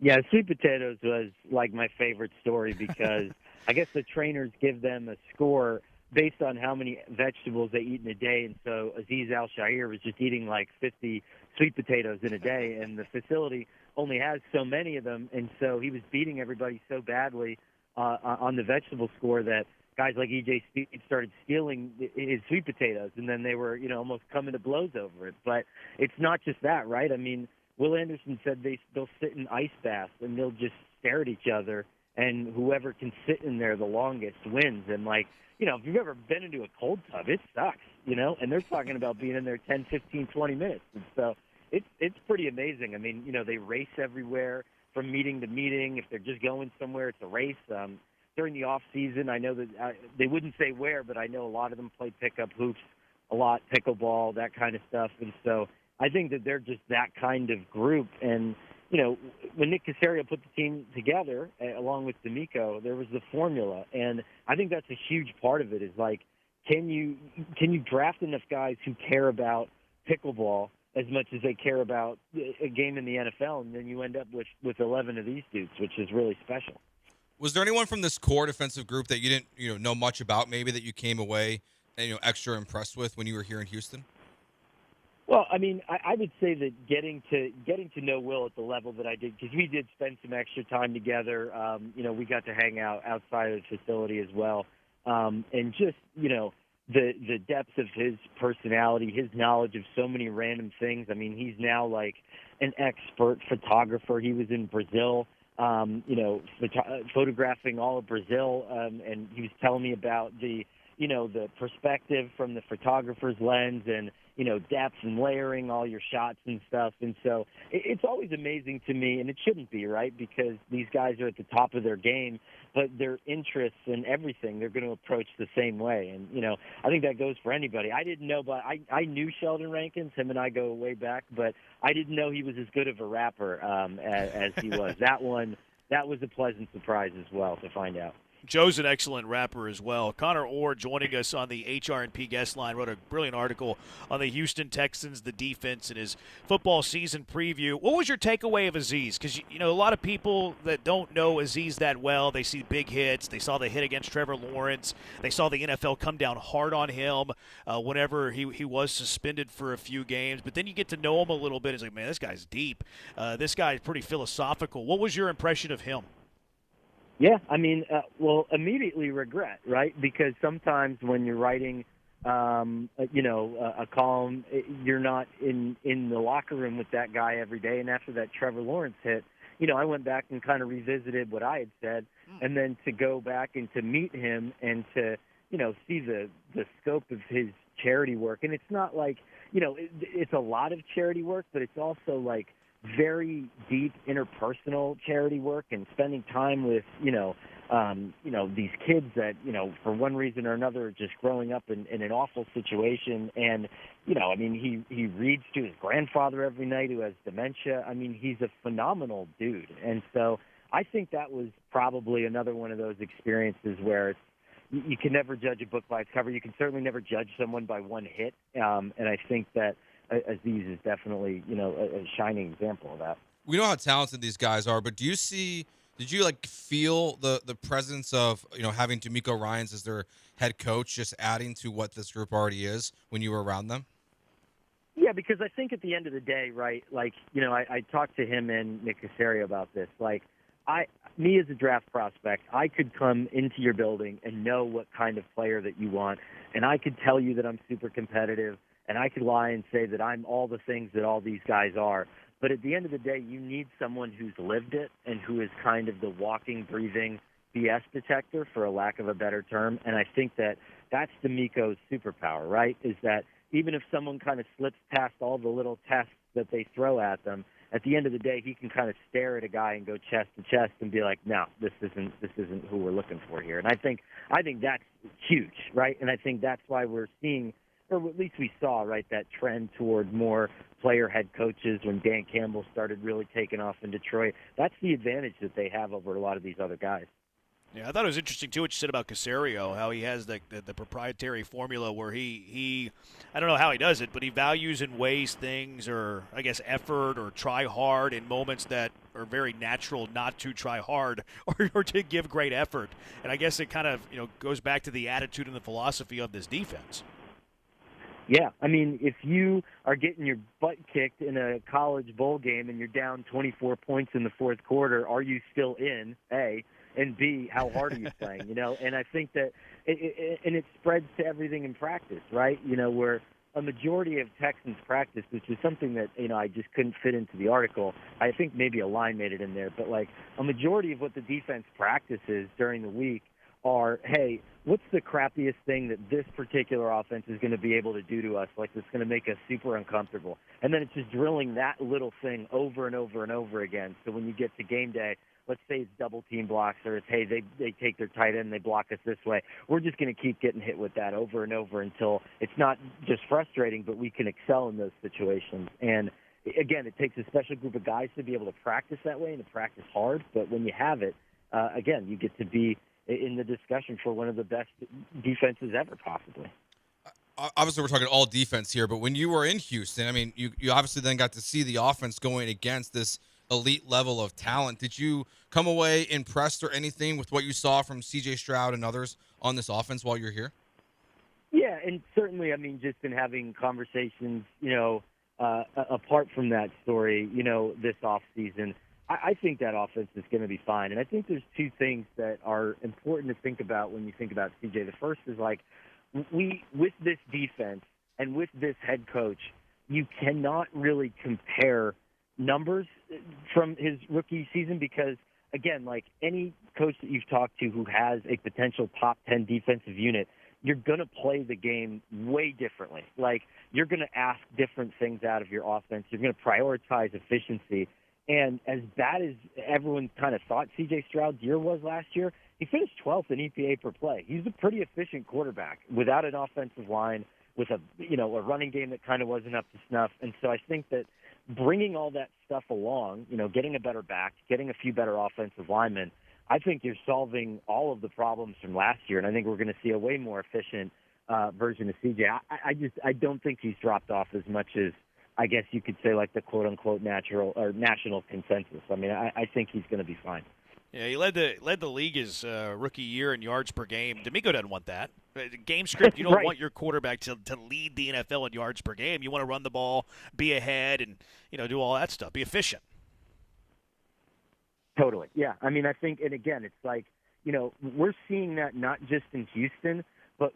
Yeah, sweet potatoes was like my favorite story because I guess the trainers give them a score based on how many vegetables they eat in a day. And so Azeez Al-Shaair was just eating like 50 sweet potatoes in a day, and the facility only has so many of them. And so he was beating everybody so badly on the vegetable score that guys like E.J. Speed started stealing his sweet potatoes, and then they were, almost coming to blows over it. But it's not just that, right? I mean, Will Anderson said they'll sit in ice baths, and they'll just stare at each other, and whoever can sit in there the longest wins. And, like, if you've ever been into a cold tub, it sucks, and they're talking about being in there 10, 15, 20 minutes. And so it's pretty amazing. I mean, they race everywhere from meeting to meeting. If they're just going somewhere, it's a race. During the off season, I know that they wouldn't say where, but I know a lot of them play pickup hoops a lot, pickleball, that kind of stuff. And so I think that they're just that kind of group. And, when Nick Caserio put the team together, along with D'Amico, there was the formula. And I think that's a huge part of it is, like, can you draft enough guys who care about pickleball as much as they care about a game in the NFL, and then you end up with 11 of these dudes, which is really special. Was there anyone from this core defensive group that you didn't know much about, maybe, that you came away extra impressed with when you were here in Houston? Well, I mean, I would say that getting to know Will at the level that I did, because we did spend some extra time together. We got to hang out outside of the facility as well, and just the depth of his personality, his knowledge of so many random things. I mean, he's now like an expert photographer. He was in Brazil, photographing all of Brazil, and he was telling me about the the perspective from the photographer's lens and, depth and layering all your shots and stuff. And so it's always amazing to me, and it shouldn't be, right, because these guys are at the top of their game, but their interests and everything, they're going to approach the same way. And, I think that goes for anybody. I didn't know, but I knew Sheldon Rankins. Him and I go way back, but I didn't know he was as good of a rapper as he was. That was a pleasant surprise as well to find out. Joe's an excellent rapper as well. Connor Orr joining us on the HR&P guest line wrote a brilliant article on the Houston Texans, the defense, and his football season preview. What was your takeaway of Azeez? Because, a lot of people that don't know Azeez that well, they see big hits. They saw the hit against Trevor Lawrence. They saw the NFL come down hard on him whenever he was suspended for a few games. But then you get to know him a little bit. It's like, man, this guy's deep. This guy's pretty philosophical. What was your impression of him? Yeah, immediately regret, right? Because sometimes when you're writing, a column, you're not in the locker room with that guy every day. And after that Trevor Lawrence hit, I went back and kind of revisited what I had said, and then to go back and to meet him and to, see the scope of his charity work. And it's not like, it's a lot of charity work, but it's also like very deep interpersonal charity work and spending time with, these kids that, for one reason or another are just growing up in an awful situation. And, he reads to his grandfather every night who has dementia. He's a phenomenal dude. And so I think that was probably another one of those experiences where you can never judge a book by its cover. You can certainly never judge someone by one hit. And I think that Azeez is definitely, a shining example of that. We know how talented these guys are, but did you feel the presence of, having D'Amico Ryans as their head coach just adding to what this group already is when you were around them? Yeah, because I think at the end of the day, right, I talked to him and Nick Caserio about this. Me as a draft prospect, I could come into your building and know what kind of player that you want, and I could tell you that I'm super competitive, and I could lie and say that I'm all the things that all these guys are. But at the end of the day, you need someone who's lived it and who is kind of the walking, breathing BS detector, for a lack of a better term. And I think that that's D'Amico's superpower, right, is that even if someone kind of slips past all the little tests that they throw at them, at the end of the day, he can kind of stare at a guy and go chest to chest and be like, no, this isn't who we're looking for here. And I think that's huge, right? And I think that's why we're seeing, or at least we saw, right, that trend toward more player head coaches when Dan Campbell started really taking off in Detroit. That's the advantage that they have over a lot of these other guys. Yeah, I thought it was interesting, too, what you said about Caserio, how he has the proprietary formula where he I don't know how he does it, but he values and weighs things, or I guess effort or try hard in moments that are very natural not to try hard or to give great effort. And I guess it kind of goes back to the attitude and the philosophy of this defense. Yeah, if you are getting your butt kicked in a college bowl game and you're down 24 points in the fourth quarter, are you still in, A? And B, how hard are you playing, And I think that it spreads to everything in practice, right? Where a majority of Texans practice, which is something that, I just couldn't fit into the article. I think maybe a line made it in there, but a majority of what the defense practices during the week are, hey, what's the crappiest thing that this particular offense is going to be able to do to us, that's going to make us super uncomfortable? And then it's just drilling that little thing over and over and over again. So when you get to game day, let's say it's double team blocks, or it's, hey, they take their tight end and they block us this way. We're just going to keep getting hit with that over and over until it's not just frustrating, but we can excel in those situations. And again, it takes a special group of guys to be able to practice that way and to practice hard. But when you have it, again, you get to be in the discussion for one of the best defenses ever, possibly. Obviously, we're talking all defense here, but when you were in Houston, you obviously then got to see the offense going against this elite level of talent. Did you come away impressed or anything with what you saw from C.J. Stroud and others on this offense while you're here? Yeah, and certainly, just in having conversations, apart from that story, this offseason, I think that offense is going to be fine. And I think there's two things that are important to think about when you think about CJ. The first is with this defense and with this head coach, you cannot really compare numbers from his rookie season because, again, any coach that you've talked to who has a potential top 10 defensive unit, you're going to play the game way differently. Like, you're going to ask different things out of your offense. You're going to prioritize efficiency. And as bad as everyone kind of thought C.J. Stroud's year was last year, he finished 12th in EPA per play. He's a pretty efficient quarterback without an offensive line, with a running game that kind of wasn't up to snuff. And so I think that bringing all that stuff along, getting a better back, getting a few better offensive linemen, I think you're solving all of the problems from last year, and I think we're going to see a way more efficient version of CJ. I don't think he's dropped off as much as, I guess you could say, like the quote-unquote national consensus. I mean, I think he's going to be fine. Yeah, he led the league his rookie year in yards per game. D'Amico doesn't want that. Game script, you don't right. want your quarterback to lead the NFL in yards per game. You want to run the ball, be ahead, and do all that stuff. Be efficient. Totally. Yeah. I mean, I think, and again, it's like, we're seeing that not just in Houston, but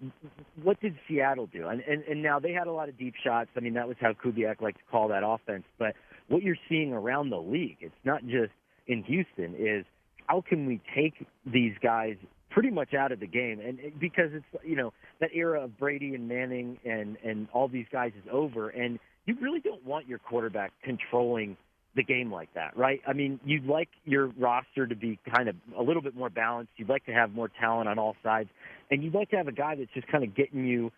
what did Seattle do? And now they had a lot of deep shots. I mean, that was how Kubiak liked to call that offense. But what you're seeing around the league, it's not just in Houston, is how can we take these guys pretty much out of the game? And because it's, that era of Brady and Manning and all these guys is over, and you really don't want your quarterback controlling the game like that, right? I mean, you'd like your roster to be kind of a little bit more balanced. You'd like to have more talent on all sides, and you'd like to have a guy that's just kind of getting you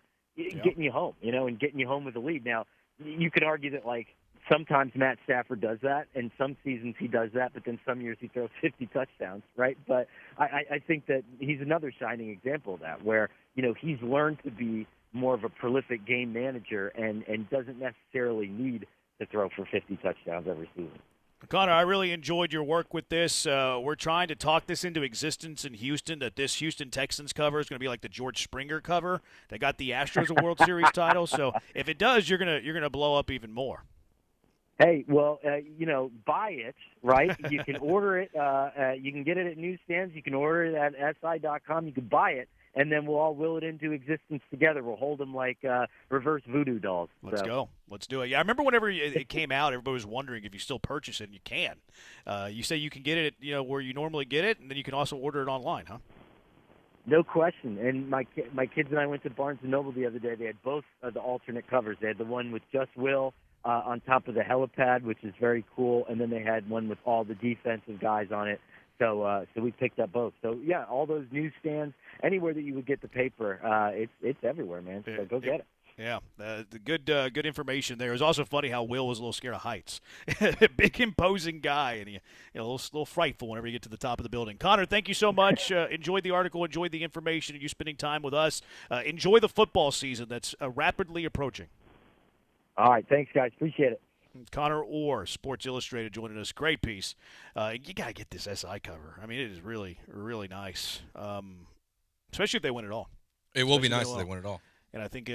home, and getting you home with a lead. Now, you could argue that, like, sometimes Matt Stafford does that, and some seasons he does that, but then some years he throws 50 touchdowns, right? But I think that he's another shining example of that, where, he's learned to be more of a prolific game manager and doesn't necessarily need to throw for 50 touchdowns every season. Connor, I really enjoyed your work with this. We're trying to talk this into existence in Houston, that this Houston Texans cover is going to be like the George Springer cover. They got the Astros a World Series title, so if it does, you're gonna blow up even more. Hey, well, buy it, right? You can order it. You can get it at newsstands. You can order it at si.com. You can buy it, and then we'll all will it into existence together. We'll hold them like reverse voodoo dolls. Let's go. Let's do it. Yeah, I remember whenever it came out, everybody was wondering if you still purchase it, and you can. You say you can get it at, where you normally get it, and then you can also order it online, huh? No question. And my kids and I went to Barnes & Noble the other day. They had both of the alternate covers. They had the one with just Will on top of the helipad, which is very cool, and then they had one with all the defensive guys on it. So we picked up both. So, yeah, all those newsstands, anywhere that you would get the paper, it's everywhere, man. So go get it. Yeah, the good information there. It was also funny how Will was a little scared of heights. Big, imposing guy, and a little frightful whenever you get to the top of the building. Connor, thank you so much. Enjoyed the article, enjoyed the information, and you spending time with us. Enjoy the football season that's rapidly approaching. All right, thanks, guys. Appreciate it. Connor Orr, Sports Illustrated, joining us. Great piece. You got to get this SI cover. I mean, it is really, really nice, especially if they win it all. It will be nice if they win it all. And I think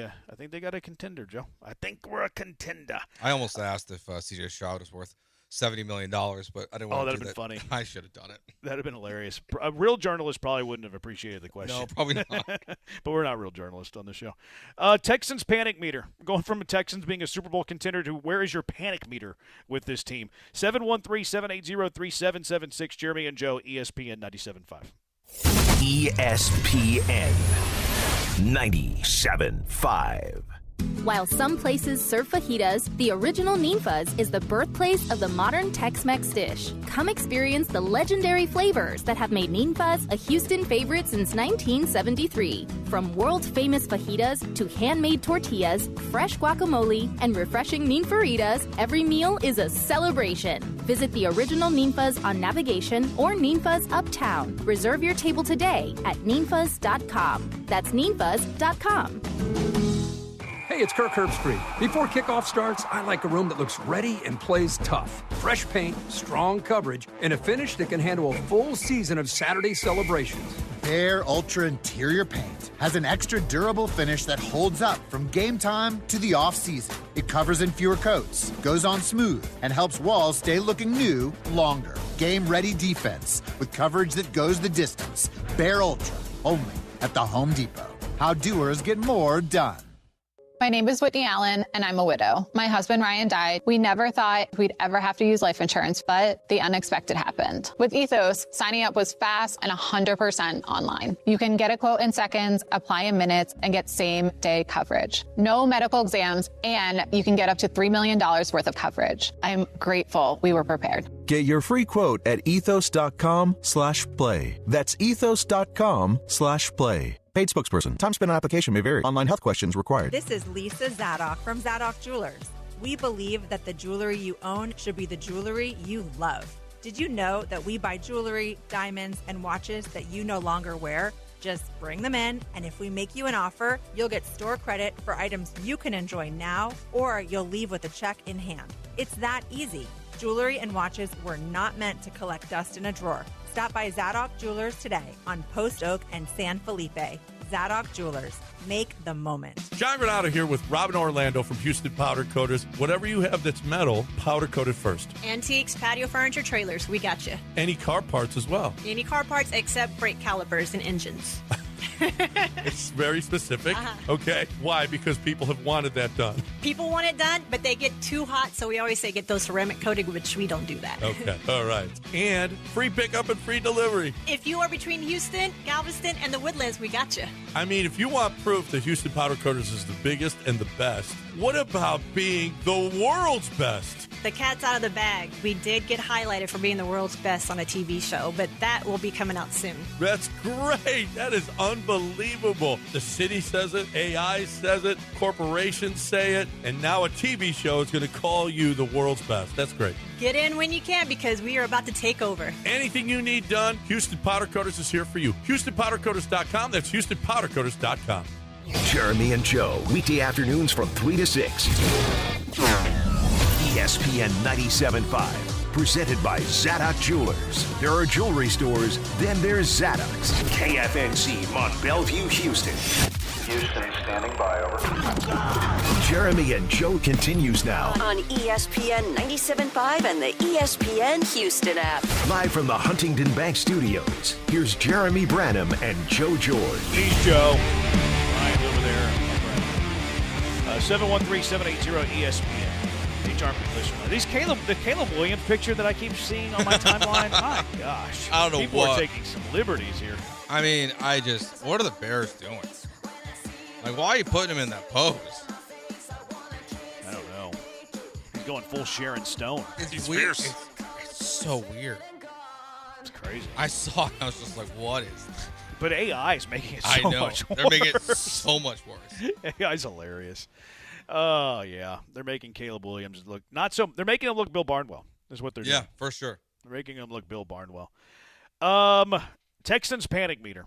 they got a contender, Joe. I think we're a contender. I almost asked if C.J. Stroud was worth $70 million, but I didn't want to do that. That'd have been funny. I should have done it. That'd have been hilarious. A real journalist probably wouldn't have appreciated the question. No, probably not. But we're not real journalists on the show. Texans panic meter. Going from the Texans being a Super Bowl contender to where is your panic meter with this team? 713-780-3776. Jeremy and Joe, ESPN 97.5. ESPN 97.5. While some places serve fajitas, the original Ninfa's is the birthplace of the modern Tex-Mex dish. Come experience the legendary flavors that have made Ninfa's a Houston favorite since 1973. From world-famous fajitas to handmade tortillas, fresh guacamole, and refreshing Ninfaritas, every meal is a celebration. Visit the original Ninfa's on Navigation or Ninfa's Uptown. Reserve your table today at ninfas.com. That's ninfas.com. Hey, it's Kirk Herbstreit. Before kickoff starts, I like a room that looks ready and plays tough. Fresh paint, strong coverage, and a finish that can handle a full season of Saturday celebrations. Bare Ultra Interior Paint has an extra durable finish that holds up from game time to the off-season. It covers in fewer coats, goes on smooth, and helps walls stay looking new longer. Game-ready defense with coverage that goes the distance. Bare Ultra, only at the Home Depot. How doers get more done. My name is Whitney Allen, and I'm a widow. My husband, Ryan, died. We never thought we'd ever have to use life insurance, but the unexpected happened. With Ethos, signing up was fast and 100% online. You can get a quote in seconds, apply in minutes, and get same-day coverage. No medical exams, and you can get up to $3 million worth of coverage. I'm grateful we were prepared. Get your free quote at ethos.com/play. That's ethos.com/play. Paid spokesperson. Time spent on application may vary. Online health questions required. This is Lisa Zadok from Zadok Jewelers. We believe that the jewelry you own should be the jewelry you love. Did you know that we buy jewelry, diamonds, and watches that you no longer wear? Just bring them in, and if we make you an offer, you'll get store credit for items you can enjoy now, or you'll leave with a check in hand. It's that easy. Jewelry and watches were not meant to collect dust in a drawer. Stop by Zadok Jewelers today on Post Oak and San Felipe. Zadok Jewelers. Make the moment. John Renato here with Robin Orlando from Houston Powder Coaters. Whatever you have that's metal, powder coated first. Antiques, patio furniture, trailers, we got you. Any car parts as well. Any car parts except brake calipers and engines. It's very specific. Okay. Why? Because people have wanted that done. People want it done, but they get too hot, so we always say get those ceramic coated, which we don't do that. Okay. All right. And free pickup and free delivery. If you are between Houston, Galveston, and the Woodlands, we got you. I mean, if you want proof that Houston Powder Coaters is the biggest and the best, what about being the world's best? The cat's out of the bag. We did get highlighted for being the world's best on a TV show, but that will be coming out soon. That's great. That is unbelievable. The city says it, AI says it, corporations say it, and now a TV show is going to call you the world's best. That's great. Get in when you can because we are about to take over. Anything you need done, Houston Powder Coaters is here for you. HoustonPowderCoaters.com. That's HoustonPowderCoaters.com. Jeremy and Joe, weekday afternoons from 3 to 6. ESPN 97.5, presented by Zadok Jewelers. There are jewelry stores, then there's Zadok's. KFNC, Mont Bellevue, Houston. Houston, standing by, over. Jeremy and Joe continues now. On ESPN 97.5 and the ESPN Houston app. Live from the Huntington Bank Studios, here's Jeremy Branham and Joe George. He's Joe. Ryan's over there. 713-780-ESPN. The Caleb Williams picture that I keep seeing on my timeline, my gosh. I don't know People what. are taking some liberties here. I mean, what are the Bears doing? Like, why are you putting him in that pose? I don't know. He's going full Sharon Stone. It's weird. It's so weird. It's crazy. I saw it. I was just like, what is this? But AI is making it so I know. much worse. They're making it so much worse. AI's hilarious. Oh, yeah. They're making Caleb Williams look not so – they're making him look Bill Barnwell is what they're doing. Yeah, for sure. They're making him look Bill Barnwell. Texans panic meter.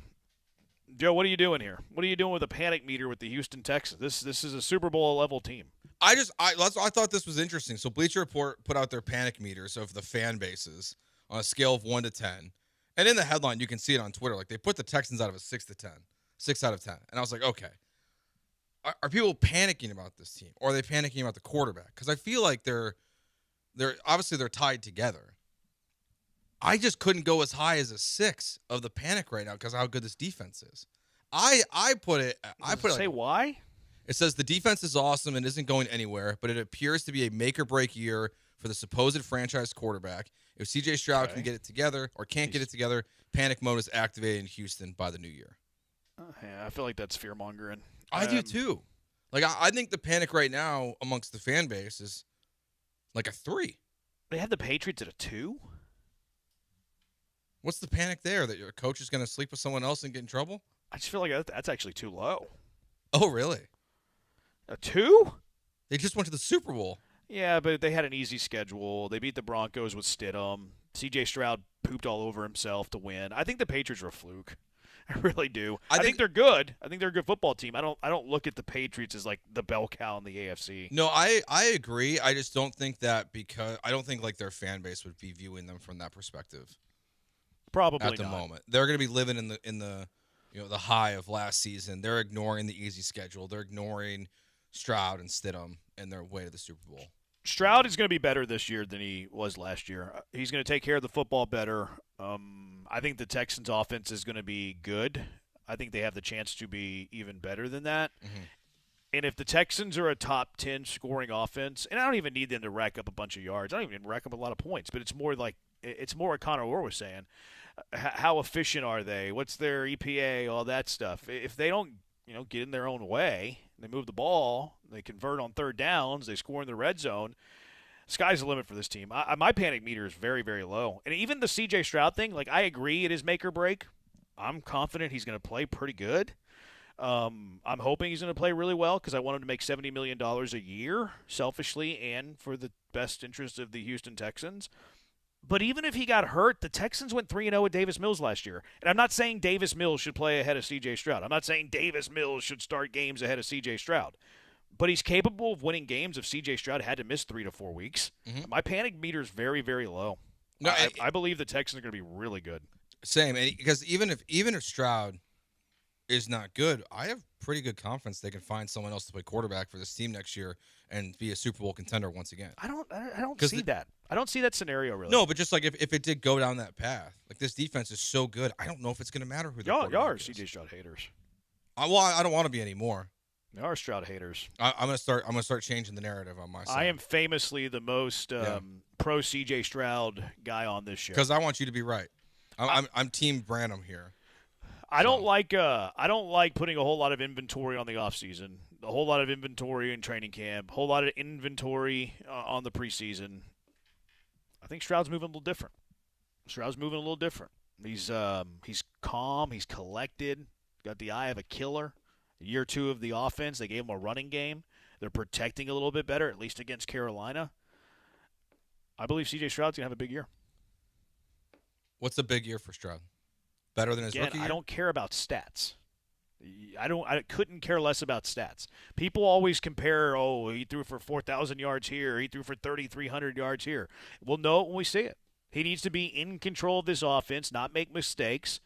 Joe, what are you doing here? What are you doing with a panic meter with the Houston Texans? This is a Super Bowl level team. I thought this was interesting. So Bleacher Report put out their panic meters of the fan bases on a scale of 1 to 10. And in the headline, you can see it on Twitter. Like, they put the Texans out of a 6 to 10. 6 out of 10. And I was like, okay. Are people panicking about this team? Or are they panicking about the quarterback? Because I feel like they're obviously they're tied together. I just couldn't go as high as a 6 of the panic right now because of how good this defense is. I put it. Say why? It says the defense is awesome and isn't going anywhere, but it appears to be a make or break year for the supposed franchise quarterback. If C.J. Stroud can get it together or can't get it together, panic mode is activated in Houston by the new year. Yeah, I feel like that's fear mongering. I do too. Like I think the panic right now amongst the fan base is like a 3. They have the Patriots at a 2? What's the panic there? That your coach is going to sleep with someone else and get in trouble? I just feel like that's actually too low. Oh, really? A 2? They just went to the Super Bowl. Yeah, but they had an easy schedule. They beat the Broncos with Stidham. C.J. Stroud pooped all over himself to win. I think the Patriots are a fluke. I really do. I think they're good. I think they're a good football team. I don't look at the Patriots as like the bell cow in the AFC. No, I agree. I just don't think that because I don't think like their fan base would be viewing them from that perspective. Probably at the moment. They're going to be living in the the high of last season. They're ignoring the easy schedule. They're ignoring Stroud and Stidham and their way to the Super Bowl. Stroud is going to be better this year than he was last year. He's going to take care of the football better. I think the Texans' offense is going to be good. I think they have the chance to be even better than that. Mm-hmm. And if the Texans are a top 10 scoring offense, and I don't even need them to rack up a bunch of yards. I don't even rack up a lot of points, but it's more what Connor Orr was saying. How efficient are they? What's their EPA? All that stuff. If they don't, get in their own way, they move the ball, they convert on third downs, they score in the red zone, sky's the limit for this team. My panic meter is very, very low. And even the C.J. Stroud thing, I agree it is make or break. I'm confident he's going to play pretty good. I'm hoping he's going to play really well because I want him to make $70 million a year, selfishly, and for the best interest of the Houston Texans. But even if he got hurt, the Texans went 3-0 with Davis Mills last year. And I'm not saying Davis Mills should play ahead of C.J. Stroud. I'm not saying Davis Mills should start games ahead of C.J. Stroud. But he's capable of winning games if C.J. Stroud had to miss 3 to 4 weeks. Mm-hmm. My panic meter is very, very low. No, I believe the Texans are going to be really good. Same, because even if Stroud is not good, I have pretty good confidence they can find someone else to play quarterback for this team next year and be a Super Bowl contender once again. I don't see that. I don't see that scenario really. No, but just if it did go down that path, this defense is so good, I don't know if it's going to matter who the quarterback Y'all are is. C.J. Stroud haters. I don't want to be anymore. Y'all are Stroud haters. I'm gonna start changing the narrative on my side. I am famously the most pro C.J. Stroud guy on this show because I want you to be right. I'm Team Branham here. I don't like putting a whole lot of inventory on the offseason, a whole lot of inventory in training camp, a whole lot of inventory on the preseason. I think Stroud's moving a little different. He's calm. He's collected. Got the eye of a killer. Year 2 of the offense, they gave him a running game. They're protecting a little bit better, at least against Carolina. I believe C.J. Stroud's going to have a big year. What's a big year for Stroud? Better than his rookie year? I don't care about stats. I couldn't care less about stats. People always compare, he threw for 4,000 yards here, he threw for 3,300 yards here. We'll know it when we see it. He needs to be in control of this offense, not make mistakes,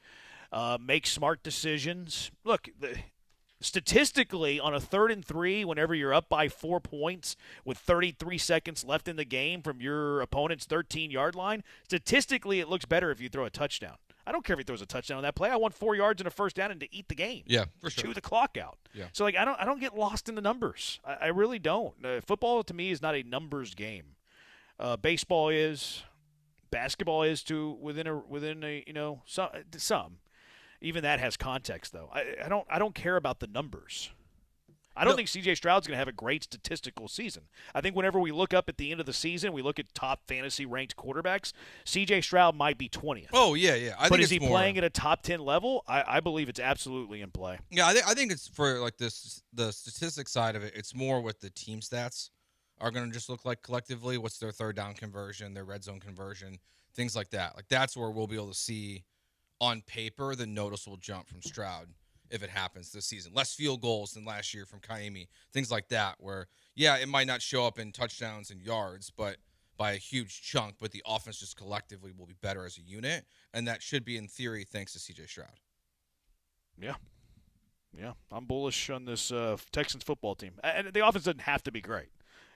make smart decisions. Look, statistically, on a 3rd and 3, whenever you're up by 4 points with 33 seconds left in the game from your opponent's 13-yard line, statistically it looks better if you throw a touchdown. I don't care if he throws a touchdown on that play. I want 4 yards and a first down and to eat the game. Yeah, for sure. Chew the clock out. Yeah. So I don't get lost in the numbers. I really don't. Football to me is not a numbers game. Baseball is. Basketball is too within a some. Even that has context though. I don't care about the numbers. I don't think C.J. Stroud's going to have a great statistical season. I think whenever we look up at the end of the season, we look at top fantasy-ranked quarterbacks, C.J. Stroud might be 20th. Oh, yeah. But is he playing at a top 10 level? I believe it's absolutely in play. Yeah, I think it's for the statistics side of it, it's more what the team stats are going to just look like collectively. What's their third down conversion, their red zone conversion, things like that. That's where we'll be able to see on paper the noticeable jump from Stroud. If it happens this season. Less field goals than last year from Kaimi. Things like that where, it might not show up in touchdowns and yards, but by a huge chunk, but the offense just collectively will be better as a unit, and that should be, in theory, thanks to C.J. Stroud. Yeah. I'm bullish on this Texans football team. And the offense doesn't have to be great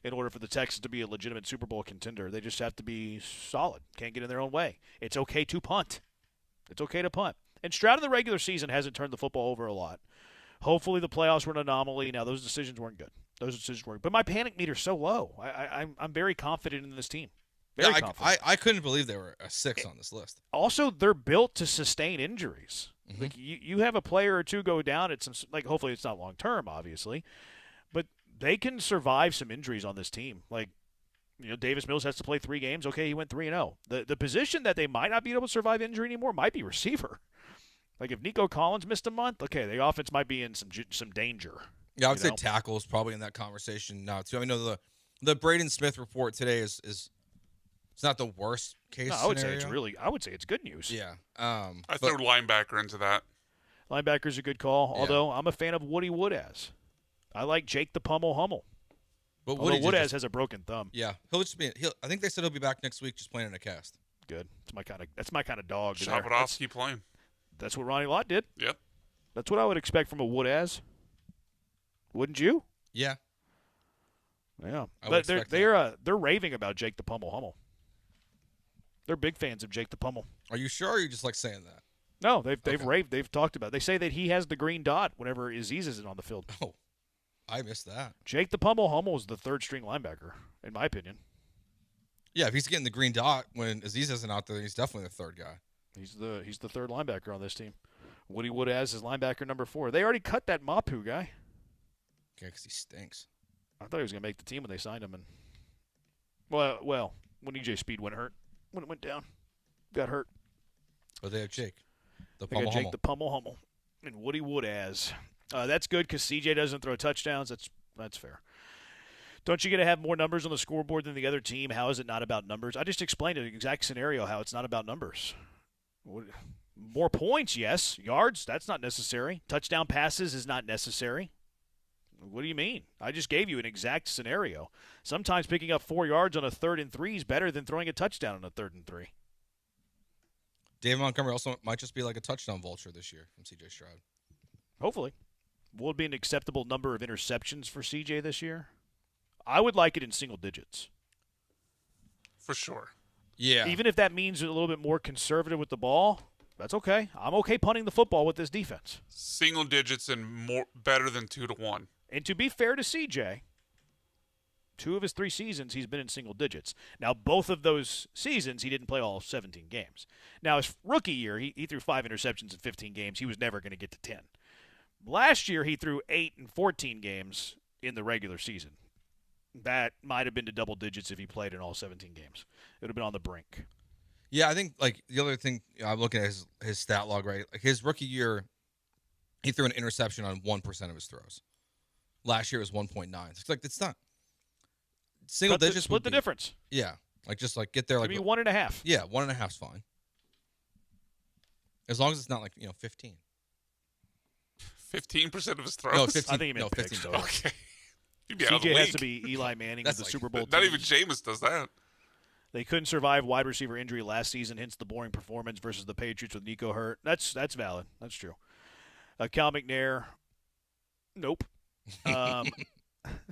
in order for the Texans to be a legitimate Super Bowl contender. They just have to be solid. Can't get in their own way. It's okay to punt. And Stroud in the regular season hasn't turned the football over a lot. Hopefully the playoffs were an anomaly. Now, those decisions weren't good. But my panic meter's so low. I'm very confident in this team. Very confident. I couldn't believe they were a 6 on this list. Also, they're built to sustain injuries. Mm-hmm. You have a player or two go down at some hopefully it's not long term, obviously, but they can survive some injuries on this team. Davis Mills has to play 3 games. Okay, he went 3-0. The position that they might not be able to survive injury anymore might be receiver. If Nico Collins missed a month, okay, the offense might be in some danger. Yeah, I would say tackle is probably in that conversation now too. I know the Braden Smith report today is it's not the worst case scenario. I would say it's good news. Yeah. I throw linebacker into that. Linebacker's a good call, although I'm a fan of Woody Woodaz. I like Jake the Pummel Hummel. But Woodaz has a broken thumb. Yeah, he'll just be. I think they said he'll be back next week, just playing in a cast. Good. That's my kind of dog. Chop it off, keep playing. That's what Ronnie Lott did. Yep. That's what I would expect from a Woodaz. Wouldn't you? Yeah. Yeah. But they're raving about Jake the Pummel Hummel. They're big fans of Jake the Pummel. Are you sure? Or are you just saying that? No, they've raved. They've talked about it. They say that he has the green dot whenever Aziz isn't on the field. Oh. I missed that. Jake the Pummel Hummel is the third-string linebacker, in my opinion. Yeah, if he's getting the green dot when Aziz isn't out there, he's definitely the third guy. He's the third linebacker on this team. Woody Wood has his linebacker number 4. They already cut that Mapu guy. Yeah, because he stinks. I thought he was going to make the team when they signed him. And well, when EJ Speed went down, got hurt. But they have Jake, the They Pummel got Jake Hummel. the Pummel Hummel, and Woody Wood as. That's good because CJ doesn't throw touchdowns. That's fair. Don't you get to have more numbers on the scoreboard than the other team? How is it not about numbers? I just explained an exact scenario how it's not about numbers. More points, yes. Yards, that's not necessary. Touchdown passes is not necessary. What do you mean? I just gave you an exact scenario. Sometimes picking up 4 yards on a 3rd and 3 is better than throwing a touchdown on a 3rd and 3. David Montgomery also might just be like a touchdown vulture this year from C.J. Stroud. Hopefully. Will it be an acceptable number of interceptions for CJ this year? I would like it in single digits. For sure. Yeah. Even if that means a little bit more conservative with the ball, that's okay. I'm okay punting the football with this defense. Single digits and better than 2-1. And to be fair to CJ, 2 of his 3 seasons he's been in single digits. Now, both of those seasons he didn't play all 17 games. Now, his rookie year, he threw 5 interceptions in 15 games. He was never going to get to 10. Last year, he threw 8 in 14 games in the regular season. That might have been to double digits if he played in all 17 games. It would have been on the brink. Yeah, I think like the other thing I'm looking at his stat log, right? Like his rookie year, he threw an interception on 1% of his throws. Last year it was 1.9. It's like it's not single digits. Split the difference. Yeah, like just like get there like maybe 1.5. Yeah, 1.5's fine. As long as it's not like 15. 15% of his throws. No, 15. I think he meant 15 picks. total. Okay. He'd be out of the CJ has league. to be Eli Manning That's of the like- Super Bowl Not team. even Jameis does that. They couldn't survive wide receiver injury last season, hence the boring performance versus the Patriots with Nico hurt. That's valid. That's true. Cal McNair, nope.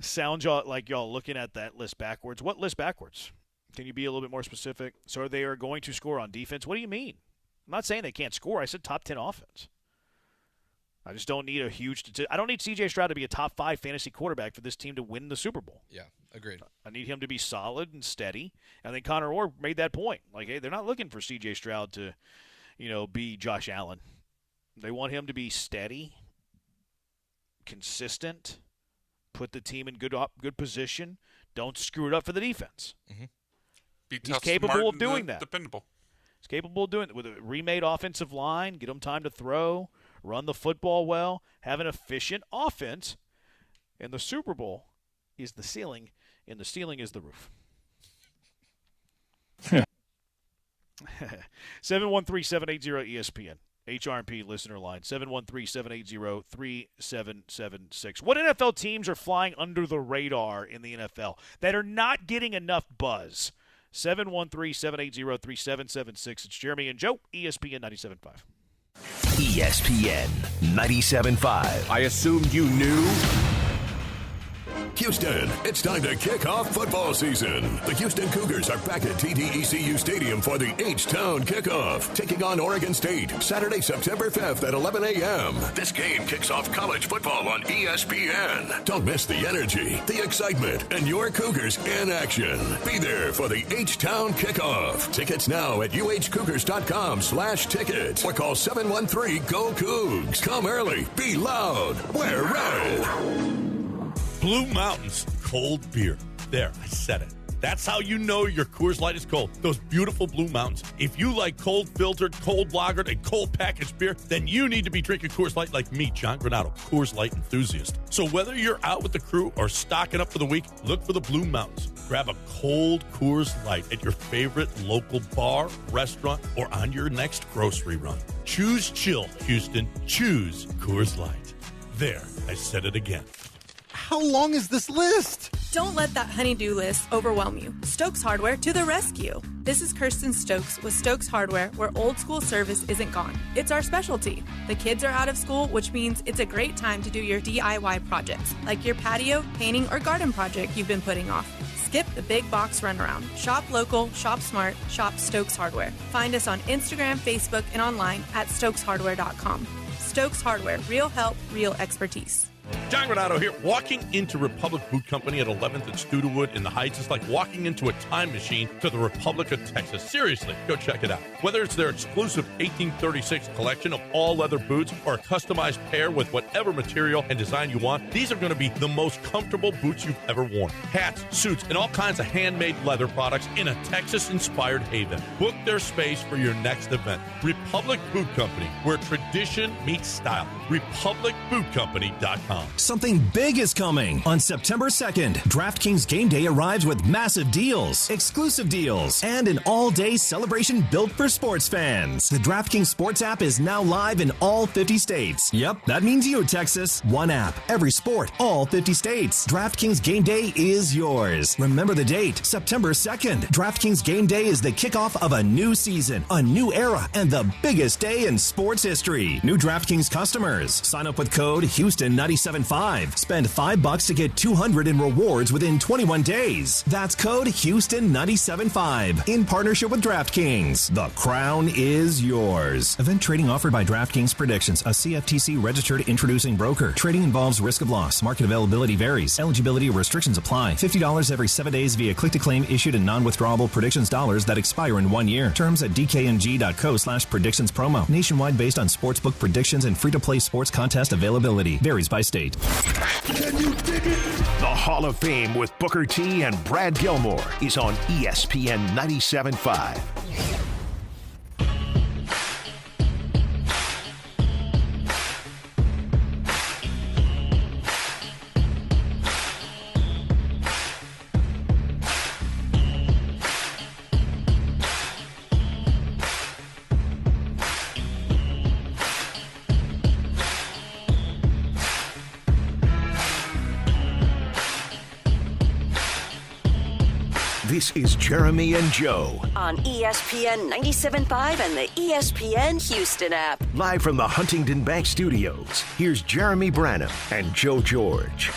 Sounds like y'all looking at that list backwards. What list backwards? Can you be a little bit more specific? So they are going to score on defense. What do you mean? I'm not saying they can't score. I said top 10 offense. I just don't need a huge – I don't need C.J. Stroud to be a top 5 fantasy quarterback for this team to win the Super Bowl. Yeah, agreed. I need him to be solid and steady. And then Connor Orr made that point. Like, hey, they're not looking for C.J. Stroud to, be Josh Allen. They want him to be steady, consistent, put the team in good position, don't screw it up for the defense. Mm-hmm. Be He's tough, capable smart, of doing that. Dependable. He's capable of doing it with a remade offensive line, get him time to throw, run the football well, have an efficient offense. And the Super Bowl is the ceiling, and the ceiling is the roof. 713-780-ESPN. HRP listener line, 713-780-3776. What NFL teams are flying under the radar in the NFL that are not getting enough buzz? 713-780-3776. It's Jeremy and Joe, ESPN 97.5. ESPN 97.5. I assumed you knew. Houston, it's time to kick off football season. The Houston Cougars are back at TDECU Stadium for the H-Town kickoff, taking on Oregon State Saturday, September 5th at 11 a.m. This game kicks off college football on ESPN. Don't miss the energy, the excitement, and your Cougars in action. Be there for the H-Town kickoff. Tickets now at uhcougars.com/tickets or call 713-GO-COUGS. Come early, be loud, wear red. Blue Mountains cold beer. There, I said it. That's how you know your Coors Light is cold. Those beautiful Blue Mountains. If you like cold filtered, cold lagered, and cold packaged beer, then you need to be drinking Coors Light like me, John Granado, Coors Light enthusiast. So whether you're out with the crew or stocking up for the week, look for the Blue Mountains. Grab a cold Coors Light at your favorite local bar, restaurant, or on your next grocery run. Choose chill, Houston. Choose Coors Light. There, I said it again. How long is this list? Don't let that honey-do list overwhelm you. Stokes Hardware to the rescue. This is Kirsten Stokes with Stokes Hardware, where old school service isn't gone. It's our specialty. The kids are out of school, which means it's a great time to do your DIY projects, like your patio, painting, or garden project you've been putting off. Skip the big box runaround. Shop local, shop smart, shop Stokes Hardware. Find us on Instagram, Facebook, and online at stokeshardware.com. Stokes Hardware, real help, real expertise. John Granado here. Walking into Republic Boot Company at 11th and Studewood in the Heights is like walking into a time machine to the Republic of Texas. Seriously, go check it out. Whether it's their exclusive 1836 collection of all leather boots or a customized pair with whatever material and design you want, these are going to be the most comfortable boots you've ever worn. Hats, suits, and all kinds of handmade leather products in a Texas-inspired haven. Book their space for your next event. Republic Boot Company, where tradition meets style. RepublicBootCompany.com. Something big is coming. On September 2nd, DraftKings Game Day arrives with massive deals, exclusive deals, and an all-day celebration built for sports fans. The DraftKings Sports app is now live in all 50 states. Yep, that means you, Texas. One app, every sport, all 50 states. DraftKings Game Day is yours. Remember the date, September 2nd. DraftKings Game Day is the kickoff of a new season, a new era, and the biggest day in sports history. New DraftKings customers, sign up with code Houston975. Spend $5 to get $200 in rewards within 21 days. That's code Houston975 in partnership with DraftKings. The crown is yours. Event trading offered by DraftKings Predictions, a CFTC registered introducing broker. Trading involves risk of loss. Market availability varies. Eligibility restrictions apply. $50 every 7 days via click-to-claim issued in non-withdrawable predictions dollars that expire in 1 year. Terms at dkng.co/predictions promo. Nationwide based on sportsbook predictions and free-to-play sports contest availability. Varies by state. Can you dig it? The Hall of Fame with Booker T and Brad Gilmore is on ESPN 97.5. This is Jeremy and Joe on ESPN 97.5 and the ESPN Houston app. Live from the Huntington Bank Studios. Here's Jeremy Branham and Joe George.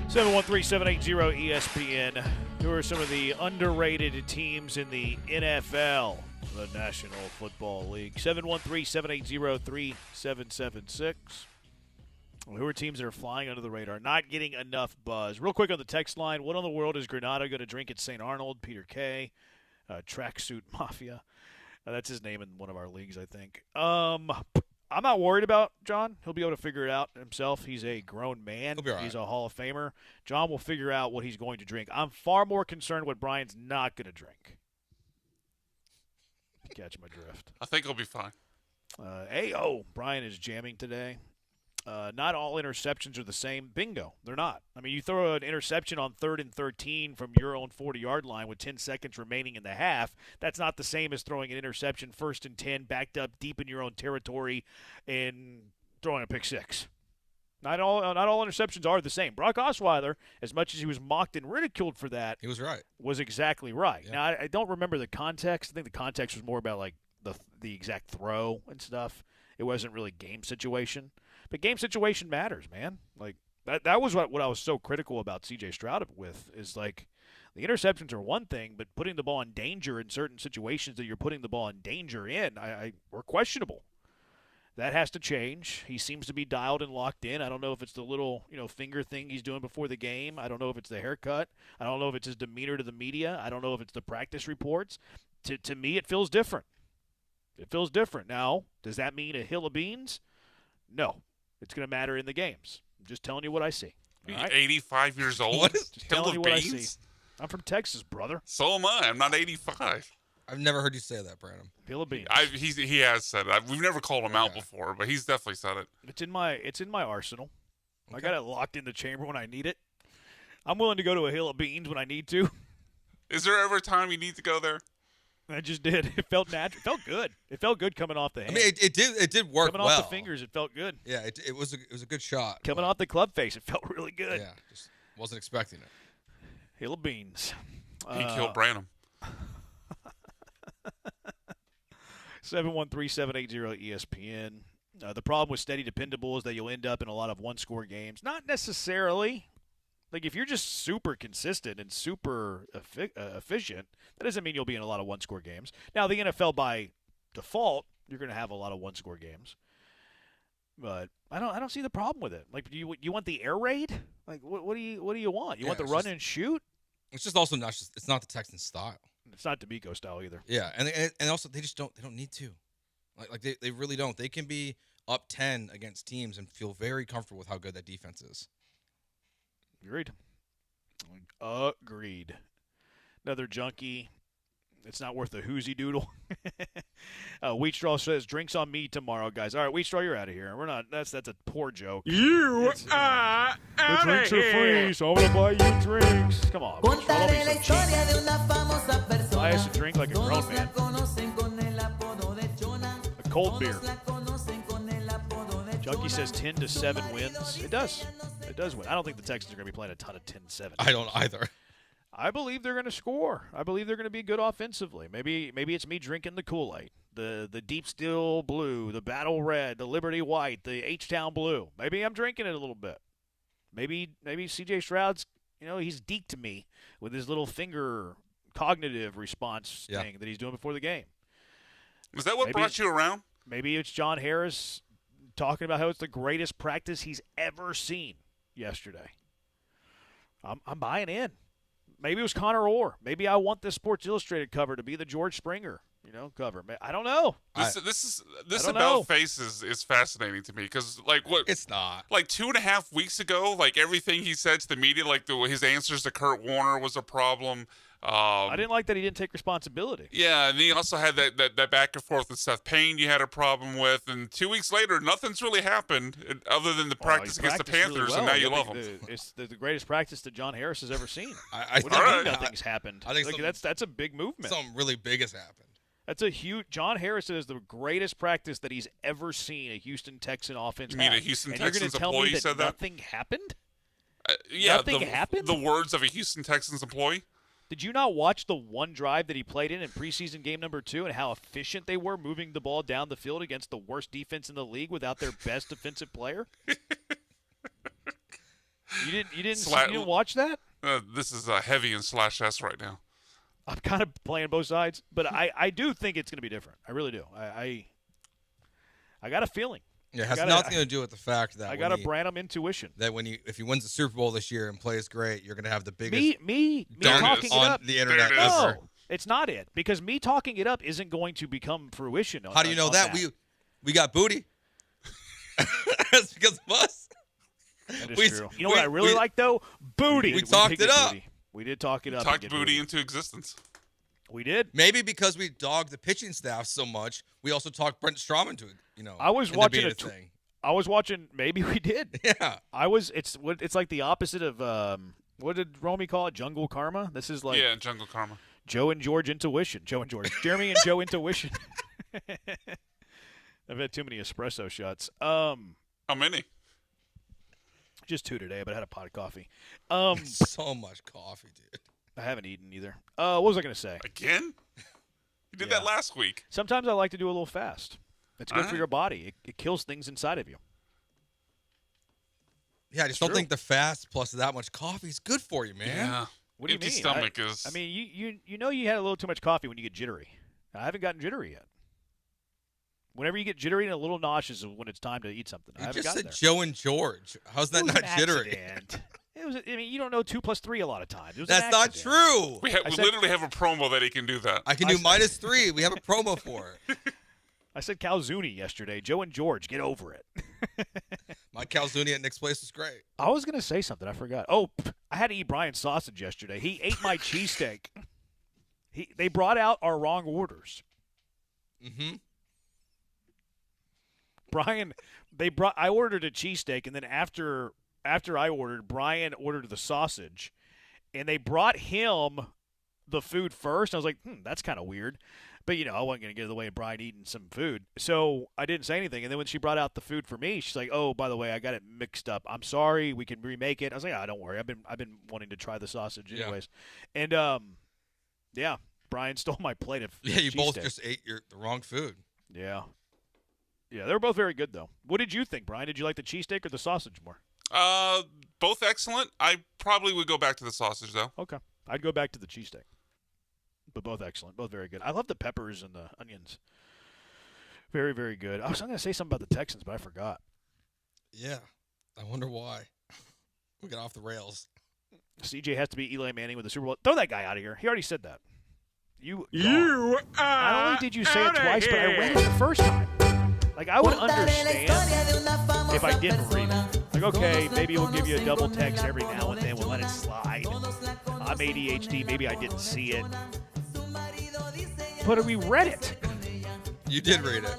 713-780-ESPN. Who are some of the underrated teams in the NFL, the National Football League? 713-780-3776. Who are teams that are flying under the radar, not getting enough buzz? Real quick on the text line, what in the world is Granada going to drink at St. Arnold? Peter K. Tracksuit Mafia. That's his name in one of our leagues, I think. I'm not worried about John. He'll be able to figure it out himself. He's a grown man. He'll be all right. He's a Hall of Famer. John will figure out what he's going to drink. I'm far more concerned what Brian's not going to drink. Catch my drift. I think he'll be fine. Brian is jamming today. Not all interceptions are the same. Bingo. They're not. I mean, you throw an interception on 3rd and 13 from your own 40-yard line with 10 seconds remaining in the half. That's not the same as throwing an interception 1st and 10 backed up deep in your own territory and throwing a pick six. Not all interceptions are the same. Brock Osweiler, as much as he was mocked and ridiculed for that, he was right. Was exactly right. Yeah. Now, I don't remember the context. I think the context was more about like the exact throw and stuff. It wasn't really game situation. But game situation matters, man. Like that was what I was so critical about C.J. Stroud with is like the interceptions are one thing, but putting the ball in danger in certain situations that you're putting the ball in danger in, were questionable. That has to change. He seems to be dialed and locked in. I don't know if it's the little finger thing he's doing before the game. I don't know if it's the haircut. I don't know if it's his demeanor to the media. I don't know if it's the practice reports. To me, it feels different. It feels different. Now, does that mean a hill of beans? No. It's going to matter in the games. I'm just telling you what I see. Right? 85 years old? What? Just telling you what I see. I'm from Texas, brother. So am I. I'm not 85. I've never heard you say that, Brandon. Hill of beans. He has said it. We've never called him out before, but he's definitely said it. It's in my arsenal. Okay. I got it locked in the chamber when I need it. I'm willing to go to a hill of beans when I need to. Is there ever a time you need to go there? I just did. It felt natural. It felt good. It felt good coming off the hand. I mean, it did work coming well. Off the fingers, it felt good. Yeah, it was a good shot. Coming off the club face, it felt really good. Yeah, just wasn't expecting it. Hill of beans. He killed Branham. 713-780-ESPN. The problem with steady dependable is that you'll end up in a lot of one-score games. Not necessarily. Like, if you're just super consistent and super efficient, that doesn't mean you'll be in a lot of one-score games. Now, the NFL, by default, you're going to have a lot of one-score games. But I don't see the problem with it. Like, you want the air raid? Like, what do you want? You want the run and shoot? It's just also not it's not the Texans style. It's not D'Amico style either. Yeah, and also they don't need to. Like they really don't. They can be up 10 against teams and feel very comfortable with how good that defense is. Agreed. Another junkie. It's not worth a hoozy doodle. Wheatstraw says, drinks on me tomorrow, guys. All right, Wheatstraw, you're out of here. We're not. That's a poor joke. You are the drinks are free, so I'm going to buy you drinks. Come on, Wheatstraw, don't be so cheap. Buy us a drink like a grown man. A cold beer. Junkie says 10 to 7 wins. It does. It does win. I don't think the Texans are going to be playing a ton of 10-7. I don't either. I believe they're going to score. I believe they're going to be good offensively. Maybe it's me drinking the Kool-Aid, the Deep Steel Blue, the Battle Red, the Liberty White, the H-Town Blue. Maybe I'm drinking it a little bit. Maybe C.J. Stroud's, he's deeked to me with his little finger cognitive response thing that he's doing before the game. Is that what brought you around? Maybe it's John Harris talking about how it's the greatest practice he's ever seen yesterday. I'm buying in. Maybe it was Connor Orr. Maybe I want this Sports Illustrated cover to be the George Springer, cover. I don't know. This about face is fascinating to me because, like, what it's not like 2.5 weeks ago, like everything he said to the media, like his answers to Kurt Warner was a problem. I didn't like that he didn't take responsibility. Yeah, and he also had that back and forth with Seth Payne you had a problem with, and 2 weeks later, nothing's really happened other than the practice against the Panthers, really well. and now you love him. It's the greatest practice that John Harris has ever seen. I what do you mean nothing's happened? I think that's a big movement. Something really big has happened. That's a huge. John Harris is the greatest practice that he's ever seen a Houston Texan offense. You mean have. a Houston and Texans you're gonna employee tell me said that? Nothing happened. Yeah, nothing happened. The words of a Houston Texans employee. Did you not watch the one drive that he played in preseason game number 2 and how efficient they were moving the ball down the field against the worst defense in the league without their best defensive player? You didn't watch that? This is heavy in /S right now. I'm kind of playing both sides, but I do think it's going to be different. I really do. I got a feeling. Yeah, it has nothing to do with the fact that I got a Branham intuition that if he wins the Super Bowl this year and plays great, you're going to have the biggest me talking on it up the internet no, ever. It's not it because me talking it up isn't going to become fruition. How do you know that? We got booty. That's because of us. That is true. You know what I really like though? Booty. We talked it up. Booty. We did talk it up. Talked booty into existence. We did. Maybe because we dogged the pitching staff so much, we also talked Brent Strawman to I was watching a thing. I was watching. Maybe we did. Yeah. It's like the opposite of what did Romy call it? Jungle karma. This is like jungle karma. Joe and George intuition. Joe and George. Jeremy and Joe intuition. I've had too many espresso shots. How many? Just 2 today, but I had a pot of coffee. So much coffee, dude. I haven't eaten either. What was I going to say? Again? You did that last week. Sometimes I like to do a little fast. It's good for your body. It kills things inside of you. Yeah, I just don't think the fast plus that much coffee is good for you, man. Yeah. What do you Empty mean? stomach is. I mean, you know you had a little too much coffee when you get jittery. I haven't gotten jittery yet. Whenever you get jittery and a little nauseous is when it's time to eat something. I haven't gotten there. Joe and George. How's that not jittery? It was. I mean, you don't know 2 + 3 a lot of times. That's not true. We literally have a promo that he can do that. I can do -3. We have a promo for it. I said Calzuni yesterday. Joe and George, get over it. My Calzuni at Nick's place was great. I was going to say something. I forgot. Oh, I had to eat Brian's sausage yesterday. He ate my cheesesteak. They brought out our wrong orders. Mm-hmm. Brian, I ordered a cheesesteak, and then after I ordered, Brian ordered the sausage, and they brought him the food first. I was like, that's kind of weird. But, I wasn't going to get in the way of Brian eating some food. So I didn't say anything. And then when she brought out the food for me, she's like, oh, by the way, I got it mixed up. I'm sorry. We can remake it. I was like, don't worry. I've been wanting to try the sausage anyways. Yeah. And, Brian stole my plate of you both steak. just ate the wrong food. Yeah. Yeah, they were both very good, though. What did you think, Brian? Did you like the cheesesteak or the sausage more? Both excellent. I probably would go back to the sausage, though. Okay. I'd go back to the cheesesteak. But both excellent. Both very good. I love the peppers and the onions. Very, very good. I was going to say something about the Texans, but I forgot. Yeah. I wonder why. We got off the rails. CJ has to be Eli Manning with the Super Bowl. Throw that guy out of here. He already said that. Not only did you say it twice, but I read it the first time. Like, I would understand if I didn't read it. Like, okay, maybe we'll give you a double text every now and then. We'll let it slide. I'm ADHD. Maybe I didn't see it. But we read it. You did read it.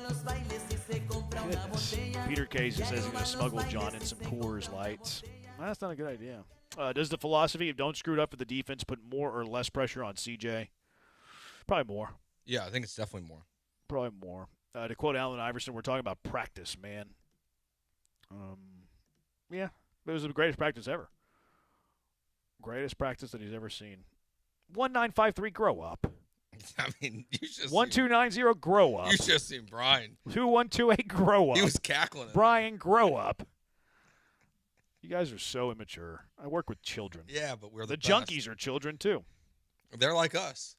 Goodness. Peter Case says he's going to smuggle John in some Coors Lights. That's not a good idea. Does the philosophy of don't screw it up for the defense put more or less pressure on CJ? Probably more. Yeah, I think it's definitely more. Probably more. To quote Allen Iverson, we're talking about practice, man. Yeah, it was the greatest practice ever. Greatest practice that he's ever seen. 1953, grow up. I mean, you just 1290, grow up. You just seen Brian. 2128, grow up. He was cackling. Brian, grow up. You guys are so immature. I work with children. Yeah, but we're the best. Junkies are children too. They're like us.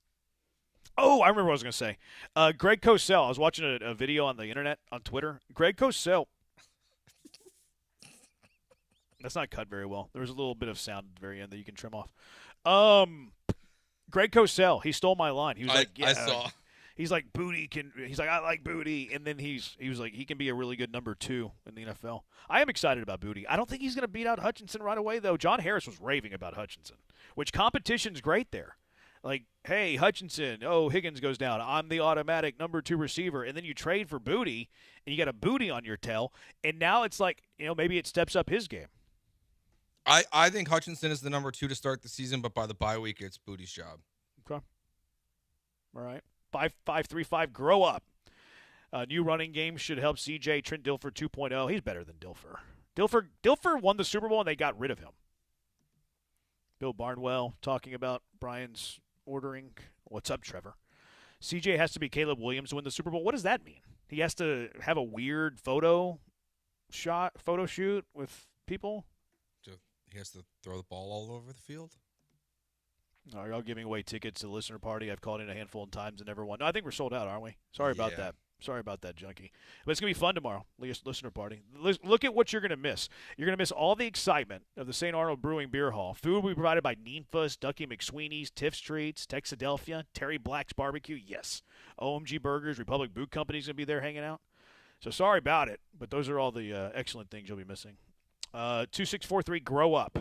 Oh, I remember what I was going to say. Greg Cosell. I was watching a video on the internet, on Twitter. Greg Cosell. That's not cut very well. There was a little bit of sound at the very end that you can trim off. Greg Cosell. He stole my line. He was like, "Yeah." I saw. He's like, Booty can. He's like, I like Booty, and then he was like, he can be a really good number 2 in the NFL. I am excited about Booty. I don't think he's going to beat out Hutchinson right away, though. John Harris was raving about Hutchinson, which competition's great there. Like, hey, Hutchinson, Higgins goes down. I'm the automatic number 2 receiver. And then you trade for Booty, and you got a Booty on your tail. And now it's like, maybe it steps up his game. I think Hutchinson is the number 2 to start the season, but by the bye week, it's Booty's job. Okay. All right. 5.535, grow up. New running game should help CJ. Trent Dilfer 2.0. He's better than Dilfer. Dilfer won the Super Bowl, and they got rid of him. Bill Barnwell talking about Brian's ordering. What's up, Trevor? CJ has to be Caleb Williams to win the Super Bowl. What does that mean? He has to have a weird photo shoot with people? He has to throw the ball all over the field? Are y'all giving away tickets to the listener party? I've called in a handful of times and never won. No, I think we're sold out, aren't we? Sorry about that. Sorry about that, junkie. But it's going to be fun tomorrow, listener party. Look at what you're going to miss. You're going to miss all the excitement of the St. Arnold Brewing Beer Hall. Food will be provided by Ninfa's, Ducky McSweeney's, Tiff's Treats, Texadelphia, Terry Black's Barbecue, yes. OMG Burgers, Republic Boot Company's going to be there hanging out. So sorry about it, but those are all the excellent things you'll be missing. 2643, grow up.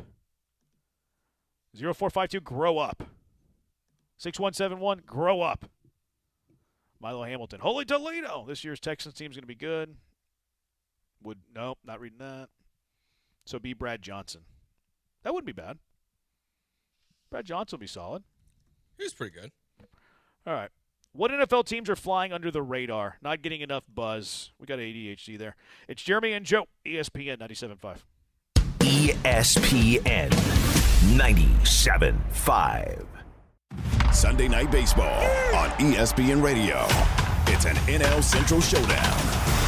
0452, grow up. 6171, grow up. Milo Hamilton, Holy Toledo. This year's Texans team is going to be good. Nope, not reading that. So be Brad Johnson. That wouldn't be bad. Brad Johnson will be solid. He's pretty good. All right. What NFL teams are flying under the radar, not getting enough buzz? We got ADHD there. It's Jeremy and Joe, ESPN 97.5. ESPN 97.5. Sunday Night Baseball on ESPN Radio. It's an NL Central showdown.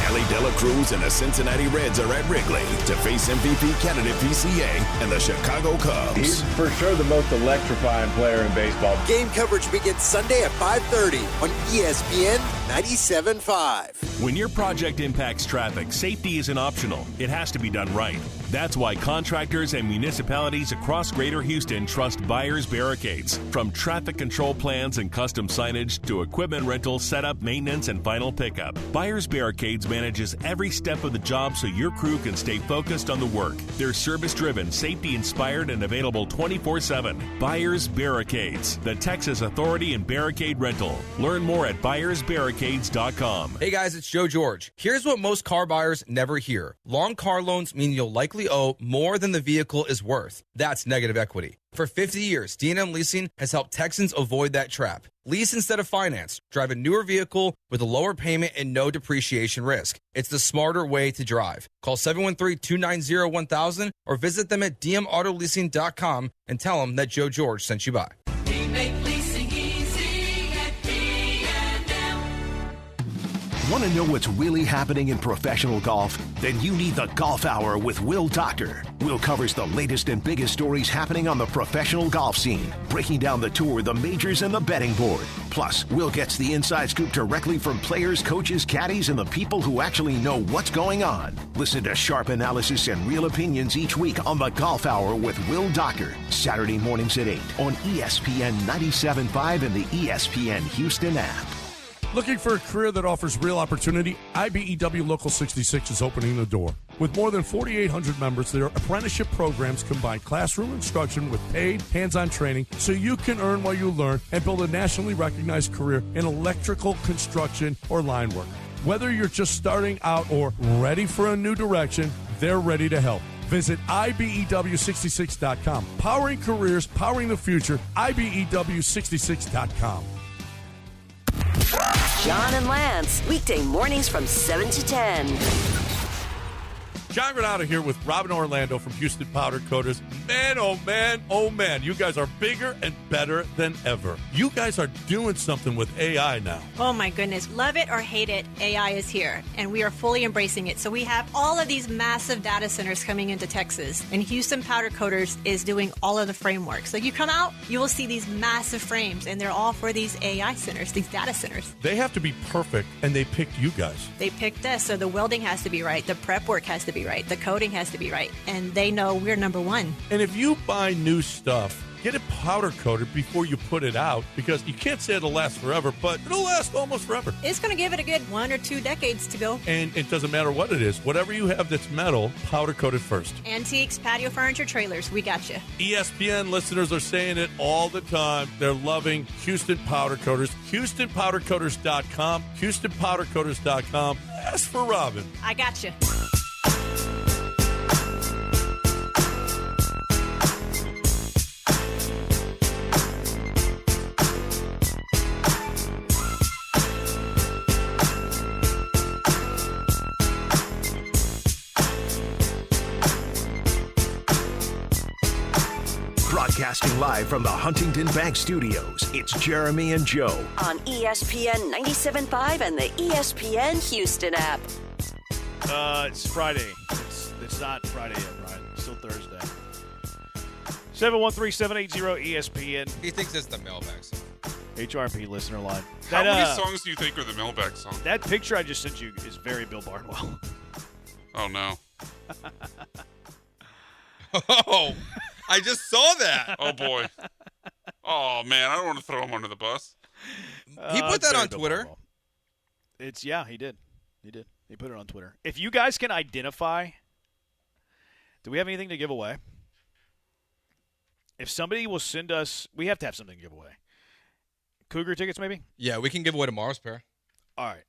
Ellie De La Cruz and the Cincinnati Reds are at Wrigley to face MVP candidate PCA and the Chicago Cubs. He's for sure the most electrifying player in baseball. Game coverage begins Sunday at 5:30 on ESPN 97.5. When your project impacts traffic, safety isn't optional. It has to be done right. That's why contractors and municipalities across Greater Houston trust Buyers Barricades. From traffic control plans and custom signage to equipment rental, setup, maintenance, and final pickup, Buyers Barricades manages every step of the job so your crew can stay focused on the work. They're service-driven, safety-inspired, and available 24/7. Buyers Barricades, the Texas authority in barricade rental. Learn more at buyersbarricades.com. Hey guys, it's Joe George. Here's what most car buyers never hear. Long car loans mean you'll likely owe more than the vehicle is worth. That's negative equity. For 50 years, D&M Leasing has helped Texans avoid that trap. Lease instead of finance. Drive a newer vehicle with a lower payment and no depreciation risk. It's the smarter way to drive. Call 713-290-1000 or visit them at dmautoleasing.com and tell them that Joe George sent you by. We make leasing easy at D&M. Want to know what's really happening in professional golf? Then you need the Golf Hour with Will Doctor. Will covers the latest and biggest stories happening on the professional golf scene, breaking down the tour, the majors, and the betting board. Plus, Will gets the inside scoop directly from players, coaches, caddies, and the people who actually know what's going on. Listen to sharp analysis and real opinions each week on the Golf Hour with Will Doctor, Saturday mornings at 8 on ESPN 97.5 and the ESPN Houston app. Looking for a career that offers real opportunity? IBEW Local 66 is opening the door. With more than 4,800 members, their apprenticeship programs combine classroom instruction with paid, hands-on training so you can earn while you learn and build a nationally recognized career in electrical, construction, or line work. Whether you're just starting out or ready for a new direction, they're ready to help. Visit IBEW66.com. Powering careers, powering the future, IBEW66.com. John and Lance, weekday mornings from 7 to 10. John Granado here with Robin Orlando from Houston Powder Coaters. Man, oh man, oh man, you guys are bigger and better than ever. You guys are doing something with AI now. Oh my goodness. Love it or hate it, AI is here, and we are fully embracing it. So we have all of these massive data centers coming into Texas, and Houston Powder Coaters is doing all of the frameworks. So you come out, you will see these massive frames, and they're all for these AI centers, these data centers. They have to be perfect, and they picked you guys. They picked us, so the welding has to be right, the prep work has to be right, the coating has to be right, and they know we're number one. And if you buy new stuff, get it powder coated before you put it out, because you can't say it'll last forever, but it'll last almost forever. It's going to give it a good 1 or 2 decades to go. And it doesn't matter what it is. Whatever you have that's metal, powder coated first. Antiques, patio furniture, trailers, we got you. ESPN listeners are saying it all the time. They're loving Houston Powder Coaters. HoustonPowderCoaters.com. HoustonPowderCoaters.com. Ask for Robin. I got you. Broadcasting live from the Huntington Bank Studios, it's Jeremy and Joe. On ESPN 97.5 and the ESPN Houston app. It's Friday. It's not Friday yet, Brian. It's still Thursday. 713-780-ESPN. He thinks it's the mailbag song. HRP listener line. How many songs do you think are the mailbag song? That picture I just sent you is very Bill Barnwell. Oh, no. Oh, I just saw that. Oh, boy. Oh, man, I don't want to throw him under the bus. He put that on Twitter. Yeah, he did. He put it on Twitter. If you guys can identify, do we have anything to give away? If somebody will send us, we have to have something to give away. Cougar tickets, maybe? Yeah, we can give away tomorrow's pair. All right.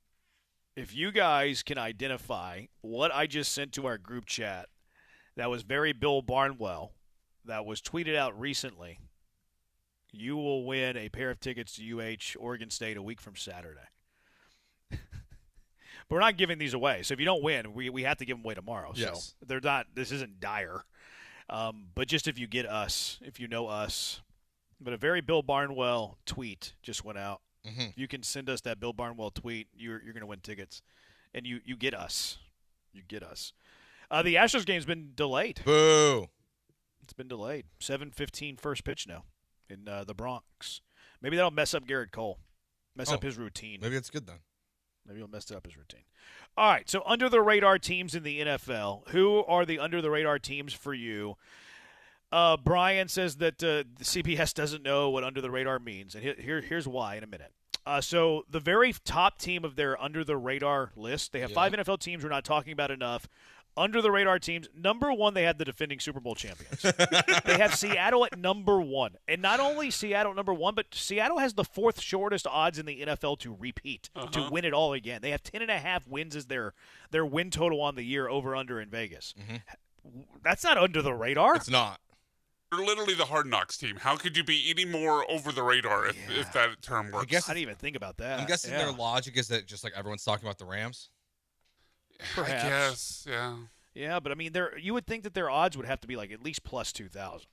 If you guys can identify what I just sent to our group chat that was very Bill Barnwell, that was tweeted out recently, you will win a pair of tickets to Oregon State a week from Saturday. But we're not giving these away. So if you don't win, we have to give them away tomorrow. Yes. So they're not. This isn't dire. But just if you get us, if you know us. But a very Bill Barnwell tweet just went out. Mm-hmm. If you can send us that Bill Barnwell tweet, you're going to win tickets. And you get us. You get us. The Astros game's been delayed. Boo. It's been delayed. 7:15 first pitch now in the Bronx. Maybe that'll mess up Garrett Cole. Mess up his routine. Maybe it's good then. Maybe he'll mess up his routine. All right, so under-the-radar teams in the NFL. Who are the under-the-radar teams for you? Brian says that the CBS doesn't know what under-the-radar means, and here's why in a minute. So the very top team of their under-the-radar list, they have 5 NFL teams we're not talking about enough. Under-the-radar teams, number 1, they have the defending Super Bowl champions. They have Seattle at number 1. And not only Seattle at number 1, but Seattle has the 4th shortest odds in the NFL to repeat, to win it all again. They have 10.5 wins as their win total on the year over-under in Vegas. Mm-hmm. That's not under the radar. It's not. They're literally the Hard Knocks team. How could you be any more over the radar if that term works? I didn't even think about that. I'm guessing their logic is that just like everyone's talking about the Rams. Perhaps. I guess, yeah. Yeah, but I mean, you would think that their odds would have to be like at least plus 2,000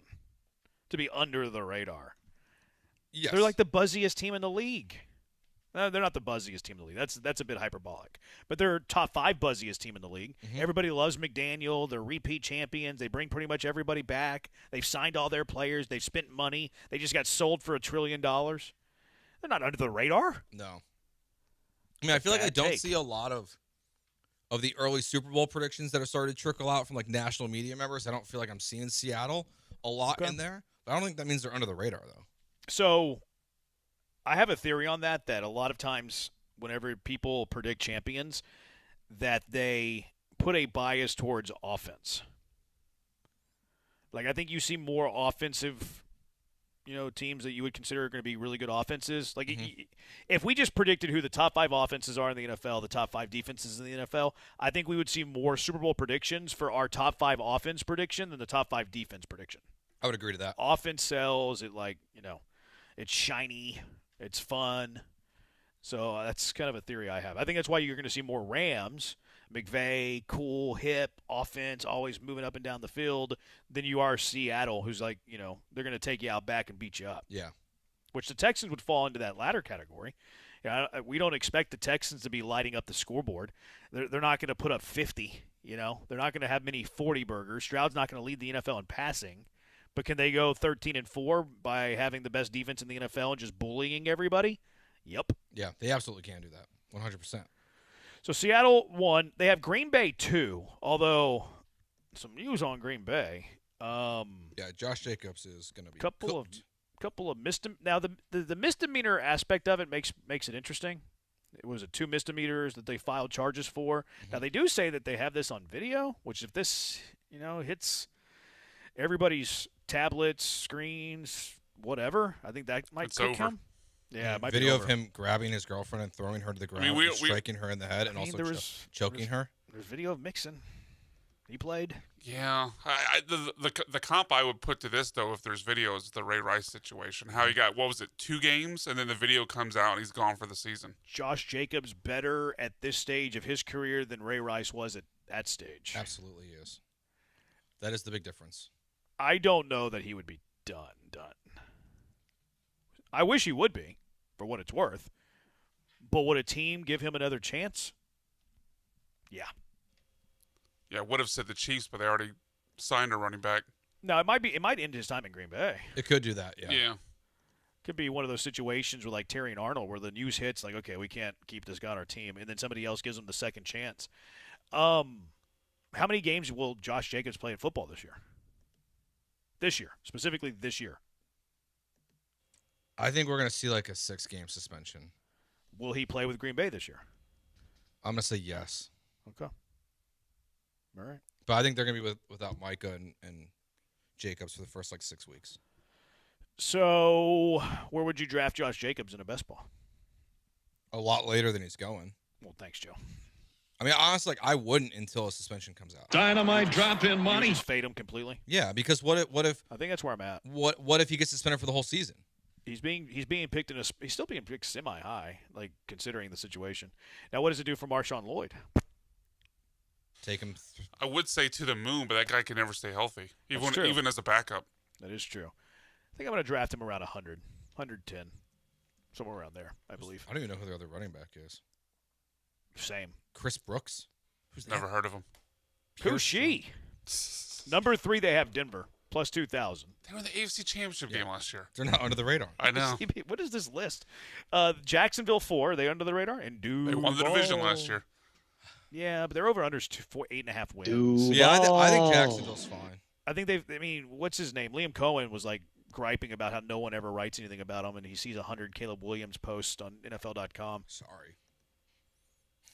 to be under the radar. Yes. They're like the buzziest team in the league. They're not the buzziest team in the league. That's a bit hyperbolic. But they're top 5 buzziest team in the league. Mm-hmm. Everybody loves McDaniel. They're repeat champions. They bring pretty much everybody back. They've signed all their players. They've spent money. They just got sold for $1 trillion. They're not under the radar. No. I mean, I feel like I don't see a lot of the early Super Bowl predictions that have started to trickle out from like national media members. I don't feel like I'm seeing Seattle a lot in there. But I don't think that means they're under the radar, though. So I have a theory on that a lot of times whenever people predict champions, that they put a bias towards offense. Like, I think you see more offensive, teams that you would consider are going to be really good offenses. Like, if we just predicted who the top 5 offenses are in the NFL, the top 5 defenses in the NFL, I think we would see more Super Bowl predictions for our top 5 offense prediction than the top 5 defense prediction. I would agree to that. Offense sells. It's shiny. It's fun. So that's kind of a theory I have. I think that's why you're going to see more Rams, McVay, cool, hip, offense, always moving up and down the field, than you are Seattle, who's like, they're going to take you out back and beat you up. Yeah. Which the Texans would fall into that latter category. We don't expect the Texans to be lighting up the scoreboard. They're not going to put up 50, They're not going to have many 40 burgers. Stroud's not going to lead the NFL in passing. But can they go 13-4 by having the best defense in the NFL and just bullying everybody? Yep. Yeah, they absolutely can do that. 100%. So Seattle 1. They have Green Bay 2, although some news on Green Bay. Josh Jacobs is going to be couple of Now the misdemeanor aspect of it makes it interesting. It was 2 misdemeanors that they filed charges for. Now they do say that they have this on video, which if this hits everybody's tablets, screens, whatever, I think that might kick him. Yeah, it might video be over. of him grabbing his girlfriend and throwing her to the ground, and striking her in the head, and also choking her. There's video of Mixon. He played. Yeah, the comp I would put to this though, if there's video, is the Ray Rice situation. How he got 2 games, and then the video comes out and he's gone for the season. Josh Jacobs better at this stage of his career than Ray Rice was at that stage. Absolutely is. That is the big difference. I don't know that he would be done. I wish he would be, for what it's worth. But would a team give him another chance? Yeah. Yeah, would have said the Chiefs, but they already signed a running back. No, it might end his time in Green Bay. It could do that, yeah. Yeah. Could be one of those situations where, like Terry and Arnold, where the news hits, like, okay, we can't keep this guy on our team, and then somebody else gives him the second chance. How many games will Josh Jacobs play in football this year? This year, specifically this year. I think we're going to see like a 6-game suspension. Will he play with Green Bay this year? I'm going to say yes. Okay. All right. But I think they're going to be without Micah and Jacobs for the first 6 weeks. So where would you draft Josh Jacobs in a best ball? A lot later than he's going. Well, thanks, Joe. I mean, honestly, I wouldn't until a suspension comes out. Dynamite drop in money. You just fade him completely? Yeah, because what if I think that's where I'm at. What if he gets suspended for the whole season? He's being picked he's still being picked semi-high, like considering the situation. Now, what does it do for Marshawn Lloyd? Take him. I would say to the moon, but that guy can never stay healthy, even as a backup. That is true. I think I'm going to draft him around 100, 110, somewhere around there, I believe. I don't even know who the other running back is. Same. Chris Brooks? Who's never heard of him? Who's she? Number 3, they have Denver, plus 2,000. They were in the AFC Championship game last year. They're not under the radar. I know. What is this list? Jacksonville 4, are they under the radar? And they won the division last year. Yeah, but they're over under 8.5 wins. Yeah, I think Jacksonville's fine. I think what's his name? Liam Cohen was like griping about how no one ever writes anything about him, and he sees 100 Caleb Williams posts on NFL.com. Sorry.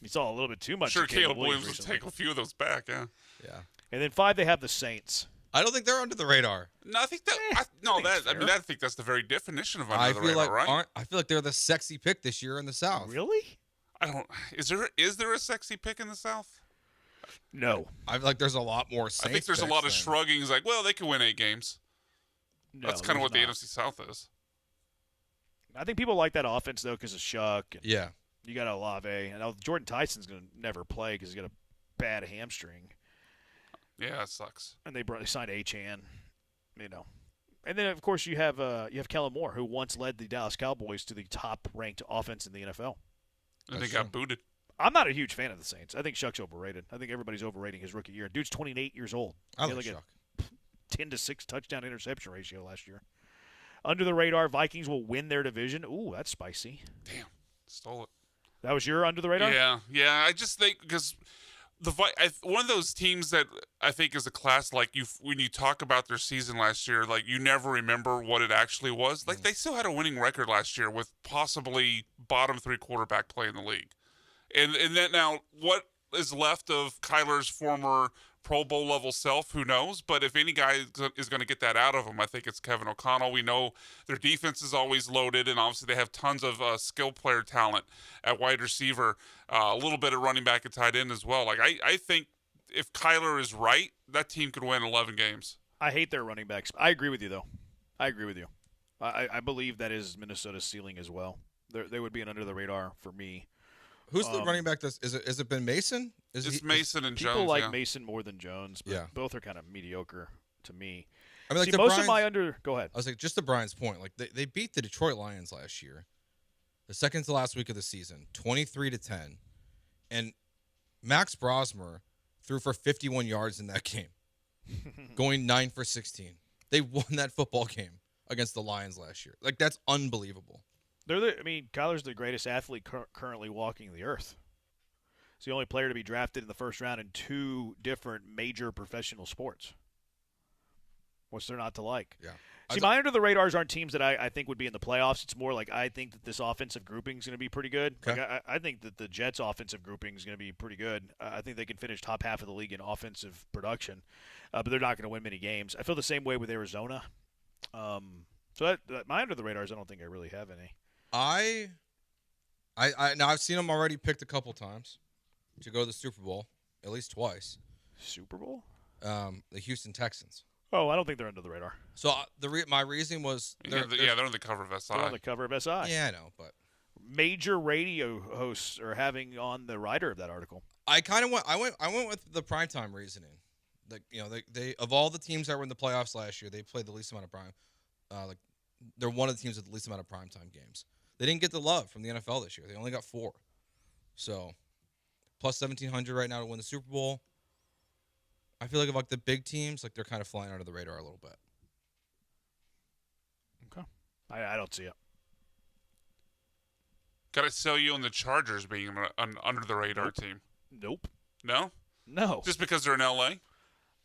He saw a little bit too much. Sure, of Caleb Williams will take a few of those back, yeah. Yeah. And then 5, they have the Saints. I don't think they're under the radar. No, I think that. I think that's the very definition of under the radar, right? I feel like they're the sexy pick this year in the South. Really? I don't. Is there a sexy pick in the South? No. I feel like there's a lot more Saints. I think there's a lot of shrugging. Like, well, they can win 8 games. No, that's kind of what the NFC South is. I think people like that offense though because of Shuck. And yeah. You got Olave, and Jordan Tyson's going to never play because he's got a bad hamstring. Yeah, that sucks. And they signed Achane. And then, of course, you have Kellen Moore, who once led the Dallas Cowboys to the top-ranked offense in the NFL. And they got booted. I'm not a huge fan of the Saints. I think Shuck's overrated. I think everybody's overrating his rookie year. Dude's 28 years old. I like Shuck. 10-6 touchdown interception ratio last year. Under the radar, Vikings will win their division. Ooh, that's spicy. Damn, stole it. That was your under the radar? Yeah. I just think because one of those teams that I think is a class, like when you talk about their season last year, like you never remember what it actually was. Like they still had a winning record last year with possibly bottom 3 quarterback play in the league. And then now what is left of Kyler's former Pro Bowl level self, who knows? But if any guy is going to get that out of him, I think it's Kevin O'Connell. We know their defense is always loaded, and obviously they have tons of skill player talent at wide receiver, a little bit of running back and tight end as well. Like I think if Kyler is right, that team could win 11 games. I hate their running backs. I agree with you, though. I believe that is Minnesota's ceiling as well. They would be an under the radar for me. Who's the running back? Is it been Mason? It's Mason and Jones. People like Mason more than Jones, but both are kind of mediocre to me. I mean, like most of my under. Go ahead. I was like, just to Brian's point, like they beat the Detroit Lions last year, the second to last week of the season, 23-10, and Max Brosmer threw for 51 yards in that game, going 9 for 16. They won that football game against the Lions last year. Like that's unbelievable. Kyler's the greatest athlete currently walking the earth. He's the only player to be drafted in the first round in 2 different major professional sports. What's there not to like? Yeah. See, my under the radars aren't teams that I think would be in the playoffs. It's more like I think that this offensive grouping is going to be pretty good. Okay. Like I think that the Jets' offensive grouping is going to be pretty good. I think they can finish top half of the league in offensive production, but they're not going to win many games. I feel the same way with Arizona. So my under the radars, I don't think I really have any. Now I've seen them already picked a couple times to go to the Super Bowl, at least twice. Super Bowl? The Houston Texans. Oh, I don't think they're under the radar. So my reasoning was they're on the cover of SI. They're on the cover of SI. Yeah, I know, but major radio hosts are having on the writer of that article. I went with the primetime reasoning. Like they of all the teams that were in the playoffs last year, they played the least amount of prime. They're one of the teams with the least amount of primetime games. They didn't get the love from the NFL this year. They only got 4. So, plus 1,700 right now to win the Super Bowl. I feel like if the big teams, they're kind of flying under the radar a little bit. Okay. I don't see it. Got to sell you on the Chargers being an under the radar team. Nope. No? No. Just because they're in LA?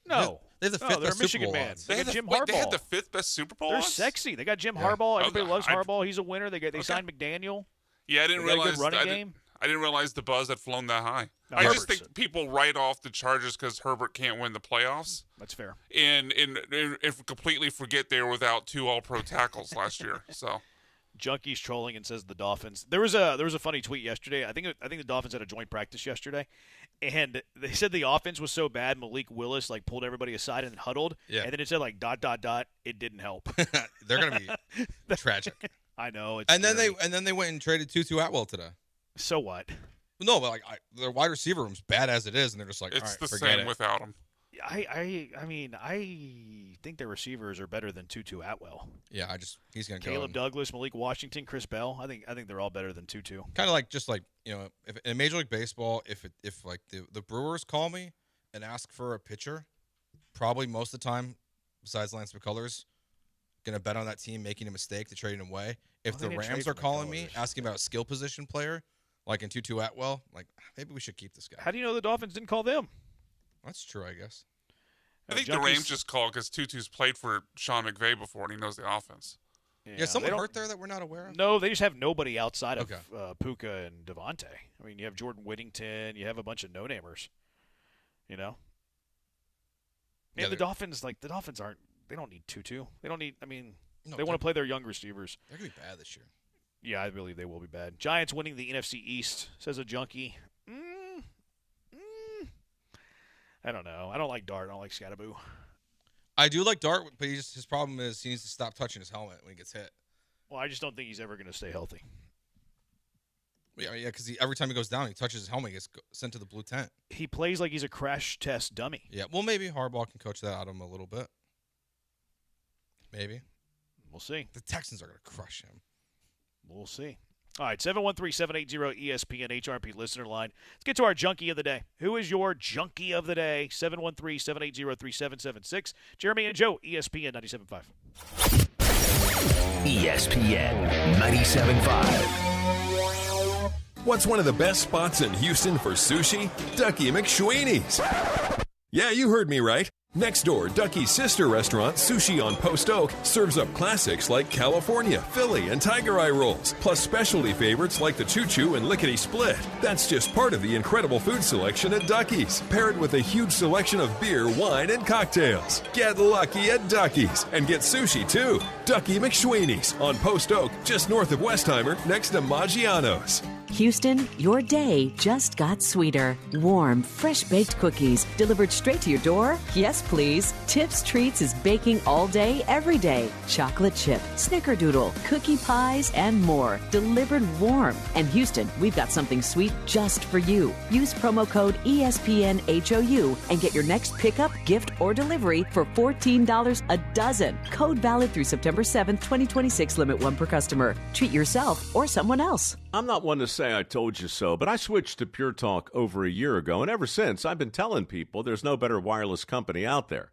No. They have the 5th best Michigan Super Bowl man. odds. They got Jim Harbaugh. They had the 5th best Super Bowl They're odds? sexy. They got Jim Harbaugh. Everybody loves Harbaugh. He's a winner. They Okay. signed McDaniel. Yeah, I didn't They got a realize good running game. I didn't realize the buzz had flown that high. No, I Herbert's just think people write off the Chargers because Herbert can't win the playoffs. That's fair. And completely forget they were without 2 All-Pro tackles last year. So, Junkie's trolling and says the Dolphins. There was a funny tweet yesterday. I think the Dolphins had a joint practice yesterday, and they said the offense was so bad Malik Willis pulled everybody aside and huddled. Yeah. And then it said It didn't help. They're gonna be tragic. I know. And then they went and traded Tutu Atwell today. So what? No, but their wide receiver room's bad as it is, and they're just like, it's all right, the forget same it. without him. I think their receivers are better than Tutu Atwell. Yeah, he's gonna go. Caleb Douglas, Malik Washington, Chris Bell. I think they're all better than Tutu. Kind of if in Major League Baseball, if the Brewers call me and ask for a pitcher, probably most of the time, besides Lance McCullers, gonna bet on that team making a mistake to trade him away. If the Rams are calling me asking about a skill position player, like in Tutu Atwell, maybe we should keep this guy. How do you know the Dolphins didn't call them? That's true, I guess. I think the Rams just called because Tutu's played for Sean McVay before and he knows the offense. Yeah, someone hurt there that we're not aware of? No, they just have nobody outside of Puka and Devontae. I mean, you have Jordan Whittington. You have a bunch of no-namers. You know? And the Dolphins, aren't – they don't need Tutu. They don't need – they want to play their young receivers. They're going to be bad this year. Yeah, I believe they will be bad. Giants winning the NFC East, says a junkie. I don't know. I don't like Dart. I don't like Scattaboo. I do like Dart, but his problem is he needs to stop touching his helmet when he gets hit. Well, I just don't think he's ever going to stay healthy. Yeah, because every time he goes down, he touches his helmet, he gets sent to the blue tent. He plays like he's a crash test dummy. Yeah, well, maybe Harbaugh can coach that out of him a little bit. Maybe. We'll see. The Texans are going to crush him. We'll see. All right, 713-780-ESPN HRP listener line. Let's get to our junkie of the day. Who is your junkie of the day? 713-780-3776. Jeremy and Joe, ESPN 97.5. ESPN 97.5. What's one of the best spots in Houston for sushi? Ducky McSweeney's. Yeah, you heard me right. Next door, Ducky's sister restaurant, Sushi on Post Oak, serves up classics like California, Philly, and Tiger Eye rolls, plus specialty favorites like the Choo Choo and Lickety Split. That's just part of the incredible food selection at Ducky's, paired with a huge selection of beer, wine, and cocktails. Get lucky at Ducky's and get sushi too. Ducky McSweeney's on Post Oak, just north of Westheimer, next to Maggiano's. Houston, your day just got sweeter. Warm, fresh-baked cookies delivered straight to your door? Yes, please. Tips Treats is baking all day, every day. Chocolate chip, snickerdoodle, cookie pies, and more. Delivered warm. And Houston, we've got something sweet just for you. Use promo code ESPNHOU and get your next pickup, gift, or delivery for $14 a dozen. Code valid through September 7th, 2026. Limit 1 per customer. Treat yourself or someone else. I'm not one to say I told you so, but I switched to Pure Talk over a year ago, and ever since, I've been telling people there's no better wireless company out there.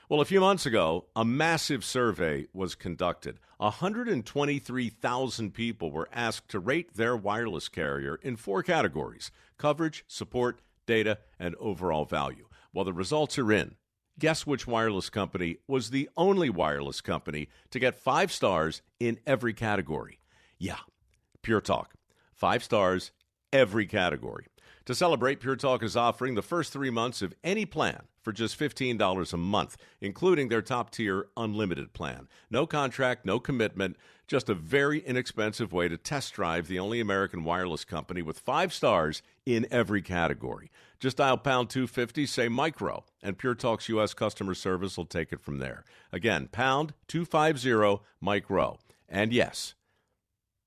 Well, a few months ago, a massive survey was conducted. 123,000 people were asked to rate their wireless carrier in 4 categories: coverage, support, data, and overall value. Well, the results are in. Guess which wireless company was the only wireless company to get 5 stars in every category? Yeah, Pure Talk. 5 stars, every category. To celebrate, Pure Talk is offering the first 3 months of any plan for just $15 a month, including their top-tier unlimited plan. No contract, no commitment, just a very inexpensive way to test drive the only American wireless company with 5 stars in every category. Just dial pound 250, say micro, and Pure Talk's U.S. customer service will take it from there. Again, pound 250, micro. And yes,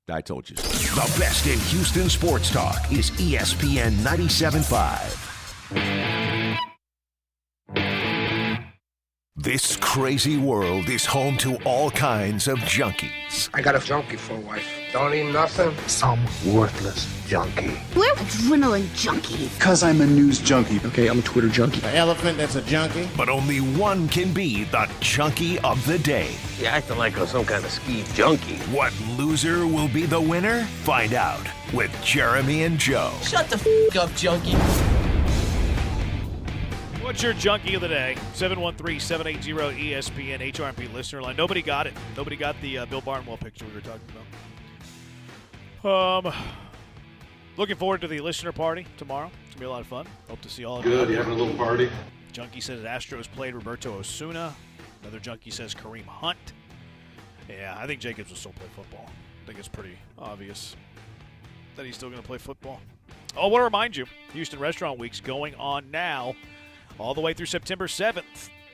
I told you so. The best in Houston sports talk is ESPN 97.5. This crazy world is home to all kinds of junkies. I got a junkie for a wife. Don't eat nothing. Some worthless junkie. We're adrenaline junkies. Because I'm a news junkie. Okay, I'm a Twitter junkie. An elephant that's a junkie. But only one can be the junkie of the day. You're acting like some kind of ski junkie. What loser will be the winner? Find out with Jeremy and Joe. Shut the f*** up, junkie. What's your junkie of the day? 713-780-ESPN HRP listener line. Nobody got it. Nobody got the Bill Barnwell picture we were talking about. Looking forward to the listener party tomorrow. It's going to be a lot of fun. Hope to see all of you. Good, you having a little party? Junkie says Astros played Roberto Osuna. Another junkie says Kareem Hunt. Yeah, I think Jacobs will still play football. I think it's pretty obvious that he's still going to play football. Oh, I want to remind you, Houston Restaurant Week's going on now all the way through September 7th.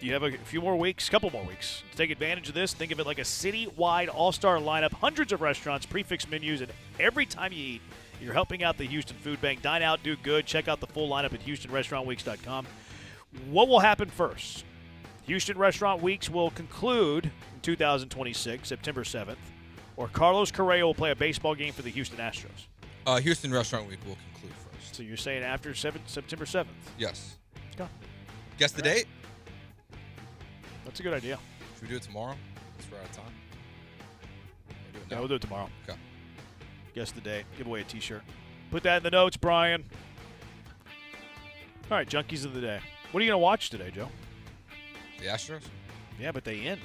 You have a few more weeks, couple more weeks, to take advantage of this. Think of it like a city-wide all-star lineup, hundreds of restaurants, prefix menus, and every time you eat, you're helping out the Houston Food Bank. Dine out, do good. Check out the full lineup at HoustonRestaurantWeeks.com. What will happen first? Houston Restaurant Weeks will conclude in 2026, September 7th, or Carlos Correa will play a baseball game for the Houston Astros. Houston Restaurant Week will conclude first. So you're saying after September 7th? Yes. Go. Guess the date? That's a good idea. Should we do it tomorrow? Because we're out of time. Yeah, we'll do it tomorrow. Okay. Guess the date. Give away a T-shirt. Put that in the notes, Brian. All right, Junkies of the Day. What are you going to watch today, Joe? The Astros? Yeah, but they end.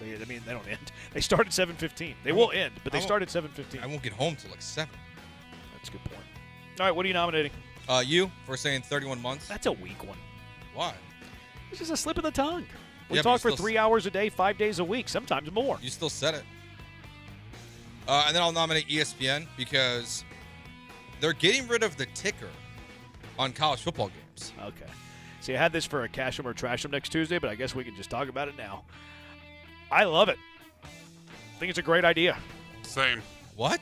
They don't end. They start at 7:15. They will end, but they start at 7:15. I won't get home till like 7. That's a good point. All right, what are you nominating? You for saying 31 months. That's a weak one. Why? It's just a slip of the tongue. We Yeah, talk but for 3 hours a day, 5 days a week, sometimes more. You still said it. And then I'll nominate ESPN because they're getting rid of the ticker on college football games. Okay. See, I had this for a Cash 'em or Trash 'em next Tuesday, but I guess we can just talk about it now. I love it. I think it's a great idea. Same. What?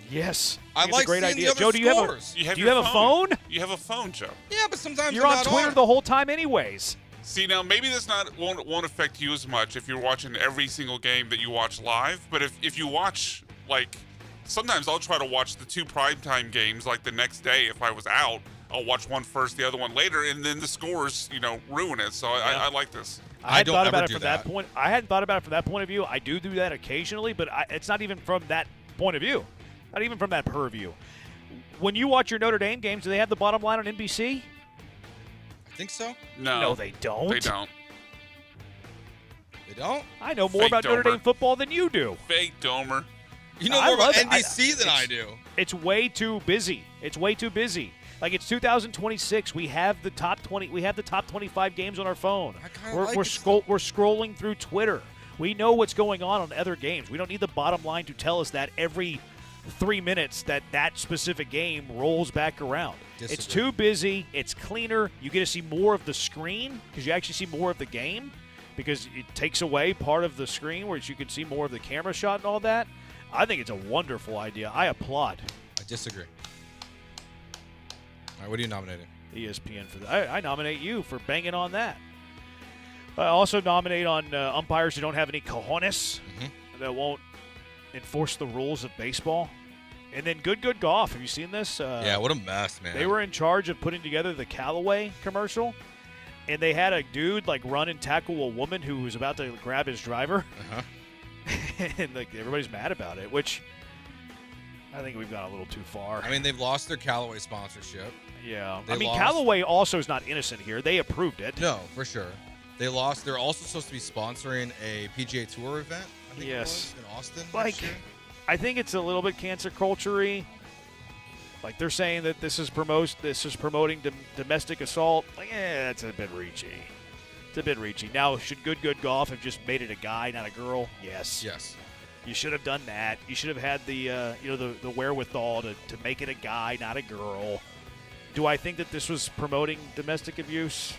Yes. I think like it's a great seeing idea. the other Joe, do you scores. have a phone? You have a phone, Joe. Yeah, but sometimes You're on Twitter the whole time anyways. See, now maybe this won't affect you as much if you're watching every single game that you watch live. But if you watch, like, sometimes I'll try to watch the 2 primetime games, like, the next day if I was out. I'll watch one first, the other one later, and then the scores, ruin it. So I like this. I hadn't thought about it from that point. I hadn't thought about it from that point of view. I do that occasionally, but it's not even from that point of view. Not even from that purview. When you watch your Notre Dame games, do they have the bottom line on NBC? I think so. No, they don't. They don't. They don't? I know more about Notre Dame football than you do. Fake Domer. You know more about NBC than I do. It's way too busy. Like, it's 2026. We have the top 20. We have the top 25 games on our phone. We're scrolling through Twitter. We know what's going on other games. We don't need the bottom line to tell us that every 3 minutes that specific game rolls back around. Disagree. It's too busy. It's cleaner. You get to see more of the screen because you actually see more of the game because it takes away part of the screen where you can see more of the camera shot and all that. I think it's a wonderful idea. I applaud. I disagree. All right, what are you nominating? ESPN for that. I nominate you for banging on that. I also nominate on umpires who don't have any cojones, that won't enforce the rules of baseball. And then Good Golf. Have you seen this? Yeah, what a mess, man. They were in charge of putting together the Callaway commercial, and they had a dude run and tackle a woman who was about to grab his driver. And everybody's mad about it, which I think we've gone a little too far. I mean, they've lost their Callaway sponsorship. Yeah. Callaway also is not innocent here. They approved it. No, for sure. They lost. They're also supposed to be sponsoring a PGA Tour event, I think it was, in Austin next year. I think it's a little bit cancer culture-y. Like, they're saying that this is promoting domestic assault. That's a bit reachy. It's a bit reachy. Now, should Good Golf have just made it a guy, not a girl? Yes. Yes. You should have done that. You should have had the the wherewithal to make it a guy, not a girl. Do I think that this was promoting domestic abuse?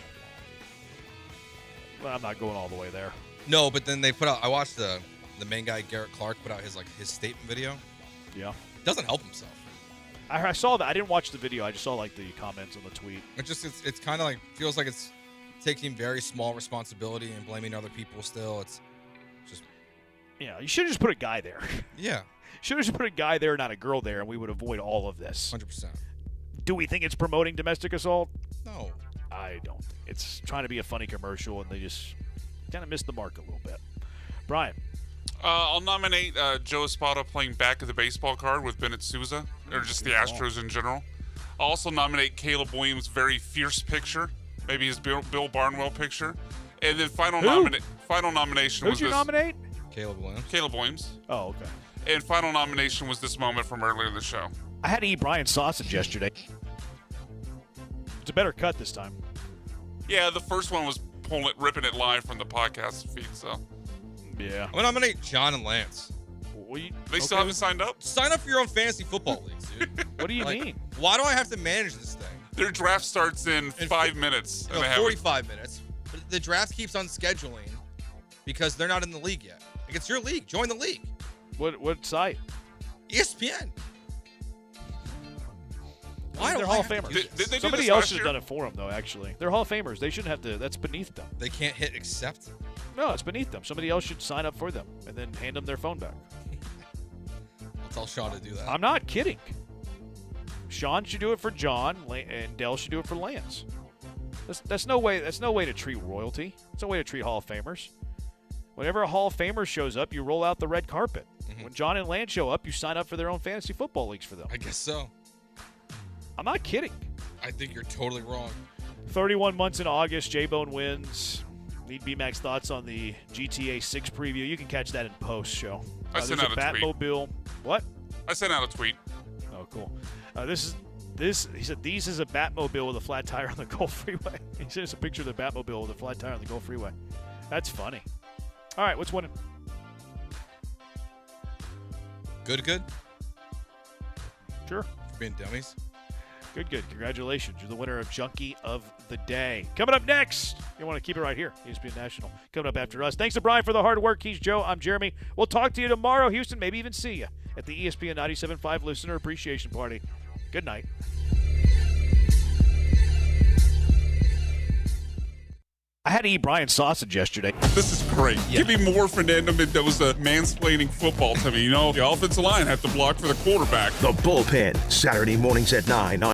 Well, I'm not going all the way there. No, but then they put out. I watched the main guy Garrett Clark put out his statement video. Yeah. Doesn't help himself. I saw that. I didn't watch the video. I just saw the comments on the tweet. It's kind of feels like it's taking very small responsibility and blaming other people. Still, it's just. Yeah, you should have just put a guy there. Yeah. Should have just put a guy there, not a girl there, and we would avoid all of this. 100%. Do we think it's promoting domestic assault? No. I don't. It's trying to be a funny commercial, and they just kind of missed the mark a little bit. Brian. I'll nominate Joe Espada playing back of the baseball card with Bennett Sousa, or just the Astros in general. I'll also nominate Caleb Williams' very fierce picture, maybe his Bill Barnwell picture. And then final nomination was Who'd you nominate? Caleb Williams. Caleb Williams. Oh, okay. And final nomination was this moment from earlier in the show. I had to eat Brian sausage yesterday. It's a better cut this time. Yeah, the first one was ripping it live from the podcast feed, so. Yeah. I'm going to nominate John and Lance. They still haven't signed up? Sign up for your own fantasy football leagues, dude. What do you mean? Why do I have to manage this thing? Their draft starts in 5 minutes. No, 45 minutes. But the draft keeps on scheduling because they're not in the league yet. It's your league. Join the league. What site? ESPN. They're Hall of Famers. Somebody else should have done it for them, though, actually. They're Hall of Famers. They shouldn't have to. That's beneath them. They can't hit accept? No, it's beneath them. Somebody else should sign up for them and then hand them their phone back. I'll tell Sean to do that. I'm not kidding. Sean should do it for John, and Dell should do it for Lance. That's no way to treat royalty. That's no way to treat Hall of Famers. Whenever a Hall of Famer shows up, you roll out the red carpet. Mm-hmm. When John and Lance show up, you sign up for their own fantasy football leagues for them. I guess so. I'm not kidding. I think you're totally wrong. 31 months in August, J-Bone wins. Need BMAX thoughts on the GTA 6 preview. You can catch that in post-show. I sent out a Batmobile. tweet. What? I sent out a tweet. Oh, cool. He said, these is a Batmobile with a flat tire on the Gulf Freeway. He sent us a picture of the Batmobile with a flat tire on the Gulf Freeway. That's funny. All right, what's winning? Good? Sure. For being dummies. Good. Congratulations. You're the winner of Junkie of the Day. Coming up next, you want to keep it right here, ESPN National. Coming up after us. Thanks to Brian for the hard work. He's Joe. I'm Jeremy. We'll talk to you tomorrow, Houston. Maybe even see you at the ESPN 97.5 Listener Appreciation Party. Good night. I had to eat Brian's sausage yesterday. This is great. Yeah. Give me more Fernando Mendoza mansplaining football to me. The offensive line have to block for the quarterback. The Bullpen, Saturday mornings at 9 on